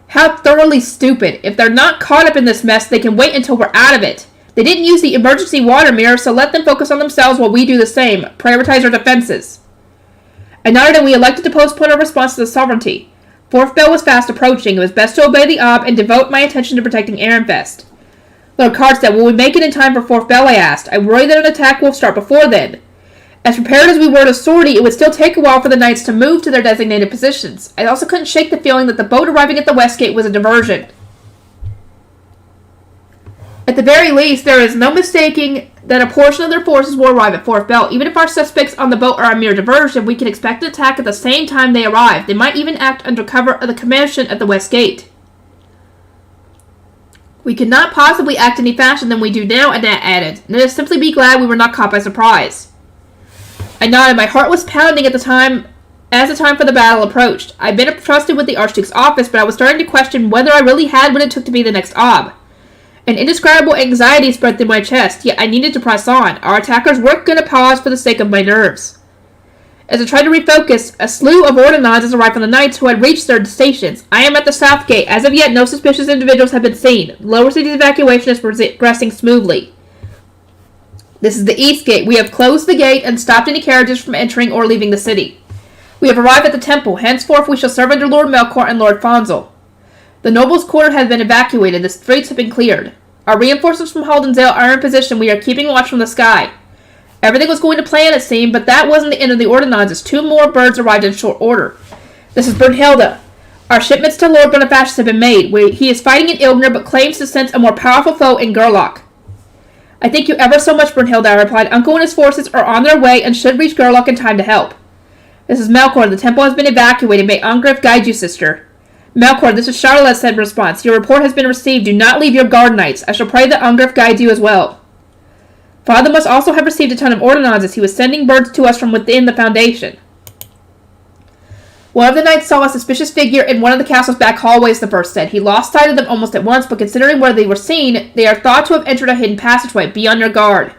How thoroughly stupid. If they're not caught up in this mess, they can wait until we're out of it. They didn't use the emergency water mirror, so let them focus on themselves while we do the same. Prioritize our defenses. I nodded and we elected to postpone our response to the sovereignty. Fourth Bell was fast approaching. It was best to obey the ob and devote my attention to protecting Ehrenfest. Lord Carstead, will we make it in time for Fourth Bell, I asked. I worry that an attack will start before then. As prepared as we were to sortie, it would still take a while for the knights to move to their designated positions. I also couldn't shake the feeling that the boat arriving at the West Gate was a diversion. At the very least, there is no mistaking that a portion of their forces will arrive at Fourth Bell. Even if our suspects on the boat are a mere diversion, we can expect an attack at the same time they arrive. They might even act under cover of the commission at the West Gate. We could not possibly act any faster than we do now, Annette added. Let us simply be glad we were not caught by surprise. I nodded. My heart was pounding at the time as the time for the battle approached. I'd been entrusted with the Archduke's office, but I was starting to question whether I really had what it took to be the next ob. An indescribable anxiety spread through my chest, yet I needed to press on. Our attackers weren't going to pause for the sake of my nerves. As I tried to refocus, a slew of ordinances arrived from the knights who had reached their stations. I am at the south gate. As of yet, no suspicious individuals have been seen. Lower city evacuation is progressing smoothly. This is the east gate. We have closed the gate and stopped any carriages from entering or leaving the city. We have arrived at the temple. Henceforth, we shall serve under Lord Melkor and Lord Fonzel. The nobles' quarter has been evacuated. The streets have been cleared. Our reinforcements from Haldensdale are in position. We are keeping watch from the sky. Everything was going to plan, it seemed, but that wasn't the end of the ordinances. 2 more birds arrived in short order. This is Brunhilde. Our shipments to Lord Bonifacius have been made. He is fighting in Ilgner, but claims to sense a more powerful foe in Gerlach. I thank you ever so much, Brunhilde, I replied. Uncle and his forces are on their way and should reach Gerlach in time to help. This is Melkor. The temple has been evacuated. May Ungriff guide you, sister. Melkor, this is Charlotte, said in response. Your report has been received. Do not leave your guard knights. I shall pray that Ungriff guides you as well. Father must also have received a ton of ordinances. He was sending birds to us from within the Foundation. One of the knights saw a suspicious figure in one of the castle's back hallways, the first said. He lost sight of them almost at once, but considering where they were seen, they are thought to have entered a hidden passageway. Be on your guard.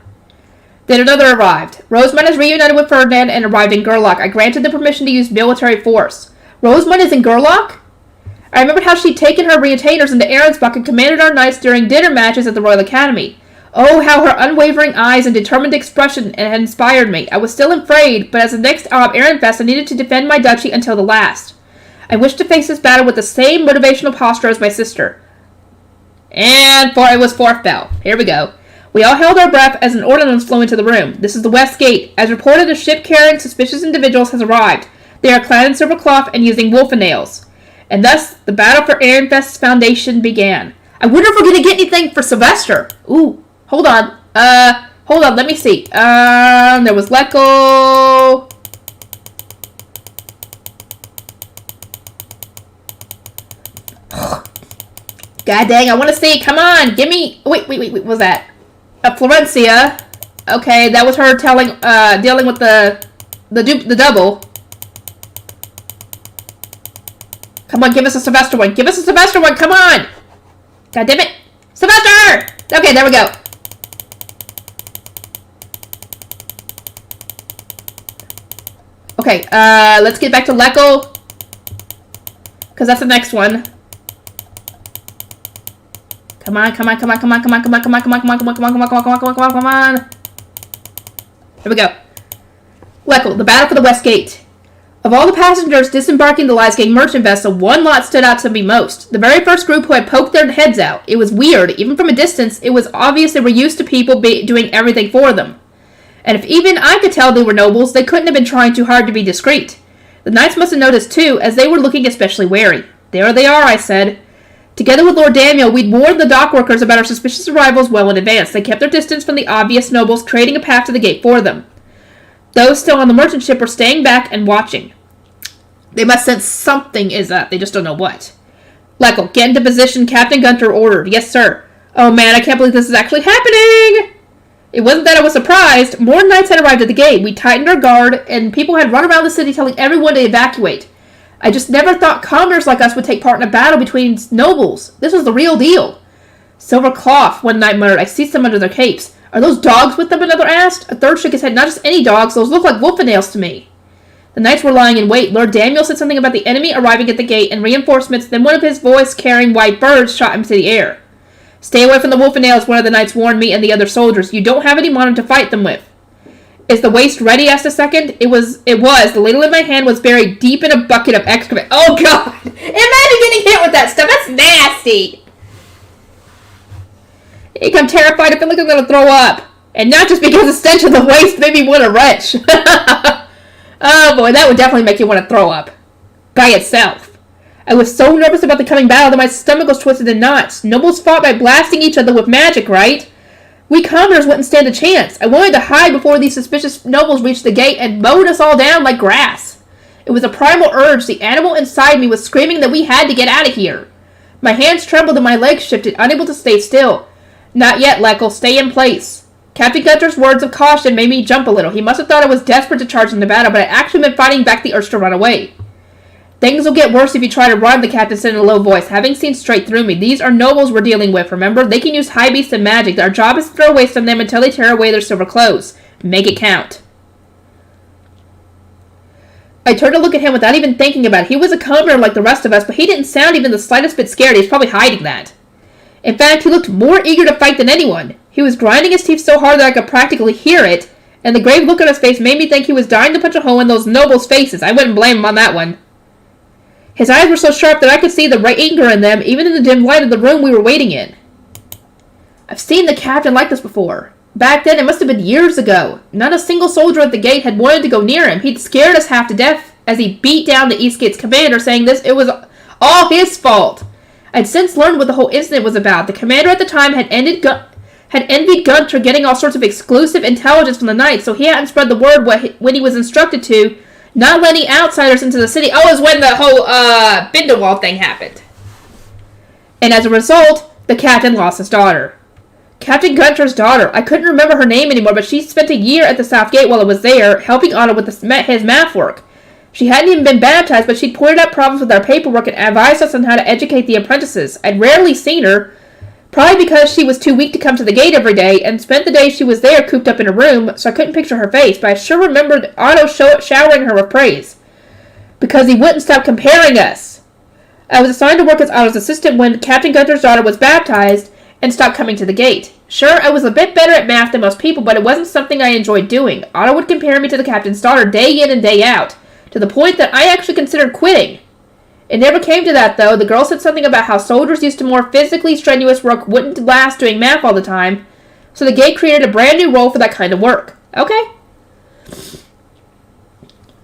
Then another arrived. Rosemund is reunited with Ferdinand and arrived in Gerlach. I granted them permission to use military force. Rosemund is in Gerlach? I remembered how she'd taken her retainers into Arensbach and commanded our knights during dinner matches at the Royal Academy. Oh, how her unwavering eyes and determined expression had inspired me. I was still afraid, but as the next Ehrenfest, I needed to defend my duchy until the last. I wished to face this battle with the same motivational posture as my sister. And it was fourth bell. Here we go. We all held our breath as an ordinance flew into the room. This is the West Gate. As reported, a ship carrying suspicious individuals has arrived. They are clad in silver cloth and using wolfen nails. And thus, the battle for Ehrenfest's foundation began. I wonder if we're going to get anything for Sylvester. Ooh. Hold on, let me see. There was Lekko. God dang, I want to see. Come on, give me. Wait, what was that? Florencia. Okay, that was her dealing with the double. Come on, give us a Sylvester one. Give us a Sylvester one, come on. God damn it. Sylvester! Okay, there we go. Okay, let's get back to Lekko. Because that's the next one. Come on. Here we go. Lekko, the battle for the West Gate. Of all the passengers disembarking the Lysgate merchant vessel, one lot stood out to me most. The very first group who had poked their heads out. It was weird. Even from a distance, it was obvious they were used to people doing everything for them. And if even I could tell they were nobles, they couldn't have been trying too hard to be discreet. The knights must have noticed too, as they were looking especially wary. There they are, I said. Together with Lord Daniel, we'd warned the dockworkers about our suspicious arrivals well in advance. They kept their distance from the obvious nobles, creating a path to the gate for them. Those still on the merchant ship were staying back and watching. They must sense something is up. They just don't know what. Lekko, get into position. Captain Gunter ordered. Yes, sir. Oh, man, I can't believe this is actually happening. It wasn't that I was surprised. More knights had arrived at the gate. We tightened our guard, and people had run around the city telling everyone to evacuate. I just never thought commoners like us would take part in a battle between nobles. This was the real deal. Silver cloth, one knight muttered. I see some under their capes. Are those dogs with them? Another asked. A third shook his head. Not just any dogs. Those look like wolfen nails to me. The knights were lying in wait. Lord Daniel said something about the enemy arriving at the gate and reinforcements. Then one of his voice-carrying white birds shot into the air. Stay away from the wolfen nails, one of the knights warned me and the other soldiers. You don't have any modern to fight them with. Is the waist ready? Asked a second. It was. The ladle in my hand was buried deep in a bucket of excrement. Oh, God! Imagine getting hit with that stuff. That's nasty! I'm terrified. I feel like I'm going to throw up. And not just because the stench of the waste made me want to retch. Oh, boy, that would definitely make you want to throw up. By itself. I was so nervous about the coming battle that my stomach was twisted in knots. Nobles fought by blasting each other with magic, right? We commoners wouldn't stand a chance. I wanted to hide before these suspicious nobles reached the gate and mowed us all down like grass. It was a primal urge. The animal inside me was screaming that we had to get out of here. My hands trembled and my legs shifted, unable to stay still. Not yet, Lekko. Stay in place. Captain Gunter's words of caution made me jump a little. He must have thought I was desperate to charge into battle, but I actually been fighting back the urge to run away. Things will get worse if you try to run, the captain said in a low voice, having seen straight through me. These are nobles we're dealing with, remember? They can use high beasts and magic. Our job is to throw waste on them until they tear away their silver clothes. Make it count. I turned to look at him without even thinking about it. He was a commoner like the rest of us, but he didn't sound even the slightest bit scared. He was probably hiding that. In fact, he looked more eager to fight than anyone. He was grinding his teeth so hard that I could practically hear it, and the grave look on his face made me think he was dying to punch a hole in those nobles' faces. I wouldn't blame him on that one. His eyes were so sharp that I could see the anger in them, even in the dim light of the room we were waiting in. I've seen the captain like this before. Back then, it must have been years ago. Not a single soldier at the gate had wanted to go near him. He'd scared us half to death as he beat down the Eastgate's commander, saying it was all his fault. I'd since learned what the whole incident was about. The commander at the time had envied Gunter getting all sorts of exclusive intelligence from the Knights, so he hadn't spread the word when he was instructed to, not letting outsiders into the city. Oh, it was when the whole Bindewald thing happened. And as a result, the captain lost his daughter. Captain Gunter's daughter. I couldn't remember her name anymore, but she spent a year at the South Gate while I was there, helping Otto with his math work. She hadn't even been baptized, but she'd pointed out problems with our paperwork and advised us on how to educate the apprentices. I'd rarely seen her, probably because she was too weak to come to the gate every day, and spent the day she was there cooped up in a room, so I couldn't picture her face, but I sure remembered Otto showering her with praise. Because he wouldn't stop comparing us. I was assigned to work as Otto's assistant when Captain Gunter's daughter was baptized, and stopped coming to the gate. Sure, I was a bit better at math than most people, but it wasn't something I enjoyed doing. Otto would compare me to the captain's daughter day in and day out, to the point that I actually considered quitting. It never came to that, though. The girl said something about how soldiers used to more physically strenuous work wouldn't last doing math all the time, so the gate created a brand new role for that kind of work. Okay.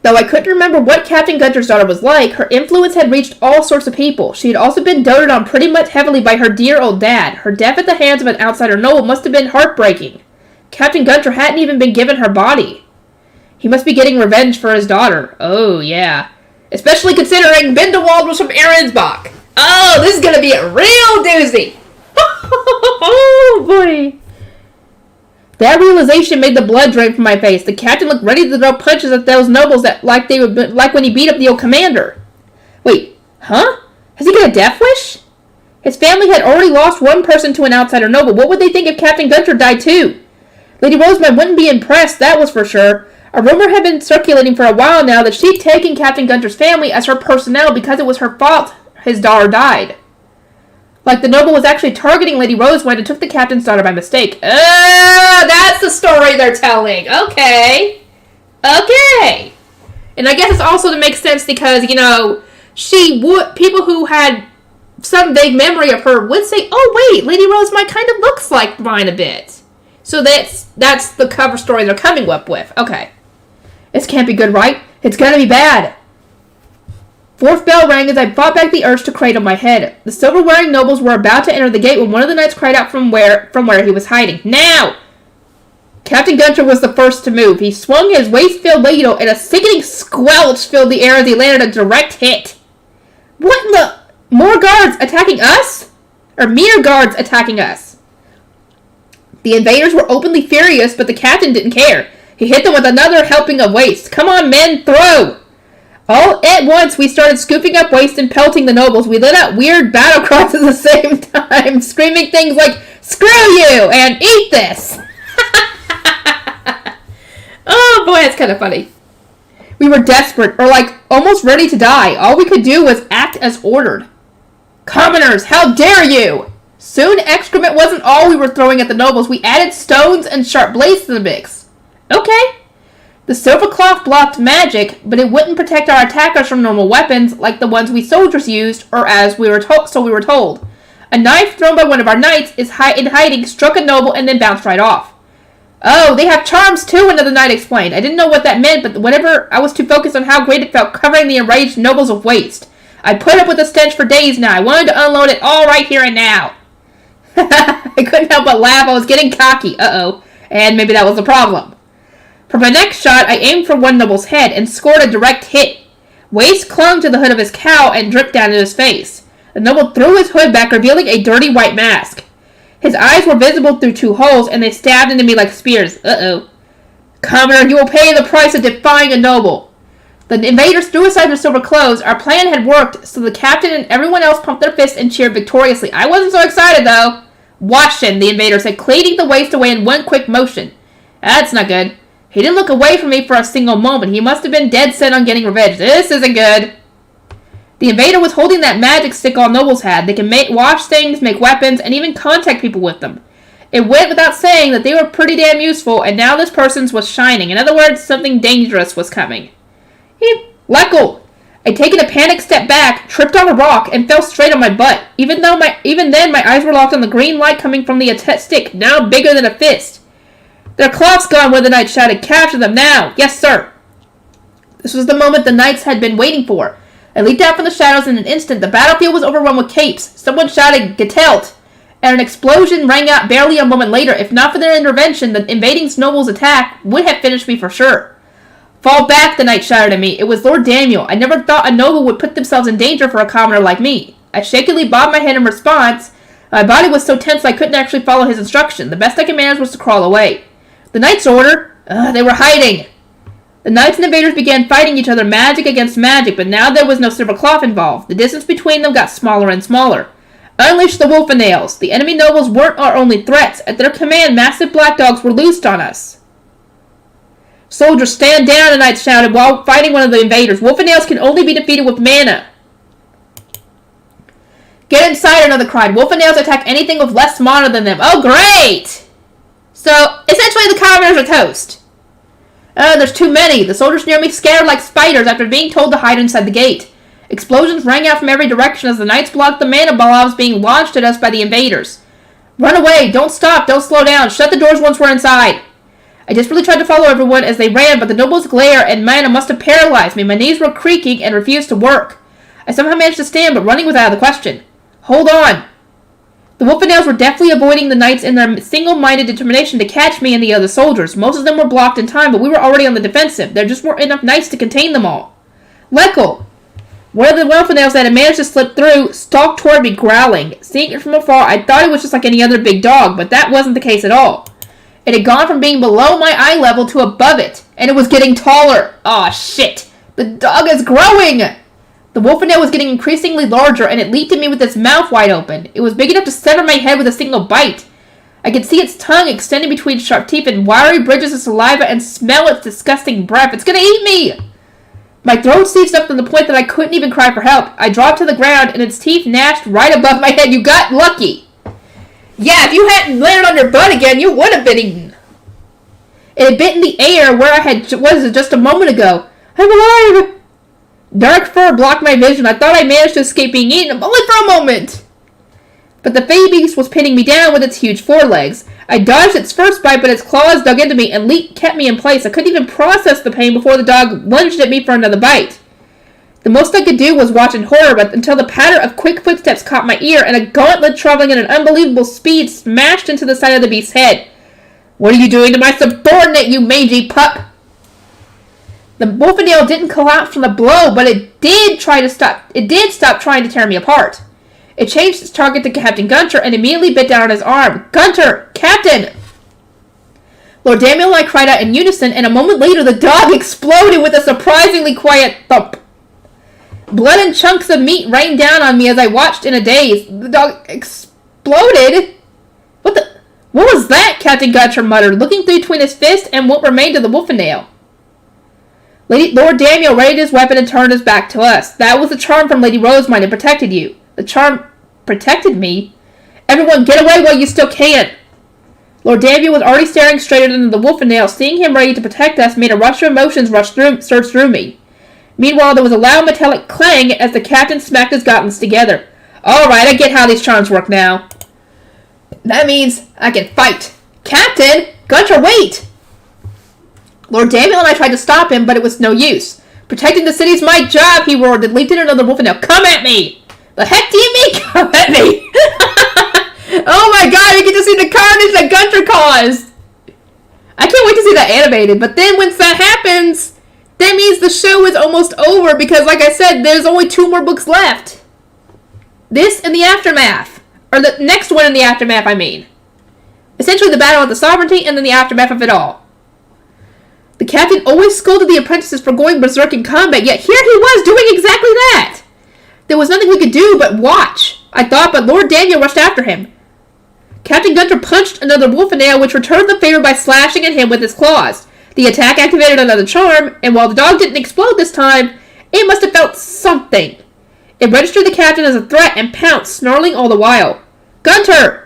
Though I couldn't remember what Captain Gunter's daughter was like, her influence had reached all sorts of people. She had also been doted on pretty much heavily by her dear old dad. Her death at the hands of an outsider noble must have been heartbreaking. Captain Gunter hadn't even been given her body. He must be getting revenge for his daughter. Oh, yeah. Especially considering Bindewald was from Arensbach. Oh, this is going to be a real doozy. Oh, boy. That realization made the blood drain from my face. The captain looked ready to throw punches at those nobles like when he beat up the old commander. Wait, huh? Has he got a death wish? His family had already lost one person to an outsider noble. What would they think if Captain Gunter died too? Lady Rosemary wouldn't be impressed, that was for sure. A rumor had been circulating for a while now that she'd taken Captain Gunter's family as her personnel because it was her fault his daughter died. Like the noble was actually targeting Lady Rosewood and took the captain's daughter by mistake. That's the story they're telling. Okay. Okay. And I guess it's also to make sense because, people who had some vague memory of her would say, oh, wait, Lady Rosewood kind of looks like mine a bit. So that's the cover story they're coming up with. Okay. This can't be good, right? It's gonna be bad. Fourth bell rang as I fought back the urge to cradle my head. The silver-wearing nobles were about to enter the gate when one of the knights cried out from where he was hiding. Now! Captain Gunter was the first to move. He swung his waist-filled ladle, and a sickening squelch filled the air as he landed a direct hit. What in the... More guards attacking us? Or mere guards attacking us? The invaders were openly furious, but the captain didn't care. He hit them with another helping of waste. Come on, men, throw! All at once, we started scooping up waste and pelting the nobles. We let out weird battle cries at the same time, screaming things like, screw you, and eat this! Oh boy, that's kind of funny. We were desperate, or almost ready to die. All we could do was act as ordered. Commoners, how dare you! Soon excrement wasn't all we were throwing at the nobles. We added stones and sharp blades to the mix. Okay. The silver cloth blocked magic, but it wouldn't protect our attackers from normal weapons like the ones we soldiers used, or as we were told. A knife thrown by one of our knights in hiding struck a noble and then bounced right off. Oh, they have charms too, another knight explained. I didn't know what that meant, but I was too focused on how great it felt covering the enraged nobles with waste. I put up with the stench for days now. I wanted to unload it all right here and now. I couldn't help but laugh. I was getting cocky. Uh-oh. And maybe that was the problem. For my next shot, I aimed for one noble's head and scored a direct hit. Waste clung to the hood of his cowl and dripped down in his face. The noble threw his hood back, revealing a dirty white mask. His eyes were visible through 2 holes, and they stabbed into me like spears. Uh-oh. Commoner, you will pay the price of defying a noble. The invaders threw aside their silver clothes. Our plan had worked, so the captain and everyone else pumped their fists and cheered victoriously. I wasn't so excited, though. Watch him, the invader said, cleaning the waste away in one quick motion. That's not good. He didn't look away from me for a single moment. He must have been dead set on getting revenge. This isn't good. The invader was holding that magic stick all nobles had. They can wash things, make weapons, and even contact people with them. It went without saying that they were pretty damn useful, and now this person's was shining. In other words, something dangerous was coming. Leckle! I'd taken a panicked step back, tripped on a rock, and fell straight on my butt. Even then, my eyes were locked on the green light coming from the stick, now bigger than a fist. Their cloth's gone, one of the knights shouted. Capture them now! Yes, sir! This was the moment the knights had been waiting for. I leaped out from the shadows in an instant. The battlefield was overrun with capes. Someone shouted, Getelt! And an explosion rang out barely a moment later. If not for their intervention, the invading nobles' attack would have finished me for sure. Fall back, the knight shouted at me. It was Lord Daniel. I never thought a noble would put themselves in danger for a commoner like me. I shakily bobbed my head in response. My body was so tense I couldn't actually follow his instruction. The best I could manage was to crawl away. The knight's order? They were hiding. The knights and invaders began fighting each other, magic against magic, but now there was no silver cloth involved. The distance between them got smaller and smaller. Unleash the wolfenales. The enemy nobles weren't our only threats. At their command, massive black dogs were loosed on us. Soldiers, stand down, the knights shouted while fighting one of the invaders. Wolfenales can only be defeated with mana. Get inside, another cried. Wolfenales attack anything with less mana than them. Oh, great! So, essentially the commoners are toast. There's too many. The soldiers near me scattered like spiders after being told to hide inside the gate. Explosions rang out from every direction as the knights blocked the mana bombs being launched at us by the invaders. Run away! Don't stop! Don't slow down! Shut the doors once we're inside! I desperately tried to follow everyone as they ran, but the nobles' glare and mana must have paralyzed me. My knees were creaking and refused to work. I somehow managed to stand, but running was out of the question. Hold on! The Wolfenales were deftly avoiding the knights in their single-minded determination to catch me and the other soldiers. Most of them were blocked in time, but we were already on the defensive. There just weren't enough knights to contain them all. Leckle! One of the Wolfenales that had managed to slip through stalked toward me, growling. Seeing it from afar, I thought it was just like any other big dog, but that wasn't the case at all. It had gone from being below my eye level to above it, and it was getting taller. Aw, shit! The dog is growing! The Wolfenale was getting increasingly larger, and it leaped at me with its mouth wide open. It was big enough to sever my head with a single bite. I could see its tongue extending between sharp teeth and wiry bridges of saliva and smell its disgusting breath. It's gonna eat me! My throat seized up to the point that I couldn't even cry for help. I dropped to the ground, and its teeth gnashed right above my head. You got lucky! Yeah, if you hadn't landed on your butt again, you would have been eaten. It had bitten the air where I was just a moment ago. I'm alive! Dark fur blocked my vision. I thought I managed to escape being eaten, only for a moment. But the fey beast was pinning me down with its huge forelegs. I dodged its first bite, but its claws dug into me and kept me in place. I couldn't even process the pain before the dog lunged at me for another bite. The most I could do was watch in horror, but until the patter of quick footsteps caught my ear and a gauntlet traveling at an unbelievable speed smashed into the side of the beast's head. What are you doing to my subordinate, you mangy pup? The Wolfenale didn't collapse from the blow, but it did stop trying to tear me apart. It changed its target to Captain Gunter and immediately bit down on his arm. Gunter! Captain! Lord Daniel and I cried out in unison, and a moment later the dog exploded with a surprisingly quiet thump. Blood and chunks of meat rained down on me as I watched in a daze. The dog exploded? What was that? Captain Gunter muttered, looking between his fist and what remained of the Wolfenale. Lord Daniel raised his weapon and turned his back to us. That was the charm from Lady Rosemine. It protected you. The charm protected me? Everyone, get away while you still can. Lord Daniel was already staring straight into the Wolfenale. Seeing him ready to protect us made a rush of emotions surge through me. Meanwhile, there was a loud metallic clang as the captain smacked his gauntlets together. All right, I get how these charms work now. That means I can fight. Captain! Gunter, wait! Lord Daniel and I tried to stop him, but it was no use. Protecting the city's my job, he roared, and leaped in another Wolfenale. Come at me! The heck do you mean, come at me? Oh my god, you get to see the carnage that Gunter caused! I can't wait to see that animated, but then once that happens, that means the show is almost over, because like I said, there's only 2 more books left. This and the Aftermath. Or the next one in the Aftermath, I mean. Essentially the Battle of the Sovereignty and then the Aftermath of it all. The captain always scolded the apprentices for going berserk in combat, yet here he was doing exactly that. There was nothing we could do but watch, I thought, but Lord Daniel rushed after him. Captain Gunter punched another wolfenale, which returned the favor by slashing at him with his claws. The attack activated another charm, and while the dog didn't explode this time, it must have felt something. It registered the captain as a threat and pounced, snarling all the while. Gunter!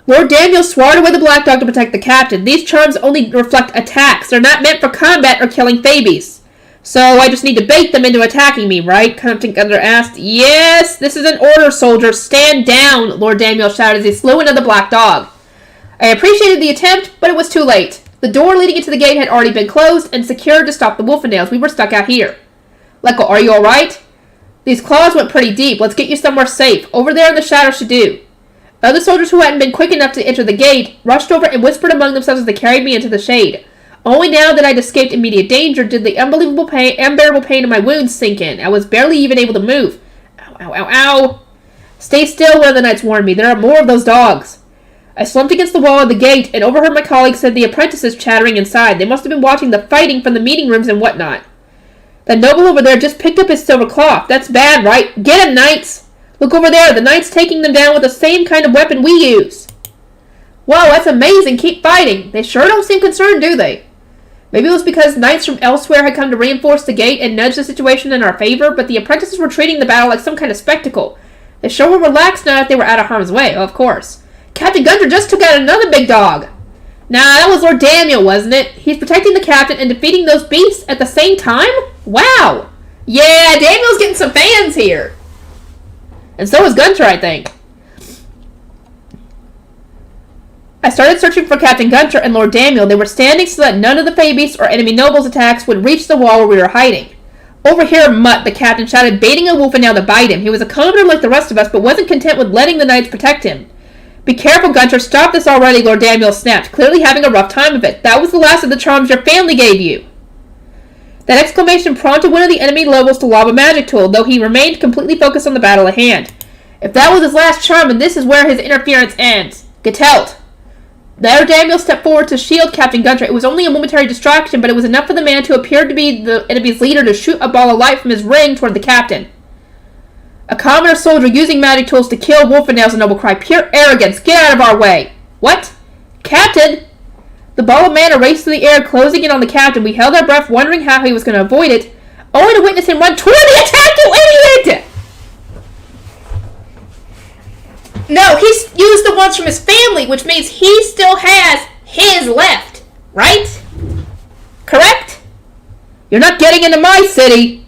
Lord Daniel swatted away the black dog to protect the captain. These charms only reflect attacks. They're not meant for combat or killing babies. So I just need to bait them into attacking me, right? Captain Gunter asked. Yes, this is an order, soldier. Stand down, Lord Daniel shouted as he slew another black dog. I appreciated the attempt, but it was too late. The door leading into the gate had already been closed and secured to stop the wolfenales. We were stuck out here. Lecco, are you alright? These claws went pretty deep. Let's get you somewhere safe. Over there in the shadows should do. Other soldiers who hadn't been quick enough to enter the gate rushed over and whispered among themselves as they carried me into the shade. Only now that I'd escaped immediate danger did the unbearable pain in my wounds sink in. I was barely even able to move. Ow, ow, ow, ow. Stay still, one of the knights warned me. There are more of those dogs. I slumped against the wall of the gate and overheard my colleagues said the apprentices chattering inside. They must have been watching the fighting from the meeting rooms and whatnot. The noble over there just picked up his silver cloth. That's bad, right? Get him, knights! Look over there. The knight's taking them down with the same kind of weapon we use. Whoa, that's amazing. Keep fighting. They sure don't seem concerned, do they? Maybe it was because knights from elsewhere had come to reinforce the gate and nudge the situation in our favor, but the apprentices were treating the battle like some kind of spectacle. They sure were relaxed now that they were out of harm's way, of course. Captain Gunter just took out another big dog. Nah, that was Lord Daniel, wasn't it? He's protecting the captain and defeating those beasts at the same time? Wow. Yeah, Daniel's getting some fans here. And so is Gunter, I think. I started searching for Captain Gunter and Lord Daniel. They were standing so that none of the Fey beasts or enemy nobles' attacks would reach the wall where we were hiding. Over here, Mutt, the captain shouted, baiting a wolfenale to bite him. He was a commoner like the rest of us, but wasn't content with letting the knights protect him. Be careful, Gunter. Stop this already, Lord Daniel snapped, clearly having a rough time of it. That was the last of the charms your family gave you. That exclamation prompted one of the enemy nobles to lob a magic tool, though he remained completely focused on the battle at hand. If that was his last charm, and this is where his interference ends. Getelt. There Daniel stepped forward to shield Captain Gunter. It was only a momentary distraction, but it was enough for the man who appeared to be the enemy's leader to shoot a ball of light from his ring toward the captain. A commoner soldier using magic tools to kill wolfenales, a noble cried. Pure arrogance. Get out of our way. What? Captain! The ball of mana raced through the air, closing in on the captain. We held our breath, wondering how he was going to avoid it, only to witness him run toward the attack, you idiot! No, he's used the ones from his family, which means he still has his left, right? Correct? You're not getting into my city.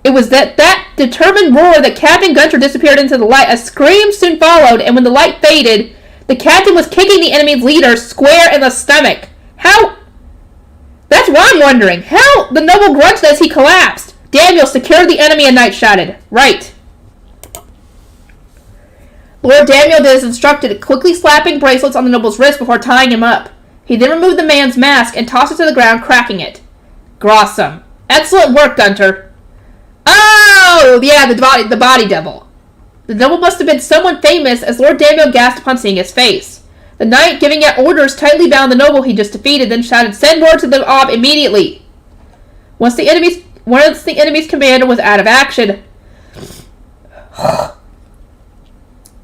It was that determined roar that Captain Gunter disappeared into the light. A scream soon followed, and when the light faded, the captain was kicking the enemy's leader square in the stomach. How? That's what I'm wondering. How the noble grunted as he collapsed. Daniel, secure the enemy, a knight shouted. Right. Lord Daniel did as instructed, quickly slapping bracelets on the noble's wrist before tying him up. He then removed the man's mask and tossed it to the ground, cracking it. Grossum. Excellent work, Gunter. Oh, yeah, the body devil. The noble must have been someone famous, as Lord Daniel gasped upon seeing his face. The knight, giving out orders, tightly bound the noble he just defeated, then shouted, send word to the Ob immediately. Once the enemy's commander was out of action,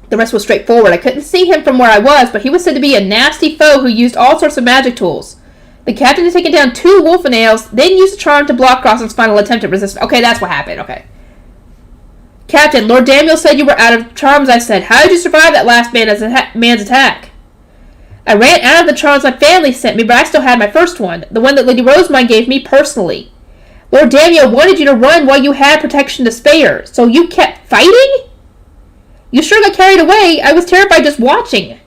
the rest was straightforward. I couldn't see him from where I was, but he was said to be a nasty foe who used all sorts of magic tools. The captain had taken down 2 wolfenales, then used a charm to block Grossum's final attempt at resistance. Okay, that's what happened. Okay. Captain, Lord Daniel said you were out of charms, I said. How did you survive that last man's attack? I ran out of the charms my family sent me, but I still had my first one. The one that Lady Rosemine gave me personally. Lord Daniel wanted you to run while you had protection to spare, so you kept fighting? You sure got carried away. I was terrified just watching.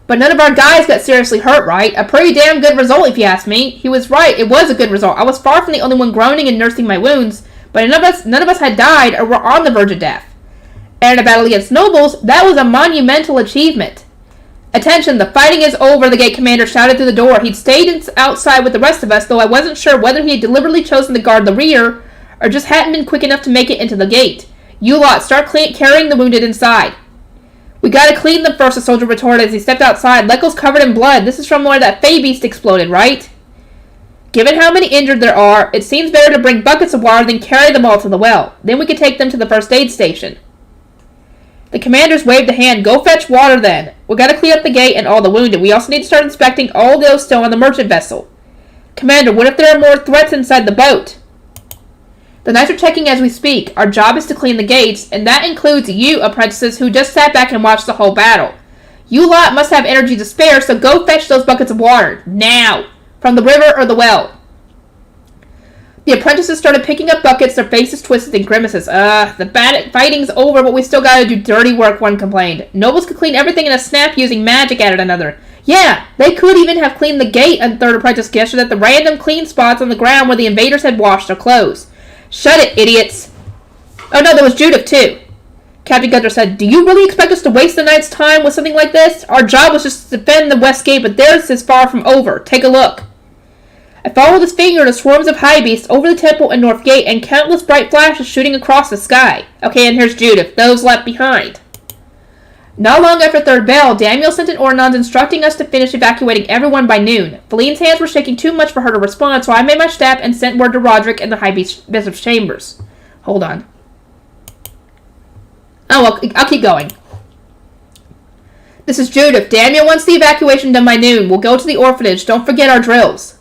But none of our guys got seriously hurt, right? A pretty damn good result, if you ask me. He was right. It was a good result. I was far from the only one groaning and nursing my wounds, but none of us had died or were on the verge of death. And in a battle against nobles, that was a monumental achievement. Attention, the fighting is over, the gate commander shouted through the door. He'd stayed outside with the rest of us, though I wasn't sure whether he had deliberately chosen to guard the rear or just hadn't been quick enough to make it into the gate. You lot, start carrying the wounded inside. We gotta clean them first, the soldier retorted as he stepped outside. Leko's covered in blood. This is from where that Fey beast exploded, right? Given how many injured there are, it seems better to bring buckets of water than carry them all to the well. Then we can take them to the first aid station. The commanders waved a hand. Go fetch water then. We gotta clean up the gate and all the wounded. We also need to start inspecting all those still on the merchant vessel. Commander, what if there are more threats inside the boat? The knights are checking as we speak. Our job is to clean the gates, and that includes you, apprentices, who just sat back and watched the whole battle. You lot must have energy to spare, so go fetch those buckets of water. Now! From the river or the well. The apprentices started picking up buckets, their faces twisted in grimaces. The fighting's over, but we still gotta do dirty work, one complained. Nobles could clean everything in a snap using magic, added another. Yeah, they could even have cleaned the gate, a third apprentice gestured at the random clean spots on the ground where the invaders had washed their clothes. Shut it, idiots. Oh no, there was Judith too. Captain Gunter said, do you really expect us to waste the night's time with something like this? Our job was just to defend the west gate, but theirs is far from over. Take a look. I followed his finger to swarms of high beasts over the temple and north gate and countless bright flashes shooting across the sky. Okay, and here's Judith. Those left behind. Not long after third bell, Daniel sent an ordinance instructing us to finish evacuating everyone by noon. Feline's hands were shaking too much for her to respond, so I made my step and sent word to Roderick in the High Bishop's chambers. Hold on. Oh, I'll keep going. This is Judith. Daniel wants the evacuation done by noon. We'll go to the orphanage. Don't forget our drills.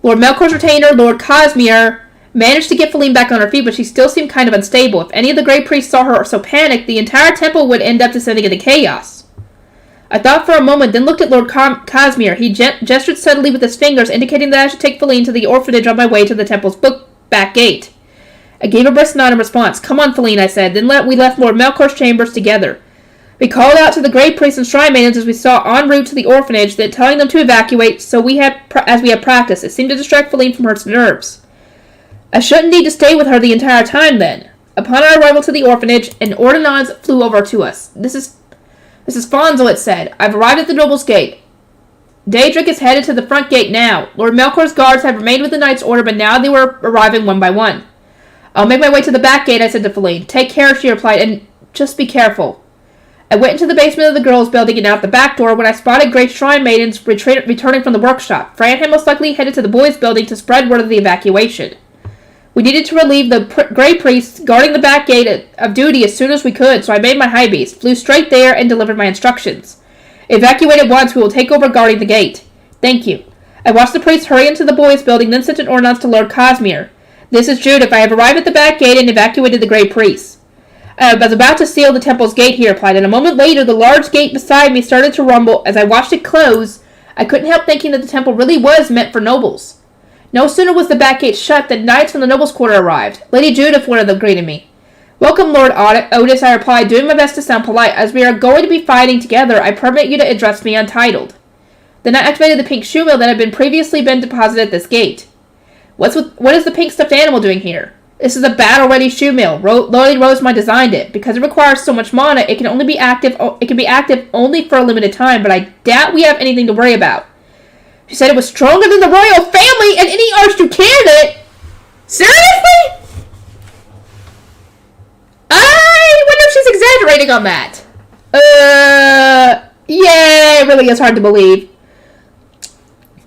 Lord Melkor's retainer, Lord Cosmere, managed to get Feline back on her feet, but she still seemed kind of unstable. If any of the Grey Priests saw her so panicked, the entire temple would end up descending into chaos. I thought for a moment, then looked at Lord Cosmere. He gestured subtly with his fingers, indicating that I should take Feline to the orphanage on my way to the temple's back gate. I gave a brisk nod in response. Come on, Feline, I said. Then we left Lord Melkor's chambers together. We called out to the Grey Priests and Shrine Maidens as we saw en route to the orphanage, then telling them to evacuate, as we had practiced. It seemed to distract Feline from her nerves. I shouldn't need to stay with her the entire time, then. Upon our arrival to the orphanage, an ordinance flew over to us. This is Fonzo, it said. I've arrived at the Noble's Gate. Daedric is headed to the front gate now. Lord Melkor's guards had remained with the Knight's order, but now they were arriving one by one. I'll make my way to the back gate, I said to Feline. Take care, she replied, and just be careful. I went into the basement of the girls' building and out the back door when I spotted Grey Shrine Maidens returning from the workshop. Fran had most likely headed to the boys' building to spread word of the evacuation. We needed to relieve the Grey Priests guarding the back gate of duty as soon as we could, so I made my high beast, flew straight there, and delivered my instructions. Evacuate at once, we will take over guarding the gate. Thank you. I watched the priests hurry into the boys' building, then sent an ordinance to Lord Cosmere. This is Judith. I have arrived at the back gate and evacuated the Grey Priests. I was about to seal the temple's gate, he replied, and a moment later the large gate beside me started to rumble. As I watched it close, I couldn't help thinking that the temple really was meant for nobles. No sooner was the back gate shut than knights from the nobles' quarter arrived. Lady Judith, one of them, greeted me. Welcome, Lord Otis, I replied, doing my best to sound polite. As we are going to be fighting together, I permit you to address me untitled. Then I activated the pink shoe mill that had previously been deposited at this gate. What is the pink stuffed animal doing here? This is a battle-ready shoe mill. Lady Rosemont designed it. Because it requires so much mana, it can be active only for a limited time, but I doubt we have anything to worry about. She said it was stronger than the royal family and any archdruid candidate. Seriously? I wonder if she's exaggerating on that. Yeah, it really is hard to believe.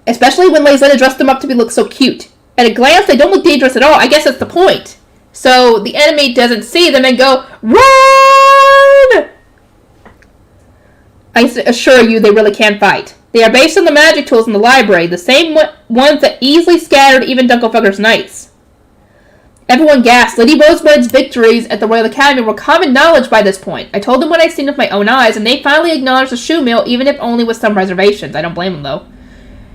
Especially when Lysetta dressed them up to look so cute. At a glance, they don't look dangerous at all. I guess that's the point. So the enemy doesn't see them and go, run! I assure you, they really can fight. They are based on the magic tools in the library, the same ones that easily scattered even Dunkelfugger's knights. Everyone gasped. Lady Rosewood's victories at the Royal Academy were common knowledge by this point. I told them what I'd seen with my own eyes, and they finally acknowledged the shoe mill, even if only with some reservations. I don't blame them, though.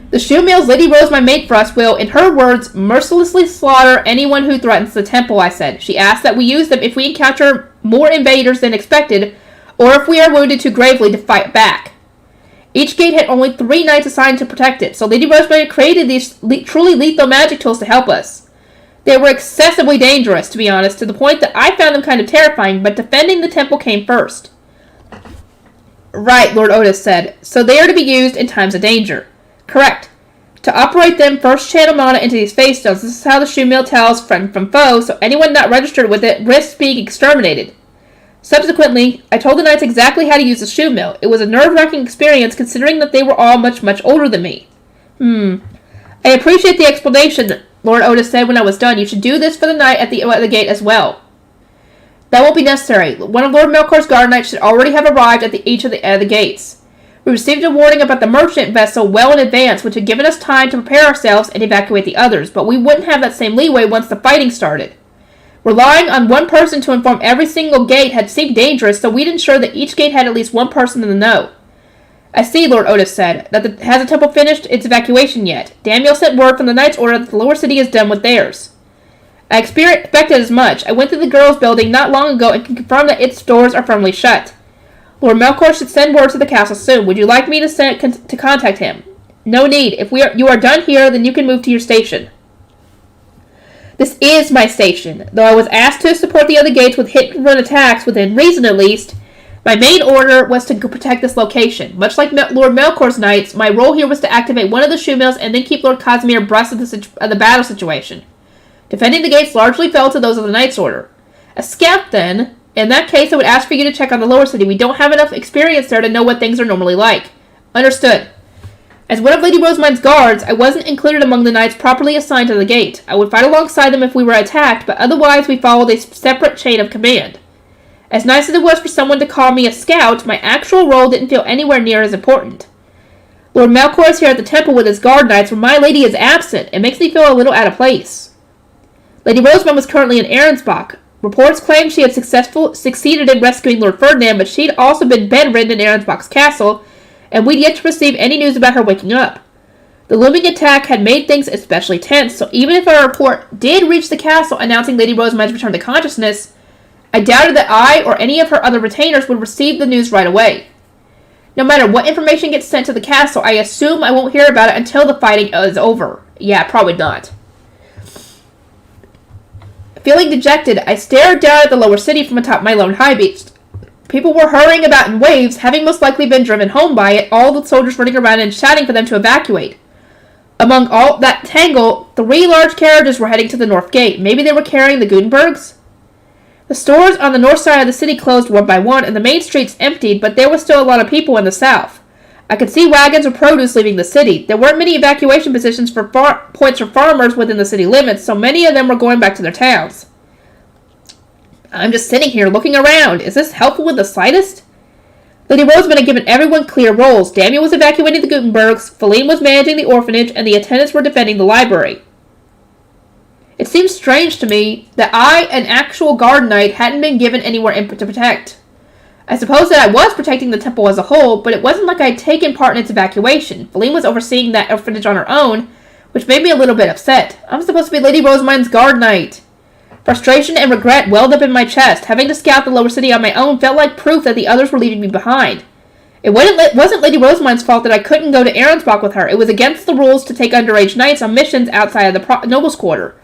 The shoe mills Lady Rosemont made for us will, in her words, mercilessly slaughter anyone who threatens the temple, I said. She asked that we use them if we encounter more invaders than expected, or if we are wounded too gravely to fight back. Each gate had only 3 knights assigned to protect it, so Lady Rosemont created these truly lethal magic tools to help us. They were excessively dangerous, to be honest, to the point that I found them kind of terrifying, but defending the temple came first. Right, Lord Otis said. So they are to be used in times of danger. Correct. To operate them, first channel mana into these face stones. This is how the shoe mill tells friend from foe, so anyone not registered with it risks being exterminated. Subsequently, I told the knights exactly how to use the shoe mill. It was a nerve-wracking experience considering that they were all much, much older than me. I appreciate the explanation, Lord Otis said when I was done. You should do this for the knight at the gate as well. That won't be necessary. One of Lord Melkor's guard knights should already have arrived at each of the gates. We received a warning about the merchant vessel well in advance, which had given us time to prepare ourselves and evacuate the others, but we wouldn't have that same leeway once the fighting started. Relying on one person to inform every single gate had seemed dangerous, so we'd ensure that each gate had at least one person in the know. I see, Lord Otis said. Has the temple finished its evacuation yet? Daniel sent word from the Knight's Order that the lower city is done with theirs. I expected as much. I went to the girls' building not long ago and can confirm that its doors are firmly shut. Lord Melkor should send word to the castle soon. Would you like me to contact him? No need. If you are done here, then you can move to your station. This is my station. Though I was asked to support the other gates with hit-and-run attacks, within reason at least, my main order was to protect this location. Much like Lord Melkor's knights, my role here was to activate one of the shoe mills and then keep Lord Casimir abreast of the battle situation. Defending the gates largely fell to those of the Knight's Order. A scout, then. In that case, I would ask for you to check on the lower city. We don't have enough experience there to know what things are normally like. Understood. As one of Lady Rosemine's guards, I wasn't included among the knights properly assigned to the gate. I would fight alongside them if we were attacked, but otherwise we followed a separate chain of command. As nice as it was for someone to call me a scout, my actual role didn't feel anywhere near as important. Lord Melkor is here at the temple with his guard knights when my lady is absent. It makes me feel a little out of place. Lady Rosamund was currently in Arensbach. Reports claimed she had succeeded in rescuing Lord Ferdinand, but she'd also been bedridden in Arensbach's castle, and we'd yet to receive any news about her waking up. The looming attack had made things especially tense, so even if a report did reach the castle announcing Lady Rosamund's return to consciousness, I doubted that I or any of her other retainers would receive the news right away. No matter what information gets sent to the castle, I assume I won't hear about it until the fighting is over. Yeah, probably not. Feeling dejected, I stared down at the lower city from atop my lone high beast. People were hurrying about in waves, having most likely been driven home by it, all the soldiers running around and shouting for them to evacuate. Among all that tangle, 3 large carriages were heading to the north gate. Maybe they were carrying the Gutenbergs? The stores on the north side of the city closed one by one, and the main streets emptied, but there was still a lot of people in the south. I could see wagons of produce leaving the city. There weren't many evacuation positions for points for farmers within the city limits, so many of them were going back to their towns. I'm just sitting here looking around. Is this helpful with the slightest? Lady Rosamund had given everyone clear roles. Daniel was evacuating the Gutenbergs, Feline was managing the orphanage, and the attendants were defending the library. It seems strange to me that I, an actual guard knight, hadn't been given anywhere to protect. I suppose that I was protecting the temple as a whole, but it wasn't like I had taken part in its evacuation. Feline was overseeing that orphanage on her own, which made me a little bit upset. I'm supposed to be Lady Rosamund's guard knight. Frustration and regret welled up in my chest. Having to scout the lower city on my own felt like proof that the others were leaving me behind. It wasn't Lady Rosamund's fault that I couldn't go to Arensbach with her. It was against the rules to take underage knights on missions outside of the noble's quarter.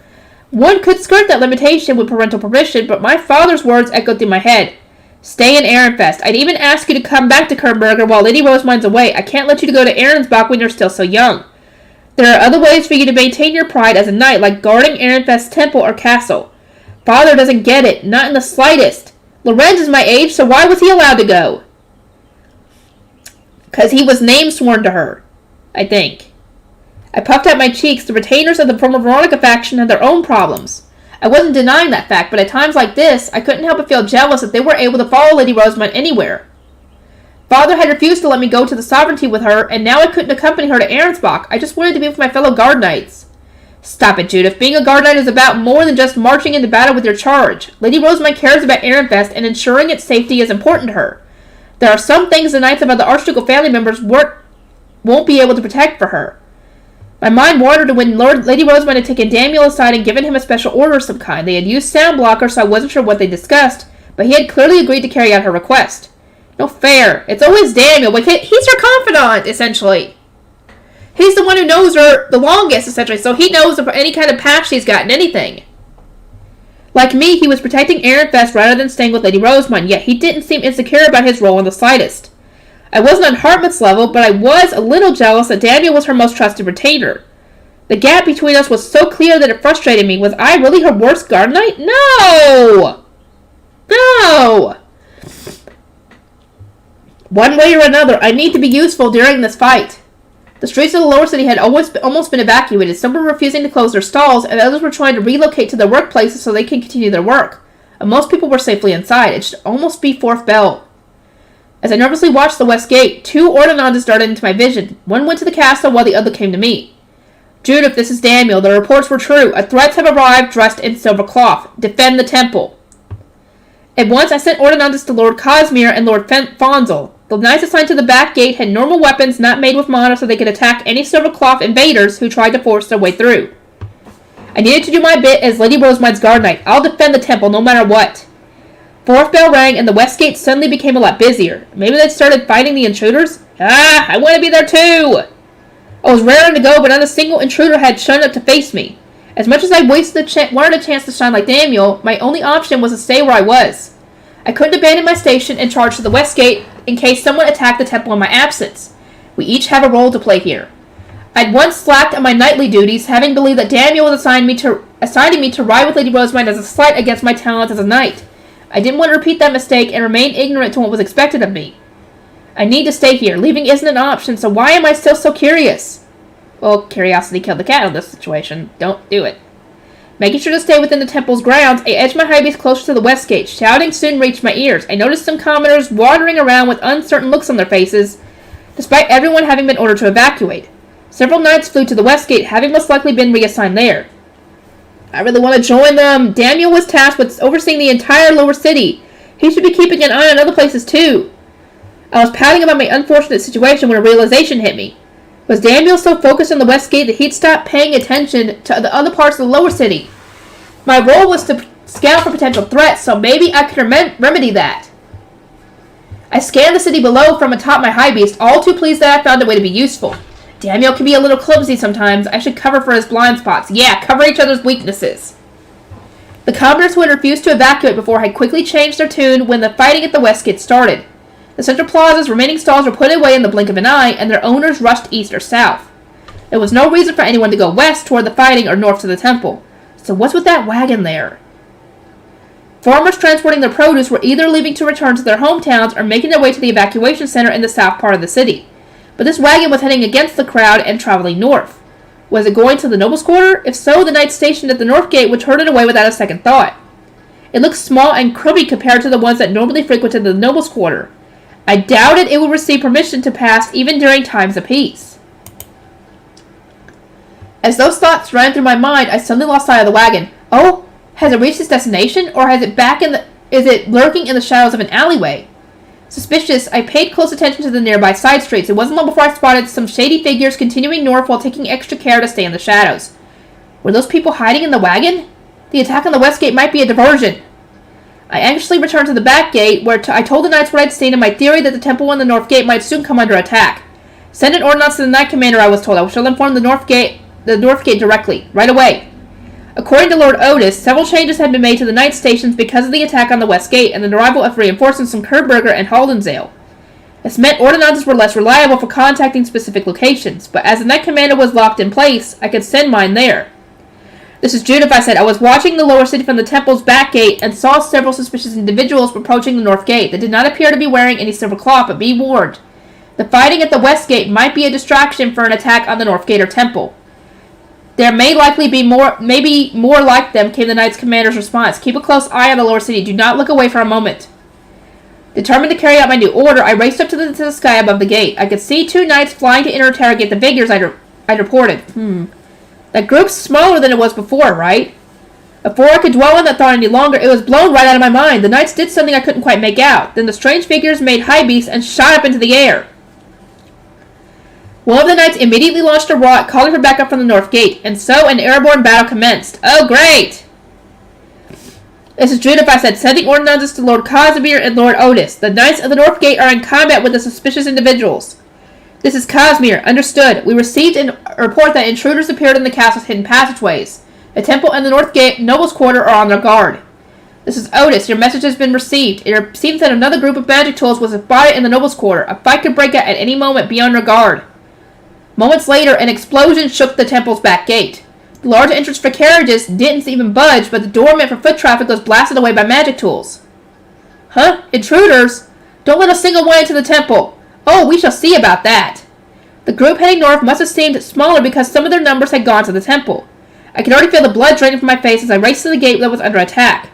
One could skirt that limitation with parental permission, but my father's words echoed through my head. Stay in Ehrenfest. I'd even ask you to come back to Kernberger while Lady Rosamund's away. I can't let you go to Arensbach when you're still so young. There are other ways for you to maintain your pride as a knight, like guarding Ehrenfest's temple or castle. Father doesn't get it, not in the slightest. Lorenz is my age, so why was he allowed to go? 'Cause he was name sworn to her, I think. I puffed out my cheeks. The retainers of the former Veronica faction had their own problems. I wasn't denying that fact, but at times like this, I couldn't help but feel jealous that they were able to follow Lady Rosamund anywhere. Father had refused to let me go to the sovereignty with her, and now I couldn't accompany her to Arensbach. I just wanted to be with my fellow guard knights. Stop it, Judith. Being a guard knight is about more than just marching into battle with your charge. Lady Rosamund cares about Ehrenfest, and ensuring its safety is important to her. There are some things the knights of other archducal family members won't be able to protect for her. My mind wandered to when Lady Rosamund had taken Daniel aside and given him a special order of some kind. They had used sound blocker, so I wasn't sure what they discussed, but he had clearly agreed to carry out her request. No fair. It's always Daniel, but he's her confidant, essentially. He's the one who knows her the longest, essentially, so he knows any kind of past she's got in anything. Like me, he was protecting Ehrenfest rather than staying with Lady Rosamund, yet he didn't seem insecure about his role in the slightest. I wasn't on Hartmut's level, but I was a little jealous that Daniel was her most trusted retainer. The gap between us was so clear that it frustrated me. Was I really her worst guard knight? No! No! One way or another, I need to be useful during this fight. The streets of the lower city had almost been evacuated. Some were refusing to close their stalls, and others were trying to relocate to their workplaces so they can continue their work. And most people were safely inside. It should almost be fourth bell. As I nervously watched the west gate, 2 ordinances darted into my vision. One went to the castle while the other came to me. Judith, this is Daniel. The reports were true. Threats have arrived dressed in silver cloth. Defend the temple. At once I sent ordinances to Lord Cosmere and Lord Fonzel. The knights assigned to the back gate had normal weapons not made with mana so they could attack any silver cloth invaders who tried to force their way through. I needed to do my bit as Lady Rosemine's guard knight. I'll defend the temple no matter what. Fourth bell rang and the west gate suddenly became a lot busier. Maybe they'd started fighting the intruders? I want to be there too! I was raring to go, but not a single intruder had shown up to face me. As much as I wanted a chance to shine like Daniel, my only option was to stay where I was. I couldn't abandon my station and charge to the west gate in case someone attacked the temple in my absence. We each have a role to play here. I'd once slacked on my knightly duties, having believed that Daniel was assigning me to ride with Lady Rosemine as a slight against my talents as a knight. I didn't want to repeat that mistake and remain ignorant to what was expected of me. I need to stay here. Leaving isn't an option, so why am I still so curious? Well, curiosity killed the cat in this situation. Don't do it. Making sure to stay within the temple's grounds, I edged my high beast closer to the west gate. Shouting soon reached my ears. I noticed some commoners wandering around with uncertain looks on their faces, despite everyone having been ordered to evacuate. Several knights flew to the west gate, having most likely been reassigned there. I really want to join them. Daniel was tasked with overseeing the entire lower city. He should be keeping an eye on other places too. I was pouting about my unfortunate situation when a realization hit me. Was Daniel so focused on the west gate that he'd stopped paying attention to the other parts of the lower city? My role was to scout for potential threats, so maybe I could remedy that. I scanned the city below from atop my high beast, all too pleased that I found a way to be useful. Daniel can be a little clumsy sometimes. I should cover for his blind spots. Yeah, cover each other's weaknesses. The commoners who had refused to evacuate before had quickly changed their tune when the fighting at the west gate started. The central plaza's remaining stalls were put away in the blink of an eye, and their owners rushed east or south. There was no reason for anyone to go west toward the fighting or north to the temple. So what's with that wagon there? Farmers transporting their produce were either leaving to return to their hometowns or making their way to the evacuation center in the south part of the city. But this wagon was heading against the crowd and traveling north. Was it going to the nobles' quarter? If so, the knights stationed at the north gate would turn it away without a second thought. It looked small and crummy compared to the ones that normally frequented the nobles' quarter. I doubted it would receive permission to pass even during times of peace. As those thoughts ran through my mind, I suddenly lost sight of the wagon. Oh, has it reached its destination, or is it lurking in the shadows of an alleyway? Suspicious, I paid close attention to the nearby side streets. It wasn't long before I spotted some shady figures continuing north while taking extra care to stay in the shadows. Were those people hiding in the wagon? The attack on the west gate might be a diversion. I anxiously returned to the back gate, where I told the knights what I'd seen and my theory that the temple and the north gate might soon come under attack. Send an ordinance to the knight commander, I was told. I shall inform the north gate directly, right away. According to Lord Otis, several changes had been made to the night stations because of the attack on the west gate and the arrival of reinforcements from Kerberger and Haldensale. This meant ordinances were less reliable for contacting specific locations, but as the night commander was locked in place, I could send mine there. This is Judith, I said. I was watching the lower city from the temple's back gate and saw several suspicious individuals approaching the north gate. They did not appear to be wearing any silver cloth, but be warned. The fighting at the west gate might be a distraction for an attack on the north gate or temple. There may likely be more like them, came the knight's commander's response. Keep a close eye on the lower city. Do not look away for a moment. Determined to carry out my new order, I raced up to the sky above the gate. I could see 2 knights flying to interrogate the figures I'd reported. That group's smaller than it was before, right? Before I could dwell on that thought any longer, it was blown right out of my mind. The knights did something I couldn't quite make out. Then the strange figures made high beasts and shot up into the air. One of the knights immediately launched a rocket, calling for backup from the north gate, and so an airborne battle commenced. Oh, great! This is Judith, I said, sending ordinances to Lord Casimir and Lord Otis. The knights of the north gate are in combat with the suspicious individuals. This is Casimir. Understood. We received a report that intruders appeared in the castle's hidden passageways. The temple and the north gate nobles' quarter are on their guard. This is Otis. Your message has been received. It seems that another group of magic tools was spotted in the nobles' quarter. A fight could break out at any moment. Be on your guard. Moments later, an explosion shook the temple's back gate. The large entrance for carriages didn't even budge, but the door meant for foot traffic was blasted away by magic tools. Huh? Intruders? Don't let a single one into the temple. Oh, we shall see about that. The group heading north must have seemed smaller because some of their numbers had gone to the temple. I could already feel the blood draining from my face as I raced to the gate that was under attack.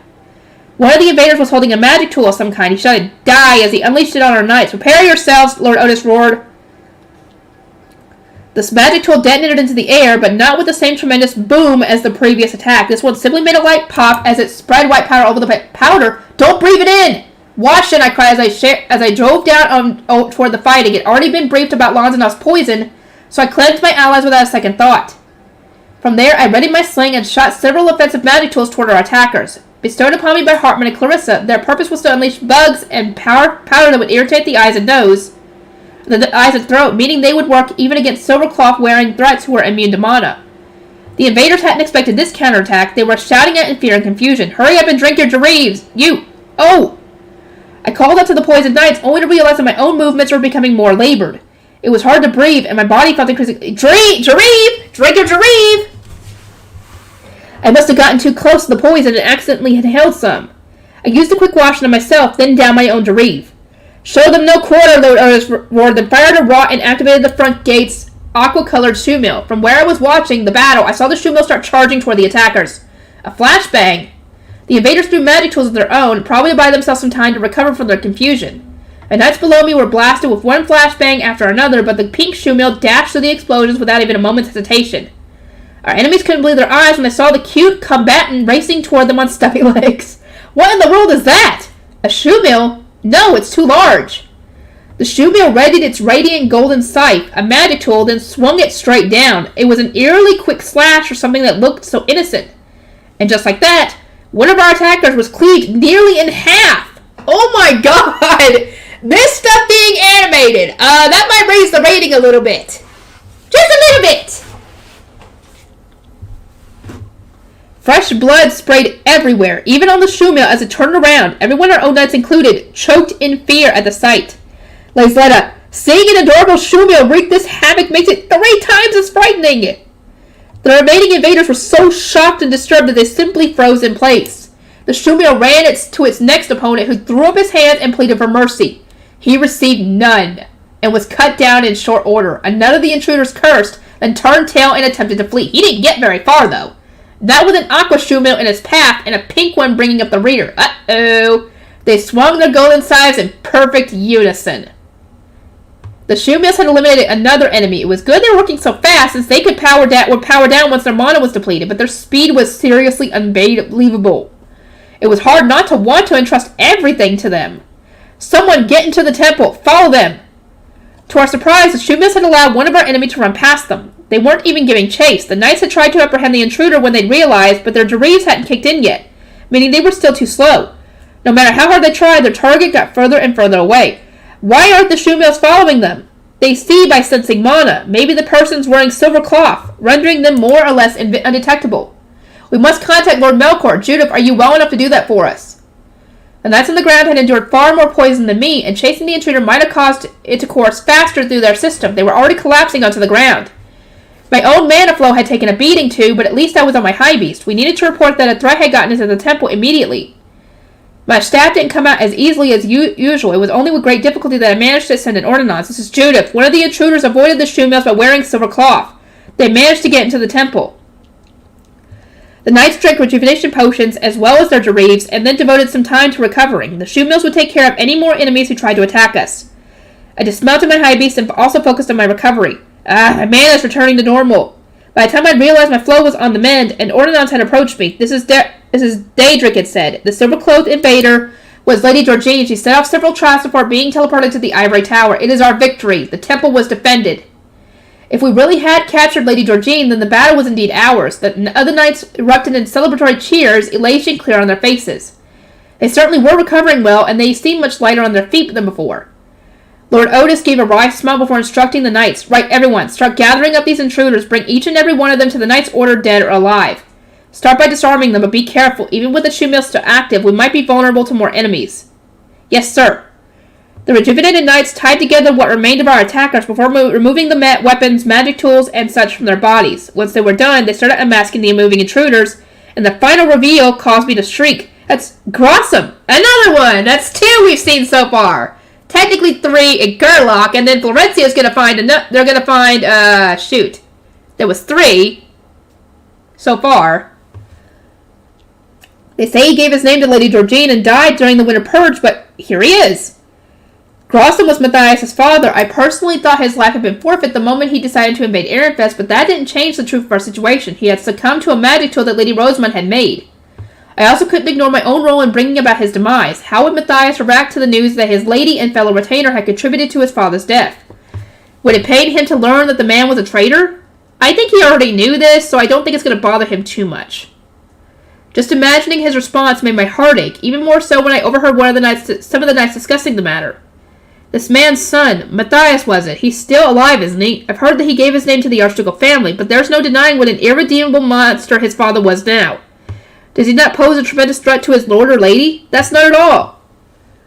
One of the invaders was holding a magic tool of some kind. He shouted, "Die!" as he unleashed it on our knights. "Prepare yourselves," Lord Otis roared. This magic tool detonated into the air, but not with the same tremendous boom as the previous attack. This one simply made a light pop as it spread white powder over the powder. "Don't breathe it in! Watch it!" I cried as I drove down toward the fighting. It had already been briefed about Lonzanoff's poison, so I cleansed my allies without a second thought. From there, I readied my sling and shot several offensive magic tools toward our attackers. Bestowed upon me by Hartman and Clarissa, their purpose was to unleash bugs and powder that would irritate the eyes and nose, the eyes and throat, meaning they would work even against silver-cloth-wearing threats who were immune to mana. The invaders hadn't expected this counterattack. They were shouting out in fear and confusion. "Hurry up and drink your Jereves! You! Oh!" I called out to the poisoned knights, only to realize that my own movements were becoming more labored. It was hard to breathe, and my body felt increasingly... Jereve! Drink your Jereve! I must have gotten too close to the poison and accidentally inhaled some. I used a quick washing of myself, then down my own Jereve. "Show them no quarter," Lord Otis roared, then fired a rod and activated the front gate's aqua-colored shoe mill. From where I was watching the battle, I saw the shoe mill start charging toward the attackers. A flashbang! The invaders threw magic tools of their own, probably to buy themselves some time to recover from their confusion. The knights below me were blasted with one flashbang after another, but the pink shoe mill dashed through the explosions without even a moment's hesitation. Our enemies couldn't believe their eyes when they saw the cute combatant racing toward them on stubby legs. What in the world is that? A shoe mill? No, it's too large. The shoe mill readied its radiant golden scythe, a magic tool, then swung it straight down. It was an eerily quick slash for something that looked so innocent. And just like that, one of our attackers was cleaved nearly in half. Oh my god! This stuff being animated. That might raise the rating a little bit. Just a little bit. Fresh blood sprayed everywhere, even on the shoe mill as it turned around. Everyone, our own knights included, choked in fear at the sight. Laisletta, seeing an adorable shoe mill wreak this havoc makes it 3 times as frightening. The remaining invaders were so shocked and disturbed that they simply froze in place. The shoe mill ran to its next opponent, who threw up his hands and pleaded for mercy. He received none, and was cut down in short order. Another of the intruders cursed, then turned tail and attempted to flee. He didn't get very far, though. That with an aqua shoe mill in its path, and a pink one bringing up the rear. Uh-oh. They swung their golden scythes in perfect unison. The shoe mills had eliminated another enemy. It was good they were working so fast, since they would power down once their mana was depleted, but their speed was seriously unbelievable. It was hard not to want to entrust everything to them. "Someone get into the temple! Follow them!" To our surprise, the shoe mills had allowed one of our enemy to run past them. They weren't even giving chase. The knights had tried to apprehend the intruder when they'd realized, but their Jereves hadn't kicked in yet, meaning they were still too slow. No matter how hard they tried, their target got further and further away. Why aren't the shoe mills following them? They see by sensing mana. Maybe the person's wearing silver cloth, rendering them more or less undetectable. "We must contact Lord Melkor. Judith, are you well enough to do that for us?" The knights on the ground had endured far more poison than me, and chasing the intruder might have caused it to course faster through their system. They were already collapsing onto the ground. My own mana flow had taken a beating too, but at least I was on my high beast. We needed to report that a threat had gotten into the temple immediately. My staff didn't come out as easily as usual. It was only with great difficulty that I managed to send an ordinance. "This is Judith. One of the intruders avoided the shoe mills by wearing silver cloth. They managed to get into the temple." The knights drank rejuvenation potions as well as their Jereves, and then devoted some time to recovering. The shoe mills would take care of any more enemies who tried to attack us. I dismounted my high beast and also focused on my recovery. My mana is returning to normal. By the time I'd realized my flow was on the mend, an ordinance had approached me. This is Daedric, it said. The silver-clothed invader was Lady Georgine. She set off several trials before being teleported to the Ivory Tower. "It is our victory. The temple was defended." If we really had captured Lady Georgine, then the battle was indeed ours. The other knights erupted in celebratory cheers, elation clear on their faces. They certainly were recovering well, and they seemed much lighter on their feet than before. Lord Otis gave a wry smile before instructing the knights. "Right, everyone, start gathering up these intruders. Bring each and every one of them to the knight's order, dead or alive. Start by disarming them, but be careful. Even with the shoe mill still active, we might be vulnerable to more enemies." "Yes, sir." The rejuvenated knights tied together what remained of our attackers before removing the weapons, magic tools, and such from their bodies. Once they were done, they started unmasking the moving intruders, and the final reveal caused me to shriek. "That's Grossum! Another one! That's 2 we've seen so far! technically 3 in Gerlach, and then Florencia's gonna find they're gonna find shoot. There was 3 so far. They say he gave his name to Lady Georgine and died during the Winter Purge, but here he is. Grosson was Matthias' father. I personally thought his life had been forfeit the moment he decided to invade Ehrenfest, but that didn't change the truth of our situation. He had succumbed to a magic tool that Lady Rosamund had made. I also couldn't ignore my own role in bringing about his demise. How would Matthias react to the news that his lady and fellow retainer had contributed to his father's death? Would it pain him to learn that the man was a traitor? I think he already knew this, so I don't think it's going to bother him too much. Just imagining his response made my heart ache, even more so when I overheard some of the knights discussing the matter. This man's son, Matthias was it? He's still alive, isn't he? I've heard that he gave his name to the Archducal family, but there's no denying what an irredeemable monster his father was now. Does he not pose a tremendous threat to his lord or lady? That's not at all.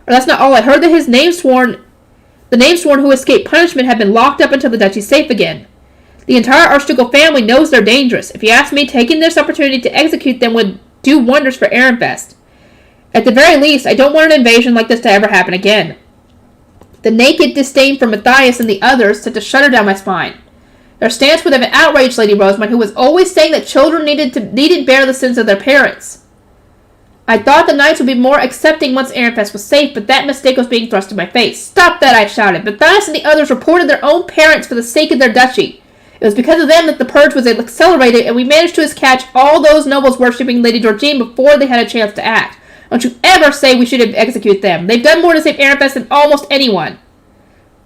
Or that's not all. I heard that the name-sworn who escaped punishment had been locked up until the duchy's safe again. The entire Archducal family knows they're dangerous. If you ask me, taking this opportunity to execute them would do wonders for Ehrenfest. At the very least, I don't want an invasion like this to ever happen again. The naked disdain for Matthias and the others sent a shudder down my spine. Their stance would have outraged Lady Rosamund, who was always saying that children needn't bear the sins of their parents. I thought the knights would be more accepting once Ehrenfest was safe, but that mistake was being thrust in my face. Stop that, I shouted. Matthias and the others reported their own parents for the sake of their duchy. It was because of them that the purge was accelerated, and we managed to catch all those nobles worshipping Lady Georgine before they had a chance to act. Don't you ever say we should execute them. They've done more to save Ehrenfest than almost anyone.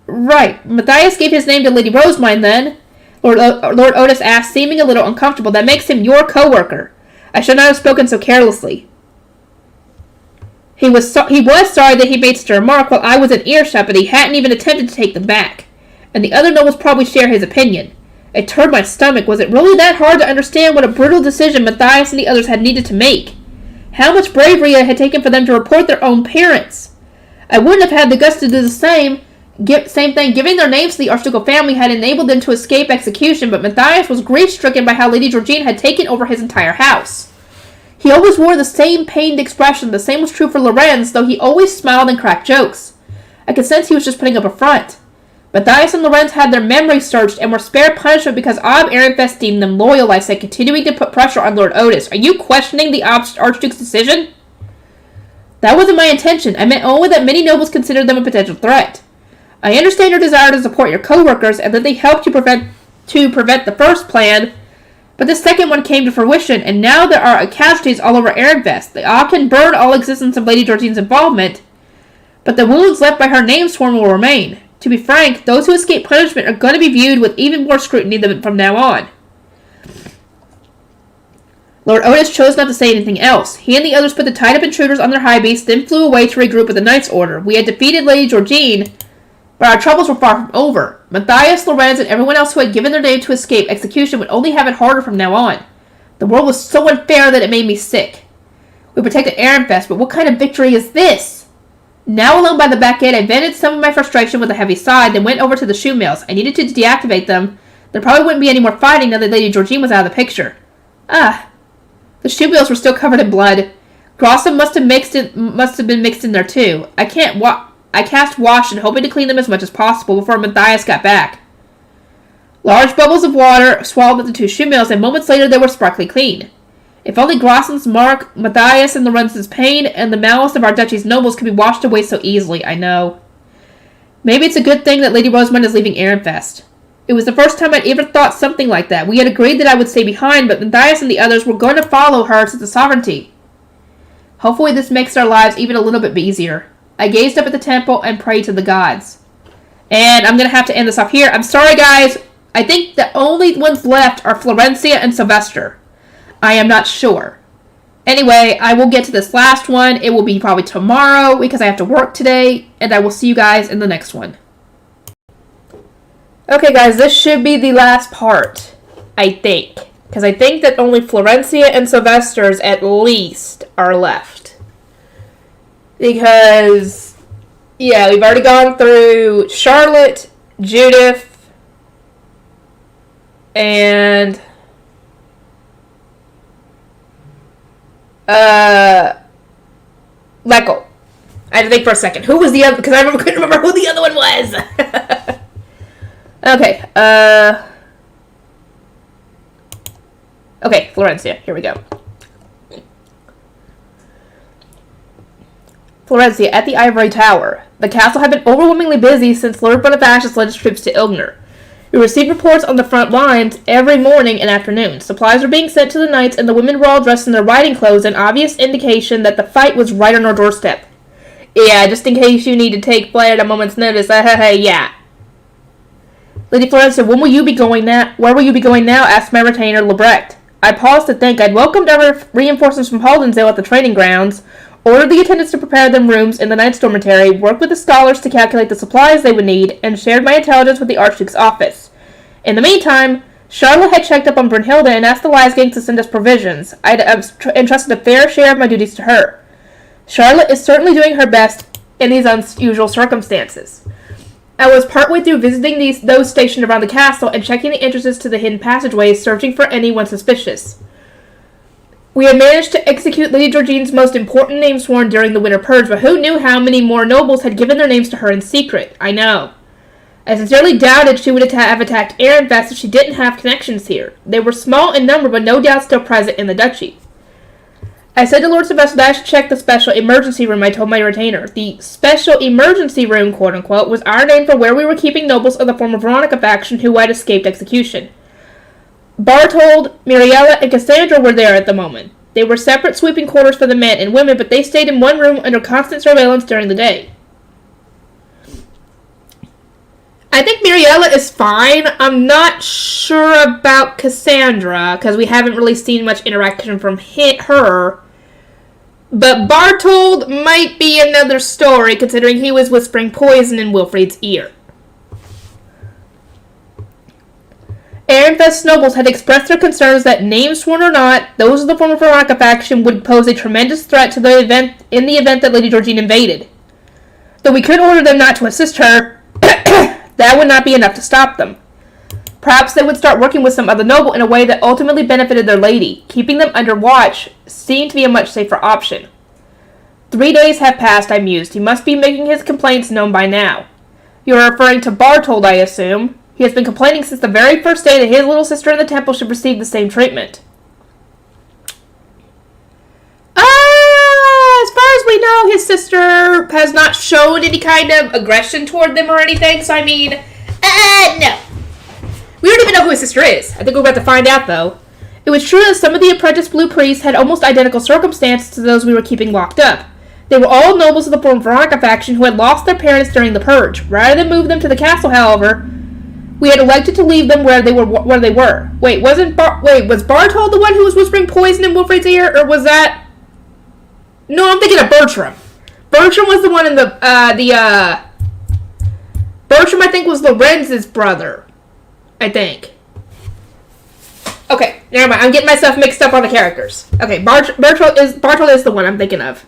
Right. Matthias gave his name to Lady Rosamund, then? Lord Otis asked, seeming a little uncomfortable. That makes him your co-worker. I should not have spoken so carelessly. He was sorry that he made such a remark while I was in earshot, but he hadn't even attempted to take them back. And the other nobles probably share his opinion. It turned my stomach. Was it really that hard to understand what a brutal decision Matthias and the others had needed to make? How much bravery it had taken for them to report their own parents? I wouldn't have had the guts to do the same thing. Giving their names to the Archducal family had enabled them to escape execution, but Matthias was grief-stricken by how Lady Georgine had taken over his entire house. He always wore the same pained expression. The same was true for Lorenz, though he always smiled and cracked jokes. I could sense he was just putting up a front. Matthias and Lorenz had their memories searched and were spared punishment because Ob Ehrenfest deemed them loyal, I said, continuing to put pressure on Lord Otis. Are you questioning the Archduke's decision? That wasn't my intention. I meant only that many nobles considered them a potential threat. I understand your desire to support your co-workers and that they helped you prevent the first plan, but the second one came to fruition, and now there are casualties all over Ehrenfest. The Ob can burn all existence of Lady Georgine's involvement, but the wounds left by her name-sworn will remain. To be frank, those who escape punishment are going to be viewed with even more scrutiny from now on. Lord Otis chose not to say anything else. He and the others put the tied-up intruders on their high beasts, then flew away to regroup with the Knight's Order. We had defeated Lady Georgine, but our troubles were far from over. Matthias, Lorenz, and everyone else who had given their name to escape execution would only have it harder from now on. The world was so unfair that it made me sick. We protected Ehrenfest, but what kind of victory is this? Now alone by the back gate, I vented some of my frustration with a heavy sigh, then went over to the shoe mills. I needed to deactivate them. There probably wouldn't be any more fighting now that Lady Georgine was out of the picture. The shoe mills were still covered in blood. Grosson must have been mixed in there too. I cast wash and hoping to clean them as much as possible before Matthias got back. Large bubbles of water swallowed up the 2 shoe mills, and moments later they were sparkly clean. If only Grosson's mark, Matthias and Lorenz's pain, and the malice of our duchy's nobles could be washed away so easily, I know. Maybe it's a good thing that Lady Rosamund is leaving Ehrenfest. It was the first time I'd ever thought something like that. We had agreed that I would stay behind, but Matthias and the others were going to follow her to the sovereignty. Hopefully this makes our lives even a little bit easier. I gazed up at the temple and prayed to the gods. And I'm going to have to end this off here. I'm sorry, guys. I think the only ones left are Florencia and Sylvester. I am not sure. Anyway, I will get to this last one. It will be probably tomorrow because I have to work today. And I will see you guys in the next one. Okay, guys. This should be the last part. I think. Because I think that only Florencia and Sylvester's at least are left. Because, yeah, we've already gone through Charlotte, Judith, and Leckel. I had to think for a second. Who was the other? Because I couldn't remember who the other one was. Okay. Okay, Florencia. Here we go. Florencia, at the Ivory Tower. The castle had been overwhelmingly busy since Lord Bonifacius led his troops to Ilgner. We received reports on the front lines every morning and afternoon. Supplies were being sent to the knights, and the women were all dressed in their riding clothes, an obvious indication that the fight was right on our doorstep. Yeah, just in case you need to take flight at a moment's notice. Yeah. Lady Florencia, when will you be going now? Where will you be going now? Asked my retainer, Lebrecht. I paused to think. I'd welcomed our reinforcements from Haldensdale at the training grounds, ordered the attendants to prepare them rooms in the Knight's dormitory, worked with the scholars to calculate the supplies they would need, and shared my intelligence with the Archduke's office. In the meantime, Charlotte had checked up on Brunhilde and asked the Leisgangs to send us provisions. I'd entrusted a fair share of my duties to her. Charlotte is certainly doing her best in these unusual circumstances. I was partway through visiting those stationed around the castle and checking the entrances to the hidden passageways, searching for anyone suspicious. We had managed to execute Lady Georgine's most important name sworn during the Winter Purge, but who knew how many more nobles had given their names to her in secret? I know. I sincerely doubted she would have attacked Ehrenfest if she didn't have connections here. They were small in number, but no doubt still present in the duchy. I said to Lord Sylvester that I should check the special emergency room. I told my retainer. The special emergency room, quote-unquote, was our name for where we were keeping nobles of the former Veronica faction who had escaped execution. Bartold, Miriella, and Cassandra were there at the moment. They were separate sleeping quarters for the men and women, but they stayed in one room under constant surveillance during the day. I think Miriella is fine. I'm not sure about Cassandra, because we haven't really seen much interaction from her. But Bartold might be another story, considering he was whispering poison in Wilfrid's ear. Ehrenfest's nobles had expressed their concerns that, name sworn or not, those of the former Veronica faction would pose a tremendous threat to the event that Lady Georgine invaded. Though we could order them not to assist her, that would not be enough to stop them. Perhaps they would start working with some other noble in a way that ultimately benefited their lady. Keeping them under watch seemed to be a much safer option. 3 days have passed, I mused. He must be making his complaints known by now. You are referring to Bartold, I assume. He has been complaining since the very first day that his little sister in the temple should receive the same treatment. As far as we know, his sister has not shown any kind of aggression toward them or anything, so I mean, no. We don't even know who his sister is. I think we're about to find out, though. It was true that some of the apprentice blue priests had almost identical circumstances to those we were keeping locked up. They were all nobles of the former Veronica faction who had lost their parents during the Purge. Rather than move them to the castle, however, we had elected to leave them where they were. Wait, was Bartold the one who was whispering poison in Wilfrid's ear, or was that... No, I'm thinking of Bertram. Bertram was the one in Bertram, I think, was Lorenz's brother. I think. Okay, never mind. I'm getting myself mixed up on the characters. Okay, Bartold is the one I'm thinking of.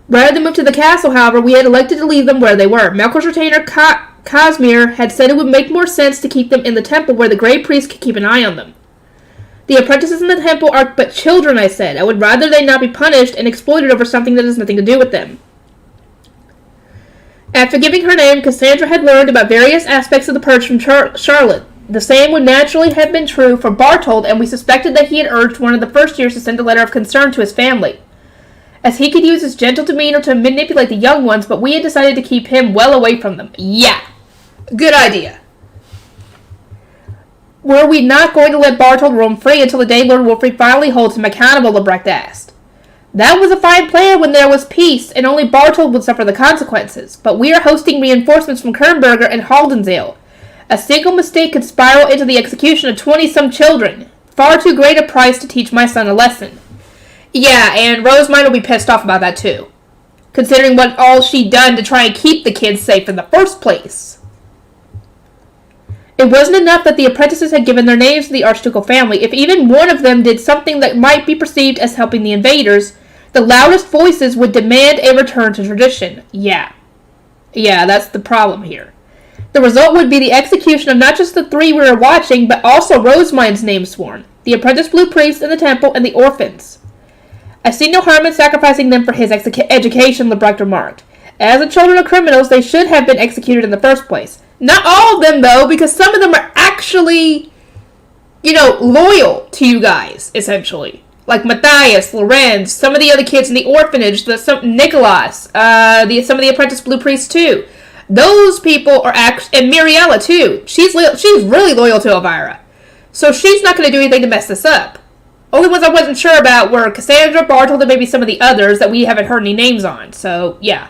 Rather than move to the castle, however, we had elected to leave them where they were. Melkor's retainer, Cosmere, had said it would make more sense to keep them in the temple where the Grey Priest could keep an eye on them. The apprentices in the temple are but children, I said. I would rather they not be punished and exploited over something that has nothing to do with them. After giving her name, Cassandra had learned about various aspects of the Purge from Charlotte. The same would naturally have been true for Bartold, and we suspected that he had urged one of the first years to send a letter of concern to his family, as he could use his gentle demeanor to manipulate the young ones, but we had decided to keep him well away from them. Yeah, good idea. Were we not going to let Bartold roam free until the day Lord Wilfrid finally holds him accountable, Lebrecht asked. That was a fine plan when there was peace, and only Bartold would suffer the consequences. But we are hosting reinforcements from Kernberger and Haldensdale. A single mistake could spiral into the execution of 20-some children. Far too great a price to teach my son a lesson. Yeah, and Rosemine will be pissed off about that too, considering what all she'd done to try and keep the kids safe in the first place. It wasn't enough that the apprentices had given their names to the archducal family. If even one of them did something that might be perceived as helping the invaders, the loudest voices would demand a return to tradition. Yeah, that's the problem here. The result would be the execution of not just the 3 we were watching, but also Rosemine's name sworn, the apprentice blue priest in the temple, and the orphans. I see no harm in sacrificing them for his education, Lebrecht remarked. As the children of criminals, they should have been executed in the first place. Not all of them, though, because some of them are actually, loyal to you guys, essentially. Like Matthias, Lorenz, some of the other kids in the orphanage, Nicholas, some of the apprentice blue priests, too. Those people are and Miriella, too. She's really loyal to Elvira. So she's not going to do anything to mess this up. Only ones I wasn't sure about were Cassandra, Bartold, and maybe some of the others that we haven't heard any names on. So, yeah.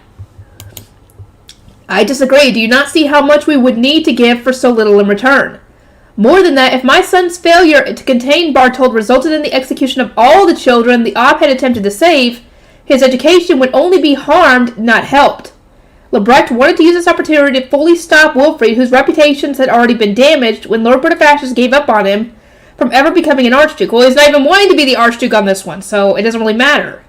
I disagree. Do you not see how much we would need to give for so little in return? More than that, if my son's failure to contain Bartold resulted in the execution of all the children the Op had attempted to save, his education would only be harmed, not helped. Lebrecht wanted to use this opportunity to fully stop Wilfrid, whose reputations had already been damaged when Lord Bonifacius gave up on him, from ever becoming an Archduke. Well, he's not even wanting to be the Archduke on this one, so it doesn't really matter.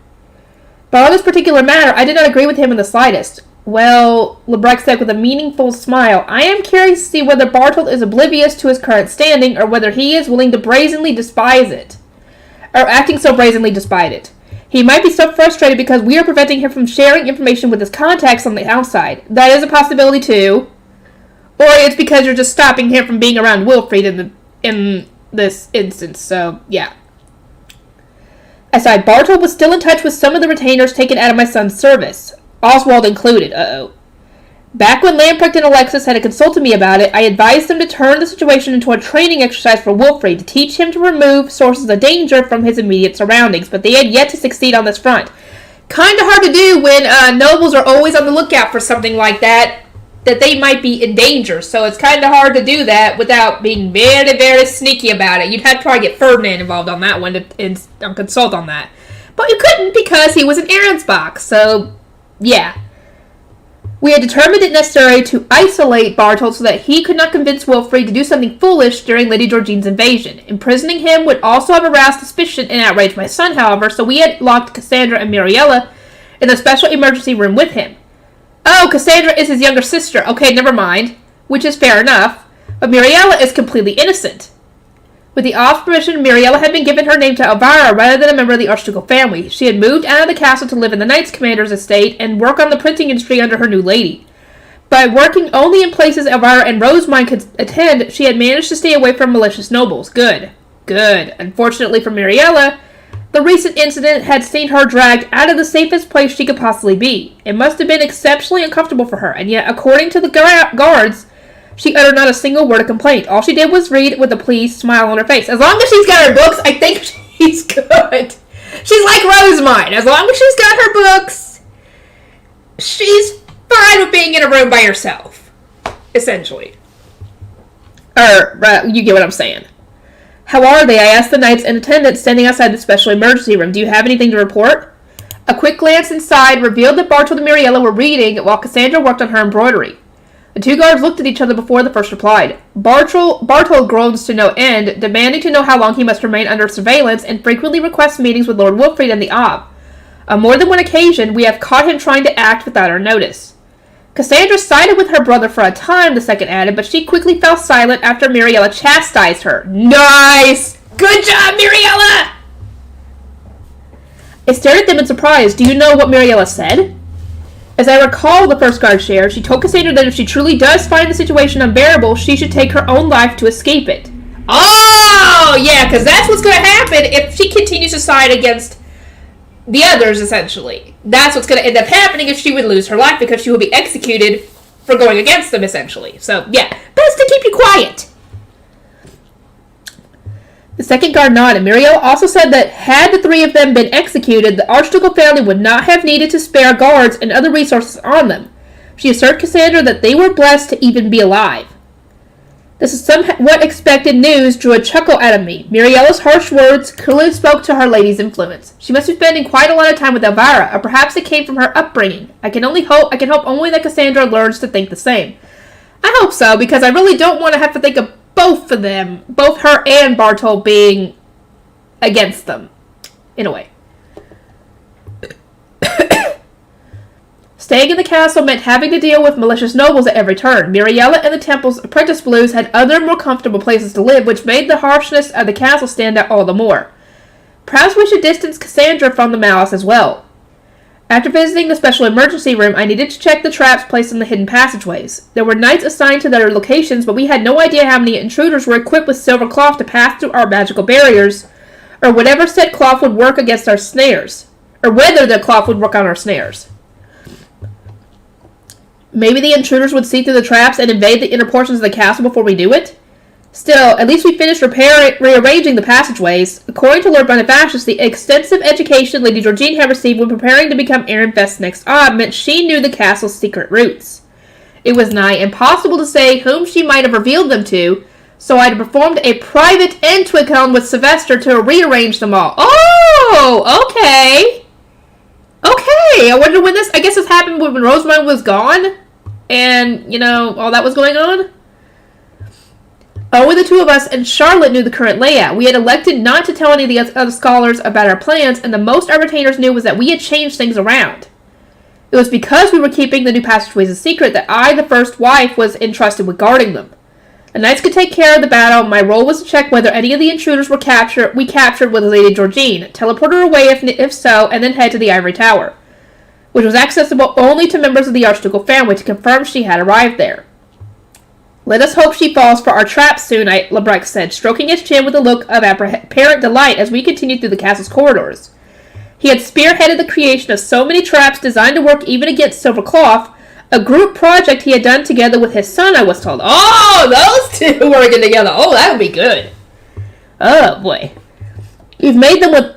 But on this particular matter, I did not agree with him in the slightest. Well, Lebrecht said with a meaningful smile, I am curious to see whether Bartold is oblivious to his current standing, or whether he is willing to brazenly despise it. Or acting so brazenly despite it. He might be so frustrated because we are preventing him from sharing information with his contacts on the outside. That is a possibility too. Or it's because you're just stopping him from being around Wilfrid in this instance, so yeah. Aside, Bartold was still in touch with some of the retainers taken out of my son's service. Oswald included. Back when Lamprecht and Alexis had consulted me about it, I advised them to turn the situation into a training exercise for Wilfrid to teach him to remove sources of danger from his immediate surroundings, but they had yet to succeed on this front. Kind of hard to do when nobles are always on the lookout for something like that they might be in danger, so it's kind of hard to do that without being very, very sneaky about it. You'd have to probably get Ferdinand involved on that one to consult on that. But you couldn't because he was an Arensbach, so yeah. We had determined it necessary to isolate Bartold so that he could not convince Wilfrid to do something foolish during Lady Georgine's invasion. Imprisoning him would also have aroused suspicion and outraged my son, however, so we had locked Cassandra and Miriella in the special emergency room with him. Oh, Cassandra is his younger sister. Okay, never mind. Which is fair enough. But Miriella is completely innocent. With the Off's permission, Miriella had been given her name to Elvira rather than a member of the Archducal family. She had moved out of the castle to live in the Knights Commander's estate and work on the printing industry under her new lady. By working only in places Elvira and Rosemine could attend, she had managed to stay away from malicious nobles. Good. Unfortunately for Miriella, the recent incident had seen her dragged out of the safest place she could possibly be. It must have been exceptionally uncomfortable for her, and yet, according to the guards, she uttered not a single word of complaint. All she did was read with a pleased smile on her face. As long as she's got her books, I think she's good. She's like Rosemine. As long as she's got her books, she's fine with being in a room by herself. Essentially. You get what I'm saying. How are they? I asked the knights in attendance standing outside the special emergency room. Do you have anything to report? A quick glance inside revealed that Bartold and Miriella were reading while Cassandra worked on her embroidery. The two guards looked at each other before the first replied. Bartold groans to no end, demanding to know how long he must remain under surveillance, and frequently requests meetings with Lord Wilfrid and the Ob. On more than one occasion, we have caught him trying to act without our notice. Cassandra sided with her brother for a time, the second added, but she quickly fell silent after Miriella chastised her. Nice! Good job, Miriella! I stared at them in surprise. Do you know what Miriella said? As I recall, the first guard shared, she told Cassandra that if she truly does find the situation unbearable, she should take her own life to escape it. Oh, yeah, because that's what's going to happen if she continues to side against the others, essentially. That's what's going to end up happening if she would lose her life, because she will be executed for going against them, essentially. So, yeah, best to keep you quiet. The second guard nodded. Muriel also said that had the three of them been executed, the Archducal family would not have needed to spare guards and other resources on them. She assured Cassandra that they were blessed to even be alive. This is somewhat expected news drew a chuckle out of me. Muriella's harsh words clearly spoke to her lady's influence. She must be spending quite a lot of time with Elvira, or perhaps it came from her upbringing. I can hope only that Cassandra learns to think the same. I hope so, because I really don't want to have to think of both of them, both her and Bartold, being against them, in a way. Staying in the castle meant having to deal with malicious nobles at every turn. Miriella and the temple's apprentice blues had other more comfortable places to live, which made the harshness of the castle stand out all the more. Perhaps we should distance Cassandra from the malice as well. After visiting the special emergency room, I needed to check the traps placed in the hidden passageways. There were knights assigned to their locations, but we had no idea how many intruders were equipped with silver cloth to pass through our magical barriers, or whatever said cloth would work against our snares, or whether the cloth would work on our snares. Maybe the intruders would see through the traps and invade the inner portions of the castle before we do it? Still, at least we finished rearranging the passageways. According to Lord Bonifacius, the extensive education Lady Georgine had received when preparing to become Ehrenfest's next ob meant she knew the castle's secret routes. It was nigh impossible to say whom she might have revealed them to, so I had performed a private entwicon with Sylvester to rearrange them all. Oh, okay. Okay, I wonder when this, I guess this happened when Rosamund was gone, and, all that was going on? Only the two of us and Charlotte knew the current layout. We had elected not to tell any of the other scholars about our plans, and the most our retainers knew was that we had changed things around. It was because we were keeping the new passageways a secret that I, the first wife, was entrusted with guarding them. The knights could take care of the battle. My role was to check whether any of the intruders we captured with Lady Georgine, teleport her away if so, and then head to the Ivory Tower, which was accessible only to members of the Archducal family, to confirm she had arrived there. Let us hope she falls for our trap soon, Lebrecht said, stroking his chin with a look of apparent delight as we continued through the castle's corridors. He had spearheaded the creation of so many traps designed to work even against silver cloth, a group project he had done together with his son, I was told. Oh, those two working together. Oh, that would be good. Oh, boy. You've made them with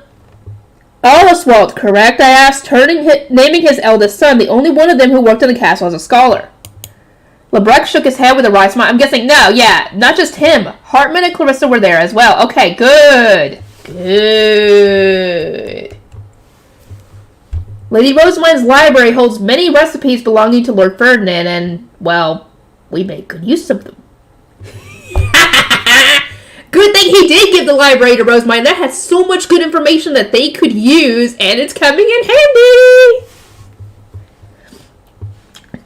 Oswald, correct? I asked, naming his eldest son, the only one of them who worked in the castle as a scholar. Lebrecht shook his head with a wry smile. I'm guessing, no, yeah, not just him. Hartman and Clarissa were there as well. Okay, good. Good. Lady Rosamund's library holds many recipes belonging to Lord Ferdinand, and, well, we made good use of them. Good thing he did give the library to Rosamund. That has so much good information that they could use, and it's coming in handy.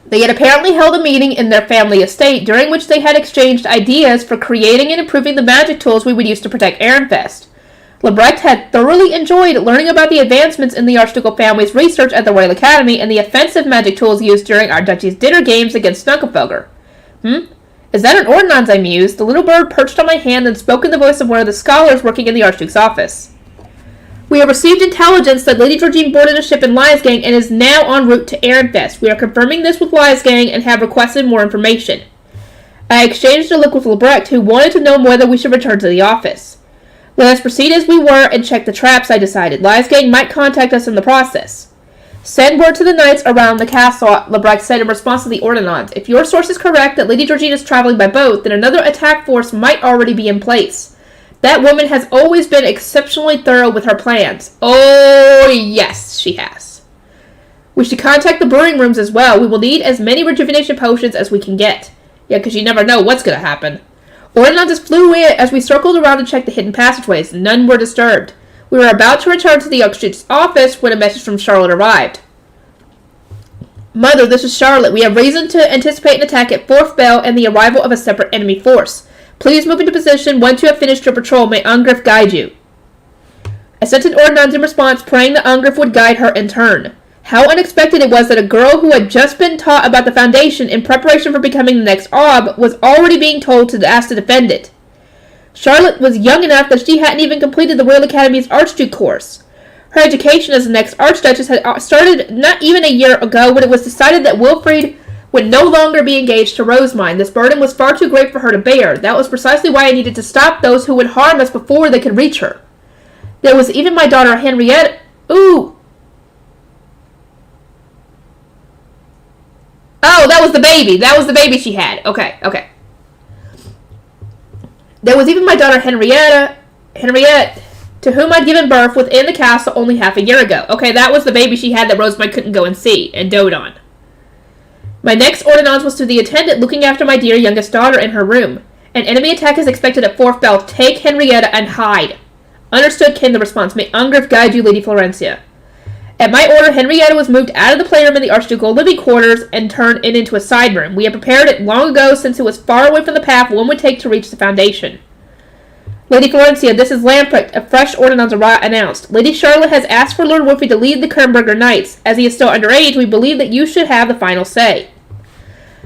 They had apparently held a meeting in their family estate, during which they had exchanged ideas for creating and improving the magic tools we would use to protect Ehrenfest. Lebrecht had thoroughly enjoyed learning about the advancements in the Archducal family's research at the Royal Academy and the offensive magic tools used during our duchy's dinner games against Snunkelfelger. Is that an ordnance? I mused. The little bird perched on my hand and spoke in the voice of one of the scholars working in the Archduke's office. We have received intelligence that Lady Georgine boarded a ship in Liesgang and is now en route to Ehrenfest. We are confirming this with Liesgang and have requested more information. I exchanged a look with Lebrecht, who wanted to know whether we should return to the office. Let us proceed as we were and check the traps, I decided. Liesgang might contact us in the process. Send word to the knights around the castle, Lebrecht said in response to the ordinance. If your source is correct that Lady Georgine is traveling by boat, then another attack force might already be in place. That woman has always been exceptionally thorough with her plans. Oh, yes, she has. We should contact the brewing rooms as well. We will need as many rejuvenation potions as we can get. Yeah, because you never know what's going to happen. Ordinances flew in as we circled around to check the hidden passageways. None were disturbed. We were about to return to the Archduke's office when a message from Charlotte arrived. Mother, this is Charlotte. We have reason to anticipate an attack at Fourth Bell and the arrival of a separate enemy force. Please move into position once you have finished your patrol. May Ungriff guide you. I sent an ordinance in response, praying that Ungriff would guide her in turn. How unexpected it was that a girl who had just been taught about the Foundation in preparation for becoming the next Ob was already being told to ask to defend it. Charlotte was young enough that she hadn't even completed the Royal Academy's Archduke course. Her education as the next Archduchess had started not even a year ago when it was decided that Wilfrid would no longer be engaged to Rosamund. This burden was far too great for her to bear. That was precisely why I needed to stop those who would harm us before they could reach her. There was even my daughter Henrietta. Ooh. Oh, that was the baby. That was the baby she had. Okay. There was even my daughter Henriette, to whom I'd given birth within the castle only half a year ago. Okay, that was the baby she had that Rosamund couldn't go and see and dote on. My next ordinance was to the attendant looking after my dear youngest daughter in her room. An enemy attack is expected at Fourth Bell. Take Henrietta and hide. Understood, came the response. May Ungriff guide you, Lady Florencia. At my order, Henrietta was moved out of the playroom in the Archducal living quarters and turned into a side room. We had prepared it long ago since it was far away from the path one would take to reach the Foundation. Lady Florencia, this is Lamprecht. A fresh ordinance announced. Lady Charlotte has asked for Lord Wolfie to lead the Kernberger Knights. As he is still underage, we believe that you should have the final say.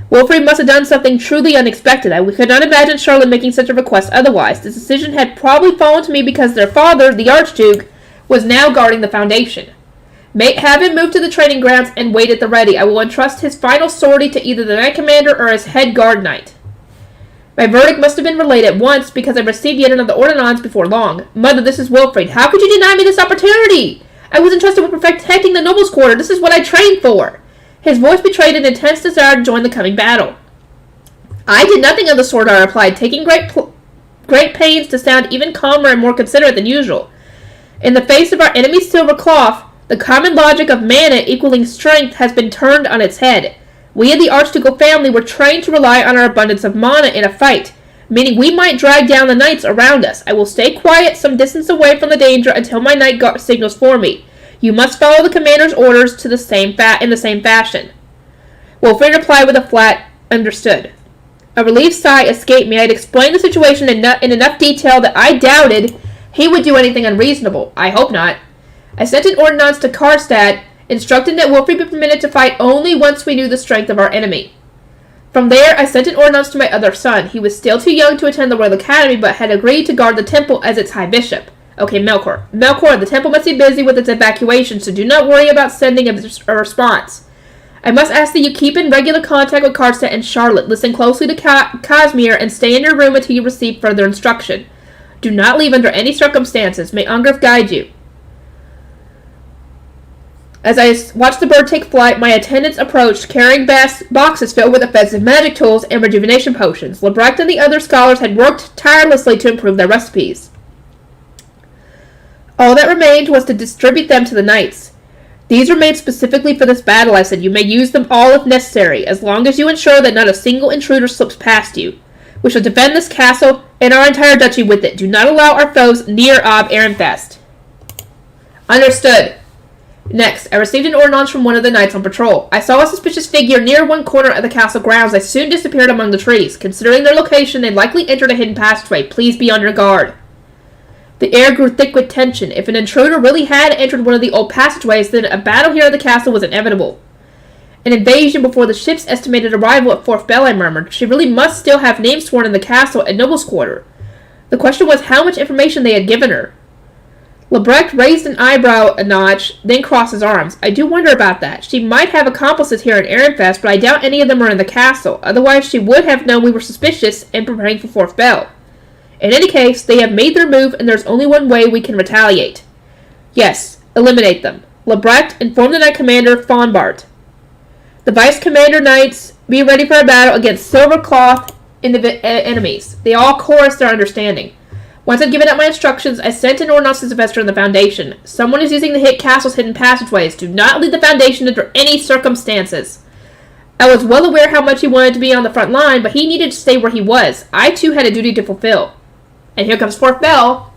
Wolfie must have done something truly unexpected. We could not imagine Charlotte making such a request otherwise. This decision had probably fallen to me because their father, the Archduke, was now guarding the Foundation. Have him move to the training grounds and wait at the ready. I will entrust his final sortie to either the Knight Commander or his head guard knight. My verdict must have been relayed at once because I received yet another ordinance before long. Mother, this is Wilfrid. How could you deny me this opportunity? I was entrusted with protecting the Noble's Quarter. This is what I trained for. His voice betrayed an intense desire to join the coming battle. I did nothing of the sort, I replied, taking great pains to sound even calmer and more considerate than usual. In the face of our enemy's silver cloth, the common logic of mana equaling strength has been turned on its head. We of the Archducal family were trained to rely on our abundance of mana in a fight, meaning we might drag down the knights around us. I will stay quiet some distance away from the danger until my knight signals for me. You must follow the commander's orders in the same fashion. Wilfrid replied with a flat, understood. A relieved sigh escaped me. I had explained the situation in enough detail that I doubted he would do anything unreasonable. I hope not. I sent an ordinance to Karlstadt, instructing that Wilfrid be permitted to fight only once we knew the strength of our enemy. From there, I sent an ordinance to my other son. He was still too young to attend the Royal Academy, but had agreed to guard the temple as its high bishop. Okay, Melkor. Melkor, the temple must be busy with its evacuation, so do not worry about sending a response. I must ask that you keep in regular contact with Karlstadt and Charlotte. Listen closely to Cosmere and stay in your room until you receive further instruction. Do not leave under any circumstances. May Ungrif guide you. As I watched the bird take flight, my attendants approached, carrying boxes filled with offensive magic tools and rejuvenation potions. Lebrecht and the other scholars had worked tirelessly to improve their recipes. All that remained was to distribute them to the knights. These were made specifically for this battle, I said. You may use them all if necessary, as long as you ensure that not a single intruder slips past you. We shall defend this castle and our entire duchy with it. Do not allow our foes near Ob Arenfest. Understood. Next, I received an ordinance from one of the knights on patrol. I saw a suspicious figure near one corner of the castle grounds. They soon disappeared among the trees. Considering their location, they likely entered a hidden passageway. Please be on your guard. The air grew thick with tension. If an intruder really had entered one of the old passageways, then a battle here at the castle was inevitable. An invasion before the ship's estimated arrival at Fourth Bell, I murmured. She really must still have names sworn in the castle at Noble's Quarter. The question was how much information they had given her. Lebrecht raised an eyebrow a notch, then crossed his arms. I do wonder about that. She might have accomplices here in Arenfest, but I doubt any of them are in the castle. Otherwise, she would have known we were suspicious and preparing for Fourth Bell. In any case, they have made their move, and there's only one way we can retaliate. Yes, eliminate them. Lebrecht, inform the Knight Commander, Fonbart. The Vice Commander Knights, be ready for a battle against Silver Cloth enemies. They all chorused their understanding. Once I'd given out my instructions, I sent an ordinance to Sylvester in the Foundation. Someone is using the castle's hidden passageways. Do not leave the Foundation under any circumstances. I was well aware how much he wanted to be on the front line, but he needed to stay where he was. I, too, had a duty to fulfill. And here comes Fourth Bell.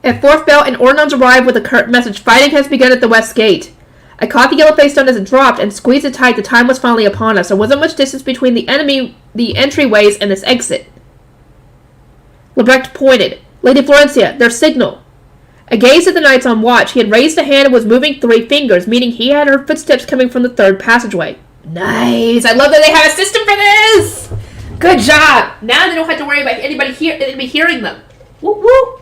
At Fourth Bell, an ordinance arrived with a curt message. Fighting has begun at the west gate. I caught the yellow-faced stone as it dropped and squeezed it tight. The time was finally upon us. There wasn't much distance between the entryways, and this exit. Lebrecht pointed. Lady Florencia, their signal. I gazed at the knights on watch. He had raised a hand and was moving 3 fingers, meaning he had heard footsteps coming from the third passageway. Nice! I love that they have a system for this! Good job! Now they don't have to worry about anybody hearing them. Woo woo!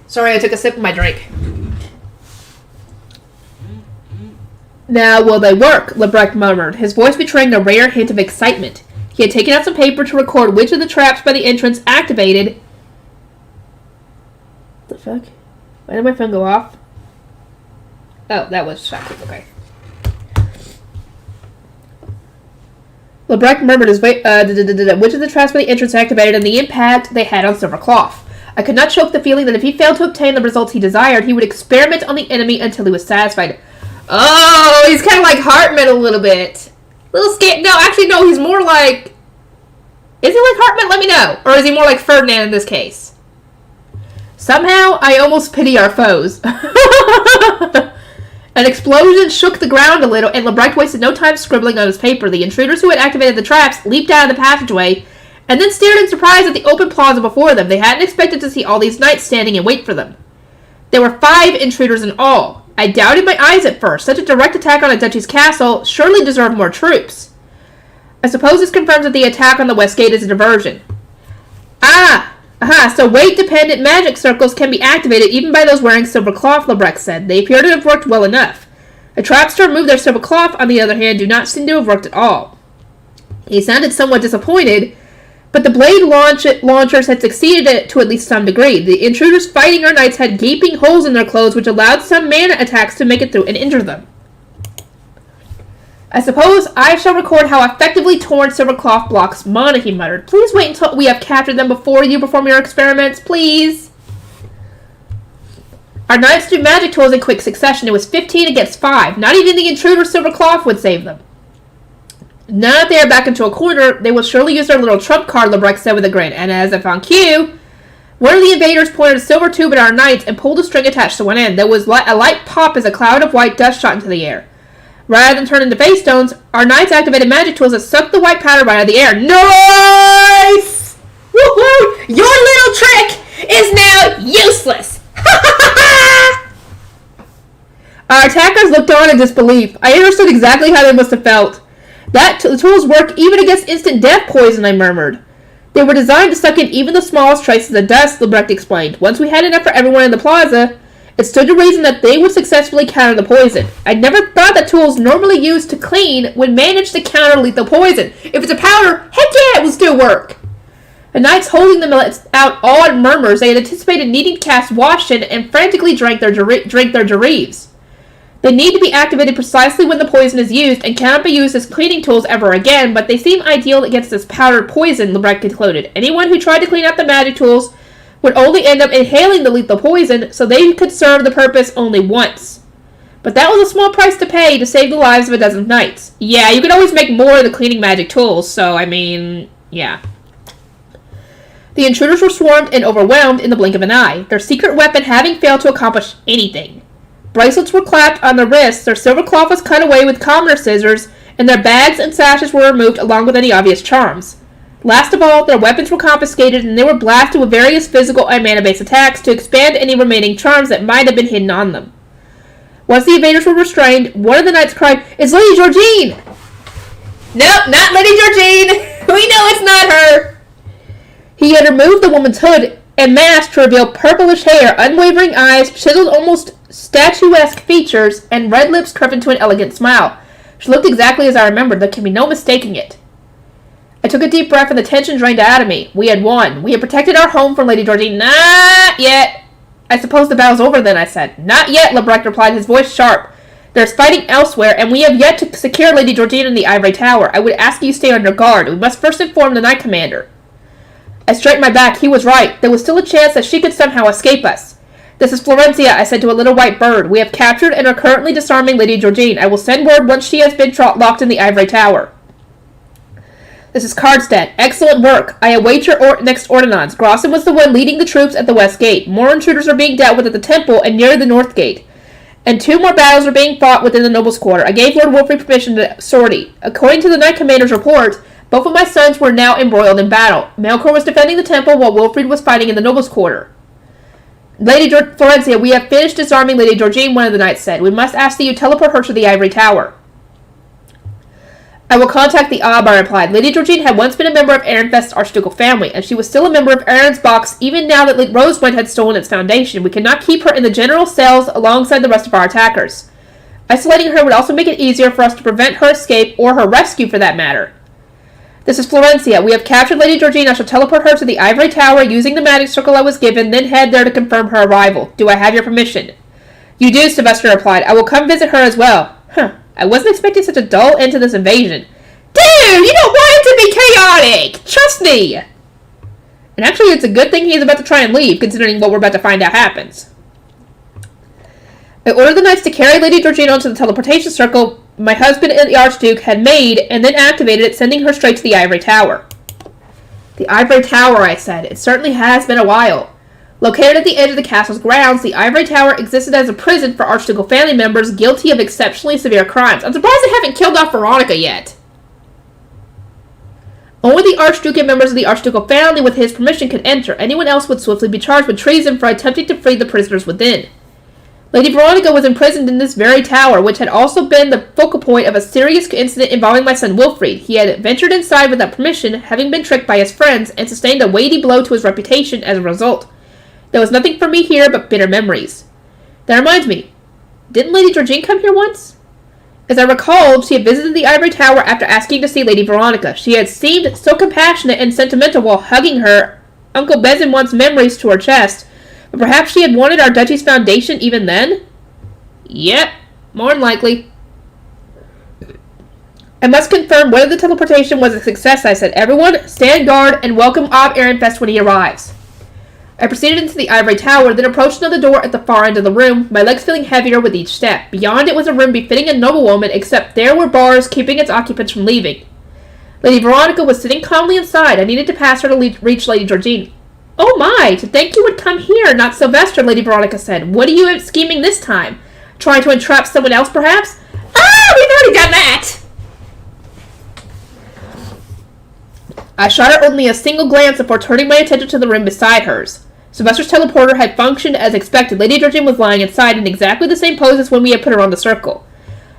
Sorry, I took a sip of my drink. Now will they work? Lebrecht murmured, his voice betraying a rare hint of excitement. He had taken out some paper to record which of the traps by the entrance activated. The fuck? Why did my phone go off? Oh, that was shocking. Okay. Lebrecht murmured his which of the traps by the entrance activated and the impact they had on Silver Cloth. I could not choke the feeling that if he failed to obtain the results he desired, he would experiment on the enemy until he was satisfied. Oh, he's kind of like Hartman a little bit. Little scared. No, actually, no, he's more like... Is he like Hartman? Let me know. Or is he more like Ferdinand in this case? Somehow, I almost pity our foes. An explosion shook the ground a little, and Lebrecht wasted no time scribbling on his paper. The intruders who had activated the traps leaped out of the passageway, and then stared in surprise at the open plaza before them. They hadn't expected to see all these knights standing and wait for them. There were 5 intruders in all. I doubted my eyes at first. Such a direct attack on a duchy's castle surely deserved more troops. I suppose this confirms that the attack on the west gate is a diversion. So weight-dependent magic circles can be activated even by those wearing silver cloth, Lebrecht said. They appear to have worked well enough. The traps to remove their silver cloth, on the other hand, do not seem to have worked at all. He sounded somewhat disappointed, but the blade launchers had succeeded to at least some degree. The intruders fighting our knights had gaping holes in their clothes which allowed some mana attacks to make it through and injure them. I suppose I shall record how effectively torn silver cloth blocks mana, he muttered. Please wait until we have captured them before you perform your experiments, please. Our knights threw magic tools in quick succession. It was 15 against 5. Not even the intruder silver cloth would save them. Now that they are back into a corner, they will surely use their little trump card, Lebrecht said with a grin. And as if on cue, one of the invaders pointed a silver tube at our knights and pulled a string attached to one end. There was a light pop as a cloud of white dust shot into the air. Rather than turn into face stones, our knights activated magic tools that sucked the white powder right out of the air. Nice! Woohoo! Your little trick is now useless! Our attackers looked on in disbelief. I understood exactly how they must have felt. The tools work even against instant death poison, I murmured. They were designed to suck in even the smallest traces of dust, Lebrecht explained. Once we had enough for everyone in the plaza, it stood to reason that they would successfully counter the poison. I'd never thought that tools normally used to clean would manage to counter lethal poison. If it's a powder, heck yeah, it will still work. The knights holding them out awed murmurs. They had anticipated needing to cast Wash In and frantically drank their Jereves. They need to be activated precisely when the poison is used and cannot be used as cleaning tools ever again, but they seem ideal against this powdered poison, Lebrecht concluded. Anyone who tried to clean out the magic tools would only end up inhaling the lethal poison, so they could serve the purpose only once. But that was a small price to pay to save the lives of a dozen knights. Yeah, you could always make more of the cleaning magic tools, so, I mean, yeah. The intruders were swarmed and overwhelmed in the blink of an eye, their secret weapon having failed to accomplish anything. Bracelets were clapped on their wrists, their silver cloth was cut away with commoner scissors, and their bags and sashes were removed along with any obvious charms. Last of all, their weapons were confiscated and they were blasted with various physical and mana-based attacks to expand any remaining charms that might have been hidden on them. Once the invaders were restrained, one of the knights cried, "It's Lady Georgine!" "Nope, not Lady Georgine! We know it's not her!" He had removed the woman's hood and mask to reveal purplish hair, unwavering eyes, chiseled almost statuesque features, and red lips curved into an elegant smile. She looked exactly as I remembered. There can be no mistaking it. I took a deep breath and the tension drained out of me. We had won. We had protected our home from Lady Georgine. Not yet. I suppose the battle's over then, I said. Not yet, Lebrecht replied, his voice sharp. There's fighting elsewhere, and we have yet to secure Lady Georgine in the Ivory Tower. I would ask you to stay under guard. We must first inform the Knight Commander. I straightened my back. He was right. There was still a chance that she could somehow escape us. This is Florencia, I said to a little white bird. We have captured and are currently disarming Lady Georgine. I will send word once she has been locked in the Ivory Tower. This is Cardstead. Excellent work. I await your next ordinance. Grosson was the one leading the troops at the west gate. More intruders are being dealt with at the temple and near the north gate. And 2 more battles are being fought within the nobles' quarter. I gave Lord Wolfrey permission to sortie. According to the Knight Commander's report, both of my sons were now embroiled in battle. Melkor was defending the temple while Wilfrid was fighting in the nobles' quarter. Lady Florencia, we have finished disarming Lady Georgine, one of the knights said. We must ask that you teleport her to the Ivory Tower. I will contact the Ab, I replied. Lady Georgine had once been a member of Ehrenfest's archducal family, and she was still a member of Arrensbox even now that Rosewind had stolen its foundation. We cannot keep her in the general cells alongside the rest of our attackers. Isolating her would also make it easier for us to prevent her escape, or her rescue for that matter. This is Florencia. We have captured Lady Georgine. I shall teleport her to the Ivory Tower using the magic circle I was given, then head there to confirm her arrival. Do I have your permission? You do, Sylvester replied. I will come visit her as well. I wasn't expecting such a dull end to this invasion. Dude, you don't want it to be chaotic! Trust me! And actually, it's a good thing he's about to try and leave, considering what we're about to find out happens. I ordered the knights to carry Lady Georgine onto the teleportation circle my husband and the Archduke had made, and then activated it, sending her straight to the Ivory Tower. The Ivory Tower, I said. It certainly has been a while. Located at the edge of the castle's grounds, the Ivory Tower existed as a prison for Archducal family members guilty of exceptionally severe crimes. I'm surprised they haven't killed off Veronica yet. Only the Archduke and members of the Archducal family with his permission could enter. Anyone else would swiftly be charged with treason for attempting to free the prisoners within. Lady Veronica was imprisoned in this very tower, which had also been the focal point of a serious incident involving my son Wilfried. He had ventured inside without permission, having been tricked by his friends, and sustained a weighty blow to his reputation as a result. There was nothing for me here but bitter memories. That reminds me, didn't Lady Georgine come here once? As I recalled, she had visited the Ivory Tower after asking to see Lady Veronica. She had seemed so compassionate and sentimental while hugging her. Uncle Besenwant's memories to her chest. But perhaps she had wanted our duchy's foundation even then? Yep, more than likely. I must confirm whether the teleportation was a success, I said. Everyone, stand guard and welcome Ob Ehrenfest when he arrives. I proceeded into the Ivory Tower, then approached another door at the far end of the room, my legs feeling heavier with each step. Beyond it was a room befitting a noblewoman, except there were bars keeping its occupants from leaving. Lady Veronica was sitting calmly inside. I needed to pass her to reach Lady Georgine. Oh my, to think you would come here, not Sylvester, Lady Veronica said. What are you scheming this time? Trying to entrap someone else, perhaps? Ah, we've already done that! I shot her only a single glance before turning my attention to the room beside hers. Sylvester's teleporter had functioned as expected. Lady Georgine was lying inside in exactly the same pose as when we had put her on the circle.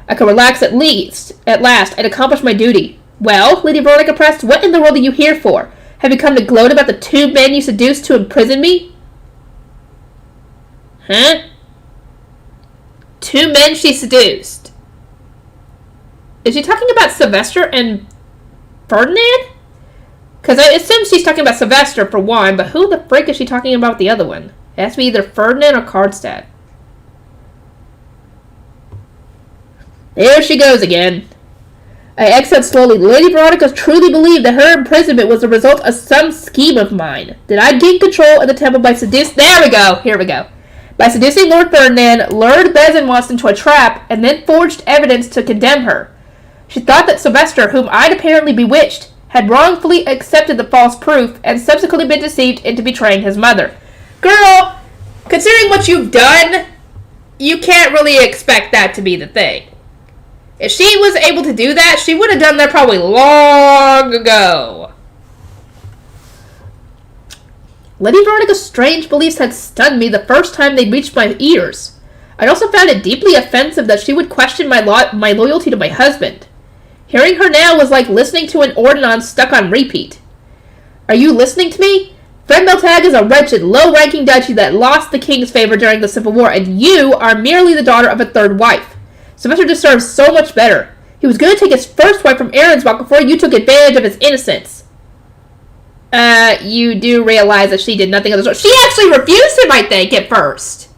I could relax at last, and accomplish my duty. Well, Lady Veronica pressed, what in the world are you here for? Have you come to gloat about the 2 men you seduced to imprison me? Huh? 2 men she seduced. Is she talking about Sylvester and Ferdinand? Because I assume she's talking about Sylvester for one, but who the frick is she talking about the other one? It has to be either Ferdinand or Karlstadt. There she goes again. I exhaled slowly. Lady Veronica truly believed that her imprisonment was the result of some scheme of mine. Did I gain control of the temple by seducing... There we go! Here we go. By seducing Lord Ferdinand, lured Besenwant into a trap, and then forged evidence to condemn her. She thought that Sylvester, whom I'd apparently bewitched, had wrongfully accepted the false proof, and subsequently been deceived into betraying his mother. Girl, considering what you've done, you can't really expect that to be the thing. If she was able to do that, she would have done that probably long ago. Lady Veronica's strange beliefs had stunned me the first time they reached my ears. I also found it deeply offensive that she would question my loyalty to my husband. Hearing her now was like listening to an ordinance stuck on repeat. Are you listening to me? Fullmetal is a wretched, low-ranking duchy that lost the king's favor during the Civil War, and you are merely the daughter of a third wife. Sylvester deserves so much better. He was going to take his first wife from Arenswalk before you took advantage of his innocence. You do realize that she did nothing of the sort. She actually refused him, I think, at first.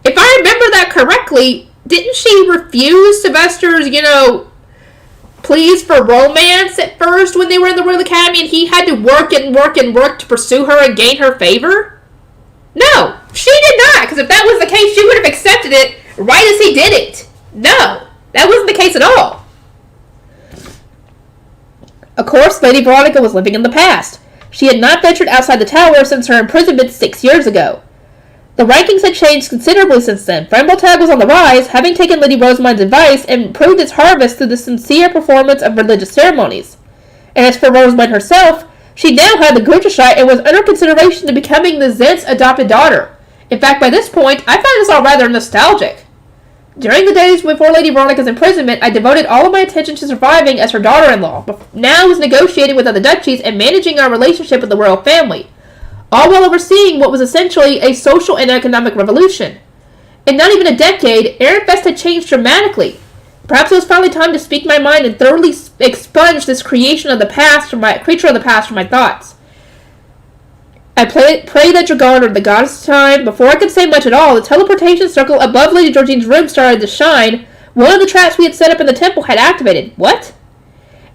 If I remember that correctly, didn't she refuse Sylvester's, pleas for romance at first when they were in the Royal Academy, and he had to work and work and work to pursue her and gain her favor? No, she did not, because if that was the case, she would have accepted it right as he did it. No, that wasn't the case at all. Of course, Lady Veronica was living in the past. She had not ventured outside the tower since her imprisonment 6 years ago. The rankings had changed considerably since then. Fullmetal was on the rise, having taken Lady Rosamund's advice and improved its harvest through the sincere performance of religious ceremonies. And as for Rosamund herself, she now had the Gurchashite and was under consideration to becoming the Zent's adopted daughter. In fact, by this point, I found this all rather nostalgic. During the days before Lady Veronica's imprisonment, I devoted all of my attention to surviving as her daughter-in-law, but now I was negotiating with other duchies and managing our relationship with the royal family, all while overseeing what was essentially a social and economic revolution. In not even a decade, Ehrenfest had changed dramatically. Perhaps it was finally time to speak my mind and thoroughly expunge this creature of the past from my thoughts. I prayed that Dragon, the goddess of time. Before I could say much at all, the teleportation circle above Lady Georgine's room started to shine. One of the traps we had set up in the temple had activated. What?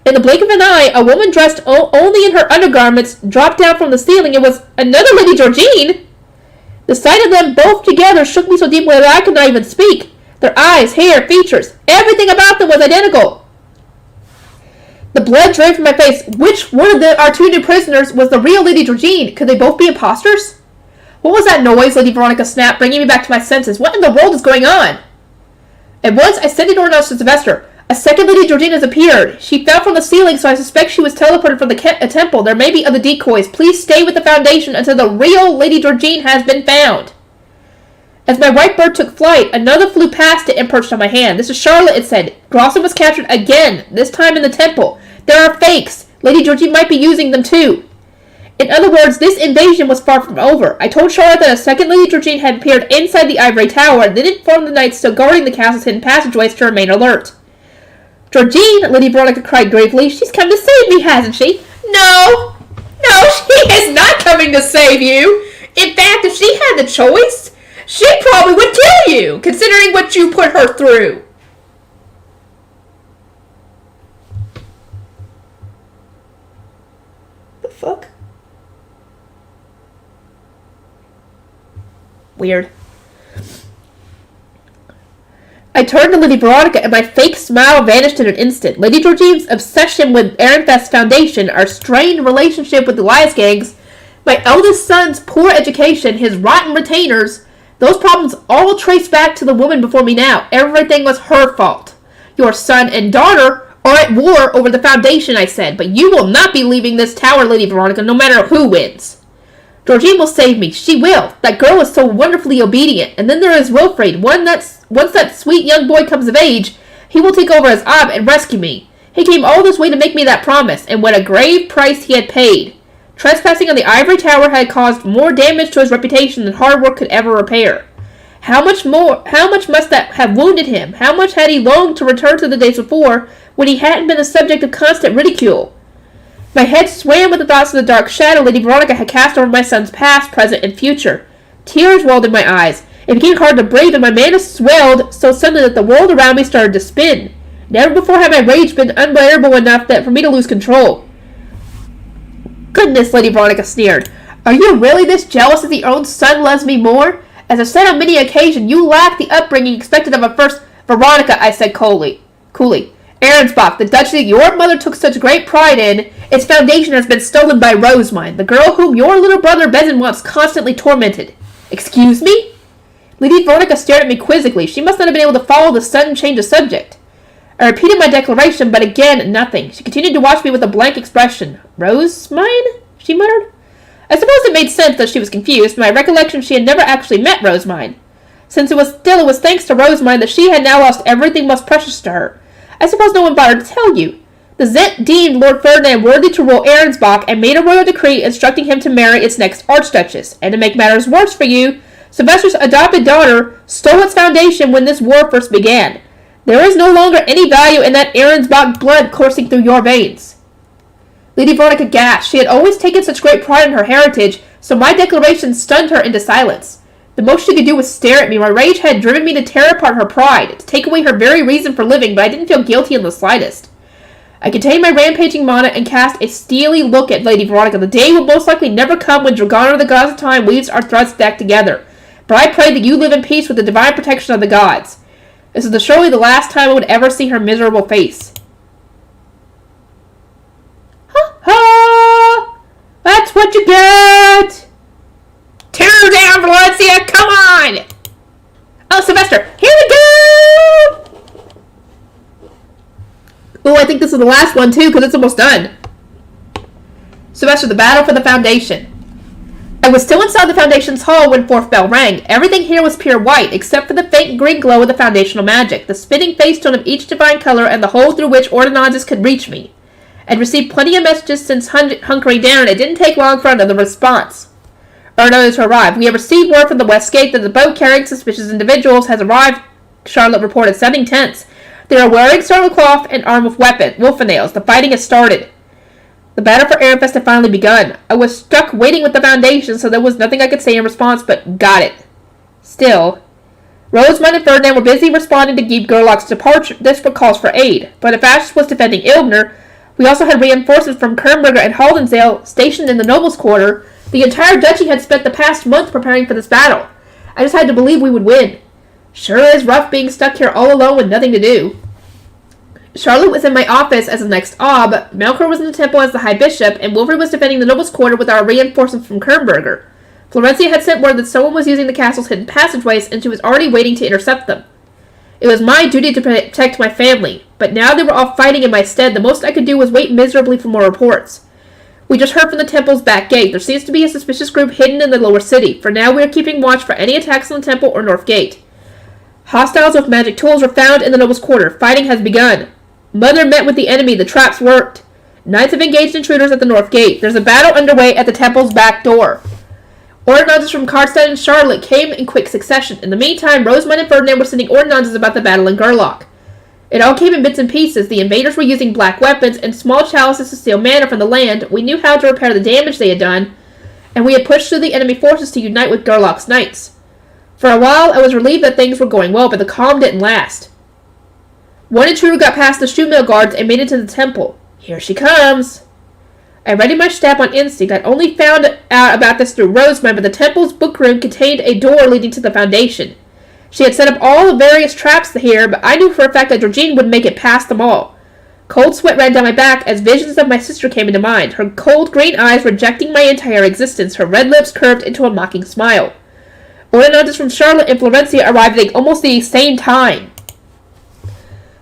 In the blink of an eye, a woman dressed only in her undergarments dropped down from the ceiling. It was another Lady Georgine. The sight of them both together shook me so deeply that I could not even speak. Their eyes, hair, features, everything about them was identical. The blood drained from my face. Which one of our two new prisoners was the real Lady Georgine? Could they both be imposters? What was that noise? Lady Veronica snapped, bringing me back to my senses. What in the world is going on? At once, I sent an ordinance to Sylvester. A second Lady Georgine has appeared. She fell from the ceiling, so I suspect she was teleported from the temple. There may be other decoys. Please stay with the Foundation until the real Lady Georgine has been found. As my white bird took flight, another flew past it and perched on my hand. This is Charlotte, it said. Grossom was captured again, this time in the temple. There are fakes. Lady Georgine might be using them too. In other words, this invasion was far from over. I told Charlotte that a second Lady Georgine had appeared inside the ivory tower and then informed the knights still guarding the castle's hidden passageways to remain alert. Georgine, Lady Veronica cried gravely. She's come to save me, hasn't she? No, she is not coming to save you. In fact, if she had the choice, she probably would kill you, considering what you put her through. The fuck? Weird. I turned to Lady Veronica and my fake smile vanished in an instant. Lady Georgine's obsession with Ehrenfest's Foundation, our strained relationship with the Elias gangs, my eldest son's poor education, his rotten retainers, those problems all trace back to the woman before me now. Everything was her fault. Your son and daughter are at war over the Foundation, I said, but you will not be leaving this tower, Lady Veronica, no matter who wins. Georgine will save me. She will. That girl is so wonderfully obedient. And then there is Wilfred. Once that sweet young boy comes of age, he will take over as Ab and rescue me. He came all this way to make me that promise, and what a grave price he had paid. Trespassing on the ivory tower had caused more damage to his reputation than hard work could ever repair. How much must that have wounded him? How much had he longed to return to the days before, when he hadn't been the subject of constant ridicule? My head swam with the thoughts of the dark shadow Lady Veronica had cast over my son's past, present, and future. Tears welled in my eyes. It became hard to breathe, and my mana swelled so suddenly that the world around me started to spin. Never before had my rage been unbearable enough for me to lose control. Goodness, Lady Veronica sneered. Are you really this jealous that your own son loves me more? As I've said on many occasions, you lack the upbringing expected of a first... Veronica, I said coolly. Ahrensbach, the duchy your mother took such great pride in, its foundation has been stolen by Rosemine, the girl whom your little brother Bezin once constantly tormented. Excuse me? Lady Veronica stared at me quizzically. She must not have been able to follow the sudden change of subject. I repeated my declaration, but again, nothing. She continued to watch me with a blank expression. Rosemine? She muttered. I suppose it made sense that she was confused. My recollection she had never actually met Rosemine. Since it was thanks to Rosemine that she had now lost everything most precious to her. I suppose no one bothered to tell you. The Zent deemed Lord Ferdinand worthy to rule Ahrensbach and made a royal decree instructing him to marry its next archduchess. And to make matters worse for you, Sylvester's adopted daughter stole its foundation when this war first began. There is no longer any value in that Ahrensbach blood coursing through your veins. Lady Veronica gasped. She had always taken such great pride in her heritage, so my declaration stunned her into silence. The most she could do was stare at me. My rage had driven me to tear apart her pride, to take away her very reason for living, but I didn't feel guilty in the slightest. I contained my rampaging mana and cast a steely look at Lady Veronica. The day will most likely never come when Dragana, the gods of time, weaves our threads back together. But I pray that you live in peace with the divine protection of the gods. This is surely the last time I would ever see her miserable face. Ha ha! That's what you get! Tear down, Valencia! Come on! Oh, Sylvester, here we go! Oh, I think this is the last one, too, because it's almost done. Sylvester, the battle for the Foundation. I was still inside the Foundation's hall when fourth bell rang. Everything here was pure white, except for the faint green glow of the foundational magic, the spinning face tone of each divine color, and the hole through which ordinances could reach me. I'd received plenty of messages since hunkering down, and it didn't take long for another response. Or another to arrive. We have received word from the West Gate that the boat carrying suspicious individuals has arrived, Charlotte reported, sounding tense. They are wearing scarlet cloth and armed with wolfen nails. The fighting has started. The battle for Ehrenfest had finally begun. I was stuck waiting with the Foundation, so there was nothing I could say in response but, got it. Still, Rosemine and Ferdinand were busy responding to Geeb Gerlach's desperate calls for aid, but if Ashes was defending Ilgner, we also had reinforcements from Kernberger and Haldensdale stationed in the Nobles' Quarter. The entire duchy had spent the past month preparing for this battle. I just had to believe we would win. Sure is rough being stuck here all alone with nothing to do. Charlotte was in my office as the next ob, Melchior was in the temple as the High Bishop, and Wilfred was defending the Noble's Quarter with our reinforcements from Kernberger. Florencia had sent word that someone was using the castle's hidden passageways, and she was already waiting to intercept them. It was my duty to protect my family, but now they were all fighting in my stead. The most I could do was wait miserably for more reports. We just heard from the temple's back gate. There seems to be a suspicious group hidden in the lower city. For now, we are keeping watch for any attacks on the temple or north gate. Hostiles with magic tools were found in the Noble's Quarter. Fighting has begun. Mother met with the enemy. The traps worked. Knights have engaged intruders at the north gate. There's a battle underway at the temple's back door. Ordinances from Karlstadt and Charlotte came in quick succession. In the meantime, Rosamund and Ferdinand were sending ordinances about the battle in Gerlach. It all came in bits and pieces. The invaders were using black weapons and small chalices to steal mana from the land. We knew how to repair the damage they had done, and we had pushed through the enemy forces to unite with Gerlach's knights. For a while, I was relieved that things were going well, but the calm didn't last. One intruder got past the shoemill guards and made it to the temple. Here she comes. I readied my staff on instinct. I'd only found out about this through Rosamund, but the temple's bookroom contained a door leading to the foundation. She had set up all the various traps here, but I knew for a fact that Georgine would make it past them all. Cold sweat ran down my back as visions of my sister came into mind, her cold green eyes rejecting my entire existence, her red lips curved into a mocking smile. Ordinances from Charlotte and Florencia arrived at almost the same time.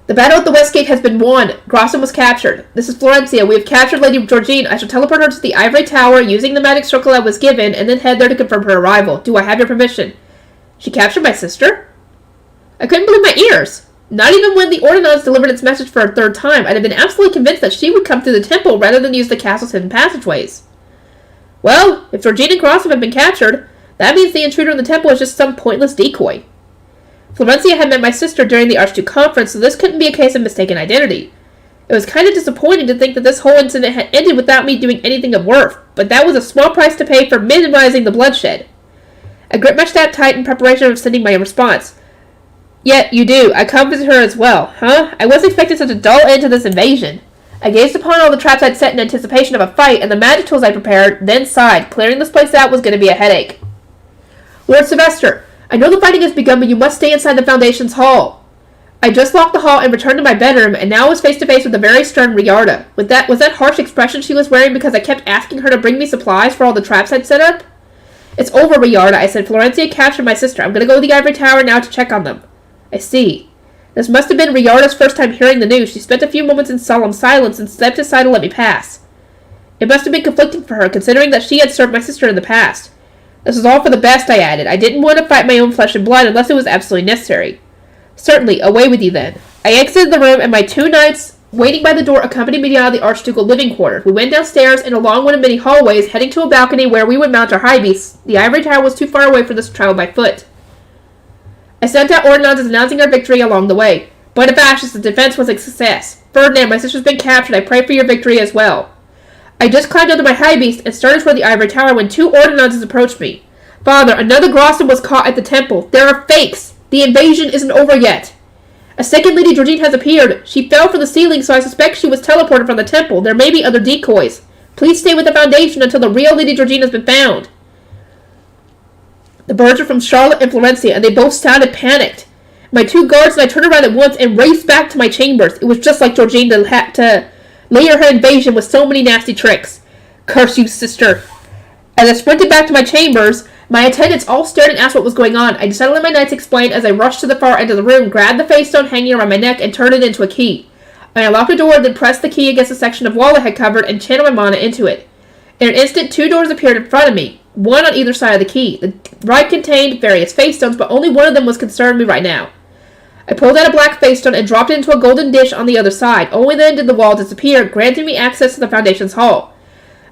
The battle at the West Gate has been won. Grosson was captured. This is Florencia. We have captured Lady Georgine. I shall teleport her to the Ivory Tower using the magic circle I was given, and then head there to confirm her arrival. Do I have your permission? She captured my sister? I couldn't believe my ears. Not even when the Ordinance delivered its message for a third time, I'd have been absolutely convinced that she would come through the temple rather than use the castle's hidden passageways. Well, if Georgine and Grosson have been captured, that means the intruder in the temple is just some pointless decoy. Florencia had met my sister during the Archduke conference, so this couldn't be a case of mistaken identity. It was kind of disappointing to think that this whole incident had ended without me doing anything of worth, but that was a small price to pay for minimizing the bloodshed. I gripped my staff tight in preparation of sending my response. Yet, you do. I come visit her as well, huh? I wasn't expecting such a dull end to this invasion. I gazed upon all the traps I'd set in anticipation of a fight, and the magic tools I prepared, then sighed. Clearing this place out was going to be a headache. Lord Sylvester, I know the fighting has begun, but you must stay inside the Foundation's hall. I just locked the hall and returned to my bedroom, and now was face to face with a very stern Riarda. Was that harsh expression she was wearing because I kept asking her to bring me supplies for all the traps I'd set up? It's over, Riarda, I said. Florencia captured my sister. I'm going to go to the Ivory Tower now to check on them. I see. This must have been Riarda's first time hearing the news. She spent a few moments in solemn silence and stepped aside to let me pass. It must have been conflicting for her, considering that she had served my sister in the past. This was all for the best, I added. I didn't want to fight my own flesh and blood unless it was absolutely necessary. Certainly, away with you then. I exited the room, and my 2 knights waiting by the door accompanied me out of the archducal living quarters. We went downstairs and along one of many hallways, heading to a balcony where we would mount our high beasts. The Ivory Tower was too far away for this to travel by foot. I sent out ordinances announcing our victory along the way. But of ashes, the defense was a success. Ferdinand, my sister's been captured. I pray for your victory as well. I just climbed onto my high beast and started toward the Ivory Tower when 2 ordinances approached me. Father, another Grosson was caught at the temple. There are fakes. The invasion isn't over yet. A second Lady Georgine has appeared. She fell from the ceiling, so I suspect she was teleported from the temple. There may be other decoys. Please stay with the Foundation until the real Lady Georgine has been found. The birds were from Charlotte and Florencia, and they both sounded panicked. My 2 guards and I turned around at once and raced back to my chambers. It was just like Georgine to layer her invasion with so many nasty tricks. Curse you, sister. As I sprinted back to my chambers, my attendants all stared and asked what was going on. I decided to let my knights explain as I rushed to the far end of the room, grabbed the face stone hanging around my neck, and turned it into a key. I unlocked a door, then pressed the key against a section of wall I had covered and channeled my mana into it. In an instant, 2 doors appeared in front of me, one on either side of the key. The right contained various face stones, but only one of them was concerning me right now. I pulled out a black face stone and dropped it into a golden dish on the other side. Only then did the wall disappear, granting me access to the Foundation's hall.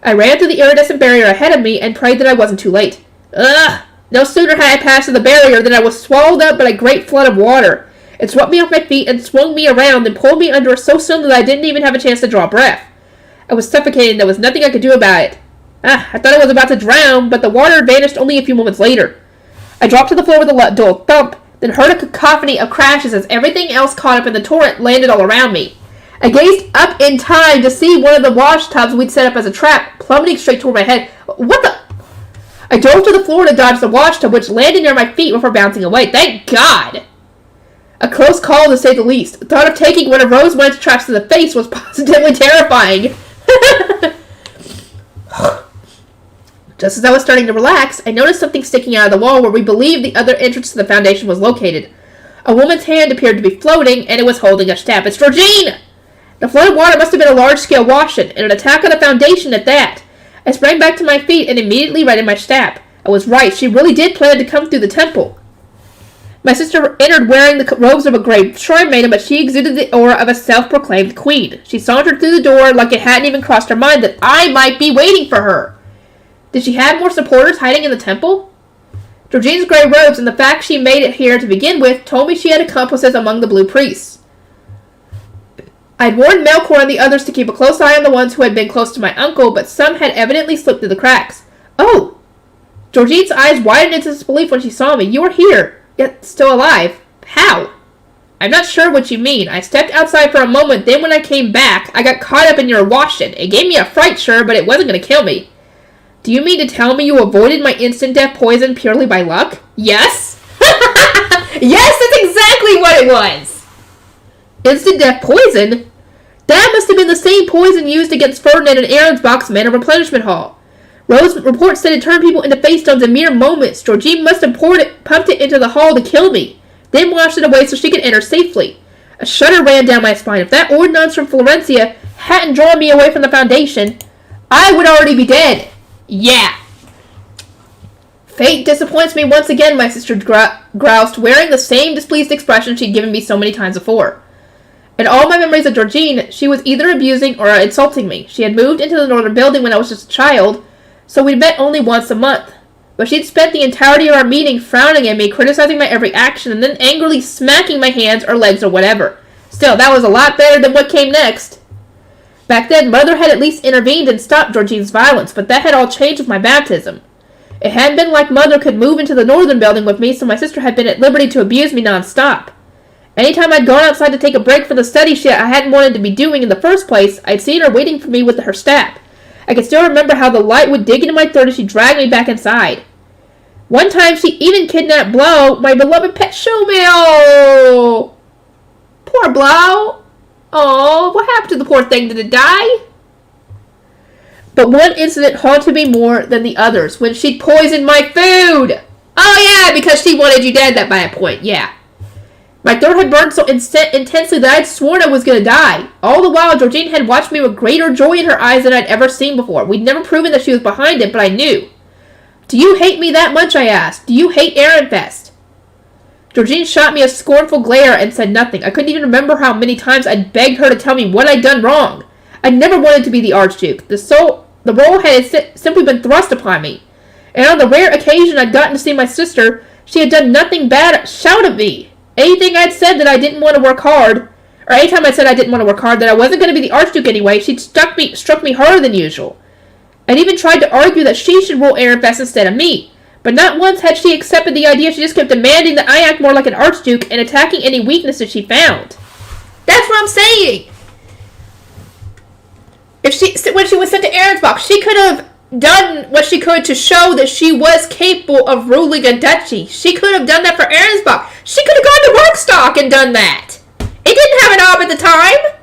I ran through the iridescent barrier ahead of me and prayed that I wasn't too late. Ugh! No sooner had I passed through the barrier than I was swallowed up by a great flood of water. It swept me off my feet and swung me around, then pulled me under so soon that I didn't even have a chance to draw breath. I was suffocating, and there was nothing I could do about it. I thought I was about to drown, but the water vanished only a few moments later. I dropped to the floor with a dull thump, then heard a cacophony of crashes as everything else caught up in the torrent landed all around me. I gazed up in time to see one of the wash tubs we'd set up as a trap plummeting straight toward my head. What the? I dove to the floor to dodge the wash tub, which landed near my feet before bouncing away. Thank God! A close call, to say the least. The thought of taking one of Rosemary's traps to the face was positively terrifying. Just as I was starting to relax, I noticed something sticking out of the wall where we believed the other entrance to the foundation was located. A woman's hand appeared to be floating, and it was holding a staff. It's Georgine! The flood of water must have been a large-scale wash-in, and an attack on the foundation at that. I sprang back to my feet and immediately righted my staff. I was right. She really did plan to come through the temple. My sister entered wearing the robes of a great shrine maiden, but she exuded the aura of a self-proclaimed queen. She sauntered through the door like it hadn't even crossed her mind that I might be waiting for her. Did she have more supporters hiding in the temple? Georgine's gray robes and the fact she made it here to begin with told me she had accomplices among the blue priests. I'd warned Melkor and the others to keep a close eye on the ones who had been close to my uncle, but some had evidently slipped through the cracks. Oh! Georgine's eyes widened into disbelief when she saw me. You are here, yet still alive. How? I'm not sure what you mean. I stepped outside for a moment, then when I came back, I got caught up in your wash-in. It gave me a fright, sure, but it wasn't going to kill me. Do you mean to tell me you avoided my instant death poison purely by luck? Yes? Yes, that's exactly what it was! Instant death poison? That must have been the same poison used against Ferdinand and Aronsbach's Manor Replenishment Hall. Rose reports said it turned people into face stones in mere moments. Georgine must have pumped it into the hall to kill me, then washed it away so she could enter safely. A shudder ran down my spine. If that ordinance from Florencia hadn't drawn me away from the foundation, I would already be dead. Yeah. Fate disappoints me once again, my sister groused, wearing the same displeased expression she'd given me so many times before. In all my memories of Georgine, she was either abusing or insulting me. She had moved into the northern building when I was just a child, so we'd met only once a month. But she'd spent the entirety of our meeting frowning at me, criticizing my every action, and then angrily smacking my hands or legs or whatever. Still, that was a lot better than what came next. Back then, Mother had at least intervened and stopped Georgine's violence, but that had all changed with my baptism. It hadn't been like Mother could move into the northern building with me, so my sister had been at liberty to abuse me non-stop. Anytime I'd gone outside to take a break from the study I hadn't wanted to be doing in the first place, I'd seen her waiting for me with her staff. I could still remember how the light would dig into my throat as she dragged me back inside. One time, she even kidnapped Blow, my beloved pet showmale. Poor Blow. Oh, what happened to the poor thing? Did it die? But one incident haunted me more than the others, when she poisoned my food. Oh yeah, because she wanted you dead by that point, yeah. My throat had burned so intensely that I'd sworn I was going to die. All the while, Georgine had watched me with greater joy in her eyes than I'd ever seen before. We'd never proven that she was behind it, but I knew. Do you hate me that much, I asked. Do you hate Ehrenfest? Georgine shot me a scornful glare and said nothing. I couldn't even remember how many times I'd begged her to tell me what I'd done wrong. I'd never wanted to be the Archduke. The role had simply been thrust upon me. And on the rare occasion I'd gotten to see my sister, she had done nothing bad shout at me. Anything I'd said that I didn't want to work hard, or anytime I said I didn't want to work hard, that I wasn't going to be the Archduke anyway, she'd struck me harder than usual. I'd even tried to argue that she should rule Ehrenfest instead of me, but not once had she accepted the idea. She just kept demanding that I act more like an Archduke and attacking any weaknesses she found. That's what I'm saying! When she was sent to Aronsbach, she could have done what she could to show that she was capable of ruling a duchy. She could have done that for Aronsbach. She could have gone to Rockstock and done that. It didn't have an ob at the time.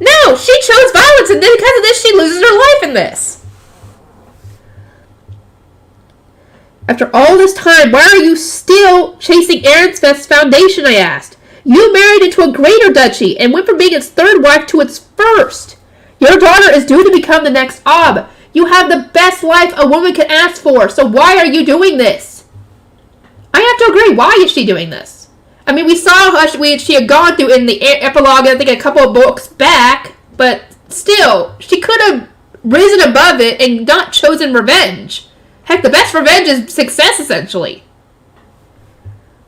No, she chose violence, and then because of this, she loses her life in this. After all this time, why are you still chasing Ehrenfest's foundation, I asked. You married into a greater duchy, and went from being its third wife to its first. Your daughter is due to become the next Ob. You have the best life a woman could ask for, so why are you doing this? I have to agree, why is she doing this? I mean, we saw how she had gone through in the epilogue, I think a couple of books back, but still, she could have risen above it and not chosen revenge. Heck, the best revenge is success, essentially.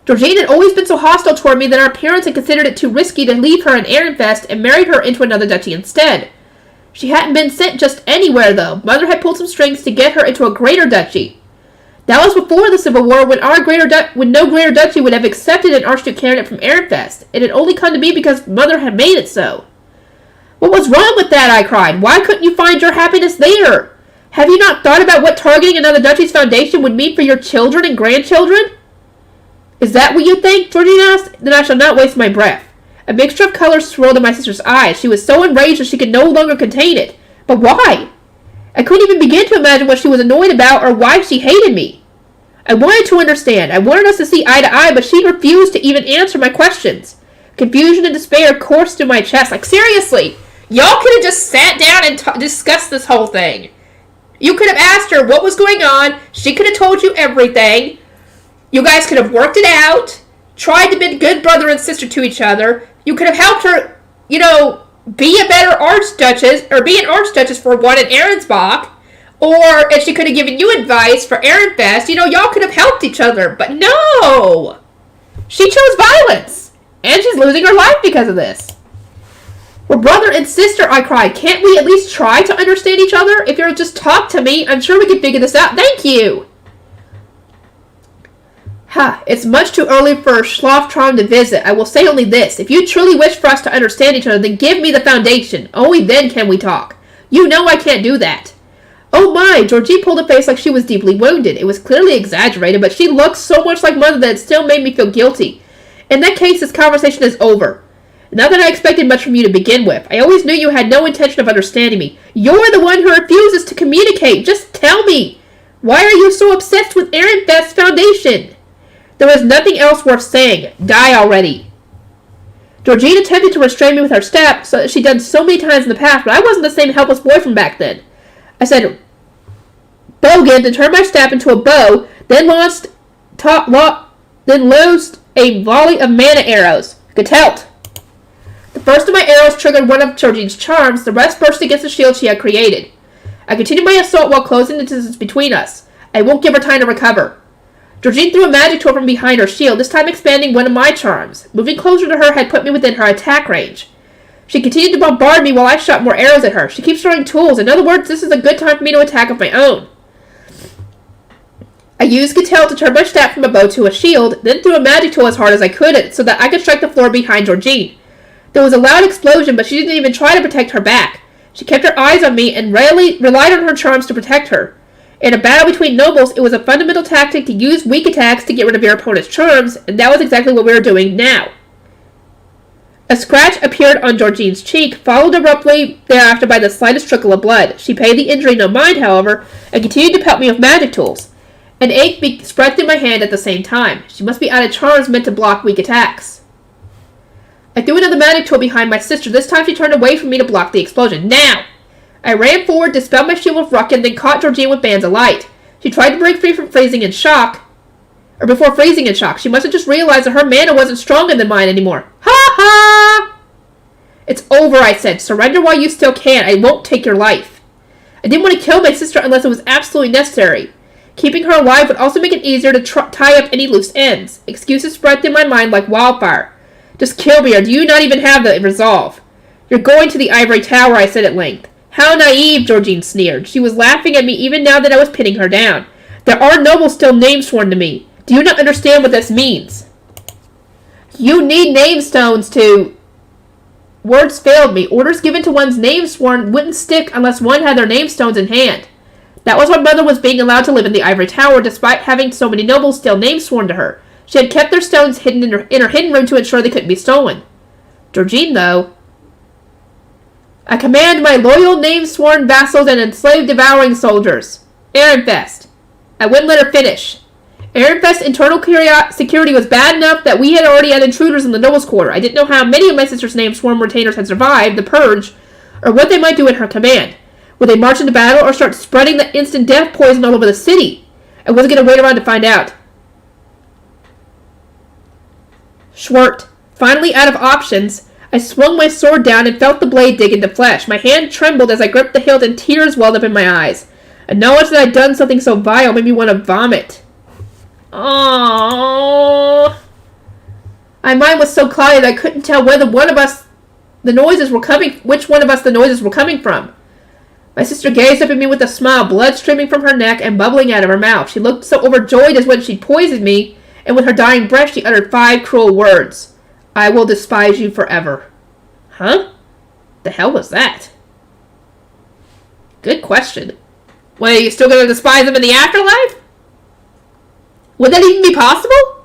Georgine had always been so hostile toward me that our parents had considered it too risky to leave her in Ehrenfest and married her into another duchy instead. She hadn't been sent just anywhere, though. Mother had pulled some strings to get her into a greater duchy. That was before the Civil War, when no greater duchy would have accepted an Archduke candidate from Ehrenfest. It had only come to be because Mother had made it so. What was wrong with that, I cried. Why couldn't you find your happiness there? Have you not thought about what targeting another duchy's foundation would mean for your children and grandchildren? Is that what you think? Georgina asked. Then I shall not waste my breath. A mixture of colors swirled in my sister's eyes. She was so enraged that she could no longer contain it. But why? I couldn't even begin to imagine what she was annoyed about or why she hated me. I wanted to understand. I wanted us to see eye to eye, but she refused to even answer my questions. Confusion and despair coursed through my chest. Like, seriously, y'all could have just sat down and discussed this whole thing. You could have asked her what was going on. She could have told you everything. You guys could have worked it out, tried to be good brother and sister to each other. You could have helped her, be a better archduchess, or be an archduchess for one in Arensbach. Or if she could have given you advice for Ehrenfest, y'all could have helped each other. But no! She chose violence. And she's losing her life because of this. We're brother and sister, I cried. Can't we at least try to understand each other? If you'll just talk to me, I'm sure we can figure this out. Thank you! It's much too early for Schlaftraum to visit. I will say only this. If you truly wish for us to understand each other, then give me the foundation. Only then can we talk. You know I can't do that. Oh my! Georgie pulled a face like she was deeply wounded. It was clearly exaggerated, but she looked so much like Mother that it still made me feel guilty. In that case, this conversation is over. Not that I expected much from you to begin with. I always knew you had no intention of understanding me. You're the one who refuses to communicate. Just tell me. Why are you so obsessed with Ehrenfest's foundation? There was nothing else worth saying. Die already. Georgine attempted to restrain me with her step, so that she'd done so many times in the past, but I wasn't the same helpless boy from back then. I said, Bogan, and turned my staff into a bow, then loosed a volley of mana arrows. Getelt. The first of my arrows triggered one of Georgine's charms, the rest burst against the shield she had created. I continued my assault while closing the distance between us. I won't give her time to recover. Georgine threw a magic tool from behind her shield, this time expanding one of my charms. Moving closer to her had put me within her attack range. She continued to bombard me while I shot more arrows at her. She keeps throwing tools. In other words, this is a good time for me to attack of my own. I used Getelt to turn my staff from a bow to a shield, then threw a magic tool as hard as I could so that I could strike the floor behind Georgine. There was a loud explosion, but she didn't even try to protect her back. She kept her eyes on me and relied on her charms to protect her. In a battle between nobles, it was a fundamental tactic to use weak attacks to get rid of your opponent's charms, and that was exactly what we were doing now. A scratch appeared on Georgine's cheek, followed abruptly thereafter by the slightest trickle of blood. She paid the injury no mind, however, and continued to pelt me with magic tools. An ache spread through my hand at the same time. She must be out of charms meant to block weak attacks. I threw another magic tool behind my sister. This time she turned away from me to block the explosion. Now! I ran forward, dispelled my shield with Ruckin, then caught Georgine with bands of light. She tried to break free from freezing in shock. Or before freezing in shock. She must have just realized that her mana wasn't stronger than mine anymore. Ha ha! It's over, I said. Surrender while you still can. I won't take your life. I didn't want to kill my sister unless it was absolutely necessary. Keeping her alive would also make it easier to tie up any loose ends. Excuses spread through my mind like wildfire. Just kill me, or do you not even have the resolve? You're going to the ivory tower, I said at length. How naive, Georgine sneered. She was laughing at me even now that I was pinning her down. There are nobles still name sworn to me. Do you not understand what this means? You need name stones to... Words failed me. Orders given to one's name sworn wouldn't stick unless one had their name stones in hand. That was why Mother was being allowed to live in the ivory tower despite having so many nobles still name sworn to her. She had kept their stones hidden in her hidden room to ensure they couldn't be stolen. Georgine, though... I command my loyal name-sworn vassals and enslaved devouring soldiers. Ehrenfest. I wouldn't let her finish. Ehrenfest's internal security was bad enough that we had already had intruders in the nobles' quarter. I didn't know how many of my sister's name-sworn retainers had survived the purge, or what they might do in her command. Would they march into battle or start spreading the instant death poison all over the city? I wasn't going to wait around to find out. Schwert. Finally out of options, I swung my sword down and felt the blade dig into flesh. My hand trembled as I gripped the hilt and tears welled up in my eyes. A knowledge that I'd done something so vile made me want to vomit. Aww. My mind was so cloudy that I couldn't tell which one of us the noises were coming from. My sister gazed up at me with a smile, blood streaming from her neck and bubbling out of her mouth. She looked so overjoyed as when she'd poisoned me, and with her dying breath she uttered 5 cruel words. I will despise you forever. Huh? The hell was that? Good question. Wait, are you still going to despise him in the afterlife? Would that even be possible?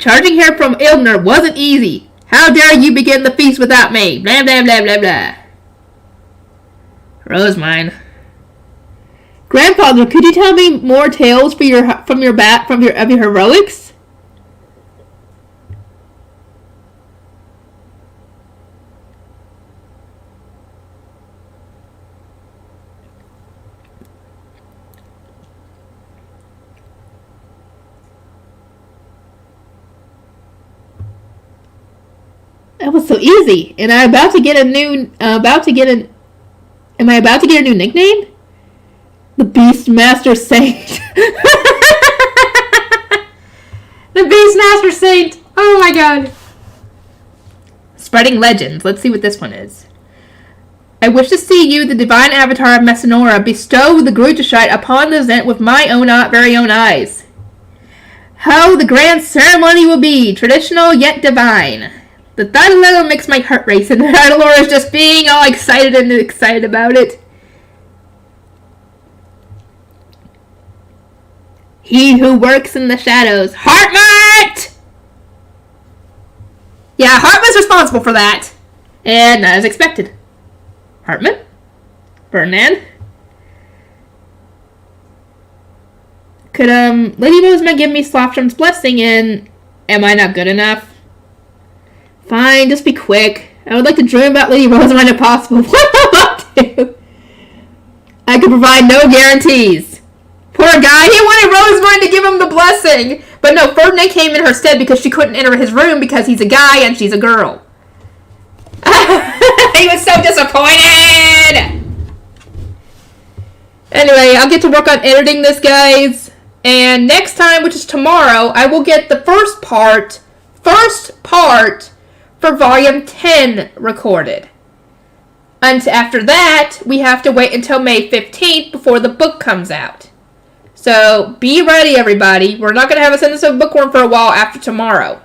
Charging her from Ilner wasn't easy. How dare you begin the feast without me? Blah, blah, blah, blah, blah. Rosemine. Grandfather, could you tell me more tales of your heroics? That was so easy. And I'm about to get a new Am I about to get a new nickname? The Beastmaster Saint. The Beastmaster Saint. Oh my god. Spreading legends. Let's see what this one is. I wish to see you, the divine avatar of Messinora, bestow the Grutashite upon the Zent with my very own eyes. How the grand ceremony will be, traditional yet divine. The thought alone makes my heart race, and Idolora is just being all excited about it. He who works in the shadows. Hartmut! Yeah, Hartmut's responsible for that. And as expected. Hartmut? Ferdinand? Could, Lady Rosemont give me Slopstrom's blessing, and am I not good enough? Fine, just be quick. I would like to dream about Lady Rosemont if possible. What about you? I could provide no guarantees. Poor guy, he wanted Rosemont to give him the blessing. But no, Ferdinand came in her stead because she couldn't enter his room because he's a guy and she's a girl. He was so disappointed! Anyway, I'll get to work on editing this, guys. And next time, which is tomorrow, I will get the first part for Volume 10 recorded. And after that, we have to wait until May 15th before the book comes out. So, be ready, everybody. We're not going to have Ascendance of Bookworm for a while after tomorrow.